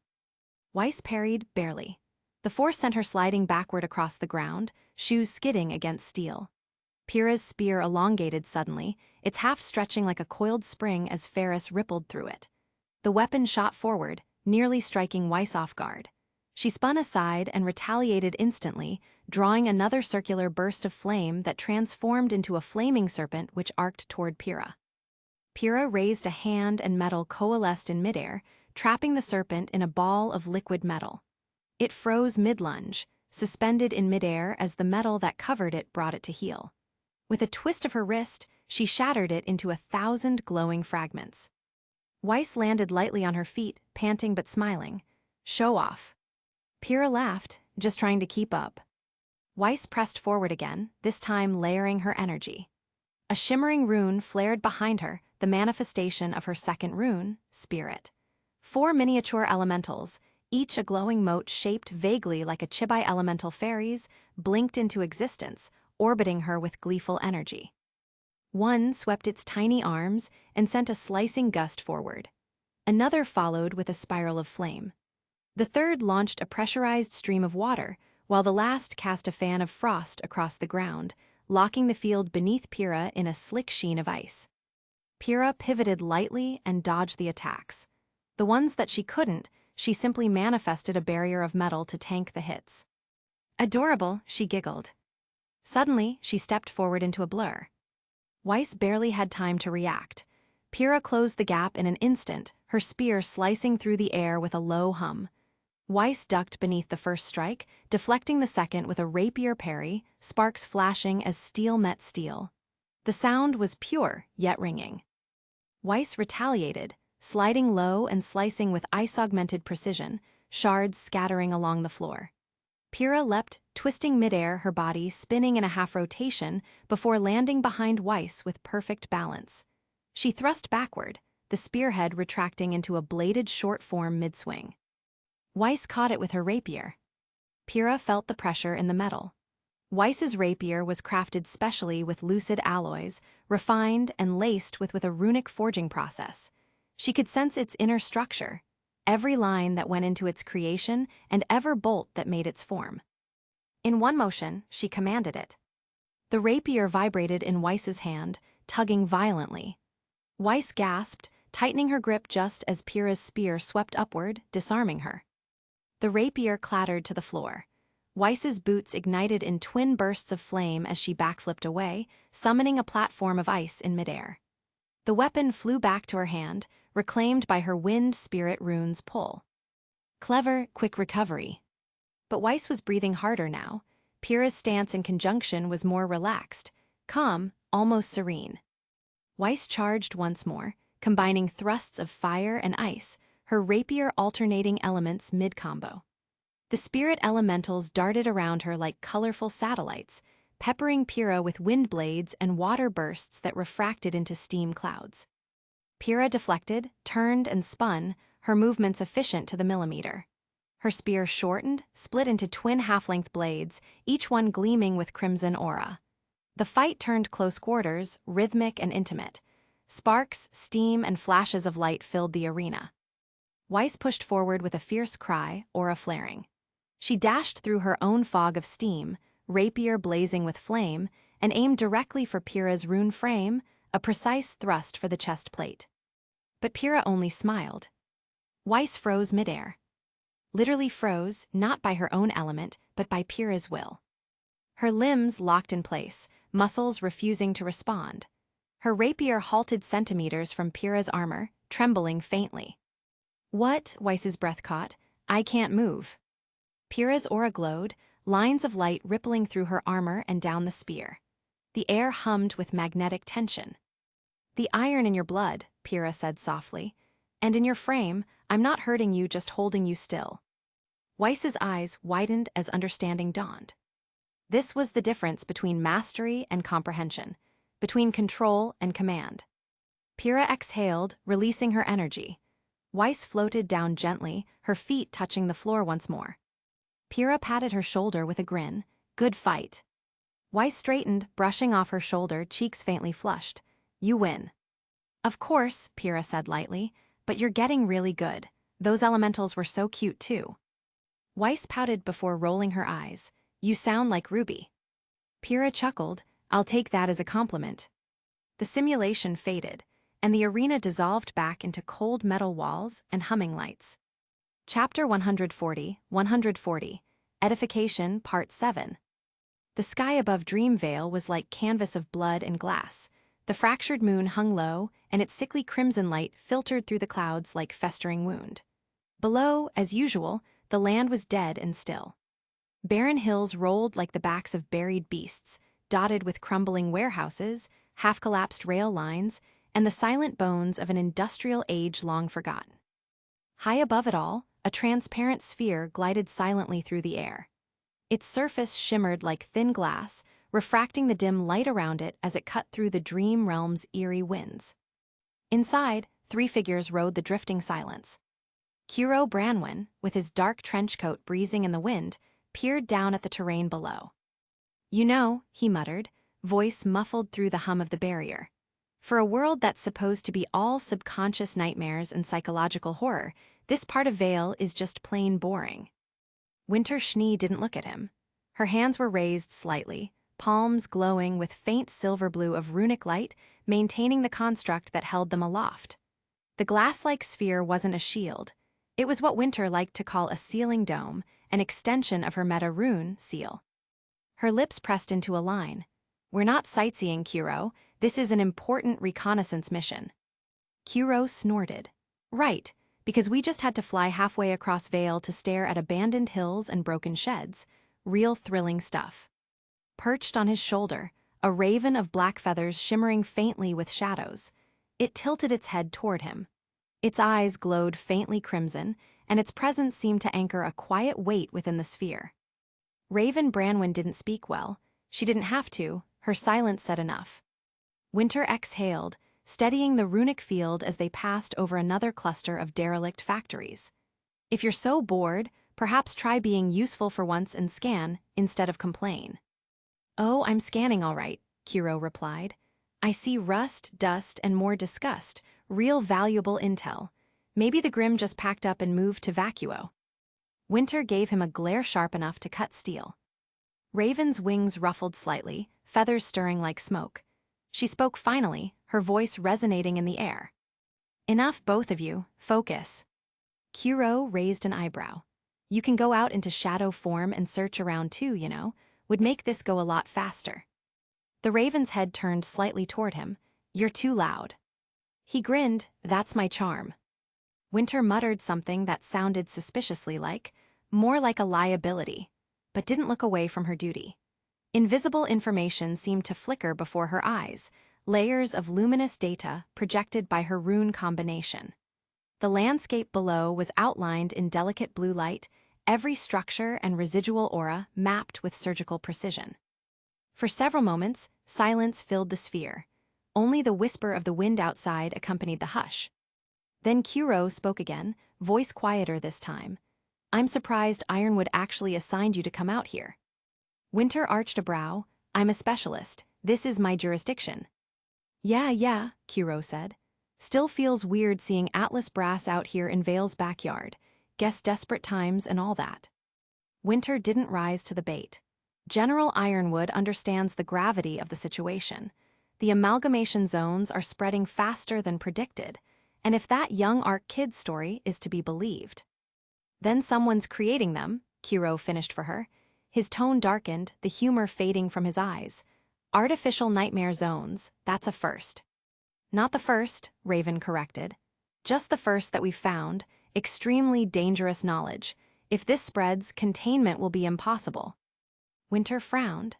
Weiss parried barely. The force sent her sliding backward across the ground, shoes skidding against steel. Pyrrha's spear elongated suddenly, its haft stretching like a coiled spring as Ferris rippled through it. The weapon shot forward, nearly striking Weiss off guard. She spun aside and retaliated instantly, drawing another circular burst of flame that transformed into a flaming serpent which arced toward Pyrrha. Pyrrha raised a hand and metal coalesced in midair, trapping the serpent in a ball of liquid metal. It froze mid-lunge, suspended in midair as the metal that covered it brought it to heel. With a twist of her wrist, she shattered it into 1,000 glowing fragments. Weiss landed lightly on her feet, panting but smiling. Show off. Pyrrha laughed, just trying to keep up. Weiss pressed forward again, this time layering her energy. A shimmering rune flared behind her, the manifestation of her second rune, Spirit. 4 miniature elementals, each a glowing mote shaped vaguely like a Chibai elemental fairies, blinked into existence, orbiting her with gleeful energy. One swept its tiny arms and sent a slicing gust forward. Another followed with a spiral of flame. The third launched a pressurized stream of water, while the last cast a fan of frost across the ground, locking the field beneath Pyrrha in a slick sheen of ice. Pyrrha pivoted lightly and dodged the attacks. The ones that she couldn't, she simply manifested a barrier of metal to tank the hits. Adorable, she giggled. Suddenly, she stepped forward into a blur. Weiss barely had time to react. Pyrrha closed the gap in an instant, her spear slicing through the air with a low hum. Weiss ducked beneath the first strike, deflecting the second with a rapier parry, sparks flashing as steel met steel. The sound was pure, yet ringing. Weiss retaliated, sliding low and slicing with ice-augmented precision, shards scattering along the floor. Pyrrha leapt, twisting midair, her body spinning in a half-rotation before landing behind Weiss with perfect balance. She thrust backward, the spearhead retracting into a bladed short form mid-swing. Weiss caught it with her rapier. Pyrrha felt the pressure in the metal. Weiss's rapier was crafted specially with Lucid alloys, refined and laced with a runic forging process. She could sense its inner structure. every line that went into its creation and every bolt that made its form. In one motion, she commanded it. The rapier vibrated in Weiss's hand, tugging violently. Weiss gasped, tightening her grip just as Pyrrha's spear swept upward, disarming her. The rapier clattered to the floor. Weiss's boots ignited in twin bursts of flame as she backflipped away, summoning a platform of ice in midair. The weapon flew back to her hand, reclaimed by her wind spirit rune's pull. Clever, quick recovery. But Weiss was breathing harder now. Pyrrha's stance in conjunction was more relaxed, calm, almost serene. Weiss charged once more, combining thrusts of fire and ice, her rapier alternating elements mid-combo. The spirit elementals darted around her like colorful satellites, peppering Pyrrha with wind blades and water bursts that refracted into steam clouds. Pyrrha deflected, turned, and spun, her movements efficient to the millimeter. Her spear shortened, split into twin half-length blades, each one gleaming with crimson aura. The fight turned close quarters, rhythmic and intimate. Sparks, steam, and flashes of light filled the arena. Weiss pushed forward with a fierce cry, aura flaring. She dashed through her own fog of steam, rapier blazing with flame, and aimed directly for Pyrrha's rune frame, a precise thrust for the chest plate. But Pyrrha only smiled. Weiss froze midair. Literally froze, not by her own element, but by Pyrrha's will. Her limbs locked in place, muscles refusing to respond. Her rapier halted centimeters from Pyrrha's armor, trembling faintly. What? Weiss's breath caught. I can't move. Pyrrha's aura glowed, lines of light rippling through her armor and down the spear. The air hummed with magnetic tension. The iron in your blood, Pyrrha said softly, and in your frame, I'm not hurting you, just holding you still. Weiss's eyes widened as understanding dawned. This was the difference between mastery and comprehension, between control and command. Pyrrha exhaled, releasing her energy. Weiss floated down gently, her feet touching the floor once more. Pyrrha patted her shoulder with a grin. Good fight. Weiss straightened, brushing off her shoulder, cheeks faintly flushed. You win. Of course, Pyrrha said lightly, but you're getting really good. Those elementals were so cute too. Weiss pouted before rolling her eyes. You sound like RWBY. Pyrrha chuckled. I'll take that as a compliment. The simulation faded, and the arena dissolved back into cold metal walls and humming lights. Chapter 140, Edification, Part 7. The sky above Dream Vale was like canvas of blood and glass. The fractured moon hung low, and its sickly crimson light filtered through the clouds like festering wound. Below, as usual, the land was dead and still. Barren hills rolled like the backs of buried beasts, dotted with crumbling warehouses, half-collapsed rail lines, and the silent bones of an industrial age long forgotten. High above it all, a transparent sphere glided silently through the air. Its surface shimmered like thin glass, refracting the dim light around it as it cut through the dream realm's eerie winds. Inside, 3 figures rode the drifting silence. Xuanhuan, with his dark trench coat breezing in the wind, peered down at the terrain below. You know, he muttered, voice muffled through the hum of the barrier. For a world that's supposed to be all subconscious nightmares and psychological horror, this part of Vale is just plain boring. Winter Schnee didn't look at him. Her hands were raised slightly, palms glowing with faint silver blue of runic light, maintaining the construct that held them aloft. The glass-like sphere wasn't a shield. It was what Winter liked to call a sealing dome, an extension of her meta-rune seal. Her lips pressed into a line. We're not sightseeing, Kiro. This is an important reconnaissance mission. Kiro snorted. Right, because we just had to fly halfway across Vale to stare at abandoned hills and broken sheds. Real thrilling stuff. Perched on his shoulder, a raven of black feathers shimmering faintly with shadows. It tilted its head toward him. Its eyes glowed faintly crimson, and its presence seemed to anchor a quiet weight within the sphere. Raven Branwen didn't speak well. She didn't have to, her silence said enough. Winter exhaled, steadying the runic field as they passed over another cluster of derelict factories. If you're so bored, perhaps try being useful for once and scan, instead of complain. Oh, I'm scanning all right, Kiro replied. I see rust, dust, and more disgust, real valuable intel. Maybe the Grimm just packed up and moved to vacuo. Winter gave him a glare sharp enough to cut steel. Raven's wings ruffled slightly, feathers stirring like smoke. She spoke finally, her voice resonating in the air. Enough, both of you, focus. Kuro raised an eyebrow. You can go out into shadow form and search around too, you know, would make this go a lot faster. The Raven's head turned slightly toward him. You're too loud. He grinned, that's my charm. Winter muttered something that sounded suspiciously more like a liability, but didn't look away from her duty. Invisible information seemed to flicker before her eyes, layers of luminous data projected by her rune combination. The landscape below was outlined in delicate blue light, every structure and residual aura mapped with surgical precision. For several moments, silence filled the sphere. Only the whisper of the wind outside accompanied the hush. Then Kuro spoke again, voice quieter this time. I'm surprised Ironwood actually assigned you to come out here. Winter arched a brow. I'm a specialist. This is my jurisdiction. Yeah, Kuro said. Still feels weird seeing Atlas Brass out here in Vale's backyard. Guess desperate times and all that. Winter didn't rise to the bait. General Ironwood understands the gravity of the situation. The amalgamation zones are spreading faster than predicted, and if that young Ark kid story is to be believed. Then someone's creating them, Kuro finished for her. His tone darkened, the humor fading from his eyes. Artificial nightmare zones, that's a first. Not the first, Raven corrected. Just the first that we've found, extremely dangerous knowledge. If this spreads, containment will be impossible. Winter frowned.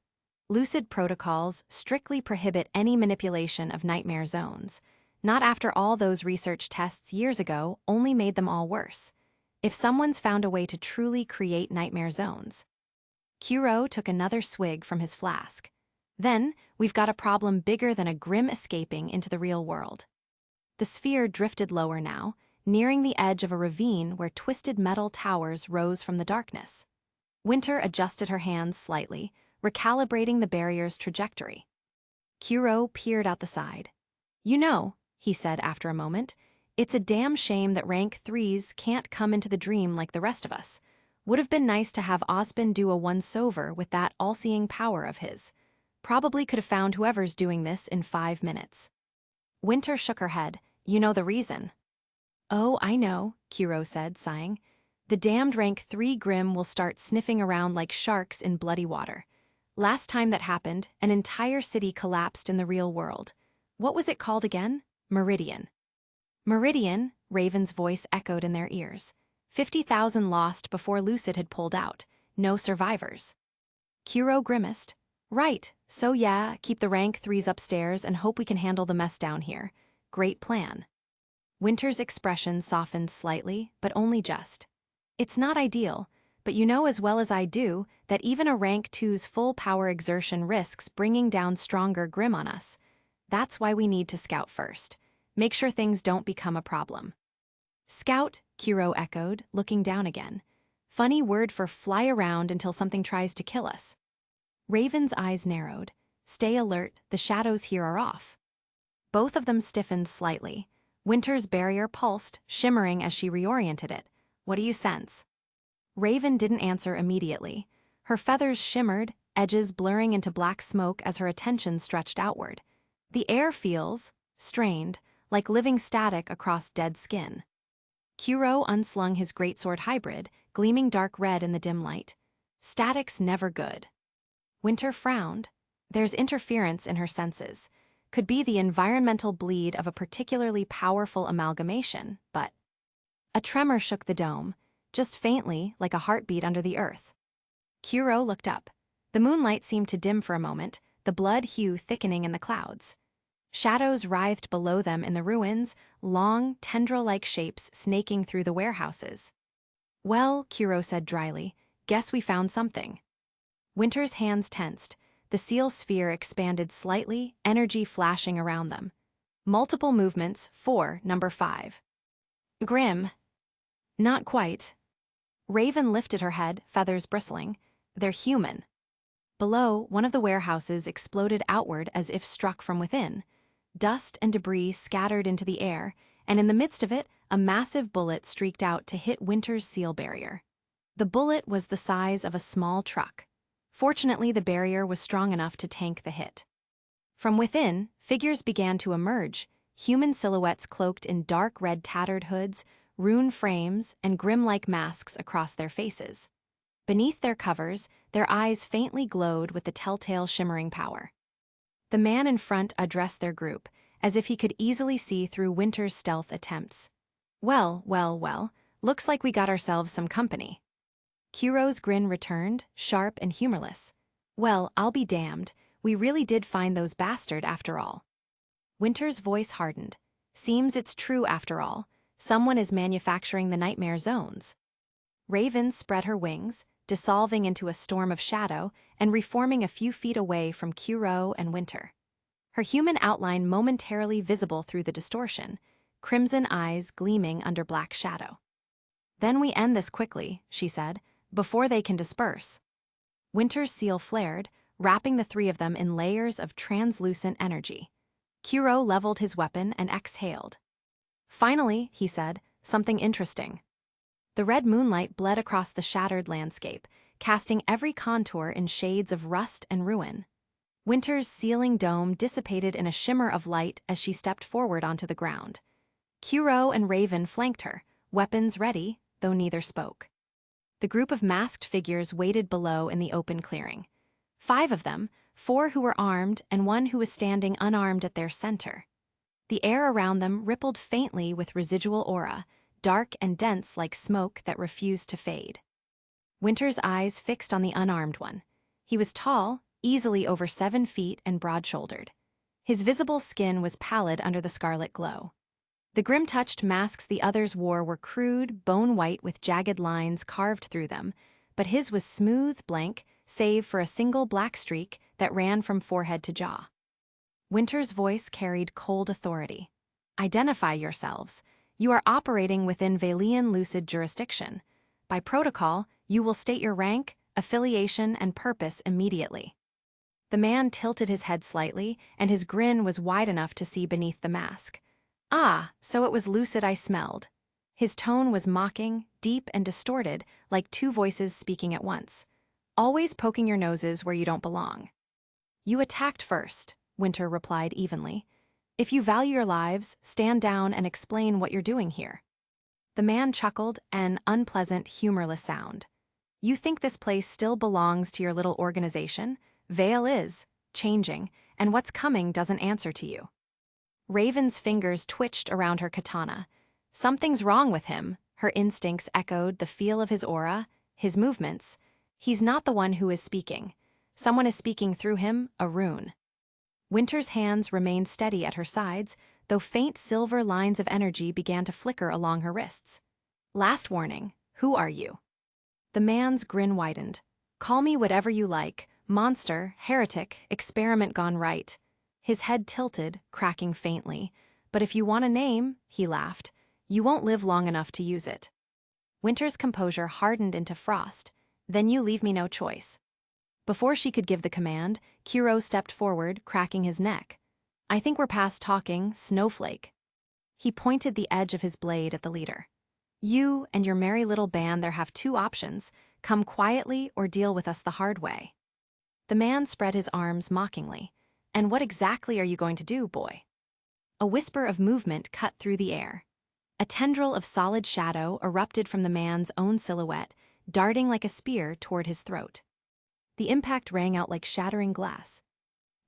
Lucid protocols strictly prohibit any manipulation of nightmare zones. Not after all those research tests years ago only made them all worse. If someone's found a way to truly create nightmare zones. Kuro took another swig from his flask. Then, we've got a problem bigger than a Grimm escaping into the real world. The sphere drifted lower now, nearing the edge of a ravine where twisted metal towers rose from the darkness. Winter adjusted her hands slightly, recalibrating the barrier's trajectory. Kuro peered out the side. You know, he said after a moment, it's a damn shame that rank 3s can't come into the dream like the rest of us. Would have been nice to have Osbin do a once-over with that all-seeing power of his. Probably could have found whoever's doing this in 5 minutes. Winter shook her head. You know the reason. Oh, I know, Kuro said, sighing. The damned rank 3 Grimm will start sniffing around like sharks in bloody water. Last time that happened, an entire city collapsed in the real world. What was it called again? Meridian. Meridian, Raven's voice echoed in their ears. 50,000 lost before Lucid had pulled out. No survivors. Kuro grimaced. Right, so yeah, keep the rank 3s upstairs and hope we can handle the mess down here. Great plan. Winter's expression softened slightly, but only just. It's not ideal, but you know as well as I do that even a rank 2's full power exertion risks bringing down stronger Grimm on us. That's why we need to scout first. Make sure things don't become a problem. Scout, Kuro echoed, looking down again. Funny word for fly around until something tries to kill us. Raven's eyes narrowed. Stay alert, the shadows here are off. Both of them stiffened slightly. Winter's barrier pulsed, shimmering as she reoriented it. What do you sense? Raven didn't answer immediately. Her feathers shimmered, edges blurring into black smoke as her attention stretched outward. The air feels strained, like living static across dead skin. Kuro unslung his greatsword hybrid, gleaming dark red in the dim light. Static's never good. Winter frowned. There's interference in her senses. Could be the environmental bleed of a particularly powerful amalgamation, but... A tremor shook the dome, just faintly, like a heartbeat under the earth. Kuro looked up. The moonlight seemed to dim for a moment, the blood hue thickening in the clouds. Shadows writhed below them in the ruins, long, tendril-like shapes snaking through the warehouses. Well, Kuro said dryly, guess we found something. Winter's hands tensed. The seal sphere expanded slightly, energy flashing around them. Multiple movements, 4, number 5. Grimm. Not quite. Raven lifted her head, feathers bristling. They're human. Below, one of the warehouses exploded outward as if struck from within. Dust and debris scattered into the air, and in the midst of it, a massive bullet streaked out to hit Winter's seal barrier. The bullet was the size of a small truck. Fortunately, the barrier was strong enough to tank the hit. From within, figures began to emerge, human silhouettes cloaked in dark red tattered hoods, rune frames, and grim-like masks across their faces. Beneath their covers, their eyes faintly glowed with the telltale shimmering power. The man in front addressed their group, as if he could easily see through Winter's stealth attempts. Well, looks like we got ourselves some company. Kiro's grin returned, sharp and humorless. Well, I'll be damned, we really did find those bastards after all. Winter's voice hardened. Seems it's true after all. Someone is manufacturing the nightmare zones. Raven spread her wings, dissolving into a storm of shadow and reforming a few feet away from Kiro and Winter. Her human outline momentarily visible through the distortion, crimson eyes gleaming under black shadow. Then we end this quickly, she said, before they can disperse. Winter's seal flared, wrapping the three of them in layers of translucent energy. Kiro leveled his weapon and exhaled. Finally, he said, something interesting. The red moonlight bled across the shattered landscape, casting every contour in shades of rust and ruin. Winter's sealing dome dissipated in a shimmer of light as she stepped forward onto the ground. Kiro and Raven flanked her, weapons ready, though neither spoke. The group of masked figures waited below in the open clearing. 5 of them, 4 who were armed and 1 who was standing unarmed at their center. The air around them rippled faintly with residual aura, dark and dense like smoke that refused to fade. Winter's eyes fixed on the unarmed one. He was tall, easily over 7 feet and broad-shouldered. His visible skin was pallid under the scarlet glow. The grim-touched masks the others wore were crude, bone-white with jagged lines carved through them, but his was smooth, blank, save for a single black streak that ran from forehead to jaw. Winter's voice carried cold authority. Identify yourselves. You are operating within Valean Lucid jurisdiction. By protocol, you will state your rank, affiliation, and purpose immediately. The man tilted his head slightly, and his grin was wide enough to see beneath the mask. Ah, so it was Lucid I smelled. His tone was mocking, deep and distorted, like 2 voices speaking at once. Always poking your noses where you don't belong. You attacked first, Winter replied evenly. If you value your lives, stand down and explain what you're doing here. The man chuckled, an unpleasant, humorless sound. You think this place still belongs to your little organization? Vale is, changing, and what's coming doesn't answer to you. Raven's fingers twitched around her katana. Something's wrong with him, her instincts echoed the feel of his aura, his movements. He's not the one who is speaking. Someone is speaking through him, a rune. Winter's hands remained steady at her sides, though faint silver lines of energy began to flicker along her wrists. Last warning, who are you? The man's grin widened. Call me whatever you like, monster, heretic, experiment gone right. His head tilted, cracking faintly. But if you want a name, he laughed, you won't live long enough to use it. Winter's composure hardened into frost. Then you leave me no choice. Before she could give the command, Kiro stepped forward, cracking his neck. I think we're past talking, snowflake. He pointed the edge of his blade at the leader. You and your merry little band there have 2 options, come quietly or deal with us the hard way. The man spread his arms mockingly. And what exactly are you going to do, boy? A whisper of movement cut through the air. A tendril of solid shadow erupted from the man's own silhouette, darting like a spear toward his throat. The impact rang out like shattering glass.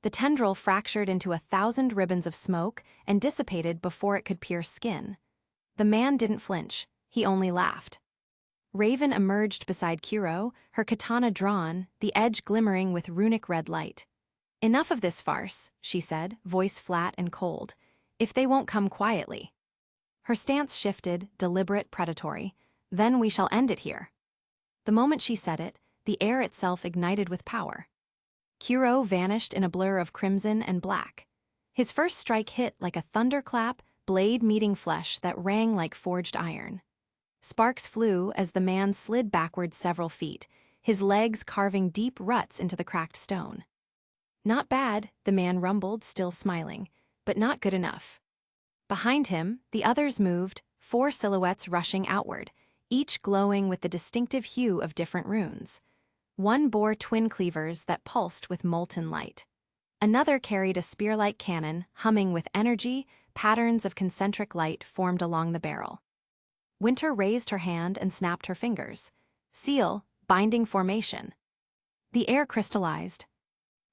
The tendril fractured into 1,000 ribbons of smoke and dissipated before it could pierce skin. The man didn't flinch, he only laughed. Raven emerged beside Kiro, her katana drawn, the edge glimmering with runic red light. Enough of this farce, she said, voice flat and cold. If they won't come quietly. Her stance shifted, deliberate, predatory. Then we shall end it here. The moment she said it, the air itself ignited with power. Kiro vanished in a blur of crimson and black. His first strike hit like a thunderclap, blade meeting flesh that rang like forged iron. Sparks flew as the man slid backward several feet, his legs carving deep ruts into the cracked stone. Not bad, the man rumbled, still smiling, but not good enough. Behind him, the others moved, 4 silhouettes rushing outward, each glowing with the distinctive hue of different runes. One bore twin cleavers that pulsed with molten light. Another carried a spear-like cannon, humming with energy. Patterns of concentric light formed along the barrel. Winter raised her hand and snapped her fingers. Seal, binding formation. The air crystallized.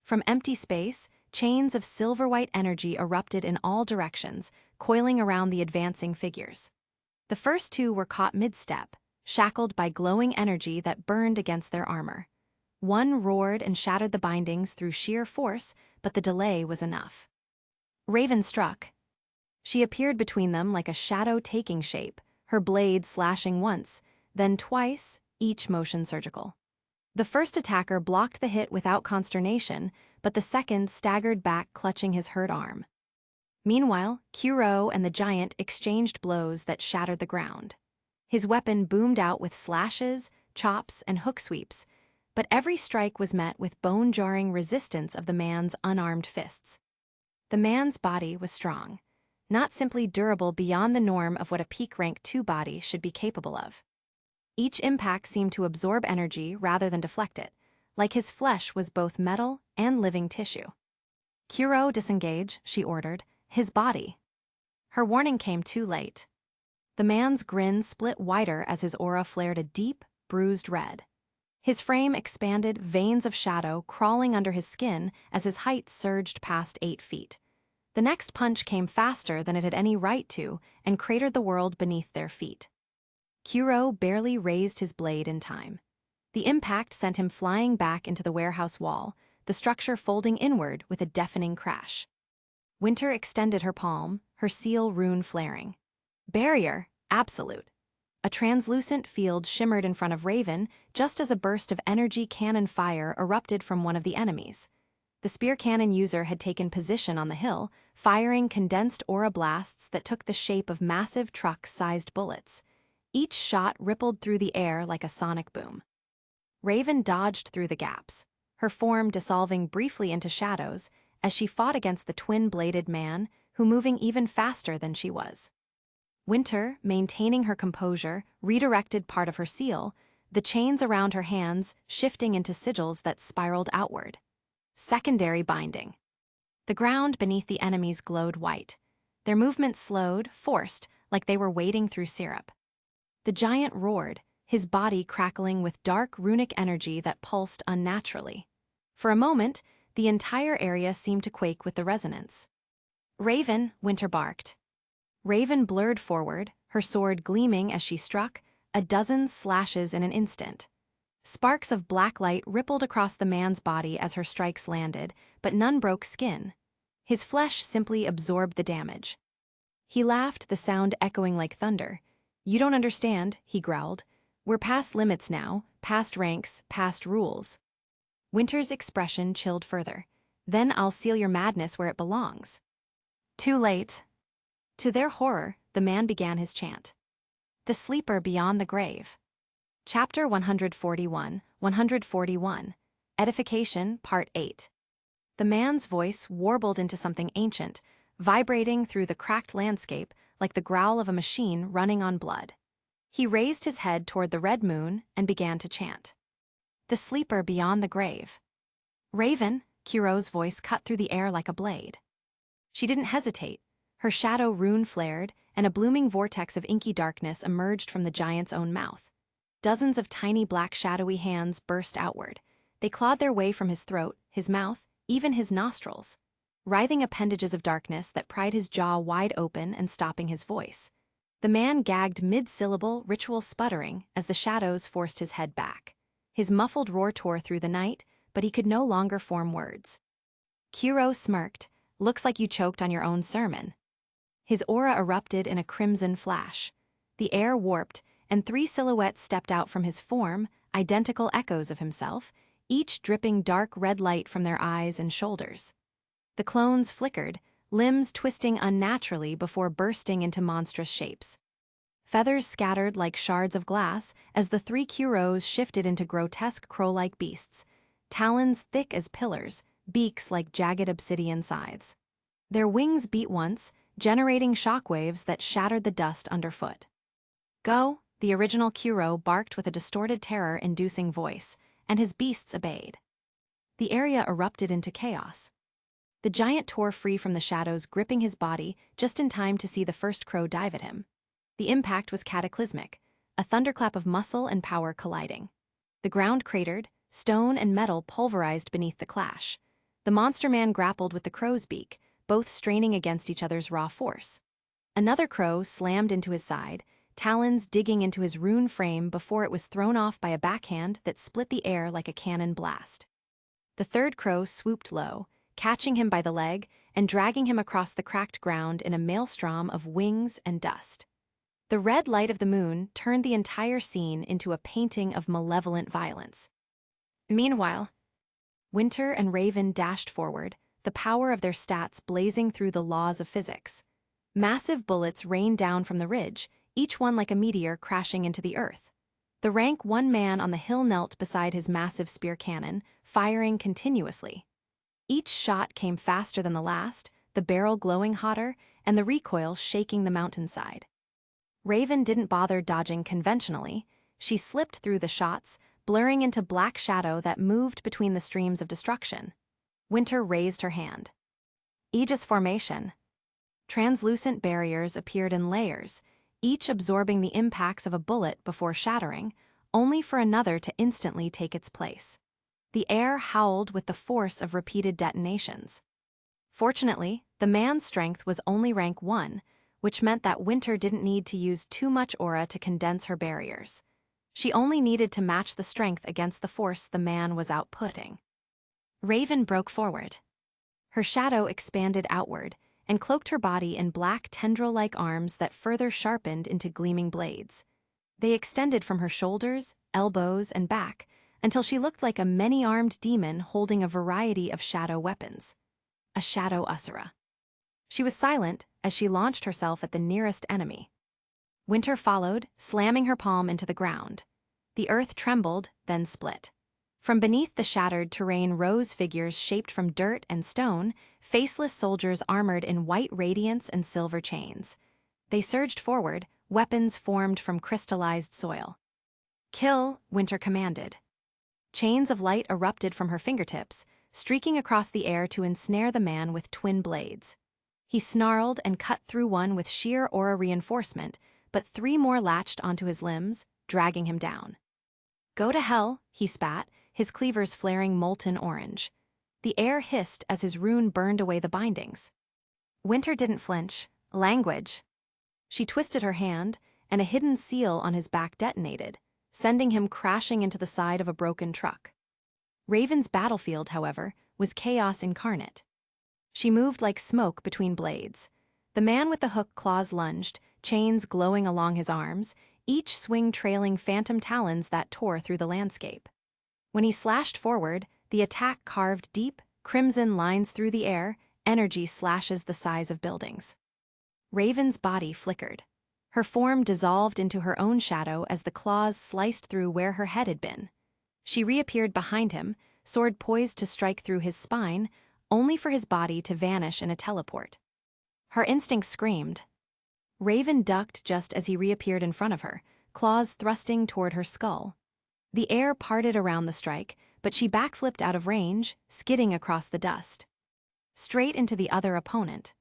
From empty space, chains of silver-white energy erupted in all directions, coiling around the advancing figures. The first 2 were caught mid-step, shackled by glowing energy that burned against their armor. One roared and shattered the bindings through sheer force, but the delay was enough. Raven struck. She appeared between them like a shadow taking shape, her blade slashing once, then twice, each motion surgical. The first attacker blocked the hit without consternation, but the second staggered back, clutching his hurt arm. Meanwhile, Xuanhuan and the giant exchanged blows that shattered the ground. His weapon boomed out with slashes, chops, and hook sweeps, but every strike was met with bone-jarring resistance of the man's unarmed fists. The man's body was strong, not simply durable beyond the norm of what a peak rank 2 body should be capable of. Each impact seemed to absorb energy rather than deflect it, like his flesh was both metal and living tissue. "Xuanhuan, disengage," she ordered, "his body." Her warning came too late. The man's grin split wider as his aura flared a deep, bruised red. His frame expanded, veins of shadow crawling under his skin as his height surged past 8 feet. The next punch came faster than it had any right to and cratered the world beneath their feet. Xuanhuan barely raised his blade in time. The impact sent him flying back into the warehouse wall, the structure folding inward with a deafening crash. Winter extended her palm, her seal rune flaring. Barrier, absolute. A translucent field shimmered in front of Raven just as a burst of energy cannon fire erupted from one of the enemies. The spear cannon user had taken position on the hill, firing condensed aura blasts that took the shape of massive truck-sized bullets. Each shot rippled through the air like a sonic boom. Raven dodged through the gaps, her form dissolving briefly into shadows as she fought against the twin-bladed man, who moving even faster than she was. Winter, maintaining her composure, redirected part of her seal, the chains around her hands shifting into sigils that spiraled outward. Secondary binding. The ground beneath the enemies glowed white. Their movement slowed, forced, like they were wading through syrup. The giant roared, his body crackling with dark runic energy that pulsed unnaturally. For a moment, the entire area seemed to quake with the resonance. "Raven," Winter barked. Raven blurred forward, her sword gleaming as she struck, a dozen slashes in an instant. Sparks of black light rippled across the man's body as her strikes landed, but none broke skin. His flesh simply absorbed the damage. He laughed, the sound echoing like thunder. "You don't understand," he growled. "We're past limits now, past ranks, past rules." Winter's expression chilled further. "Then I'll seal your madness where it belongs." Too late. To their horror, the man began his chant. The Sleeper Beyond the Grave. Chapter 141, Edification, Part 8. The man's voice warbled into something ancient, vibrating through the cracked landscape like the growl of a machine running on blood. He raised his head toward the red moon and began to chant. The Sleeper Beyond the Grave. "Raven," Xuanhuan's voice cut through the air like a blade. She didn't hesitate. Her shadow rune flared, and a blooming vortex of inky darkness emerged from the giant's own mouth. Dozens of tiny black shadowy hands burst outward. They clawed their way from his throat, his mouth, even his nostrils. Writhing appendages of darkness that pried his jaw wide open and stopping his voice. The man gagged mid-syllable, ritual sputtering as the shadows forced his head back. His muffled roar tore through the night, but he could no longer form words. Xuanhuan smirked. "Looks like you choked on your own sermon." His aura erupted in a crimson flash. The air warped, and 3 silhouettes stepped out from his form, identical echoes of himself, each dripping dark red light from their eyes and shoulders. The clones flickered, limbs twisting unnaturally before bursting into monstrous shapes. Feathers scattered like shards of glass as the 3 Xuanhuans shifted into grotesque crow-like beasts, talons thick as pillars, beaks like jagged obsidian scythes. Their wings beat once, generating shockwaves that shattered the dust underfoot. Go, the original Kuro barked with a distorted terror-inducing voice, and his beasts obeyed. The area erupted into chaos. The giant tore free from the shadows, gripping his body just in time to see the first crow dive at him. The impact was cataclysmic, a thunderclap of muscle and power colliding. The ground cratered, stone and metal pulverized beneath the clash. The monster man grappled with the crow's beak, both straining against each other's raw force. Another crow slammed into his side, talons digging into his rune frame before it was thrown off by a backhand that split the air like a cannon blast. The third crow swooped low, catching him by the leg and dragging him across the cracked ground in a maelstrom of wings and dust. The red light of the moon turned the entire scene into a painting of malevolent violence. Meanwhile, Winter and Raven dashed forward, the power of their stats blazing through the laws of physics. Massive bullets rained down from the ridge, each one like a meteor crashing into the earth. The rank one man on the hill knelt beside his massive spear cannon, firing continuously. Each shot came faster than the last, the barrel glowing hotter, and the recoil shaking the mountainside. Raven didn't bother dodging conventionally. She slipped through the shots, blurring into black shadow that moved between the streams of destruction. Winter raised her hand. Aegis formation. Translucent barriers appeared in layers, each absorbing the impacts of a bullet before shattering, only for another to instantly take its place. The air howled with the force of repeated detonations. Fortunately, the man's strength was only rank 1, which meant that Winter didn't need to use too much aura to condense her barriers. She only needed to match the strength against the force the man was outputting. Raven broke forward. Her shadow expanded outward and cloaked her body in black tendril-like arms that further sharpened into gleaming blades. They extended from her shoulders, elbows, and back until she looked like a many-armed demon holding a variety of shadow weapons. A shadow Asura. She was silent as she launched herself at the nearest enemy. Winter followed, slamming her palm into the ground. The earth trembled, then split. From beneath the shattered terrain rose figures shaped from dirt and stone, faceless soldiers armored in white radiance and silver chains. They surged forward, weapons formed from crystallized soil. "Kill," Winter commanded. Chains of light erupted from her fingertips, streaking across the air to ensnare the man with twin blades. He snarled and cut through one with sheer aura reinforcement, but 3 more latched onto his limbs, dragging him down. "Go to hell," he spat, his cleavers flaring molten orange. The air hissed as his rune burned away the bindings. Winter didn't flinch. Language. She twisted her hand, and a hidden seal on his back detonated, sending him crashing into the side of a broken truck. Raven's battlefield, however, was chaos incarnate. She moved like smoke between blades. The man with the hook claws lunged, chains glowing along his arms, each swing trailing phantom talons that tore through the landscape. When he slashed forward, the attack carved deep, crimson lines through the air, energy slashes the size of buildings. Raven's body flickered. Her form dissolved into her own shadow as the claws sliced through where her head had been. She reappeared behind him, sword poised to strike through his spine, only for his body to vanish in a teleport. Her instinct screamed. Raven ducked just as he reappeared in front of her, claws thrusting toward her skull. The air parted around the strike, but she backflipped out of range, skidding across the dust. Straight into the other opponent.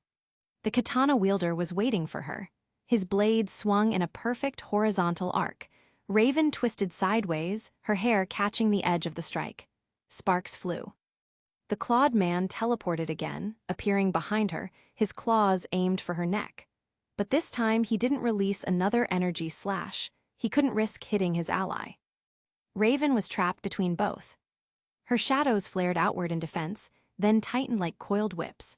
The katana wielder was waiting for her. His blade swung in a perfect horizontal arc. Raven twisted sideways, her hair catching the edge of the strike. Sparks flew. The clawed man teleported again, appearing behind her, his claws aimed for her neck. But this time he didn't release another energy slash. He couldn't risk hitting his ally. Raven was trapped between both. Her shadows flared outward in defense, then tightened like coiled whips.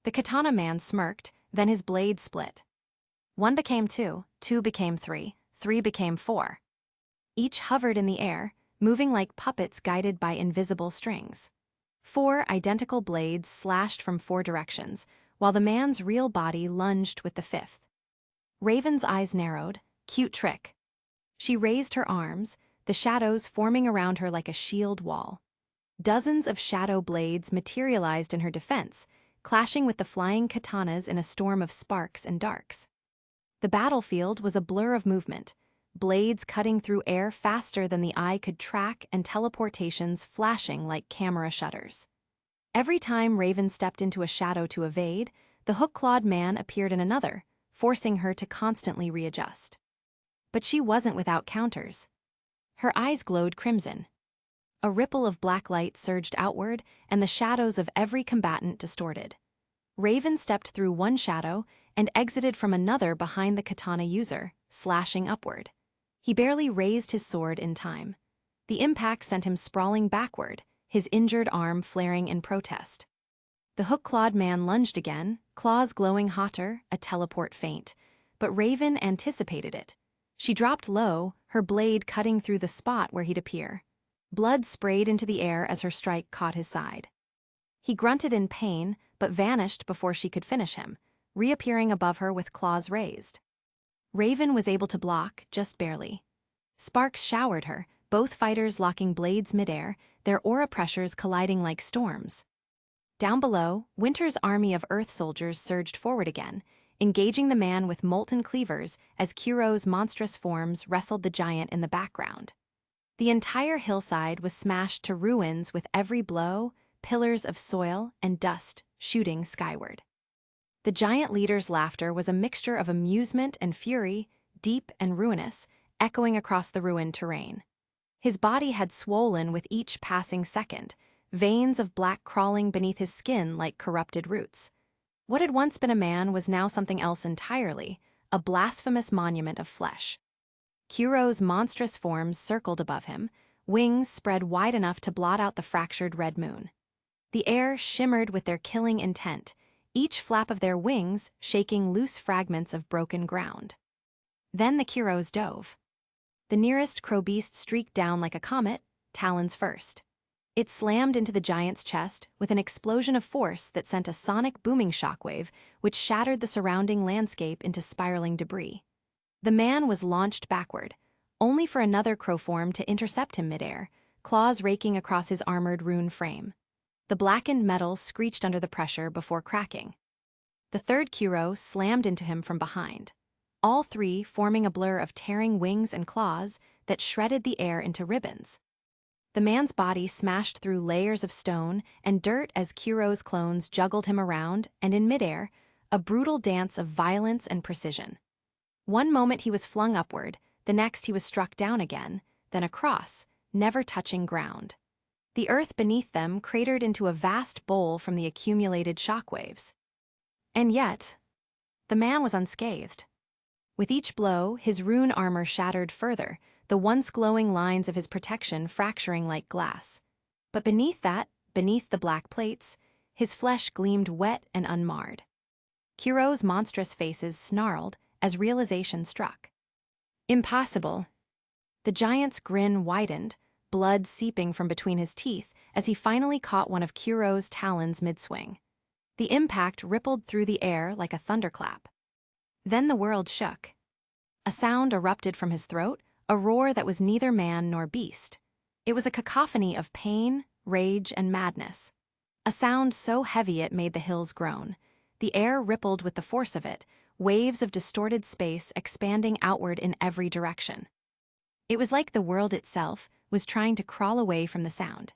The katana man smirked, then his blade split. 1 became 2, 2 became 3, 3 became 4. Each hovered in the air, moving like puppets guided by invisible strings. 4 identical blades slashed from 4 directions, while the man's real body lunged with the 5th. Raven's eyes narrowed. Cute trick. She raised her arms, the shadows forming around her like a shield wall. Dozens of shadow blades materialized in her defense, clashing with the flying katanas in a storm of sparks and darks. The battlefield was a blur of movement, blades cutting through air faster than the eye could track and teleportations flashing like camera shutters. Every time Raven stepped into a shadow to evade, the hook-clawed man appeared in another, forcing her to constantly readjust. But she wasn't without counters. Her eyes glowed crimson. A ripple of black light surged outward, and the shadows of every combatant distorted. Raven stepped through one shadow and exited from another behind the katana user, slashing upward. He barely raised his sword in time. The impact sent him sprawling backward, his injured arm flaring in protest. The hook-clawed man lunged again, claws glowing hotter, a teleport feint. But Raven anticipated it. She dropped low, her blade cutting through the spot where he'd appear. Blood sprayed into the air as her strike caught his side. He grunted in pain, but vanished before she could finish him, reappearing above her with claws raised. Raven was able to block, just barely. Sparks showered her, both fighters locking blades midair, their aura pressures colliding like storms. Down below, Winter's army of Earth soldiers surged forward again, engaging the man with molten cleavers as Kuro's monstrous forms wrestled the giant in the background. The entire hillside was smashed to ruins with every blow, pillars of soil and dust shooting skyward. The giant leader's laughter was a mixture of amusement and fury, deep and ruinous, echoing across the ruined terrain. His body had swollen with each passing second, veins of black crawling beneath his skin like corrupted roots. What had once been a man was now something else entirely, a blasphemous monument of flesh. Kuro's monstrous forms circled above him, wings spread wide enough to blot out the fractured red moon. The air shimmered with their killing intent, each flap of their wings shaking loose fragments of broken ground. Then the Kuros dove. The nearest crow beast streaked down like a comet, talons first. It slammed into the giant's chest with an explosion of force that sent a sonic booming shockwave which shattered the surrounding landscape into spiraling debris. The man was launched backward, only for another crow form to intercept him midair, claws raking across his armored rune frame. The blackened metal screeched under the pressure before cracking. The third Kuro slammed into him from behind, all three forming a blur of tearing wings and claws that shredded the air into ribbons. The man's body smashed through layers of stone and dirt as Kuro's clones juggled him around, and in midair, a brutal dance of violence and precision. One moment he was flung upward, the next he was struck down again, then across, never touching ground. The earth beneath them cratered into a vast bowl from the accumulated shockwaves. And yet, the man was unscathed. With each blow, his rune armor shattered further, the once glowing lines of his protection fracturing like glass. But beneath the black plates, his flesh gleamed wet and unmarred. Kuro's monstrous faces snarled as realization struck. Impossible. The giant's grin widened, blood seeping from between his teeth as he finally caught one of Kuro's talons mid-swing. The impact rippled through the air like a thunderclap. Then the world shook. A sound erupted from his throat, a roar that was neither man nor beast. It was a cacophony of pain, rage, and madness. A sound so heavy it made the hills groan. The air rippled with the force of it, waves of distorted space expanding outward in every direction. It was like the world itself was trying to crawl away from the sound.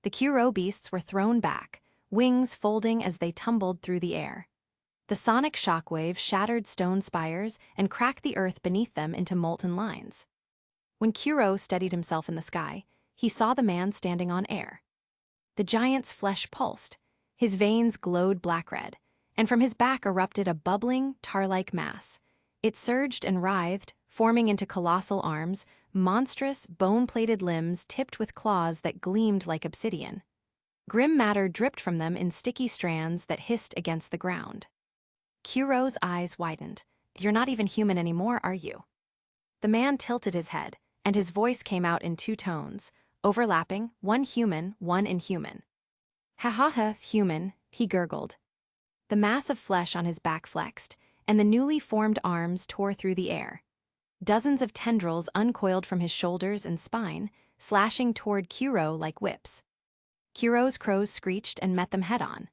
The Kuro beasts were thrown back, wings folding as they tumbled through the air. The sonic shockwave shattered stone spires and cracked the earth beneath them into molten lines. When Kuro steadied himself in the sky, he saw the man standing on air. The giant's flesh pulsed, his veins glowed black-red, and from his back erupted a bubbling, tar-like mass. It surged and writhed, forming into colossal arms, monstrous, bone-plated limbs tipped with claws that gleamed like obsidian. Grim matter dripped from them in sticky strands that hissed against the ground. Kuro's eyes widened. "You're not even human anymore, are you?" The man tilted his head, and his voice came out in two tones, overlapping, one human, one inhuman. "Ha ha ha, human," he gurgled. The mass of flesh on his back flexed, and the newly formed arms tore through the air. Dozens of tendrils uncoiled from his shoulders and spine, slashing toward Kuro like whips. Kuro's crows screeched and met them head-on.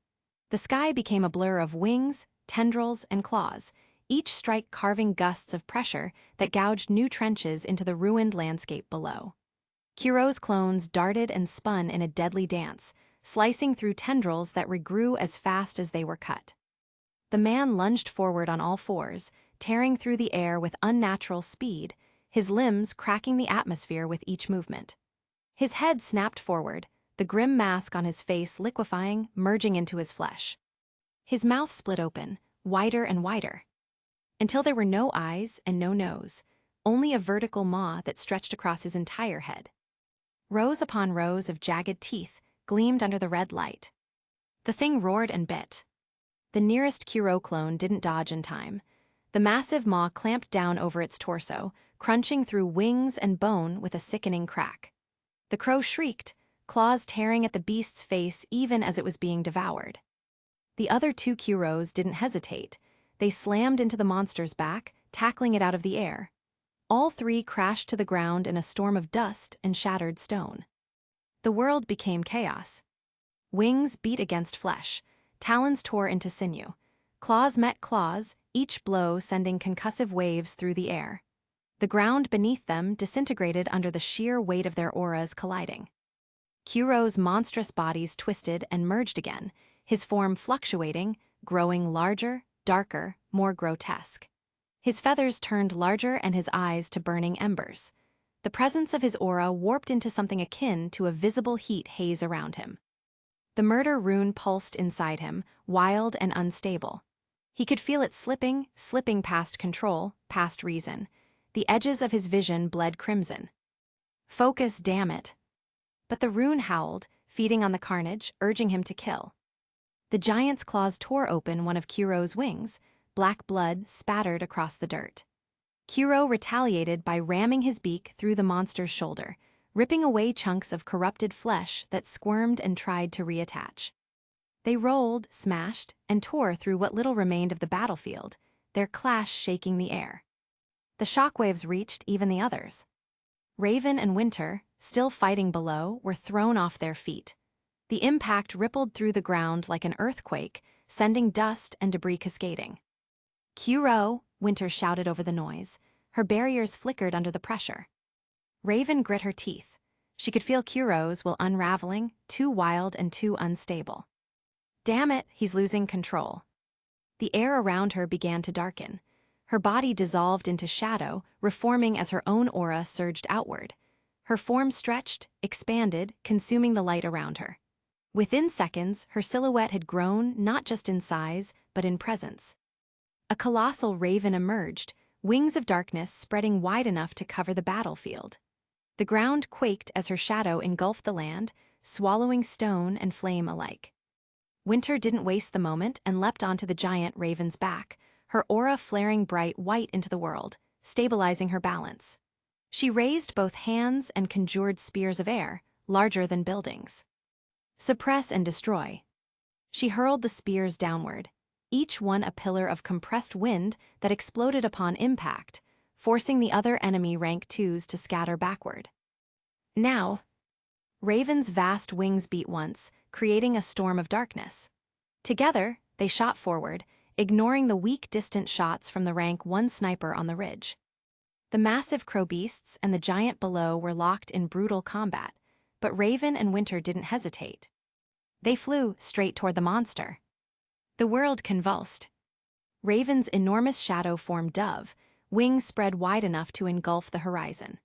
The sky became a blur of wings, tendrils, and claws, each strike carving gusts of pressure that gouged new trenches into the ruined landscape below. Kuro's clones darted and spun in a deadly dance, slicing through tendrils that regrew as fast as they were cut. The man lunged forward on all fours, tearing through the air with unnatural speed, his limbs cracking the atmosphere with each movement. His head snapped forward, the grim mask on his face liquefying, merging into his flesh. His mouth split open, wider and wider, until there were no eyes and no nose, only a vertical maw that stretched across his entire head. Rows upon rows of jagged teeth gleamed under the red light. The thing roared and bit. The nearest Kuro clone didn't dodge in time. The massive maw clamped down over its torso, crunching through wings and bone with a sickening crack. The crow shrieked, claws tearing at the beast's face even as it was being devoured. The other two Kuros didn't hesitate. They slammed into the monster's back, tackling it out of the air. All three crashed to the ground in a storm of dust and shattered stone. The world became chaos. Wings beat against flesh, talons tore into sinew. Claws met claws, each blow sending concussive waves through the air. The ground beneath them disintegrated under the sheer weight of their auras colliding. Kuro's monstrous bodies twisted and merged again, his form fluctuating, growing larger, darker, more grotesque. His feathers turned larger and his eyes to burning embers. The presence of his aura warped into something akin to a visible heat haze around him. The murder rune pulsed inside him, wild and unstable. He could feel it slipping past control, past reason. The edges of his vision bled crimson. Focus, damn it. But the rune howled, feeding on the carnage, urging him to kill. The giant's claws tore open one of Kuro's wings, black blood spattered across the dirt. Kuro retaliated by ramming his beak through the monster's shoulder, ripping away chunks of corrupted flesh that squirmed and tried to reattach. They rolled, smashed, and tore through what little remained of the battlefield, their clash shaking the air. The shockwaves reached even the others. Raven and Winter, still fighting below, were thrown off their feet. The impact rippled through the ground like an earthquake, sending dust and debris cascading. Kuro, Winter shouted over the noise. Her barriers flickered under the pressure. Raven grit her teeth. She could feel Kuro's will unraveling, too wild and too unstable. Damn it, he's losing control. The air around her began to darken. Her body dissolved into shadow, reforming as her own aura surged outward. Her form stretched, expanded, consuming the light around her. Within seconds, her silhouette had grown not just in size, but in presence. A colossal raven emerged, wings of darkness spreading wide enough to cover the battlefield. The ground quaked as her shadow engulfed the land, swallowing stone and flame alike. Winter didn't waste the moment and leapt onto the giant raven's back, her aura flaring bright white into the world, stabilizing her balance. She raised both hands and conjured spears of air, larger than buildings. Suppress and destroy. She hurled the spears downward, each one a pillar of compressed wind that exploded upon impact, forcing the other enemy rank 2s to scatter backward. Now, Raven's vast wings beat once, creating a storm of darkness. Together, they shot forward, ignoring the weak distant shots from the rank 1 sniper on the ridge. The massive crow beasts and the giant below were locked in brutal combat, but Raven and Winter didn't hesitate. They flew straight toward the monster. The world convulsed. Raven's enormous shadow formed dove, wings spread wide enough to engulf the horizon.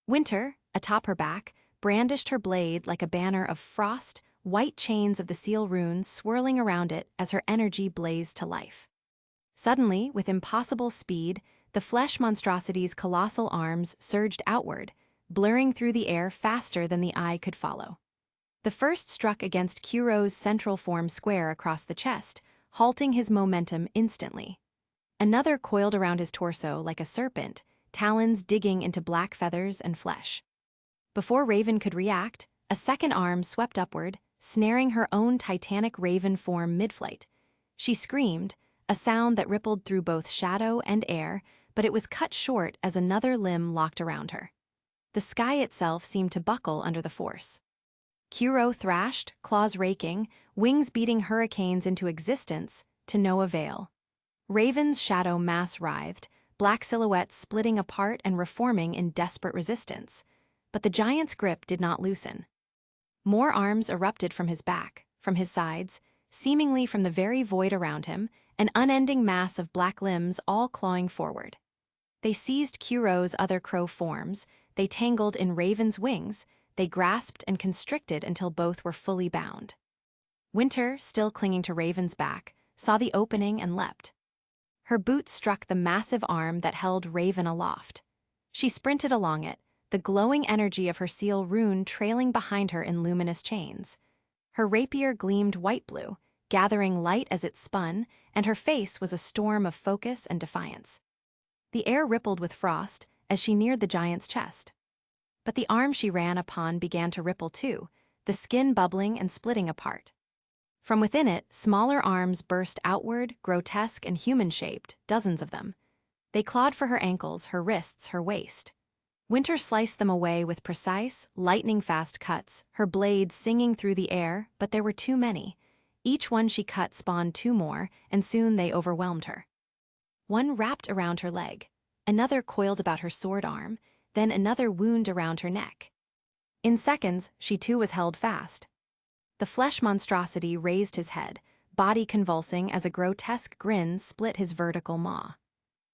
Winter, atop her back, brandished her blade like a banner of frost, white chains of the seal runes swirling around it as her energy blazed to life. Suddenly, with impossible speed, the flesh monstrosity's colossal arms surged outward, blurring through the air faster than the eye could follow. The first struck against Kuro's central form square across the chest, halting his momentum instantly. Another coiled around his torso like a serpent, talons digging into black feathers and flesh. Before Raven could react, a second arm swept upward, snaring her own titanic raven form mid-flight. She screamed, a sound that rippled through both shadow and air, but it was cut short as another limb locked around her. The sky itself seemed to buckle under the force. Kuro thrashed, claws raking, wings beating hurricanes into existence, to no avail. Raven's shadow mass writhed, black silhouettes splitting apart and reforming in desperate resistance. But the giant's grip did not loosen. More arms erupted from his back, from his sides, seemingly from the very void around him, an unending mass of black limbs all clawing forward. They seized Kuro's other crow forms, they tangled in Raven's wings, they grasped and constricted until both were fully bound. Winter, still clinging to Raven's back, saw the opening and leapt. Her boot struck the massive arm that held Raven aloft. She sprinted along it, the glowing energy of her seal rune trailing behind her in luminous chains. Her rapier gleamed white-blue, gathering light as it spun, and her face was a storm of focus and defiance. The air rippled with frost as she neared the giant's chest. But the arm she ran upon began to ripple too, the skin bubbling and splitting apart. From within it, smaller arms burst outward, grotesque and human-shaped, dozens of them. They clawed for her ankles, her wrists, her waist. Winter sliced them away with precise, lightning-fast cuts, her blades singing through the air, but there were too many. Each one she cut spawned two more, and soon they overwhelmed her. One wrapped around her leg, another coiled about her sword arm, then another wound around her neck. In seconds, she too was held fast. The flesh monstrosity raised his head, body convulsing as a grotesque grin split his vertical maw.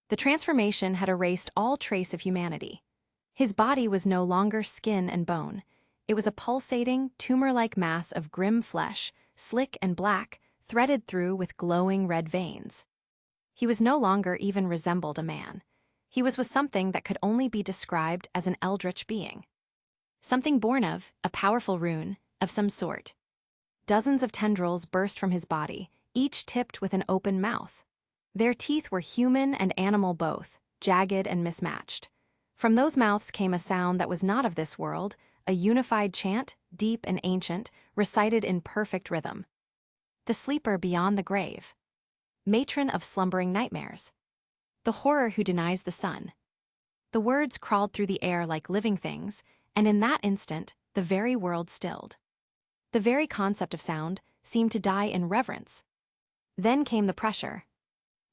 The transformation had erased all trace of humanity. His body was no longer skin and bone. It was a pulsating, tumor-like mass of grim flesh, slick and black, threaded through with glowing red veins. He was no longer even resembled a man. He was with something that could only be described as an eldritch being. Something born of, a powerful rune, of some sort. Dozens of tendrils burst from his body, each tipped with an open mouth. Their teeth were human and animal both, jagged and mismatched. From those mouths came a sound that was not of this world, a unified chant, deep and ancient, recited in perfect rhythm. The sleeper beyond the grave. Matron of slumbering nightmares. The horror who denies the sun. The words crawled through the air like living things, and in that instant, the very world stilled. The very concept of sound seemed to die in reverence. Then came the pressure.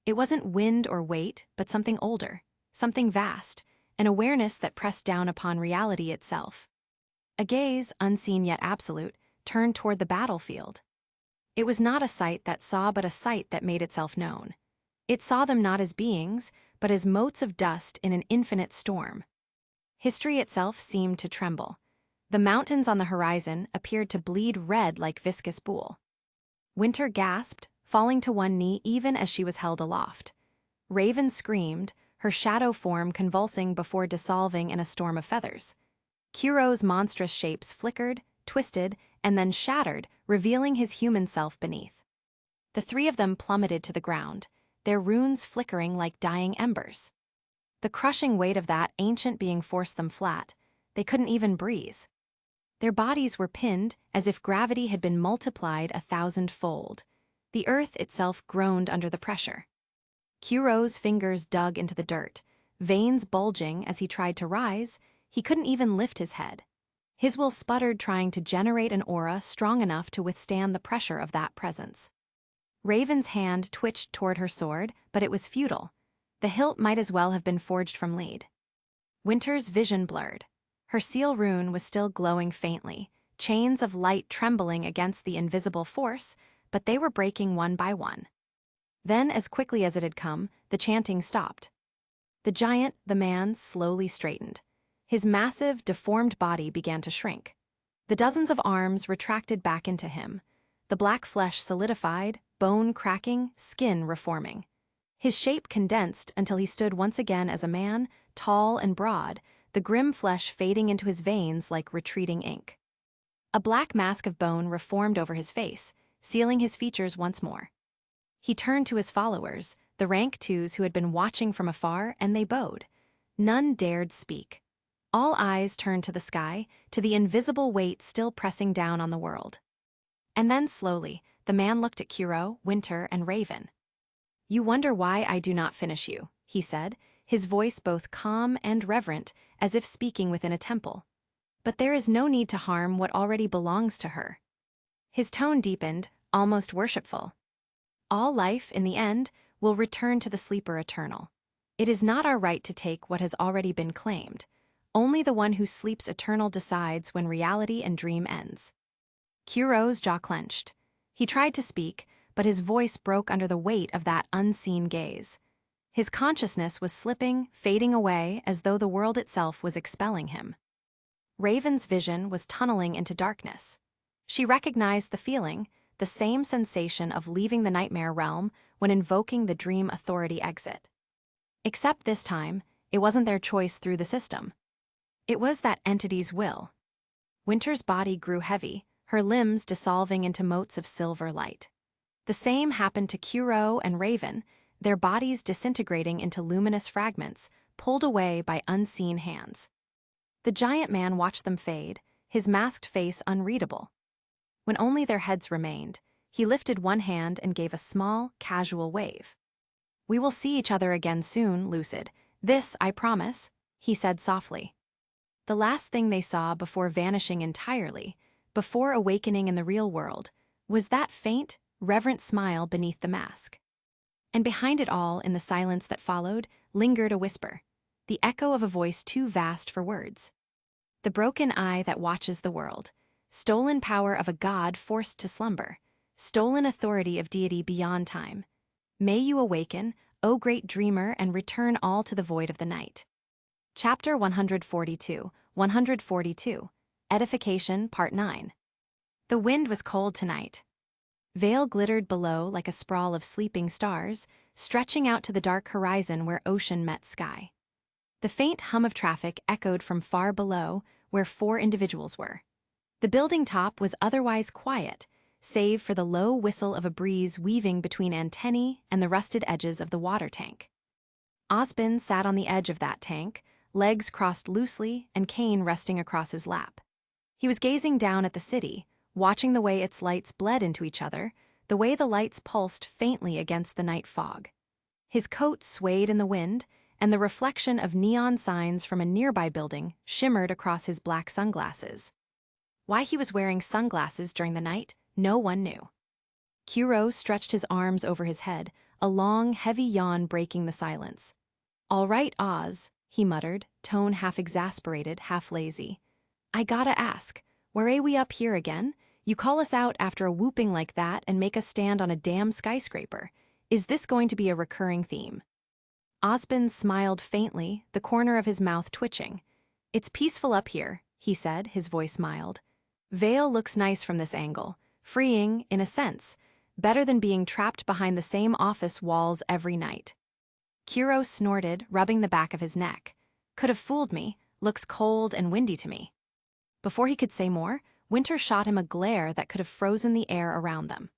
It wasn't wind or weight, but something older, something vast, an awareness that pressed down upon reality itself. A gaze, unseen yet absolute, turned toward the battlefield. It was not a sight that saw, but a sight that made itself known. It saw them not as beings, but as motes of dust in an infinite storm. History itself seemed to tremble. The mountains on the horizon appeared to bleed red like viscous wool. Winter gasped, falling to one knee even as she was held aloft. Raven screamed, her shadow form convulsing before dissolving in a storm of feathers. Kuro's monstrous shapes flickered, twisted, and then shattered, revealing his human self beneath. The three of them plummeted to the ground, their runes flickering like dying embers. The crushing weight of that ancient being forced them flat. They couldn't even breathe. Their bodies were pinned as if gravity had been multiplied 1,000-fold. The earth itself groaned under the pressure. Kuro's fingers dug into the dirt, veins bulging as he tried to rise. He couldn't even lift his head. His will sputtered trying to generate an aura strong enough to withstand the pressure of that presence. Raven's hand twitched toward her sword, but it was futile. The hilt might as well have been forged from lead. Winter's vision blurred. Her seal rune was still glowing faintly, chains of light trembling against the invisible force, but they were breaking one by one. Then, as quickly as it had come, the chanting stopped. The giant, the man, slowly straightened. His massive, deformed body began to shrink. The dozens of arms retracted back into him. The black flesh solidified, bone cracking, skin reforming. His shape condensed until he stood once again as a man, tall and broad, the grim flesh fading into his veins like retreating ink. A black mask of bone reformed over his face, sealing his features once more. He turned to his followers, the rank twos who had been watching from afar, and they bowed. None dared speak. All eyes turned to the sky, to the invisible weight still pressing down on the world. And then slowly, the man looked at Kuro, Winter, and Raven. "You wonder why I do not finish you," he said, his voice both calm and reverent, as if speaking within a temple. But there is no need to harm what already belongs to her. His tone deepened, almost worshipful. All life, in the end, will return to the sleeper eternal. It is not our right to take what has already been claimed. Only the one who sleeps eternal decides when reality and dream ends. Kuro's jaw clenched. He tried to speak, but his voice broke under the weight of that unseen gaze. His consciousness was slipping, fading away, as though the world itself was expelling him. Raven's vision was tunneling into darkness. She recognized the feeling, the same sensation of leaving the nightmare realm when invoking the dream authority exit. Except this time, it wasn't their choice through the system. It was that entity's will. Winter's body grew heavy, her limbs dissolving into motes of silver light. The same happened to Kuro and Raven, their bodies disintegrating into luminous fragments, pulled away by unseen hands. The giant man watched them fade, his masked face unreadable. When only their heads remained, he lifted one hand and gave a small, casual wave. "We will see each other again soon, Lucid. This, I promise," he said softly. The last thing they saw before vanishing entirely, before awakening in the real world, was that faint, reverent smile beneath the mask. And behind it all, in the silence that followed, lingered a whisper, the echo of a voice too vast for words. The broken eye that watches the world, stolen power of a god forced to slumber, stolen authority of deity beyond time. May you awaken, O great dreamer, and return all to the void of the night. Chapter 142, Edification, Part 9. The wind was cold tonight. Vale glittered below like a sprawl of sleeping stars, stretching out to the dark horizon where ocean met sky. The faint hum of traffic echoed from far below, where 4 individuals were. The building top was otherwise quiet, save for the low whistle of a breeze weaving between antennae and the rusted edges of the water tank. Osbin sat on the edge of that tank, legs crossed loosely and cane resting across his lap. He was gazing down at the city, watching the way its lights bled into each other, the way the lights pulsed faintly against the night fog. His coat swayed in the wind, and the reflection of neon signs from a nearby building shimmered across his black sunglasses. Why he was wearing sunglasses during the night, no one knew. Kuro stretched his arms over his head, a long, heavy yawn breaking the silence. "All right, Oz," he muttered, tone half exasperated, half lazy. "I gotta ask, where are we up here again? You call us out after a whooping like that and make us stand on a damn skyscraper. Is this going to be a recurring theme?" Osbin smiled faintly, the corner of his mouth twitching. "It's peaceful up here," he said, his voice mild. "Vale looks nice from this angle, freeing, in a sense, better than being trapped behind the same office walls every night." Kuro snorted, rubbing the back of his neck. "Could have fooled me, looks cold and windy to me." Before he could say more, Winter shot him a glare that could have frozen the air around them.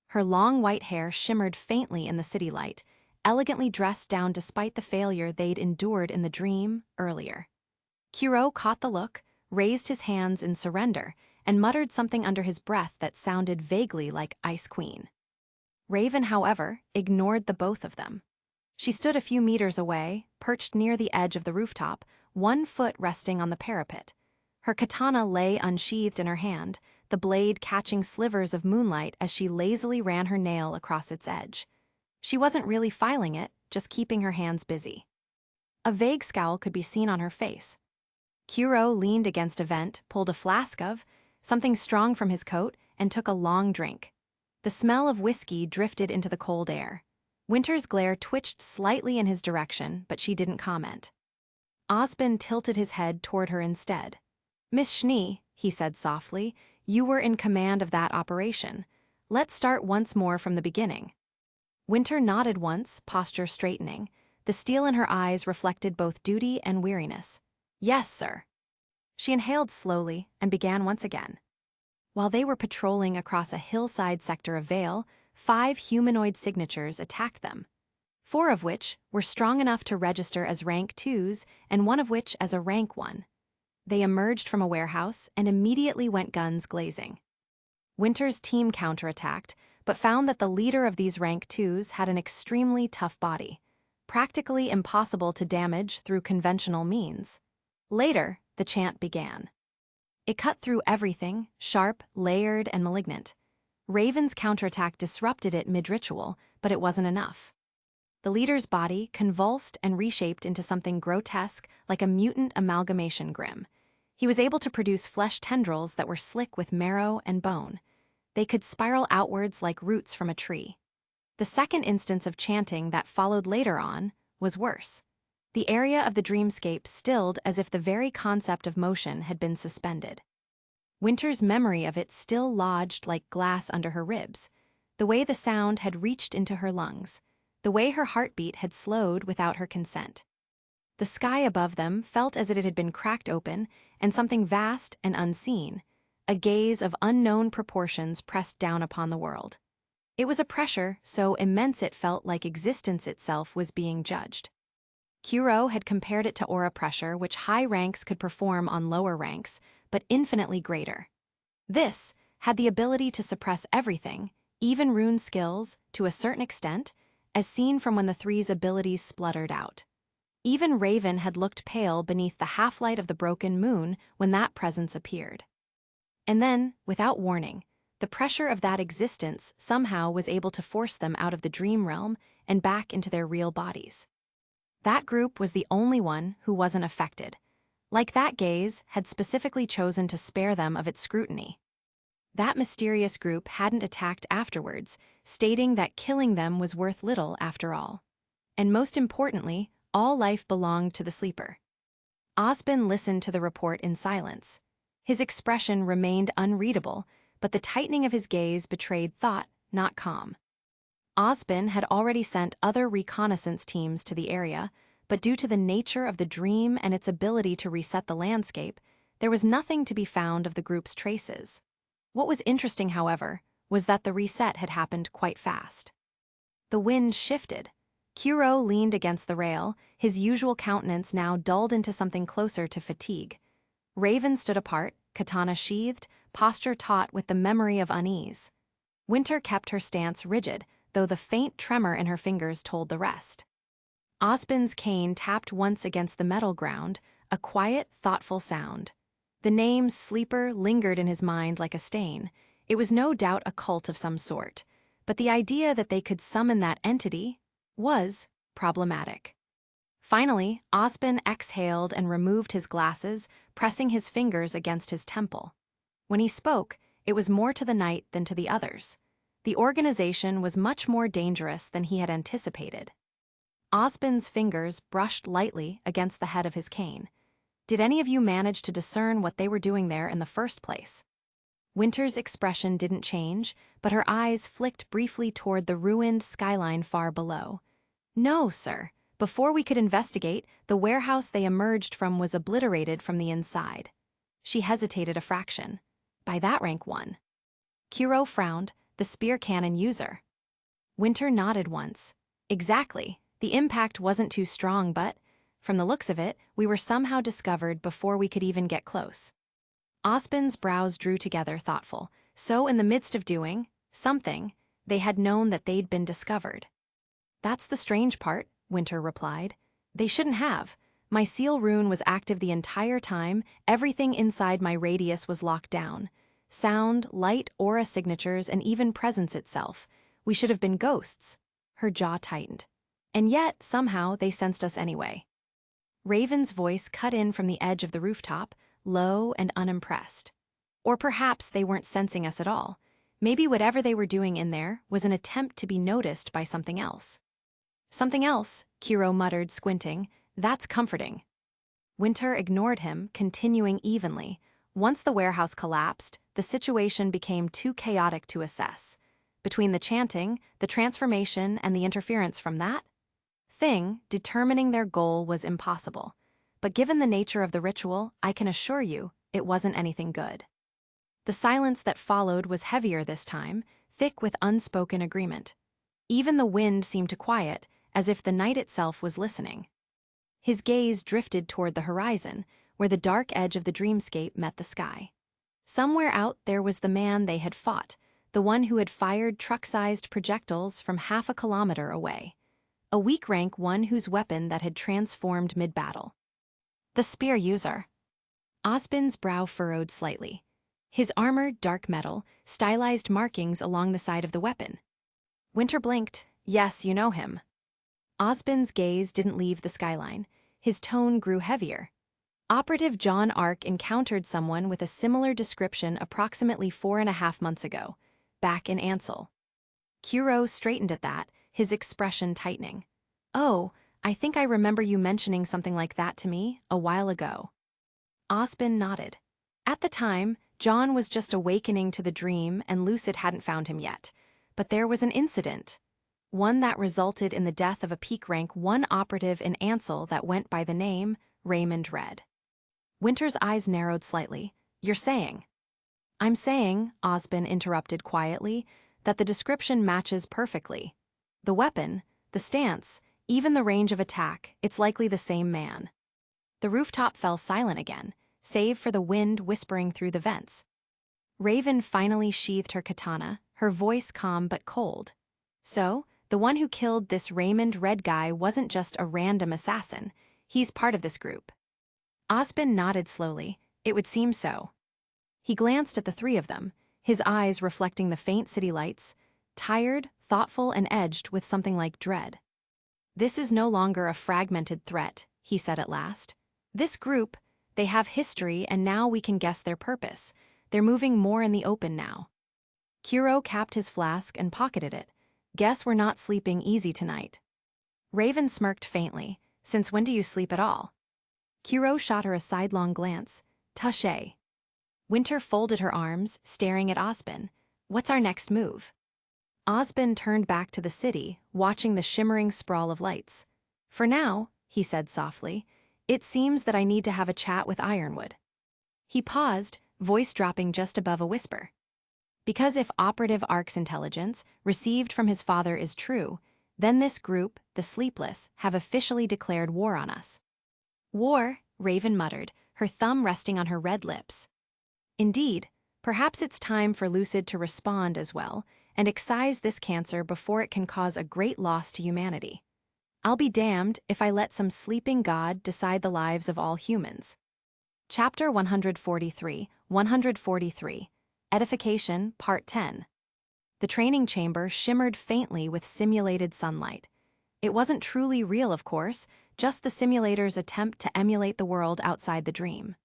Her long white hair shimmered faintly in the city light, elegantly dressed down despite the failure they'd endured in the dream earlier. Kuro caught the look, raised his hands in surrender, and muttered something under his breath that sounded vaguely like Ice Queen. Raven, however, ignored the both of them. She stood a few meters away, perched near the edge of the rooftop, one foot resting on the parapet. Her katana lay unsheathed in her hand, the blade catching slivers of moonlight as she lazily ran her nail across its edge. She wasn't really filing it, just keeping her hands busy. A vague scowl could be seen on her face. Kuro leaned against a vent, pulled a flask of something strong from his coat, and took a long drink. The smell of whiskey drifted into the cold air. Winter's glare twitched slightly in his direction, but she didn't comment. Osbin tilted his head toward her instead. "Miss Schnee," he said softly, "you were in command of that operation. Let's start once more from the beginning." Winter nodded once, posture straightening. The steel in her eyes reflected both duty and weariness. "Yes, sir." She inhaled slowly and began once again. While they were patrolling across a hillside sector of Vale, 5 humanoid signatures attacked them, 4 of which were strong enough to register as rank 2s and 1 of which as a rank 1. They emerged from a warehouse and immediately went guns glazing. Winter's team counterattacked, but found that the leader of these rank 2s had an extremely tough body, practically impossible to damage through conventional means. Later, the chant began. It cut through everything, sharp, layered, and malignant. Raven's counterattack disrupted it mid-ritual, but it wasn't enough. The leader's body convulsed and reshaped into something grotesque, like a mutant amalgamation grim. He was able to produce flesh tendrils that were slick with marrow and bone. They could spiral outwards like roots from a tree. The second instance of chanting that followed later on was worse. The area of the dreamscape stilled as if the very concept of motion had been suspended. Winter's memory of it still lodged like glass under her ribs, the way the sound had reached into her lungs, the way her heartbeat had slowed without her consent. The sky above them felt as if it had been cracked open, and something vast and unseen, a gaze of unknown proportions pressed down upon the world. It was a pressure so immense it felt like existence itself was being judged. Kuro had compared it to aura pressure, which high ranks could perform on lower ranks, but infinitely greater. This had the ability to suppress everything, even rune skills, to a certain extent, as seen from when the three's abilities spluttered out. Even Raven had looked pale beneath the half-light of the broken moon when that presence appeared. And then, without warning, the pressure of that existence somehow was able to force them out of the dream realm and back into their real bodies. That group was the only one who wasn't affected. Like that gaze had specifically chosen to spare them of its scrutiny. That mysterious group hadn't attacked afterwards, stating that killing them was worth little after all. And most importantly, all life belonged to the sleeper. Osbin listened to the report in silence. His expression remained unreadable, but the tightening of his gaze betrayed thought, not calm. Osbin had already sent other reconnaissance teams to the area, but due to the nature of the dream and its ability to reset the landscape, there was nothing to be found of the group's traces. What was interesting, however, was that the reset had happened quite fast. The wind shifted. Kuro leaned against the rail, his usual countenance now dulled into something closer to fatigue. Raven stood apart, katana sheathed, posture taut with the memory of unease. Winter kept her stance rigid, though the faint tremor in her fingers told the rest. Osbin's cane tapped once against the metal ground, a quiet, thoughtful sound. The name Sleeper lingered in his mind like a stain. It was no doubt a cult of some sort, but the idea that they could summon that entity was problematic. Finally, Osbin exhaled and removed his glasses, pressing his fingers against his temple. When he spoke, it was more to the night than to the others. The organization was much more dangerous than he had anticipated. Osbin's fingers brushed lightly against the head of his cane. Did any of you manage to discern what they were doing there in the first place? Winter's expression didn't change, but her eyes flicked briefly toward the ruined skyline far below. No, sir. Before we could investigate, the warehouse they emerged from was obliterated from the inside. She hesitated a fraction. By that rank one. Kuro frowned, the spear cannon user. Winter nodded once. Exactly. The impact wasn't too strong, but, from the looks of it, we were somehow discovered before we could even get close. Osbin's brows drew together, thoughtful. So in the midst of doing something, they had known that they'd been discovered. That's the strange part, Winter replied. They shouldn't have. My seal rune was active the entire time, everything inside my radius was locked down. Sound, light, aura signatures, and even presence itself. We should have been ghosts. Her jaw tightened. And yet, somehow, they sensed us anyway. Raven's voice cut in from the edge of the rooftop, low and unimpressed. Or perhaps they weren't sensing us at all. Maybe whatever they were doing in there was an attempt to be noticed by something else. Something else, Kuro muttered, squinting. That's comforting. Winter ignored him, continuing evenly. Once the warehouse collapsed, the situation became too chaotic to assess. Between the chanting, the transformation, and the interference from that thing, determining their goal was impossible. But given the nature of the ritual, I can assure you, it wasn't anything good. The silence that followed was heavier this time, thick with unspoken agreement. Even the wind seemed to quiet, as if the night itself was listening. His gaze drifted toward the horizon, where the dark edge of the dreamscape met the sky. Somewhere out there was the man they had fought, the one who had fired truck-sized projectiles from half a kilometer away. A weak rank one whose weapon that had transformed mid-battle. The spear user. Osbin's brow furrowed slightly. His armor, dark metal, stylized markings along the side of the weapon. Winter blinked. Yes, you know him. Osbin's gaze didn't leave the skyline. His tone grew heavier. Operative John Ark encountered someone with a similar description approximately 4.5 months ago, back in Ansel. Kuro straightened at that, his expression tightening. Oh, I think I remember you mentioning something like that to me a while ago. Osbin nodded. At the time, John was just awakening to the dream and Lucid hadn't found him yet. But there was an incident. One that resulted in the death of a peak rank 1 operative in Ansel that went by the name Raymond Red. Winter's eyes narrowed slightly. You're saying? I'm saying, Osbin interrupted quietly, that the description matches perfectly. The weapon, the stance, even the range of attack, it's likely the same man. The rooftop fell silent again, save for the wind whispering through the vents. Raven finally sheathed her katana, her voice calm but cold. So, the one who killed this Raymond Red guy wasn't just a random assassin. He's part of this group. Osbin nodded slowly. It would seem so. He glanced at the three of them, his eyes reflecting the faint city lights, tired, thoughtful, and edged with something like dread. This is no longer a fragmented threat, he said at last. This group, they have history and now we can guess their purpose. They're moving more in the open now. Kuro capped his flask and pocketed it. Guess we're not sleeping easy tonight. Raven smirked faintly. Since when do you sleep at all? Kuro shot her a sidelong glance. Touché. Winter folded her arms, staring at Osbin. What's our next move? Osbin turned back to the city, watching the shimmering sprawl of lights. For now, he said softly, it seems that I need to have a chat with Ironwood. He paused, voice dropping just above a whisper. Because if Operative Ark's intelligence, received from his father, is true, then this group, the Sleepless, have officially declared war on us. War, Raven muttered, her thumb resting on her red lips. Indeed, perhaps it's time for Lucid to respond as well, and excise this cancer before it can cause a great loss to humanity. I'll be damned if I let some sleeping god decide the lives of all humans. Chapter 143, Edification, Part 10. The training chamber shimmered faintly with simulated sunlight. It wasn't truly real, of course, just the simulator's attempt to emulate the world outside the dream.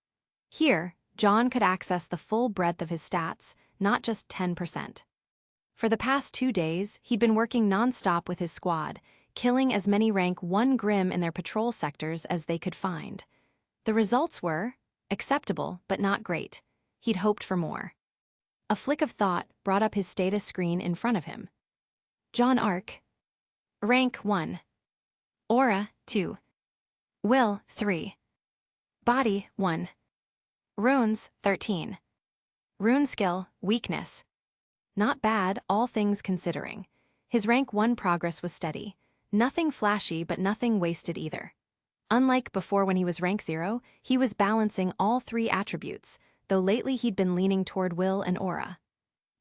Here, John could access the full breadth of his stats, not just 10%. For the past 2 days, he'd been working non-stop with his squad, killing as many rank 1 Grim in their patrol sectors as they could find. The results were acceptable, but not great. He'd hoped for more. A flick of thought brought up his status screen in front of him. John Ark. Rank 1. Aura, 2. Will, 3. Body, 1. Runes, 13. Rune skill, weakness. Not bad, all things considering. His rank 1 progress was steady. Nothing flashy, but nothing wasted either. Unlike before when he was rank 0, he was balancing all 3 attributes, though lately he'd been leaning toward will and aura.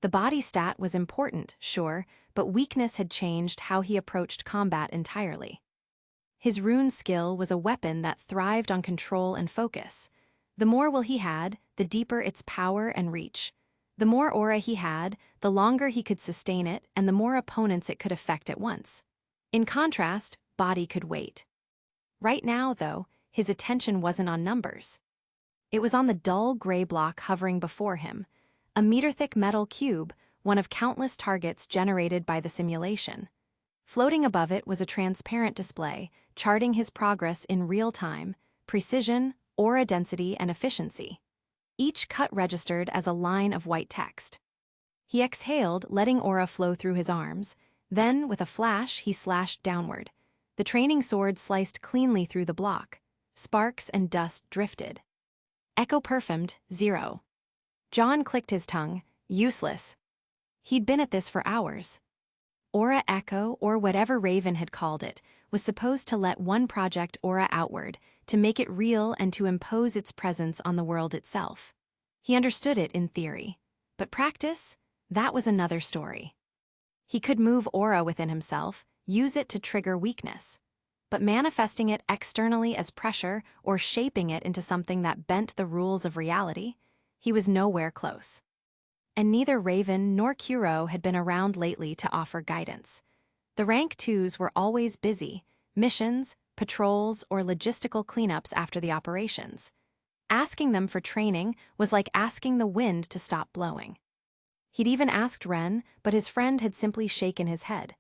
The body stat was important, sure, but weakness had changed how he approached combat entirely. His rune skill was a weapon that thrived on control and focus. The more will he had, the deeper its power and reach. The more aura he had, the longer he could sustain it and the more opponents it could affect at once. In contrast, body could wait. Right now, though, his attention wasn't on numbers. It was on the dull gray block hovering before him, a meter-thick metal cube, one of countless targets generated by the simulation. Floating above it was a transparent display, charting his progress in real time, precision, aura density, and efficiency. Each cut registered as a line of white text. He exhaled, letting aura flow through his arms. Then, with a flash, he slashed downward. The training sword sliced cleanly through the block. Sparks and dust drifted. Echo perfumed, 0. John clicked his tongue. Useless. He'd been at this for hours. Aura Echo, or whatever Raven had called it, was supposed to let one project aura outward, to make it real and to impose its presence on the world itself. He understood it in theory. But practice? That was another story. He could move aura within himself, use it to trigger weakness. but manifesting it externally as pressure or shaping it into something that bent the rules of reality, he was nowhere close. And neither Raven nor Kuro had been around lately to offer guidance. The Rank 2s were always busy, missions, patrols, or logistical cleanups after the operations. Asking them for training was like asking the wind to stop blowing. He'd even asked Ren, but his friend had simply shaken his head.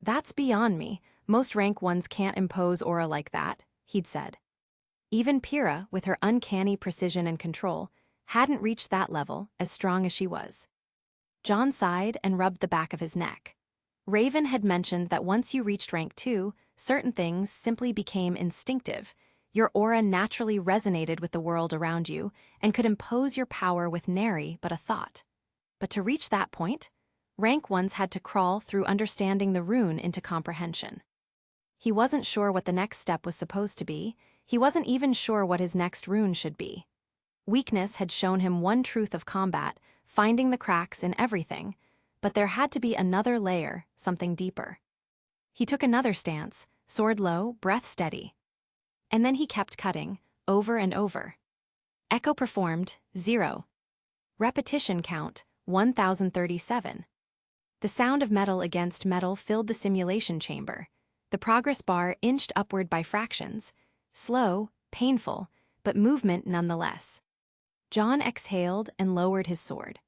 "That's beyond me. Most Rank 1s can't impose aura like that," he'd said. Even Pyrrha, with her uncanny precision and control, hadn't reached that level, as strong as she was. John sighed and rubbed the back of his neck. Raven had mentioned that once you reached Rank 2, certain things simply became instinctive. Your aura naturally resonated with the world around you and could impose your power with nary but a thought. But to reach that point, Rank 1s had to crawl through understanding the rune into comprehension. He wasn't sure what the next step was supposed to be. He wasn't even sure what his next rune should be. Weakness had shown him one truth of combat, finding the cracks in everything, but there had to be another layer, something deeper. He took another stance, sword low, breath steady. And then he kept cutting, over and over. Echo performed, 0. Repetition count, 1037. The sound of metal against metal filled the simulation chamber. The progress bar inched upward by fractions, slow, painful, but movement nonetheless. John exhaled and lowered his sword.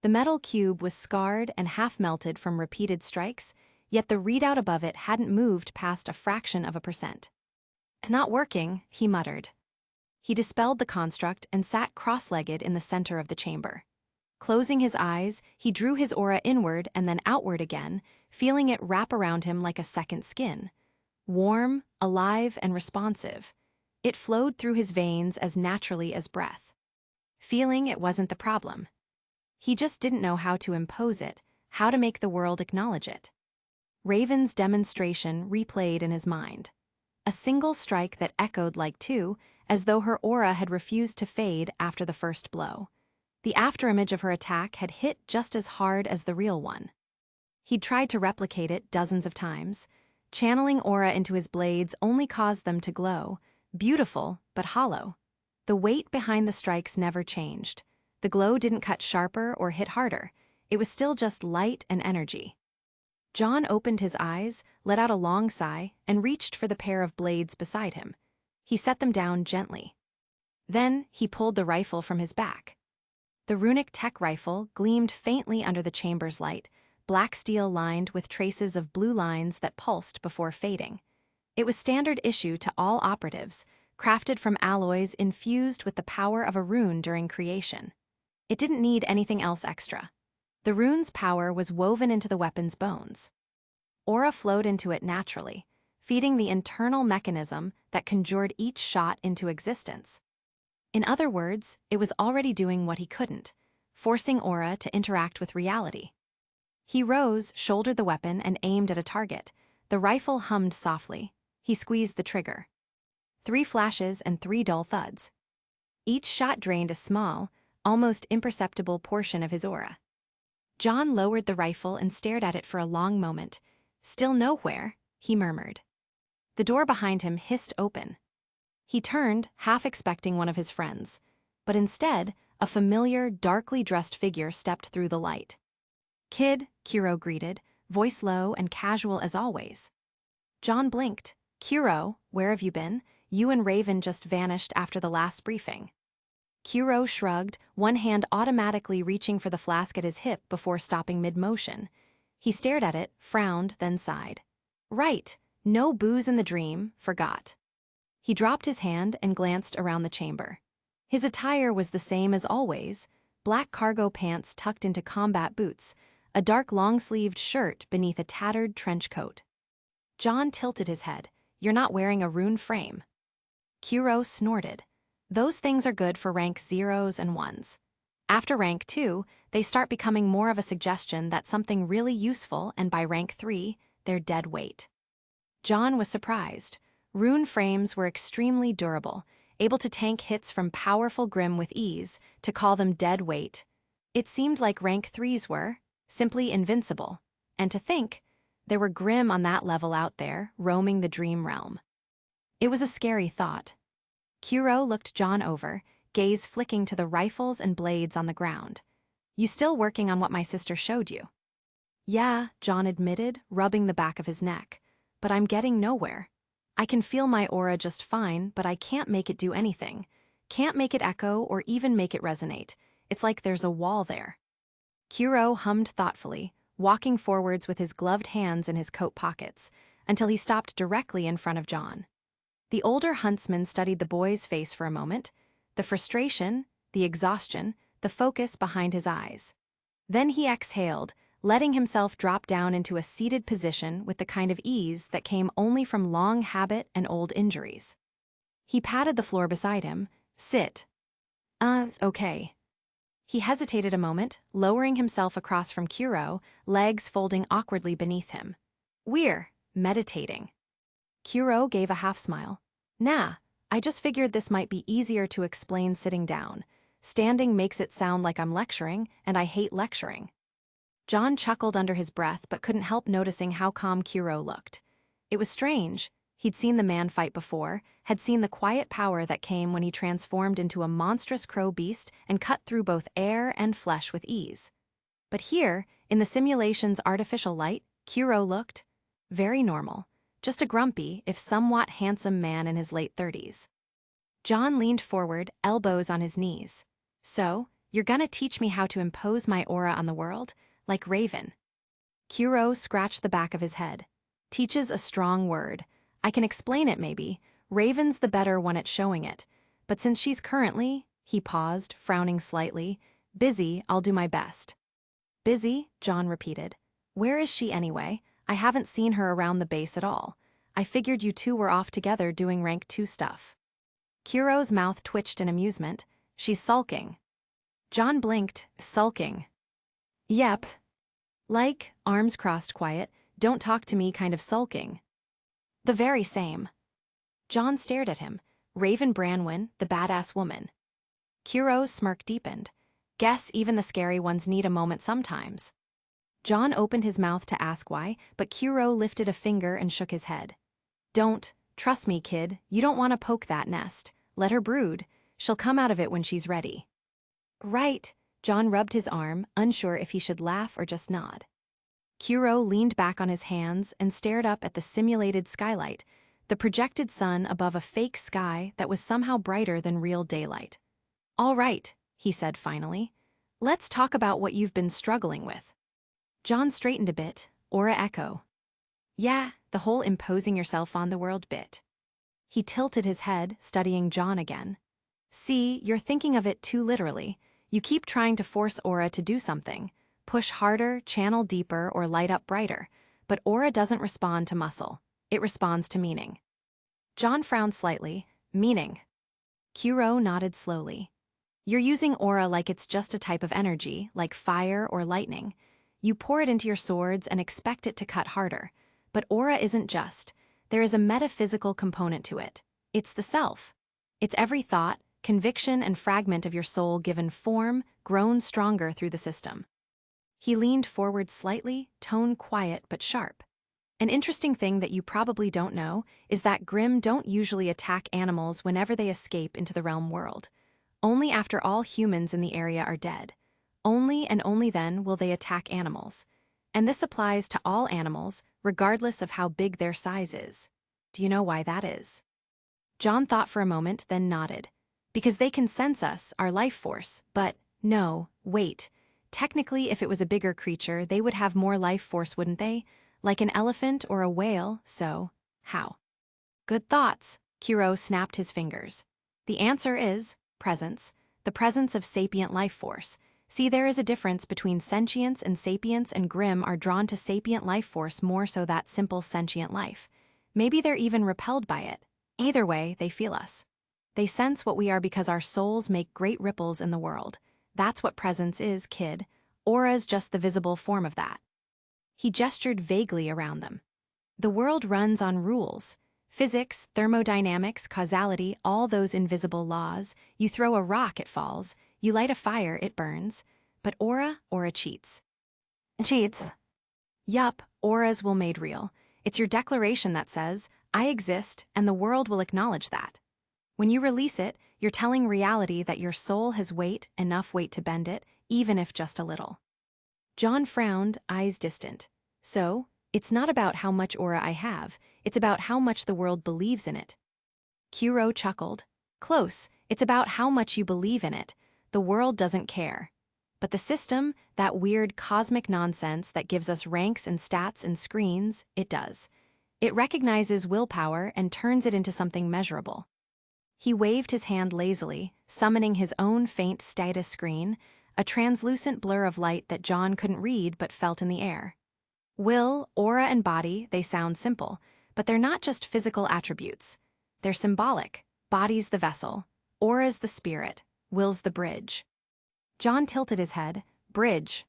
The metal cube was scarred and half-melted from repeated strikes, yet the readout above it hadn't moved past a fraction of a percent. "It's not working," he muttered. He dispelled the construct and sat cross-legged in the center of the chamber. Closing his eyes, he drew his aura inward and then outward again, feeling it wrap around him like a second skin. Warm, alive, and responsive. It flowed through his veins as naturally as breath. Feeling it wasn't the problem. He just didn't know how to impose it, how to make the world acknowledge it. Raven's demonstration replayed in his mind. A single strike that echoed like two, as though her aura had refused to fade after the first blow. The afterimage of her attack had hit just as hard as the real one. He'd tried to replicate it dozens of times. Channeling aura into his blades only caused them to glow, beautiful but hollow. The weight behind the strikes never changed. The glow didn't cut sharper or hit harder. It was still just light and energy. John opened his eyes, let out a long sigh, and reached for the pair of blades beside him. He set them down gently. Then he pulled the rifle from his back. The runic tech rifle gleamed faintly under the chamber's light, black steel lined with traces of blue lines that pulsed before fading. It was standard issue to all operatives, crafted from alloys infused with the power of a rune during creation. It didn't need anything else extra. The rune's power was woven into the weapon's bones. Aura flowed into it naturally, feeding the internal mechanism that conjured each shot into existence. In other words, it was already doing what he couldn't, forcing aura to interact with reality. He rose, shouldered the weapon, and aimed at a target. The rifle hummed softly. He squeezed the trigger. 3 flashes and 3 dull thuds. Each shot drained a small, almost imperceptible portion of his aura. John lowered the rifle and stared at it for a long moment. "Still nowhere," he murmured. The door behind him hissed open. He turned, half expecting one of his friends, but instead, a familiar, darkly dressed figure stepped through the light. "Kid," Kuro greeted, voice low and casual as always. John blinked. "Kuro, where have you been? You and Raven just vanished after the last briefing." Kuro shrugged, one hand automatically reaching for the flask at his hip before stopping mid-motion. He stared at it, frowned, then sighed. "Right, no booze in the dream, forgot." He dropped his hand and glanced around the chamber. His attire was the same as always, black cargo pants tucked into combat boots, a dark long-sleeved shirt beneath a tattered trench coat. John tilted his head. "You're not wearing a rune frame." Kuro snorted. "Those things are good for rank 0s and 1s. After rank 2, they start becoming more of a suggestion that something really useful, and by rank 3, they're dead weight." John was surprised. Rune frames were extremely durable, able to tank hits from powerful Grim with ease. To call them dead weight, it seemed like rank 3s were simply invincible. And to think, there were Grim on that level out there, roaming the dream realm. It was a scary thought. Kuro looked John over, gaze flicking to the rifles and blades on the ground. You still working on what my sister showed you? Yeah, John admitted, rubbing the back of his neck. But I'm getting nowhere. I can feel my aura just fine, but I can't make it do anything. Can't make it echo or even make it resonate. It's like there's a wall there. Kuro hummed thoughtfully, walking forwards with his gloved hands in his coat pockets, until he stopped directly in front of John. The older huntsman studied the boy's face for a moment, the frustration, the exhaustion, the focus behind his eyes. Then he exhaled, letting himself drop down into a seated position with the kind of ease that came only from long habit and old injuries. He patted the floor beside him. Sit. Okay. He hesitated a moment, lowering himself across from Kuro, legs folding awkwardly beneath him. We're meditating. Kuro gave a half-smile. Nah, I just figured this might be easier to explain sitting down. Standing makes it sound like I'm lecturing, and I hate lecturing. John chuckled under his breath but couldn't help noticing how calm Kuro looked. It was strange. He'd seen the man fight before, had seen the quiet power that came when he transformed into a monstrous crow beast and cut through both air and flesh with ease. But here, in the simulation's artificial light, Kuro looked very normal, just a grumpy, if somewhat handsome man in his late 30s. John leaned forward, elbows on his knees. So, you're gonna teach me how to impose my aura on the world? Like Raven. Kuro scratched the back of his head. Teaches a strong word. I can explain it maybe. Raven's the better one at showing it. But since she's currently, he paused, frowning slightly, busy, I'll do my best. Busy? John repeated. Where is she anyway? I haven't seen her around the base at all. I figured you two were off together doing rank 2 stuff. Kuro's mouth twitched in amusement. She's sulking. John blinked. Sulking. Yep. Like, arms crossed quiet, don't talk to me kind of sulking. The very same. John stared at him. Raven Branwen, the badass woman. Kuro's smirk deepened. Guess even the scary ones need a moment sometimes. John opened his mouth to ask why, but Kuro lifted a finger and shook his head. Don't. Trust me, kid. You don't want to poke that nest. Let her brood. She'll come out of it when she's ready. Right. John rubbed his arm, unsure if he should laugh or just nod. Kuro leaned back on his hands and stared up at the simulated skylight, the projected sun above a fake sky that was somehow brighter than real daylight. All right, he said finally. Let's talk about what you've been struggling with. John straightened a bit, aura echo. Yeah, the whole imposing yourself on the world bit. He tilted his head, studying John again. See, you're thinking of it too literally. You keep trying to force aura to do something. Push harder, channel deeper, or light up brighter. But aura doesn't respond to muscle. It responds to meaning. John frowned slightly. Meaning. Kuro nodded slowly. You're using aura like it's just a type of energy, like fire or lightning. You pour it into your swords and expect it to cut harder. But aura isn't just. There is a metaphysical component to it. It's the self. It's every thought, conviction, and fragment of your soul given form, grown stronger through the system. He leaned forward slightly, tone quiet but sharp. An interesting thing that you probably don't know is that Grimm don't usually attack animals whenever they escape into the realm world. Only after all humans in the area are dead. Only and only then will they attack animals. And this applies to all animals, regardless of how big their size is. Do you know why that is? John thought for a moment, then nodded. Because they can sense us, our life force, but no, wait. Technically, if it was a bigger creature, they would have more life force, wouldn't they? Like an elephant or a whale, so how? Good thoughts. Kuro snapped his fingers. The answer is presence, the presence of sapient life force. See, there is a difference between sentience and sapience, and Grimm are drawn to sapient life force more so that simple sentient life. Maybe they're even repelled by it. Either way, they feel us. They sense what we are because our souls make great ripples in the world. That's what presence is, kid. Aura's just the visible form of that. He gestured vaguely around them. The world runs on rules. Physics, thermodynamics, causality, all those invisible laws. You throw a rock, it falls. You light a fire, it burns. But aura cheats. Cheats? Yup, auras will made real. It's your declaration that says, I exist and the world will acknowledge that. When you release it, you're telling reality that your soul has enough weight to bend it, even if just a little. John frowned, eyes distant. So, it's not about how much aura I have, it's about how much the world believes in it. Kuro chuckled. Close, it's about how much you believe in it. The world doesn't care. But the system, that weird cosmic nonsense that gives us ranks and stats and screens, it does. It recognizes willpower and turns it into something measurable. He waved his hand lazily, summoning his own faint status screen, a translucent blur of light that John couldn't read but felt in the air. Will, aura, and body, they sound simple, but they're not just physical attributes. They're symbolic. Body's the vessel, aura's the spirit, will's the bridge. John tilted his head. Bridge.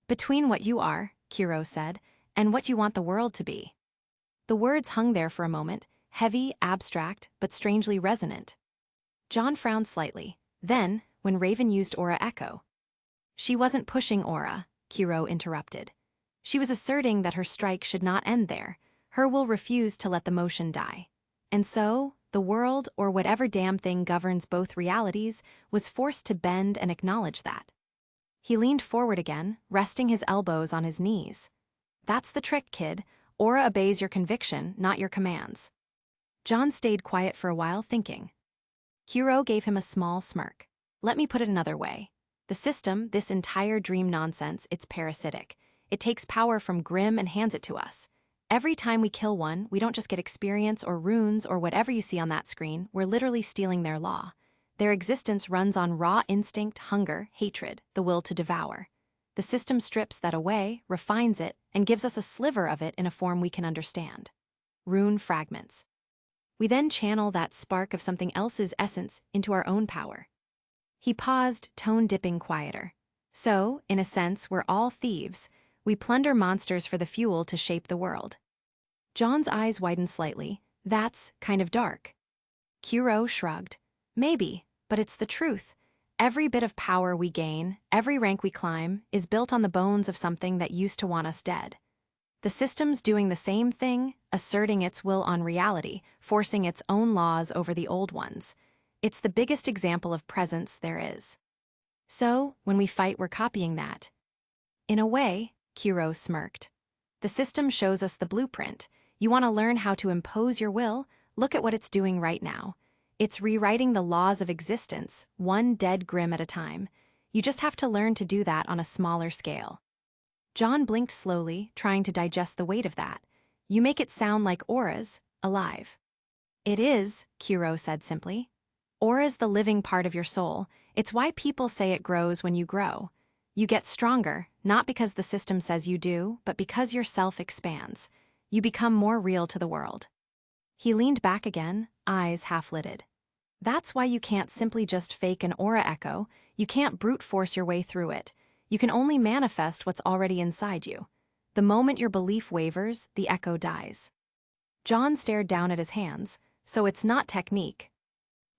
Between what you are, Kuro said, and what you want the world to be. The words hung there for a moment, heavy, abstract, but strangely resonant. John frowned slightly. Then, when Raven used Aura Echo. She wasn't pushing Aura, Kuro interrupted. She was asserting that her strike should not end there. Her will refused to let the motion die. And so, the world, or whatever damn thing governs both realities, was forced to bend and acknowledge that. He leaned forward again, resting his elbows on his knees. That's the trick, kid. Aura obeys your conviction, not your commands. John stayed quiet for a while, thinking. Kuro gave him a small smirk. Let me put it another way. The system, this entire dream nonsense, it's parasitic. It takes power from Grimm and hands it to us. Every time we kill one, we don't just get experience or runes or whatever you see on that screen, we're literally stealing their law. Their existence runs on raw instinct, hunger, hatred, the will to devour. The system strips that away, refines it, and gives us a sliver of it in a form we can understand. Rune fragments. We then channel that spark of something else's essence into our own power. He paused, tone dipping quieter. So, in a sense, we're all thieves. We plunder monsters for the fuel to shape the world. John's eyes widened slightly. That's kind of dark. Kuro shrugged. Maybe, but it's the truth. Every bit of power we gain, every rank we climb, is built on the bones of something that used to want us dead. The system's doing the same thing, asserting its will on reality, forcing its own laws over the old ones. It's the biggest example of presence there is. So, when we fight, we're copying that. In a way, Kuro smirked. The system shows us the blueprint. You want to learn how to impose your will? Look at what it's doing right now. It's rewriting the laws of existence, one dead Grimm at a time. You just have to learn to do that on a smaller scale. John blinked slowly, trying to digest the weight of that. You make it sound like auras, alive. It is, Kuro said simply. Aura's the living part of your soul. It's why people say it grows when you grow. You get stronger, not because the system says you do, but because your self expands. You become more real to the world. He leaned back again, eyes half-lidded. That's why you can't simply just fake an aura echo. You can't brute force your way through it. You can only manifest what's already inside you. The moment your belief wavers, the echo dies. John stared down at his hands. So it's not technique.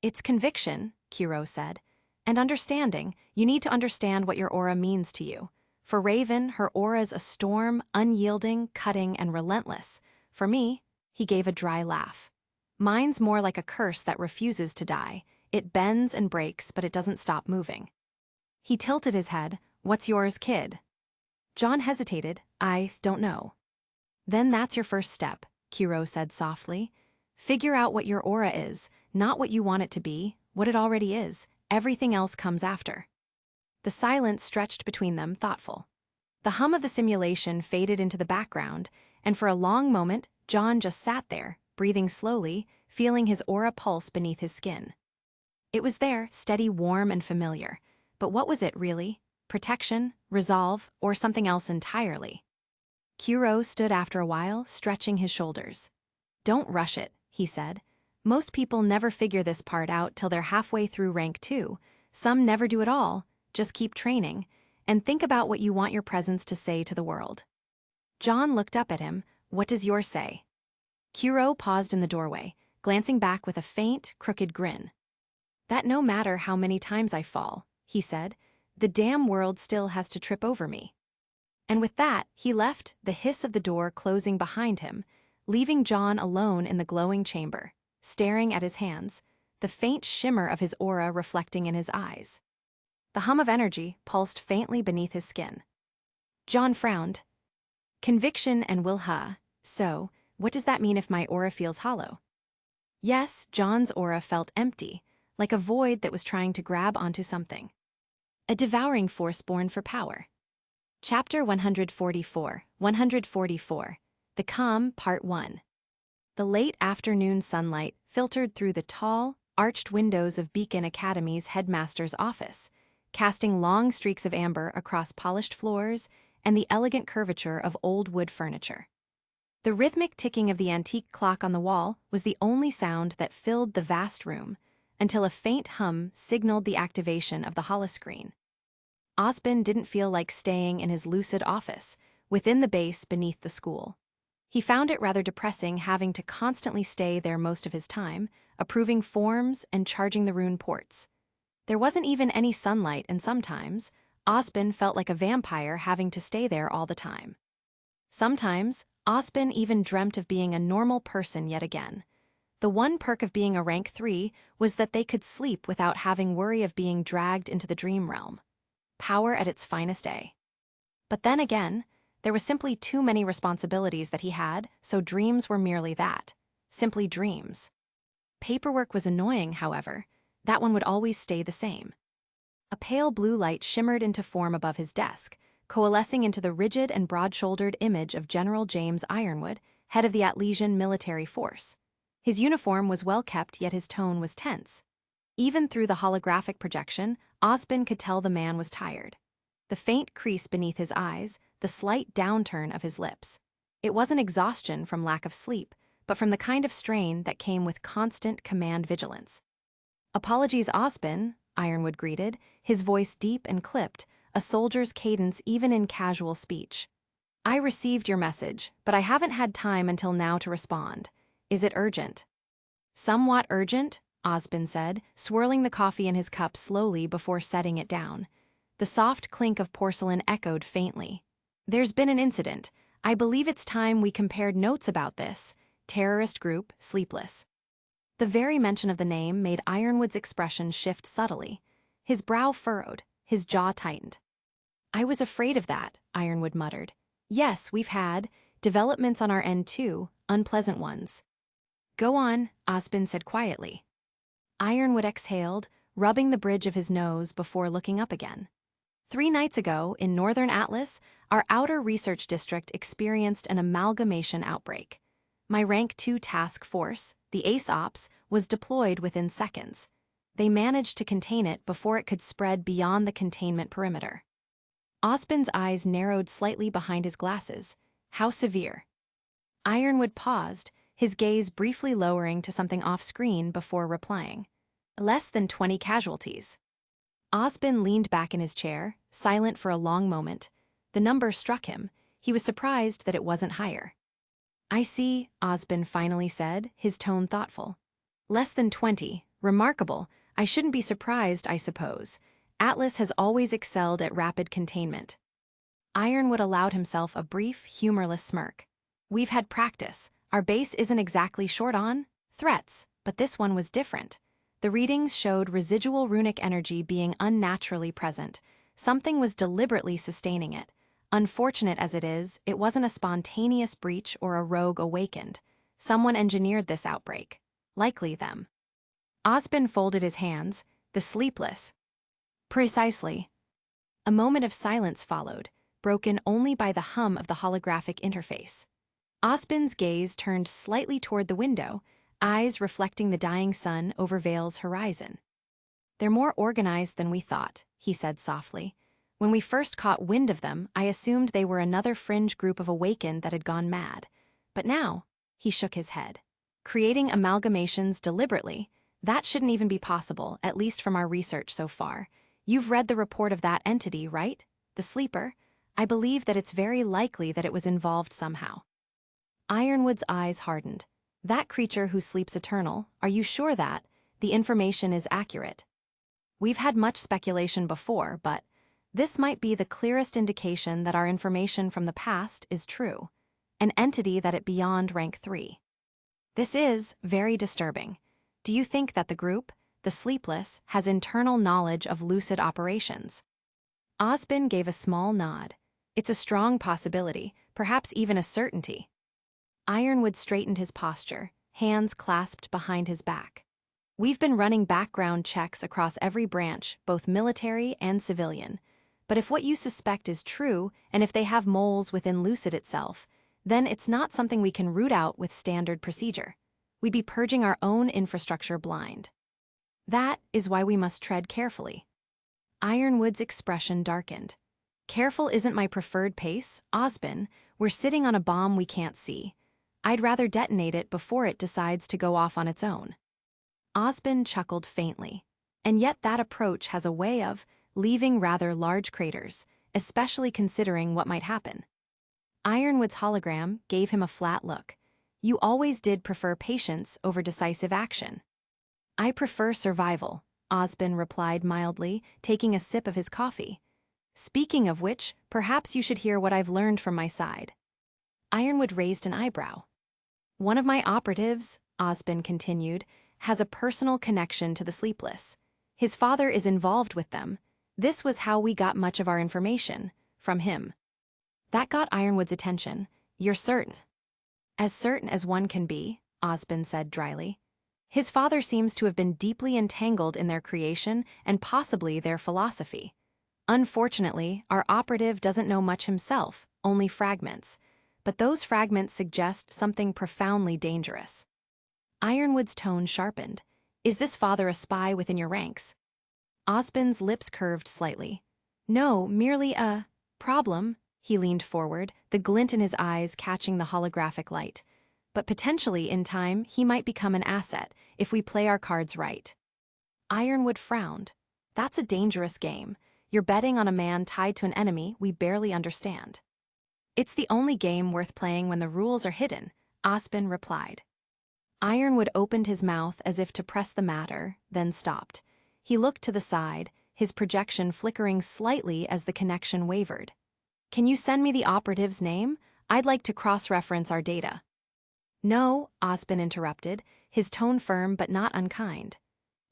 It's conviction, Kuro said. And understanding. You need to understand what your aura means to you. For Raven, her aura's a storm, unyielding, cutting, and relentless. For me, he gave a dry laugh. Mine's more like a curse that refuses to die. It bends and breaks, but it doesn't stop moving. He tilted his head. What's yours, kid? John hesitated. I don't know. Then that's your first step, Kuro said softly. Figure out what your aura is, not what you want it to be, what it already is. Everything else comes after. The silence stretched between them, thoughtful. The hum of the simulation faded into the background, and for a long moment, John just sat there, breathing slowly, feeling his aura pulse beneath his skin. It was there, steady, warm, and familiar. But what was it, really? Protection, resolve, or something else entirely? Kuro stood after a while, stretching his shoulders. Don't rush it, he said. Most people never figure this part out till they're halfway through rank 2. Some never do at all. Just keep training, and think about what you want your presence to say to the world. John looked up at him. What does yours say? Kuro paused in the doorway, glancing back with a faint, crooked grin. That no matter how many times I fall, he said, the damn world still has to trip over me. And with that, he left, the hiss of the door closing behind him, leaving John alone in the glowing chamber, staring at his hands, the faint shimmer of his aura reflecting in his eyes. The hum of energy pulsed faintly beneath his skin. John frowned. Conviction and will. So, what does that mean if my aura feels hollow? Yes, John's aura felt empty, like a void that was trying to grab onto something. A devouring force born for power. Chapter 144, 144, The Calm, Part 1. The late afternoon sunlight filtered through the tall, arched windows of Beacon Academy's headmaster's office, casting long streaks of amber across polished floors and the elegant curvature of old wood furniture. The rhythmic ticking of the antique clock on the wall was the only sound that filled the vast room, until a faint hum signaled the activation of the holoscreen. Osbin didn't feel like staying in his Lucid office, within the base beneath the school. He found it rather depressing having to constantly stay there most of his time, approving forms and charging the rune ports. There wasn't even any sunlight, and sometimes, Osbin felt like a vampire having to stay there all the time. Sometimes, Osbin even dreamt of being a normal person yet again. The one perk of being a rank 3 was that they could sleep without having worry of being dragged into the dream realm. Power at its finest A. But then again, there was simply too many responsibilities that he had, so dreams were merely that. Simply dreams. Paperwork was annoying, however. That one would always stay the same. A pale blue light shimmered into form above his desk, coalescing into the rigid and broad-shouldered image of General James Ironwood, head of the Atlesian military force. His uniform was well kept, yet his tone was tense. Even through the holographic projection, Osbin could tell the man was tired. The faint crease beneath his eyes, the slight downturn of his lips. It wasn't exhaustion from lack of sleep, but from the kind of strain that came with constant command vigilance. "Apologies, Osbin," Ironwood greeted, his voice deep and clipped, a soldier's cadence even in casual speech. "I received your message, but I haven't had time until now to respond. Is it urgent?" "Somewhat urgent," Osbin said, swirling the coffee in his cup slowly before setting it down. The soft clink of porcelain echoed faintly. "There's been an incident. I believe it's time we compared notes about this. Terrorist group, Sleepless." The very mention of the name made Ironwood's expression shift subtly. His brow furrowed, his jaw tightened. "I was afraid of that," Ironwood muttered. "Yes, we've had developments on our end too, unpleasant ones." "Go on," Osbin said quietly. Ironwood exhaled, rubbing the bridge of his nose before looking up again. 3 nights ago, in northern Atlas, our outer research district experienced an amalgamation outbreak. My Rank 2 task force, the Ace Ops, was deployed within seconds. They managed to contain it before it could spread beyond the containment perimeter. Osbin's eyes narrowed slightly behind his glasses. How severe? Ironwood paused, his gaze briefly lowering to something off-screen before replying. "Less than 20 casualties." Osbin leaned back in his chair, silent for a long moment. The number struck him. He was surprised that it wasn't higher. "I see," Osbin finally said, his tone thoughtful. "Less than 20. Remarkable. I shouldn't be surprised, I suppose. Atlas has always excelled at rapid containment." Ironwood allowed himself a brief, humorless smirk. "We've had practice. Our base isn't exactly short on threats, but this one was different. The readings showed residual runic energy being unnaturally present. Something was deliberately sustaining it. Unfortunate as it is, it wasn't a spontaneous breach or a rogue awakened. Someone engineered this outbreak. Likely them." Osbin folded his hands. "The Sleepless." "Precisely." A moment of silence followed, broken only by the hum of the holographic interface. Osbin's gaze turned slightly toward the window, eyes reflecting the dying sun over Vale's horizon. "They're more organized than we thought," he said softly. "When we first caught wind of them, I assumed they were another fringe group of awakened that had gone mad. But now," he shook his head, "creating amalgamations deliberately, that shouldn't even be possible, at least from our research so far. You've read the report of that entity, right? The Sleeper? I believe that it's very likely that it was involved somehow." Ironwood's eyes hardened. "That creature who sleeps eternal, are you sure that the information is accurate?" "We've had much speculation before, but this might be the clearest indication that our information from the past is true. an entity that it beyond rank 3. This is very disturbing. Do you think that the group, the Sleepless, has internal knowledge of lucid operations? Osbin gave a small nod. It's a strong possibility, perhaps even a certainty. Ironwood straightened his posture, hands clasped behind his back. We've been running background checks across every branch, both military and civilian. But if what you suspect is true, and if they have moles within Lucid itself, then it's not something we can root out with standard procedure. We'd be purging our own infrastructure blind. That is why we must tread carefully. Ironwood's expression darkened. Careful isn't my preferred pace, Osbin. We're sitting on a bomb we can't see. I'd rather detonate it before it decides to go off on its own. Osbin chuckled faintly. And yet that approach has a way of leaving rather large craters, especially considering what might happen. Ironwood's hologram gave him a flat look. You always did prefer patience over decisive action. I prefer survival, Osbin replied mildly, taking a sip of his coffee. Speaking of which, perhaps you should hear what I've learned from my side. Ironwood raised an eyebrow. One of my operatives, Osbin continued, has a personal connection to the Sleepless. His father is involved with them. This was how we got much of our information, from him. That got Ironwood's attention. You're certain? As certain as one can be, Osbin said dryly. His father seems to have been deeply entangled in their creation and possibly their philosophy. Unfortunately, our operative doesn't know much himself, only fragments. But those fragments suggest something profoundly dangerous. Ironwood's tone sharpened. Is this father a spy within your ranks? Osbin's lips curved slightly. No, merely a problem. He leaned forward, the glint in his eyes catching the holographic light. But potentially, in time, he might become an asset, if we play our cards right. Ironwood frowned. That's a dangerous game. You're betting on a man tied to an enemy we barely understand. It's the only game worth playing when the rules are hidden, Osbin replied. Ironwood opened his mouth as if to press the matter, then stopped. He looked to the side, his projection flickering slightly as the connection wavered. Can you send me the operative's name? I'd like to cross-reference our data. No, Osbin interrupted, his tone firm but not unkind.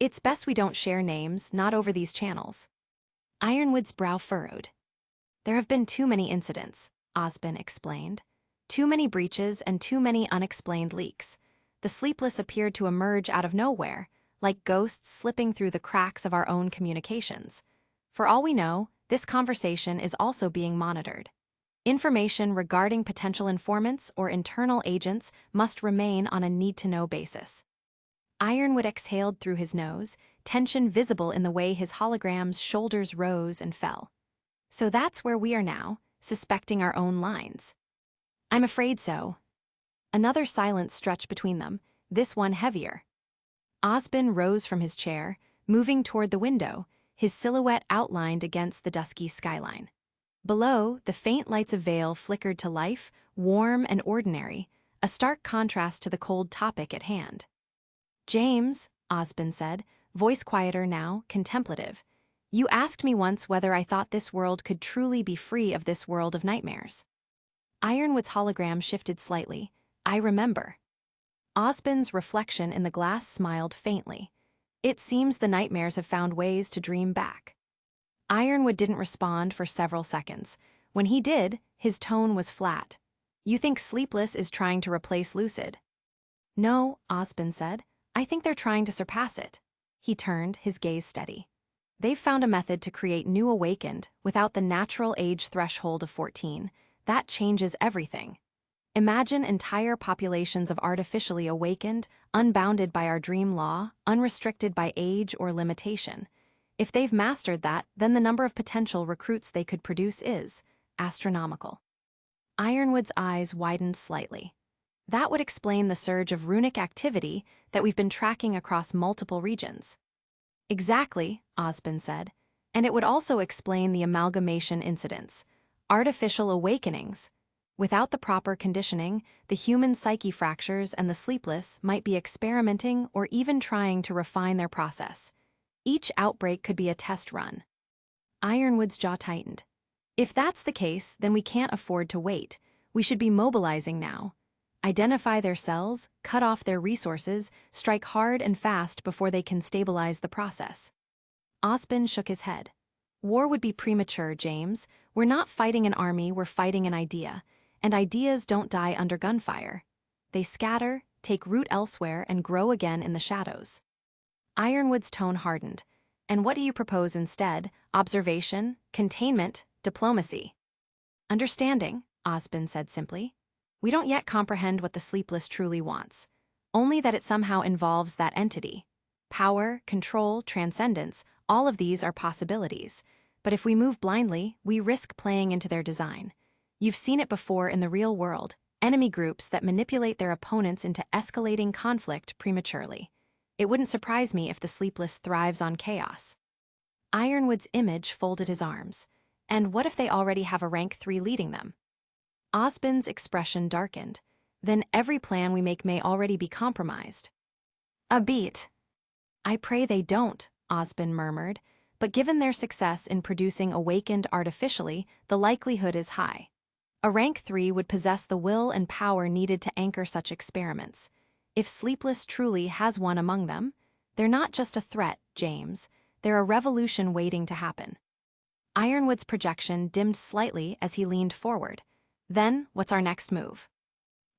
It's best we don't share names, not over these channels. Ironwood's brow furrowed. There have been too many incidents, Osbin explained. Too many breaches and too many unexplained leaks. The Sleepless appeared to emerge out of nowhere, like ghosts slipping through the cracks of our own communications. For all we know, this conversation is also being monitored. Information regarding potential informants or internal agents must remain on a need-to-know basis. Ironwood exhaled through his nose, tension visible in the way his hologram's shoulders rose and fell. So that's where we are now, suspecting our own lines. I'm afraid so. Another silence stretched between them, this one heavier. Osbin rose from his chair, moving toward the window, his silhouette outlined against the dusky skyline. Below, the faint lights of Vale flickered to life, warm and ordinary, a stark contrast to the cold topic at hand. James, Osbin said, voice quieter now, contemplative. You asked me once whether I thought this world could truly be free of this world of nightmares. Ironwood's hologram shifted slightly. I remember. Osbin's reflection in the glass smiled faintly. It seems the nightmares have found ways to dream back. Ironwood didn't respond for several seconds. When he did, his tone was flat. You think Sleepless is trying to replace Lucid? No, Osbin said. I think they're trying to surpass it. He turned, his gaze steady. They've found a method to create new awakened without the natural age threshold of 14. That changes everything. Imagine entire populations of artificially awakened, unbounded by our dream law, unrestricted by age or limitation. If they've mastered that, then the number of potential recruits they could produce is astronomical. Ironwood's eyes widened slightly. That would explain the surge of runic activity that we've been tracking across multiple regions. Exactly, Osbin said, and it would also explain the amalgamation incidents, artificial awakenings. Without the proper conditioning, the human psyche fractures and the Sleepless might be experimenting or even trying to refine their process. Each outbreak could be a test run. Ironwood's jaw tightened. If that's the case, then we can't afford to wait. We should be mobilizing now. Identify their cells, cut off their resources, strike hard and fast before they can stabilize the process. Osbin shook his head. War would be premature, James. We're not fighting an army, we're fighting an idea. And ideas don't die under gunfire. They scatter, take root elsewhere, and grow again in the shadows. Ironwood's tone hardened. And what do you propose instead? Observation, containment, diplomacy. Understanding, Osbin said simply. We don't yet comprehend what the sleepless truly wants. Only that it somehow involves that entity. Power, control, transcendence, all of these are possibilities. But if we move blindly, we risk playing into their design. You've seen it before in the real world, enemy groups that manipulate their opponents into escalating conflict prematurely. It wouldn't surprise me if the sleepless thrives on chaos. Ironwood's image folded his arms. And what if they already have a rank 3 leading them? Osbin's expression darkened. Then every plan we make may already be compromised. A beat. I pray they don't, Osbin murmured, but given their success in producing awakened artificially, the likelihood is high. A rank 3 would possess the will and power needed to anchor such experiments. If Sleepless truly has one among them, they're not just a threat, James. They're a revolution waiting to happen. Ironwood's projection dimmed slightly as he leaned forward. Then, what's our next move?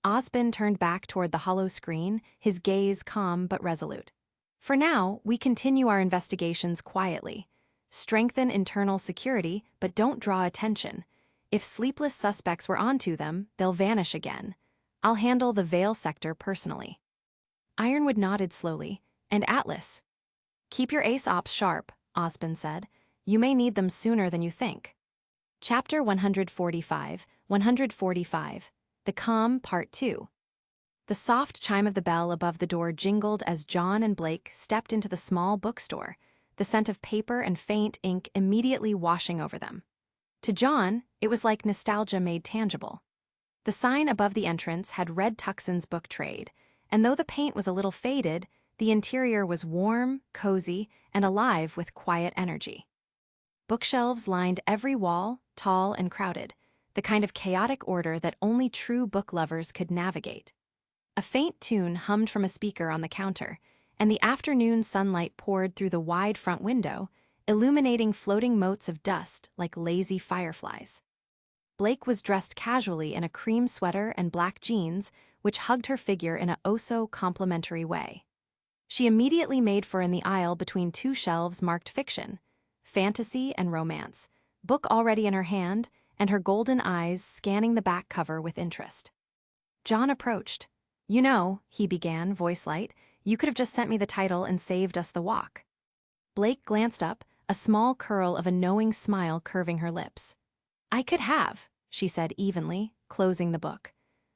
Osbin turned back toward the hollow screen, his gaze calm but resolute. For now, we continue our investigations quietly. Strengthen internal security, but don't draw attention. If sleepless suspects were onto them, they'll vanish again. I'll handle the Vale sector personally. Ironwood nodded slowly. And Atlas? Keep your ace ops sharp, Osbin said. You may need them sooner than you think. Chapter 145, 145. The Calm, Part 2. The soft chime of the bell above the door jingled as John and Blake stepped into the small bookstore, the scent of paper and faint ink immediately washing over them. To John, it was like nostalgia made tangible. The sign above the entrance had read Tuckson's book trade, and though the paint was a little faded, the interior was warm, cozy, and alive with quiet energy. Bookshelves lined every wall, tall and crowded, the kind of chaotic order that only true book lovers could navigate. A faint tune hummed from a speaker on the counter, and the afternoon sunlight poured through the wide front window, illuminating floating motes of dust like lazy fireflies. Blake was dressed casually in a cream sweater and black jeans, which hugged her figure in a oh-so-complimentary way. She immediately made for in the aisle between two shelves marked fiction, fantasy and romance, book already in her hand, and her golden eyes scanning the back cover with interest. John approached. You know, he began, voice light, you could have just sent me the title and saved us the walk. Blake glanced up, a small curl of a knowing smile curving her lips. I could have, she said evenly, closing the book.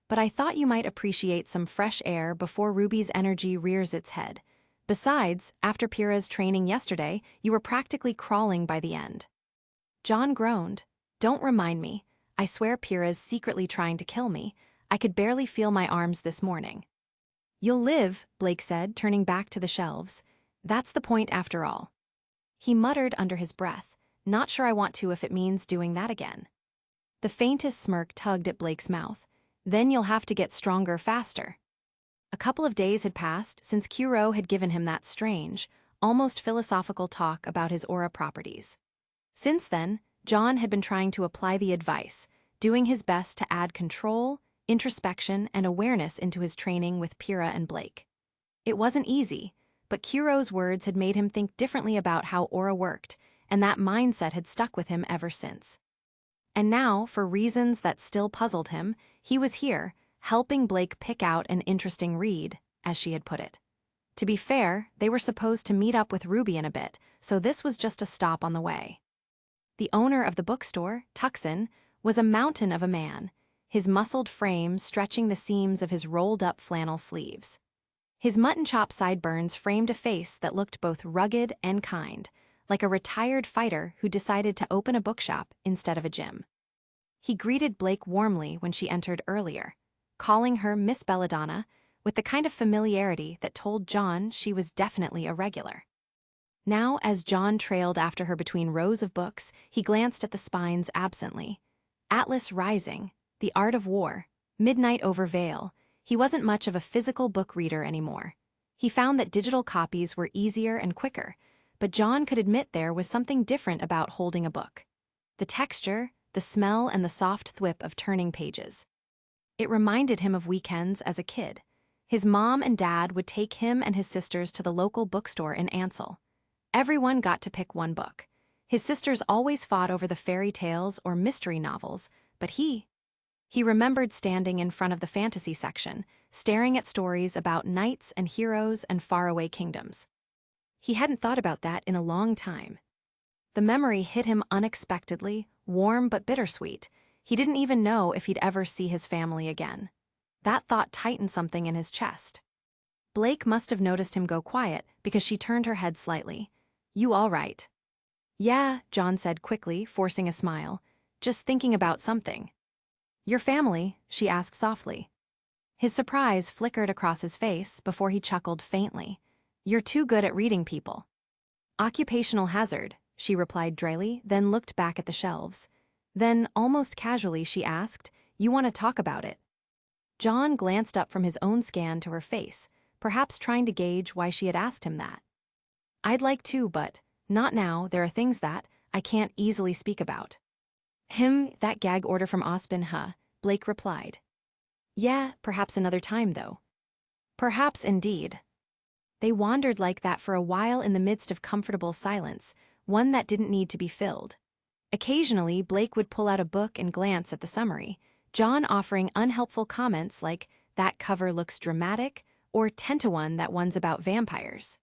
But I thought you might appreciate some fresh air before Ruby's energy rears its head. Besides, after Pyrrha's training yesterday, you were practically crawling by the end. John groaned. Don't remind me. I swear Pyrrha's secretly trying to kill me. I could barely feel my arms this morning. You'll live, Blake said, turning back to the shelves. That's the point after all. He muttered under his breath, not sure I want to if it means doing that again. The faintest smirk tugged at Blake's mouth. Then you'll have to get stronger faster. A couple of days had passed since Kuro had given him that strange, almost philosophical talk about his aura properties. Since then, John had been trying to apply the advice, doing his best to add control, introspection, and awareness into his training with Pyrrha and Blake. It wasn't easy, but Kuro's words had made him think differently about how aura worked, and that mindset had stuck with him ever since. And now, for reasons that still puzzled him, he was here, helping Blake pick out an interesting read, as she had put it. To be fair, they were supposed to meet up with Ruby in a bit, so this was just a stop on the way. The owner of the bookstore, Tucson, was a mountain of a man, his muscled frame stretching the seams of his rolled-up flannel sleeves. His mutton-chop sideburns framed a face that looked both rugged and kind, like a retired fighter who decided to open a bookshop instead of a gym. He greeted Blake warmly when she entered earlier, calling her Miss Belladonna with the kind of familiarity that told John she was definitely a regular. Now, as John trailed after her between rows of books, he glanced at the spines absently. Atlas Rising, The Art of War, Midnight over Vale. He wasn't much of a physical book reader anymore. He found that digital copies were easier and quicker, but John could admit there was something different about holding a book. The texture, the smell, and the soft thwip of turning pages. It reminded him of weekends as a kid. His mom and dad would take him and his sisters to the local bookstore in Ansel. Everyone got to pick one book. His sisters always fought over the fairy tales or mystery novels, but he remembered standing in front of the fantasy section, staring at stories about knights and heroes and faraway kingdoms. He hadn't thought about that in a long time. The memory hit him unexpectedly, warm but bittersweet. He didn't even know if he'd ever see his family again. That thought tightened something in his chest. Blake must have noticed him go quiet because she turned her head slightly. "You all right?" "Yeah," John said quickly, forcing a smile. "Just thinking about something." "Your family?" she asked softly. His surprise flickered across his face before he chuckled faintly. "You're too good at reading people." "Occupational hazard," she replied dryly, then looked back at the shelves. Then, almost casually, she asked, "You want to talk about it?" John glanced up from his own scan to her face, perhaps trying to gauge why she had asked him that. "I'd like to, but not now. There are things that I can't easily speak about." That gag order from Ospen, huh?" Blake replied. "Yeah, perhaps another time, though." Perhaps indeed. They wandered like that for a while in the midst of comfortable silence, one that didn't need to be filled. Occasionally, Blake would pull out a book and glance at the summary, John offering unhelpful comments like, "That cover looks dramatic," or "10 to 1 that one's about vampires."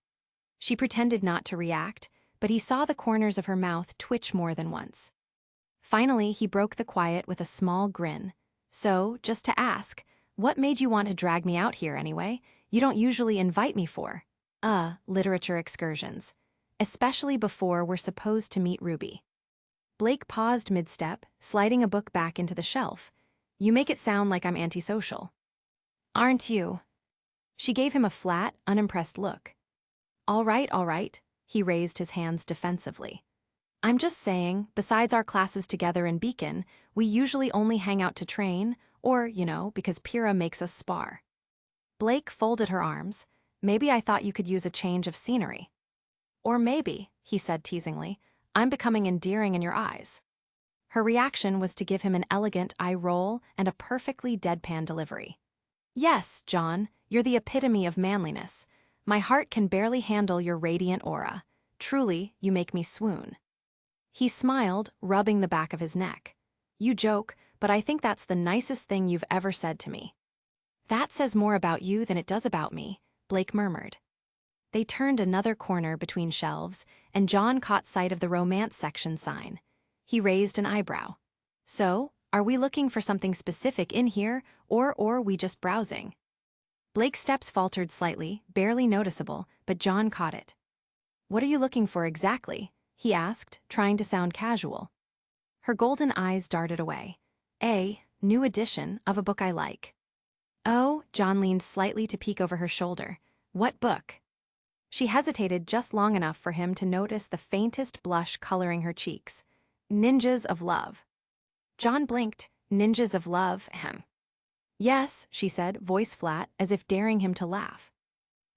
She pretended not to react, but he saw the corners of her mouth twitch more than once. Finally, he broke the quiet with a small grin. "So, just to ask, what made you want to drag me out here anyway? You don't usually invite me for literature excursions. Especially before we're supposed to meet RWBY." Blake paused mid-step, sliding a book back into the shelf. "You make it sound like I'm antisocial." "Aren't you?" She gave him a flat, unimpressed look. All right, he raised his hands defensively. "I'm just saying, besides our classes together in Beacon, we usually only hang out to train, or, because Pyrrha makes us spar." Blake folded her arms. "Maybe I thought you could use a change of scenery." "Or maybe," he said teasingly, "I'm becoming endearing in your eyes." Her reaction was to give him an elegant eye roll and a perfectly deadpan delivery. "Yes, John, you're the epitome of manliness. My heart can barely handle your radiant aura. Truly, you make me swoon." He smiled, rubbing the back of his neck. "You joke, but I think that's the nicest thing you've ever said to me." "That says more about you than it does about me," Blake murmured. They turned another corner between shelves, and John caught sight of the romance section sign. He raised an eyebrow. "So, are we looking for something specific in here, or we just browsing?" Blake's steps faltered slightly, barely noticeable, but John caught it. "What are you looking for exactly?" he asked, trying to sound casual. Her golden eyes darted away. "A new edition of a book I like." "Oh," John leaned slightly to peek over her shoulder. "What book?" She hesitated just long enough for him to notice the faintest blush coloring her cheeks. "Ninjas of Love." John blinked. "Ninjas of Love, ahem." "Yes," she said, voice flat, as if daring him to laugh.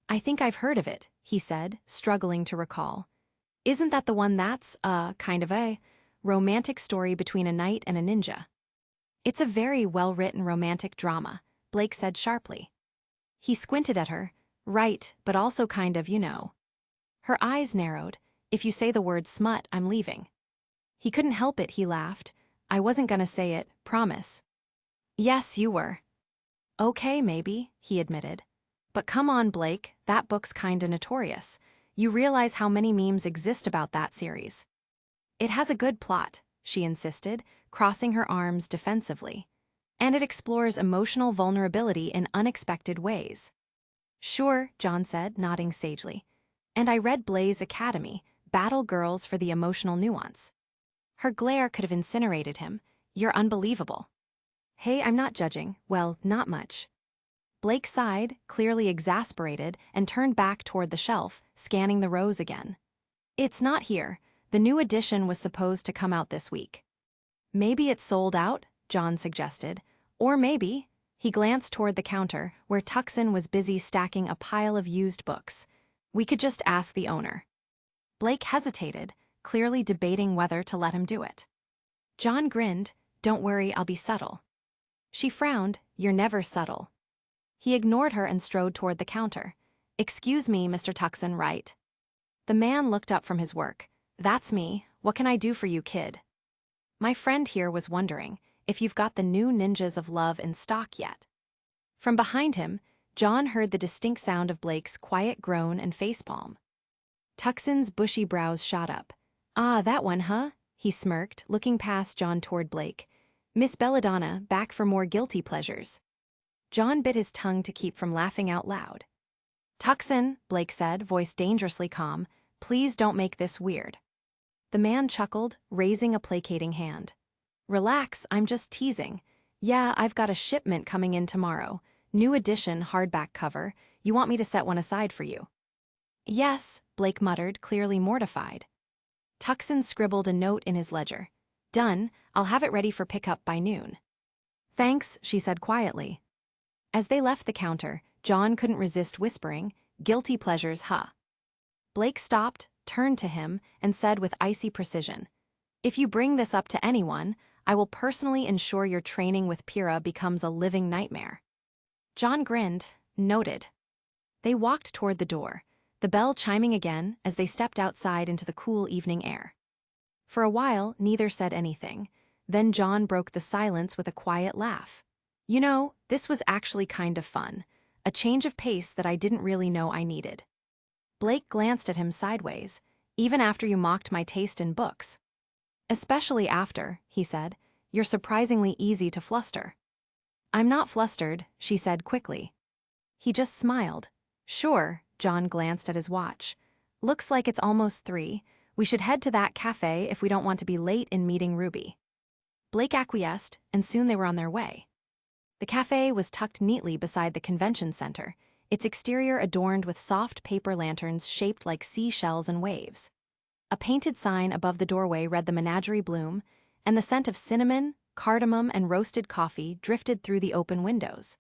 "I think I've heard of it," he said, struggling to recall. "Isn't that the one that's, kind of a romantic story between a knight and a ninja?" "It's a very well-written romantic drama," Blake said sharply. He squinted at her. "Right, but also kind of, Her eyes narrowed. "If you say the word smut, I'm leaving." He couldn't help it, he laughed. "I wasn't gonna say it, promise." "Yes, you were." "Okay, maybe," he admitted. "But come on, Blake, that book's kinda notorious. You realize how many memes exist about that series." "It has a good plot," she insisted, crossing her arms defensively. "And it explores emotional vulnerability in unexpected ways." "Sure," John said, nodding sagely. "And I read Blaze Academy, Battle Girls for the Emotional Nuance." Her glare could have incinerated him. "You're unbelievable." "Hey, I'm not judging. Well, not much." Blake sighed, clearly exasperated, and turned back toward the shelf, scanning the rows again. "It's not here. The new edition was supposed to come out this week." "Maybe it's sold out?" John suggested. Or maybe, he glanced toward the counter, where Tuxin was busy stacking a pile of used books. We could just ask the owner. Blake hesitated, clearly debating whether to let him do it. John grinned. Don't worry, I'll be subtle. She frowned. You're never subtle. He ignored her and strode toward the counter. Excuse me, Mr. Tuxin, right? The man looked up from his work. That's me. What can I do for you, kid? My friend here was wondering if you've got the new Ninjas of Love in stock yet. From behind him, John heard the distinct sound of Blake's quiet groan and facepalm. Tuxin's bushy brows shot up. Ah, that one, huh? He smirked, looking past John toward Blake. Miss Belladonna, back for more guilty pleasures. John bit his tongue to keep from laughing out loud. Tuxin, Blake said, voice dangerously calm, please don't make this weird. The man chuckled, raising a placating hand. Relax, I'm just teasing. Yeah, I've got a shipment coming in tomorrow. New edition hardback cover. You want me to set one aside for you? Yes, Blake muttered, clearly mortified. Tuxin scribbled a note in his ledger. Done, I'll have it ready for pickup by noon. Thanks, she said quietly. As they left the counter, John couldn't resist whispering, guilty pleasures, huh? Blake stopped, turned to him, and said with icy precision, if you bring this up to anyone, I will personally ensure your training with Pyrrha becomes a living nightmare. John grinned, noted. They walked toward the door, the bell chiming again as they stepped outside into the cool evening air. For a while, neither said anything. Then John broke the silence with a quiet laugh. You know, this was actually kind of fun. A change of pace that I didn't really know I needed. Blake glanced at him sideways, even after you mocked my taste in books. Especially after, he said, you're surprisingly easy to fluster. I'm not flustered, she said quickly. He just smiled. Sure, John glanced at his watch. Looks like it's almost 3. We should head to that cafe if we don't want to be late in meeting RWBY. Blake acquiesced, and soon they were on their way. The cafe was tucked neatly beside the convention center, its exterior adorned with soft paper lanterns shaped like seashells and waves. A painted sign above the doorway read the Menagerie Bloom, and the scent of cinnamon, cardamom, and roasted coffee drifted through the open windows.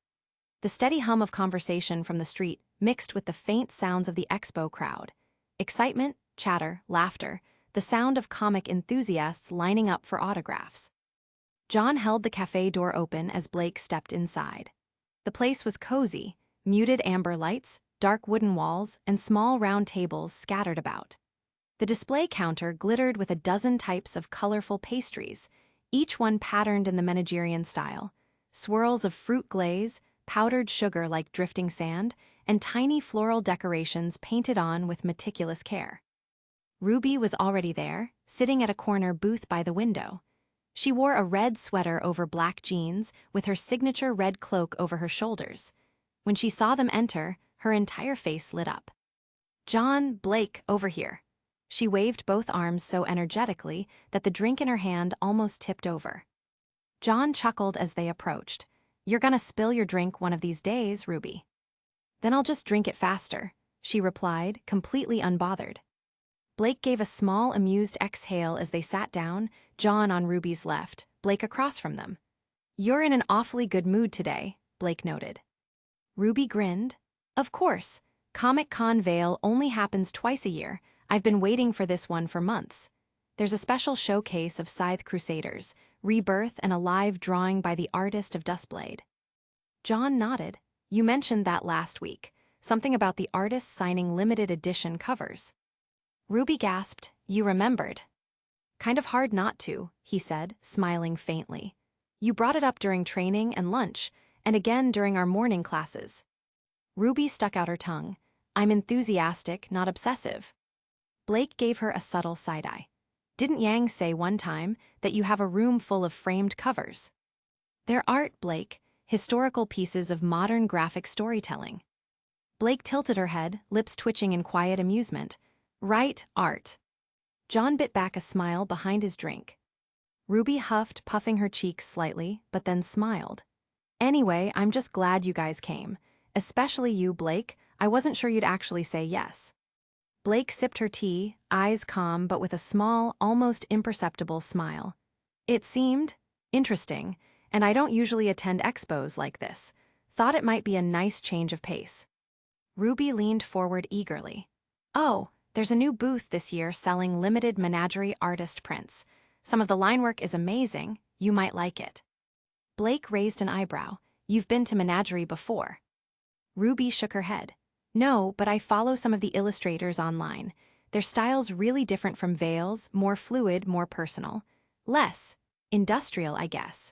The steady hum of conversation from the street mixed with the faint sounds of the expo crowd. Excitement, chatter, laughter, the sound of comic enthusiasts lining up for autographs. John held the cafe door open as Blake stepped inside. The place was cozy, muted amber lights, dark wooden walls, and small round tables scattered about. The display counter glittered with a dozen types of colorful pastries, each one patterned in the Managerian style. Swirls of fruit glaze, powdered sugar like drifting sand, and tiny floral decorations painted on with meticulous care. RWBY was already there, sitting at a corner booth by the window. She wore a red sweater over black jeans, with her signature red cloak over her shoulders. When she saw them enter, her entire face lit up. John, Blake, over here. She waved both arms so energetically that the drink in her hand almost tipped over. John chuckled as they approached. You're gonna spill your drink one of these days, RWBY. Then I'll just drink it faster, she replied, completely unbothered. Blake gave a small, amused exhale as they sat down, John on RWBY's left, Blake across from them. You're in an awfully good mood today, Blake noted. RWBY grinned. Of course. Comic-Con Vale only happens twice a year. I've been waiting for this one for months. There's a special showcase of Scythe Crusaders, Rebirth, and a live drawing by the artist of Dustblade. John nodded. You mentioned that last week. Something about the artist signing limited edition covers. RWBY gasped. You remembered. Kind of hard not to, he said, smiling faintly. You brought it up during training and lunch, and again during our morning classes. RWBY stuck out her tongue. I'm enthusiastic, not obsessive. Blake gave her a subtle side-eye. Didn't Yang say one time that you have a room full of framed covers? They're art, Blake, historical pieces of modern graphic storytelling. Blake tilted her head, lips twitching in quiet amusement. Right, art. John bit back a smile behind his drink. RWBY huffed, puffing her cheeks slightly, but then smiled. Anyway, I'm just glad you guys came. Especially you, Blake. I wasn't sure you'd actually say yes. Blake sipped her tea, eyes calm but with a small, almost imperceptible smile. It seemed interesting, and I don't usually attend expos like this. Thought it might be a nice change of pace. Ruby leaned forward eagerly. Oh, there's a new booth this year selling limited menagerie artist prints. Some of the line work is amazing, you might like it. Blake raised an eyebrow. You've been to menagerie before. Ruby shook her head. No, but I follow some of the illustrators online. Their style's really different from Vale's, more fluid, more personal. Less industrial, I guess.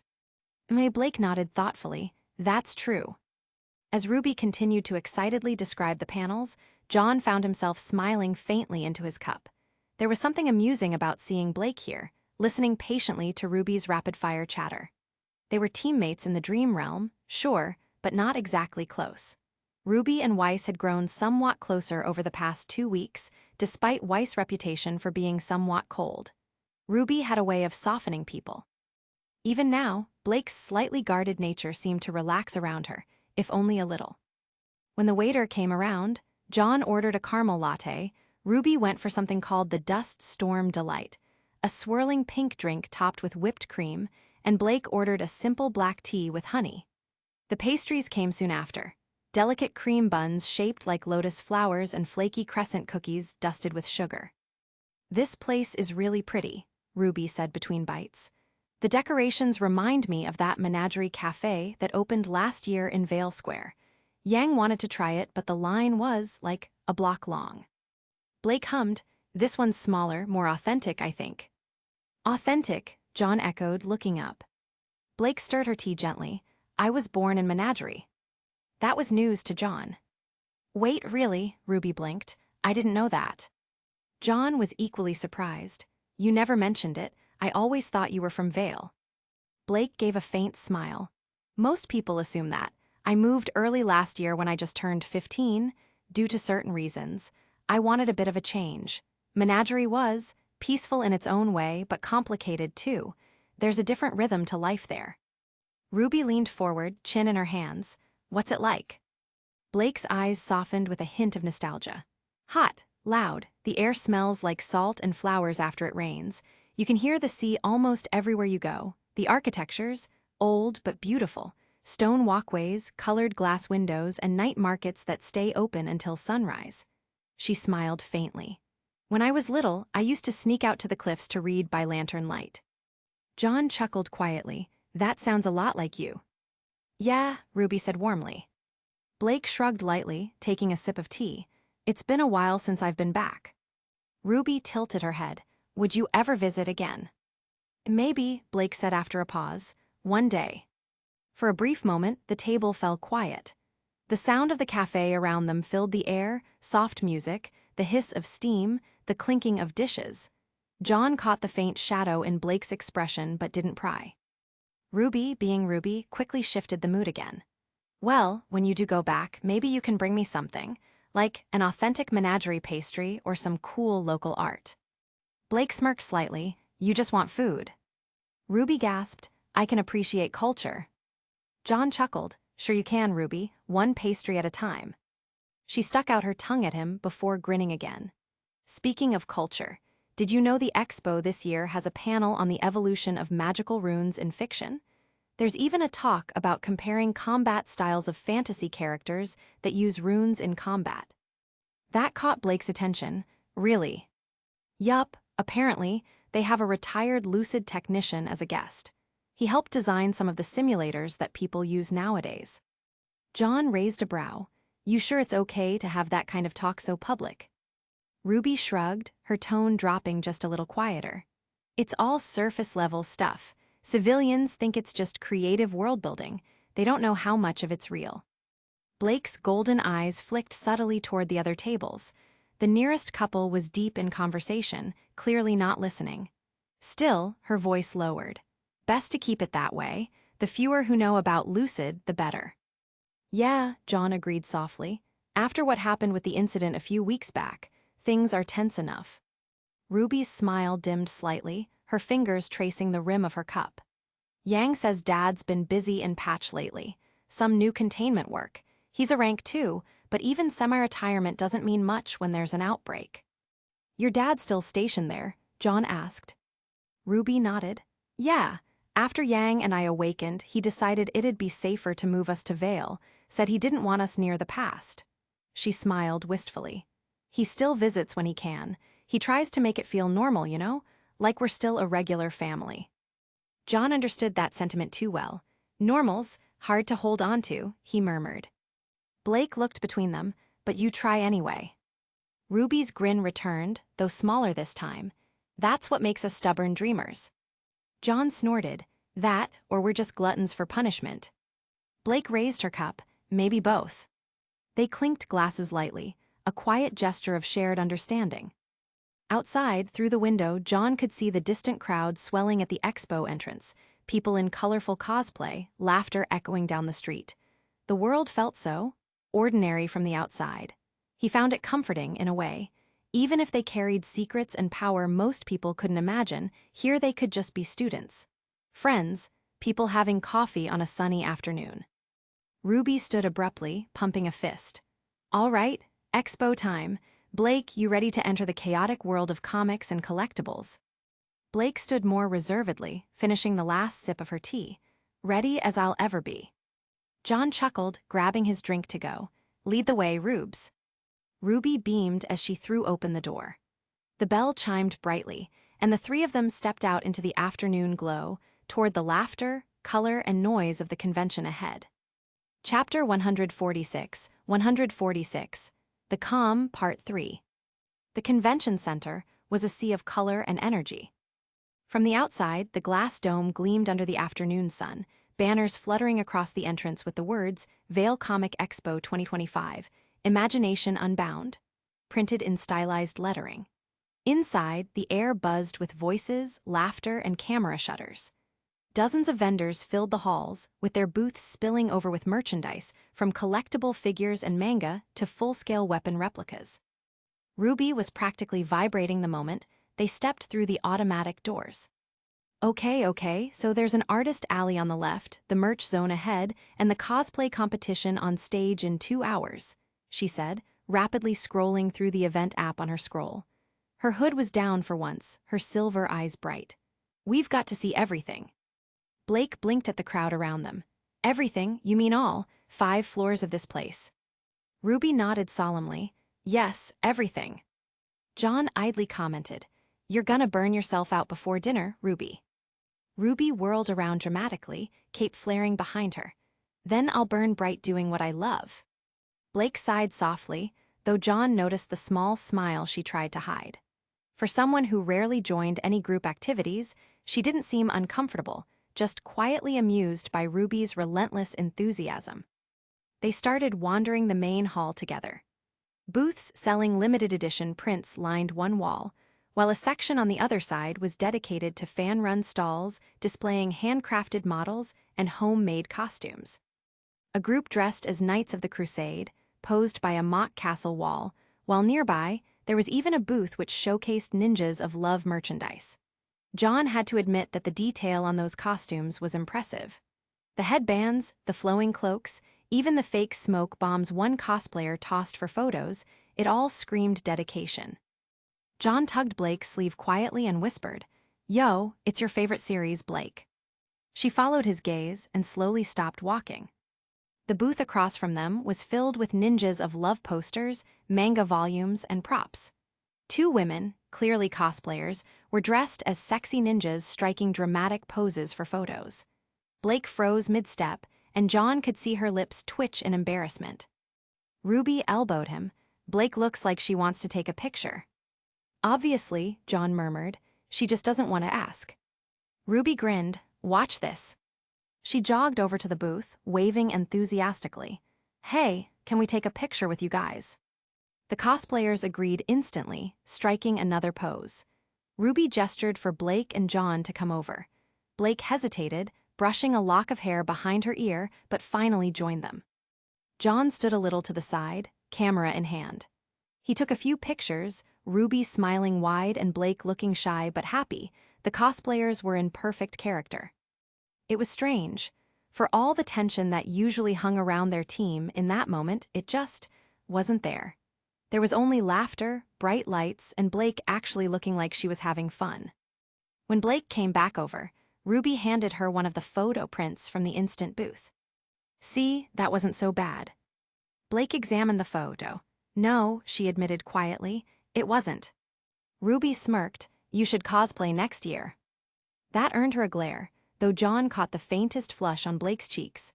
Blake nodded thoughtfully. That's true. As Ruby continued to excitedly describe the panels, John found himself smiling faintly into his cup. There was something amusing about seeing Blake here, listening patiently to Ruby's rapid-fire chatter. They were teammates in the dream realm, sure, but not exactly close. Ruby and Weiss had grown somewhat closer over the past 2 weeks, despite Weiss' reputation for being somewhat cold. Ruby had a way of softening people. Even now, Blake's slightly guarded nature seemed to relax around her, if only a little. When the waiter came around, John ordered a caramel latte. Ruby went for something called the Dust Storm Delight, a swirling pink drink topped with whipped cream, and Blake ordered a simple black tea with honey. The pastries came soon after. Delicate cream buns shaped like lotus flowers and flaky crescent cookies dusted with sugar. This place is really pretty, Ruby said between bites. The decorations remind me of that menagerie cafe that opened last year in Vale Square. Yang wanted to try it, but the line was, like, a block long. Blake hummed, this one's smaller, more authentic, I think. Authentic, John echoed, looking up. Blake stirred her tea gently. I was born in menagerie. That was news to John. Wait, really? Ruby blinked. I didn't know that. John was equally surprised. You never mentioned it. I always thought you were from Vale. Blake gave a faint smile. Most people assume that. I moved early last year when I just turned 15, due to certain reasons. I wanted a bit of a change. Menagerie was peaceful in its own way, but complicated too. There's a different rhythm to life there. Ruby leaned forward, chin in her hands. What's it like? Blake's eyes softened with a hint of nostalgia. Hot, loud, the air smells like salt and flowers after it rains. You can hear the sea almost everywhere you go. The architecture's old but beautiful. Stone walkways, colored glass windows, and night markets that stay open until sunrise. She smiled faintly. When I was little, I used to sneak out to the cliffs to read by lantern light. John chuckled quietly. That sounds a lot like you. Yeah, Ruby said warmly. Blake shrugged lightly, taking a sip of tea. It's been a while since I've been back. Ruby tilted her head. Would you ever visit again? Maybe, Blake said after a pause. One day. For a brief moment, the table fell quiet. The sound of the cafe around them filled the air, soft music, the hiss of steam, the clinking of dishes. John caught the faint shadow in Blake's expression but didn't pry. Ruby, being Ruby, quickly shifted the mood again. Well, when you do go back, maybe you can bring me something, like an authentic menagerie pastry or some cool local art. Blake smirked slightly. You just want food. Ruby gasped, I can appreciate culture. John chuckled. Sure you can, Ruby, one pastry at a time. She stuck out her tongue at him before grinning again. Speaking of culture, did you know the expo this year has a panel on the evolution of magical runes in fiction? There's even a talk about comparing combat styles of fantasy characters that use runes in combat. That caught Blake's attention. Really? Yup, apparently, they have a retired Lucid technician as a guest. He helped design some of the simulators that people use nowadays. John raised a brow. You sure it's okay to have that kind of talk so public? Ruby shrugged, her tone dropping just a little quieter. It's all surface-level stuff. Civilians think it's just creative world-building. They don't know how much of it's real. Blake's golden eyes flicked subtly toward the other tables. The nearest couple was deep in conversation, clearly not listening. Still, her voice lowered. Best to keep it that way. The fewer who know about Lucid, the better. Yeah, John agreed softly. After what happened with the incident a few weeks back, things are tense enough. Ruby's smile dimmed slightly, her fingers tracing the rim of her cup. Yang says Dad's been busy in patch lately. Some new containment work. He's a rank 2, but even semi-retirement doesn't mean much when there's an outbreak. Your dad's still stationed there? John asked. Ruby nodded. Yeah, After Yang and I awakened, he decided it'd be safer to move us to Vale, said he didn't want us near the past. She smiled wistfully. He still visits when he can. He tries to make it feel normal, you know, like we're still a regular family. John understood that sentiment too well. Normal's hard to hold on to, he murmured. Blake looked between them, but you try anyway. Ruby's grin returned, though smaller this time. That's what makes us stubborn dreamers. John snorted. That, or we're just gluttons for punishment. Blake raised her cup, maybe both. They clinked glasses lightly, a quiet gesture of shared understanding. Outside, through the window, John could see the distant crowd swelling at the expo entrance, people in colorful cosplay, laughter echoing down the street. The world felt so ordinary from the outside. He found it comforting in a way. Even if they carried secrets and power most people couldn't imagine, here they could just be students. Friends, people having coffee on a sunny afternoon. Ruby stood abruptly, pumping a fist. All right, expo time. Blake, you ready to enter the chaotic world of comics and collectibles? Blake stood more reservedly, finishing the last sip of her tea. Ready as I'll ever be. John chuckled, grabbing his drink to go. Lead the way, Rubes. Ruby beamed as she threw open the door. The bell chimed brightly, and the three of them stepped out into the afternoon glow, toward the laughter, color, and noise of the convention ahead. Chapter 146, 146, The Calm, Part 3. The convention center was a sea of color and energy. From the outside, the glass dome gleamed under the afternoon sun, banners fluttering across the entrance with the words, Vale Comic Expo 2025, Imagination Unbound, printed in stylized lettering. Inside, the air buzzed with voices, laughter, and camera shutters. Dozens of vendors filled the halls, with their booths spilling over with merchandise, from collectible figures and manga to full-scale weapon replicas. Ruby was practically vibrating the moment they stepped through the automatic doors. Okay, so there's an artist alley on the left, the merch zone ahead, and the cosplay competition on stage in 2 hours, she said, rapidly scrolling through the event app on her scroll. Her hood was down for once, her silver eyes bright. We've got to see everything. Blake blinked at the crowd around them. Everything, you mean all, 5 floors of this place. Ruby nodded solemnly. Yes, everything. John idly commented, You're gonna burn yourself out before dinner, Ruby. Ruby whirled around dramatically, cape flaring behind her. Then I'll burn bright doing what I love. Blake sighed softly, though John noticed the small smile she tried to hide. For someone who rarely joined any group activities, she didn't seem uncomfortable, just quietly amused by Ruby's relentless enthusiasm. They started wandering the main hall together. Booths selling limited edition prints lined one wall, while a section on the other side was dedicated to fan-run stalls displaying handcrafted models and homemade costumes. A group dressed as Knights of the Crusade posed by a mock castle wall, while nearby there was even a booth which showcased ninjas of love merchandise. John had to admit that the detail on those costumes was impressive. The headbands, the flowing cloaks, even the fake smoke bombs one cosplayer tossed for photos, it all screamed dedication. John tugged Blake's sleeve quietly and whispered, Yo, it's your favorite series, Blake. She followed his gaze and slowly stopped walking. The booth across from them was filled with ninjas of love posters, manga volumes, and props. 2 women, clearly cosplayers, were dressed as sexy ninjas striking dramatic poses for photos. Blake froze mid-step, and John could see her lips twitch in embarrassment. Ruby elbowed him. Blake looks like she wants to take a picture. Obviously, John murmured, she just doesn't want to ask. Ruby grinned. Watch this. She jogged over to the booth, waving enthusiastically. Hey, can we take a picture with you guys? The cosplayers agreed instantly, striking another pose. Ruby gestured for Blake and John to come over. Blake hesitated, brushing a lock of hair behind her ear, but finally joined them. John stood a little to the side, camera in hand. He took a few pictures, Ruby smiling wide and Blake looking shy but happy. The cosplayers were in perfect character. It was strange. For all the tension that usually hung around their team, in that moment, it just wasn't there. There was only laughter, bright lights, and Blake actually looking like she was having fun. When Blake came back over, Ruby handed her one of the photo prints from the instant booth. See, that wasn't so bad. Blake examined the photo. No, she admitted quietly, it wasn't. Ruby smirked. You should cosplay next year. That earned her a glare, though John caught the faintest flush on Blake's cheeks.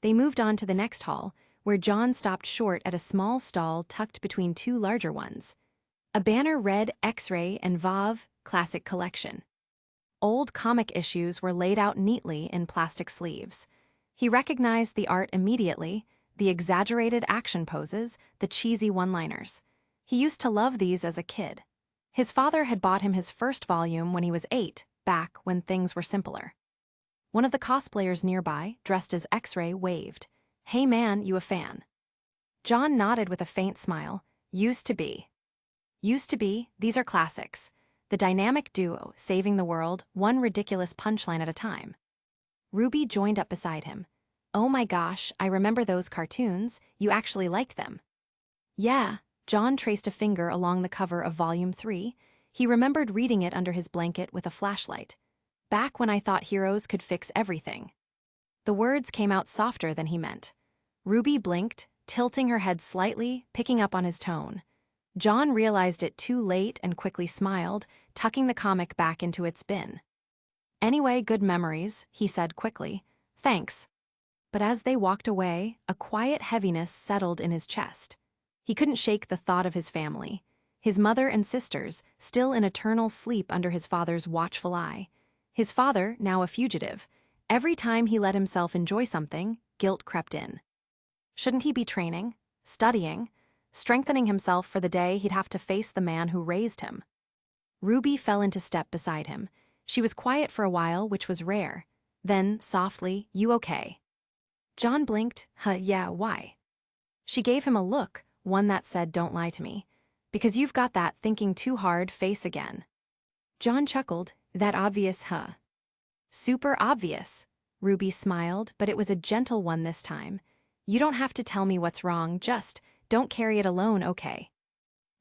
They moved on to the next hall, where John stopped short at a small stall tucked between two larger ones. A banner read X-Ray and VAV, Classic Collection. Old comic issues were laid out neatly in plastic sleeves. He recognized the art immediately, the exaggerated action poses, the cheesy one-liners. He used to love these as a kid. His father had bought him his first volume when he was 8, back when things were simpler. One of the cosplayers nearby, dressed as X-Ray, waved. Hey man, you a fan? John nodded with a faint smile. Used to be. Used to be, these are classics. The dynamic duo, saving the world, one ridiculous punchline at a time. Ruby joined up beside him. Oh my gosh, I remember those cartoons, you actually liked them. Yeah, John traced a finger along the cover of Volume 3. He remembered reading it under his blanket with a flashlight. Back when I thought heroes could fix everything. The words came out softer than he meant. Ruby blinked, tilting her head slightly, picking up on his tone. John realized it too late and quickly smiled, tucking the comic back into its bin. Anyway, good memories, he said quickly. Thanks. But as they walked away, a quiet heaviness settled in his chest. He couldn't shake the thought of his family, his mother and sisters, still in eternal sleep under his father's watchful eye. His father, now a fugitive. Every time he let himself enjoy something, guilt crept in. Shouldn't he be training, studying, strengthening himself for the day he'd have to face the man who raised him? Ruby fell into step beside him. She was quiet for a while, which was rare. Then, softly, you okay? John blinked. Yeah, why? She gave him a look, one that said, don't lie to me. Because you've got that thinking too hard face again. John chuckled. That obvious, huh? Super obvious. Ruby smiled, but it was a gentle one this time. You don't have to tell me what's wrong, just don't carry it alone, okay?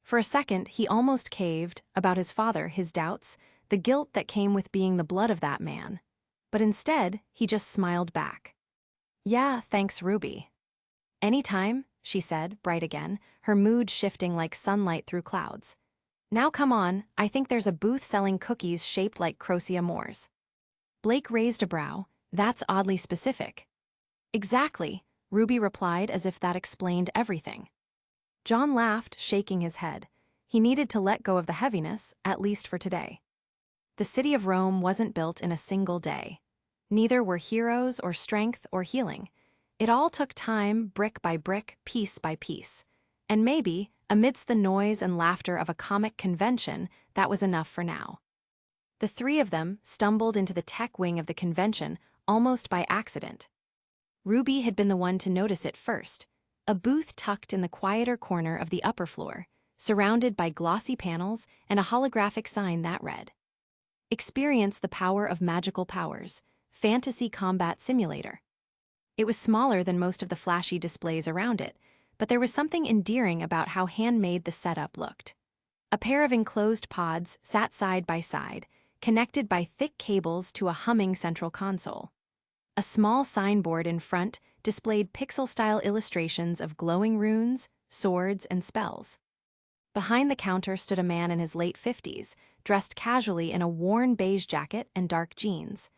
For a second, he almost caved, about his father, his doubts, the guilt that came with being the blood of that man. But instead, he just smiled back. Yeah, thanks, Ruby. Anytime, she said, bright again, her mood shifting like sunlight through clouds. Now come on, I think there's a booth selling cookies shaped like Crocia Moors. Blake raised a brow. That's oddly specific. Exactly, Ruby replied as if that explained everything. John laughed, shaking his head. He needed to let go of the heaviness, at least for today. The city of Rome wasn't built in a single day. Neither were heroes or strength or healing. It all took time, brick by brick, piece by piece. And maybe, amidst the noise and laughter of a comic convention, that was enough for now. The three of them stumbled into the tech wing of the convention almost by accident. Ruby had been the one to notice it first, a booth tucked in the quieter corner of the upper floor, surrounded by glossy panels and a holographic sign that read, Experience the power of magical powers, Fantasy Combat Simulator. It was smaller than most of the flashy displays around it, but there was something endearing about how handmade the setup looked. A pair of enclosed pods sat side by side, connected by thick cables to a humming central console. A small signboard in front displayed pixel-style illustrations of glowing runes, swords, and spells. Behind the counter stood a man in his late 50s, dressed casually in a worn beige jacket and dark jeans.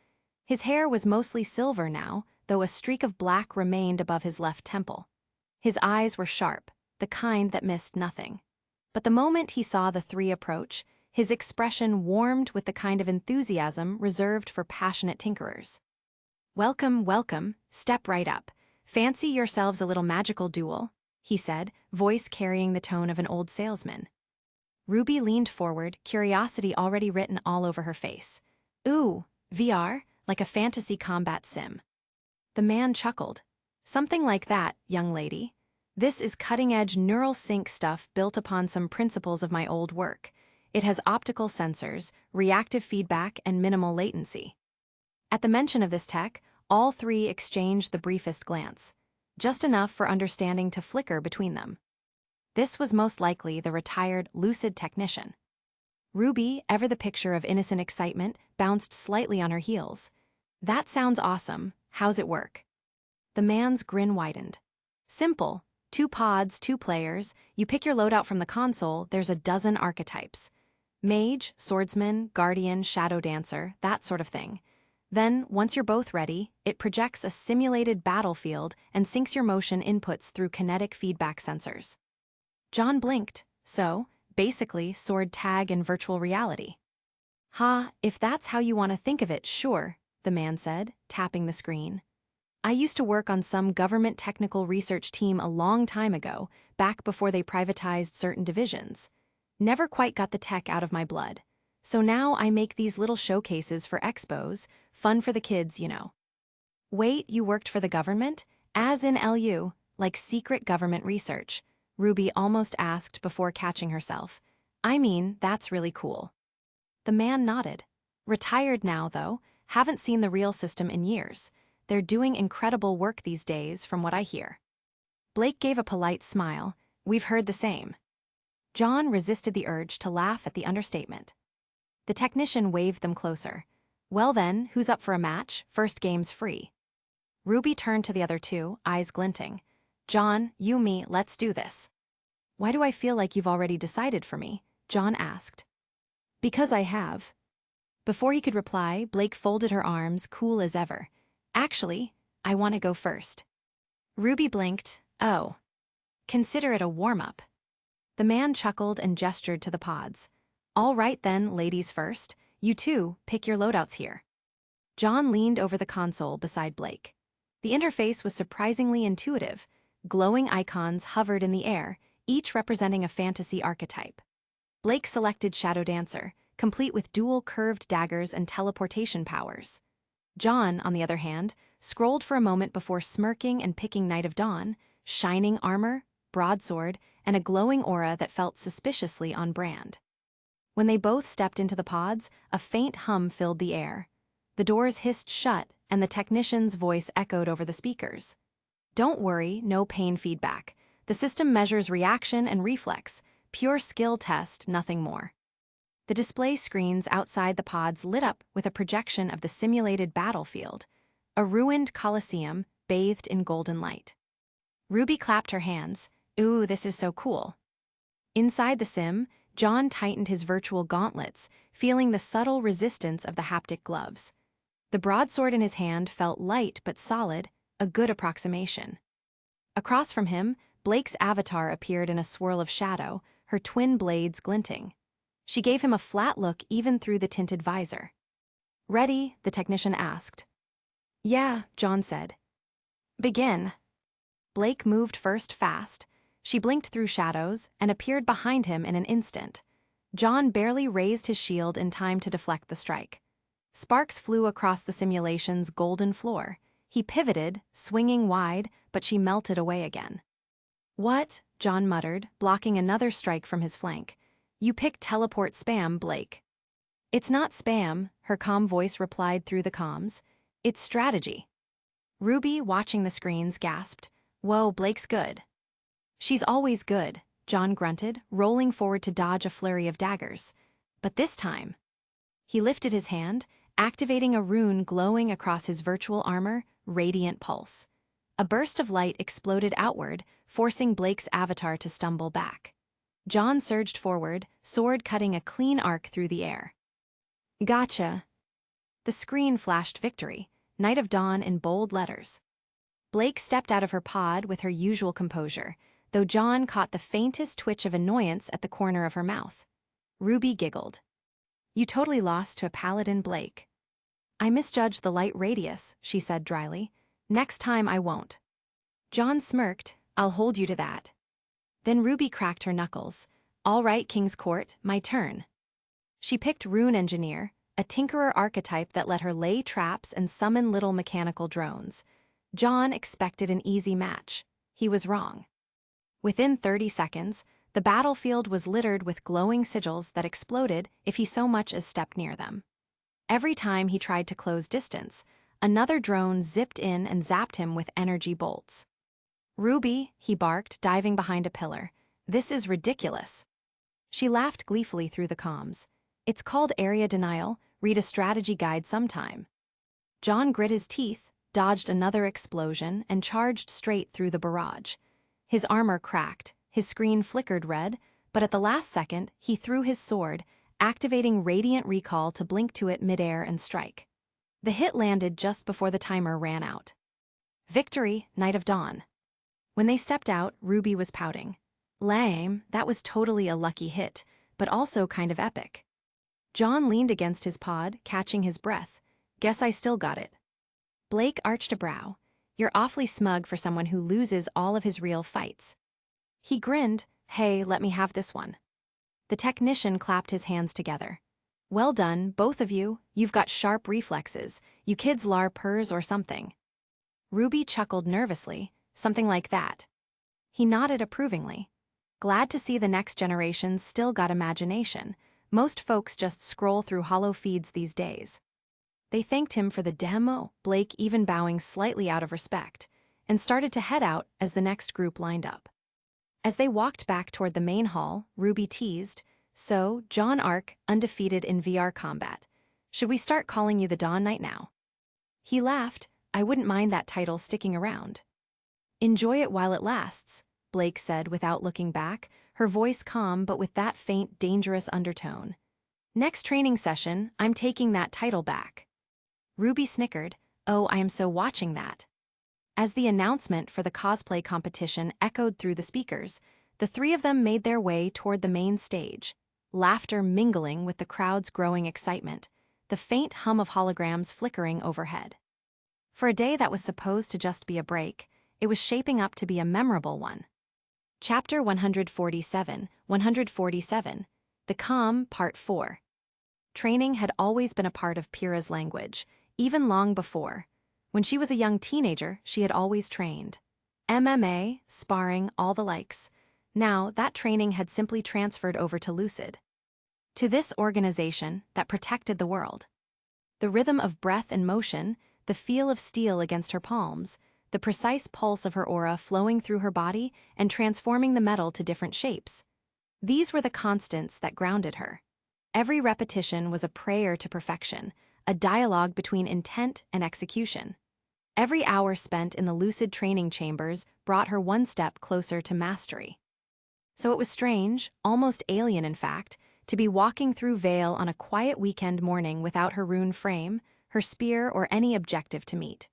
His hair was mostly silver now, though a streak of black remained above his left temple. His eyes were sharp, the kind that missed nothing. But the moment he saw the three approach, his expression warmed with the kind of enthusiasm reserved for passionate tinkerers. Welcome, welcome, step right up. Fancy yourselves a little magical duel, he said, voice carrying the tone of an old salesman. Ruby leaned forward, curiosity already written all over her face. Ooh, VR, like a fantasy combat sim. The man chuckled. Something like that, young lady. This is cutting-edge neural sync stuff built upon some principles of my old work. It has optical sensors, reactive feedback, and minimal latency. At the mention of this tech, all three exchanged the briefest glance, just enough for understanding to flicker between them. This was most likely the retired Lucid technician. Ruby, ever the picture of innocent excitement, bounced slightly on her heels. That sounds awesome. How's it work? The man's grin widened. Simple. 2 pods, 2 players. You pick your loadout from the console, there's a dozen archetypes. Mage, swordsman, guardian, shadow dancer, that sort of thing. Then, once you're both ready, it projects a simulated battlefield and syncs your motion inputs through kinetic feedback sensors. John blinked. So, basically, sword tag in virtual reality. Ha, if that's how you want to think of it, sure, the man said, tapping the screen. I used to work on some government technical research team a long time ago, back before they privatized certain divisions. Never quite got the tech out of my blood. So now I make these little showcases for expos, fun for the kids, you know. Wait, you worked for the government? As in LU, like secret government research, Ruby almost asked before catching herself. I mean, that's really cool. The man nodded. Retired now, though, haven't seen the real system in years. They're doing incredible work these days, from what I hear. Blake gave a polite smile. We've heard the same. John resisted the urge to laugh at the understatement. The technician waved them closer. Well then, who's up for a match? First game's free. Ruby turned to the other two, eyes glinting. John, you, me, let's do this. Why do I feel like you've already decided for me? John asked. Because I have. Before he could reply, Blake folded her arms, cool as ever. Actually, I want to go first. Ruby blinked. Oh. Consider it a warm-up. The man chuckled and gestured to the pods. All right then, ladies first. You two, pick your loadouts here. John leaned over the console beside Blake. The interface was surprisingly intuitive. Glowing icons hovered in the air, each representing a fantasy archetype. Blake selected Shadow Dancer, complete with dual curved daggers and teleportation powers. John, on the other hand, scrolled for a moment before smirking and picking Knight of Dawn, shining armor, broadsword, and a glowing aura that felt suspiciously on brand. When they both stepped into the pods, a faint hum filled the air. The doors hissed shut, and the technician's voice echoed over the speakers. Don't worry, no pain feedback. The system measures reaction and reflex, pure skill test, nothing more. The display screens outside the pods lit up with a projection of the simulated battlefield, a ruined coliseum bathed in golden light. Ruby clapped her hands. Ooh, this is so cool. Inside the sim, John tightened his virtual gauntlets, feeling the subtle resistance of the haptic gloves. The broadsword in his hand felt light but solid, a good approximation. Across from him, Blake's avatar appeared in a swirl of shadow, her twin blades glinting. She gave him a flat look even through the tinted visor. Ready? The technician asked. Yeah, John said. Begin. Blake moved first fast. She blinked through shadows and appeared behind him in an instant. John barely raised his shield in time to deflect the strike. Sparks flew across the simulation's golden floor. He pivoted, swinging wide, but she melted away again. What? John muttered, blocking another strike from his flank. You picked teleport spam, Blake. It's not spam, her calm voice replied through the comms. It's strategy. Ruby, watching the screens, gasped. Whoa, Blake's good. She's always good, John grunted, rolling forward to dodge a flurry of daggers. But this time. He lifted his hand, activating a rune glowing across his virtual armor, Radiant Pulse. A burst of light exploded outward, forcing Blake's avatar to stumble back. John surged forward, sword cutting a clean arc through the air. Gotcha. The screen flashed victory, Knight of Dawn in bold letters. Blake stepped out of her pod with her usual composure, though John caught the faintest twitch of annoyance at the corner of her mouth. Ruby giggled. You totally lost to a paladin, Blake. I misjudged the light radius, she said dryly. Next time I won't. John smirked. I'll hold you to that. Then Ruby cracked her knuckles. All right, King's Court, my turn. She picked Rune Engineer, a tinkerer archetype that let her lay traps and summon little mechanical drones. John expected an easy match. He was wrong. Within 30 seconds, the battlefield was littered with glowing sigils that exploded if he so much as stepped near them. Every time he tried to close distance, another drone zipped in and zapped him with energy bolts. Ruby, he barked, diving behind a pillar. This is ridiculous. She laughed gleefully through the comms. It's called area denial. Read a strategy guide sometime. John grit his teeth, dodged another explosion, and charged straight through the barrage. His armor cracked, his screen flickered red, but at the last second, he threw his sword, activating radiant recall to blink to it midair and strike. The hit landed just before the timer ran out. Victory, Night of Dawn. When they stepped out, RWBY was pouting. Lame, that was totally a lucky hit, but also kind of epic. John leaned against his pod, catching his breath. Guess I still got it. Blake arched a brow. You're awfully smug for someone who loses all of his real fights. He grinned. Hey, let me have this one. The technician clapped his hands together. Well done, both of you. You've got sharp reflexes. You kids LARPers or something. RWBY chuckled nervously, something like that. He nodded approvingly. Glad to see the next generation still got imagination. Most folks just scroll through hollow feeds these days. They thanked him for the demo, Blake even bowing slightly out of respect, and started to head out as the next group lined up. As they walked back toward the main hall, RWBY teased, So, John Ark, undefeated in VR combat. Should we start calling you the Dawn Knight now? He laughed. I wouldn't mind that title sticking around. Enjoy it while it lasts, Blake said without looking back, her voice calm but with that faint, dangerous undertone. Next training session, I'm taking that title back. RWBY snickered. Oh, I am so watching that. As the announcement for the cosplay competition echoed through the speakers, the three of them made their way toward the main stage, laughter mingling with the crowd's growing excitement, the faint hum of holograms flickering overhead. For a day that was supposed to just be a break, it was shaping up to be a memorable one. Chapter 147, The Calm, Part 4. Training had always been a part of Pyrrha's language, even long before. When she was a young teenager, she had always trained. MMA, sparring, all the likes. Now, that training had simply transferred over to Lucid. To this organization that protected the world. The rhythm of breath and motion, the feel of steel against her palms, the precise pulse of her aura flowing through her body and transforming the metal to different shapes. These were the constants that grounded her. Every repetition was a prayer to perfection, a dialogue between intent and execution. Every hour spent in the Lucid training chambers brought her one step closer to mastery. So it was strange, almost alien in fact, to be walking through Vale on a quiet weekend morning without her rune frame, her spear, or any objective to meet.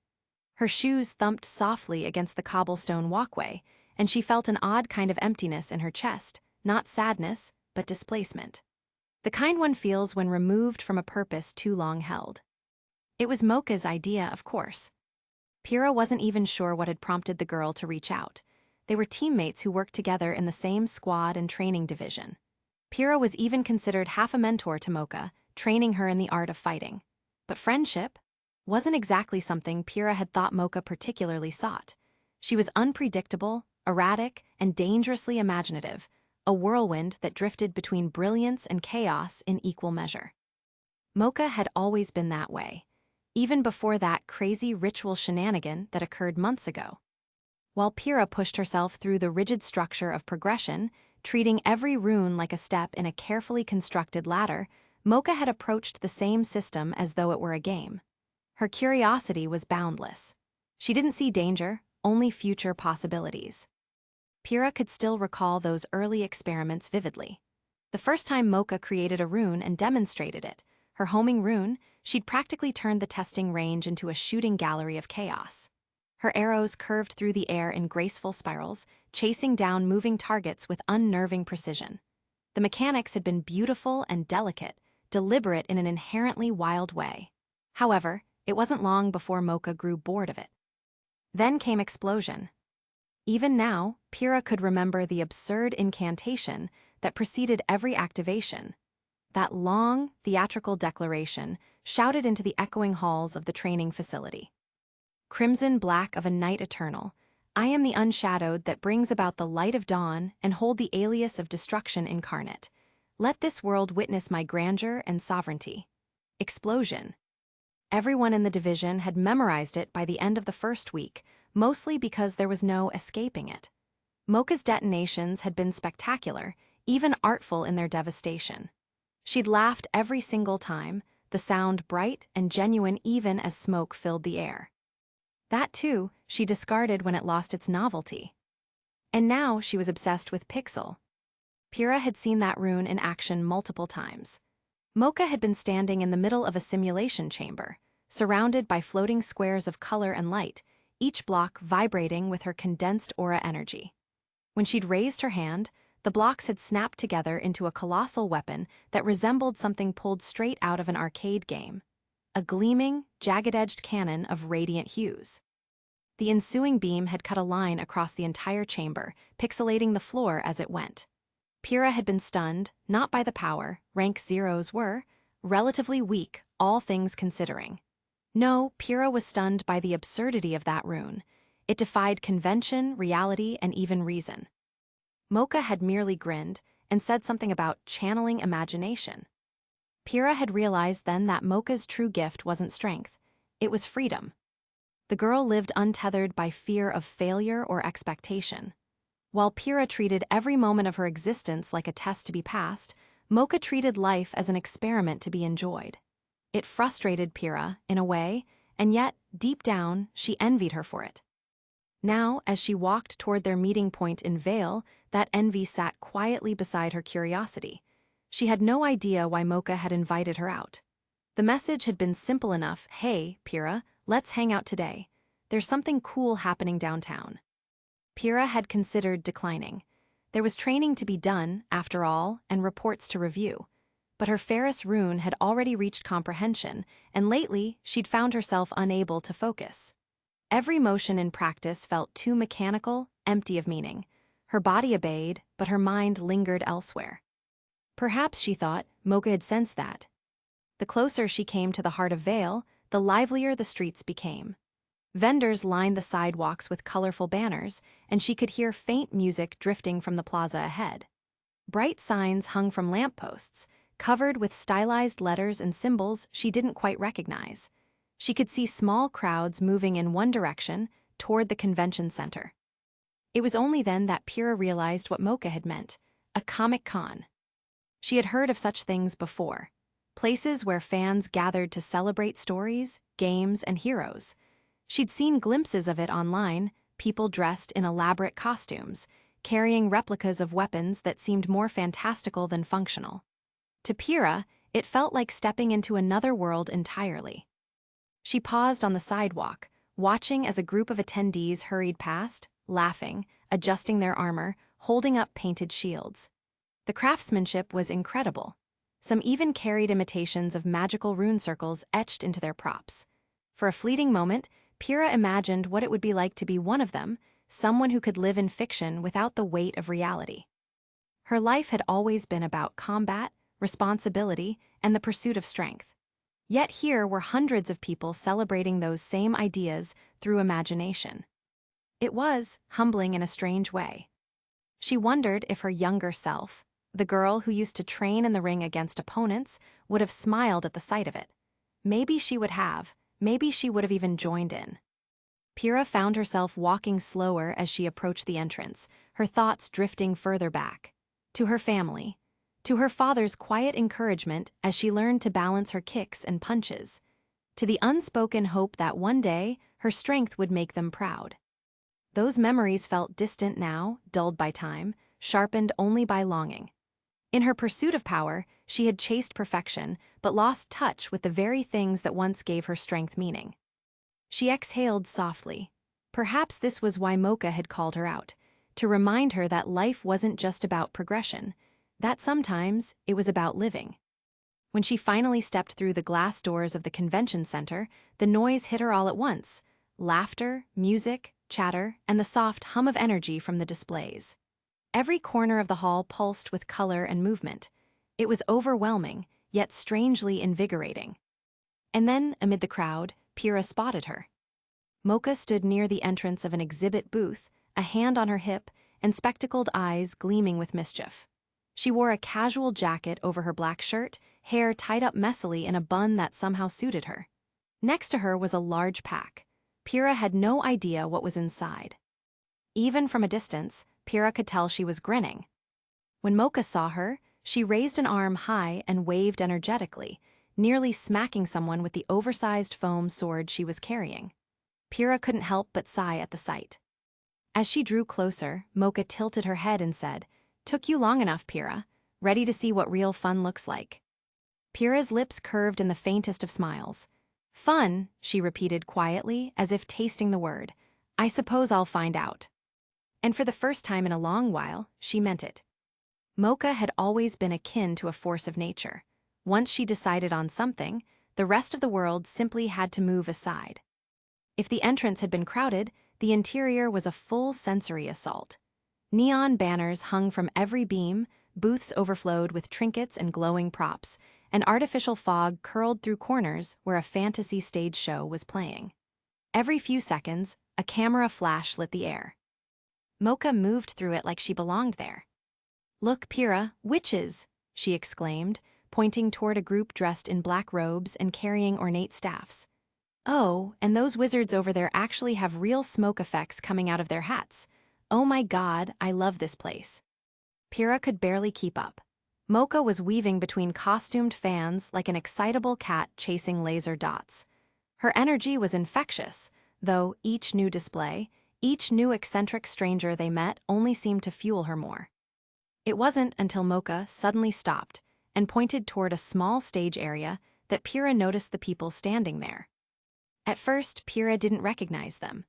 Her shoes thumped softly against the cobblestone walkway, and she felt an odd kind of emptiness in her chest, not sadness, but displacement. The kind one feels when removed from a purpose too long held. It was Mocha's idea, of course. Pyrrha wasn't even sure what had prompted the girl to reach out. They were teammates who worked together in the same squad and training division. Pyrrha was even considered half a mentor to Mocha, training her in the art of fighting. But friendship wasn't exactly something Pyrrha had thought Mocha particularly sought. She was unpredictable, erratic, and dangerously imaginative, a whirlwind that drifted between brilliance and chaos in equal measure. Mocha had always been that way, even before that crazy ritual shenanigan that occurred months ago. While Pyrrha pushed herself through the rigid structure of progression, treating every rune like a step in a carefully constructed ladder, Mocha had approached the same system as though it were a game. Her curiosity was boundless. She didn't see danger, only future possibilities. Pyrrha could still recall those early experiments vividly. The first time Mocha created a rune and demonstrated it, her homing rune, she'd practically turned the testing range into a shooting gallery of chaos. Her arrows curved through the air in graceful spirals, chasing down moving targets with unnerving precision. The mechanics had been beautiful and delicate, deliberate in an inherently wild way. However, it wasn't long before Mocha grew bored of it. Then came explosion. Even now, Pyrrha could remember the absurd incantation that preceded every activation. That long, theatrical declaration shouted into the echoing halls of the training facility. Crimson black of a night eternal, I am the unshadowed that brings about the light of dawn and hold the alias of destruction incarnate. Let this world witness my grandeur and sovereignty. Explosion. Everyone in the division had memorized it by the end of the first week, mostly because there was no escaping it. Mocha's detonations had been spectacular, even artful in their devastation. She'd laughed every single time, the sound bright and genuine even as smoke filled the air. That, too, she discarded when it lost its novelty. And now she was obsessed with Pixel. Pyrrha had seen that rune in action multiple times. Mocha had been standing in the middle of a simulation chamber, surrounded by floating squares of color and light, each block vibrating with her condensed aura energy. When she'd raised her hand, the blocks had snapped together into a colossal weapon that resembled something pulled straight out of an arcade game. A gleaming, jagged-edged cannon of radiant hues. The ensuing beam had cut a line across the entire chamber, pixelating the floor as it went. Pyrrha had been stunned, not by the power, rank zeros were, relatively weak, all things considering. No, Pyrrha was stunned by the absurdity of that rune. It defied convention, reality, and even reason. Mocha had merely grinned and said something about channeling imagination. Pyrrha had realized then that Mocha's true gift wasn't strength, it was freedom. The girl lived untethered by fear of failure or expectation. While Pyrrha treated every moment of her existence like a test to be passed, Mocha treated life as an experiment to be enjoyed. It frustrated Pyrrha, in a way, and yet, deep down, she envied her for it. Now, as she walked toward their meeting point in Vale, that envy sat quietly beside her curiosity. She had no idea why Mocha had invited her out. The message had been simple enough: "Hey, Pyrrha, let's hang out today. There's something cool happening downtown." Pyrrha had considered declining. There was training to be done, after all, and reports to review. But her Ferris rune had already reached comprehension, and lately she'd found herself unable to focus. Every motion in practice felt too mechanical, empty of meaning. Her body obeyed, but her mind lingered elsewhere. Perhaps, she thought, Mocha had sensed that. The closer she came to the heart of Vale, the livelier the streets became. Vendors lined the sidewalks with colorful banners, and she could hear faint music drifting from the plaza ahead. Bright signs hung from lampposts, covered with stylized letters and symbols she didn't quite recognize. She could see small crowds moving in one direction, toward the convention center. It was only then that Pyrrha realized what Mocha had meant: a Comic Con. She had heard of such things before. Places where fans gathered to celebrate stories, games, and heroes. She'd seen glimpses of it online, people dressed in elaborate costumes, carrying replicas of weapons that seemed more fantastical than functional. To Pyrrha, it felt like stepping into another world entirely. She paused on the sidewalk, watching as a group of attendees hurried past, laughing, adjusting their armor, holding up painted shields. The craftsmanship was incredible. Some even carried imitations of magical rune circles etched into their props. For a fleeting moment, Pyrrha imagined what it would be like to be one of them, someone who could live in fiction without the weight of reality. Her life had always been about combat, responsibility, and the pursuit of strength. Yet here were hundreds of people celebrating those same ideas through imagination. It was humbling in a strange way. She wondered if her younger self, the girl who used to train in the ring against opponents, would have smiled at the sight of it. Maybe she would have. Maybe she would have even joined in. Pyrrha found herself walking slower as she approached the entrance, her thoughts drifting further back. To her family. To her father's quiet encouragement as she learned to balance her kicks and punches. To the unspoken hope that one day, her strength would make them proud. Those memories felt distant now, dulled by time, sharpened only by longing. In her pursuit of power, she had chased perfection, but lost touch with the very things that once gave her strength meaning. She exhaled softly. Perhaps this was why Mocha had called her out, to remind her that life wasn't just about progression, that sometimes it was about living. When she finally stepped through the glass doors of the convention center, the noise hit her all at once: laughter, music, chatter, and the soft hum of energy from the displays. Every corner of the hall pulsed with color and movement. It was overwhelming, yet strangely invigorating. And then, amid the crowd, Pyrrha spotted her. Mocha stood near the entrance of an exhibit booth, a hand on her hip, and spectacled eyes gleaming with mischief. She wore a casual jacket over her black shirt, hair tied up messily in a bun that somehow suited her. Next to her was a large pack. Pyrrha had no idea what was inside. Even from a distance, Pyrrha could tell she was grinning. When Mocha saw her, she raised an arm high and waved energetically, nearly smacking someone with the oversized foam sword she was carrying. Pyrrha couldn't help but sigh at the sight. As she drew closer, Mocha tilted her head and said, "Took you long enough, Pyrrha. Ready to see what real fun looks like?" Pyrrha's lips curved in the faintest of smiles. "Fun," she repeated quietly, as if tasting the word. "I suppose I'll find out." And for the first time in a long while, she meant it. Mocha had always been akin to a force of nature. Once she decided on something, the rest of the world simply had to move aside. If the entrance had been crowded, the interior was a full sensory assault. Neon banners hung from every beam, booths overflowed with trinkets and glowing props, and artificial fog curled through corners where a fantasy stage show was playing. Every few seconds, a camera flash lit the air. Mocha moved through it like she belonged there. "Look, Pyrrha, witches!" she exclaimed, pointing toward a group dressed in black robes and carrying ornate staffs. "Oh, and those wizards over there actually have real smoke effects coming out of their hats. Oh my God, I love this place." Pyrrha could barely keep up. Mocha was weaving between costumed fans like an excitable cat chasing laser dots. Her energy was infectious, though each new display, each new eccentric stranger they met only seemed to fuel her more. It wasn't until Mocha suddenly stopped and pointed toward a small stage area that Pyrrha noticed the people standing there. At first, Pyrrha didn't recognize them.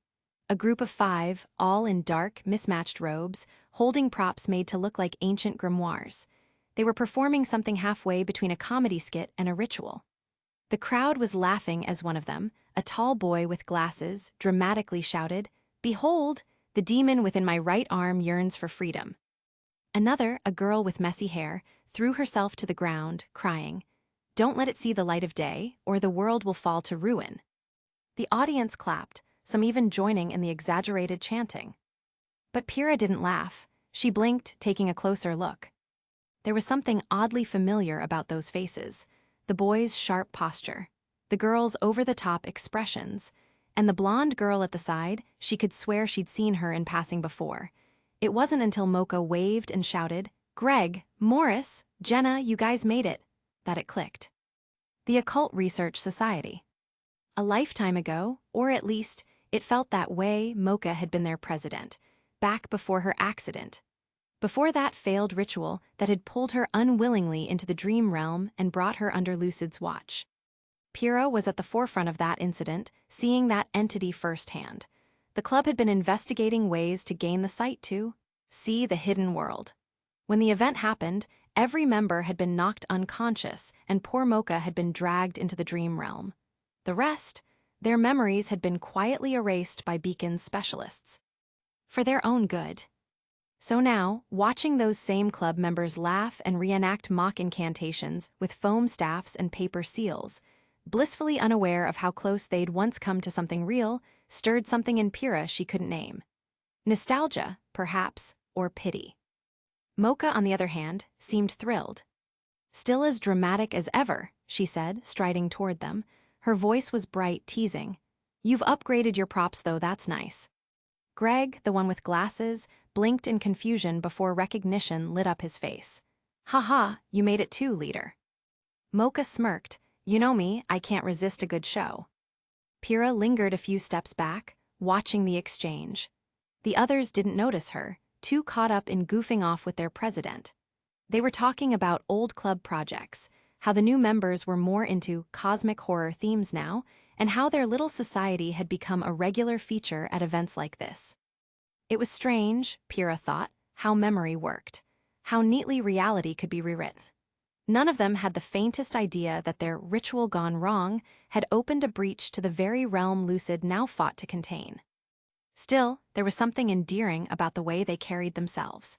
A group of 5, all in dark, mismatched robes, holding props made to look like ancient grimoires. They were performing something halfway between a comedy skit and a ritual. The crowd was laughing as one of them, a tall boy with glasses, dramatically shouted, "Behold, the demon within my right arm yearns for freedom." Another, a girl with messy hair, threw herself to the ground, crying, "Don't let it see the light of day, or the world will fall to ruin." The audience clapped, some even joining in the exaggerated chanting. But Pyrrha didn't laugh. She blinked, taking a closer look. There was something oddly familiar about those faces, the boy's sharp posture, the girl's over-the-top expressions, and the blonde girl at the side, she could swear she'd seen her in passing before. It wasn't until Mocha waved and shouted, "Greg, Morris, Jenna, you guys made it," that it clicked. The Occult Research Society. A lifetime ago, or at least, it felt that way, Mocha had been their president, back before her accident. Before that failed ritual that had pulled her unwillingly into the dream realm and brought her under Lucid's watch. Pyrrha was at the forefront of that incident, seeing that entity firsthand. The club had been investigating ways to gain the sight to see the hidden world. When the event happened, every member had been knocked unconscious and poor Mocha had been dragged into the dream realm. The rest, their memories had been quietly erased by Beacon's specialists. For their own good. So now, watching those same club members laugh and reenact mock incantations with foam staffs and paper seals, blissfully unaware of how close they'd once come to something real, stirred something in Pyrrha she couldn't name. Nostalgia, perhaps, or pity. Mocha, on the other hand, seemed thrilled. "Still as dramatic as ever," she said, striding toward them. Her voice was bright, teasing. "You've upgraded your props, though, that's nice." Greg, the one with glasses, blinked in confusion before recognition lit up his face. "Haha, you made it too, leader." Mocha smirked. "You know me, I can't resist a good show." Pyrrha lingered a few steps back, watching the exchange. The others didn't notice her, too caught up in goofing off with their president. They were talking about old club projects, how the new members were more into cosmic horror themes now, and how their little society had become a regular feature at events like this. It was strange, Pyrrha thought, how memory worked, how neatly reality could be rewritten. None of them had the faintest idea that their ritual gone wrong had opened a breach to the very realm Lucid now fought to contain. Still, there was something endearing about the way they carried themselves.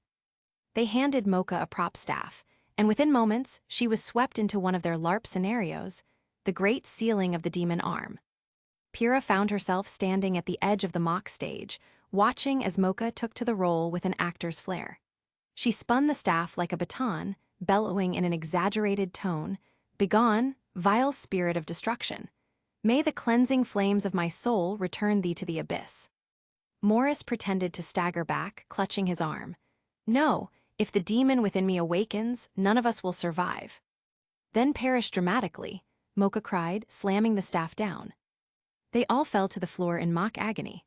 They handed Mocha a prop staff, and within moments, she was swept into one of their LARP scenarios, the great sealing of the demon arm. Pyrrha found herself standing at the edge of the mock stage, watching as Mocha took to the role with an actor's flair. She spun the staff like a baton, bellowing in an exaggerated tone, "Begone, vile spirit of destruction. May the cleansing flames of my soul return thee to the abyss." Morris pretended to stagger back, clutching his arm. "No, If the demon within me awakens, none of us will survive. Then perish dramatically, Mocha cried, slamming the staff down. They all fell to the floor in mock agony.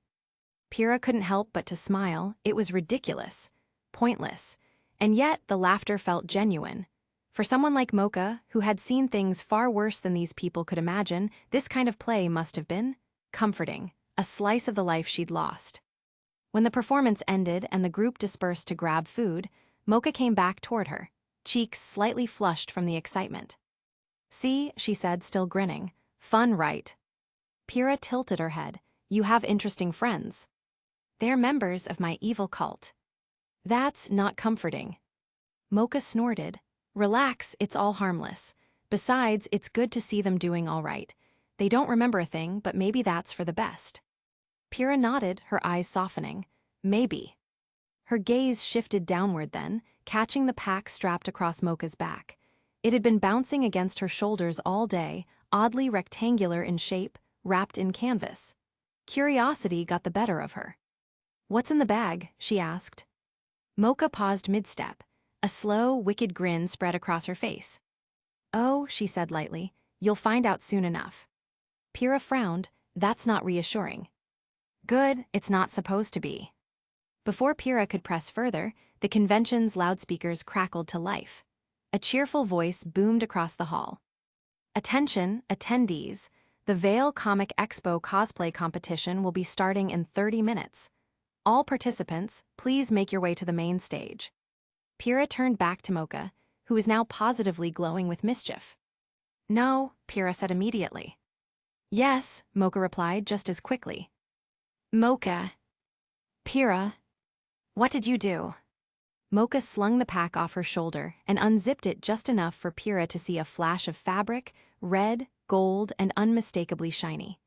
Pyrrha couldn't help but to smile. It was ridiculous, pointless, and yet the laughter felt genuine. For someone like Mocha, who had seen things far worse than these people could imagine, this kind of play must have been comforting, a slice of the life she'd lost. When the performance ended and the group dispersed to grab food, Mocha came back toward her, cheeks slightly flushed from the excitement. "See," she said, still grinning. "Fun, right?" Pyrrha tilted her head. "You have interesting friends." "They're members of my evil cult." "That's not comforting." Mocha snorted. "Relax, it's all harmless. Besides, it's good to see them doing all right. They don't remember a thing, but maybe that's for the best." Pyrrha nodded, her eyes softening. "Maybe." Her gaze shifted downward then, catching the pack strapped across Mocha's back. It had been bouncing against her shoulders all day, oddly rectangular in shape, wrapped in canvas. Curiosity got the better of her. "What's in the bag?" she asked. Mocha paused mid-step. A slow, wicked grin spread across her face. "Oh," she said lightly, "you'll find out soon enough." Pyrrha frowned. "That's not reassuring." "Good, it's not supposed to be." Before Pyrrha could press further, the convention's loudspeakers crackled to life. A cheerful voice boomed across the hall. "Attention, attendees. The Vale Comic Expo cosplay competition will be starting in 30 minutes. All participants, please make your way to the main stage." Pyrrha turned back to Mocha, who was now positively glowing with mischief. "No," Pyrrha said immediately. "Yes," Mocha replied just as quickly. "Mocha." "Pyrrha. What did you do?" Mocha slung the pack off her shoulder and unzipped it just enough for Pyrrha to see a flash of fabric, red, gold, and unmistakably shiny.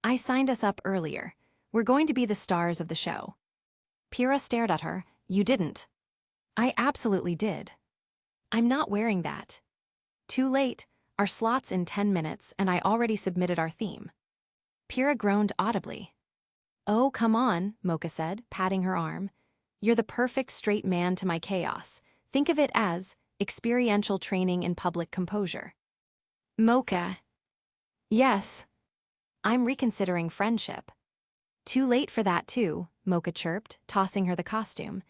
"I signed us up earlier. We're going to be the stars of the show." Pyrrha stared at her. "You didn't." "I absolutely did." "I'm not wearing that." "Too late. Our slot's in 10 minutes, and I already submitted our theme." Pyrrha groaned audibly. "Oh, come on," Mocha said, patting her arm. "You're the perfect straight man to my chaos. Think of it as experiential training in public composure." "Mocha." "Yes." "I'm reconsidering friendship." "Too late for that too," Mocha chirped, tossing her the costume.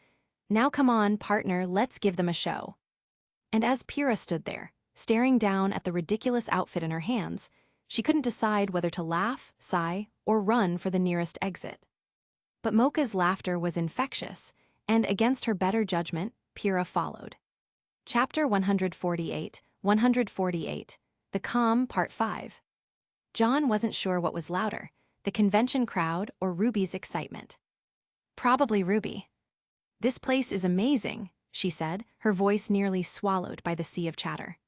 "Now come on, partner, let's give them a show." And as Pyrrha stood there, staring down at the ridiculous outfit in her hands, she couldn't decide whether to laugh, sigh, or run for the nearest exit. But Mocha's laughter was infectious, and against her better judgment, Pyrrha followed. Chapter 148, 148, The Calm, Part 5. John wasn't sure what was louder, the convention crowd or Ruby's excitement. "Probably Ruby." "This place is amazing," she said, her voice nearly swallowed by the sea of chatter.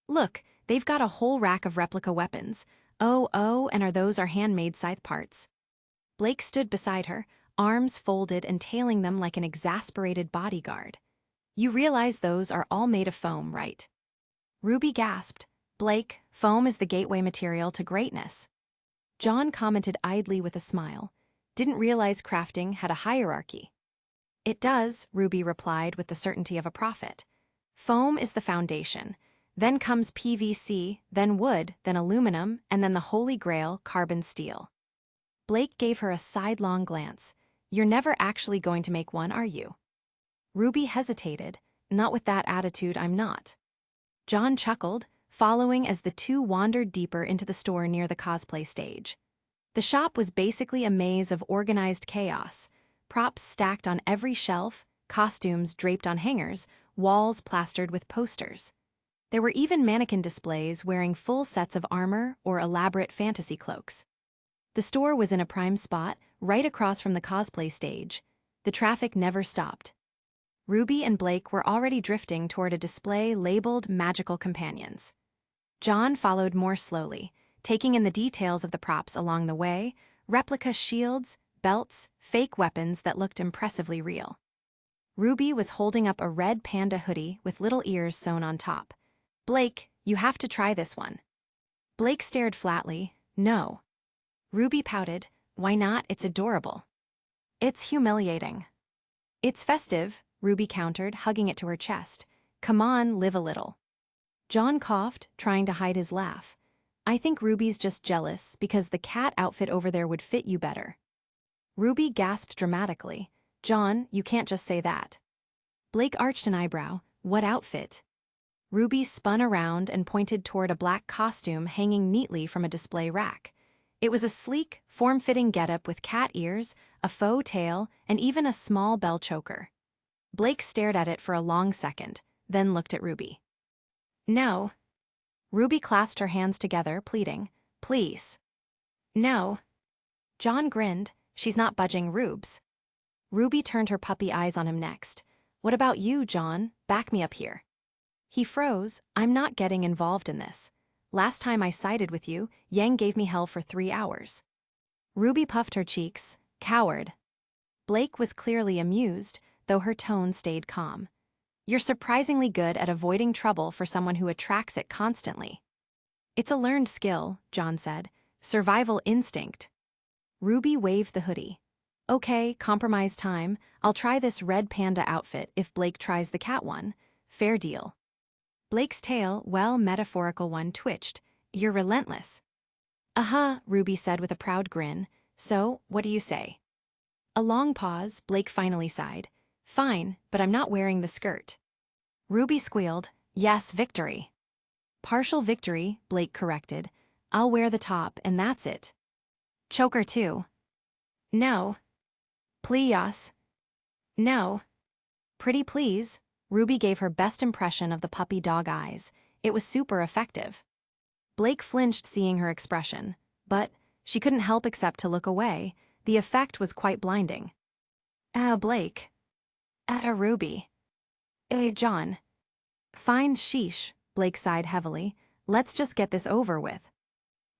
"Look, they've got a whole rack of replica weapons. Oh, and are those our handmade scythe parts?" Blake stood beside her, arms folded and tailing them like an exasperated bodyguard. "You realize those are all made of foam, right?" Ruby gasped. "Blake, foam is the gateway material to greatness." John commented idly with a smile. "Didn't realize crafting had a hierarchy." "It does," Ruby replied with the certainty of a prophet. "Foam is the foundation. Then comes PVC, then wood, then aluminum, and then the holy grail, carbon steel." Blake gave her a sidelong glance. "You're never actually going to make one, are you?" Ruby hesitated. "Not with that attitude, I'm not." John chuckled, following as the two wandered deeper into the store near the cosplay stage. The shop was basically a maze of organized chaos, props stacked on every shelf, costumes draped on hangers, walls plastered with posters. There were even mannequin displays wearing full sets of armor or elaborate fantasy cloaks. The store was in a prime spot, right across from the cosplay stage. The traffic never stopped. Ruby and Blake were already drifting toward a display labeled Magical Companions. John followed more slowly, taking in the details of the props along the way, replica shields, belts, fake weapons that looked impressively real. Ruby was holding up a red panda hoodie with little ears sewn on top. "Blake, you have to try this one." Blake stared flatly. "No." Ruby pouted. "Why not? It's adorable." "It's humiliating." "It's festive," Ruby countered, hugging it to her chest. Come on, live a little. John coughed, trying to hide his laugh. I think Ruby's just jealous because the cat outfit over there would fit you better. Ruby gasped dramatically. John, you can't just say that. Blake arched an eyebrow. What outfit? Ruby spun around and pointed toward a black costume hanging neatly from a display rack. It was a sleek, form-fitting getup with cat ears, a faux tail, and even a small bell choker. Blake stared at it for a long second, then looked at Ruby. No. Ruby clasped her hands together, pleading, please. No. John grinned. She's not budging, Rubes. Ruby turned her puppy eyes on him next. What about you, John? Back me up here. He froze. I'm not getting involved in this. Last time I sided with you, Yang gave me hell for 3 hours. Ruby puffed her cheeks. Coward. Blake was clearly amused, though her tone stayed calm. You're surprisingly good at avoiding trouble for someone who attracts it constantly. It's a learned skill, John said. Survival instinct. Ruby waved the hoodie. Okay, compromise time. I'll try this red panda outfit if Blake tries the cat one. Fair deal. Blake's tail, well, metaphorical one, twitched. You're relentless. Ruby said with a proud grin. So, what do you say? A long pause, Blake finally sighed. Fine, but I'm not wearing the skirt. Ruby squealed. Yes, victory. Partial victory, Blake corrected. I'll wear the top, and that's it. Choker too. No. Please. No. Pretty please. Ruby gave her best impression of the puppy dog eyes. It was super effective. Blake flinched seeing her expression, but she couldn't help except to look away. The effect was quite blinding. Blake. Ruby. John. Fine, sheesh, Blake sighed heavily. Let's just get this over with.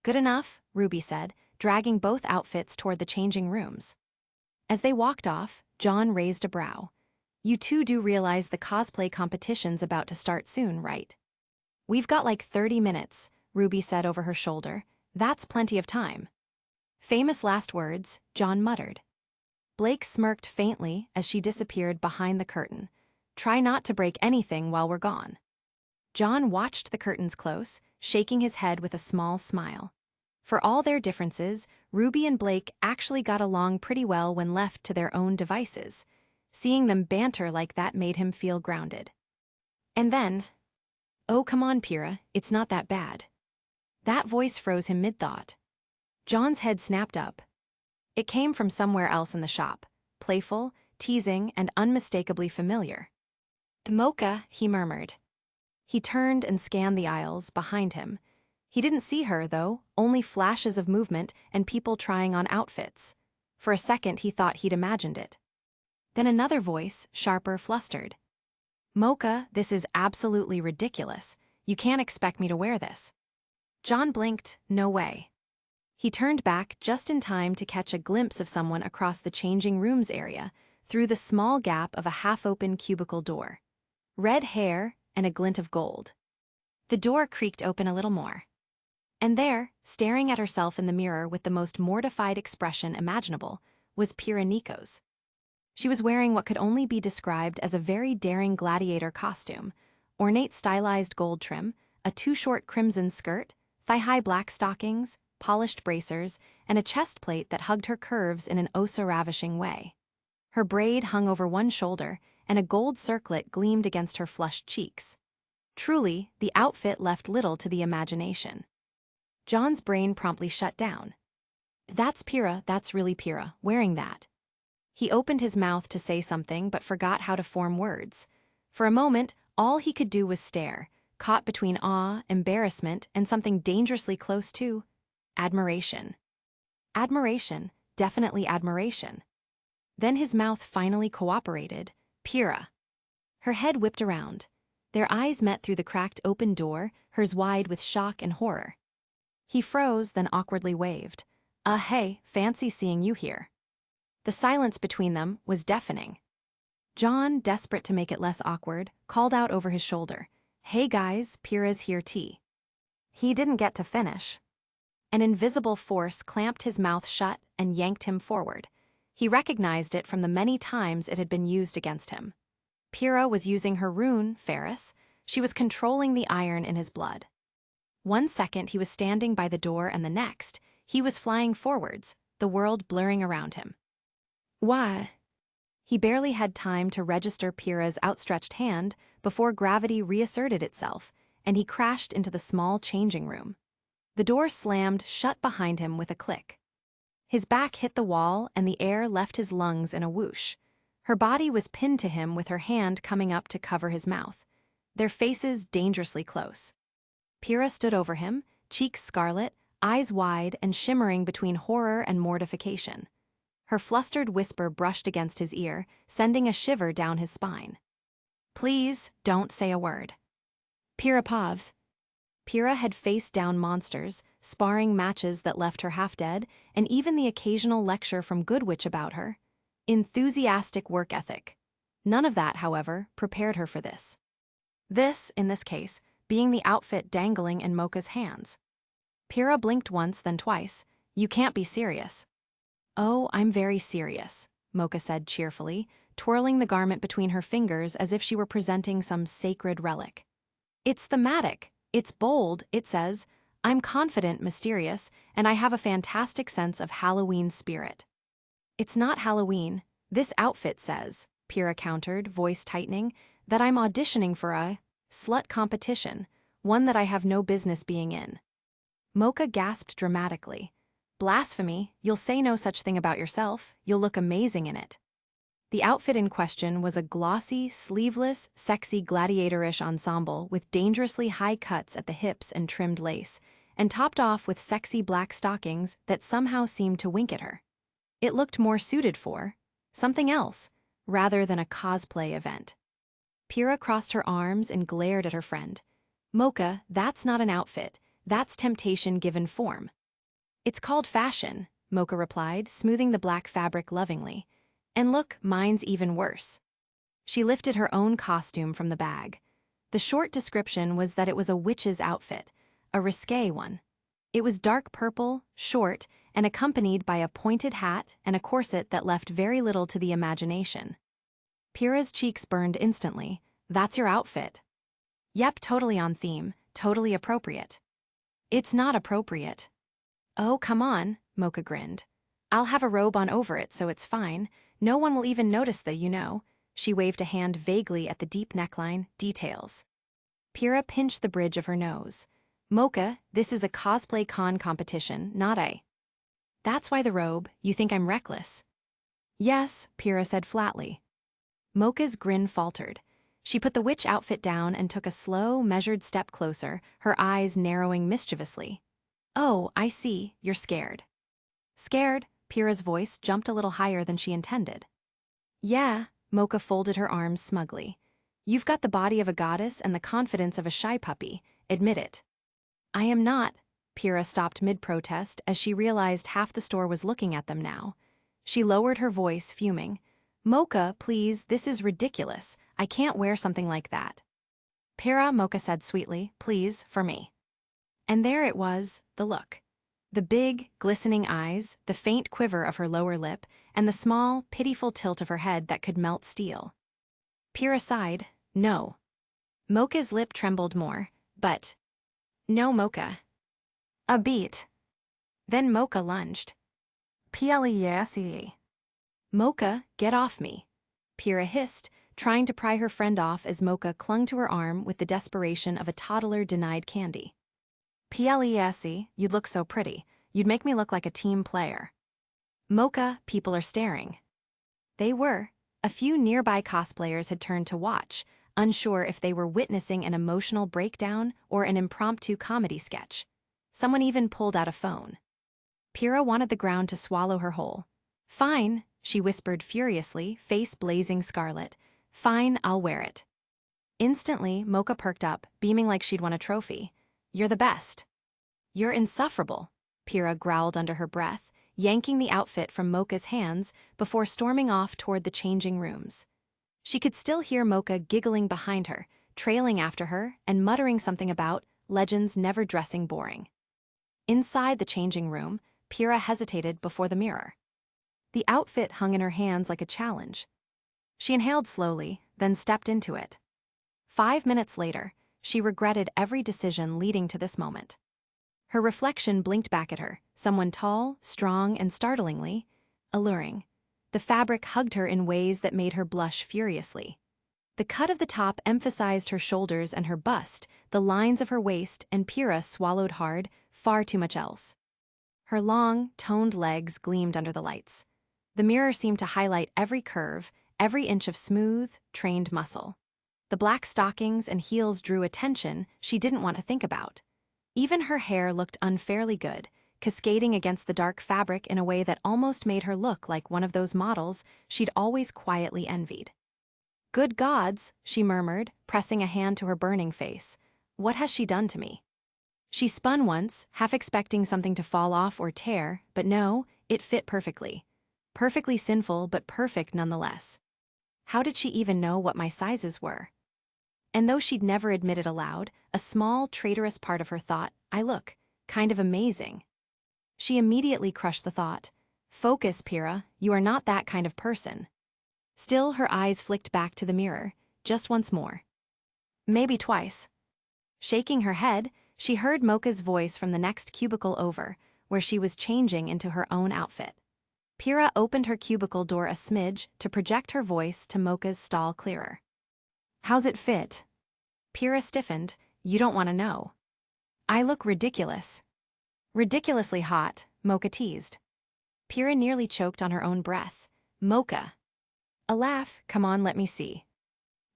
Good enough, Ruby said, dragging both outfits toward the changing rooms. As they walked off, John raised a brow. You two do realize the cosplay competition's about to start soon, right? We've got like 30 minutes, Ruby said over her shoulder. That's plenty of time. Famous last words, John muttered. Blake smirked faintly as she disappeared behind the curtain. Try not to break anything while we're gone. John watched the curtains close, shaking his head with a small smile. For all their differences, Ruby and Blake actually got along pretty well when left to their own devices. Seeing them banter like that made him feel grounded. And then, oh, come on, Pyrrha, it's not that bad. That voice froze him mid-thought. John's head snapped up. It came from somewhere else in the shop, playful, teasing, and unmistakably familiar. Mocha, he murmured. He turned and scanned the aisles behind him. He didn't see her, though, only flashes of movement and people trying on outfits. For a second, he thought he'd imagined it. Then another voice, sharper, flustered. Mocha, this is absolutely ridiculous. You can't expect me to wear this. John blinked, no way. He turned back just in time to catch a glimpse of someone across the changing rooms area, through the small gap of a half-open cubicle door. Red hair and a glint of gold. The door creaked open a little more. And there, staring at herself in the mirror with the most mortified expression imaginable, was Pyrrha Nikos. She was wearing what could only be described as a very daring gladiator costume, ornate stylized gold trim, a too-short crimson skirt, thigh-high black stockings, polished bracers, and a chest plate that hugged her curves in an oh-so-ravishing way. Her braid hung over one shoulder, and a gold circlet gleamed against her flushed cheeks. Truly, the outfit left little to the imagination. John's brain promptly shut down. That's Pyrrha, that's really Pyrrha, wearing that. He opened his mouth to say something but forgot how to form words. For a moment, all he could do was stare, caught between awe, embarrassment, and something dangerously close to admiration. Admiration, definitely admiration. Then his mouth finally cooperated. Pyrrha. Her head whipped around. Their eyes met through the cracked open door, hers wide with shock and horror. He froze, then awkwardly waved. Hey, fancy seeing you here. The silence between them was deafening. John, desperate to make it less awkward, called out over his shoulder, Hey guys, Pyrrha's here tea. He didn't get to finish. An invisible force clamped his mouth shut and yanked him forward. He recognized it from the many times it had been used against him. Pyrrha was using her rune, Ferris. She was controlling the iron in his blood. 1 second he was standing by the door and the next, he was flying forwards, the world blurring around him. Why? He barely had time to register Pyrrha's outstretched hand before gravity reasserted itself, and he crashed into the small changing room. The door slammed shut behind him with a click. His back hit the wall and the air left his lungs in a whoosh. Her body was pinned to him with her hand coming up to cover his mouth, their faces dangerously close. Pyrrha stood over him, cheeks scarlet, eyes wide and shimmering between horror and mortification. Her flustered whisper brushed against his ear, sending a shiver down his spine. Please, don't say a word. Pyrrha paused. Pyrrha had faced down monsters, sparring matches that left her half dead, and even the occasional lecture from Goodwitch about her. Enthusiastic work ethic. None of that, however, prepared her for this. This, in this case, being the outfit dangling in Mocha's hands. Pyrrha blinked once, then twice. You can't be serious. Oh, I'm very serious, Mocha said cheerfully, twirling the garment between her fingers as if she were presenting some sacred relic. It's thematic, it's bold, it says, I'm confident, mysterious, and I have a fantastic sense of Halloween spirit. It's not Halloween, this outfit says, Pyrrha countered, voice tightening, that I'm auditioning for a slut competition, one that I have no business being in. Mocha gasped dramatically. Blasphemy, you'll say no such thing about yourself, you'll look amazing in it. The outfit in question was a glossy, sleeveless, sexy gladiatorish ensemble with dangerously high cuts at the hips and trimmed lace, and topped off with sexy black stockings that somehow seemed to wink at her. It looked more suited for something else, rather than a cosplay event. Pyrrha crossed her arms and glared at her friend. Mocha, that's not an outfit, that's temptation given form. It's called fashion, Mocha replied, smoothing the black fabric lovingly. And look, mine's even worse. She lifted her own costume from the bag. The short description was that it was a witch's outfit, a risque one. It was dark purple, short, and accompanied by a pointed hat and a corset that left very little to the imagination. Pyrrha's cheeks burned instantly. That's your outfit. Yep, totally on theme, totally appropriate. It's not appropriate. Oh, come on, Mocha grinned. I'll have a robe on over it, so it's fine. No one will even notice the. She waved a hand vaguely at the deep neckline, details. Pyrrha pinched the bridge of her nose. Mocha, this is a cosplay con competition, not a. That's why the robe, you think I'm reckless? Yes, Pyrrha said flatly. Mocha's grin faltered. She put the witch outfit down and took a slow, measured step closer, her eyes narrowing mischievously. Oh, I see, you're scared. Scared? Pyrrha's voice jumped a little higher than she intended. Yeah, Mocha folded her arms smugly. You've got the body of a goddess and the confidence of a shy puppy, admit it. I am not. Pyrrha stopped mid-protest as she realized half the store was looking at them now. She lowered her voice, fuming. Mocha, please, this is ridiculous. I can't wear something like that. Pyrrha, Mocha said sweetly, please, for me. And there it was, the look. The big, glistening eyes, the faint quiver of her lower lip, and the small, pitiful tilt of her head that could melt steel. Pyrrha sighed, no. Mocha's lip trembled more, but... No, Mocha. A beat. Then Mocha lunged. P-L-E-S-E. Mocha, get off me. Pyrrha hissed, trying to pry her friend off as Mocha clung to her arm with the desperation of a toddler denied candy. P-L-E-S-E, you'd look so pretty. You'd make me look like a team player. Mocha, people are staring. They were. A few nearby cosplayers had turned to watch, unsure if they were witnessing an emotional breakdown or an impromptu comedy sketch. Someone even pulled out a phone. Pyrrha wanted the ground to swallow her whole. Fine, she whispered furiously, face blazing scarlet. Fine, I'll wear it. Instantly, Mocha perked up, beaming like she'd won a trophy. You're the best. You're insufferable, Pyrrha growled under her breath, yanking the outfit from Mocha's hands before storming off toward the changing rooms. She could still hear Mocha giggling behind her, trailing after her, and muttering something about legends never dressing boring. Inside the changing room, Pyrrha hesitated before the mirror. The outfit hung in her hands like a challenge. She inhaled slowly, then stepped into it. 5 minutes later, she regretted every decision leading to this moment. Her reflection blinked back at her, someone tall, strong, and startlingly alluring. The fabric hugged her in ways that made her blush furiously. The cut of the top emphasized her shoulders and her bust, the lines of her waist, and Pyrrha swallowed hard, far too much else. Her long, toned legs gleamed under the lights. The mirror seemed to highlight every curve, every inch of smooth, trained muscle. The black stockings and heels drew attention she didn't want to think about. Even her hair looked unfairly good, cascading against the dark fabric in a way that almost made her look like one of those models she'd always quietly envied. "Good gods," she murmured, pressing a hand to her burning face. "What has she done to me?" She spun once, half expecting something to fall off or tear, but no, it fit perfectly. Perfectly sinful, but perfect nonetheless. How did she even know what my sizes were? And though she'd never admit it aloud, a small, traitorous part of her thought, "I look kind of amazing." She immediately crushed the thought. "Focus, Pyrrha, you are not that kind of person." Still, her eyes flicked back to the mirror, just once more. Maybe twice. Shaking her head, she heard Mocha's voice from the next cubicle over, where she was changing into her own outfit. Pyrrha opened her cubicle door a smidge to project her voice to Mocha's stall clearer. "How's it fit?" Pyrrha stiffened. "You don't want to know." "I look ridiculous." "Ridiculously hot," Mocha teased. Pyrrha nearly choked on her own breath. "Mocha." A laugh. "Come on, let me see."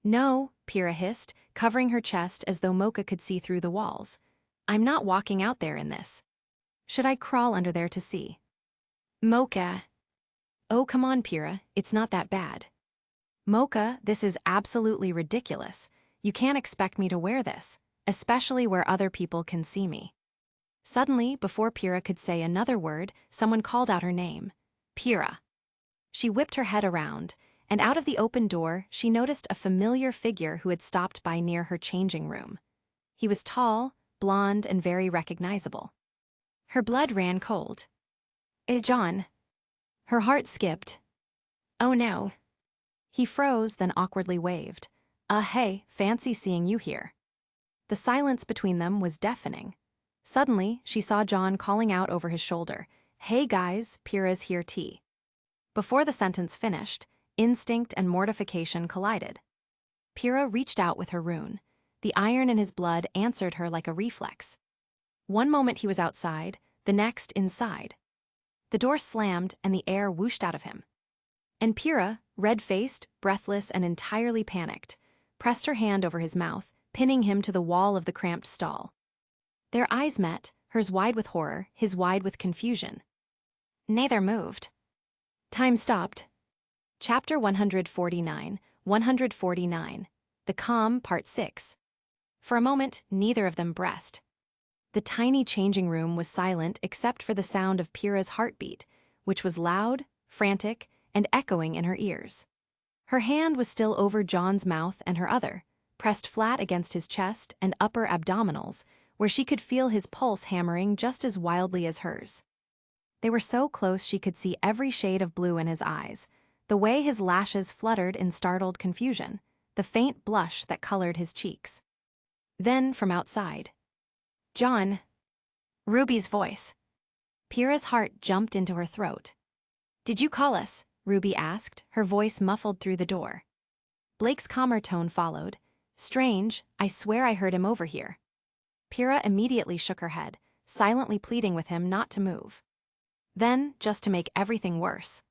"No," Pyrrha hissed, covering her chest as though Mocha could see through the walls. "I'm not walking out there in this." "Should I crawl under there to see?" "Mocha." "Oh, come on, Pyrrha, it's not that bad." "Mocha, this is absolutely ridiculous. You can't expect me to wear this, especially where other people can see me." Suddenly, before Pyrrha could say another word, someone called out her name. "Pyrrha." She whipped her head around, and out of the open door she noticed a familiar figure who had stopped by near her changing room. He was tall, blonde, and very recognizable. Her blood ran cold. John." Her heart skipped. "Oh no." He froze, then awkwardly waved. Hey, fancy seeing you here." The silence between them was deafening. Suddenly, she saw John calling out over his shoulder, "Hey guys, Pyrrha's here tea." Before the sentence finished, instinct and mortification collided. Pyrrha reached out with her rune. The iron in his blood answered her like a reflex. One moment he was outside, the next inside. The door slammed and the air whooshed out of him. And Pyrrha, red-faced, breathless, and entirely panicked, pressed her hand over his mouth, pinning him to the wall of the cramped stall. Their eyes met, hers wide with horror, his wide with confusion. Neither moved. Time stopped. Chapter 149, 149. The Calm, Part 6. For a moment, neither of them breathed. The tiny changing room was silent except for the sound of Pyrrha's heartbeat, which was loud, frantic, and echoing in her ears. Her hand was still over John's mouth and her other, pressed flat against his chest and upper abdominals, where she could feel his pulse hammering just as wildly as hers. They were so close she could see every shade of blue in his eyes, the way his lashes fluttered in startled confusion, the faint blush that colored his cheeks. Then, from outside, "John." Ruby's voice. Pyrrha's heart jumped into her throat. "Did you call us?" Ruby asked, her voice muffled through the door. Blake's calmer tone followed. "Strange, I swear I heard him over here." Pyrrha immediately shook her head, silently pleading with him not to move. Then, just to make everything worse,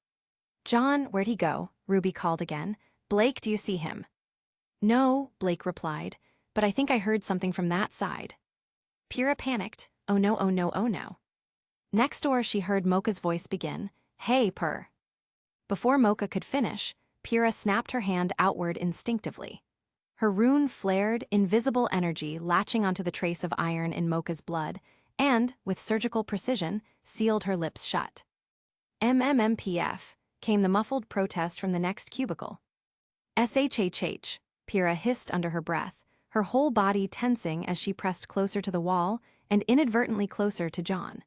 "John, where'd he go?" Ruby called again. "Blake, do you see him?" "No," Blake replied, "but I think I heard something from that side." Pyrrha panicked. "Oh no, oh no, oh no." Next door she heard Mocha's voice begin, "Hey, Purr." Before Mocha could finish, Pyrrha snapped her hand outward instinctively. Her rune flared, invisible energy latching onto the trace of iron in Mocha's blood, and, with surgical precision, sealed her lips shut. "MMMPF," came the muffled protest from the next cubicle. "SHHH," Pyrrha hissed under her breath, her whole body tensing as she pressed closer to the wall and inadvertently closer to John.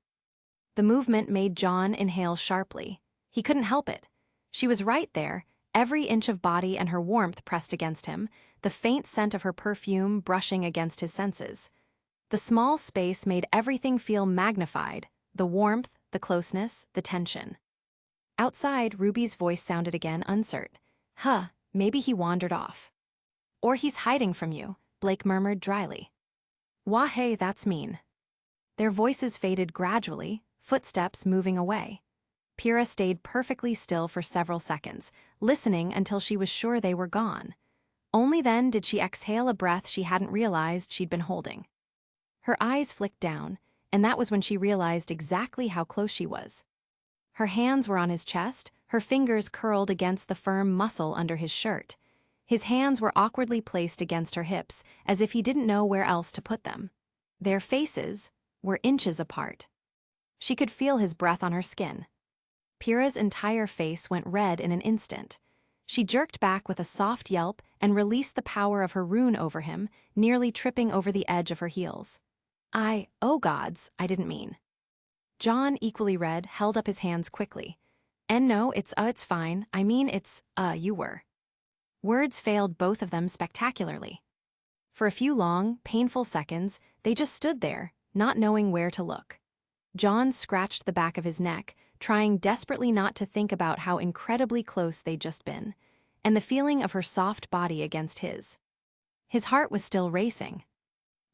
The movement made John inhale sharply. He couldn't help it. She was right there, every inch of body and her warmth pressed against him, the faint scent of her perfume brushing against his senses. The small space made everything feel magnified, the warmth, the closeness, the tension. Outside, Ruby's voice sounded again, uncertain. Maybe he wandered off. Or he's hiding from you, Blake murmured dryly. Wah hey, that's mean. Their voices faded gradually, footsteps moving away. Pyrrha stayed perfectly still for several seconds, listening until she was sure they were gone. Only then did she exhale a breath she hadn't realized she'd been holding. Her eyes flicked down, and that was when she realized exactly how close she was. Her hands were on his chest, her fingers curled against the firm muscle under his shirt. His hands were awkwardly placed against her hips, as if he didn't know where else to put them. Their faces were inches apart. She could feel his breath on her skin. Pyrrha's entire face went red in an instant. She jerked back with a soft yelp and released the power of her rune over him, nearly tripping over the edge of her heels. Oh gods, I didn't mean. John, equally red, held up his hands quickly. And no, it's fine, I mean you were. Words failed both of them spectacularly. For a few long, painful seconds, they just stood there, not knowing where to look. John scratched the back of his neck, trying desperately not to think about how incredibly close they'd just been, and the feeling of her soft body against his. His heart was still racing.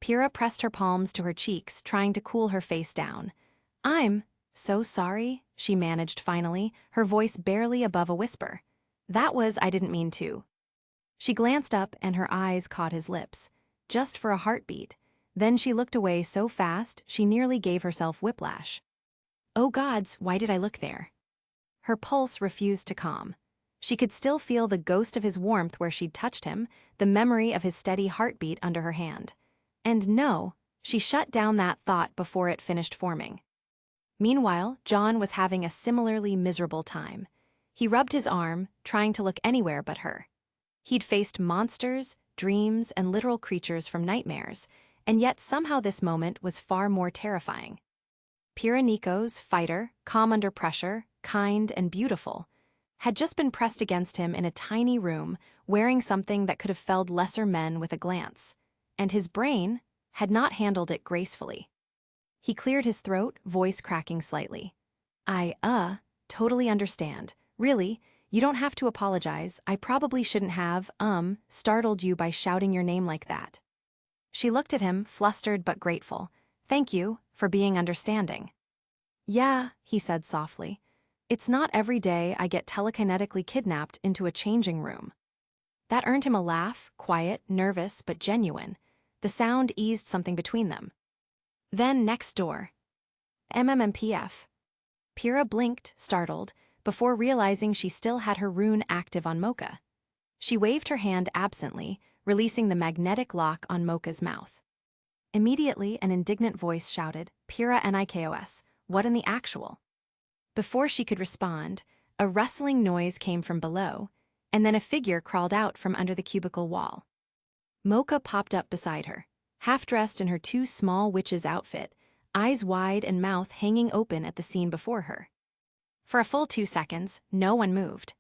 Pyrrha pressed her palms to her cheeks, trying to cool her face down. I'm so sorry, she managed finally, her voice barely above a whisper. I didn't mean to. She glanced up and her eyes caught his lips, just for a heartbeat. Then she looked away so fast she nearly gave herself whiplash. Oh gods, why did I look there? Her pulse refused to calm. She could still feel the ghost of his warmth where she'd touched him, the memory of his steady heartbeat under her hand. And no, she shut down that thought before it finished forming. Meanwhile, John was having a similarly miserable time. He rubbed his arm, trying to look anywhere but her. He'd faced monsters, dreams, and literal creatures from nightmares, and yet somehow this moment was far more terrifying. Pyrrha Nico's fighter, calm under pressure, kind and beautiful, had just been pressed against him in a tiny room, wearing something that could have felled lesser men with a glance, and his brain had not handled it gracefully. He cleared his throat, voice cracking slightly. Totally understand. Really, you don't have to apologize. I probably shouldn't have, startled you by shouting your name like that. She looked at him, flustered but grateful. Thank you for being understanding. Yeah, he said softly. It's not every day I get telekinetically kidnapped into a changing room. That earned him a laugh, quiet, nervous, but genuine. The sound eased something between them. Then next door. MMMPF. Pyrrha blinked, startled, before realizing she still had her rune active on Mocha. She waved her hand absently, releasing the magnetic lock on Mocha's mouth. Immediately, an indignant voice shouted, Pyrrha Nikos, what in the actual? Before she could respond, a rustling noise came from below, and then a figure crawled out from under the cubicle wall. Mocha popped up beside her, half-dressed in her too small witch's outfit, eyes wide and mouth hanging open at the scene before her. For a full 2 seconds, no one moved.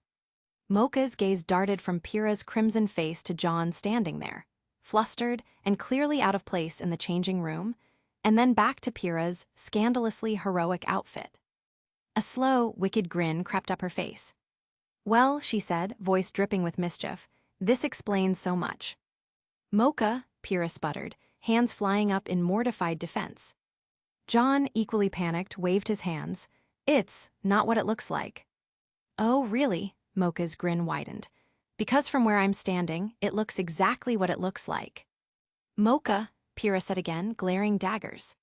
Mocha's gaze darted from Pyrrha's crimson face to John standing there, flustered and clearly out of place in the changing room, and then back to Pyrrha's scandalously heroic outfit. A slow, wicked grin crept up her face. Well, she said, voice dripping with mischief, this explains so much. Mocha, Pyrrha sputtered, hands flying up in mortified defense. John, equally panicked, waved his hands. It's not what it looks like. Oh, really? Mocha's grin widened. Because from where I'm standing, it looks exactly what it looks like. Mocha, Pyrrha said again, glaring daggers.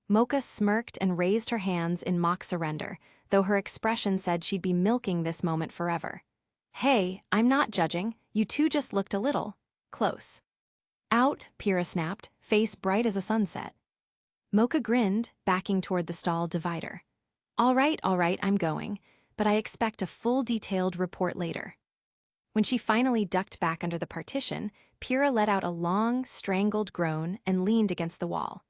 Mocha smirked and raised her hands in mock surrender, though her expression said she'd be milking this moment forever. Hey, I'm not judging, you two just looked a little close. Out, Pyrrha snapped, face bright as a sunset. Mocha grinned, backing toward the stall divider. All right, I'm going, but I expect a full detailed report later. When she finally ducked back under the partition, Pyrrha let out a long, strangled groan and leaned against the wall.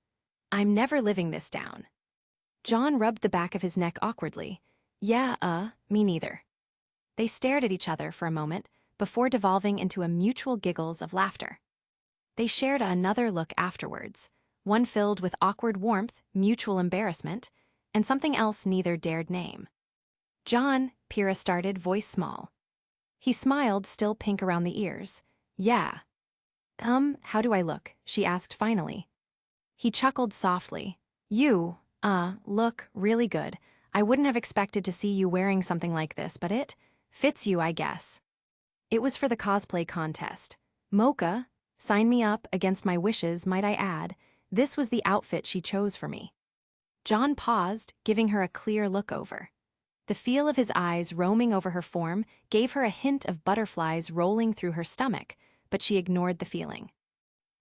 I'm never living this down. John rubbed the back of his neck awkwardly. Yeah, me neither. They stared at each other for a moment, before devolving into a mutual giggles of laughter. They shared another look afterwards, one filled with awkward warmth, mutual embarrassment, and something else neither dared name. "John," Pyrrha started, voice small. He smiled, still pink around the ears. "Yeah." How do I look?" she asked finally. He chuckled softly. "You, look really good. I wouldn't have expected to see you wearing something like this, but it fits you, I guess." It was for the cosplay contest. Mocha, sign me up, against my wishes, might I add. This was the outfit she chose for me. John paused, giving her a clear look over. The feel of his eyes roaming over her form gave her a hint of butterflies rolling through her stomach, but she ignored the feeling.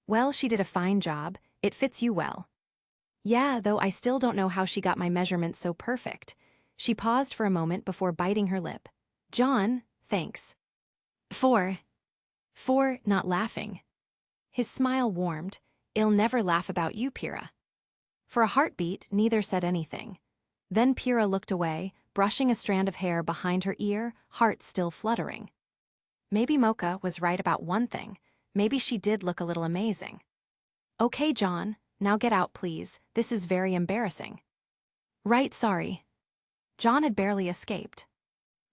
"Well, she did a fine job. It fits you well." "Yeah, though I still don't know how she got my measurements so perfect." She paused for a moment before biting her lip. "John, thanks." For not laughing." His smile warmed. "I'll never laugh about you, Pyrrha." For a heartbeat, neither said anything. Then Pyrrha looked away, brushing a strand of hair behind her ear, heart still fluttering. Maybe Mocha was right about one thing. Maybe she did look a little amazing. "Okay, John, now get out, please. This is very embarrassing." "Right, sorry." John had barely escaped.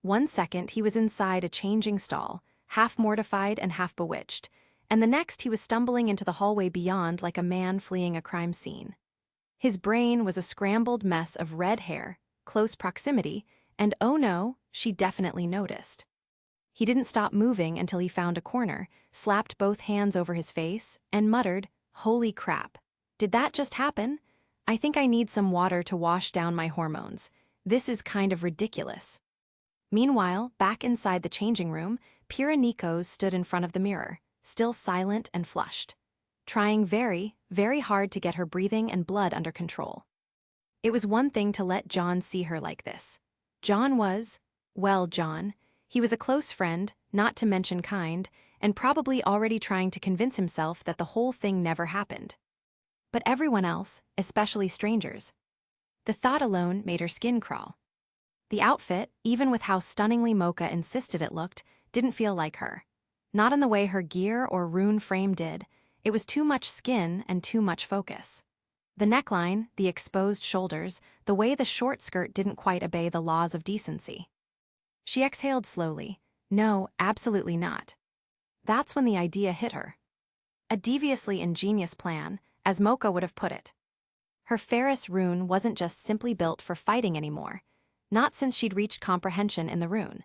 1 second he was inside a changing stall, half mortified and half bewitched, and the next he was stumbling into the hallway beyond like a man fleeing a crime scene. His brain was a scrambled mess of red hair, close proximity, and oh no, she definitely noticed. He didn't stop moving until he found a corner, slapped both hands over his face, and muttered, "Holy crap. Did that just happen? I think I need some water to wash down my hormones. This is kind of ridiculous." Meanwhile, back inside the changing room, Pyrrha Nikos stood in front of the mirror, still silent and flushed, trying very, very hard to get her breathing and blood under control. It was one thing to let John see her like this. John was, well, John. He was a close friend, not to mention kind, and probably already trying to convince himself that the whole thing never happened. But everyone else, especially strangers. The thought alone made her skin crawl. The outfit, even with how stunningly Mocha insisted it looked, didn't feel like her. Not in the way her gear or rune frame did. It was too much skin and too much focus. The neckline, the exposed shoulders, the way the short skirt didn't quite obey the laws of decency. She exhaled slowly. No, absolutely not. That's when the idea hit her. A deviously ingenious plan, as Mocha would have put it. Her Ferris rune wasn't just simply built for fighting anymore, not since she'd reached comprehension in the rune.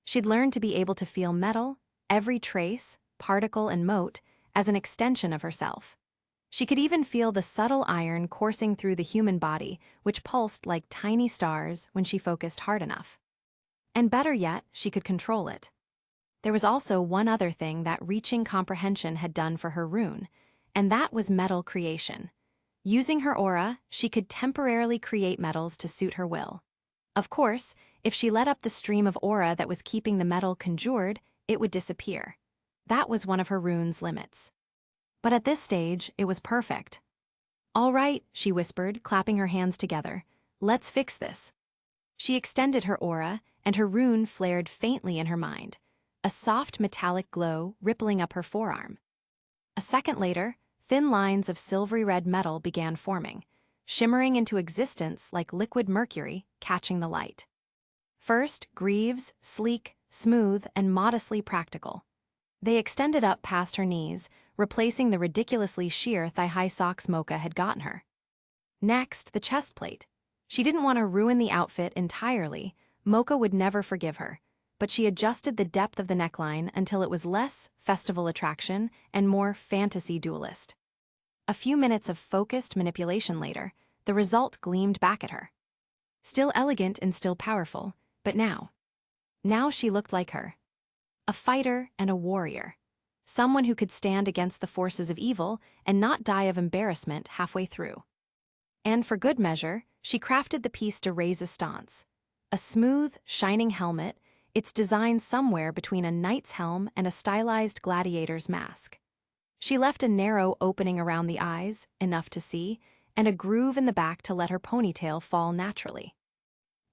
She'd learned to be able to feel metal, every trace, particle and mote, as an extension of herself. She could even feel the subtle iron coursing through the human body, which pulsed like tiny stars when she focused hard enough. And better yet, she could control it. There was also one other thing that reaching comprehension had done for her rune, and that was metal creation. Using her aura, she could temporarily create metals to suit her will. Of course, if she let up the stream of aura that was keeping the metal conjured, it would disappear. That was one of her rune's limits. But at this stage, it was perfect. "All right," she whispered, clapping her hands together. "Let's fix this." She extended her aura, and her rune flared faintly in her mind, a soft metallic glow rippling up her forearm. A second later, thin lines of silvery red metal began forming, shimmering into existence like liquid mercury, catching the light. First, greaves, sleek, smooth, and modestly practical. They extended up past her knees, replacing the ridiculously sheer thigh-high socks Mocha had gotten her. Next, the chest plate. She didn't want to ruin the outfit entirely. Mocha would never forgive her, but she adjusted the depth of the neckline until it was less festival attraction and more fantasy duelist. A few minutes of focused manipulation later, the result gleamed back at her. Still elegant and still powerful, but now she looked like her. A fighter and a warrior. Someone who could stand against the forces of evil and not die of embarrassment halfway through. And for good measure, she crafted the piece de resistance. A smooth, shining helmet, its design somewhere between a knight's helm and a stylized gladiator's mask. She left a narrow opening around the eyes, enough to see, and a groove in the back to let her ponytail fall naturally.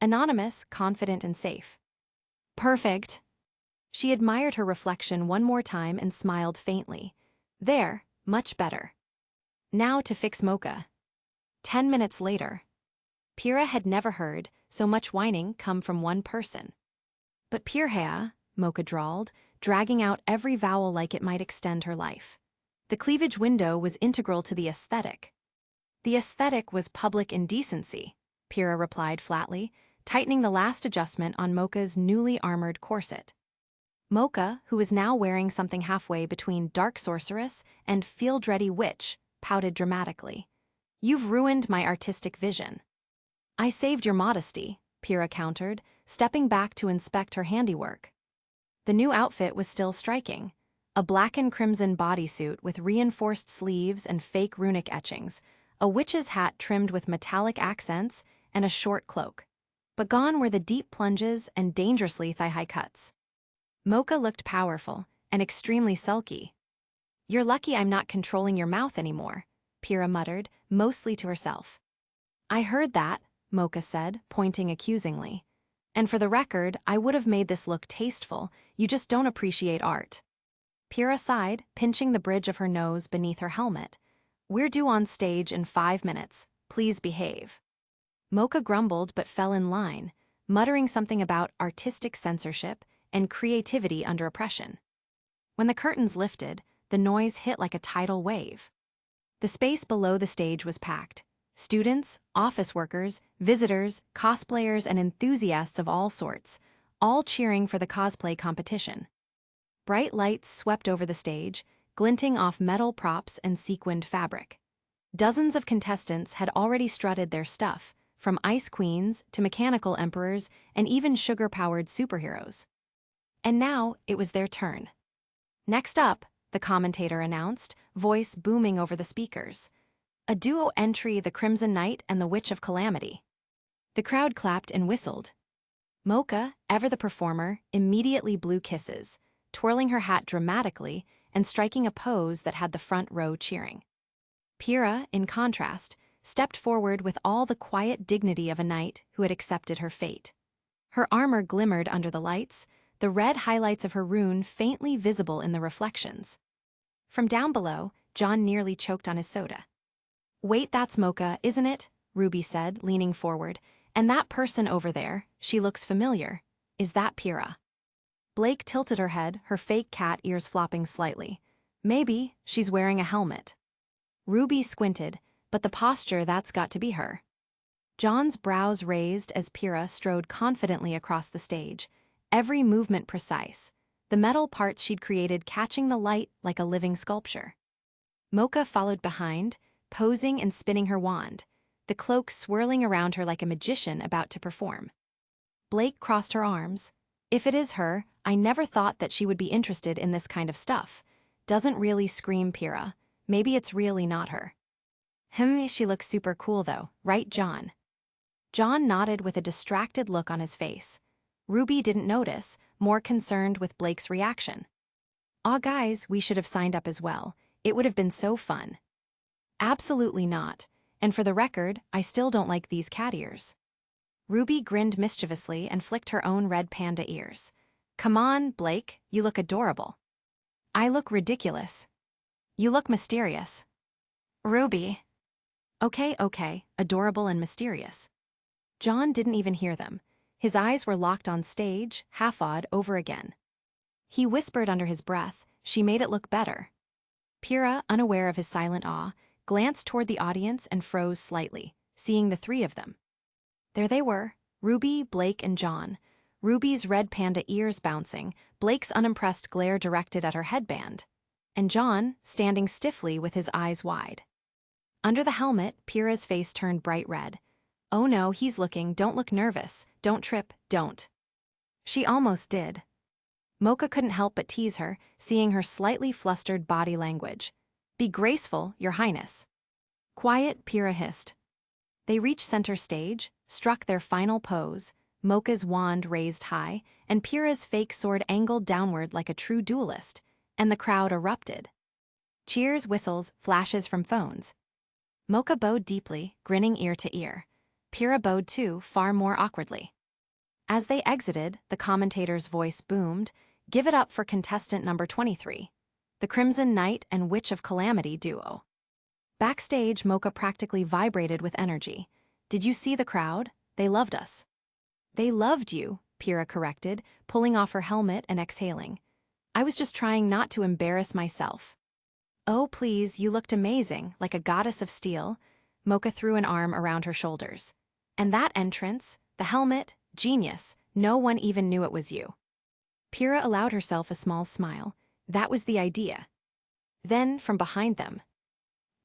Anonymous, confident, and safe. Perfect. She admired her reflection one more time and smiled faintly. There, much better. Now to fix Mocha. 10 minutes later. Pyrrha had never heard so much whining come from one person. But Pyrrha, Mocha drawled, dragging out every vowel like it might extend her life. The cleavage window was integral to the aesthetic. The aesthetic was public indecency, Pyrrha replied flatly, tightening the last adjustment on Mocha's newly armored corset. Mocha, who was now wearing something halfway between dark sorceress and field-ready witch, pouted dramatically. You've ruined my artistic vision. I saved your modesty, Pyrrha countered, stepping back to inspect her handiwork. The new outfit was still striking. A black and crimson bodysuit with reinforced sleeves and fake runic etchings, a witch's hat trimmed with metallic accents, and a short cloak. But gone were the deep plunges and dangerously thigh-high cuts. Mocha looked powerful and extremely sulky. You're lucky I'm not controlling your mouth anymore, Pyrrha muttered, mostly to herself. I heard that, Mocha said, pointing accusingly. And for the record, I would have made this look tasteful, you just don't appreciate art. Pyrrha sighed, pinching the bridge of her nose beneath her helmet. We're due on stage in 5 minutes. Please behave. Mocha grumbled but fell in line, muttering something about artistic censorship and creativity under oppression. When the curtains lifted, the noise hit like a tidal wave. The space below the stage was packed. Students, office workers, visitors, cosplayers, and enthusiasts of all sorts, all cheering for the cosplay competition. Bright lights swept over the stage, glinting off metal props and sequined fabric. Dozens of contestants had already strutted their stuff, from ice queens to mechanical emperors and even sugar-powered superheroes. And now it was their turn. Next up, the commentator announced, voice booming over the speakers. A duo entry, the Crimson Knight and the Witch of Calamity. The crowd clapped and whistled. Mocha, ever the performer, immediately blew kisses, twirling her hat dramatically and striking a pose that had the front row cheering. Pyrrha, in contrast, stepped forward with all the quiet dignity of a knight who had accepted her fate. Her armor glimmered under the lights, the red highlights of her rune faintly visible in the reflections. From down below, John nearly choked on his soda. Wait, that's Mocha, isn't it? Ruby said, leaning forward. And that person over there, she looks familiar. Is that Pyrrha? Blake tilted her head, her fake cat ears flopping slightly. Maybe, she's wearing a helmet. Ruby squinted, but the posture, that's got to be her. John's brows raised as Pyrrha strode confidently across the stage, every movement precise, the metal parts she'd created catching the light like a living sculpture. Mocha followed behind, posing and spinning her wand, the cloak swirling around her like a magician about to perform. Blake crossed her arms. If it is her, I never thought that she would be interested in this kind of stuff. Doesn't really scream Pyrrha. Maybe it's really not her. She looks super cool though, right, John? John nodded with a distracted look on his face. Ruby didn't notice, more concerned with Blake's reaction. Aw guys, we should have signed up as well. It would have been so fun. Absolutely not. And for the record, I still don't like these cat ears. Ruby grinned mischievously and flicked her own red panda ears. Come on, Blake, you look adorable. I look ridiculous. You look mysterious. Ruby. Okay, adorable and mysterious. John didn't even hear them. His eyes were locked on stage, half-awed over again. He whispered under his breath, she made it look better. Pyrrha, unaware of his silent awe, glanced toward the audience and froze slightly, seeing the three of them. There they were, Ruby, Blake, and John. Ruby's red panda ears bouncing, Blake's unimpressed glare directed at her headband, and John, standing stiffly with his eyes wide. Under the helmet, Pyrrha's face turned bright red. Oh no, he's looking, don't look nervous, don't trip, don't. She almost did. Mocha couldn't help but tease her, seeing her slightly flustered body language. Be graceful, Your Highness. Quiet, Pyrrha hissed. They reached center stage, struck their final pose, Mocha's wand raised high, and Pyrrha's fake sword angled downward like a true duelist, and the crowd erupted. Cheers, whistles, flashes from phones. Mocha bowed deeply, grinning ear to ear. Pyrrha bowed too, far more awkwardly. As they exited, the commentator's voice boomed, "Give it up for contestant number 23, the Crimson Knight and Witch of Calamity duo." Backstage, Mocha practically vibrated with energy. "Did you see the crowd? They loved us." "They loved you," Pyrrha corrected, pulling off her helmet and exhaling. "I was just trying not to embarrass myself." "Oh, please, you looked amazing, like a goddess of steel." Mocha threw an arm around her shoulders. "And that entrance, the helmet, genius. No one even knew it was you." Pyrrha allowed herself a small smile. That was the idea. Then, from behind them,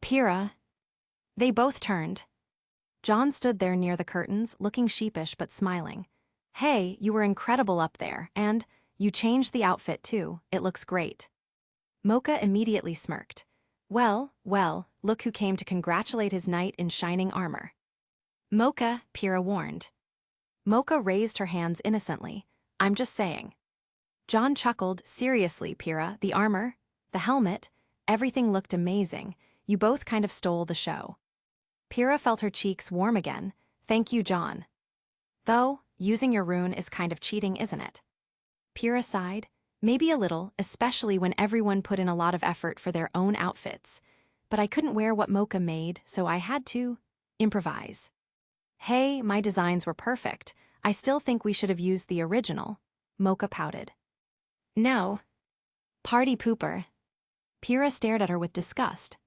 "Pyrrha." They both turned. John stood there near the curtains, looking sheepish but smiling. "Hey, you were incredible up there, and you changed the outfit too. It looks great." Mocha immediately smirked. Well, look who came to congratulate his knight in shining armor." "Mocha," Pyrrha warned. Mocha raised her hands innocently. "I'm just saying." John chuckled. "Seriously, Pyrrha, the armor, the helmet, everything looked amazing. You both kind of stole the show." Pyrrha felt her cheeks warm again. "Thank you, John. Though, using your rune is kind of cheating, isn't it?" Pyrrha sighed. "Maybe a little, especially when everyone put in a lot of effort for their own outfits. But I couldn't wear what Mocha made, so I had to improvise." "Hey, my designs were perfect. I still think we should have used the original." Mocha pouted. "No. Party pooper." Pyrrha stared at her with disgust.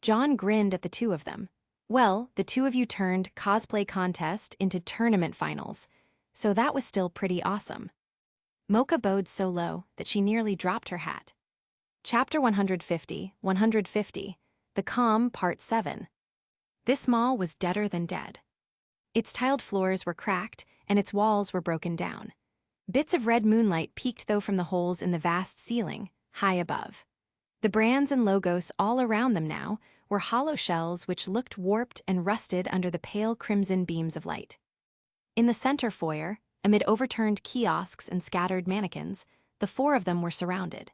John grinned at the two of them. "Well, the two of you turned cosplay contest into tournament finals, so that was still pretty awesome." Mocha bowed so low that she nearly dropped her hat. Chapter 150, The Calm, Part 7. This mall was deader than dead. Its tiled floors were cracked, and its walls were broken down. Bits of red moonlight peeked though from the holes in the vast ceiling, high above. The brands and logos all around them now were hollow shells which looked warped and rusted under the pale crimson beams of light. In the center foyer, amid overturned kiosks and scattered mannequins, the four of them were surrounded.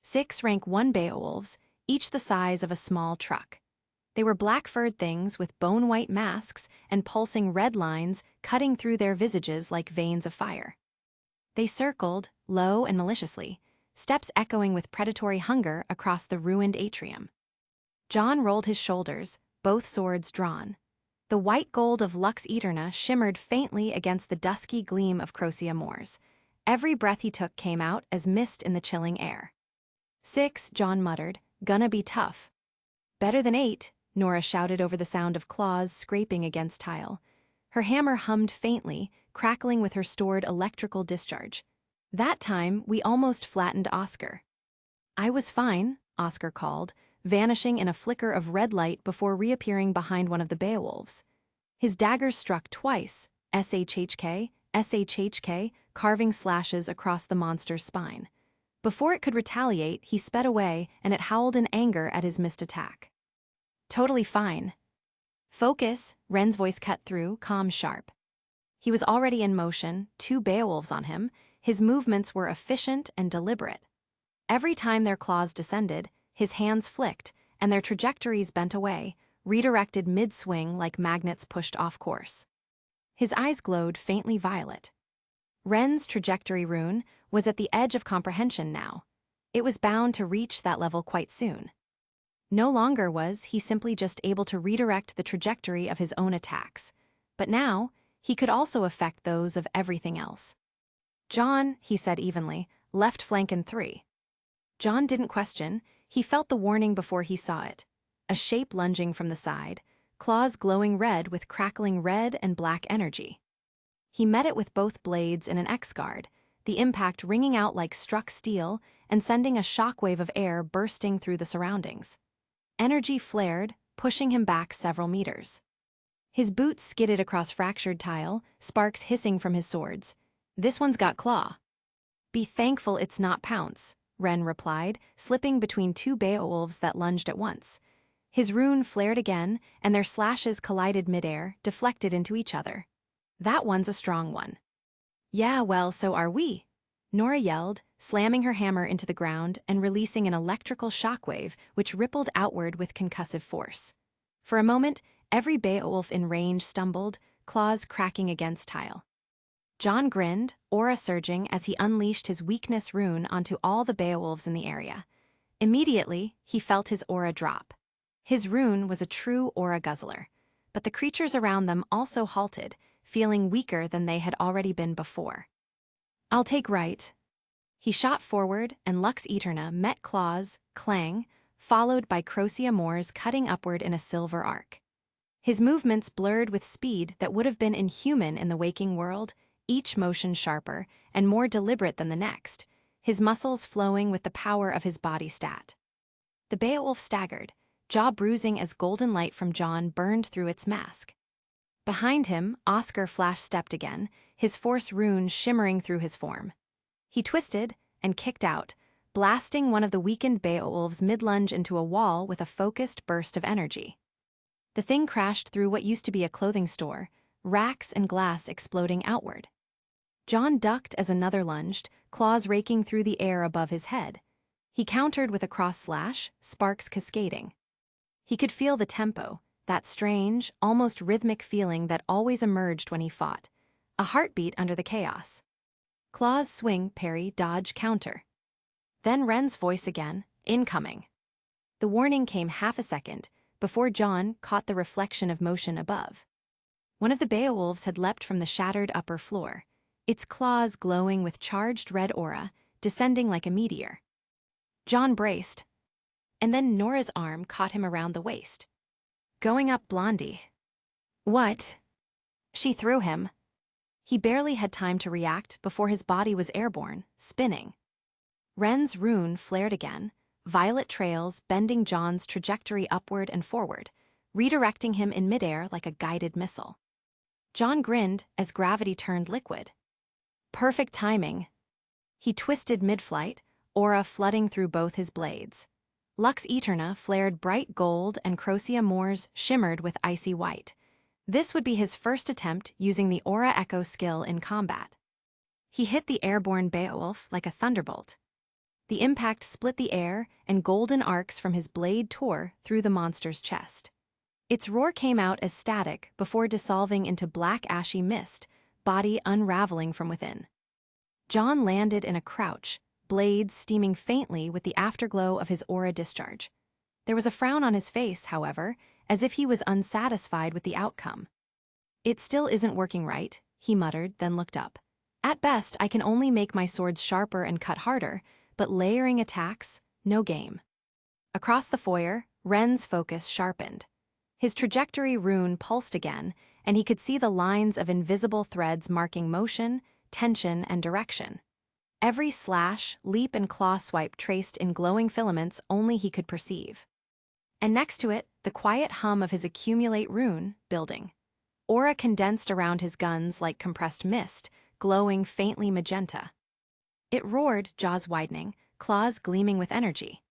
6 rank 1 Beowulfs, each the size of a small truck. They were black-furred things with bone-white masks and pulsing red lines cutting through their visages like veins of fire. They circled, low and maliciously, steps echoing with predatory hunger across the ruined atrium. John rolled his shoulders, both swords drawn. The white gold of Lux Eterna shimmered faintly against the dusky gleam of Crocea Moors. Every breath he took came out as mist in the chilling air. 6, John muttered, "Gonna be tough." "Better than 8, Nora shouted over the sound of claws scraping against tile. Her hammer hummed faintly, crackling with her stored electrical discharge. "That time, we almost flattened Oscar." "I was fine," Oscar called, vanishing in a flicker of red light before reappearing behind one of the Beowulfs. His daggers struck twice, SHHK, carving slashes across the monster's spine. Before it could retaliate, he sped away, and it howled in anger at his missed attack. "Totally fine." "Focus," Ren's voice cut through, calm sharp. He was already in motion, 2 Beowulfs on him. His movements were efficient and deliberate. Every time their claws descended, his hands flicked, and their trajectories bent away, redirected mid-swing like magnets pushed off course. His eyes glowed faintly violet. Ren's trajectory rune was at the edge of comprehension now. It was bound to reach that level quite soon. No longer was he simply just able to redirect the trajectory of his own attacks, but now he could also affect those of everything else. "John," he said evenly, "left flank in 3. John didn't question. He felt the warning before he saw it. A shape lunging from the side, claws glowing red with crackling red and black energy. He met it with both blades in an X-guard, the impact ringing out like struck steel and sending a shockwave of air bursting through the surroundings. Energy flared, pushing him back several meters. His boots skidded across fractured tile, sparks hissing from his swords. "This one's got claw." "Be thankful it's not pounce," Ren replied, slipping between 2 Beowulfs that lunged at once. His rune flared again, and their slashes collided midair, deflected into each other. "That one's a strong one." "Yeah, well, so are we," Nora yelled, slamming her hammer into the ground and releasing an electrical shockwave which rippled outward with concussive force. For a moment, every Beowulf in range stumbled, claws cracking against tile. John grinned, aura surging as he unleashed his weakness rune onto all the Beowulfs in the area. Immediately, he felt his aura drop. His rune was a true aura guzzler, but the creatures around them also halted, feeling weaker than they had already been before. "I'll take right." He shot forward, and Lux Eterna met claws, clang, followed by Crocea Moors cutting upward in a silver arc. His movements blurred with speed that would have been inhuman in the waking world, each motion sharper and more deliberate than the next, his muscles flowing with the power of his body stat. The Beowulf staggered, jaw bruising as golden light from John burned through its mask. Behind him, Oscar flash-stepped again, his force rune shimmering through his form. He twisted and kicked out, blasting one of the weakened Beowulfs mid-lunge into a wall with a focused burst of energy. The thing crashed through what used to be a clothing store, racks and glass exploding outward. John ducked as another lunged, claws raking through the air above his head. He countered with a cross slash, sparks cascading. He could feel the tempo, that strange, almost rhythmic feeling that always emerged when he fought, a heartbeat under the chaos. Claws swing, parry, dodge, counter. Then Ren's voice again, incoming. The warning came half a second, before John caught the reflection of motion above. One of the Beowulfs had leapt from the shattered upper floor, its claws glowing with charged red aura, descending like a meteor. John braced, and then Nora's arm caught him around the waist. "Going up, Blondie." "What?" She threw him. He barely had time to react before his body was airborne, spinning. Ren's rune flared again, violet trails bending John's trajectory upward and forward, redirecting him in midair like a guided missile. John grinned as gravity turned liquid. Perfect timing. He twisted mid-flight, aura flooding through both his blades. Lux Eterna flared bright gold and Crocea Moors shimmered with icy white. This would be his first attempt using the Aura Echo skill in combat. He hit the airborne Beowulf like a thunderbolt. The impact split the air, and golden arcs from his blade tore through the monster's chest. Its roar came out as static before dissolving into black ashy mist, body unraveling from within. John landed in a crouch, blades steaming faintly with the afterglow of his aura discharge. There was a frown on his face, however, as if he was unsatisfied with the outcome. "It still isn't working right," he muttered, then looked up. "At best, I can only make my swords sharper and cut harder, but layering attacks, no game." Across the foyer, Ren's focus sharpened. His trajectory rune pulsed again, and he could see the lines of invisible threads marking motion, tension, and direction. Every slash, leap, and claw swipe traced in glowing filaments only he could perceive. And next to it, the quiet hum of his accumulate rune building. Aura condensed around his guns like compressed mist, glowing faintly magenta. It roared, jaws widening, claws gleaming with energy.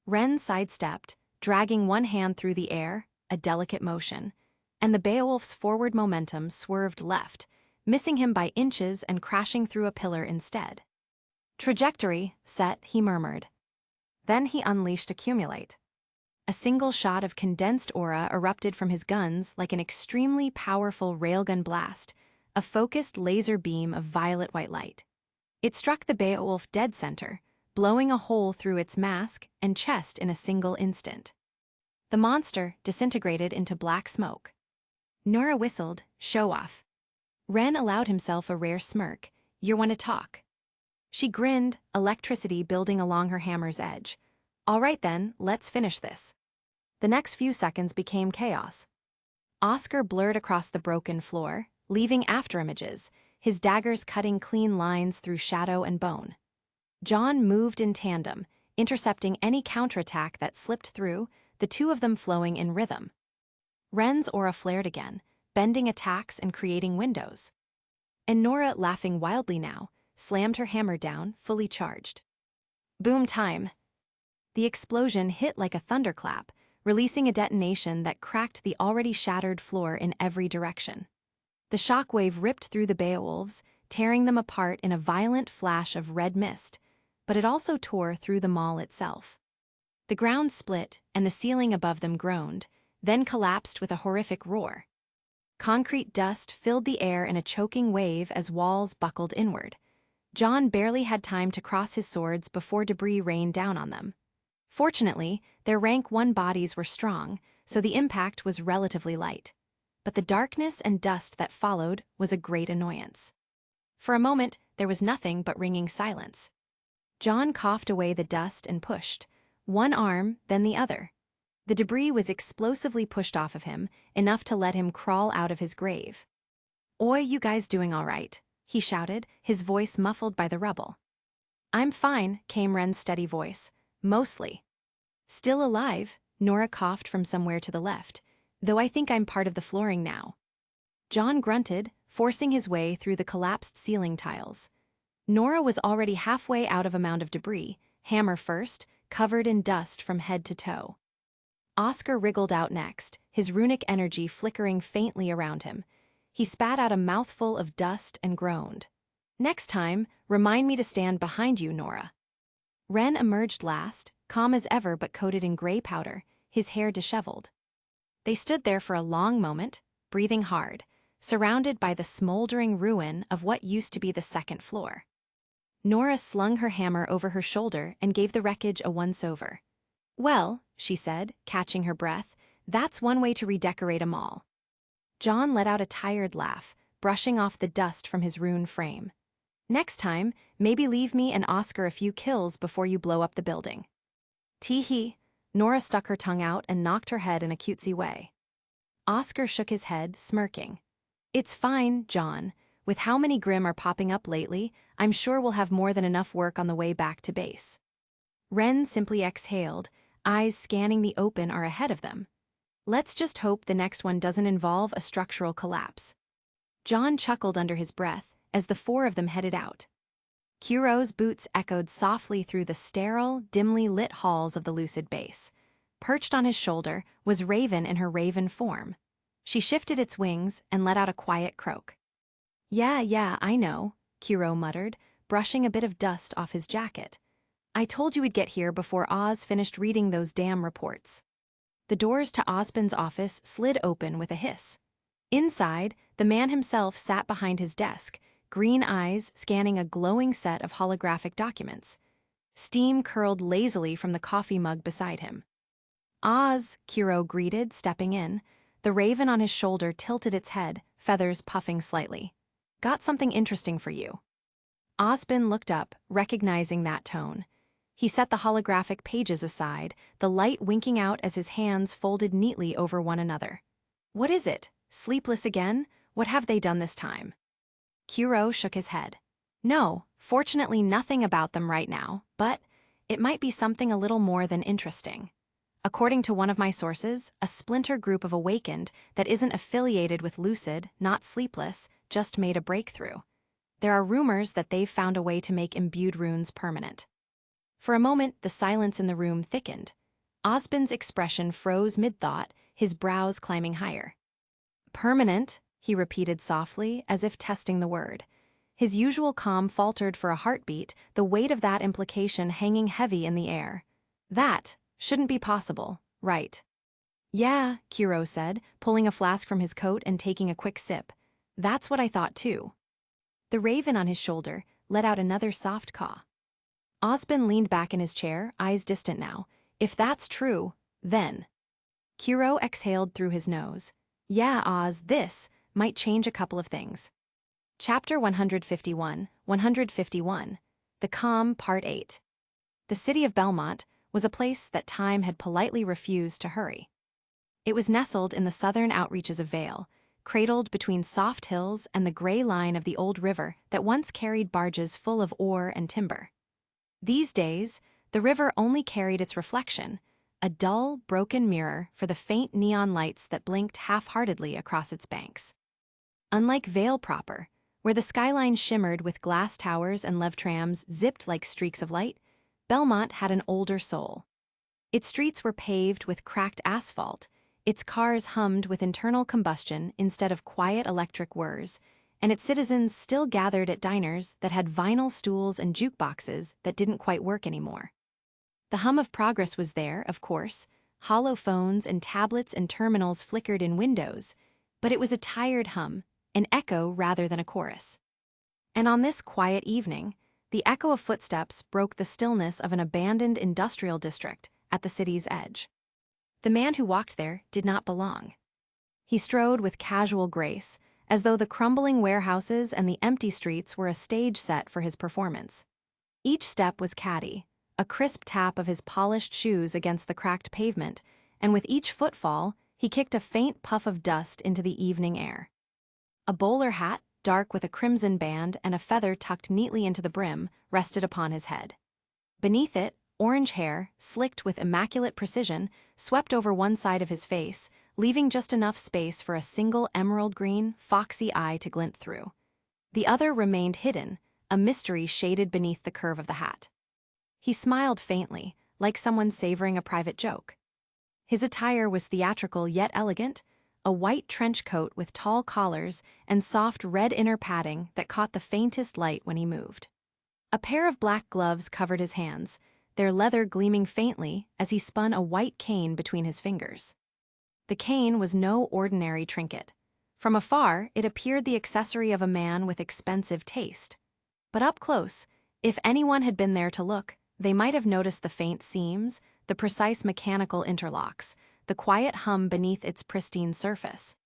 Ren sidestepped, dragging one hand through the air, a delicate motion, and the Beowulf's forward momentum swerved left, missing him by inches and crashing through a pillar instead. "Trajectory, set," he murmured. Then he unleashed Accumulate. A single shot of condensed aura erupted from his guns like an extremely powerful railgun blast, a focused laser beam of violet-white light. It struck the Beowulf dead center, blowing a hole through its mask and chest in a single instant. The monster disintegrated into black smoke. Nora whistled, "Show off." Ren allowed himself a rare smirk. "You want to talk?" She grinned, electricity building along her hammer's edge. "All right then, let's finish this." The next few seconds became chaos. Oscar blurred across the broken floor, leaving afterimages, his daggers cutting clean lines through shadow and bone. John moved in tandem, intercepting any counterattack that slipped through, the two of them flowing in rhythm. Ren's aura flared again, bending attacks and creating windows. And Nora, laughing wildly now, slammed her hammer down, fully charged. Boom time! The explosion hit like a thunderclap, releasing a detonation that cracked the already shattered floor in every direction. The shockwave ripped through the Beowulfs, tearing them apart in a violent flash of red mist, but it also tore through the mall itself. The ground split, and the ceiling above them groaned, then collapsed with a horrific roar. Concrete dust filled the air in a choking wave as walls buckled inward. John barely had time to cross his swords before debris rained down on them. Fortunately, their rank 1 bodies were strong, so the impact was relatively light. But the darkness and dust that followed was a great annoyance. For a moment, there was nothing but ringing silence. John coughed away the dust and pushed, one arm, then the other. The debris was explosively pushed off of him, enough to let him crawl out of his grave. "Oi, you guys doing all right?" he shouted, his voice muffled by the rubble. "I'm fine," came Ren's steady voice. "Mostly." "Still alive," Nora coughed from somewhere to the left, "though I think I'm part of the flooring now." John grunted, forcing his way through the collapsed ceiling tiles. Nora was already halfway out of a mound of debris, hammer first, covered in dust from head to toe. Oscar wriggled out next, his runic energy flickering faintly around him. He spat out a mouthful of dust and groaned. "Next time, remind me to stand behind you, Nora." Ren emerged last, calm as ever but coated in gray powder, his hair disheveled. They stood there for a long moment, breathing hard, surrounded by the smoldering ruin of what used to be the second floor. Nora slung her hammer over her shoulder and gave the wreckage a once-over. "Well," she said, catching her breath, "that's one way to redecorate a mall." John let out a tired laugh, brushing off the dust from his rune frame. "Next time, maybe leave me and Oscar a few kills before you blow up the building." "Tee-hee." Nora stuck her tongue out and knocked her head in a cutesy way. Oscar shook his head, smirking. "It's fine, John. With how many Grimm are popping up lately, I'm sure we'll have more than enough work on the way back to base." Ren simply exhaled, eyes scanning the open ahead of them. "Let's just hope the next one doesn't involve a structural collapse." John chuckled under his breath as the 4 of them headed out. Kuro's boots echoed softly through the sterile, dimly lit halls of the Lucid base. Perched on his shoulder was Raven in her raven form. She shifted its wings and let out a quiet croak. Yeah, I know," Kuro muttered, brushing a bit of dust off his jacket. "I told you we'd get here before Oz finished reading those damn reports." The doors to Ozpin's office slid open with a hiss. Inside, the man himself sat behind his desk, green eyes scanning a glowing set of holographic documents. Steam curled lazily from the coffee mug beside him. "Oz," Kuro greeted, stepping in. The raven on his shoulder tilted its head, feathers puffing slightly. "Got something interesting for you." Ozpin looked up, recognizing that tone. He set the holographic pages aside, the light winking out as his hands folded neatly over one another. "What is it? Sleepless again? What have they done this time?" Kuro shook his head. "No, fortunately nothing about them right now, but it might be something a little more than interesting. According to one of my sources, a splinter group of Awakened that isn't affiliated with Lucid, not Sleepless, just made a breakthrough. There are rumors that they've found a way to make imbued runes permanent." For a moment, the silence in the room thickened. Ozpin's expression froze mid-thought, his brows climbing higher. "Permanent," he repeated softly, as if testing the word. His usual calm faltered for a heartbeat, the weight of that implication hanging heavy in the air. "That shouldn't be possible, right?" "Yeah," Kuro said, pulling a flask from his coat and taking a quick sip. "That's what I thought too." The raven on his shoulder let out another soft caw. Ozpin leaned back in his chair, eyes distant now. "If that's true, then..." Kuro exhaled through his nose. "Yeah, Oz, this might change a couple of things." Chapter 151, 151, The Calm, Part 8. The city of Belmont was a place that time had politely refused to hurry. It was nestled in the southern outreaches of Vale, cradled between soft hills and the gray line of the old river that once carried barges full of ore and timber. These days, the river only carried its reflection, a dull, broken mirror for the faint neon lights that blinked half-heartedly across its banks. Unlike Vale proper, where the skyline shimmered with glass towers and lev trams zipped like streaks of light, Belmont had an older soul. Its streets were paved with cracked asphalt, its cars hummed with internal combustion instead of quiet electric whirs, and its citizens still gathered at diners that had vinyl stools and jukeboxes that didn't quite work anymore. The hum of progress was there, of course. Hollow phones and tablets and terminals flickered in windows. but it was a tired hum, an echo rather than a chorus. And on this quiet evening, the echo of footsteps broke the stillness of an abandoned industrial district at the city's edge. The man who walked there did not belong. He strode with casual grace, as though the crumbling warehouses and the empty streets were a stage set for his performance. Each step was catty, a crisp tap of his polished shoes against the cracked pavement, and with each footfall, he kicked a faint puff of dust into the evening air. A bowler hat, dark with a crimson band and a feather tucked neatly into the brim, rested upon his head. Beneath it, orange hair, slicked with immaculate precision, swept over one side of his face, leaving just enough space for a single emerald-green, foxy eye to glint through. The other remained hidden, a mystery shaded beneath the curve of the hat. He smiled faintly, like someone savoring a private joke. His attire was theatrical yet elegant, a white trench coat with tall collars and soft red inner padding that caught the faintest light when he moved. A pair of black gloves covered his hands, their leather gleaming faintly as he spun a white cane between his fingers. The cane was no ordinary trinket. From afar, it appeared the accessory of a man with expensive taste. But up close, if anyone had been there to look, they might have noticed the faint seams, the precise mechanical interlocks, the quiet hum beneath its pristine surface.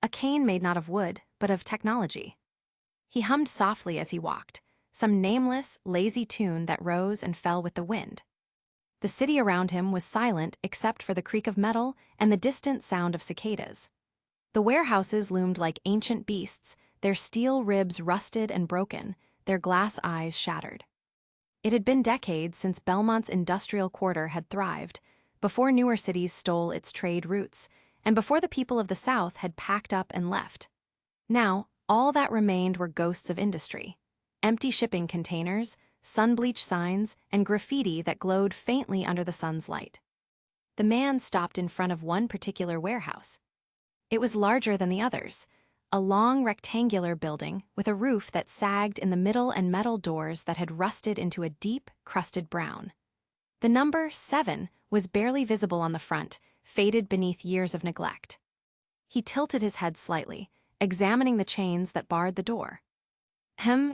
A cane made not of wood, but of technology. He hummed softly as he walked, some nameless, lazy tune that rose and fell with the wind. The city around him was silent except for the creak of metal and the distant sound of cicadas. The warehouses loomed like ancient beasts, their steel ribs rusted and broken, their glass eyes shattered. It had been decades since Belmont's industrial quarter had thrived, before newer cities stole its trade routes, and before the people of the South had packed up and left. Now, all that remained were ghosts of industry. Empty shipping containers, sun-bleached signs, and graffiti that glowed faintly under the sun's light. The man stopped in front of one particular warehouse. It was larger than the others, a long rectangular building with a roof that sagged in the middle and metal doors that had rusted into a deep, crusted brown. The number 7 was barely visible on the front, faded beneath years of neglect. He tilted his head slightly, examining the chains that barred the door.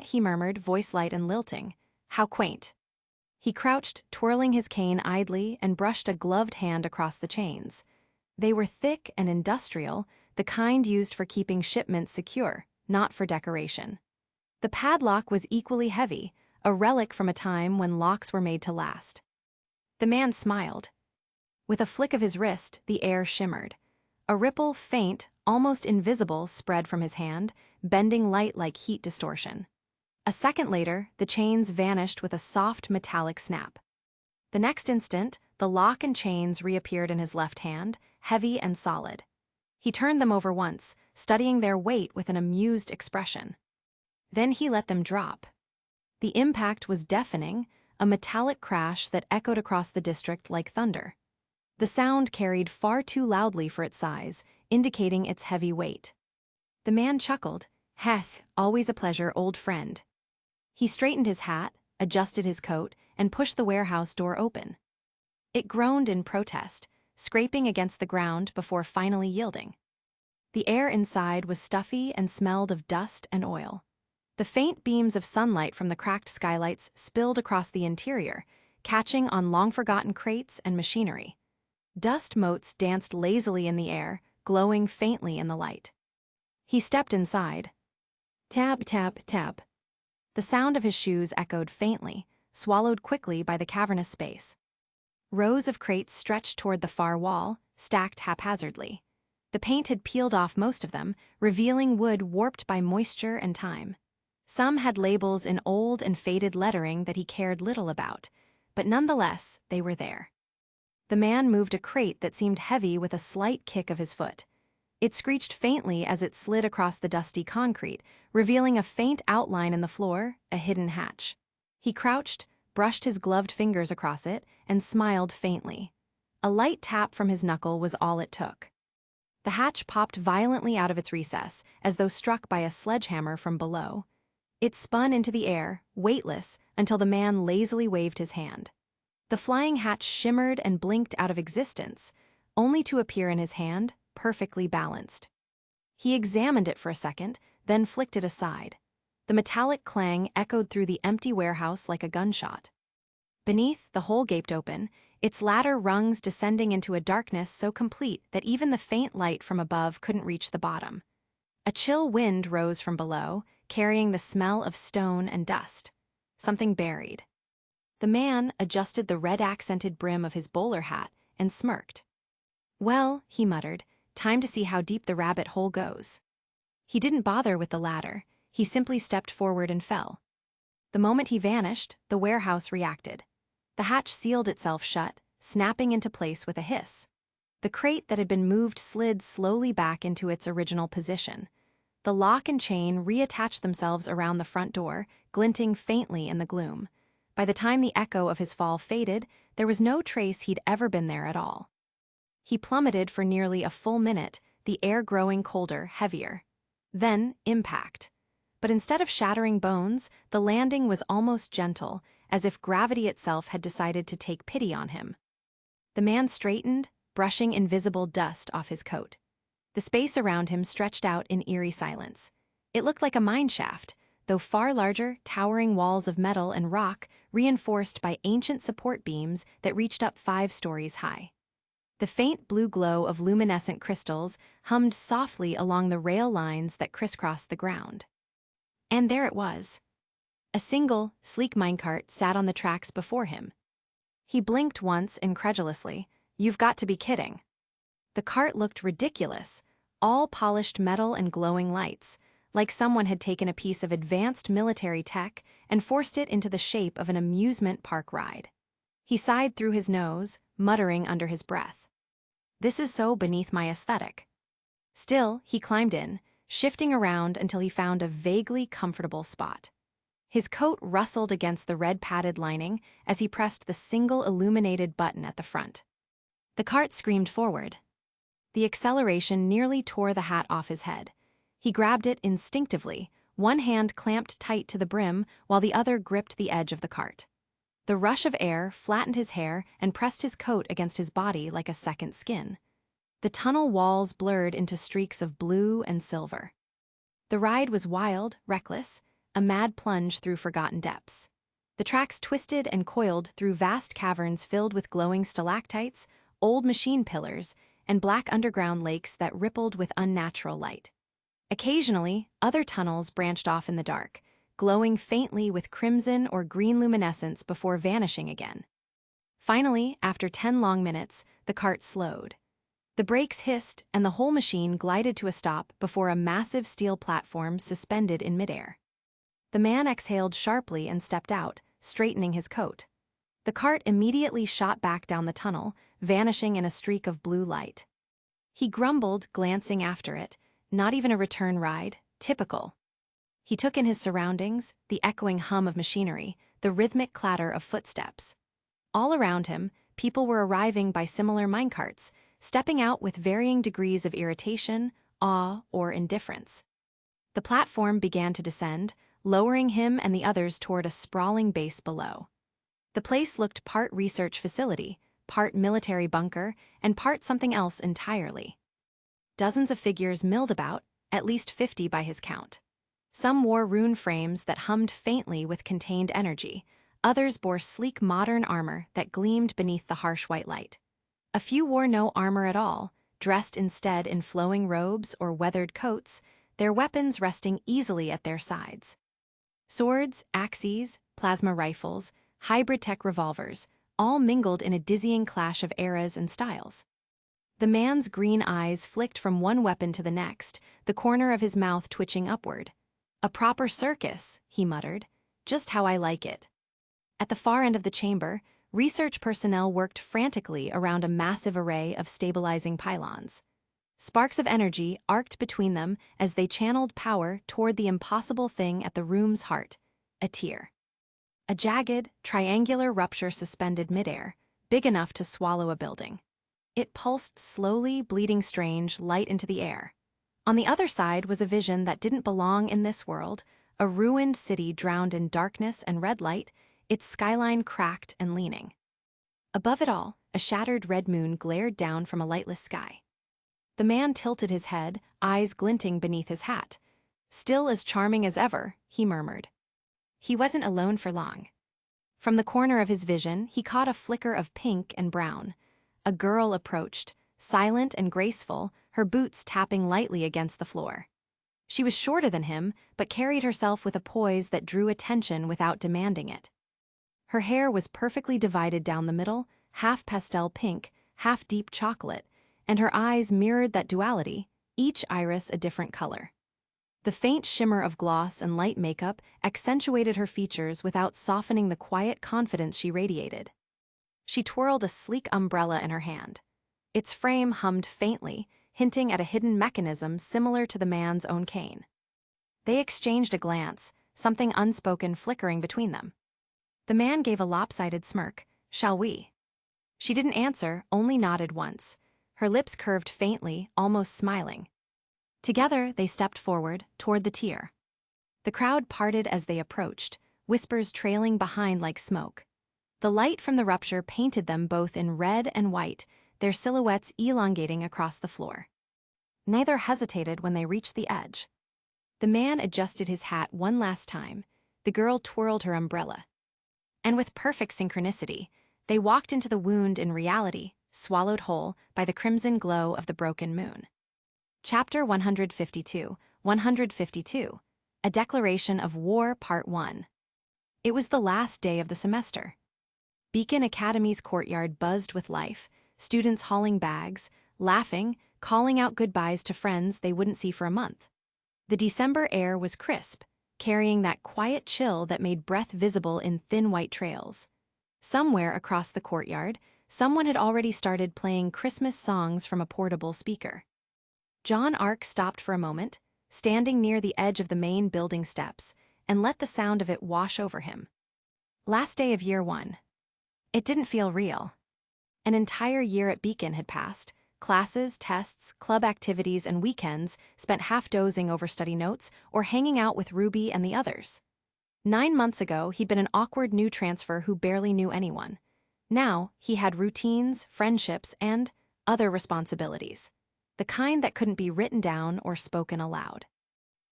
He murmured, voice light and lilting. How quaint. He crouched, twirling his cane idly, and brushed a gloved hand across the chains. They were thick and industrial, the kind used for keeping shipments secure, not for decoration. The padlock was equally heavy, a relic from a time when locks were made to last. The man smiled. With a flick of his wrist, the air shimmered. A ripple, faint, almost invisible, spread from his hand, bending light like heat distortion. A second later, the chains vanished with a soft metallic snap. The next instant, the lock and chains reappeared in his left hand, heavy and solid. He turned them over once, studying their weight with an amused expression. Then he let them drop. The impact was deafening, a metallic crash that echoed across the district like thunder. The sound carried far too loudly for its size, indicating its heavy weight. The man chuckled. Hess, always a pleasure, old friend. He straightened his hat, adjusted his coat, and pushed the warehouse door open. It groaned in protest, scraping against the ground before finally yielding. The air inside was stuffy and smelled of dust and oil. The faint beams of sunlight from the cracked skylights spilled across the interior, catching on long-forgotten crates and machinery. Dust motes danced lazily in the air, glowing faintly in the light. He stepped inside. Tap, tap, tap. The sound of his shoes echoed faintly, swallowed quickly by the cavernous space. Rows of crates stretched toward the far wall, stacked haphazardly. The paint had peeled off most of them, revealing wood warped by moisture and time. Some had labels in old and faded lettering that he cared little about, but nonetheless, they were there. The man moved a crate that seemed heavy with a slight kick of his foot. It screeched faintly as it slid across the dusty concrete, revealing a faint outline in the floor, a hidden hatch. He crouched, brushed his gloved fingers across it, and smiled faintly. A light tap from his knuckle was all it took. The hatch popped violently out of its recess, as though struck by a sledgehammer from below. It spun into the air, weightless, until the man lazily waved his hand. The flying hatch shimmered and blinked out of existence, only to appear in his hand, perfectly balanced. He examined it for a second, then flicked it aside. The metallic clang echoed through the empty warehouse like a gunshot. Beneath, the hole gaped open, its ladder rungs descending into a darkness so complete that even the faint light from above couldn't reach the bottom. A chill wind rose from below, carrying the smell of stone and dust. Something buried. The man adjusted the red-accented brim of his bowler hat and smirked. "Well," he muttered, "time to see how deep the rabbit hole goes." He didn't bother with the ladder. He simply stepped forward and fell. The moment he vanished, the warehouse reacted. The hatch sealed itself shut, snapping into place with a hiss. The crate that had been moved slid slowly back into its original position. The lock and chain reattached themselves around the front door, glinting faintly in the gloom. By the time the echo of his fall faded, there was no trace he'd ever been there at all. He plummeted for nearly a full minute, the air growing colder, heavier. Then, impact. But instead of shattering bones, the landing was almost gentle, as if gravity itself had decided to take pity on him. The man straightened, brushing invisible dust off his coat. The space around him stretched out in eerie silence. It looked like a mine shaft, though far larger, towering walls of metal and rock reinforced by ancient support beams that reached up 5 stories high. The faint blue glow of luminescent crystals hummed softly along the rail lines that crisscrossed the ground. And there it was. A single, sleek minecart sat on the tracks before him. He blinked once incredulously. "You've got to be kidding." The cart looked ridiculous, all polished metal and glowing lights, like someone had taken a piece of advanced military tech and forced it into the shape of an amusement park ride. He sighed through his nose, muttering under his breath. "This is so beneath my aesthetic." Still, he climbed in, shifting around until he found a vaguely comfortable spot. His coat rustled against the red padded lining as he pressed the single illuminated button at the front. The cart screamed forward. The acceleration nearly tore the hat off his head. He grabbed it instinctively, one hand clamped tight to the brim while the other gripped the edge of the cart. The rush of air flattened his hair and pressed his coat against his body like a second skin. The tunnel walls blurred into streaks of blue and silver. The ride was wild, reckless, a mad plunge through forgotten depths. The tracks twisted and coiled through vast caverns filled with glowing stalactites, old machine pillars, and black underground lakes that rippled with unnatural light. Occasionally, other tunnels branched off in the dark, glowing faintly with crimson or green luminescence before vanishing again. Finally, after 10 long minutes, the cart slowed. The brakes hissed, and the whole machine glided to a stop before a massive steel platform suspended in midair. The man exhaled sharply and stepped out, straightening his coat. The cart immediately shot back down the tunnel, vanishing in a streak of blue light. He grumbled, glancing after it. Not even a return ride, typical. He took in his surroundings, the echoing hum of machinery, the rhythmic clatter of footsteps. All around him, people were arriving by similar minecarts, stepping out with varying degrees of irritation, awe, or indifference. The platform began to descend, lowering him and the others toward a sprawling base below. The place looked part research facility, part military bunker, and part something else entirely. Dozens of figures milled about, at least 50 by his count. Some wore rune frames that hummed faintly with contained energy. Others bore sleek modern armor that gleamed beneath the harsh white light. A few wore no armor at all, dressed instead in flowing robes or weathered coats, their weapons resting easily at their sides. Swords, axes, plasma rifles, hybrid tech revolvers, all mingled in a dizzying clash of eras and styles. The man's green eyes flicked from one weapon to the next, the corner of his mouth twitching upward. "A proper circus," he muttered. "Just how I like it." At the far end of the chamber, research personnel worked frantically around a massive array of stabilizing pylons. Sparks of energy arced between them as they channeled power toward the impossible thing at the room's heart, a tear. A jagged, triangular rupture suspended midair, big enough to swallow a building. It pulsed slowly, bleeding strange, light into the air. On the other side was a vision that didn't belong in this world, a ruined city drowned in darkness and red light, its skyline cracked and leaning. Above it all, a shattered red moon glared down from a lightless sky. The man tilted his head, eyes glinting beneath his hat. "Still as charming as ever," he murmured. He wasn't alone for long. From the corner of his vision, he caught a flicker of pink and brown. A girl approached, silent and graceful, her boots tapping lightly against the floor. She was shorter than him, but carried herself with a poise that drew attention without demanding it. Her hair was perfectly divided down the middle, half pastel pink, half deep chocolate, and her eyes mirrored that duality, each iris a different color. The faint shimmer of gloss and light makeup accentuated her features without softening the quiet confidence she radiated. She twirled a sleek umbrella in her hand. Its frame hummed faintly, hinting at a hidden mechanism similar to the man's own cane. They exchanged a glance, something unspoken flickering between them. The man gave a lopsided smirk. "Shall we?" She didn't answer, only nodded once. Her lips curved faintly, almost smiling. Together, they stepped forward, toward the tier. The crowd parted as they approached, whispers trailing behind like smoke. The light from the rupture painted them both in red and white, their silhouettes elongating across the floor. Neither hesitated when they reached the edge. The man adjusted his hat one last time. The girl twirled her umbrella. And with perfect synchronicity, they walked into the wound in reality, swallowed whole by the crimson glow of the broken moon. Chapter 152, 152, A Declaration of War Part 1. It was the last day of the semester. Beacon Academy's courtyard buzzed with life, students hauling bags, laughing, calling out goodbyes to friends they wouldn't see for a month. The December air was crisp, carrying that quiet chill that made breath visible in thin white trails. Somewhere across the courtyard, someone had already started playing Christmas songs from a portable speaker. John Ark stopped for a moment, standing near the edge of the main building steps, and let the sound of it wash over him. Last day of year 1. It didn't feel real. An entire year at Beacon had passed. Classes, tests, club activities, and weekends spent half dozing over study notes or hanging out with RWBY and the others. 9 months ago, he'd been an awkward new transfer who barely knew anyone. Now, he had routines, friendships, and other responsibilities. The kind that couldn't be written down or spoken aloud.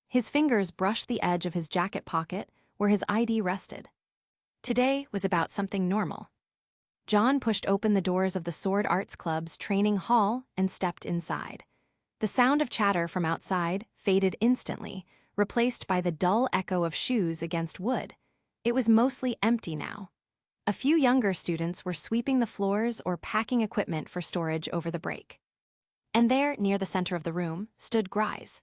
His fingers brushed the edge of his jacket pocket where his ID rested. Today was about something normal. John pushed open the doors of the Sword Arts Club's training hall and stepped inside. The sound of chatter from outside faded instantly, replaced by the dull echo of shoes against wood. It was mostly empty now. A few younger students were sweeping the floors or packing equipment for storage over the break. And there, near the center of the room, stood RWBY.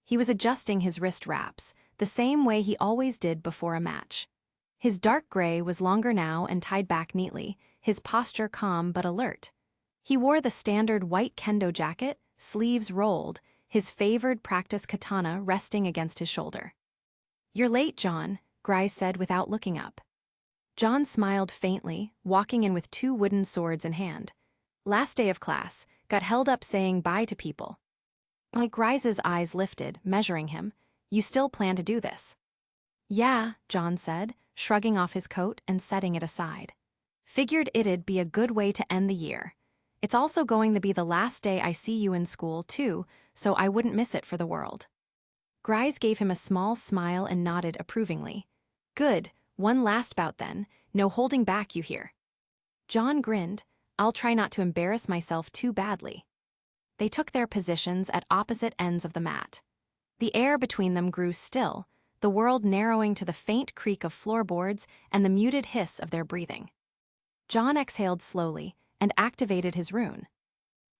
He was adjusting his wrist wraps, the same way he always did before a match. His dark gray was longer now and tied back neatly, his posture calm but alert. He wore the standard white kendo jacket, sleeves rolled, his favored practice katana resting against his shoulder. "You're late, John," RWBY said without looking up. John smiled faintly, walking in with 2 wooden swords in hand. "Last day of class, got held up saying bye to people." Like RWBY's eyes lifted, measuring him. "You still plan to do this?" "Yeah," John said, shrugging off his coat and setting it aside. "Figured it'd be a good way to end the year. It's also going to be the last day I see you in school, too, so I wouldn't miss it for the world." RWBY gave him a small smile and nodded approvingly. "Good, one last bout then, no holding back, you hear." John grinned. "I'll try not to embarrass myself too badly." They took their positions at opposite ends of the mat. The air between them grew still, the world narrowing to the faint creak of floorboards and the muted hiss of their breathing. John exhaled slowly and activated his rune.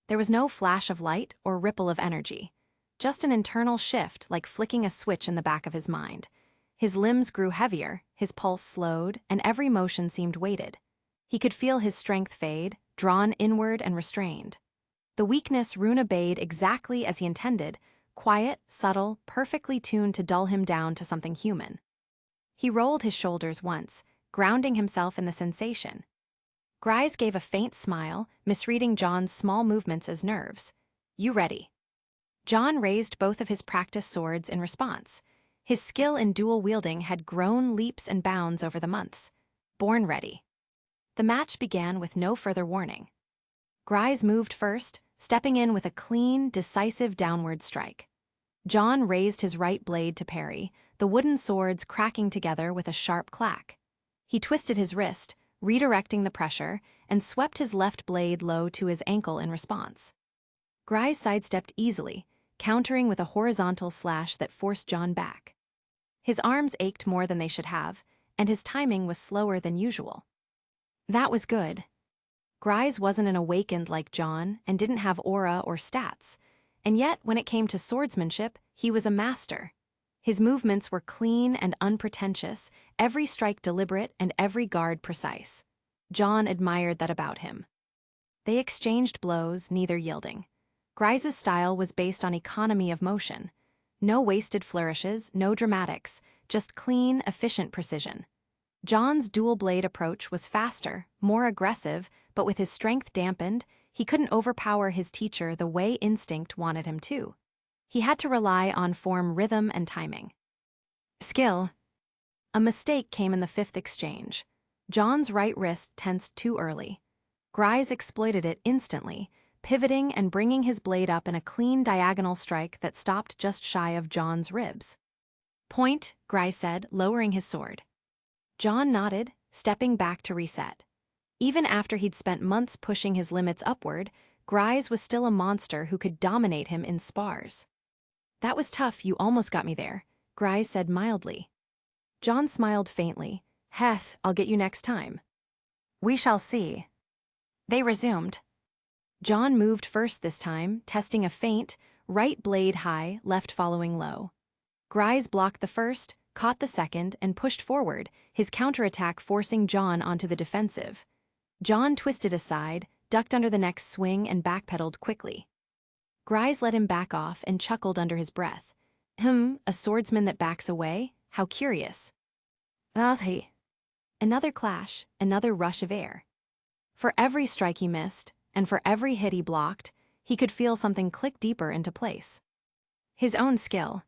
There was no flash of light or ripple of energy, just an internal shift like flicking a switch in the back of his mind. His limbs grew heavier, his pulse slowed, and every motion seemed weighted. He could feel his strength fade, drawn inward and restrained. The weakness rune obeyed exactly as he intended, quiet, subtle, perfectly tuned to dull him down to something human. He rolled his shoulders once, grounding himself in the sensation. RWBY gave a faint smile, misreading John's small movements as nerves. "You ready?" John raised both of his practice swords in response. His skill in dual wielding had grown leaps and bounds over the months. "Born ready." The match began with no further warning. RWBY moved first, stepping in with a clean, decisive downward strike. John raised his right blade to parry, the wooden swords cracking together with a sharp clack. He twisted his wrist, redirecting the pressure, and swept his left blade low to his ankle in response. RWBY sidestepped easily, countering with a horizontal slash that forced John back. His arms ached more than they should have, and his timing was slower than usual. That was good. RWBY wasn't an awakened like John and didn't have aura or stats, and yet when it came to swordsmanship, he was a master. His movements were clean and unpretentious, every strike deliberate and every guard precise. John admired that about him. They exchanged blows, neither yielding. RWBY's style was based on economy of motion. No wasted flourishes, no dramatics, just clean, efficient precision. John's dual-blade approach was faster, more aggressive, but with his strength dampened, he couldn't overpower his teacher the way instinct wanted him to. He had to rely on form, rhythm, and timing. Skill. A mistake came in the fifth exchange. John's right wrist tensed too early. RWBY exploited it instantly, pivoting and bringing his blade up in a clean diagonal strike that stopped just shy of John's ribs. Point, RWBY said, lowering his sword. John nodded, stepping back to reset. Even after he'd spent months pushing his limits upward, RWBY was still a monster who could dominate him in spars. That was tough, you almost got me there, RWBY said mildly. John smiled faintly. Heth, I'll get you next time. We shall see. They resumed. John moved first this time, testing a feint, right blade high, left following low. RWBY blocked the first, caught the second, and pushed forward, his counterattack forcing John onto the defensive. John twisted aside, ducked under the next swing, and backpedaled quickly. RWBY let him back off and chuckled under his breath. A swordsman that backs away? How curious. He. Another clash, another rush of air. For every strike he missed, and for every hit he blocked, he could feel something click deeper into place. His own skill.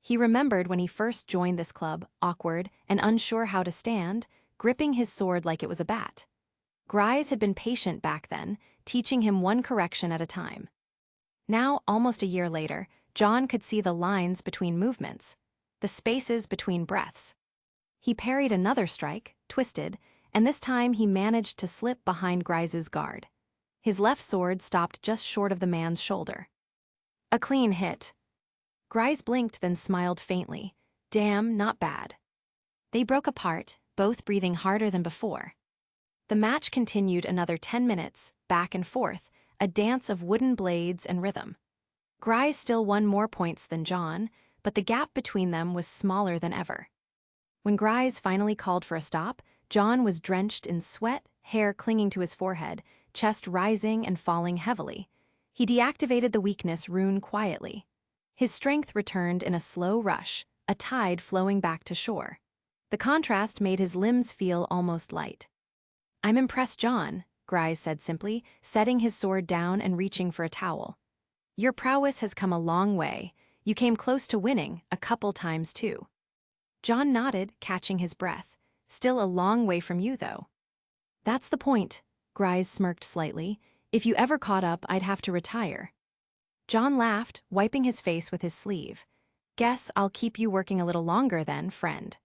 He remembered when he first joined this club, awkward and unsure how to stand, gripping his sword like it was a bat. RWBY had been patient back then, teaching him one correction at a time. Now, almost a year later, John could see the lines between movements, the spaces between breaths. He parried another strike, twisted, and this time he managed to slip behind RWBY's guard. His left sword stopped just short of the man's shoulder. A clean hit. RWBY blinked, then smiled faintly. Damn, not bad. They broke apart, both breathing harder than before. The match continued another 10 minutes, back and forth, a dance of wooden blades and rhythm. RWBY still won more points than John, but the gap between them was smaller than ever. When RWBY finally called for a stop, John was drenched in sweat, hair clinging to his forehead, chest rising and falling heavily. He deactivated the weakness rune quietly. His strength returned in a slow rush, a tide flowing back to shore. The contrast made his limbs feel almost light. I'm impressed, John, RWBY said simply, setting his sword down and reaching for a towel. Your prowess has come a long way. You came close to winning, a couple times too. John nodded, catching his breath. Still a long way from you, though. That's the point, RWBY smirked slightly. If you ever caught up, I'd have to retire. John laughed, wiping his face with his sleeve. Guess I'll keep you working a little longer then, friend.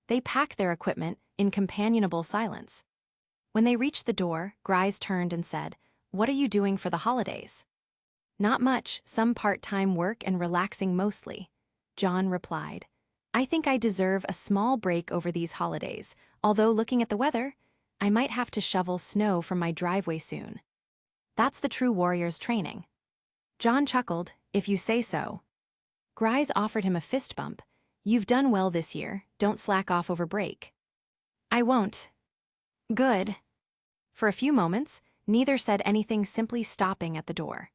They packed their equipment in companionable silence. When they reached the door, RWBY turned and said, What are you doing for the holidays? Not much, some part-time work and relaxing mostly. John replied, I think I deserve a small break over these holidays, although looking at the weather, I might have to shovel snow from my driveway soon. That's the true warrior's training. John chuckled, if you say so. RWBY offered him a fist bump. You've done well this year, don't slack off over break. I won't. Good. For a few moments, neither said anything, simply stopping at the door.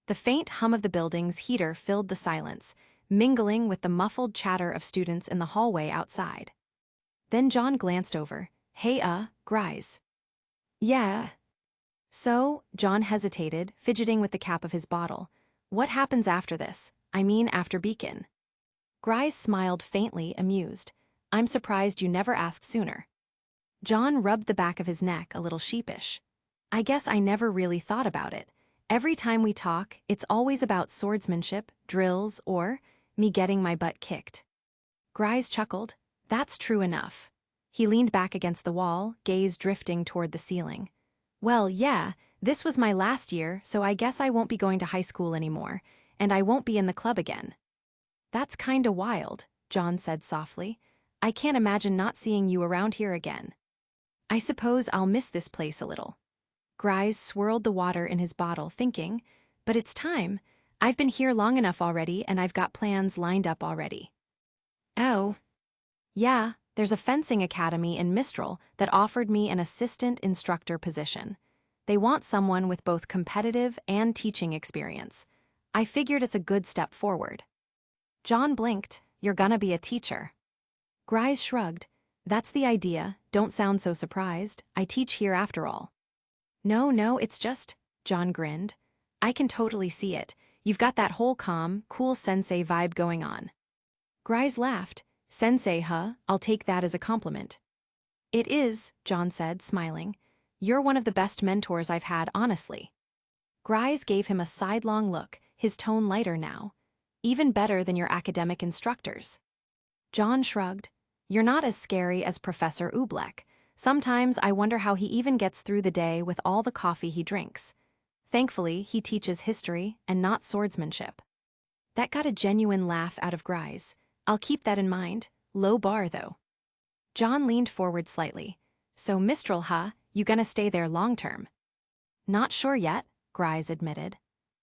The faint hum of the building's heater filled the silence, mingling with the muffled chatter of students in the hallway outside. Then John glanced over. Hey, RWBY. Yeah. So, John hesitated, fidgeting with the cap of his bottle. What happens after this? I mean after Beacon. RWBY smiled faintly, amused. I'm surprised you never asked sooner. John rubbed the back of his neck, a little sheepish. I guess I never really thought about it. Every time we talk, it's always about swordsmanship, drills, or me getting my butt kicked. Grise chuckled. That's true enough. He leaned back against the wall, gaze drifting toward the ceiling. Well, yeah, this was my last year, so I guess I won't be going to high school anymore, and I won't be in the club again. That's kinda wild, John said softly. I can't imagine not seeing you around here again. I suppose I'll miss this place a little. Grise swirled the water in his bottle, thinking, but it's time. I've been here long enough already, and I've got plans lined up already. Oh. Yeah, there's a fencing academy in Mistral that offered me an assistant instructor position. They want someone with both competitive and teaching experience. I figured it's a good step forward. John blinked. You're gonna be a teacher. Grise shrugged. That's the idea. Don't sound so surprised. I teach here after all. No, it's just, John grinned. I can totally see it. You've got that whole calm, cool sensei vibe going on. Grise laughed. Sensei, huh? I'll take that as a compliment. It is, John said, smiling. You're one of the best mentors I've had, honestly. Grise gave him a sidelong look, his tone lighter now. Even better than your academic instructors. John shrugged. You're not as scary as Professor Oobleck. Sometimes I wonder how he even gets through the day with all the coffee he drinks. Thankfully, he teaches history and not swordsmanship. That got a genuine laugh out of Grise. I'll keep that in mind. Low bar, though. John leaned forward slightly. So Mistral, huh? You gonna stay there long-term? Not sure yet, Grise admitted.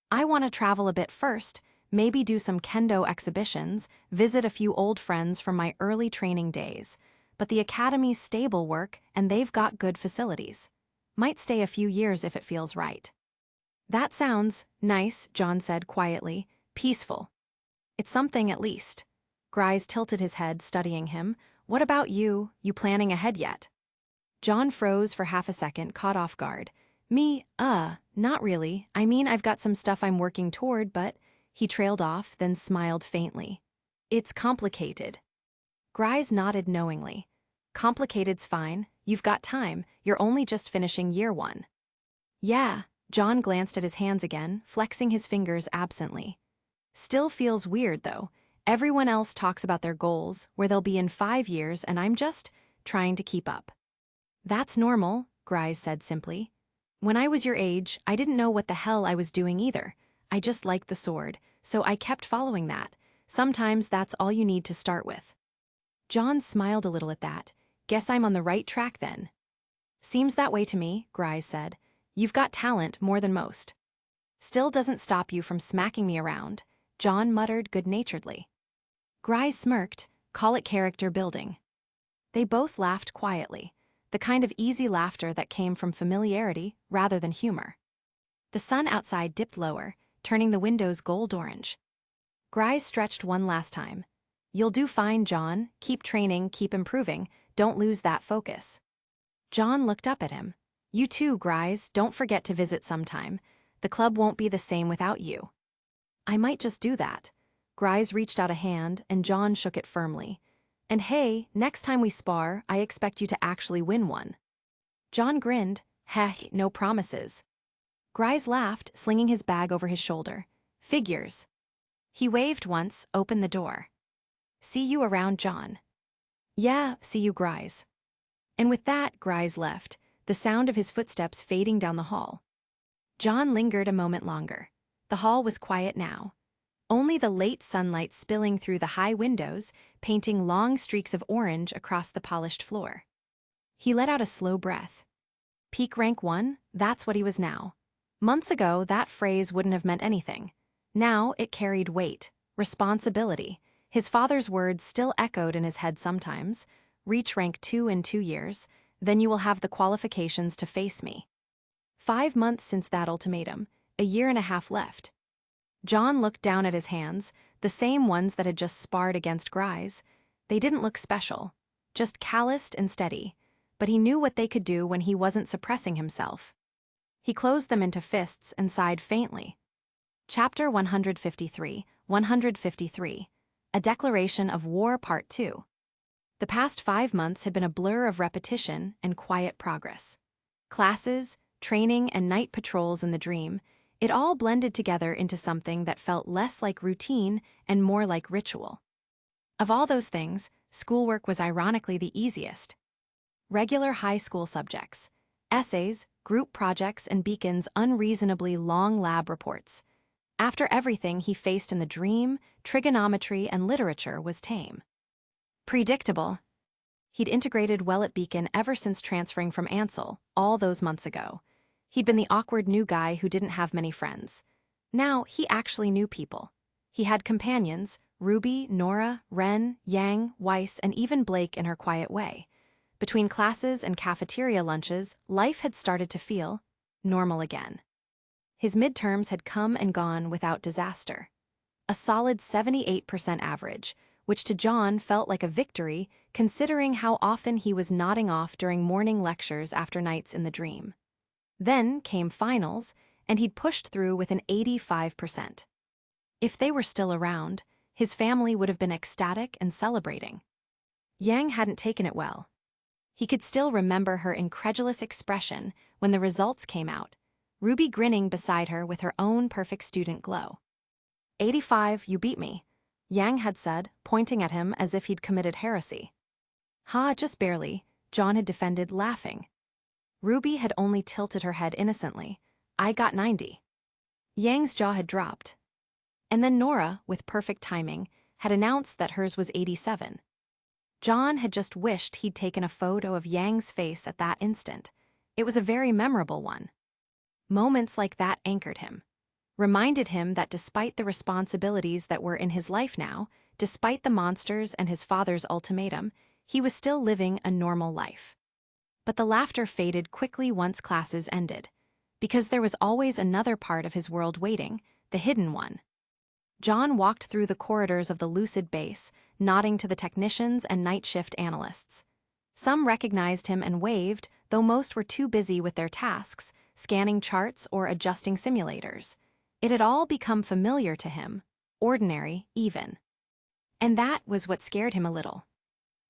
I want to travel a bit first, maybe do some kendo exhibitions, visit a few old friends from my early training days. But the academy's stable work, and they've got good facilities. Might stay a few years if it feels right. That sounds nice, John said quietly. Peaceful. It's something at least. Grise tilted his head, studying him. What about you? You planning ahead yet? John froze for half a second, caught off guard. Me, not really. I mean, I've got some stuff I'm working toward, but... He trailed off, then smiled faintly. It's complicated. Grise nodded knowingly. Complicated's fine. You've got time. You're only just finishing year 1. Yeah, John glanced at his hands again, flexing his fingers absently. Still feels weird, though. Everyone else talks about their goals, where they'll be in 5 years, and I'm just trying to keep up. That's normal, Grise said simply. When I was your age, I didn't know what the hell I was doing either. I just liked the sword, so I kept following that. Sometimes that's all you need to start with. John smiled a little at that. Guess I'm on the right track then. Seems that way to me, Grise said. You've got talent more than most. Still doesn't stop you from smacking me around, John muttered good-naturedly. Grise smirked. Call it character building. They both laughed quietly, the kind of easy laughter that came from familiarity rather than humor. The sun outside dipped lower, turning the windows gold-orange. Grise stretched one last time. You'll do fine, John. Keep training, keep improving. Don't lose that focus. John looked up at him. You too, Grise. Don't forget to visit sometime. The club won't be the same without you. I might just do that. Grise reached out a hand, and John shook it firmly. And hey, next time we spar, I expect you to actually win one. John grinned. Heh, no promises. Grise laughed, slinging his bag over his shoulder. Figures. He waved once, opened the door. See you around, John. Yeah, see you, Grise. And with that, Grise left, the sound of his footsteps fading down the hall. John lingered a moment longer. The hall was quiet now. Only the late sunlight spilling through the high windows, painting long streaks of orange across the polished floor. He let out a slow breath. Peak rank 1, that's what he was now. Months ago, that phrase wouldn't have meant anything. Now it carried weight, responsibility. His father's words still echoed in his head sometimes. Reach rank 2 in 2 years, then you will have the qualifications to face me. 5 months since that ultimatum, a year and a half left. John looked down at his hands, the same ones that had just sparred against Grise. They didn't look special, just calloused and steady, but he knew what they could do when he wasn't suppressing himself. He closed them into fists and sighed faintly. Chapter 153, 153, A Declaration of War Part 2. The past 5 months had been a blur of repetition and quiet progress. Classes, training, and night patrols in the dream, It all blended together into something that felt less like routine and more like ritual. Of all those things, schoolwork was ironically the easiest. Regular high school subjects, essays, group projects, and Beacon's unreasonably long lab reports. After everything he faced in the dream, trigonometry and literature was tame. Predictable. He'd integrated well at Beacon ever since transferring from Ansel, all those months ago. He'd been the awkward new guy who didn't have many friends. Now he actually knew people. He had companions, Ruby, Nora, Ren, Yang, Weiss, and even Blake in her quiet way. Between classes and cafeteria lunches, life had started to feel normal again. His midterms had come and gone without disaster. A solid 78% average, which to John felt like a victory considering how often he was nodding off during morning lectures after nights in the dream. Then came finals, and he'd pushed through with an 85%. If they were still around, his family would have been ecstatic and celebrating. Yang hadn't taken it well. He could still remember her incredulous expression when the results came out, Ruby grinning beside her with her own perfect student glow. 85, you beat me, Yang had said, pointing at him as if he'd committed heresy. Ha, just barely, John had defended, laughing. Ruby had only tilted her head innocently. I got 90. Yang's jaw had dropped. And then Nora, with perfect timing, had announced that hers was 87. John had just wished he'd taken a photo of Yang's face at that instant. It was a very memorable one. Moments like that anchored him, reminded him that despite the responsibilities that were in his life now, despite the monsters and his father's ultimatum, he was still living a normal life. But the laughter faded quickly once classes ended, because there was always another part of his world waiting, the hidden one. John walked through the corridors of the Lucid base, nodding to the technicians and night shift analysts. Some recognized him and waved, though most were too busy with their tasks, scanning charts or adjusting simulators. It had all become familiar to him, ordinary even. And that was what scared him a little.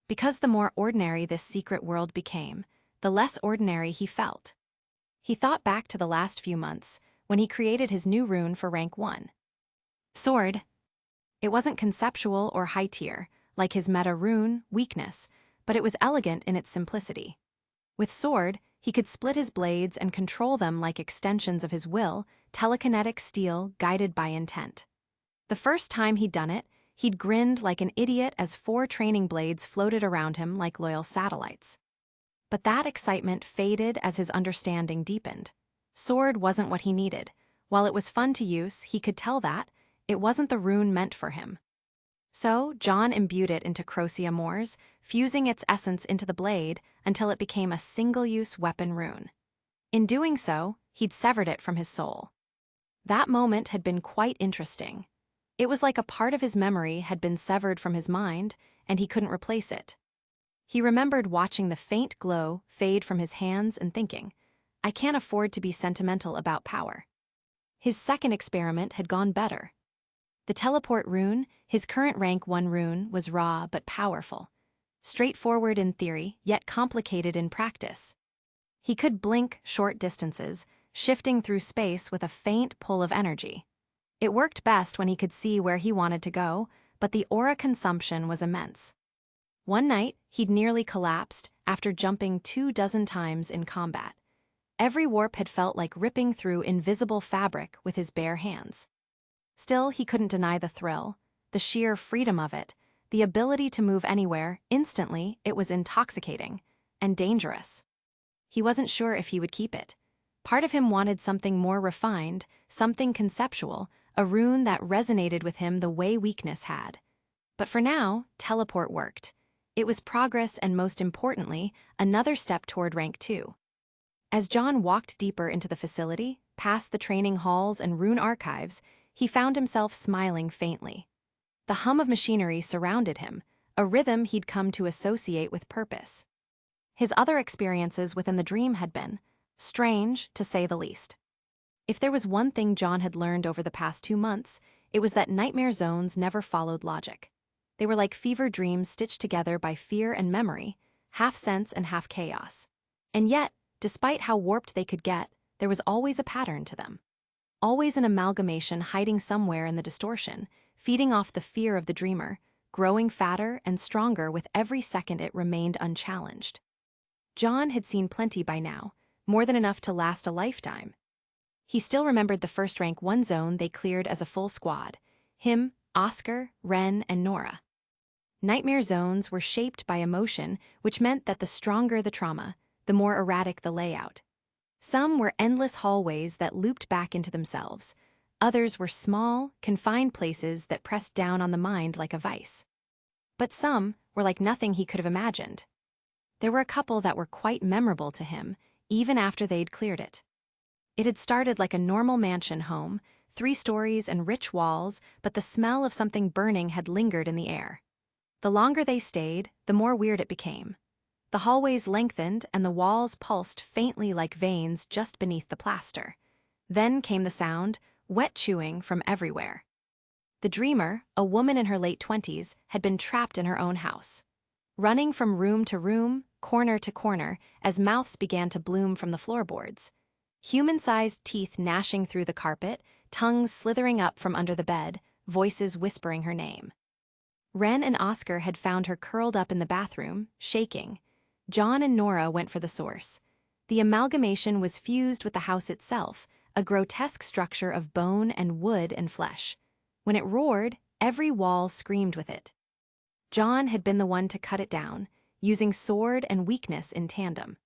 Because the more ordinary this secret world became, the less ordinary he felt. He thought back to the last few months, when he created his new rune for rank 1. Sword. It wasn't conceptual or high-tier, like his meta rune, weakness, but it was elegant in its simplicity. With Sword, he could split his blades and control them like extensions of his will, telekinetic steel guided by intent. The first time he'd done it, he'd grinned like an idiot as 4 training blades floated around him like loyal satellites. But that excitement faded as his understanding deepened. Sword wasn't what he needed. While it was fun to use, he could tell that it wasn't the rune meant for him. So John imbued it into Crocea Moors, fusing its essence into the blade until it became a single-use weapon rune. In doing so, he'd severed it from his soul. That moment had been quite interesting. It was like a part of his memory had been severed from his mind, and he couldn't replace it. He remembered watching the faint glow fade from his hands and thinking, I can't afford to be sentimental about power. His second experiment had gone better. The teleport rune, his current rank 1 rune, was raw but powerful. Straightforward in theory, yet complicated in practice. He could blink short distances, shifting through space with a faint pull of energy. It worked best when he could see where he wanted to go, but the aura consumption was immense. One night, he'd nearly collapsed after jumping 24 times in combat. Every warp had felt like ripping through invisible fabric with his bare hands. Still, he couldn't deny the thrill, the sheer freedom of it, the ability to move anywhere, instantly. It was intoxicating and dangerous. He wasn't sure if he would keep it. Part of him wanted something more refined, something conceptual, a rune that resonated with him the way weakness had. But for now, teleport worked. It was progress and, most importantly, another step toward rank 2. As John walked deeper into the facility, past the training halls and rune archives, he found himself smiling faintly. The hum of machinery surrounded him, a rhythm he'd come to associate with purpose. His other experiences within the dream had been strange, to say the least. If there was one thing John had learned over the past 2 months, it was that nightmare zones never followed logic. They were like fever dreams stitched together by fear and memory, half sense and half chaos. And yet, despite how warped they could get, there was always a pattern to them. always an amalgamation hiding somewhere in the distortion, feeding off the fear of the dreamer, growing fatter and stronger with every second it remained unchallenged. John had seen plenty by now, more than enough to last a lifetime. He still remembered the first-rank 1 zone they cleared as a full squad: him, Oscar, Ren, and Nora. Nightmare zones were shaped by emotion, which meant that the stronger the trauma, the more erratic the layout. Some were endless hallways that looped back into themselves. Others were small, confined places that pressed down on the mind like a vice. But some were like nothing he could have imagined. There were a couple that were quite memorable to him, even after they'd cleared it. It had started like a normal mansion home, 3 stories and rich walls, but the smell of something burning had lingered in the air. The longer they stayed, the more weird it became. The hallways lengthened and the walls pulsed faintly like veins just beneath the plaster. Then came the sound, wet chewing, from everywhere. The dreamer, a woman in her late 20s, had been trapped in her own house. Running from room to room, corner to corner, as mouths began to bloom from the floorboards. Human-sized teeth gnashing through the carpet, tongues slithering up from under the bed, voices whispering her name. Ren and Oscar had found her curled up in the bathroom, shaking. John and Nora went for the source. The amalgamation was fused with the house itself, a grotesque structure of bone and wood and flesh. When it roared, every wall screamed with it. John had been the one to cut it down, using sword and weakness in tandem.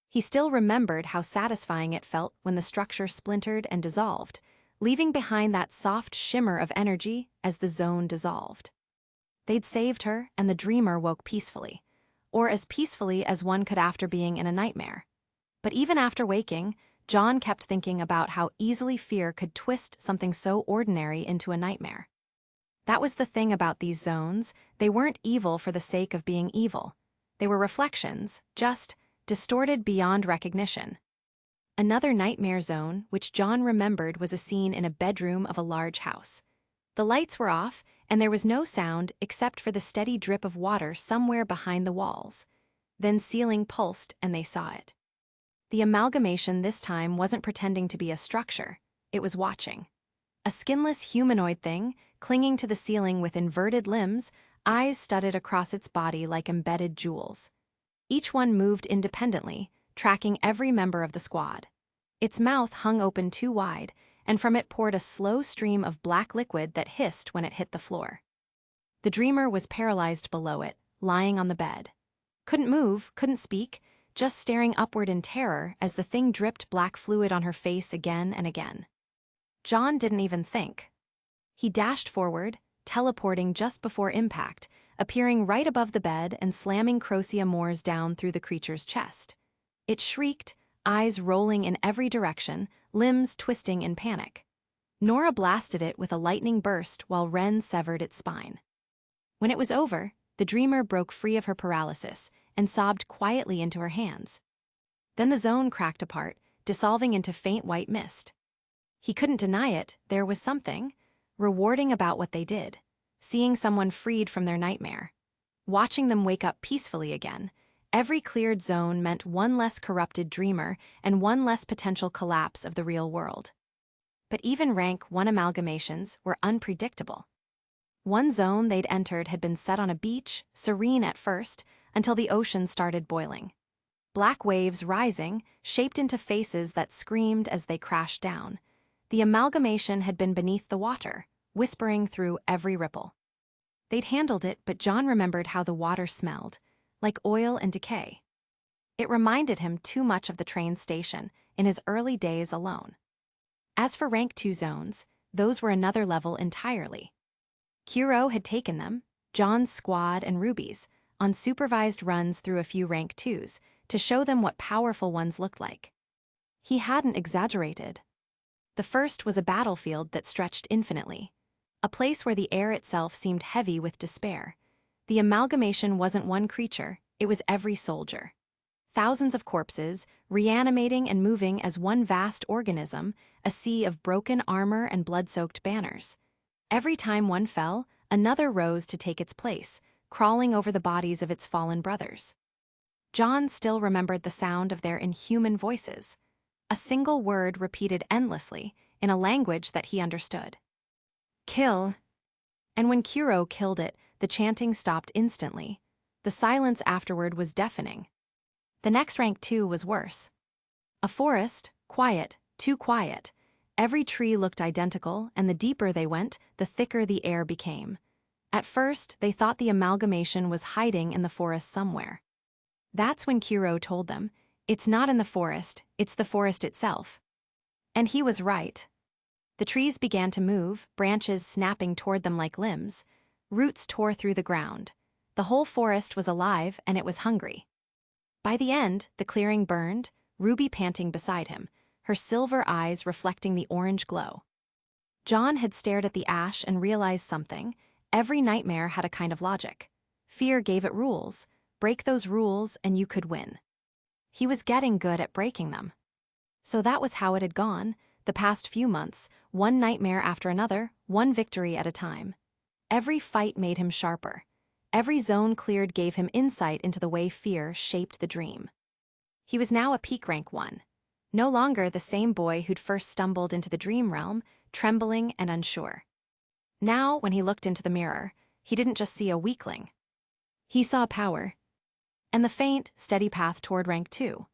He still remembered how satisfying it felt when the structure splintered and dissolved, leaving behind that soft shimmer of energy as the zone dissolved. They'd saved her, and the dreamer woke peacefully, or as peacefully as one could after being in a nightmare. But even after waking, John kept thinking about how easily fear could twist something so ordinary into a nightmare. That was the thing about these zones: they weren't evil for the sake of being evil. They were reflections, just distorted beyond recognition. Another nightmare zone, which John remembered, was a scene in a bedroom of a large house. The lights were off, and there was no sound except for the steady drip of water somewhere behind the walls. Then ceiling pulsed, and they saw it. The amalgamation this time wasn't pretending to be a structure, it was watching. A skinless humanoid thing, clinging to the ceiling with inverted limbs, eyes studded across its body like embedded jewels. Each one moved independently, tracking every member of the squad. Its mouth hung open too wide, and from it poured a slow stream of black liquid that hissed when it hit the floor. The dreamer was paralyzed below it, lying on the bed. Couldn't move, couldn't speak, just staring upward in terror as the thing dripped black fluid on her face again and again. John didn't even think. He dashed forward, teleporting just before impact, appearing right above the bed and slamming Crocia Moores down through the creature's chest. It shrieked, eyes rolling in every direction, limbs twisting in panic. Nora blasted it with a lightning burst while Ren severed its spine. When it was over, the dreamer broke free of her paralysis and sobbed quietly into her hands. Then the zone cracked apart, dissolving into faint white mist. He couldn't deny it, there was something rewarding about what they did. Seeing someone freed from their nightmare. Watching them wake up peacefully again. Every cleared zone meant one less corrupted dreamer and one less potential collapse of the real world. But even rank 1 amalgamations were unpredictable. One zone they'd entered had been set on a beach, serene at first, until the ocean started boiling. Black waves rising, shaped into faces that screamed as they crashed down. The amalgamation had been beneath the water, whispering through every ripple. They'd handled it, but John remembered how the water smelled, like oil and decay. It reminded him too much of the train station in his early days alone. As for rank 2 zones, those were another level entirely. Kuro had taken them, John's squad and RWBY's, on supervised runs through a few rank 2s to show them what powerful ones looked like. He hadn't exaggerated. The first was a battlefield that stretched infinitely. A place where the air itself seemed heavy with despair. The amalgamation wasn't one creature, it was every soldier. Thousands of corpses, reanimating and moving as one vast organism, a sea of broken armor and blood-soaked banners. Every time one fell, another rose to take its place, crawling over the bodies of its fallen brothers. John still remembered the sound of their inhuman voices. A single word repeated endlessly, in a language that he understood. Kill. And when Kuro killed it, the chanting stopped instantly. The silence afterward was deafening. The next rank 2 was worse. A forest, quiet, too quiet. Every tree looked identical, and the deeper they went, the thicker the air became. At first, they thought the amalgamation was hiding in the forest somewhere. That's when Kuro told them, "It's not in the forest, it's the forest itself." And he was right. The trees began to move, branches snapping toward them like limbs. Roots tore through the ground. The whole forest was alive, and it was hungry. By the end, the clearing burned, Ruby panting beside him, her silver eyes reflecting the orange glow. John had stared at the ash and realized something. Every nightmare had a kind of logic. Fear gave it rules. Break those rules and you could win. He was getting good at breaking them. So that was how it had gone, the past few months, one nightmare after another, one victory at a time. Every fight made him sharper. Every zone cleared gave him insight into the way fear shaped the dream. He was now a peak rank 1. No longer the same boy who'd first stumbled into the dream realm, trembling and unsure. Now, when he looked into the mirror, he didn't just see a weakling. He saw power. And the faint, steady path toward rank 2.